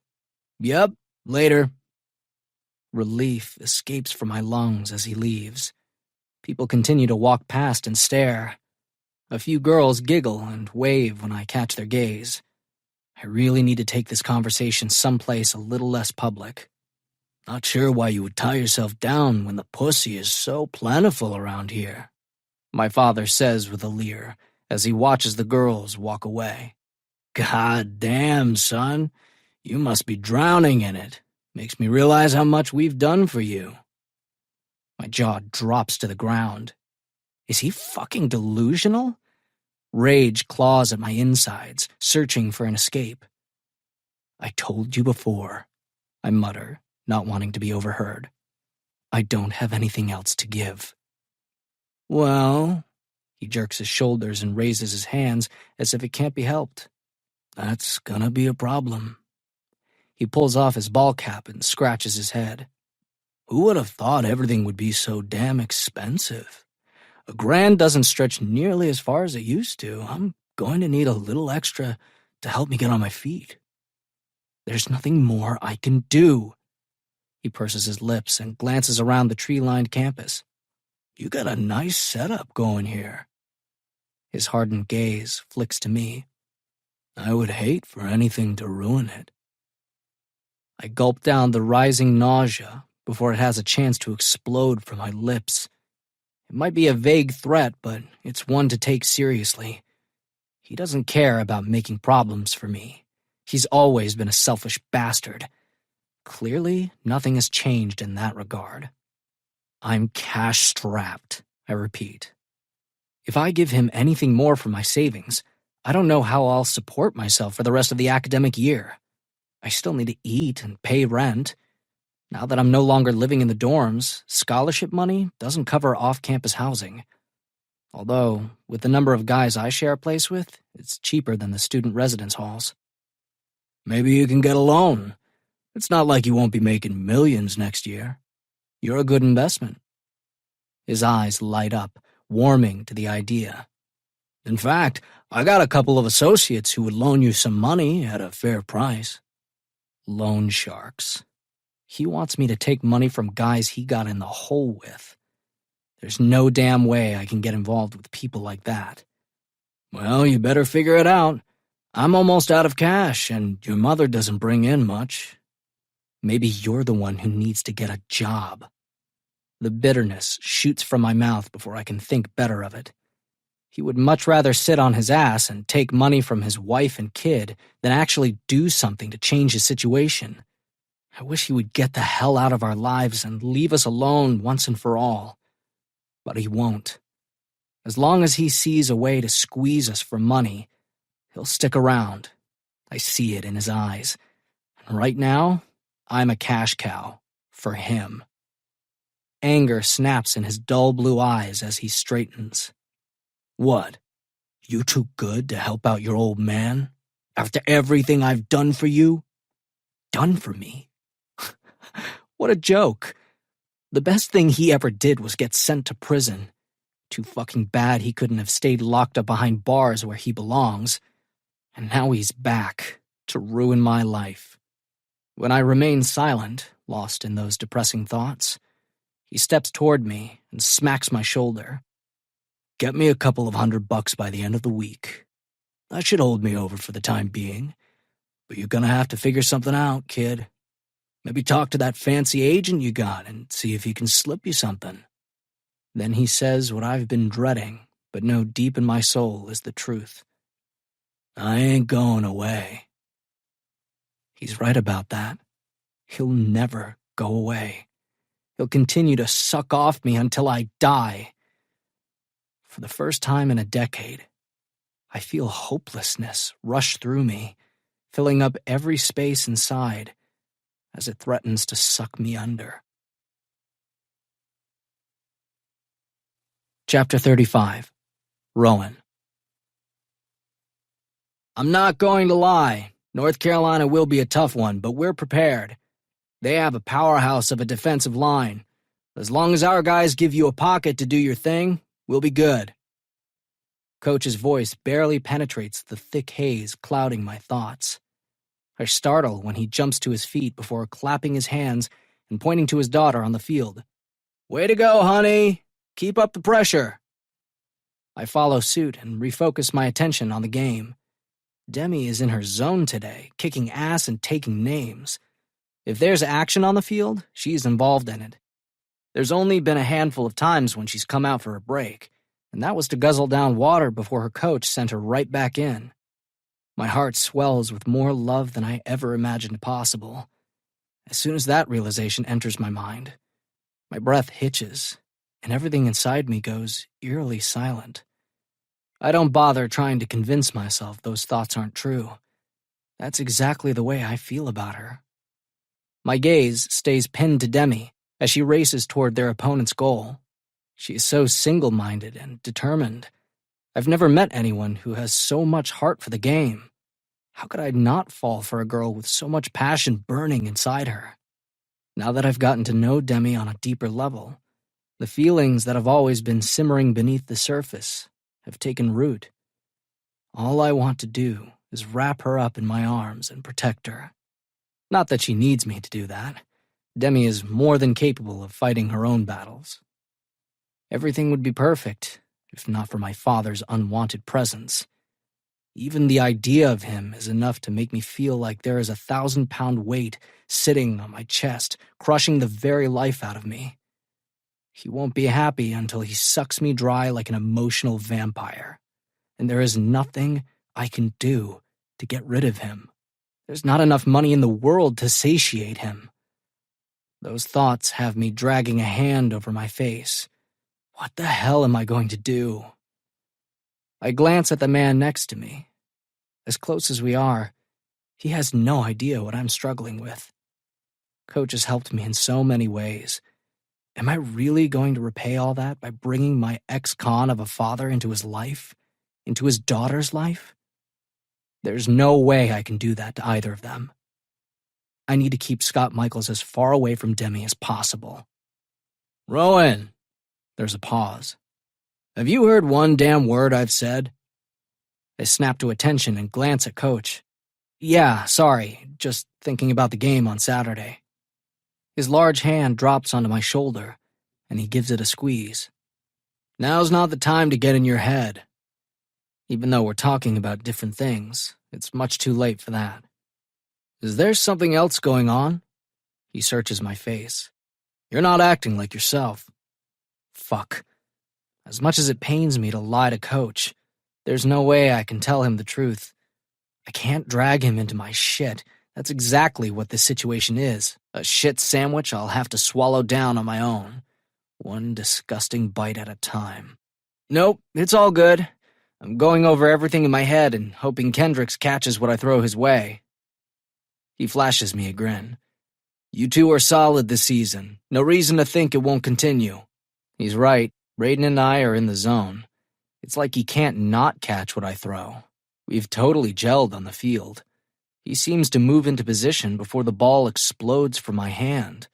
Speaker 3: Yep, later. Relief escapes from my lungs as he leaves. People continue to walk past and stare. A few girls giggle and wave when I catch their gaze. I really need to take this conversation someplace a little less public. Not sure why you would tie yourself down when the pussy is so plentiful around here, my father says with a leer as he watches the girls walk away. God damn, son. You must be drowning in it. Makes me realize how much we've done for you. My jaw drops to the ground. Is he fucking delusional? Rage claws at my insides, searching for an escape. I told you before, I mutter, not wanting to be overheard. I don't have anything else to give. Well, he jerks his shoulders and raises his hands as if it can't be helped. That's gonna be a problem. He pulls off his ball cap and scratches his head. Who would have thought everything would be so damn expensive? $1,000 doesn't stretch nearly as far as it used to. I'm going to need a little extra to help me get on my feet. There's nothing more I can do. He purses his lips and glances around the tree-lined campus. You got a nice setup going here. His hardened gaze flicks to me. I would hate for anything to ruin it. I gulp down the rising nausea before it has a chance to explode from my lips. It might be a vague threat, but it's one to take seriously. He doesn't care about making problems for me. He's always been a selfish bastard. Clearly, nothing has changed in that regard. I'm cash-strapped, I repeat. If I give him anything more from my savings, I don't know how I'll support myself for the rest of the academic year. I still need to eat and pay rent. Now that I'm no longer living in the dorms, scholarship money doesn't cover off-campus housing. Although, with the number of guys I share a place with, it's cheaper than the student residence halls. Maybe you can get a loan. It's not like you won't be making millions next year. You're a good investment. His eyes light up, warming to the idea. In fact, I got a couple of associates who would loan you some money at a fair price. Loan sharks. He wants me to take money from guys he got in the hole with. There's no damn way I can get involved with people like that. Well, you better figure it out. I'm almost out of cash, and your mother doesn't bring in much. Maybe you're the one who needs to get a job. The bitterness shoots from my mouth before I can think better of it. He would much rather sit on his ass and take money from his wife and kid than actually do something to change his situation. I wish he would get the hell out of our lives and leave us alone once and for all. But he won't. As long as he sees a way to squeeze us for money, he'll stick around. I see it in his eyes. And right now, I'm a cash cow for him. Anger snaps in his dull blue eyes as he straightens. What? You too good to help out your old man? After everything I've done for you? Done for me? What a joke. The best thing he ever did was get sent to prison. Too fucking bad he couldn't have stayed locked up behind bars where he belongs. And now he's back to ruin my life. When I remain silent, lost in those depressing thoughts, he steps toward me and smacks my shoulder. Get me a couple of $100 by the end of the week. That should hold me over for the time being. But you're gonna have to figure something out, kid. Maybe talk to that fancy agent you got and see if he can slip you something. Then he says what I've been dreading, but know deep in my soul is the truth. I ain't going away. He's right about that. He'll never go away. He'll continue to suck off me until I die. For the first time in a decade, I feel hopelessness rush through me, filling up every space inside as it threatens to suck me under. Chapter 35. Rowan. I'm not going to lie. North Carolina will be a tough one, but we're prepared. They have a powerhouse of a defensive line. As long as our guys give you a pocket to do your thing, we'll be good. Coach's voice barely penetrates the thick haze clouding my thoughts. I startle when he jumps to his feet before clapping his hands and pointing to his daughter on the field. Way to go, honey! Keep up the pressure! I follow suit and refocus my attention on the game. Demi is in her zone today, kicking ass and taking names. If there's action on the field, she's involved in it. There's only been a handful of times when she's come out for a break, and that was to guzzle down water before her coach sent her right back in. My heart swells with more love than I ever imagined possible. As soon as that realization enters my mind, my breath hitches, and everything inside me goes eerily silent. I don't bother trying to convince myself those thoughts aren't true. That's exactly the way I feel about her. My gaze stays pinned to Demi as she races toward their opponent's goal. She is so single-minded and determined. I've never met anyone who has so much heart for the game. How could I not fall for a girl with so much passion burning inside her? Now that I've gotten to know Demi on a deeper level, the feelings that have always been simmering beneath the surface have taken root. All I want to do is wrap her up in my arms and protect her. Not that she needs me to do that. Demi is more than capable of fighting her own battles. Everything would be perfect if not for my father's unwanted presence. Even the idea of him is enough to make me feel like there is a 1,000-pound weight sitting on my chest, crushing the very life out of me. He won't be happy until he sucks me dry like an emotional vampire, and there is nothing I can do to get rid of him. There's not enough money in the world to satiate him. Those thoughts have me dragging a hand over my face. What the hell am I going to do? I glance at the man next to me. As close as we are, he has no idea what I'm struggling with. Coach has helped me in so many ways. Am I really going to repay all that by bringing my ex-con of a father into his life? Into his daughter's life? There's no way I can do that to either of them. I need to keep Scott Michaels as far away from Demi as possible. Rowan! There's a pause. Have you heard one damn word I've said? I snap to attention and glance at Coach. Yeah, sorry, just thinking about the game on Saturday. His large hand drops onto my shoulder, and he gives it a squeeze. Now's not the time to get in your head. Even though we're talking about different things, it's much too late for that. Is there something else going on? He searches my face. You're not acting like yourself. Fuck. As much as it pains me to lie to Coach, there's no way I can tell him the truth. I can't drag him into my shit. That's exactly what this situation is. A shit sandwich I'll have to swallow down on my own. One disgusting bite at a time. Nope, it's all good. I'm going over everything in my head and hoping Kendricks catches what I throw his way. He flashes me a grin. You two are solid this season. No reason to think it won't continue. He's right. Raiden and I are in the zone. It's like he can't not catch what I throw. We've totally gelled on the field. He seems to move into position before the ball explodes from my hand.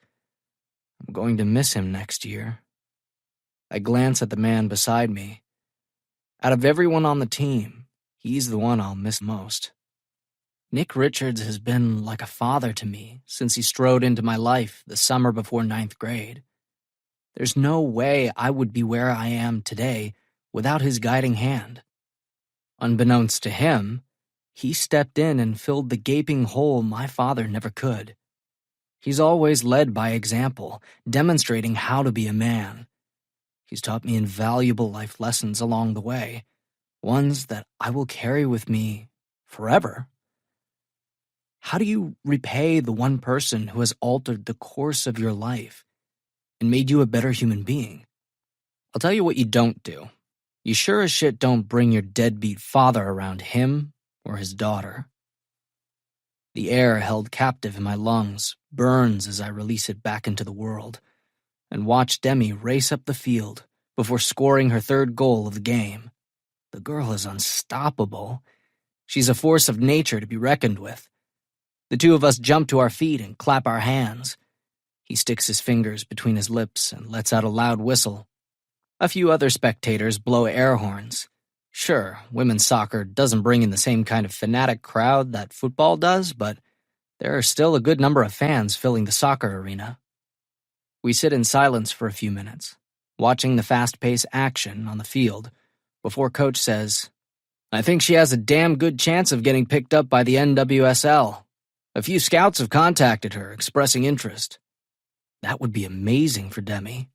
Speaker 3: I'm going to miss him next year. I glance at the man beside me. Out of everyone on the team, he's the one I'll miss most. Nick Richards has been like a father to me since he strode into my life the summer before 9th grade. There's no way I would be where I am today without his guiding hand. Unbeknownst to him, he stepped in and filled the gaping hole my father never could. He's always led by example, demonstrating how to be a man. He's taught me invaluable life lessons along the way, ones that I will carry with me forever. How do you repay the one person who has altered the course of your life and made you a better human being? I'll tell you what you don't do. You sure as shit don't bring your deadbeat father around him or his daughter. The air held captive in my lungs burns as I release it back into the world and watch Demi race up the field before scoring her third goal of the game. The girl is unstoppable. She's a force of nature to be reckoned with. The two of us jump to our feet and clap our hands. He sticks his fingers between his lips and lets out a loud whistle. A few other spectators blow air horns. Sure, women's soccer doesn't bring in the same kind of fanatic crowd that football does, but there are still a good number of fans filling the soccer arena. We sit in silence for a few minutes, watching the fast-paced action on the field, before Coach says, I think she has a damn good chance of getting picked up by the NWSL. A few scouts have contacted her, expressing interest. That would be amazing for Demi.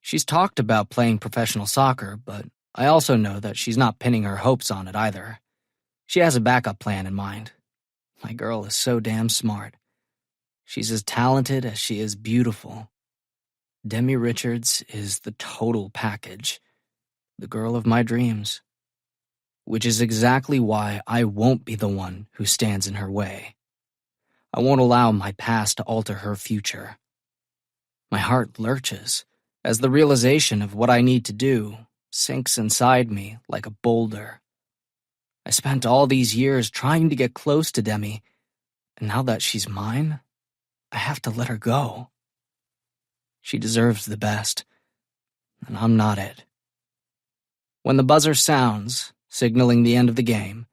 Speaker 3: She's talked about playing professional soccer, but I also know that she's not pinning her hopes on it either. She has a backup plan in mind. My girl is so damn smart. She's as talented as she is beautiful. Demi Richards is the total package, the girl of my dreams. Which is exactly why I won't be the one who stands in her way. I won't allow my past to alter her future. My heart lurches as the realization of what I need to do sinks inside me like a boulder. I spent all these years trying to get close to Demi, and now that she's mine, I have to let her go. She deserves the best, and I'm not it. When the buzzer sounds, signaling the end of the game,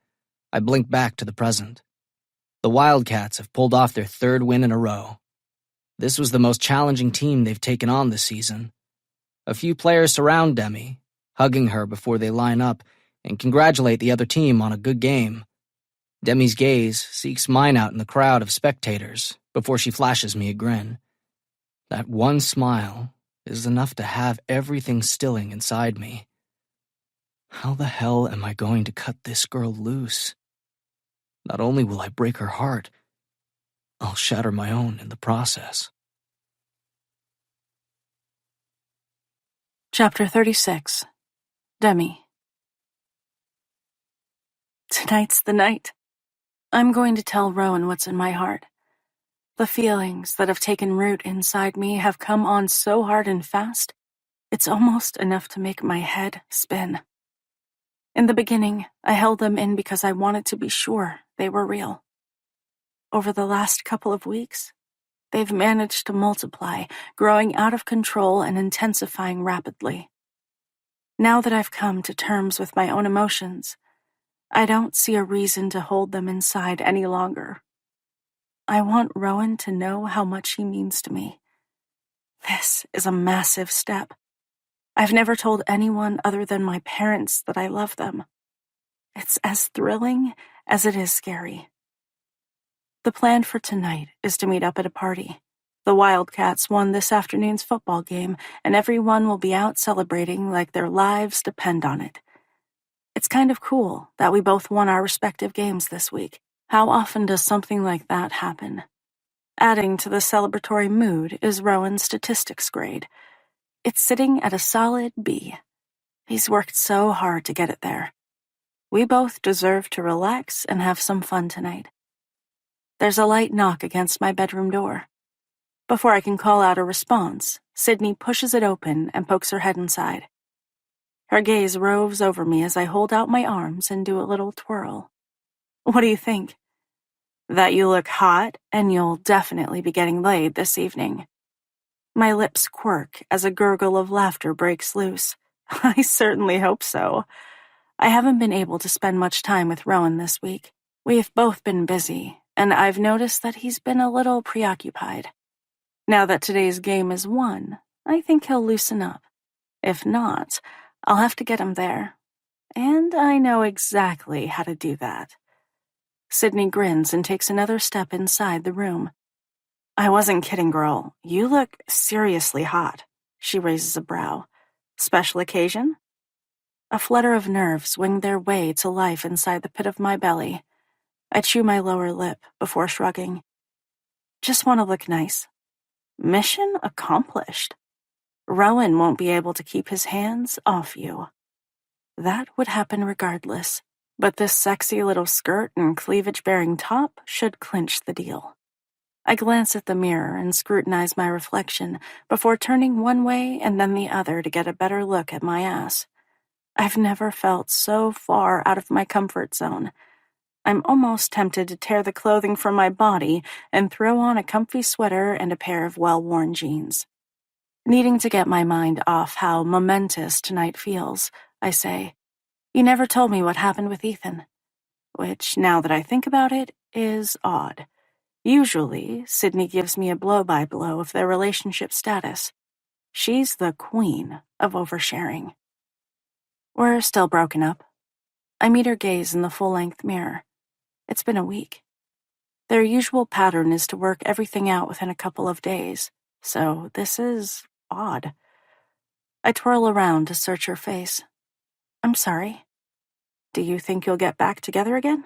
Speaker 3: I blink back to the present. The Wildcats have pulled off their third win in a row. This was the most challenging team they've taken on this season. A few players surround Demi, hugging her before they line up and congratulate the other team on a good game. Demi's gaze seeks mine out in the crowd of spectators before she flashes me a grin. That one smile is enough to have everything stilling inside me. How the hell am I going to cut this girl loose? Not only will I break her heart, I'll shatter my own in the process.
Speaker 1: Chapter 36. Demi. Tonight's the night. I'm going to tell Rowan what's in my heart. The feelings that have taken root inside me have come on so hard and fast, it's almost enough to make my head spin. In the beginning, I held them in because I wanted to be sure they were real. Over the last couple of weeks, they've managed to multiply, growing out of control and intensifying rapidly. Now that I've come to terms with my own emotions, I don't see a reason to hold them inside any longer. I want Rowan to know how much he means to me. This is a massive step. I've never told anyone other than my parents that I love them. It's as thrilling as it is scary. The plan for tonight is to meet up at a party. The Wildcats won this afternoon's football game, and everyone will be out celebrating like their lives depend on it. It's kind of cool that we both won our respective games this week. How often does something like that happen? Adding to the celebratory mood is Rowan's statistics grade. It's sitting at a solid B. He's worked so hard to get it there. We both deserve to relax and have some fun tonight. There's a light knock against my bedroom door. Before I can call out a response, Sydney pushes it open and pokes her head inside. Her gaze roves over me as I hold out my arms and do a little twirl. What do you think? That you look hot and you'll definitely be getting laid this evening. My lips quirk as a gurgle of laughter breaks loose. I certainly hope so. I haven't been able to spend much time with Rowan this week. We've both been busy, and I've noticed that he's been a little preoccupied. Now that today's game is won, I think he'll loosen up. If not, I'll have to get him there. And I know exactly how to do that. Sydney grins and takes another step inside the room. I wasn't kidding, girl. You look seriously hot. She raises a brow. Special occasion? A flutter of nerves wing their way to life inside the pit of my belly. I chew my lower lip before shrugging. Just want to look nice. Mission accomplished. Rowan won't be able to keep his hands off you. That would happen regardless, but this sexy little skirt and cleavage-bearing top should clinch the deal. I glance at the mirror and scrutinize my reflection before turning one way and then the other to get a better look at my ass. I've never felt so far out of my comfort zone. I'm almost tempted to tear the clothing from my body and throw on a comfy sweater and a pair of well-worn jeans. Needing to get my mind off how momentous tonight feels, I say, "You never told me what happened with Ethan." Which, now that I think about it, is odd. Usually, Sydney gives me a blow-by-blow of their relationship status. She's the queen of oversharing. We're still broken up. I meet her gaze in the full-length mirror. It's been a week. Their usual pattern is to work everything out within a couple of days, so this is odd. I twirl around to search her face. I'm sorry. Do you think you'll get back together again?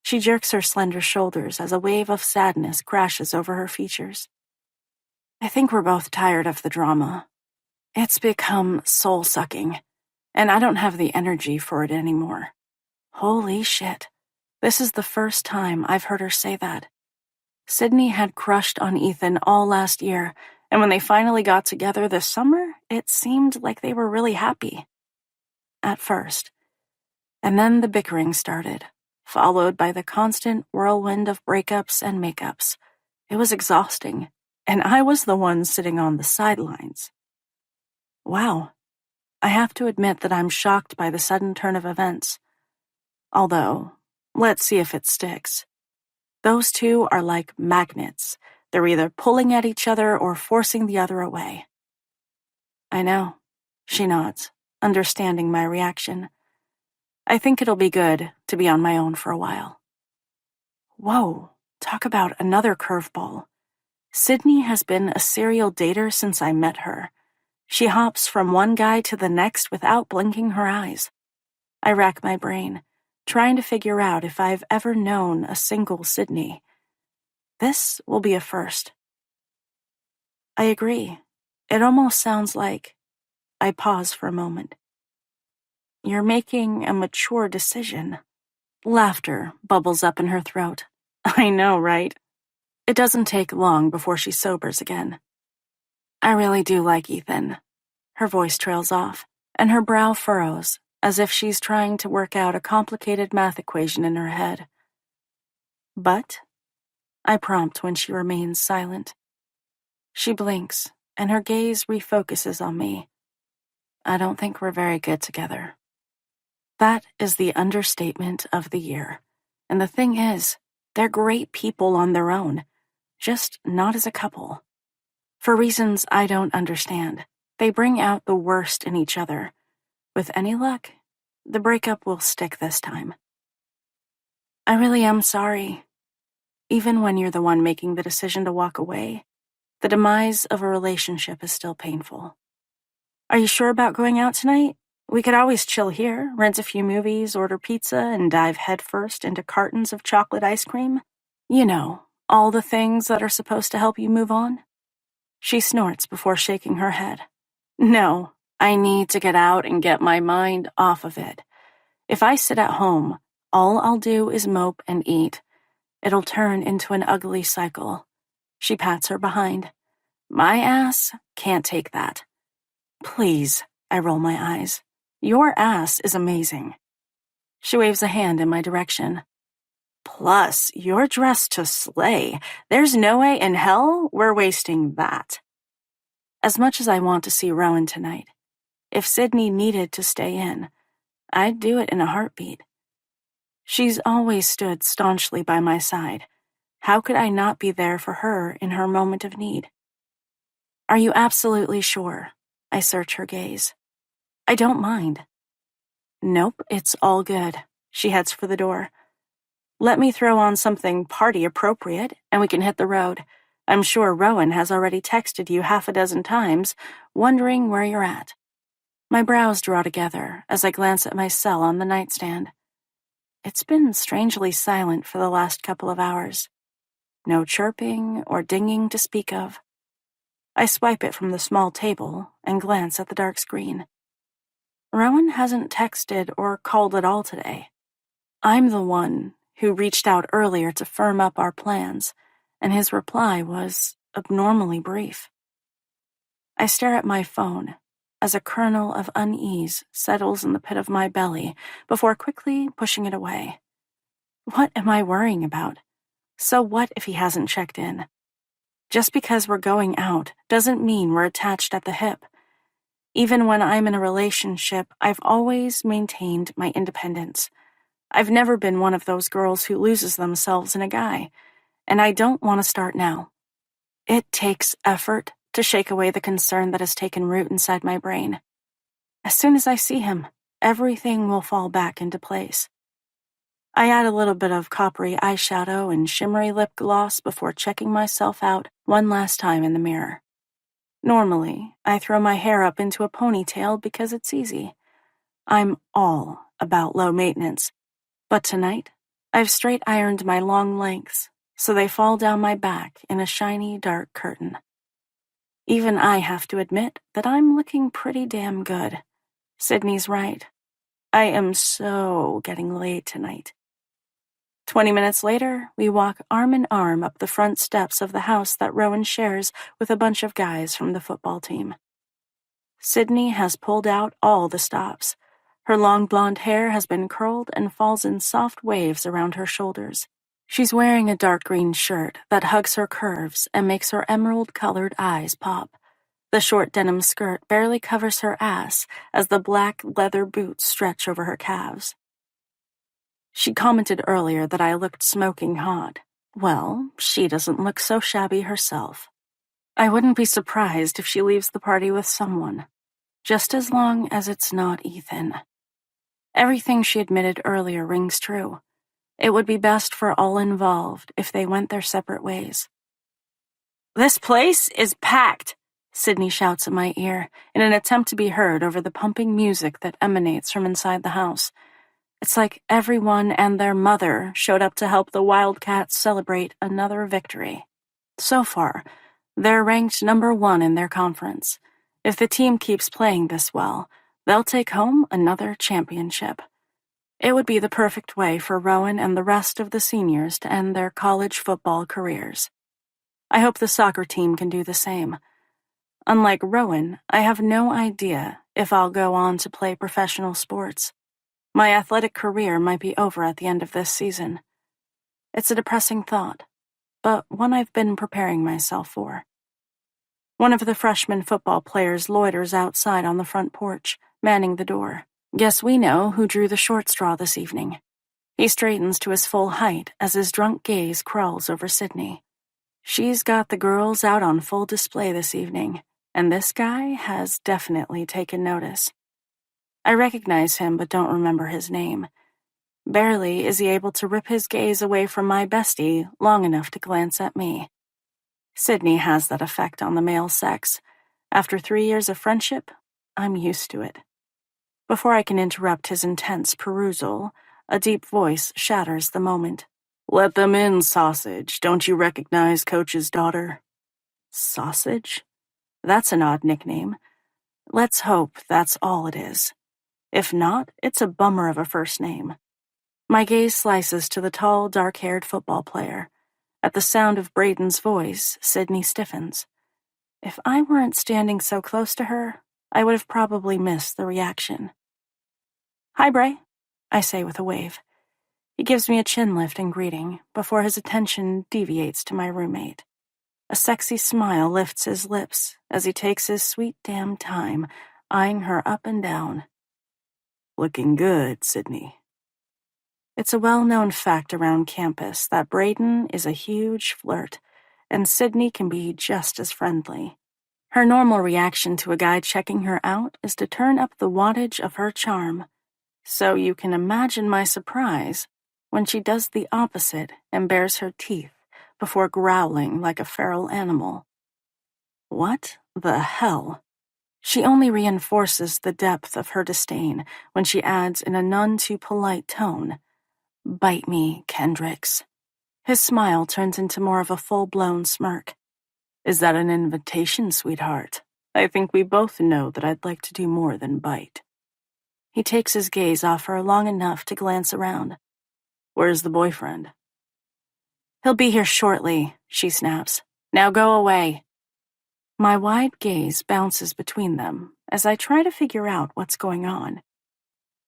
Speaker 1: She jerks her slender shoulders as a wave of sadness crashes over her features. I think we're both tired of the drama. It's become soul-sucking, and I don't have the energy for it anymore. Holy shit. This is the first time I've heard her say that. Sydney had crushed on Ethan all last year, and when they finally got together this summer, it seemed like they were really happy. At first. And then the bickering started, followed by the constant whirlwind of breakups and makeups. It was exhausting, and I was the one sitting on the sidelines. Wow. I have to admit that I'm shocked by the sudden turn of events. Although, let's see if it sticks. Those two are like magnets. They're either pulling at each other or forcing the other away. I know, she nods, understanding my reaction. I think it'll be good to be on my own for a while. Whoa, talk about another curveball. Sydney has been a serial dater since I met her. She hops from one guy to the next without blinking her eyes. I rack my brain, trying to figure out if I've ever known a single Sydney. This will be a first. I agree. It almost sounds like... I pause for a moment. You're making a mature decision. Laughter bubbles up in her throat. I know, right? It doesn't take long before she sobers again. I really do like Ethan. Her voice trails off, and her brow furrows, as if she's trying to work out a complicated math equation in her head. But I prompt when she remains silent. She blinks, and her gaze refocuses on me. I don't think we're very good together. That is the understatement of the year. And the thing is, they're great people on their own, just not as a couple. For reasons I don't understand, they bring out the worst in each other. With any luck, the breakup will stick this time. I really am sorry. Even when you're the one making the decision to walk away, the demise of a relationship is still painful. Are you sure about going out tonight? We could always chill here, rent a few movies, order pizza, and dive headfirst into cartons of chocolate ice cream. You know, all the things that are supposed to help you move on. She snorts before shaking her head. No, I need to get out and get my mind off of it. If I sit at home, all I'll do is mope and eat. It'll turn into an ugly cycle. She pats her behind. My ass can't take that. Please, I roll my eyes. Your ass is amazing. She waves a hand in my direction. Plus, you're dressed to slay. There's no way in hell we're wasting that. As much as I want to see Rowan tonight, if Sydney needed to stay in, I'd do it in a heartbeat. She's always stood staunchly by my side. How could I not be there for her in her moment of need? Are you absolutely sure? I search her gaze. I don't mind. Nope, it's all good. She heads for the door. Let me throw on something party appropriate, and we can hit the road. I'm sure Rowan has already texted you half a dozen times, wondering where you're at. My brows draw together as I glance at my cell on the nightstand. It's been strangely silent for the last couple of hours. No chirping or dinging to speak of. I swipe it from the small table and glance at the dark screen. Rowan hasn't texted or called at all today. I'm the one who reached out earlier to firm up our plans, and his reply was abnormally brief. I stare at my phone as a kernel of unease settles in the pit of my belly before quickly pushing it away. What am I worrying about? So what if he hasn't checked in? Just because we're going out doesn't mean we're attached at the hip. Even when I'm in a relationship, I've always maintained my independence. I've never been one of those girls who loses themselves in a guy, and I don't want to start now. It takes effort to shake away the concern that has taken root inside my brain. As soon as I see him, everything will fall back into place. I add a little bit of coppery eyeshadow and shimmery lip gloss before checking myself out one last time in the mirror. Normally, I throw my hair up into a ponytail because it's easy. I'm all about low maintenance. But tonight, I've straight ironed my long lengths, so they fall down my back in a shiny, dark curtain. Even I have to admit that I'm looking pretty damn good. Sydney's right. I am so getting laid tonight. 20 minutes later, we walk arm in arm up the front steps of the house that Rowan shares with a bunch of guys from the football team. Sydney has pulled out all the stops. Her long blonde hair has been curled and falls in soft waves around her shoulders. She's wearing a dark green shirt that hugs her curves and makes her emerald-colored eyes pop. The short denim skirt barely covers her ass as the black leather boots stretch over her calves. She commented earlier that I looked smoking hot. Well, she doesn't look so shabby herself. I wouldn't be surprised if she leaves the party with someone, just as long as it's not Ethan. Everything she admitted earlier rings true. It would be best for all involved if they went their separate ways. This place is packed, Sydney shouts in my ear in an attempt to be heard over the pumping music that emanates from inside the house. It's like everyone and their mother showed up to help the Wildcats celebrate another victory. So far, they're ranked number 1 in their conference. If the team keeps playing this well, they'll take home another championship. It would be the perfect way for Rowan and the rest of the seniors to end their college football careers. I hope the soccer team can do the same. Unlike Rowan, I have no idea if I'll go on to play professional sports. My athletic career might be over at the end of this season. It's a depressing thought, but one I've been preparing myself for. One of the freshman football players loiters outside on the front porch, manning the door. Guess we know who drew the short straw this evening. He straightens to his full height as his drunk gaze crawls over Sydney. She's got the girls out on full display this evening, and this guy has definitely taken notice. I recognize him but don't remember his name. Barely is he able to rip his gaze away from my bestie long enough to glance at me. Sydney has that effect on the male sex. After 3 years of friendship, I'm used to it. Before I can interrupt his intense perusal, a deep voice shatters the moment.
Speaker 2: Let them in, Sausage. Don't you recognize Coach's daughter?
Speaker 1: Sausage? That's an odd nickname. Let's hope that's all it is. If not, it's a bummer of a first name. My gaze slices to the tall, dark-haired football player. At the sound of Braden's voice, Sydney stiffens. If I weren't standing so close to her, I would have probably missed the reaction. Hi, Bray, I say with a wave. He gives me a chin lift in greeting before his attention deviates to my roommate. A sexy smile lifts his lips as he takes his sweet damn time, eyeing her up and down.
Speaker 2: Looking good, Sydney.
Speaker 1: It's a well-known fact around campus that Braden is a huge flirt, and Sydney can be just as friendly. Her normal reaction to a guy checking her out is to turn up the wattage of her charm. So you can imagine my surprise when she does the opposite and bares her teeth before growling like a feral animal. What the hell? She only reinforces the depth of her disdain when she adds in a none-too-polite tone, "Bite me, Kendricks." His smile turns into more of a full-blown smirk.
Speaker 2: Is that an invitation, sweetheart? I think we both know that I'd like to do more than bite.
Speaker 1: He takes his gaze off her long enough to glance around.
Speaker 2: Where's the boyfriend?
Speaker 1: He'll be here shortly, she snaps. Now go away. My wide gaze bounces between them as I try to figure out what's going on.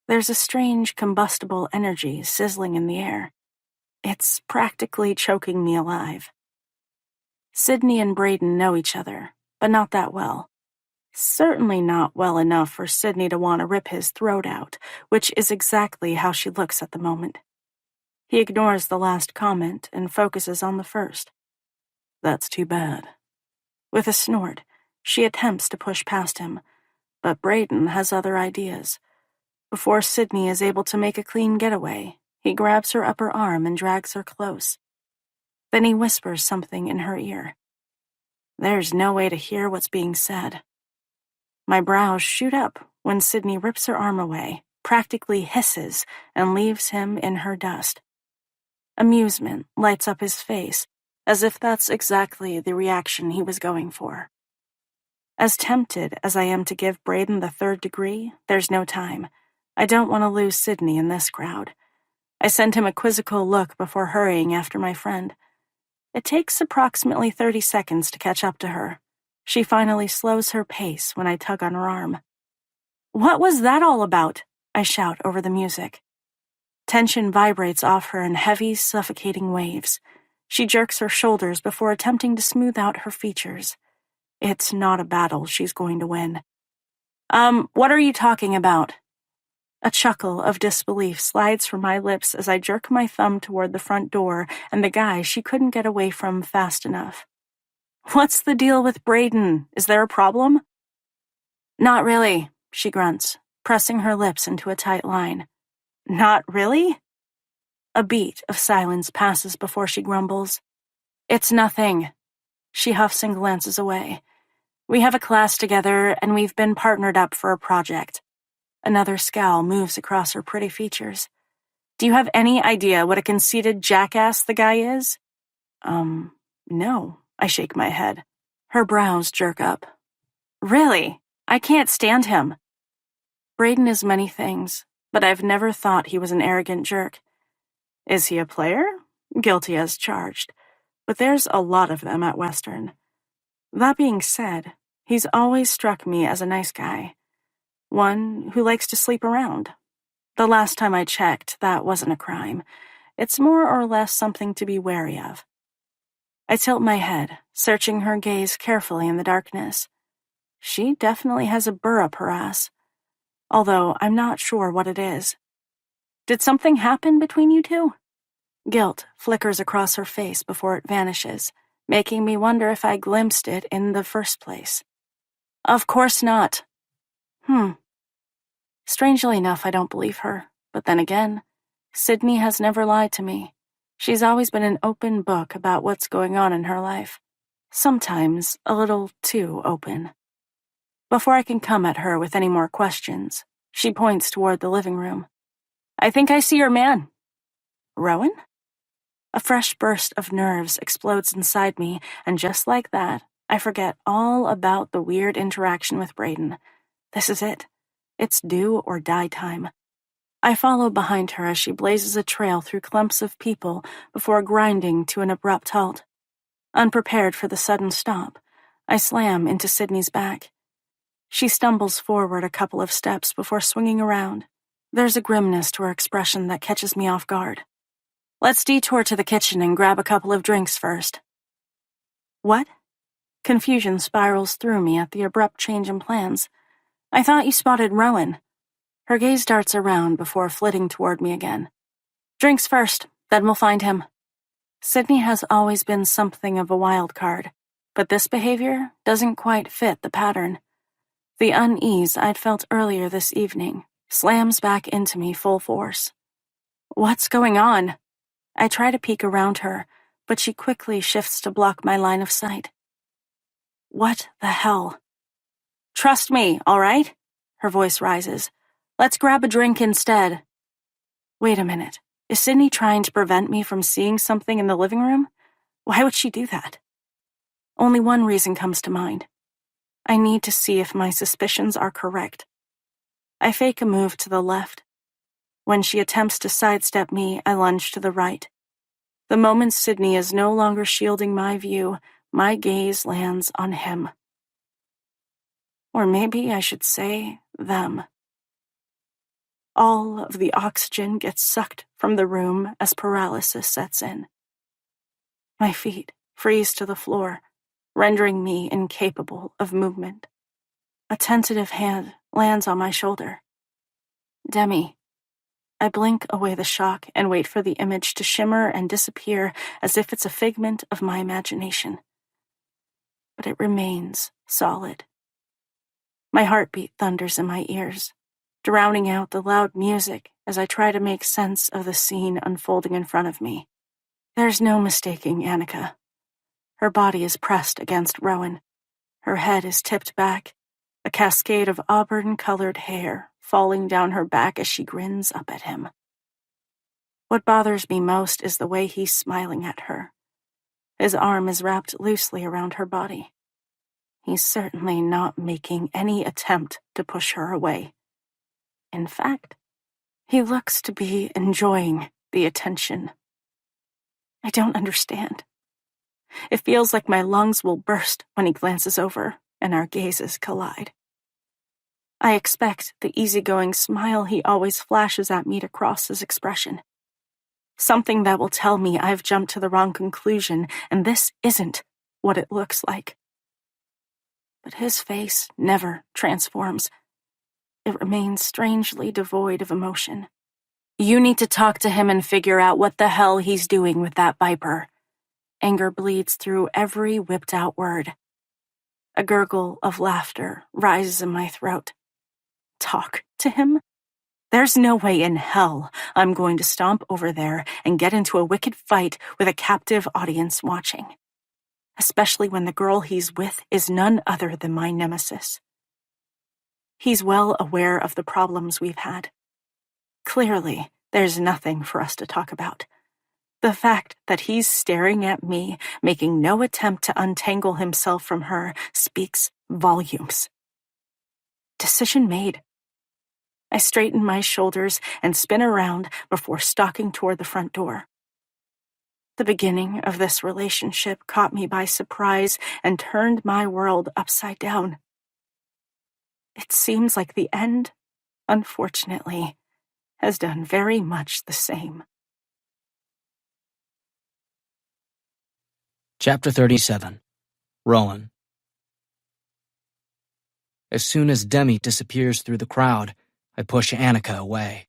Speaker 1: There's a strange combustible energy sizzling in the air. It's practically choking me alive. Sydney and Braden know each other, but not that well. Certainly not well enough for Sydney to want to rip his throat out, which is exactly how she looks at the moment. He ignores the last comment and focuses on the first.
Speaker 2: That's too bad.
Speaker 1: With a snort, she attempts to push past him, but Braden has other ideas. Before Sydney is able to make a clean getaway, he grabs her upper arm and drags her close. Then he whispers something in her ear. There's no way to hear what's being said. My brows shoot up when Sydney rips her arm away, practically hisses, and leaves him in her dust. Amusement lights up his face, as if that's exactly the reaction he was going for. As tempted as I am to give Braden the third degree, there's no time. I don't want to lose Sydney in this crowd. I send him a quizzical look before hurrying after my friend. It takes approximately 30 seconds to catch up to her. She finally slows her pace when I tug on her arm. What was that all about? I shout over the music. Tension vibrates off her in heavy, suffocating waves. She jerks her shoulders before attempting to smooth out her features. It's not a battle she's going to win. What are you talking about? A chuckle of disbelief slides from my lips as I jerk my thumb toward the front door and the guy she couldn't get away from fast enough. What's the deal with Braden? Is there a problem? Not really, she grunts, pressing her lips into a tight line. Not really? A beat of silence passes before she grumbles. It's nothing. She huffs and glances away. We have a class together, and we've been partnered up for a project. Another scowl moves across her pretty features. Do you have any idea what a conceited jackass the guy is? No, I shake my head. Her brows jerk up. Really? I can't stand him. Braden is many things, but I've never thought he was an arrogant jerk. Is he a player? Guilty as charged. But there's a lot of them at Western. That being said, he's always struck me as a nice guy. One who likes to sleep around. The last time I checked, that wasn't a crime. It's more or less something to be wary of. I tilt my head, searching her gaze carefully in the darkness. She definitely has a burr up her ass, although I'm not sure what it is. Did something happen between you two? Guilt flickers across her face before it vanishes, making me wonder if I glimpsed it in the first place. Of course not. Strangely enough, I don't believe her. But then again, Sydney has never lied to me. She's always been an open book about what's going on in her life. Sometimes a little too open. Before I can come at her with any more questions, she points toward the living room. I think I see your man. Rowan? A fresh burst of nerves explodes inside me, and just like that, I forget all about the weird interaction with Braden. This is it. It's do or die time. I follow behind her as she blazes a trail through clumps of people before grinding to an abrupt halt. Unprepared for the sudden stop, I slam into Sydney's back. She stumbles forward a couple of steps before swinging around. There's a grimness to her expression that catches me off guard. Let's detour to the kitchen and grab a couple of drinks first. What? Confusion spirals through me at the abrupt change in plans. I thought you spotted Rowan. Her gaze darts around before flitting toward me again. Drinks first, then we'll find him. Sydney has always been something of a wild card, but this behavior doesn't quite fit the pattern. The unease I'd felt earlier this evening slams back into me full force. What's going on? I try to peek around her, but she quickly shifts to block my line of sight. What the hell? Trust me, all right? Her voice rises. Let's grab a drink instead. Wait a minute. Is Sydney trying to prevent me from seeing something in the living room? Why would she do that? Only one reason comes to mind. I need to see if my suspicions are correct. I fake a move to the left. When she attempts to sidestep me, I lunge to the right. The moment Sydney is no longer shielding my view, my gaze lands on him. Or maybe I should say them. All of the oxygen gets sucked from the room as paralysis sets in. My feet freeze to the floor, rendering me incapable of movement. A tentative hand lands on my shoulder. Demi. I blink away the shock and wait for the image to shimmer and disappear as if it's a figment of my imagination. But it remains solid. My heartbeat thunders in my ears, drowning out the loud music as I try to make sense of the scene unfolding in front of me. There's no mistaking Annika. Her body is pressed against Rowan. Her head is tipped back, a cascade of auburn-colored hair falling down her back as she grins up at him. What bothers me most is the way he's smiling at her. His arm is wrapped loosely around her body. He's certainly not making any attempt to push her away. In fact, he looks to be enjoying the attention. I don't understand. It feels like my lungs will burst when he glances over and our gazes collide. I expect the easygoing smile he always flashes at me to cross his expression. Something that will tell me I've jumped to the wrong conclusion and this isn't what it looks like. But his face never transforms. It remains strangely devoid of emotion. You need to talk to him and figure out what the hell he's doing with that viper. Anger bleeds through every whipped-out word. A gurgle of laughter rises in my throat. Talk to him? There's no way in hell I'm going to stomp over there and get into a wicked fight with a captive audience watching. Especially when the girl he's with is none other than my nemesis. He's well aware of the problems we've had. Clearly, there's nothing for us to talk about. The fact that he's staring at me, making no attempt to untangle himself from her, speaks volumes. Decision made. I straighten my shoulders and spin around before stalking toward the front door. The beginning of this relationship caught me by surprise and turned my world upside down. It seems like the end, unfortunately, has done very much the same.
Speaker 3: Chapter 37. Rowan. As soon as Demi disappears through the crowd, I push Annika away.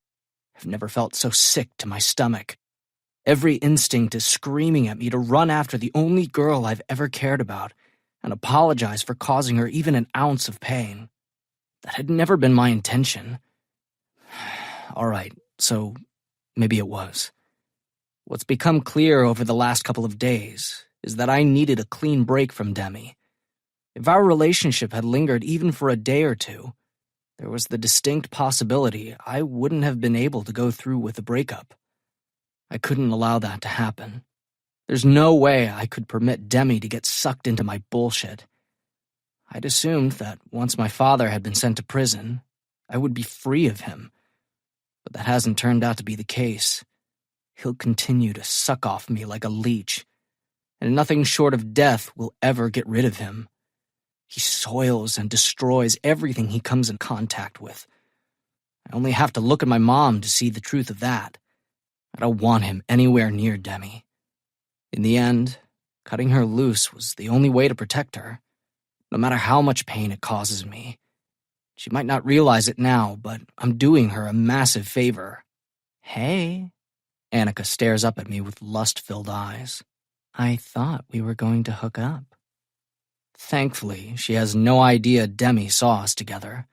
Speaker 3: I've never felt so sick to my stomach. Every instinct is screaming at me to run after the only girl I've ever cared about and apologize for causing her even an ounce of pain. That had never been my intention. all right, so maybe it was. What's become clear over the last couple of days is that I needed a clean break from Demi. If our relationship had lingered even for a day or two, there was the distinct possibility I wouldn't have been able to go through with the breakup. I couldn't allow that to happen. There's no way I could permit Demi to get sucked into my bullshit. I'd assumed that once my father had been sent to prison, I would be free of him. But that hasn't turned out to be the case. He'll continue to suck off me like a leech, and nothing short of death will ever get rid of him. He soils and destroys everything he comes in contact with. I only have to look at my mom to see the truth of that. I don't want him anywhere near Demi. In the end, cutting her loose was the only way to protect her, no matter how much pain it causes me. She might not realize it now, but I'm doing her a massive favor. Hey. Annika stares up at me with lust-filled eyes. I thought we were going to hook up. Thankfully, she has no idea Demi saw us together.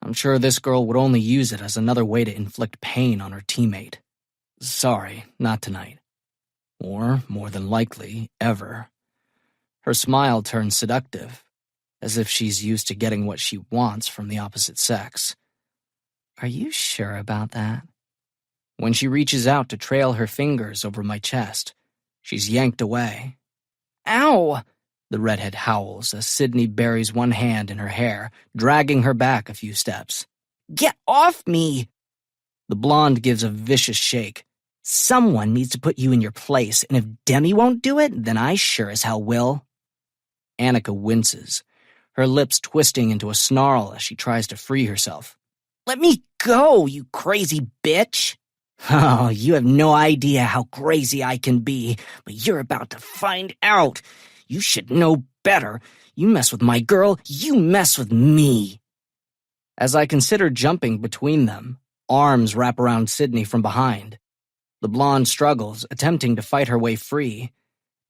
Speaker 3: I'm sure this girl would only use it as another way to inflict pain on her teammate. Sorry, not tonight. Or, more than likely, ever. Her smile turns seductive, as if she's used to getting what she wants from the opposite sex. Are you sure about that? When she reaches out to trail her fingers over my chest, she's yanked away. Ow! The redhead howls as Sydney buries one hand in her hair, dragging her back a few steps. Get off me! The blonde gives a vicious shake. Someone needs to put you in your place, and if Demi won't do it, then I sure as hell will. Annika winces, her lips twisting into a snarl as she tries to free herself. Let me go, you crazy bitch! Oh, you have no idea how crazy I can be, but you're about to find out. You should know better. You mess with my girl, you mess with me. As I consider jumping between them, arms wrap around Sydney from behind. The blonde struggles, attempting to fight her way free.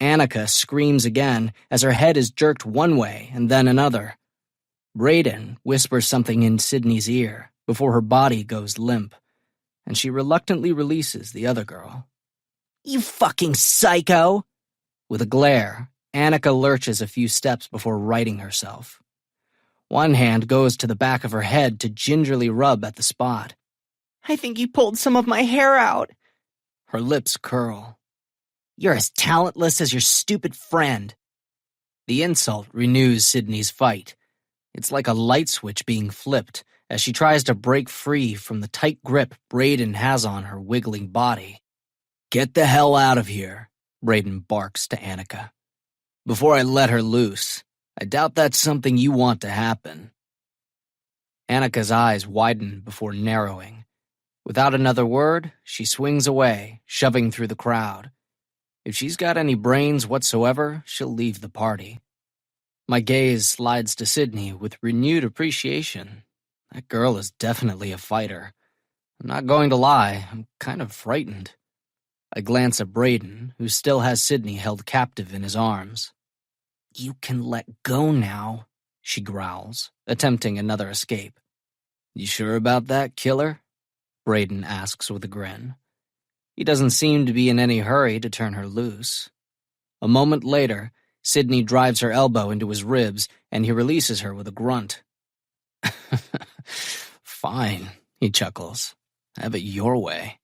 Speaker 3: Annika screams again as her head is jerked one way and then another. Brayden whispers something in Sydney's ear before her body goes limp, and she reluctantly releases the other girl. You fucking psycho! With a glare, Annika lurches a few steps before righting herself. One hand goes to the back of her head to gingerly rub at the spot. I think you pulled some of my hair out. Her lips curl. You're as talentless as your stupid friend. The insult renews Sydney's fight. It's like a light switch being flipped as she tries to break free from the tight grip Brayden has on her wiggling body. Get the hell out of here, Brayden barks to Annika. Before I let her loose, I doubt that's something you want to happen. Annika's eyes widen before narrowing. Without another word, she swings away, shoving through the crowd. If she's got any brains whatsoever, she'll leave the party. My gaze slides to Sydney with renewed appreciation. That girl is definitely a fighter. I'm not going to lie, I'm kind of frightened. I glance at Brayden, who still has Sydney held captive in his arms. You can let go now, she growls, attempting another escape. You sure about that, killer? Brayden asks with a grin. He doesn't seem to be in any hurry to turn her loose. A moment later, Sydney drives her elbow into his ribs, and he releases her with a grunt. Fine, he chuckles. Have it your way.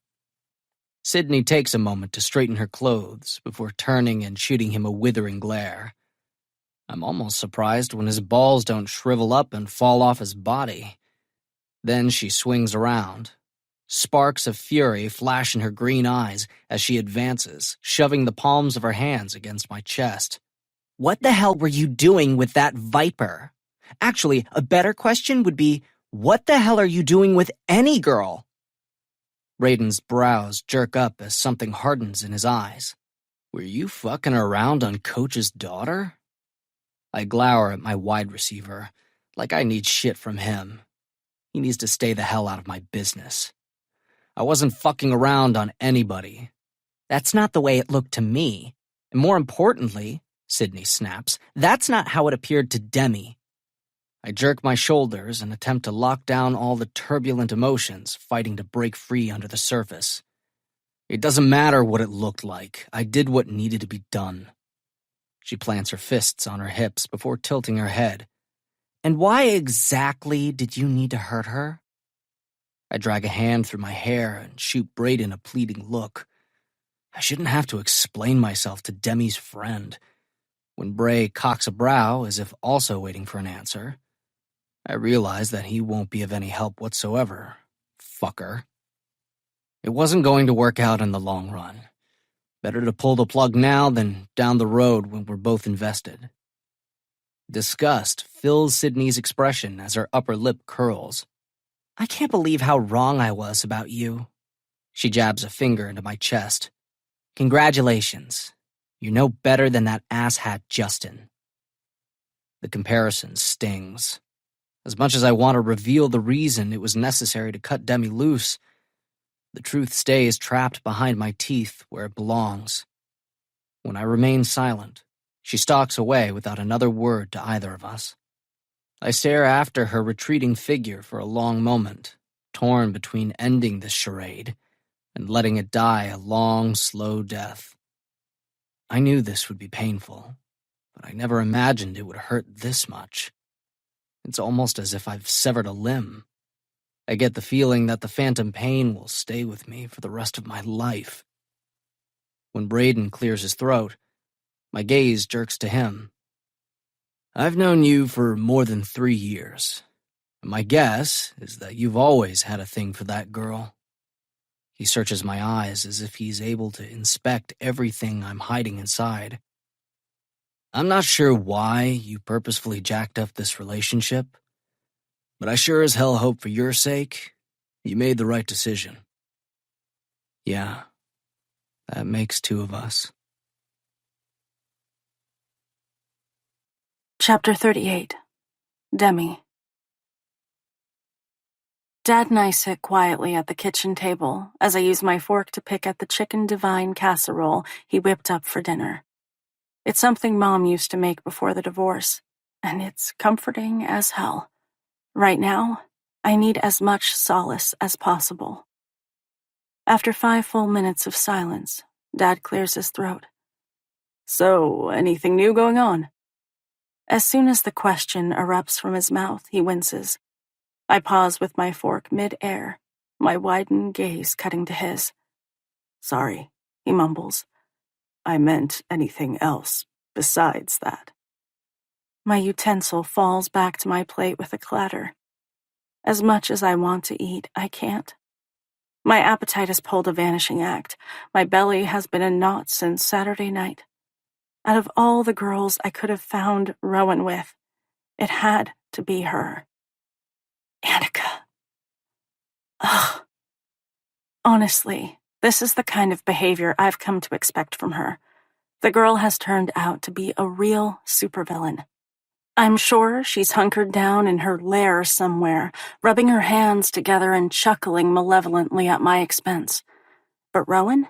Speaker 3: Sydney takes a moment to straighten her clothes before turning and shooting him a withering glare. I'm almost surprised when his balls don't shrivel up and fall off his body. Then she swings around. Sparks of fury flash in her green eyes as she advances, shoving the palms of her hands against my chest. What the hell were you doing with that viper? Actually, a better question would be, what the hell are you doing with any girl? Brayden's brows jerk up as something hardens in his eyes. Were you fucking around on Coach's daughter? I glower at my wide receiver, like I need shit from him. He needs to stay the hell out of my business. I wasn't fucking around on anybody. That's not the way it looked to me. And more importantly, Sydney snaps, that's not how it appeared to Demi. I jerk my shoulders and attempt to lock down all the turbulent emotions fighting to break free under the surface. It doesn't matter what it looked like. I did what needed to be done. She plants her fists on her hips before tilting her head. And why exactly did you need to hurt her? I drag a hand through my hair and shoot Brayden a pleading look. I shouldn't have to explain myself to Demi's friend. When Bray cocks a brow as if also waiting for an answer, I realize that he won't be of any help whatsoever. Fucker. It wasn't going to work out in the long run. Better to pull the plug now than down the road when we're both invested. Disgust fills Sydney's expression as her upper lip curls. I can't believe how wrong I was about you. She jabs a finger into my chest. Congratulations. You're no better than that asshat Justin. The comparison stings. As much as I want to reveal the reason it was necessary to cut Demi loose, the truth stays trapped behind my teeth where it belongs. When I remain silent, she stalks away without another word to either of us. I stare after her retreating figure for a long moment, torn between ending this charade and letting it die a long, slow death. I knew this would be painful, but I never imagined it would hurt this much. It's almost as if I've severed a limb. I get the feeling that the phantom pain will stay with me for the rest of my life. When Brayden clears his throat, my gaze jerks to him. I've known you for more than 3 years. My guess is that you've always had a thing for that girl. He searches my eyes as if he's able to inspect everything I'm hiding inside. I'm not sure why you purposefully jacked up this relationship, but I sure as hell hope for your sake you made the right decision. Yeah, that makes 2 of us.
Speaker 1: Chapter 38. Demi. Dad and I sit quietly at the kitchen table as I use my fork to pick at the chicken divine casserole he whipped up for dinner. It's something Mom used to make before the divorce, and it's comforting as hell. Right now, I need as much solace as possible. After 5 full minutes of silence, Dad clears his throat.
Speaker 2: So, anything new going on?
Speaker 1: As soon as the question erupts from his mouth, he winces. I pause with my fork mid-air, my widened gaze cutting to his.
Speaker 2: Sorry, he mumbles. I meant anything else besides that.
Speaker 1: My utensil falls back to my plate with a clatter. As much as I want to eat, I can't. My appetite has pulled a vanishing act. My belly has been in knots since Saturday night. Out of all the girls I could have found Rowan with, it had to be her. Annika. Ugh. Honestly, this is the kind of behavior I've come to expect from her. The girl has turned out to be a real supervillain. I'm sure she's hunkered down in her lair somewhere, rubbing her hands together and chuckling malevolently at my expense. But Rowan?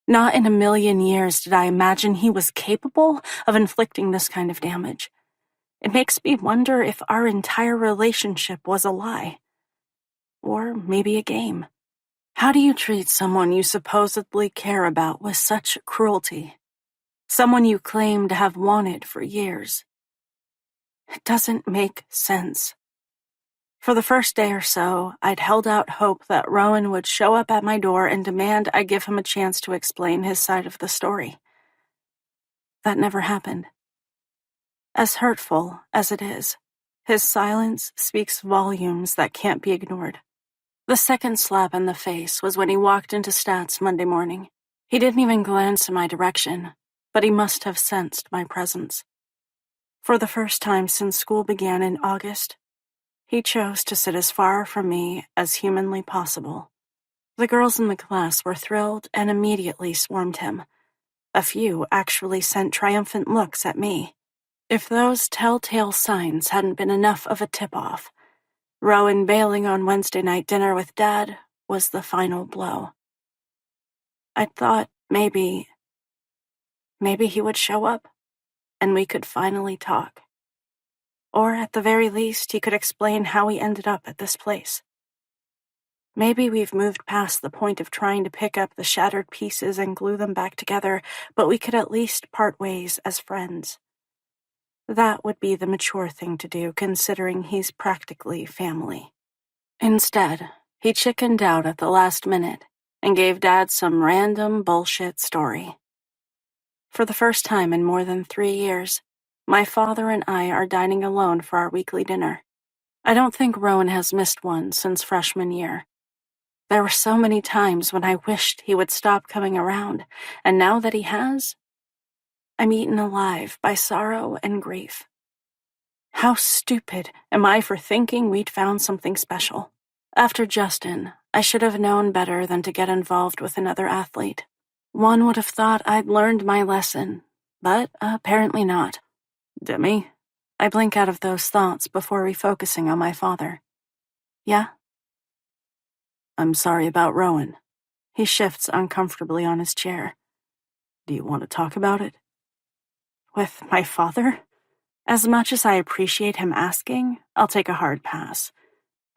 Speaker 1: Not in a million years did I imagine he was capable of inflicting this kind of damage. It makes me wonder if our entire relationship was a lie. Or maybe a game. How do you treat someone you supposedly care about with such cruelty? Someone you claim to have wanted for years? It doesn't make sense. For the first day or so, I'd held out hope that Rowan would show up at my door and demand I give him a chance to explain his side of the story. That never happened. As hurtful as it is, his silence speaks volumes that can't be ignored. The second slap in the face was when he walked into Stats Monday morning. He didn't even glance in my direction, but he must have sensed my presence. For the first time since school began in August, he chose to sit as far from me as humanly possible. The girls in the class were thrilled and immediately swarmed him. A few actually sent triumphant looks at me. If those telltale signs hadn't been enough of a tip-off, Rowan bailing on Wednesday night dinner with Dad was the final blow. I thought maybe he would show up, and we could finally talk. Or at the very least, he could explain how he ended up at this place. Maybe we've moved past the point of trying to pick up the shattered pieces and glue them back together, but we could at least part ways as friends. That would be the mature thing to do, considering he's practically family. Instead, he chickened out at the last minute and gave Dad some random bullshit story. For the first time in more than 3 years, my father and I are dining alone for our weekly dinner. I don't think Rowan has missed one since freshman year. There were so many times when I wished he would stop coming around, and now that he has, I'm eaten alive by sorrow and grief. How stupid am I for thinking we'd found something special? After Justin, I should have known better than to get involved with another athlete. One would have thought I'd learned my lesson, but apparently not.
Speaker 2: Demi?
Speaker 1: I blink out of those thoughts before refocusing on my father. Yeah?
Speaker 2: I'm sorry about Rowan.
Speaker 1: He shifts uncomfortably on his chair.
Speaker 2: Do you want to talk about it?
Speaker 1: With my father? As much as I appreciate him asking, I'll take a hard pass.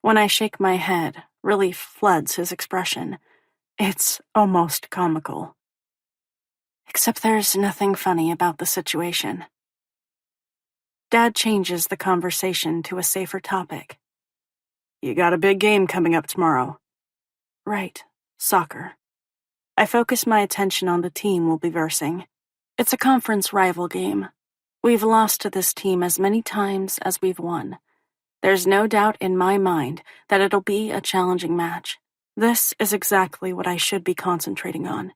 Speaker 1: When I shake my head, relief floods his expression. It's almost comical. Except there's nothing funny about the situation. Dad changes the conversation to a safer topic.
Speaker 2: You got a big game coming up tomorrow.
Speaker 1: Right, soccer. I focus my attention on the team we'll be versing. It's a conference rival game. We've lost to this team as many times as we've won. There's no doubt in my mind that it'll be a challenging match. This is exactly what I should be concentrating on.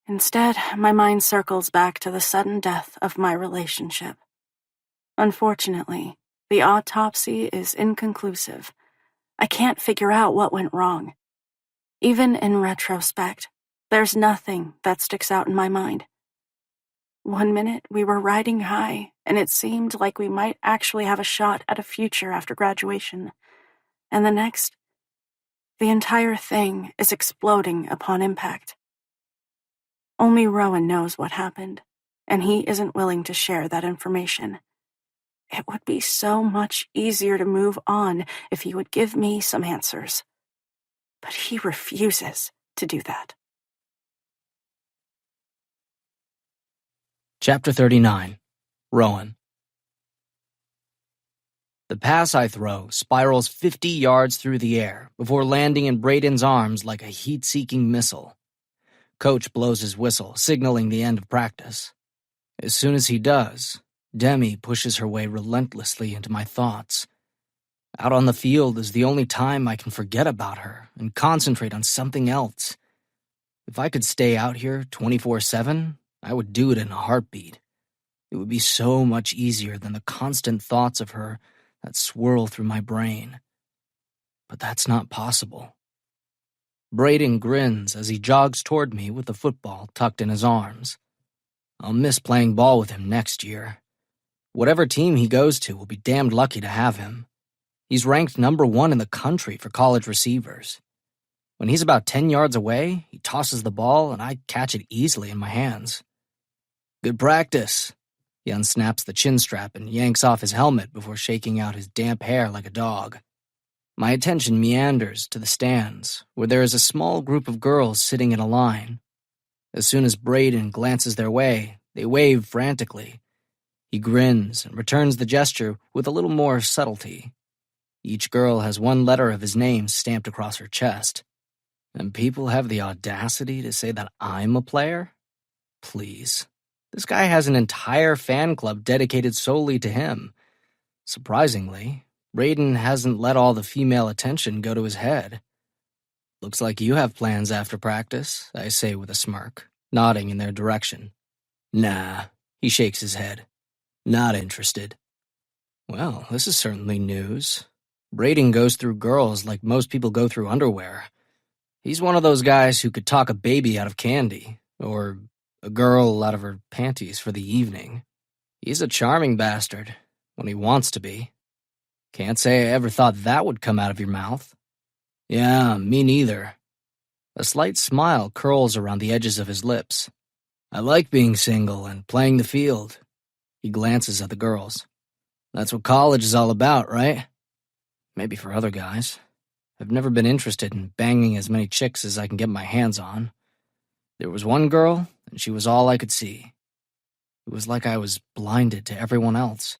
Speaker 1: Instead, my mind circles back to the sudden death of my relationship. Unfortunately, the autopsy is inconclusive. I can't figure out what went wrong. Even in retrospect, there's nothing that sticks out in my mind. One minute, we were riding high, and it seemed like we might actually have a shot at a future after graduation. And the next, the entire thing is exploding upon impact. Only Rowan knows what happened, and he isn't willing to share that information. It would be so much easier to move on if he would give me some answers. But he refuses to do that.
Speaker 3: Chapter 39. Rowan. The pass I throw spirals 50 yards through the air before landing in Braden's arms like a heat-seeking missile. Coach blows his whistle, signaling the end of practice. As soon as he does, Demi pushes her way relentlessly into my thoughts. Out on the field is the only time I can forget about her and concentrate on something else. If I could stay out here 24/7, I would do it in a heartbeat. It would be so much easier than the constant thoughts of her that swirl through my brain. But that's not possible. Braden grins as he jogs toward me with the football tucked in his arms. I'll miss playing ball with him next year. Whatever team he goes to will be damned lucky to have him. He's ranked #1 in the country for college receivers. When he's about 10 yards away, he tosses the ball and I catch it easily in my hands. Good practice. He unsnaps the chin strap and yanks off his helmet before shaking out his damp hair like a dog. My attention meanders to the stands, where there is a small group of girls sitting in a line. As soon as Braden glances their way, they wave frantically. He grins and returns the gesture with a little more subtlety. Each girl has one letter of his name stamped across her chest. And people have the audacity to say that I'm a player? Please. This guy has an entire fan club dedicated solely to him. Surprisingly, Braden hasn't let all the female attention go to his head. Looks like you have plans after practice, I say with a smirk, nodding in their direction. Nah, he shakes his head. Not interested. Well, this is certainly news. Braden goes through girls like most people go through underwear. He's one of those guys who could talk a baby out of candy, or a girl out of her panties for the evening. He's a charming bastard, when he wants to be. Can't say I ever thought that would come out of your mouth. Yeah, me neither. A slight smile curls around the edges of his lips. I like being single and playing the field. He glances at the girls. That's what college is all about, right? Maybe for other guys. I've never been interested in banging as many chicks as I can get my hands on. There was one girl, and she was all I could see. It was like I was blinded to everyone else.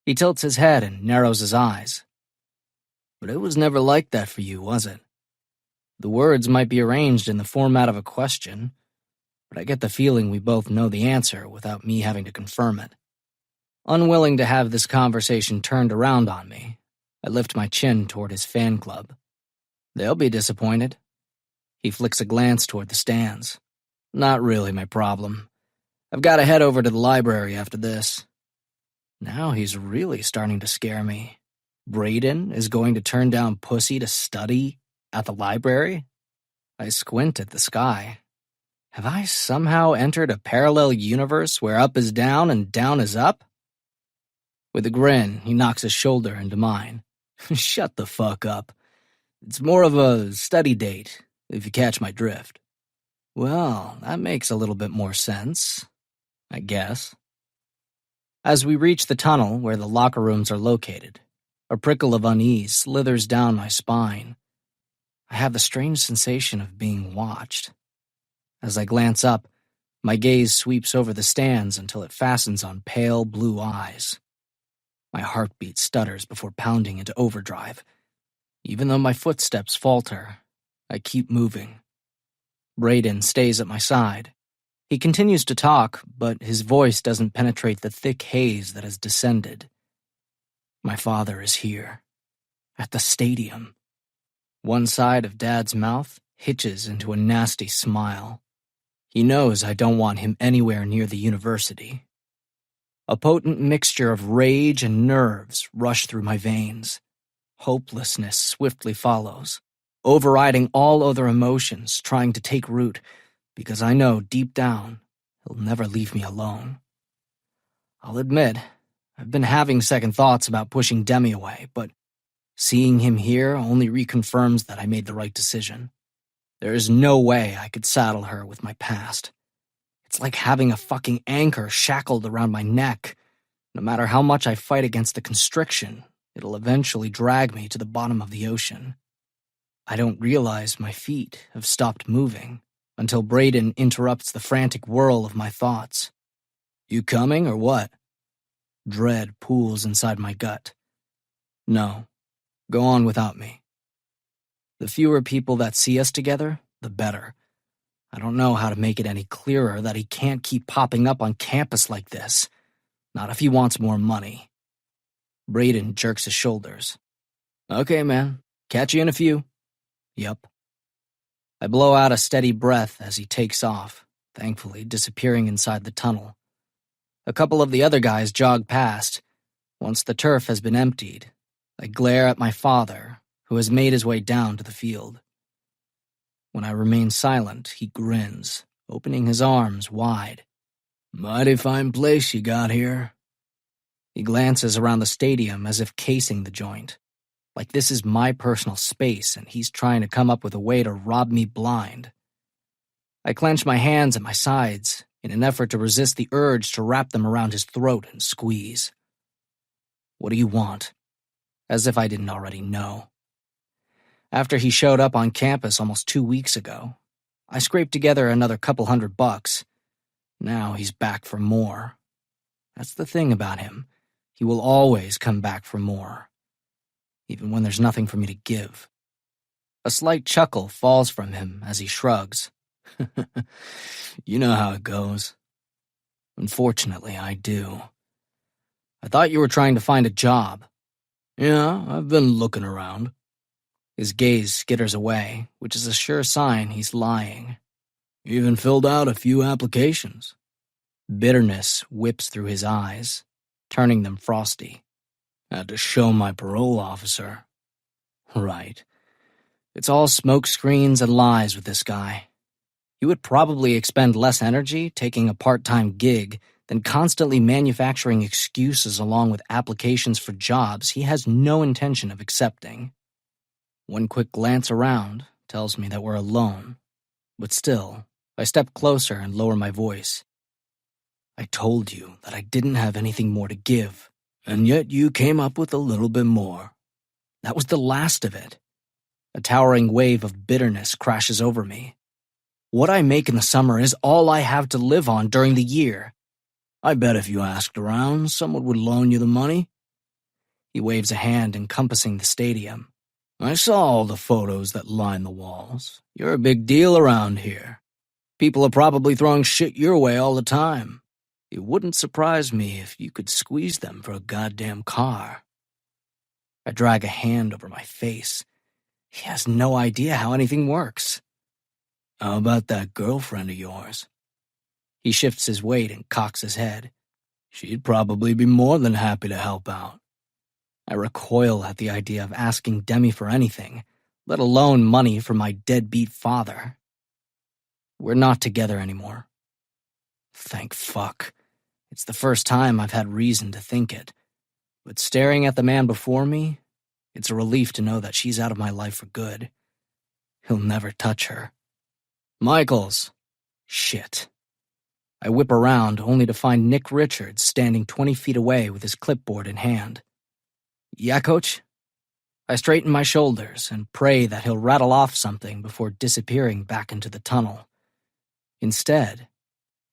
Speaker 3: He tilts his head and narrows his eyes. But it was never like that for you, was it? The words might be arranged in the format of a question, but I get the feeling we both know the answer without me having to confirm it. Unwilling to have this conversation turned around on me, I lift my chin toward his fan club. They'll be disappointed. He flicks a glance toward the stands. Not really my problem. I've got to head over to the library after this. Now he's really starting to scare me. Braden is going to turn down pussy to study at the library? I squint at the sky. Have I somehow entered a parallel universe where up is down and down is up? With a grin, he knocks his shoulder into mine. Shut the fuck up. It's more of a study date, if you catch my drift. Well, that makes a little bit more sense, I guess. As we reach the tunnel where the locker rooms are located, a prickle of unease slithers down my spine. I have the strange sensation of being watched. As I glance up, my gaze sweeps over the stands until it fastens on pale blue eyes. My heartbeat stutters before pounding into overdrive. Even though my footsteps falter, I keep moving. Braden stays at my side. He continues to talk, but his voice doesn't penetrate the thick haze that has descended. My father is here, at the stadium. One side of Dad's mouth hitches into a nasty smile. He knows I don't want him anywhere near the university. A potent mixture of rage and nerves rush through my veins. Hopelessness swiftly follows, overriding all other emotions trying to take root, because I know deep down he'll never leave me alone. I'll admit, I've been having second thoughts about pushing Demi away, but seeing him here only reconfirms that I made the right decision. There is no way I could saddle her with my past. It's like having a fucking anchor shackled around my neck. No matter how much I fight against the constriction, it'll eventually drag me to the bottom of the ocean. I don't realize my feet have stopped moving until Braden interrupts the frantic whirl of my thoughts. You coming or what? Dread pools inside my gut. No, go on without me. The fewer people that see us together, the better. I don't know how to make it any clearer that he can't keep popping up on campus like this. Not if he wants more money. Braden jerks his shoulders. Okay, man. Catch you in a few. Yup. I blow out a steady breath as he takes off, thankfully disappearing inside the tunnel. A couple of the other guys jog past. Once the turf has been emptied, I glare at my father, who has made his way down to the field. When I remain silent, he grins, opening his arms wide. Mighty fine place you got here. He glances around the stadium as if casing the joint, like this is my personal space and he's trying to come up with a way to rob me blind. I clench my hands at my sides in an effort to resist the urge to wrap them around his throat and squeeze. What do you want? As if I didn't already know. After he showed up on campus almost 2 weeks ago, I scraped together another couple $100. Now he's back for more. That's the thing about him. He will always come back for more, even when there's nothing for me to give. A slight chuckle falls from him as he shrugs. You know how it goes. Unfortunately, I do. I thought you were trying to find a job. Yeah, I've been looking around. His gaze skitters away, which is a sure sign he's lying. Even filled out a few applications. Bitterness whips through his eyes, turning them frosty. Had to show my parole officer. Right. It's all smoke screens and lies with this guy. He would probably expend less energy taking a part-time gig than constantly manufacturing excuses along with applications for jobs he has no intention of accepting. One quick glance around tells me that we're alone, but still, I step closer and lower my voice. I told you that I didn't have anything more to give. And yet you came up with a little bit more. That was the last of it. A towering wave of bitterness crashes over me. What I make in the summer is all I have to live on during the year. I bet if you asked around, someone would loan you the money. He waves a hand encompassing the stadium. I saw all the photos that line the walls. You're a big deal around here. People are probably throwing shit your way all the time. It wouldn't surprise me if you could squeeze them for a goddamn car. I drag a hand over my face. He has no idea how anything works. How about that girlfriend of yours? He shifts his weight and cocks his head. She'd probably be more than happy to help out. I recoil at the idea of asking Demi for anything, let alone money from my deadbeat father. We're not together anymore. Thank fuck. It's the first time I've had reason to think it. But staring at the man before me, it's a relief to know that she's out of my life for good. He'll never touch her. Michaels. Shit. I whip around only to find Nick Richards standing 20 feet away with his clipboard in hand. Yeah, Coach? I straighten my shoulders and pray that he'll rattle off something before disappearing back into the tunnel. Instead,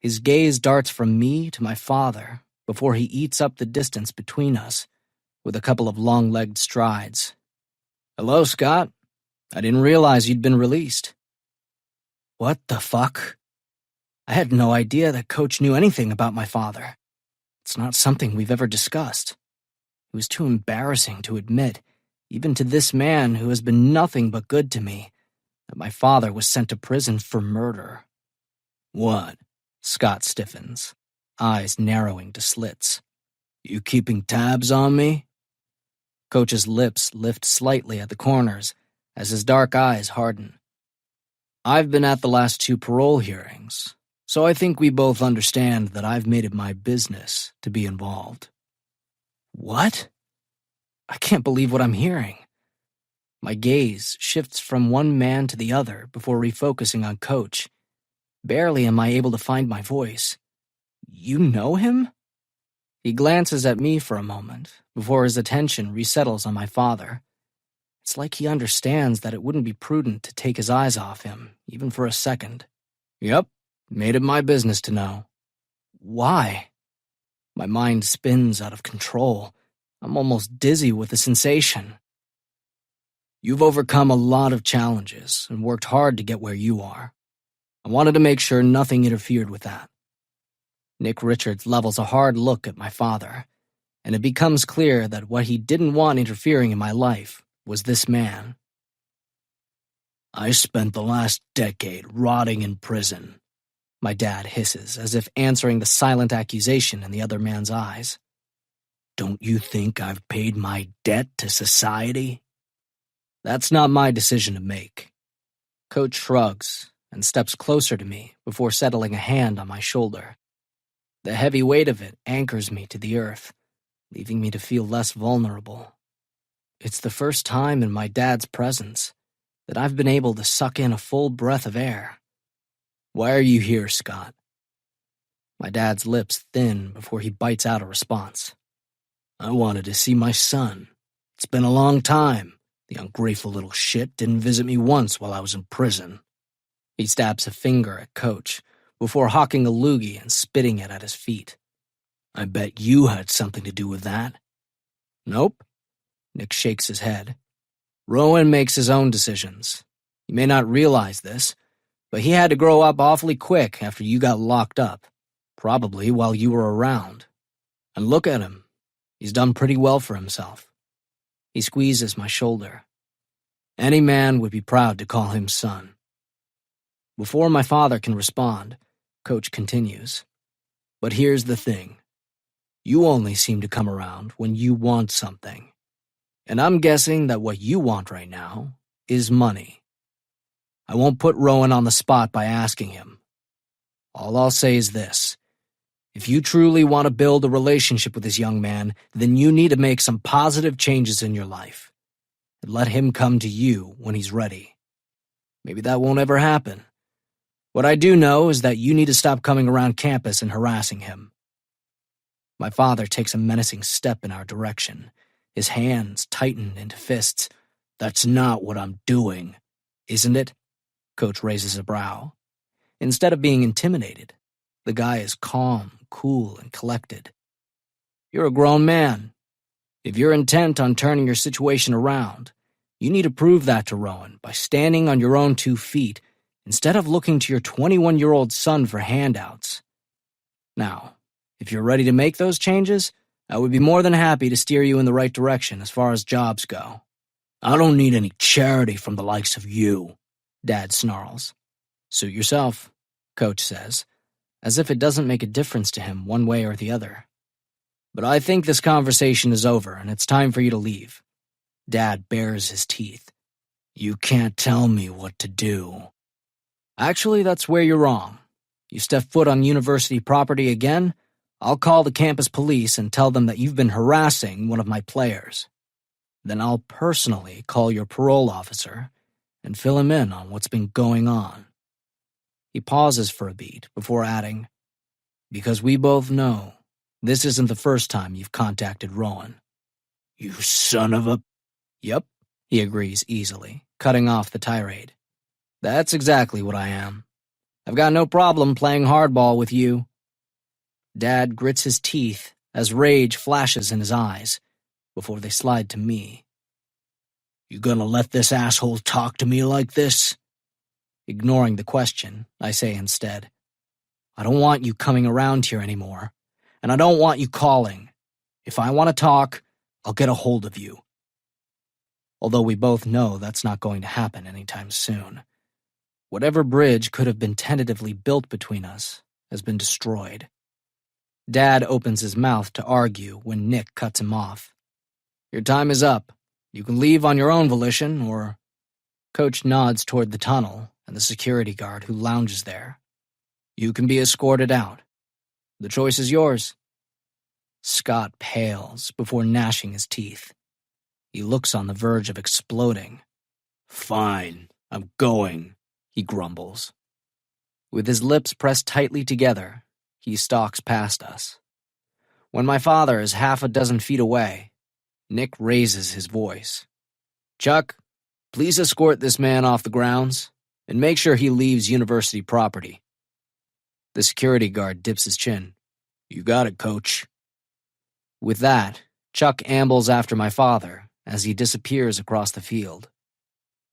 Speaker 3: his gaze darts from me to my father before he eats up the distance between us with a couple of long-legged strides. Hello, Scott. I didn't realize you'd been released. What the fuck? I had no idea that Coach knew anything about my father. It's not something we've ever discussed. It was too embarrassing to admit, even to this man who has been nothing but good to me, that my father was sent to prison for murder. What? Scott stiffens, eyes narrowing to slits. You keeping tabs on me? Coach's lips lift slightly at the corners as his dark eyes harden. I've been at the last 2 parole hearings, so I think we both understand that I've made it my business to be involved. What? I can't believe what I'm hearing. My gaze shifts from one man to the other before refocusing on Coach. Barely am I able to find my voice. You know him? He glances at me for a moment before his attention resettles on my father. It's like he understands that it wouldn't be prudent to take his eyes off him, even for a second. Yep, made it my business to know. Why? My mind spins out of control. I'm almost dizzy with the sensation. You've overcome a lot of challenges and worked hard to get where you are. I wanted to make sure nothing interfered with that. Nick Richards levels a hard look at my father, and it becomes clear that what he didn't want interfering in my life was this man. I spent the last decade rotting in prison, my dad hisses, as if answering the silent accusation in the other man's eyes. Don't you think I've paid my debt to society? That's not my decision to make. Coach shrugs and steps closer to me before settling a hand on my shoulder. The heavy weight of it anchors me to the earth, leaving me to feel less vulnerable. It's the first time in my dad's presence that I've been able to suck in a full breath of air. Why are you here, Scott? My dad's lips thin before he bites out a response. I wanted to see my son. It's been a long time. The ungrateful little shit didn't visit me once while I was in prison. He stabs a finger at Coach before hawking a loogie and spitting it at his feet. I bet you had something to do with that. Nope. Nick shakes his head. Rowan makes his own decisions. You may not realize this, but he had to grow up awfully quick after you got locked up, probably while you were around. And look at him. He's done pretty well for himself. He squeezes my shoulder. Any man would be proud to call him son. Before my father can respond, Coach continues. But here's the thing. You only seem to come around when you want something. And I'm guessing that what you want right now is money. I won't put Rowan on the spot by asking him. All I'll say is this. If you truly want to build a relationship with this young man, then you need to make some positive changes in your life. And let him come to you when he's ready. Maybe that won't ever happen. What I do know is that you need to stop coming around campus and harassing him. My father takes a menacing step in our direction. His hands tighten into fists. "That's not what I'm doing, isn't it?" Coach raises a brow. Instead of being intimidated, the guy is calm, cool, and collected. "You're a grown man. If you're intent on turning your situation around, you need to prove that to Rowan by standing on your own 2 feet instead of looking to your 21-year-old son for handouts. Now, if you're ready to make those changes, I would be more than happy to steer you in the right direction as far as jobs go." "I don't need any charity from the likes of you," Dad snarls. "Suit yourself," Coach says, as if it doesn't make a difference to him one way or the other. "But I think this conversation is over and it's time for you to leave." Dad bares his teeth. "You can't tell me what to do." "Actually, that's where you're wrong. You step foot on university property again, I'll call the campus police and tell them that you've been harassing one of my players. Then I'll personally call your parole officer and fill him in on what's been going on." He pauses for a beat before adding, "Because we both know this isn't the first time you've contacted Rowan." "You son of a—" "Yep," he agrees easily, cutting off the tirade. "That's exactly what I am. I've got no problem playing hardball with you." Dad grits his teeth as rage flashes in his eyes before they slide to me. "You gonna let this asshole talk to me like this?" Ignoring the question, I say instead, "I don't want you coming around here anymore, and I don't want you calling. If I want to talk, I'll get a hold of you." Although we both know that's not going to happen anytime soon. Whatever bridge could have been tentatively built between us has been destroyed. Dad opens his mouth to argue when Nick cuts him off. "Your time is up. You can leave on your own volition, or—" Coach nods toward the tunnel and the security guard who lounges there. "You can be escorted out. The choice is yours." Scott pales before gnashing his teeth. He looks on the verge of exploding. "Fine, I'm going," he grumbles. With his lips pressed tightly together, he stalks past us. When my father is half a dozen feet away, Nick raises his voice. "Chuck, please escort this man off the grounds and make sure he leaves university property." The security guard dips his chin. "You got it, Coach." With that, Chuck ambles after my father as he disappears across the field.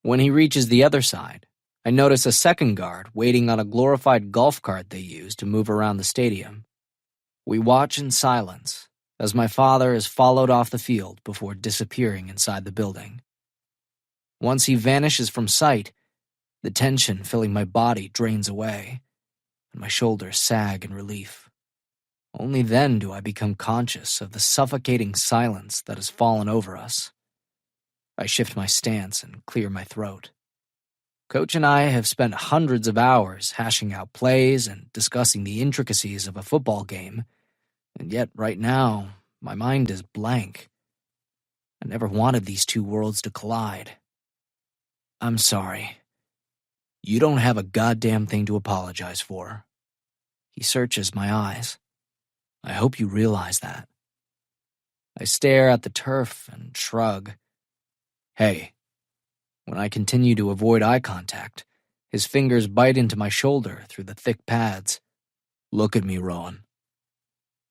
Speaker 3: When he reaches the other side, I notice a second guard waiting on a glorified golf cart they use to move around the stadium. We watch in silence as my father is followed off the field before disappearing inside the building. Once he vanishes from sight, the tension filling my body drains away, and my shoulders sag in relief. Only then do I become conscious of the suffocating silence that has fallen over us. I shift my stance and clear my throat. Coach and I have spent hundreds of hours hashing out plays and discussing the intricacies of a football game, and yet right now, my mind is blank. I never wanted these two worlds to collide. "I'm sorry. You don't have a goddamn thing to apologize for." He searches my eyes. "I hope you realize that." I stare at the turf and shrug. "Hey." When I continue to avoid eye contact, his fingers bite into my shoulder through the thick pads. "Look at me, Rowan."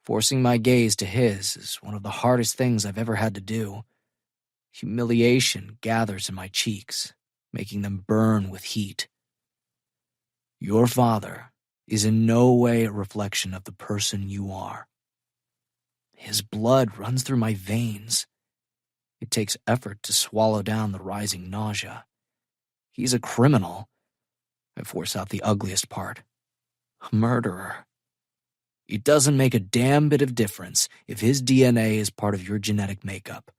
Speaker 3: Forcing my gaze to his is one of the hardest things I've ever had to do. Humiliation gathers in my cheeks, making them burn with heat. "Your father is in no way a reflection of the person you are." His blood runs through my veins. It takes effort to swallow down the rising nausea. He's a criminal. I force out the ugliest part. A murderer. It doesn't make a damn bit of difference if his DNA is part of your genetic makeup.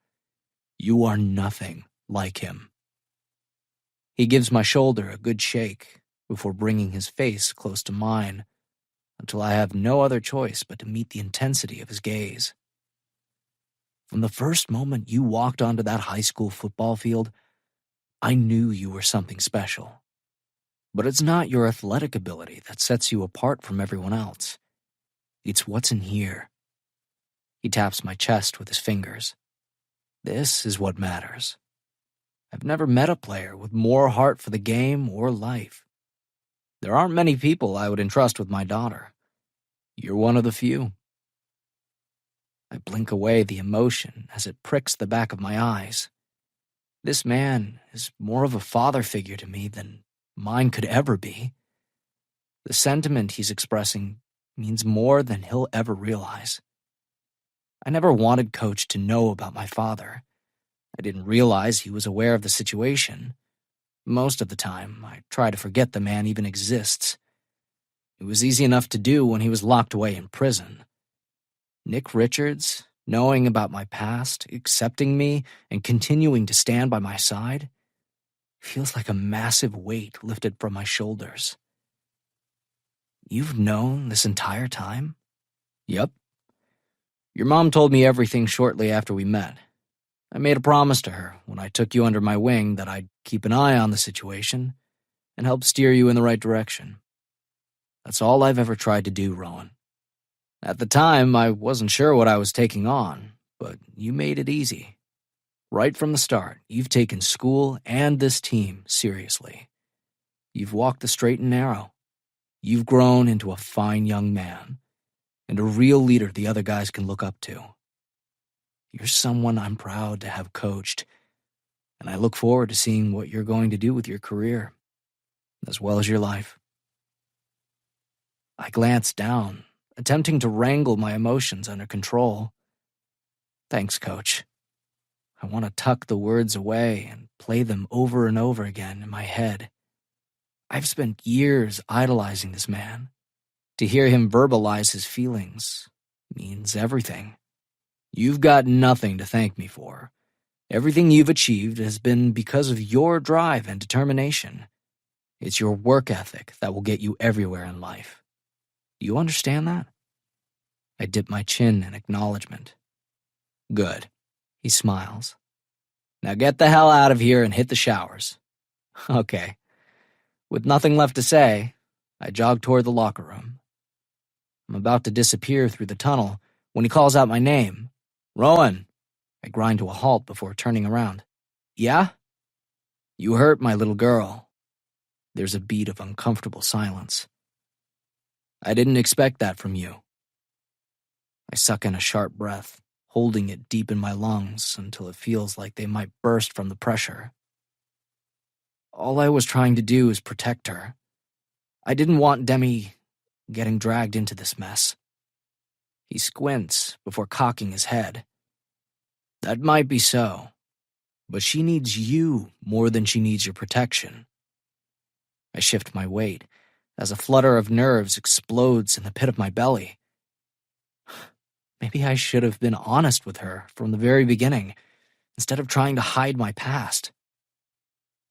Speaker 3: You are nothing like him. He gives my shoulder a good shake before bringing his face close to mine until I have no other choice but to meet the intensity of his gaze. From the first moment you walked onto that high school football field, I knew you were something special. But it's not your athletic ability that sets you apart from everyone else. It's what's in here. He taps my chest with his fingers. This is what matters. I've never met a player with more heart for the game or life. There aren't many people I would entrust with my daughter. You're one of the few. I blink away the emotion as it pricks the back of my eyes. This man is more of a father figure to me than mine could ever be. The sentiment he's expressing means more than he'll ever realize. I never wanted Coach to know about my father. I didn't realize he was aware of the situation. Most of the time, I try to forget the man even exists. It was easy enough to do when he was locked away in prison. Nick Richards, knowing about my past, accepting me, and continuing to stand by my side, feels like a massive weight lifted from my shoulders. You've known this entire time? Yep. Your mom told me everything shortly after we met. I made a promise to her when I took you under my wing that I'd keep an eye on the situation and help steer you in the right direction. That's all I've ever tried to do, Rowan. At the time, I wasn't sure what I was taking on, but you made it easy. Right from the start, you've taken school and this team seriously. You've walked the straight and narrow. You've grown into a fine young man, and a real leader the other guys can look up to. You're someone I'm proud to have coached, and I look forward to seeing what you're going to do with your career, as well as your life. I glanced down, attempting to wrangle my emotions under control. Thanks, Coach. I want to tuck the words away and play them over and over again in my head. I've spent years idolizing this man. To hear him verbalize his feelings means everything. You've got nothing to thank me for. Everything you've achieved has been because of your drive and determination. It's your work ethic that will get you everywhere in life. Do you understand that? I dip my chin in acknowledgement. Good. He smiles. Now get the hell out of here and hit the showers. Okay. With nothing left to say, I jog toward the locker room. I'm about to disappear through the tunnel when he calls out my name. Rowan. I grind to a halt before turning around. Yeah? You hurt my little girl. There's a beat of uncomfortable silence. I didn't expect that from you. I suck in a sharp breath, holding it deep in my lungs until it feels like they might burst from the pressure. All I was trying to do is protect her. I didn't want Demi getting dragged into this mess. He squints before cocking his head. That might be so, but she needs you more than she needs your protection. I shift my weight as a flutter of nerves explodes in the pit of my belly. Maybe I should have been honest with her from the very beginning, instead of trying to hide my past.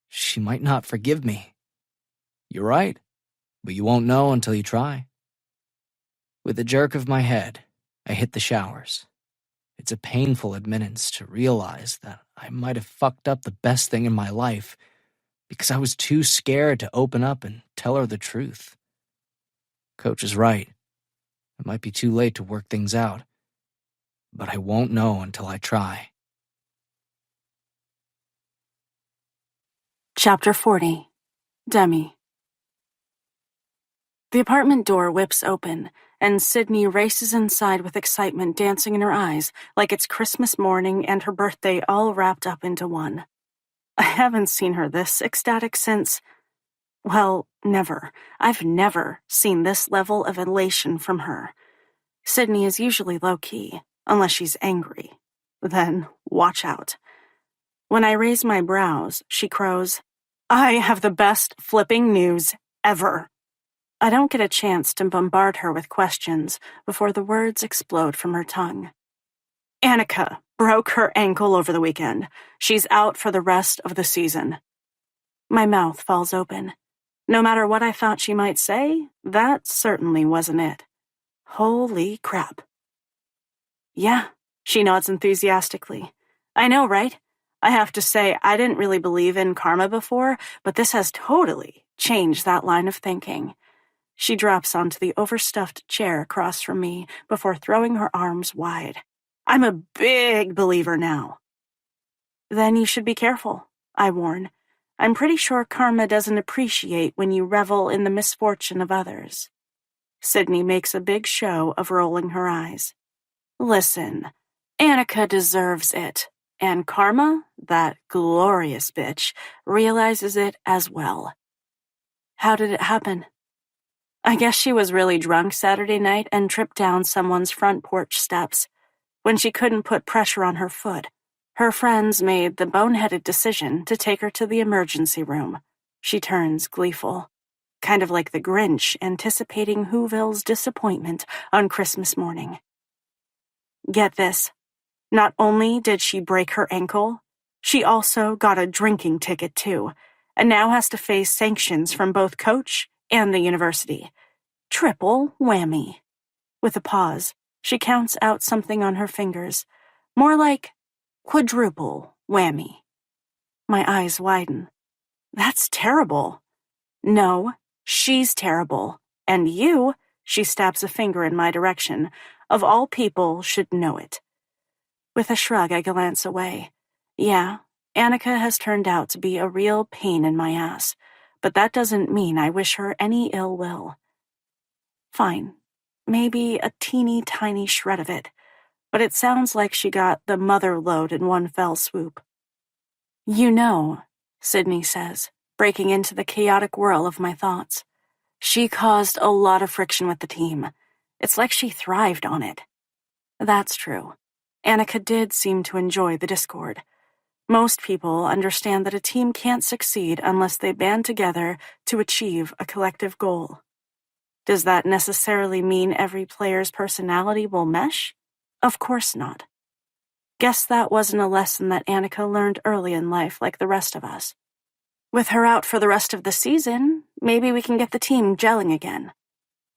Speaker 3: She might not forgive me. You're right, but you won't know until you try. With a jerk of my head, I hit the showers. It's a painful admittance to realize that I might have fucked up the best thing in my life because I was too scared to open up and tell her the truth. Coach is right. It might be too late to work things out, but I won't know until I try.
Speaker 1: Chapter 40. Demi. The apartment door whips open, and Sydney races inside with excitement dancing in her eyes like it's Christmas morning and her birthday all wrapped up into one. I haven't seen her this ecstatic since... well, never. I've never seen this level of elation from her. Sydney is usually low-key, unless she's angry. Then, watch out. When I raise my brows, she crows, I have the best flipping news ever. I don't get a chance to bombard her with questions before the words explode from her tongue. Annika broke her ankle over the weekend. She's out for the rest of the season. My mouth falls open. No matter what I thought she might say, that certainly wasn't it. Holy crap. Yeah, she nods enthusiastically. I know, right? I have to say, I didn't really believe in karma before, but this has totally changed that line of thinking. She drops onto the overstuffed chair across from me before throwing her arms wide. I'm a big believer now. Then you should be careful, I warn. I'm pretty sure karma doesn't appreciate when you revel in the misfortune of others. Sydney makes a big show of rolling her eyes. Listen, Annika deserves it, and Karma, that glorious bitch, realizes it as well. How did it happen? I guess she was really drunk Saturday night and tripped down someone's front porch steps. When she couldn't put pressure on her foot, her friends made the boneheaded decision to take her to the emergency room. She turns gleeful, kind of like the Grinch anticipating Whoville's disappointment on Christmas morning. Get this. Not only did she break her ankle, she also got a drinking ticket too, and now has to face sanctions from both coach and the university. Triple whammy. With a pause, she counts out something on her fingers, more like quadruple whammy. My eyes widen. That's terrible. No, she's terrible. And you, she stabs a finger in my direction, of all people should know it. With a shrug, I glance away. Yeah, Annika has turned out to be a real pain in my ass, but that doesn't mean I wish her any ill will. Fine, maybe a teeny tiny shred of it, but it sounds like she got the mother load in one fell swoop. You know, Sydney says, breaking into the chaotic whirl of my thoughts. She caused a lot of friction with the team. It's like she thrived on it. That's true. Annika did seem to enjoy the discord. Most people understand that a team can't succeed unless they band together to achieve a collective goal. Does that necessarily mean every player's personality will mesh? Of course not. Guess that wasn't a lesson that Annika learned early in life like the rest of us. With her out for the rest of the season, maybe we can get the team gelling again.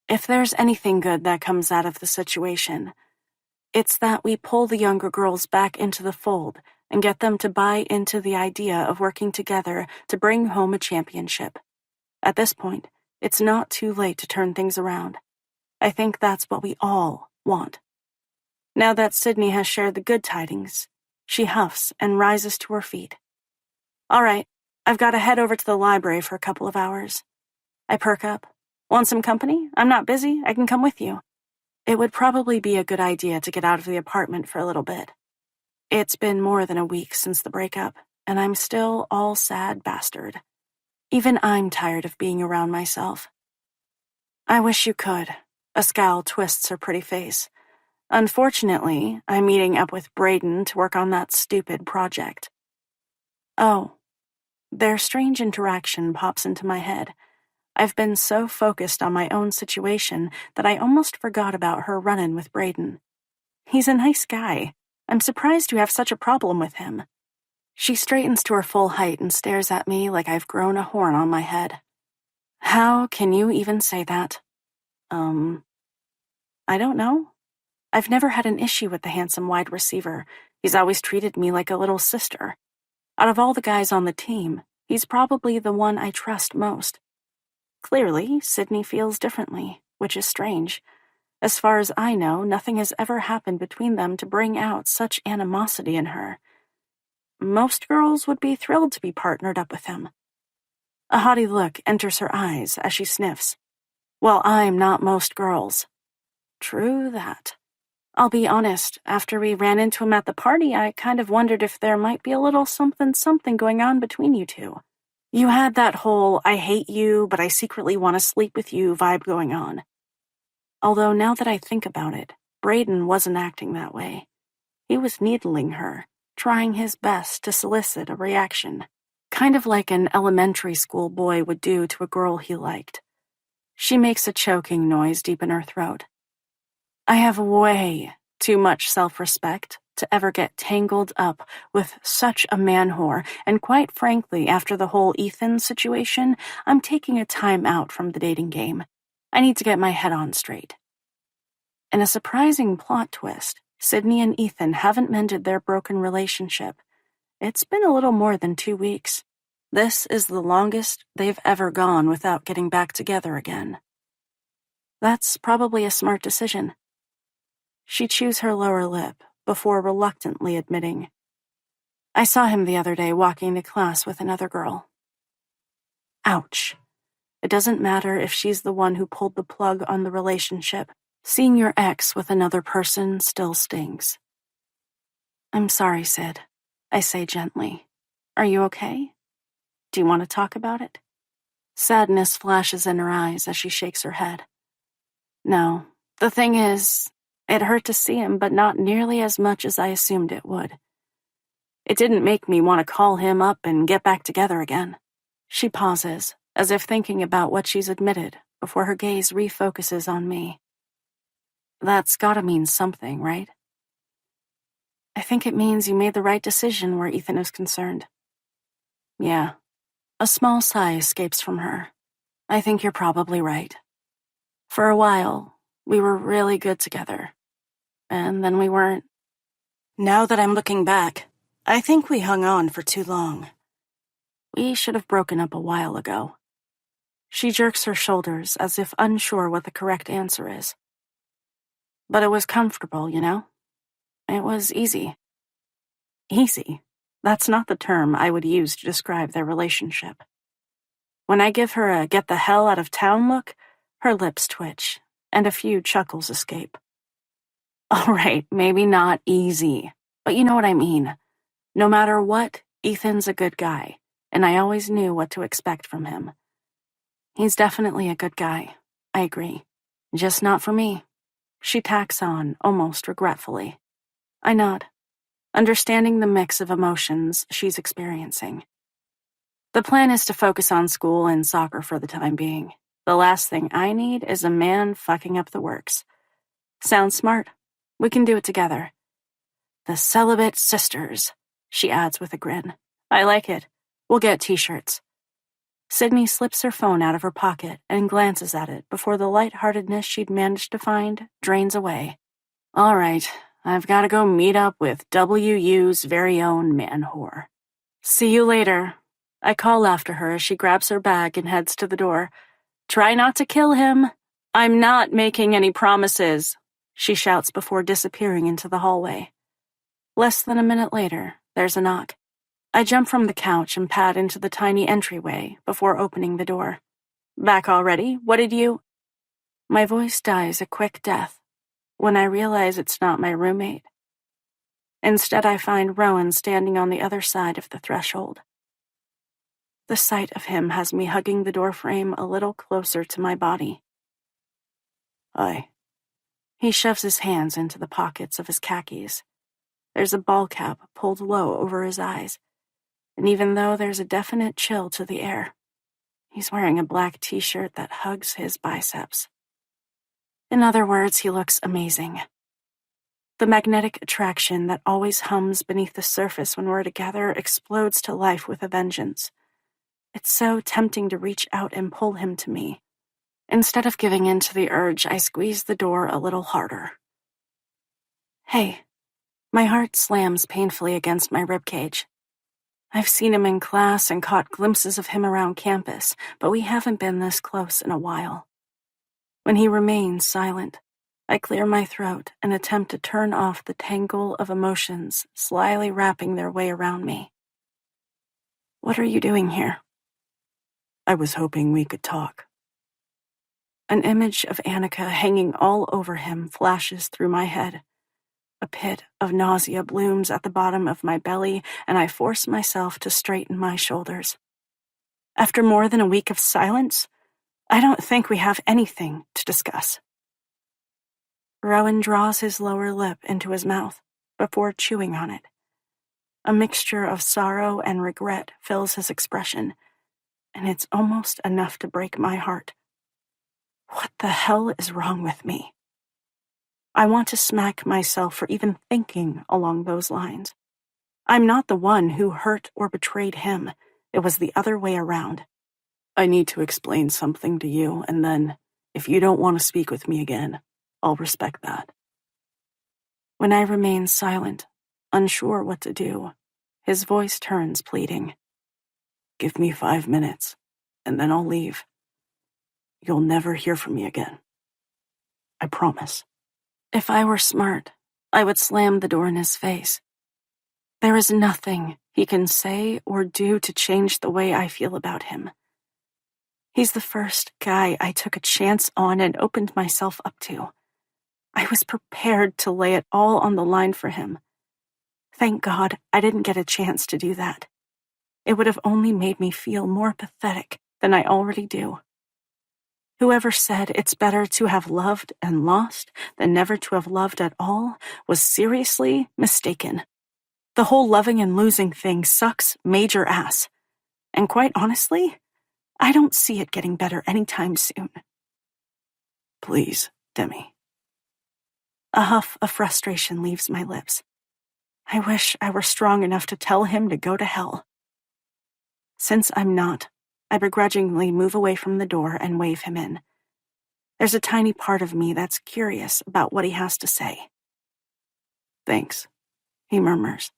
Speaker 1: If there's anything good that comes out of the situation, it's that we pull the younger girls back into the fold and get them to buy into the idea of working together to bring home a championship. At this point, it's not too late to turn things around. I think that's what we all want. Now that Sydney has shared the good tidings, she huffs and rises to her feet. All right, I've got to head over to the library for a couple of hours. I perk up. Want some company? I'm not busy. I can come with you. It would probably be a good idea to get out of the apartment for a little bit. It's been more than a week since the breakup, and I'm still all sad bastard. Even I'm tired of being around myself. I wish you could. A scowl twists her pretty face. Unfortunately, I'm meeting up with Braden to work on that stupid project. Oh. Their strange interaction pops into my head. I've been so focused on my own situation that I almost forgot about her run-in with Braden. He's a nice guy. I'm surprised you have such a problem with him. She straightens to her full height and stares at me like I've grown a horn on my head. How can you even say that? I don't know. I've never had an issue with the handsome wide receiver. He's always treated me like a little sister. Out of all the guys on the team, he's probably the one I trust most. Clearly, Sydney feels differently, which is strange. As far as I know, nothing has ever happened between them to bring out such animosity in her. Most girls would be thrilled to be partnered up with him. A haughty look enters her eyes as she sniffs. Well, I'm not most girls. True that. I'll be honest, after we ran into him at the party, I kind of wondered if there might be a little something going on between you two. You had that whole I hate you, but I secretly want to sleep with you vibe going on. Although now that I think about it, Braden wasn't acting that way. He was needling her, trying his best to solicit a reaction, kind of like an elementary school boy would do to a girl he liked. She makes a choking noise deep in her throat. I have way too much self-respect to ever get tangled up with such a man-whore, and quite frankly, after the whole Ethan situation, I'm taking a time out from the dating game. I need to get my head on straight. In a surprising plot twist, Sydney and Ethan haven't mended their broken relationship. It's been a little more than 2 weeks. This is the longest they've ever gone without getting back together again. That's probably a smart decision. She chews her lower lip, before reluctantly admitting, I saw him the other day walking to class with another girl. Ouch. It doesn't matter if she's the one who pulled the plug on the relationship. Seeing your ex with another person still stings. I'm sorry, Sid, I say gently. Are you okay? Do you want to talk about it? Sadness flashes in her eyes as she shakes her head. No, the thing is, it hurt to see him, but not nearly as much as I assumed it would. It didn't make me want to call him up and get back together again. She pauses, as if thinking about what she's admitted, before her gaze refocuses on me. That's gotta mean something, right? I think it means you made the right decision where Ethan is concerned. Yeah. A small sigh escapes from her. I think you're probably right. For a while, we were really good together. And then we weren't. Now that I'm looking back, I think we hung on for too long. We should have broken up a while ago. She jerks her shoulders as if unsure what the correct answer is. But it was comfortable, you know? It was easy. Easy? That's not the term I would use to describe their relationship. When I give her a get the hell out of town look, her lips twitch, and a few chuckles escape. All right, maybe not easy, but you know what I mean. No matter what, Ethan's a good guy, and I always knew what to expect from him. He's definitely a good guy, I agree. Just not for me. She tacks on, almost regretfully. I nod, understanding the mix of emotions she's experiencing. The plan is to focus on school and soccer for the time being. The last thing I need is a man fucking up the works. Sounds smart. We can do it together. The celibate sisters, she adds with a grin. I like it. We'll get t-shirts. Sydney slips her phone out of her pocket and glances at it before the lightheartedness she'd managed to find drains away. All right, I've got to go meet up with WU's very own man whore. See you later. I call after her as she grabs her bag and heads to the door. Try not to kill him. I'm not making any promises, she shouts before disappearing into the hallway. Less than a minute later, there's a knock. I jump from the couch and pad into the tiny entryway before opening the door. Back already? What did you... My voice dies a quick death when I realize it's not my roommate. Instead, I find Rowan standing on the other side of the threshold. The sight of him has me hugging the doorframe a little closer to my body. Hi. He shoves his hands into the pockets of his khakis. There's a ball cap pulled low over his eyes, and even though there's a definite chill to the air, he's wearing a black t-shirt that hugs his biceps. In other words, he looks amazing. The magnetic attraction that always hums beneath the surface when we're together explodes to life with a vengeance. It's so tempting to reach out and pull him to me. Instead of giving in to the urge, I squeeze the door a little harder. Hey. My heart slams painfully against my ribcage. I've seen him in class and caught glimpses of him around campus, but we haven't been this close in a while. When he remains silent, I clear my throat and attempt to turn off the tangle of emotions slyly wrapping their way around me. What are you doing here? I was hoping we could talk. An image of Annika hanging all over him flashes through my head. A pit of nausea blooms at the bottom of my belly, and I force myself to straighten my shoulders. After more than a week of silence, I don't think we have anything to discuss. Rowan draws his lower lip into his mouth before chewing on it. A mixture of sorrow and regret fills his expression, and it's almost enough to break my heart. What the hell is wrong with me? I want to smack myself for even thinking along those lines. I'm not the one who hurt or betrayed him. It was the other way around. I need to explain something to you, and then, if you don't want to speak with me again, I'll respect that. When I remain silent, unsure what to do, his voice turns pleading. Give me 5 minutes, and then I'll leave. You'll never hear from me again. I promise. If I were smart, I would slam the door in his face. There is nothing he can say or do to change the way I feel about him. He's the first guy I took a chance on and opened myself up to. I was prepared to lay it all on the line for him. Thank God I didn't get a chance to do that. It would have only made me feel more pathetic than I already do. Whoever said it's better to have loved and lost than never to have loved at all was seriously mistaken. The whole loving and losing thing sucks major ass. And quite honestly, I don't see it getting better anytime soon.
Speaker 2: Please, Demi.
Speaker 1: A huff of frustration leaves my lips. I wish I were strong enough to tell him to go to hell. Since I'm not, I begrudgingly move away from the door and wave him in. There's a tiny part of me that's curious about what he has to say.
Speaker 2: Thanks,
Speaker 1: he murmurs,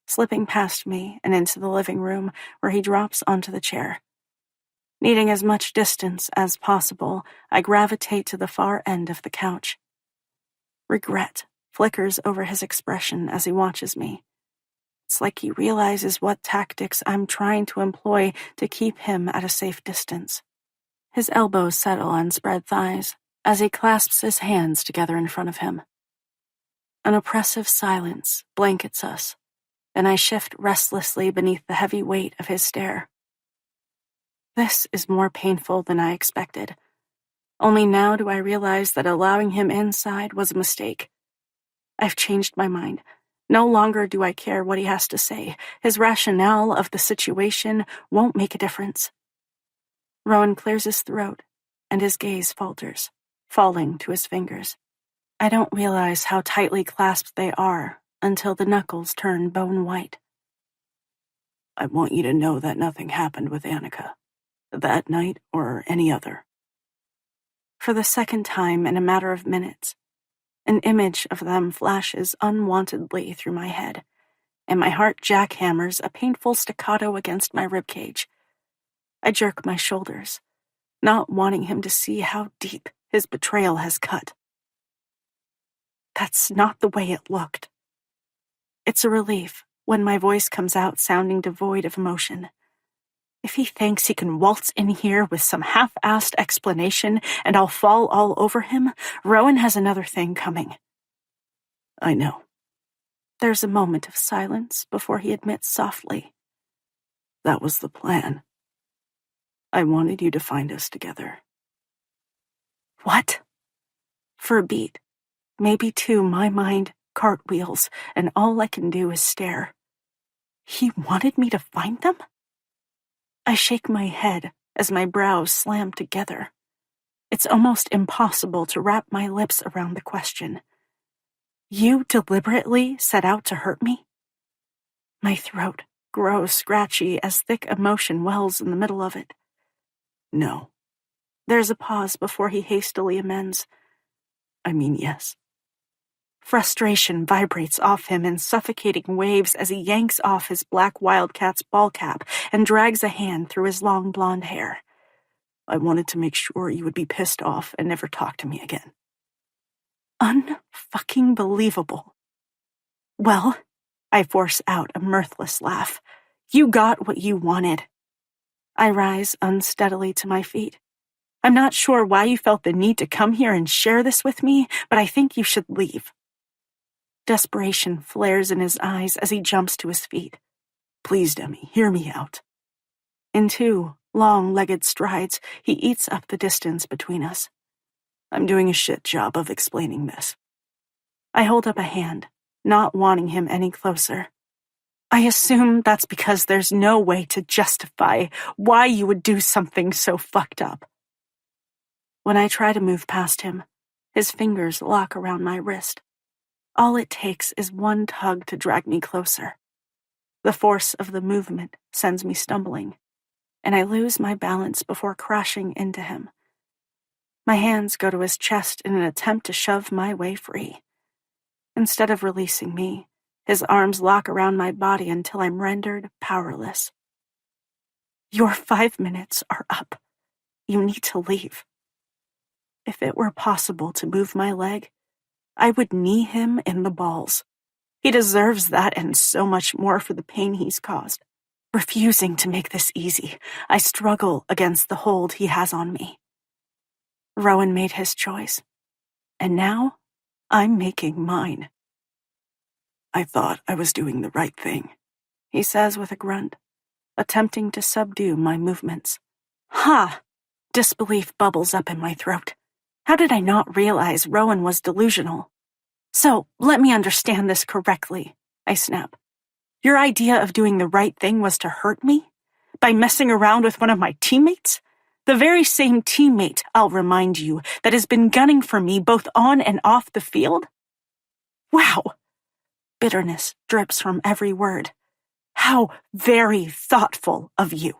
Speaker 1: slipping past me and into the living room where he drops onto the chair. Needing as much distance as possible, I gravitate to the far end of the couch. Regret flickers over his expression as he watches me. It's like he realizes what tactics I'm trying to employ to keep him at a safe distance. His elbows settle on spread thighs as he clasps his hands together in front of him. An oppressive silence blankets us, and I shift restlessly beneath the heavy weight of his stare. This is more painful than I expected. Only now do I realize that allowing him inside was a mistake. I've changed my mind. No longer do I care what he has to say. His rationale of the situation won't make a difference. Rowan clears his throat, and his gaze falters, falling to his fingers. I don't realize how tightly clasped they are until the knuckles turn bone white.
Speaker 2: I want you to know that nothing happened with Annika. That night or any other.
Speaker 1: For the second time in a matter of minutes, an image of them flashes unwantedly through my head, and my heart jackhammers a painful staccato against my ribcage. I jerk my shoulders, not wanting him to see how deep his betrayal has cut. That's not the way it looked. It's a relief when my voice comes out sounding devoid of emotion. If he thinks he can waltz in here with some half-assed explanation and I'll fall all over him, Rowan has another thing coming.
Speaker 2: I know.
Speaker 1: There's a moment of silence before he admits softly.
Speaker 2: That was the plan. I wanted you to find us together.
Speaker 1: What? For a beat, maybe two, my mind cartwheels, and all I can do is stare. He wanted me to find them? I shake my head as my brows slam together. It's almost impossible to wrap my lips around the question. You deliberately set out to hurt me? My throat grows scratchy as thick emotion wells in the middle of it.
Speaker 2: No.
Speaker 1: There's a pause before he hastily amends.
Speaker 2: I mean, yes.
Speaker 1: Frustration vibrates off him in suffocating waves as he yanks off his black Wildcat's ball cap and drags a hand through his long blonde hair.
Speaker 2: I wanted to make sure you would be pissed off and never talk to me again.
Speaker 1: Un-fucking-believable. Well, I force out a mirthless laugh. You got what you wanted. I rise unsteadily to my feet. I'm not sure why you felt the need to come here and share this with me, but I think you should leave. Desperation flares in his eyes as he jumps to his feet.
Speaker 2: Please, Demi, hear me out.
Speaker 1: In two long-legged strides, he eats up the distance between us.
Speaker 2: I'm doing a shit job of explaining this.
Speaker 1: I hold up a hand, not wanting him any closer. I assume that's because there's no way to justify why you would do something so fucked up. When I try to move past him, his fingers lock around my wrist. All it takes is one tug to drag me closer. The force of the movement sends me stumbling, and I lose my balance before crashing into him. My hands go to his chest in an attempt to shove my way free. Instead of releasing me, his arms lock around my body until I'm rendered powerless. Your 5 minutes are up. You need to leave. If it were possible to move my leg, I would knee him in the balls. He deserves that and so much more for the pain he's caused. Refusing to make this easy, I struggle against the hold he has on me. Rowan made his choice, and now I'm making mine.
Speaker 2: I thought I was doing the right thing,
Speaker 1: he says with a grunt, attempting to subdue my movements. Ha! Disbelief bubbles up in my throat. How did I not realize Rowan was delusional? So, let me understand this correctly, I snap. Your idea of doing the right thing was to hurt me? By messing around with one of my teammates? The very same teammate, I'll remind you, that has been gunning for me both on and off the field? Wow! Bitterness drips from every word. How very thoughtful of you.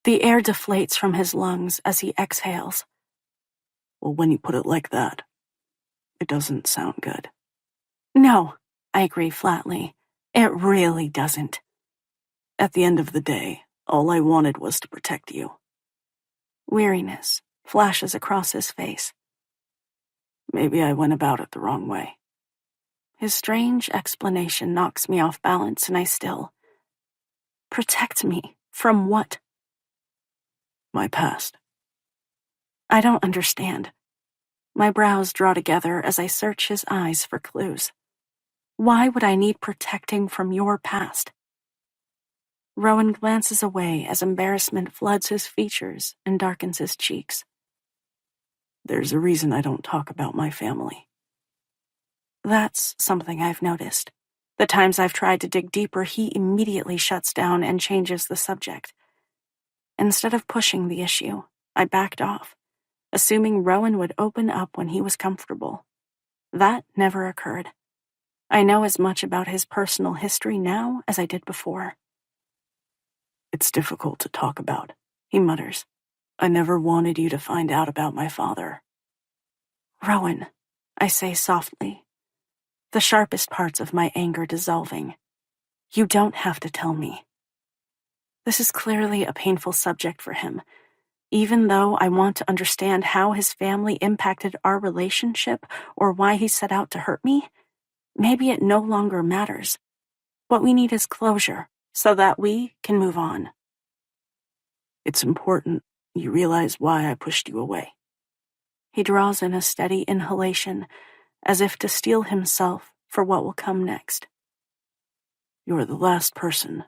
Speaker 1: The air deflates from his lungs as he exhales.
Speaker 2: Well, when you put it like that, it doesn't sound good.
Speaker 1: No, I agree flatly. It really doesn't.
Speaker 2: At the end of the day, all I wanted was to protect you.
Speaker 1: Weariness flashes across his face.
Speaker 2: Maybe I went about it the wrong way.
Speaker 1: His strange explanation knocks me off balance, and I still. Protect me from what?
Speaker 2: My past.
Speaker 1: I don't understand. My brows draw together as I search his eyes for clues. Why would I need protecting from your past? Rowan glances away as embarrassment floods his features and darkens his cheeks.
Speaker 2: There's a reason I don't talk about my family.
Speaker 1: That's something I've noticed. The times I've tried to dig deeper, he immediately shuts down and changes the subject. Instead of pushing the issue, I backed off, assuming Rowan would open up when he was comfortable. That never occurred. I know as much about his personal history now as I did before.
Speaker 2: It's difficult to talk about, he mutters. I never wanted you to find out about my father.
Speaker 1: Rowan, I say softly, the sharpest parts of my anger dissolving. You don't have to tell me. This is clearly a painful subject for him. Even though I want to understand how his family impacted our relationship or why he set out to hurt me, maybe it no longer matters. What we need is closure so that we can move on.
Speaker 2: It's important you realize why I pushed you away.
Speaker 1: He draws in a steady inhalation, as if to steel himself for what will come next.
Speaker 2: You're the last person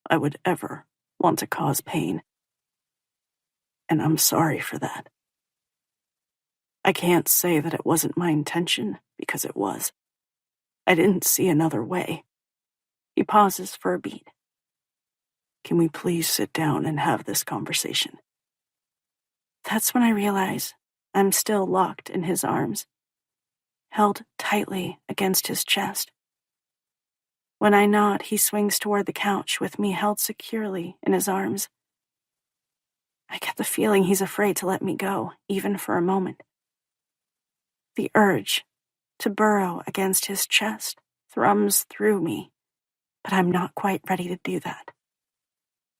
Speaker 2: I would ever want to cause pain. And I'm sorry for that. I can't say that it wasn't my intention, because it was. I didn't see another way.
Speaker 1: He pauses for a beat.
Speaker 2: Can we please sit down and have this conversation?
Speaker 1: That's when I realize I'm still locked in his arms, held tightly against his chest. When I nod, he swings toward the couch with me held securely in his arms. I get the feeling he's afraid to let me go, even for a moment. The urge to burrow against his chest thrums through me, but I'm not quite ready to do that.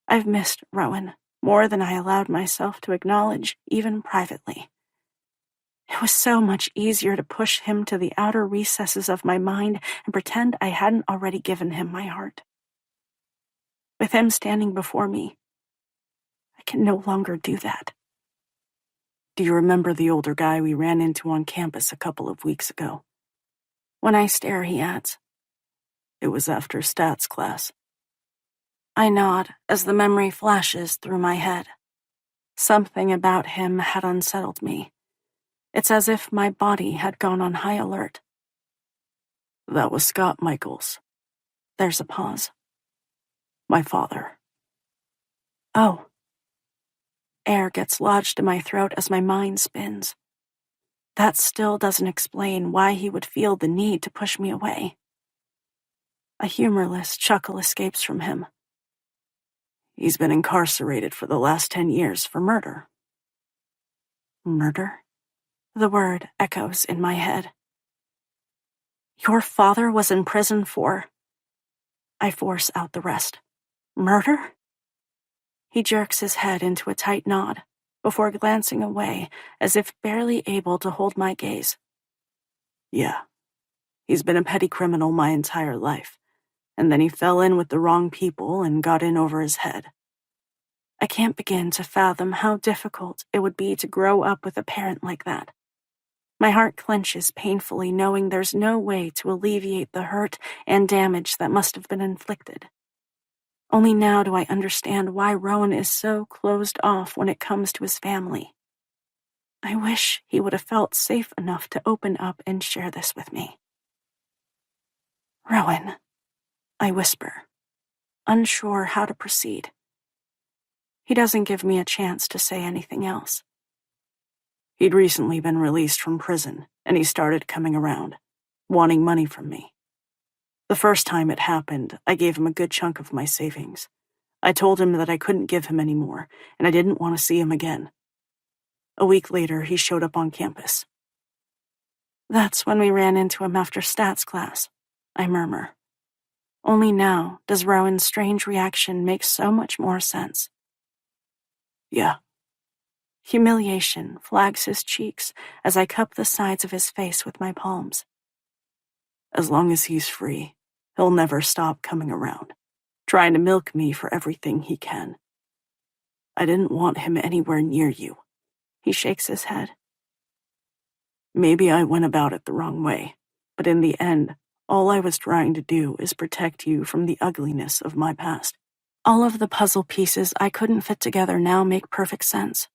Speaker 1: I've missed Rowan more than I allowed myself to acknowledge, even privately. It was so much easier to push him to the outer recesses of my mind and pretend I hadn't already given him my heart. With him standing before me, I can no longer do that.
Speaker 2: Do you remember the older guy we ran into on campus a couple of weeks ago?
Speaker 1: When I stare, he adds,
Speaker 2: It was after stats class.
Speaker 1: I nod as the memory flashes through my head. Something about him had unsettled me. It's as if my body had gone on high alert.
Speaker 2: That was Scott Michaels.
Speaker 1: There's a pause.
Speaker 2: My father.
Speaker 1: Oh. Air gets lodged in my throat as my mind spins. That still doesn't explain why he would feel the need to push me away. A humorless chuckle escapes from him.
Speaker 2: He's been incarcerated for the last 10 years for murder.
Speaker 1: Murder? The word echoes in my head. Your father was in prison for... I force out the rest. Murder? He jerks his head into a tight nod before glancing away as if barely able to hold my gaze.
Speaker 2: Yeah, He's been a petty criminal my entire life, and then he fell in with the wrong people and got in over his head.
Speaker 1: I can't begin to fathom how difficult it would be to grow up with a parent like that. My heart clenches painfully knowing there's no way to alleviate the hurt and damage that must have been inflicted. Only now do I understand why Rowan is so closed off when it comes to his family. I wish he would have felt safe enough to open up and share this with me. Rowan, I whisper, unsure how to proceed. He doesn't give me a chance to say anything else.
Speaker 2: He'd recently been released from prison, and he started coming around, wanting money from me. The first time it happened, I gave him a good chunk of my savings. I told him that I couldn't give him any more, and I didn't want to see him again. A week later, he showed up on campus.
Speaker 1: That's when we ran into him after stats class, I murmur. Only now does Rowan's strange reaction make so much more sense.
Speaker 2: Yeah.
Speaker 1: Humiliation flags his cheeks as I cup the sides of his face with my palms.
Speaker 2: As long as he's free, he'll never stop coming around, trying to milk me for everything he can. I didn't want him anywhere near you.
Speaker 1: He shakes his head.
Speaker 2: Maybe I went about it the wrong way, but in the end, all I was trying to do is protect you from the ugliness of my past.
Speaker 1: All of the puzzle pieces I couldn't fit together now make perfect sense.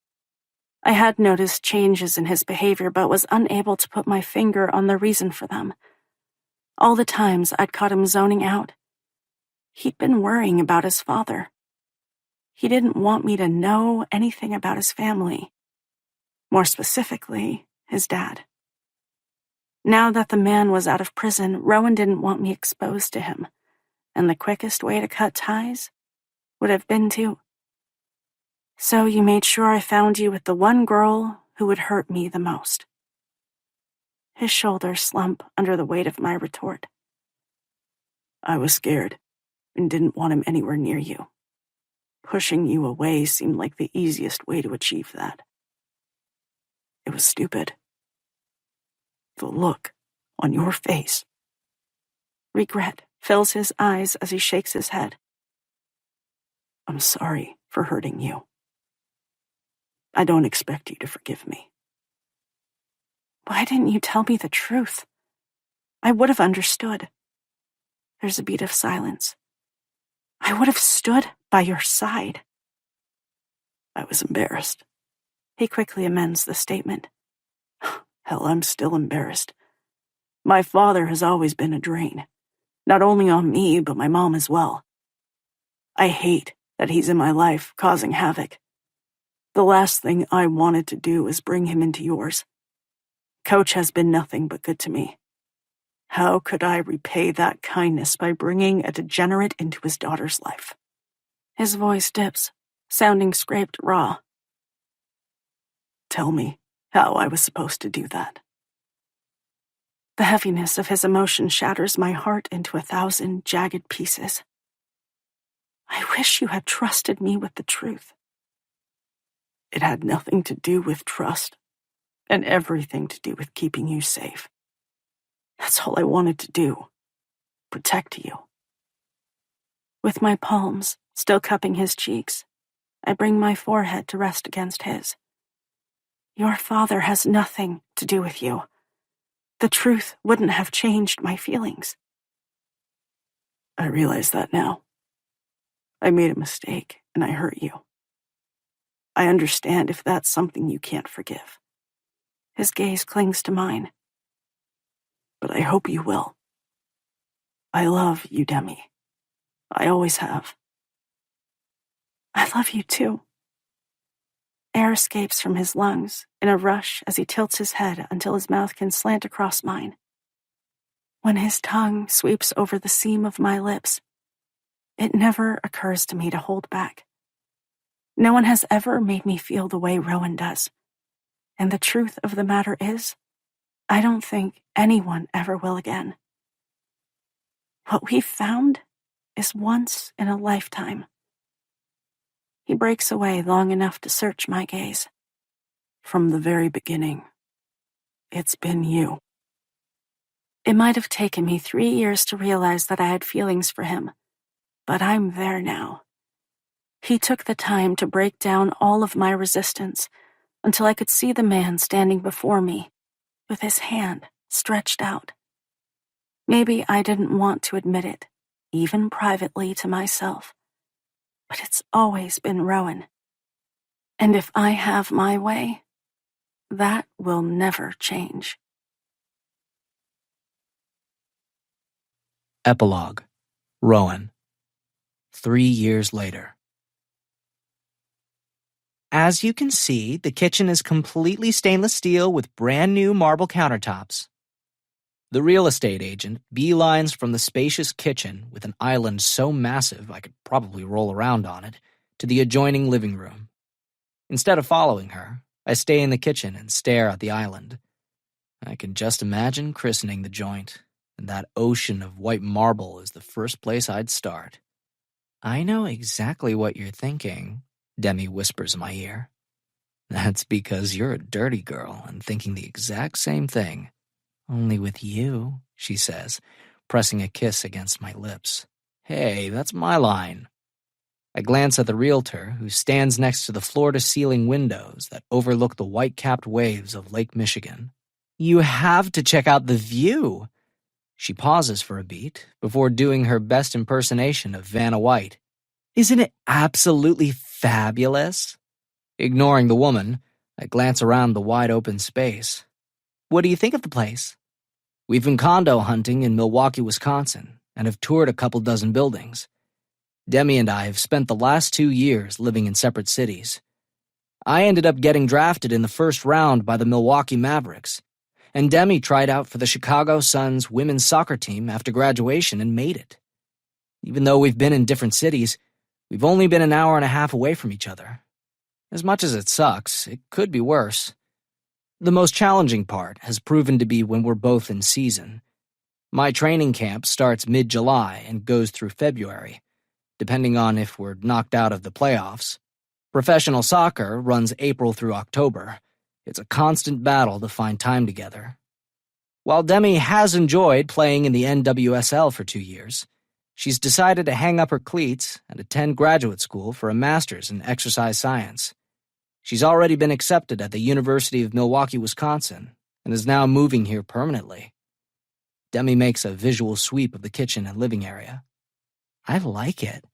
Speaker 1: I had noticed changes in his behavior but was unable to put my finger on the reason for them. All the times I'd caught him zoning out. He'd been worrying about his father. He didn't want me to know anything about his family. More specifically, his dad. Now that the man was out of prison, Rowan didn't want me exposed to him, and the quickest way to cut ties would have been to. So you made sure I found you with the one girl who would hurt me the most. His shoulders slump under the weight of my retort.
Speaker 2: I was scared and didn't want him anywhere near you. Pushing you away seemed like the easiest way to achieve that. It was stupid. The look on your face.
Speaker 1: Regret fills his eyes as he shakes his head.
Speaker 2: I'm sorry for hurting you. I don't expect you to forgive me.
Speaker 1: Why didn't you tell me the truth? I would have understood. There's a beat of silence. I would have stood by your side.
Speaker 2: I was embarrassed.
Speaker 1: He quickly amends the statement.
Speaker 2: Hell, I'm still embarrassed. My father has always been a drain, not only on me, but my mom as well. I hate that he's in my life, causing havoc. The last thing I wanted to do is bring him into yours. Coach has been nothing but good to me. How could I repay that kindness by bringing a degenerate into his daughter's life?
Speaker 1: His voice dips, sounding scraped raw.
Speaker 2: Tell me how I was supposed to do that.
Speaker 1: The heaviness of his emotion shatters my heart into 1,000 jagged pieces. I wish you had trusted me with the truth.
Speaker 2: It had nothing to do with trust, and everything to do with keeping you safe. That's all I wanted to do. Protect you.
Speaker 1: With my palms still cupping his cheeks, I bring my forehead to rest against his. Your father has nothing to do with you. The truth wouldn't have changed my feelings.
Speaker 2: I realize that now. I made a mistake, and I hurt you. I understand if that's something you can't forgive.
Speaker 1: His gaze clings to mine.
Speaker 2: But I hope you will. I love you, Demi. I always have.
Speaker 1: I love you too. Air escapes from his lungs in a rush as he tilts his head until his mouth can slant across mine. When his tongue sweeps over the seam of my lips, it never occurs to me to hold back. No one has ever made me feel the way Rowan does. And the truth of the matter is, I don't think anyone ever will again. What we've found is once in a lifetime. He breaks away long enough to search my gaze.
Speaker 2: From the very beginning, it's been you.
Speaker 1: It might have taken me 3 years to realize that I had feelings for him, but I'm there now. He took the time to break down all of my resistance until I could see the man standing before me, with his hand stretched out. Maybe I didn't want to admit it, even privately to myself, but it's always been Rowan. And if I have my way, that will never change.
Speaker 3: Epilogue. Rowan. 3 years later. As you can see, the kitchen is completely stainless steel with brand new marble countertops. The real estate agent beelines from the spacious kitchen with an island so massive I could probably roll around on it to the adjoining living room. Instead of following her, I stay in the kitchen and stare at the island. I can just imagine christening the joint, and that ocean of white marble is the first place I'd start. I know exactly what you're thinking, Demi whispers in my ear. That's because you're a dirty girl and thinking the exact same thing. Only with you, she says, pressing a kiss against my lips. Hey, that's my line. I glance at the realtor, who stands next to the floor-to-ceiling windows that overlook the white-capped waves of Lake Michigan. You have to check out the view. She pauses for a beat before doing her best impersonation of Vanna White. Isn't it absolutely fabulous? Ignoring the woman, I glance around the wide-open space. What do you think of the place? We've been condo hunting in Milwaukee, Wisconsin, and have toured a couple dozen buildings. Demi and I have spent the last 2 years living in separate cities. I ended up getting drafted in the first round by the Milwaukee Mavericks, and Demi tried out for the Chicago Suns women's soccer team after graduation and made it. Even though we've been in different cities, we've only been an hour and a half away from each other. As much as it sucks, it could be worse. The most challenging part has proven to be when we're both in season. My training camp starts mid-July and goes through February, depending on if we're knocked out of the playoffs. Professional soccer runs April through October. It's a constant battle to find time together. While Demi has enjoyed playing in the NWSL for 2 years, she's decided to hang up her cleats and attend graduate school for a master's in exercise science. She's already been accepted at the University of Milwaukee, Wisconsin, and is now moving here permanently. Demi makes a visual sweep of the kitchen and living area. I like it.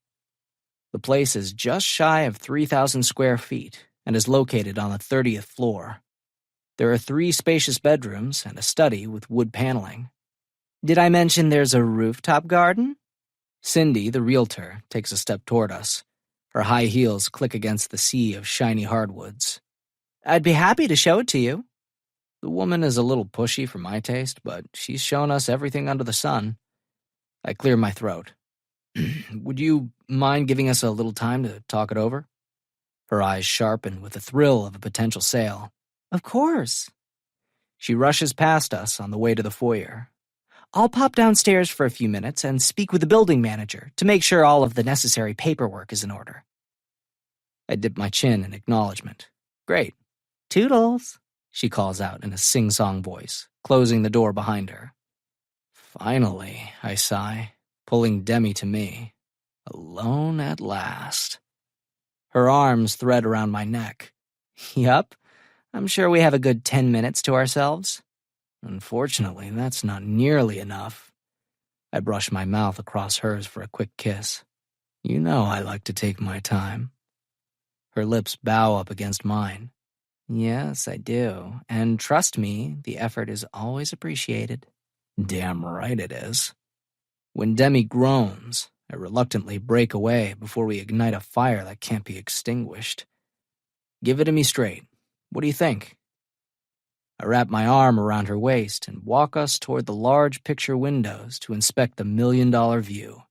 Speaker 3: The place is just shy of 3,000 square feet and is located on the 30th floor. There are 3 spacious bedrooms and a study with wood paneling. Did I mention there's a rooftop garden? Cindy, the realtor, takes a step toward us. Her high heels click against the sea of shiny hardwoods. I'd be happy to show it to you. The woman is a little pushy for my taste, but she's shown us everything under the sun. I clear my throat. Would you mind giving us a little time to talk it over? Her eyes sharpen with the thrill of a potential sale. Of course. She rushes past us on the way to the foyer. I'll pop downstairs for a few minutes and speak with the building manager to make sure all of the necessary paperwork is in order. I dip my chin in acknowledgement. Great. Toodles, she calls out in a sing-song voice, closing the door behind her. Finally, I sigh, pulling Demi to me. Alone at last. Her arms thread around my neck. Yup, I'm sure we have a good 10 minutes to ourselves. Unfortunately, that's not nearly enough. I brush my mouth across hers for a quick kiss. You know I like to take my time. Her lips bow up against mine. Yes, I do. And trust me, the effort is always appreciated. Damn right it is. When Demi groans, I reluctantly break away before we ignite a fire that can't be extinguished. Give it to me straight. What do you think? I wrap my arm around her waist and walk us toward the large picture windows to inspect the million-dollar view.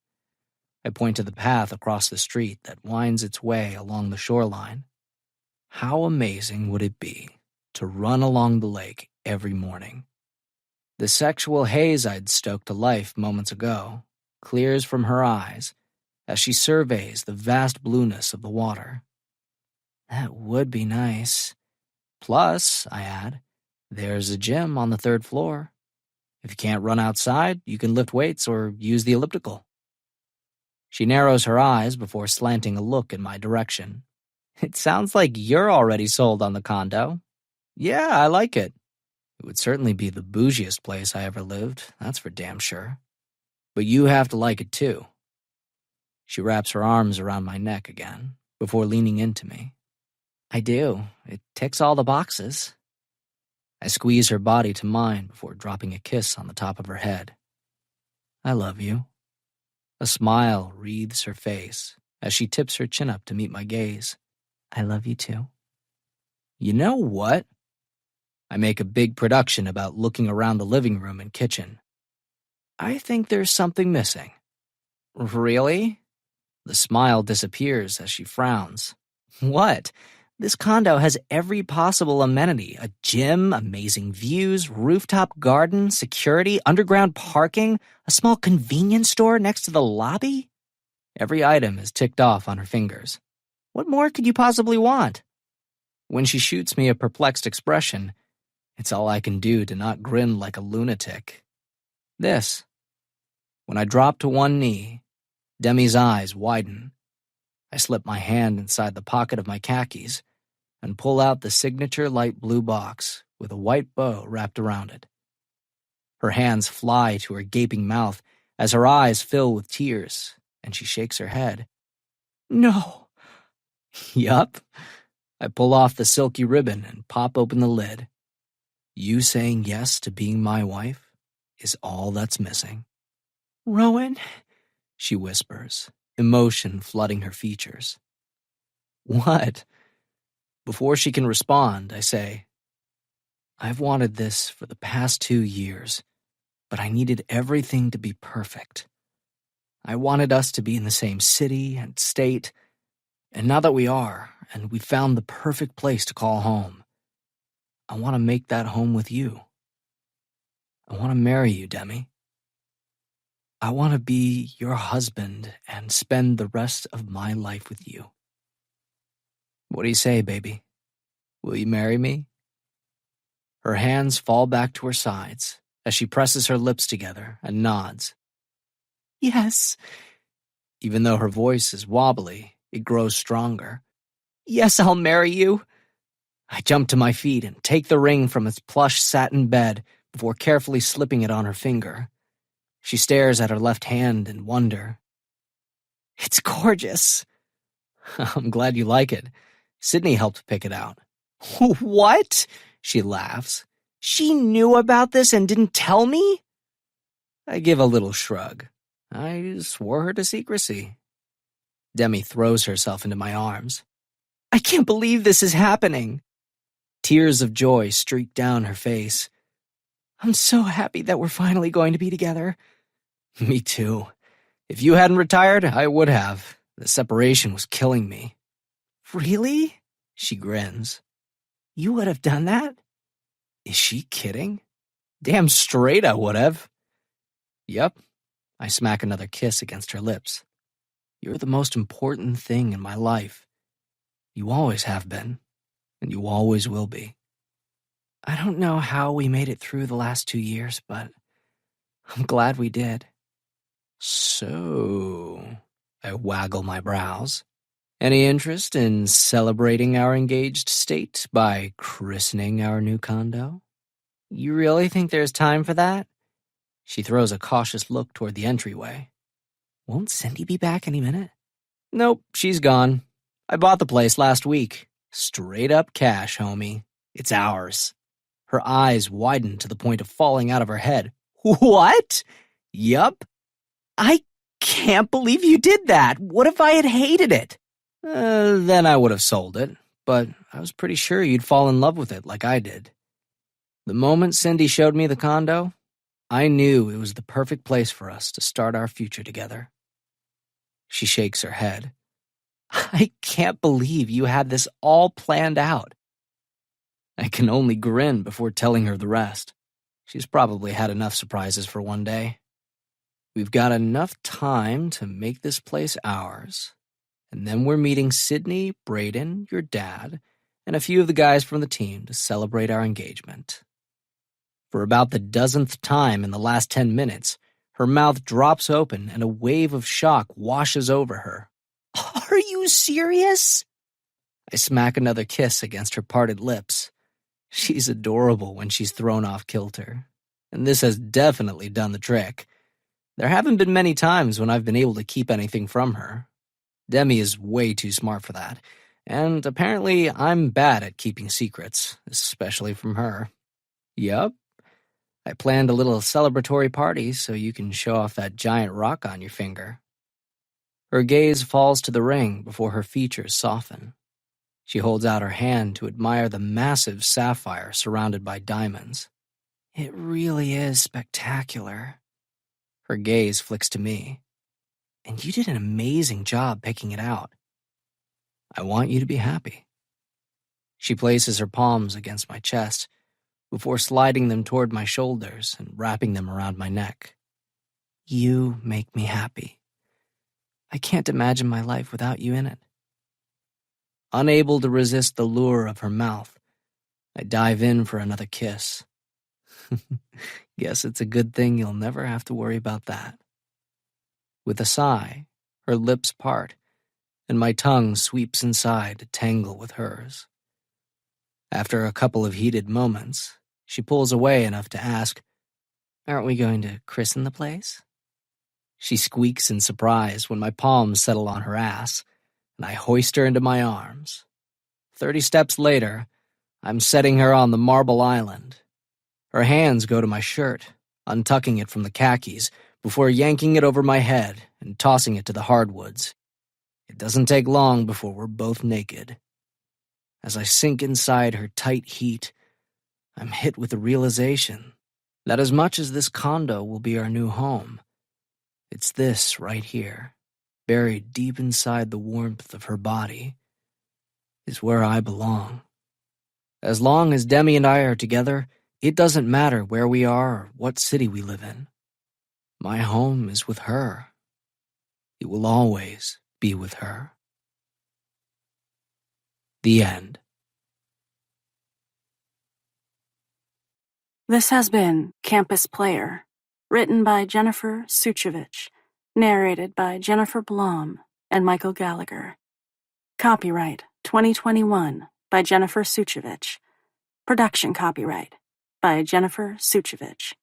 Speaker 3: I point to the path across the street that winds its way along the shoreline. How amazing would it be to run along the lake every morning? The sexual haze I'd stoked to life moments ago clears from her eyes as she surveys the vast blueness of the water. That would be nice. Plus, I add, there's a gym on the 3rd floor. If you can't run outside, you can lift weights or use the elliptical. She narrows her eyes before slanting a look in my direction. It sounds like you're already sold on the condo. Yeah, I like it. It would certainly be the bougiest place I ever lived, that's for damn sure. But you have to like it too. She wraps her arms around my neck again, before leaning into me. I do. It ticks all the boxes. I squeeze her body to mine before dropping a kiss on the top of her head. I love you. A smile wreathes her face as she tips her chin up to meet my gaze. I love you too. You know what? I make a big production about looking around the living room and kitchen. I think there's something missing. Really? The smile disappears as she frowns. What? This condo has every possible amenity. A gym, amazing views, rooftop garden, security, underground parking, a small convenience store next to the lobby. Every item is ticked off on her fingers. What more could you possibly want? When she shoots me a perplexed expression, it's all I can do to not grin like a lunatic. This. When I drop to one knee, Demi's eyes widen. I slip my hand inside the pocket of my khakis and pull out the signature light blue box with a white bow wrapped around it. Her hands fly to her gaping mouth as her eyes fill with tears, and she shakes her head. No. Yup. I pull off the silky ribbon and pop open the lid. You saying yes to being my wife is all that's missing. Rowan, she whispers, emotion flooding her features. What? Before she can respond, I say, I've wanted this for the past 2 years, but I needed everything to be perfect. I wanted us to be in the same city and state, and now that we are, and we found the perfect place to call home, I want to make that home with you. I want to marry you, Demi. I want to be your husband and spend the rest of my life with you. What do you say, baby? Will you marry me? Her hands fall back to her sides as she presses her lips together and nods. Yes. Even though her voice is wobbly, it grows stronger. Yes, I'll marry you. I jump to my feet and take the ring from its plush satin bed before carefully slipping it on her finger. She stares at her left hand in wonder. It's gorgeous. I'm glad you like it. Sydney helped pick it out. What? She laughs. She knew about this and didn't tell me? I give a little shrug. I swore her to secrecy. Demi throws herself into my arms. I can't believe this is happening. Tears of joy streak down her face. I'm so happy that we're finally going to be together. Me too. If you hadn't retired, I would have. The separation was killing me. Really? She grins. You would have done that? Is she kidding? Damn straight I would have. Yep. I smack another kiss against her lips. You're the most important thing in my life. You always have been, and you always will be. I don't know how we made it through the last 2 years, but I'm glad we did. So, I waggle my brows. Any interest in celebrating our engaged state by christening our new condo? You really think there's time for that? She throws a cautious look toward the entryway. Won't Cindy be back any minute? Nope, she's gone. I bought the place last week. Straight up cash, homie. It's ours. Her eyes widen to the point of falling out of her head. What? Yup. I can't believe you did that. What if I had hated it? Then I would have sold it, but I was pretty sure you'd fall in love with it like I did. The moment Cindy showed me the condo, I knew it was the perfect place for us to start our future together. She shakes her head. I can't believe you had this all planned out. I can only grin before telling her the rest. She's probably had enough surprises for one day. We've got enough time to make this place ours, and then we're meeting Sydney, Braden, your dad, and a few of the guys from the team to celebrate our engagement. For about the dozenth time in the last 10 minutes, her mouth drops open and a wave of shock washes over her. Are you serious? I smack another kiss against her parted lips. She's adorable when she's thrown off kilter, and this has definitely done the trick. There haven't been many times when I've been able to keep anything from her. Demi is way too smart for that, and apparently I'm bad at keeping secrets, especially from her. Yup. I planned a little celebratory party so you can show off that giant rock on your finger. Her gaze falls to the ring before her features soften. She holds out her hand to admire the massive sapphire surrounded by diamonds. It really is spectacular. Her gaze flicks to me. And you did an amazing job picking it out. I want you to be happy. She places her palms against my chest before sliding them toward my shoulders and wrapping them around my neck. You make me happy. I can't imagine my life without you in it. Unable to resist the lure of her mouth, I dive in for another kiss. Guess it's a good thing you'll never have to worry about that. With a sigh, her lips part, and my tongue sweeps inside to tangle with hers. After a couple of heated moments, she pulls away enough to ask, "Aren't we going to christen the place?" She squeaks in surprise when my palms settle on her ass, and I hoist her into my arms. 30 steps later, I'm setting her on the marble island. Her hands go to my shirt, untucking it from the khakis, before yanking it over my head and tossing it to the hardwoods. It doesn't take long before we're both naked. As I sink inside her tight heat, I'm hit with the realization that as much as this condo will be our new home, it's this right here, buried deep inside the warmth of her body, is where I belong. As long as Demi and I are together, it doesn't matter where we are or what city we live in. My home is with her. It will always be with her. The end.
Speaker 1: This has been Campus Player, written by Jennifer Sucevic, narrated by Jennifer Blom and Michael Gallagher. Copyright 2021 by Jennifer Sucevic. Production copyright by Jennifer Sucevic.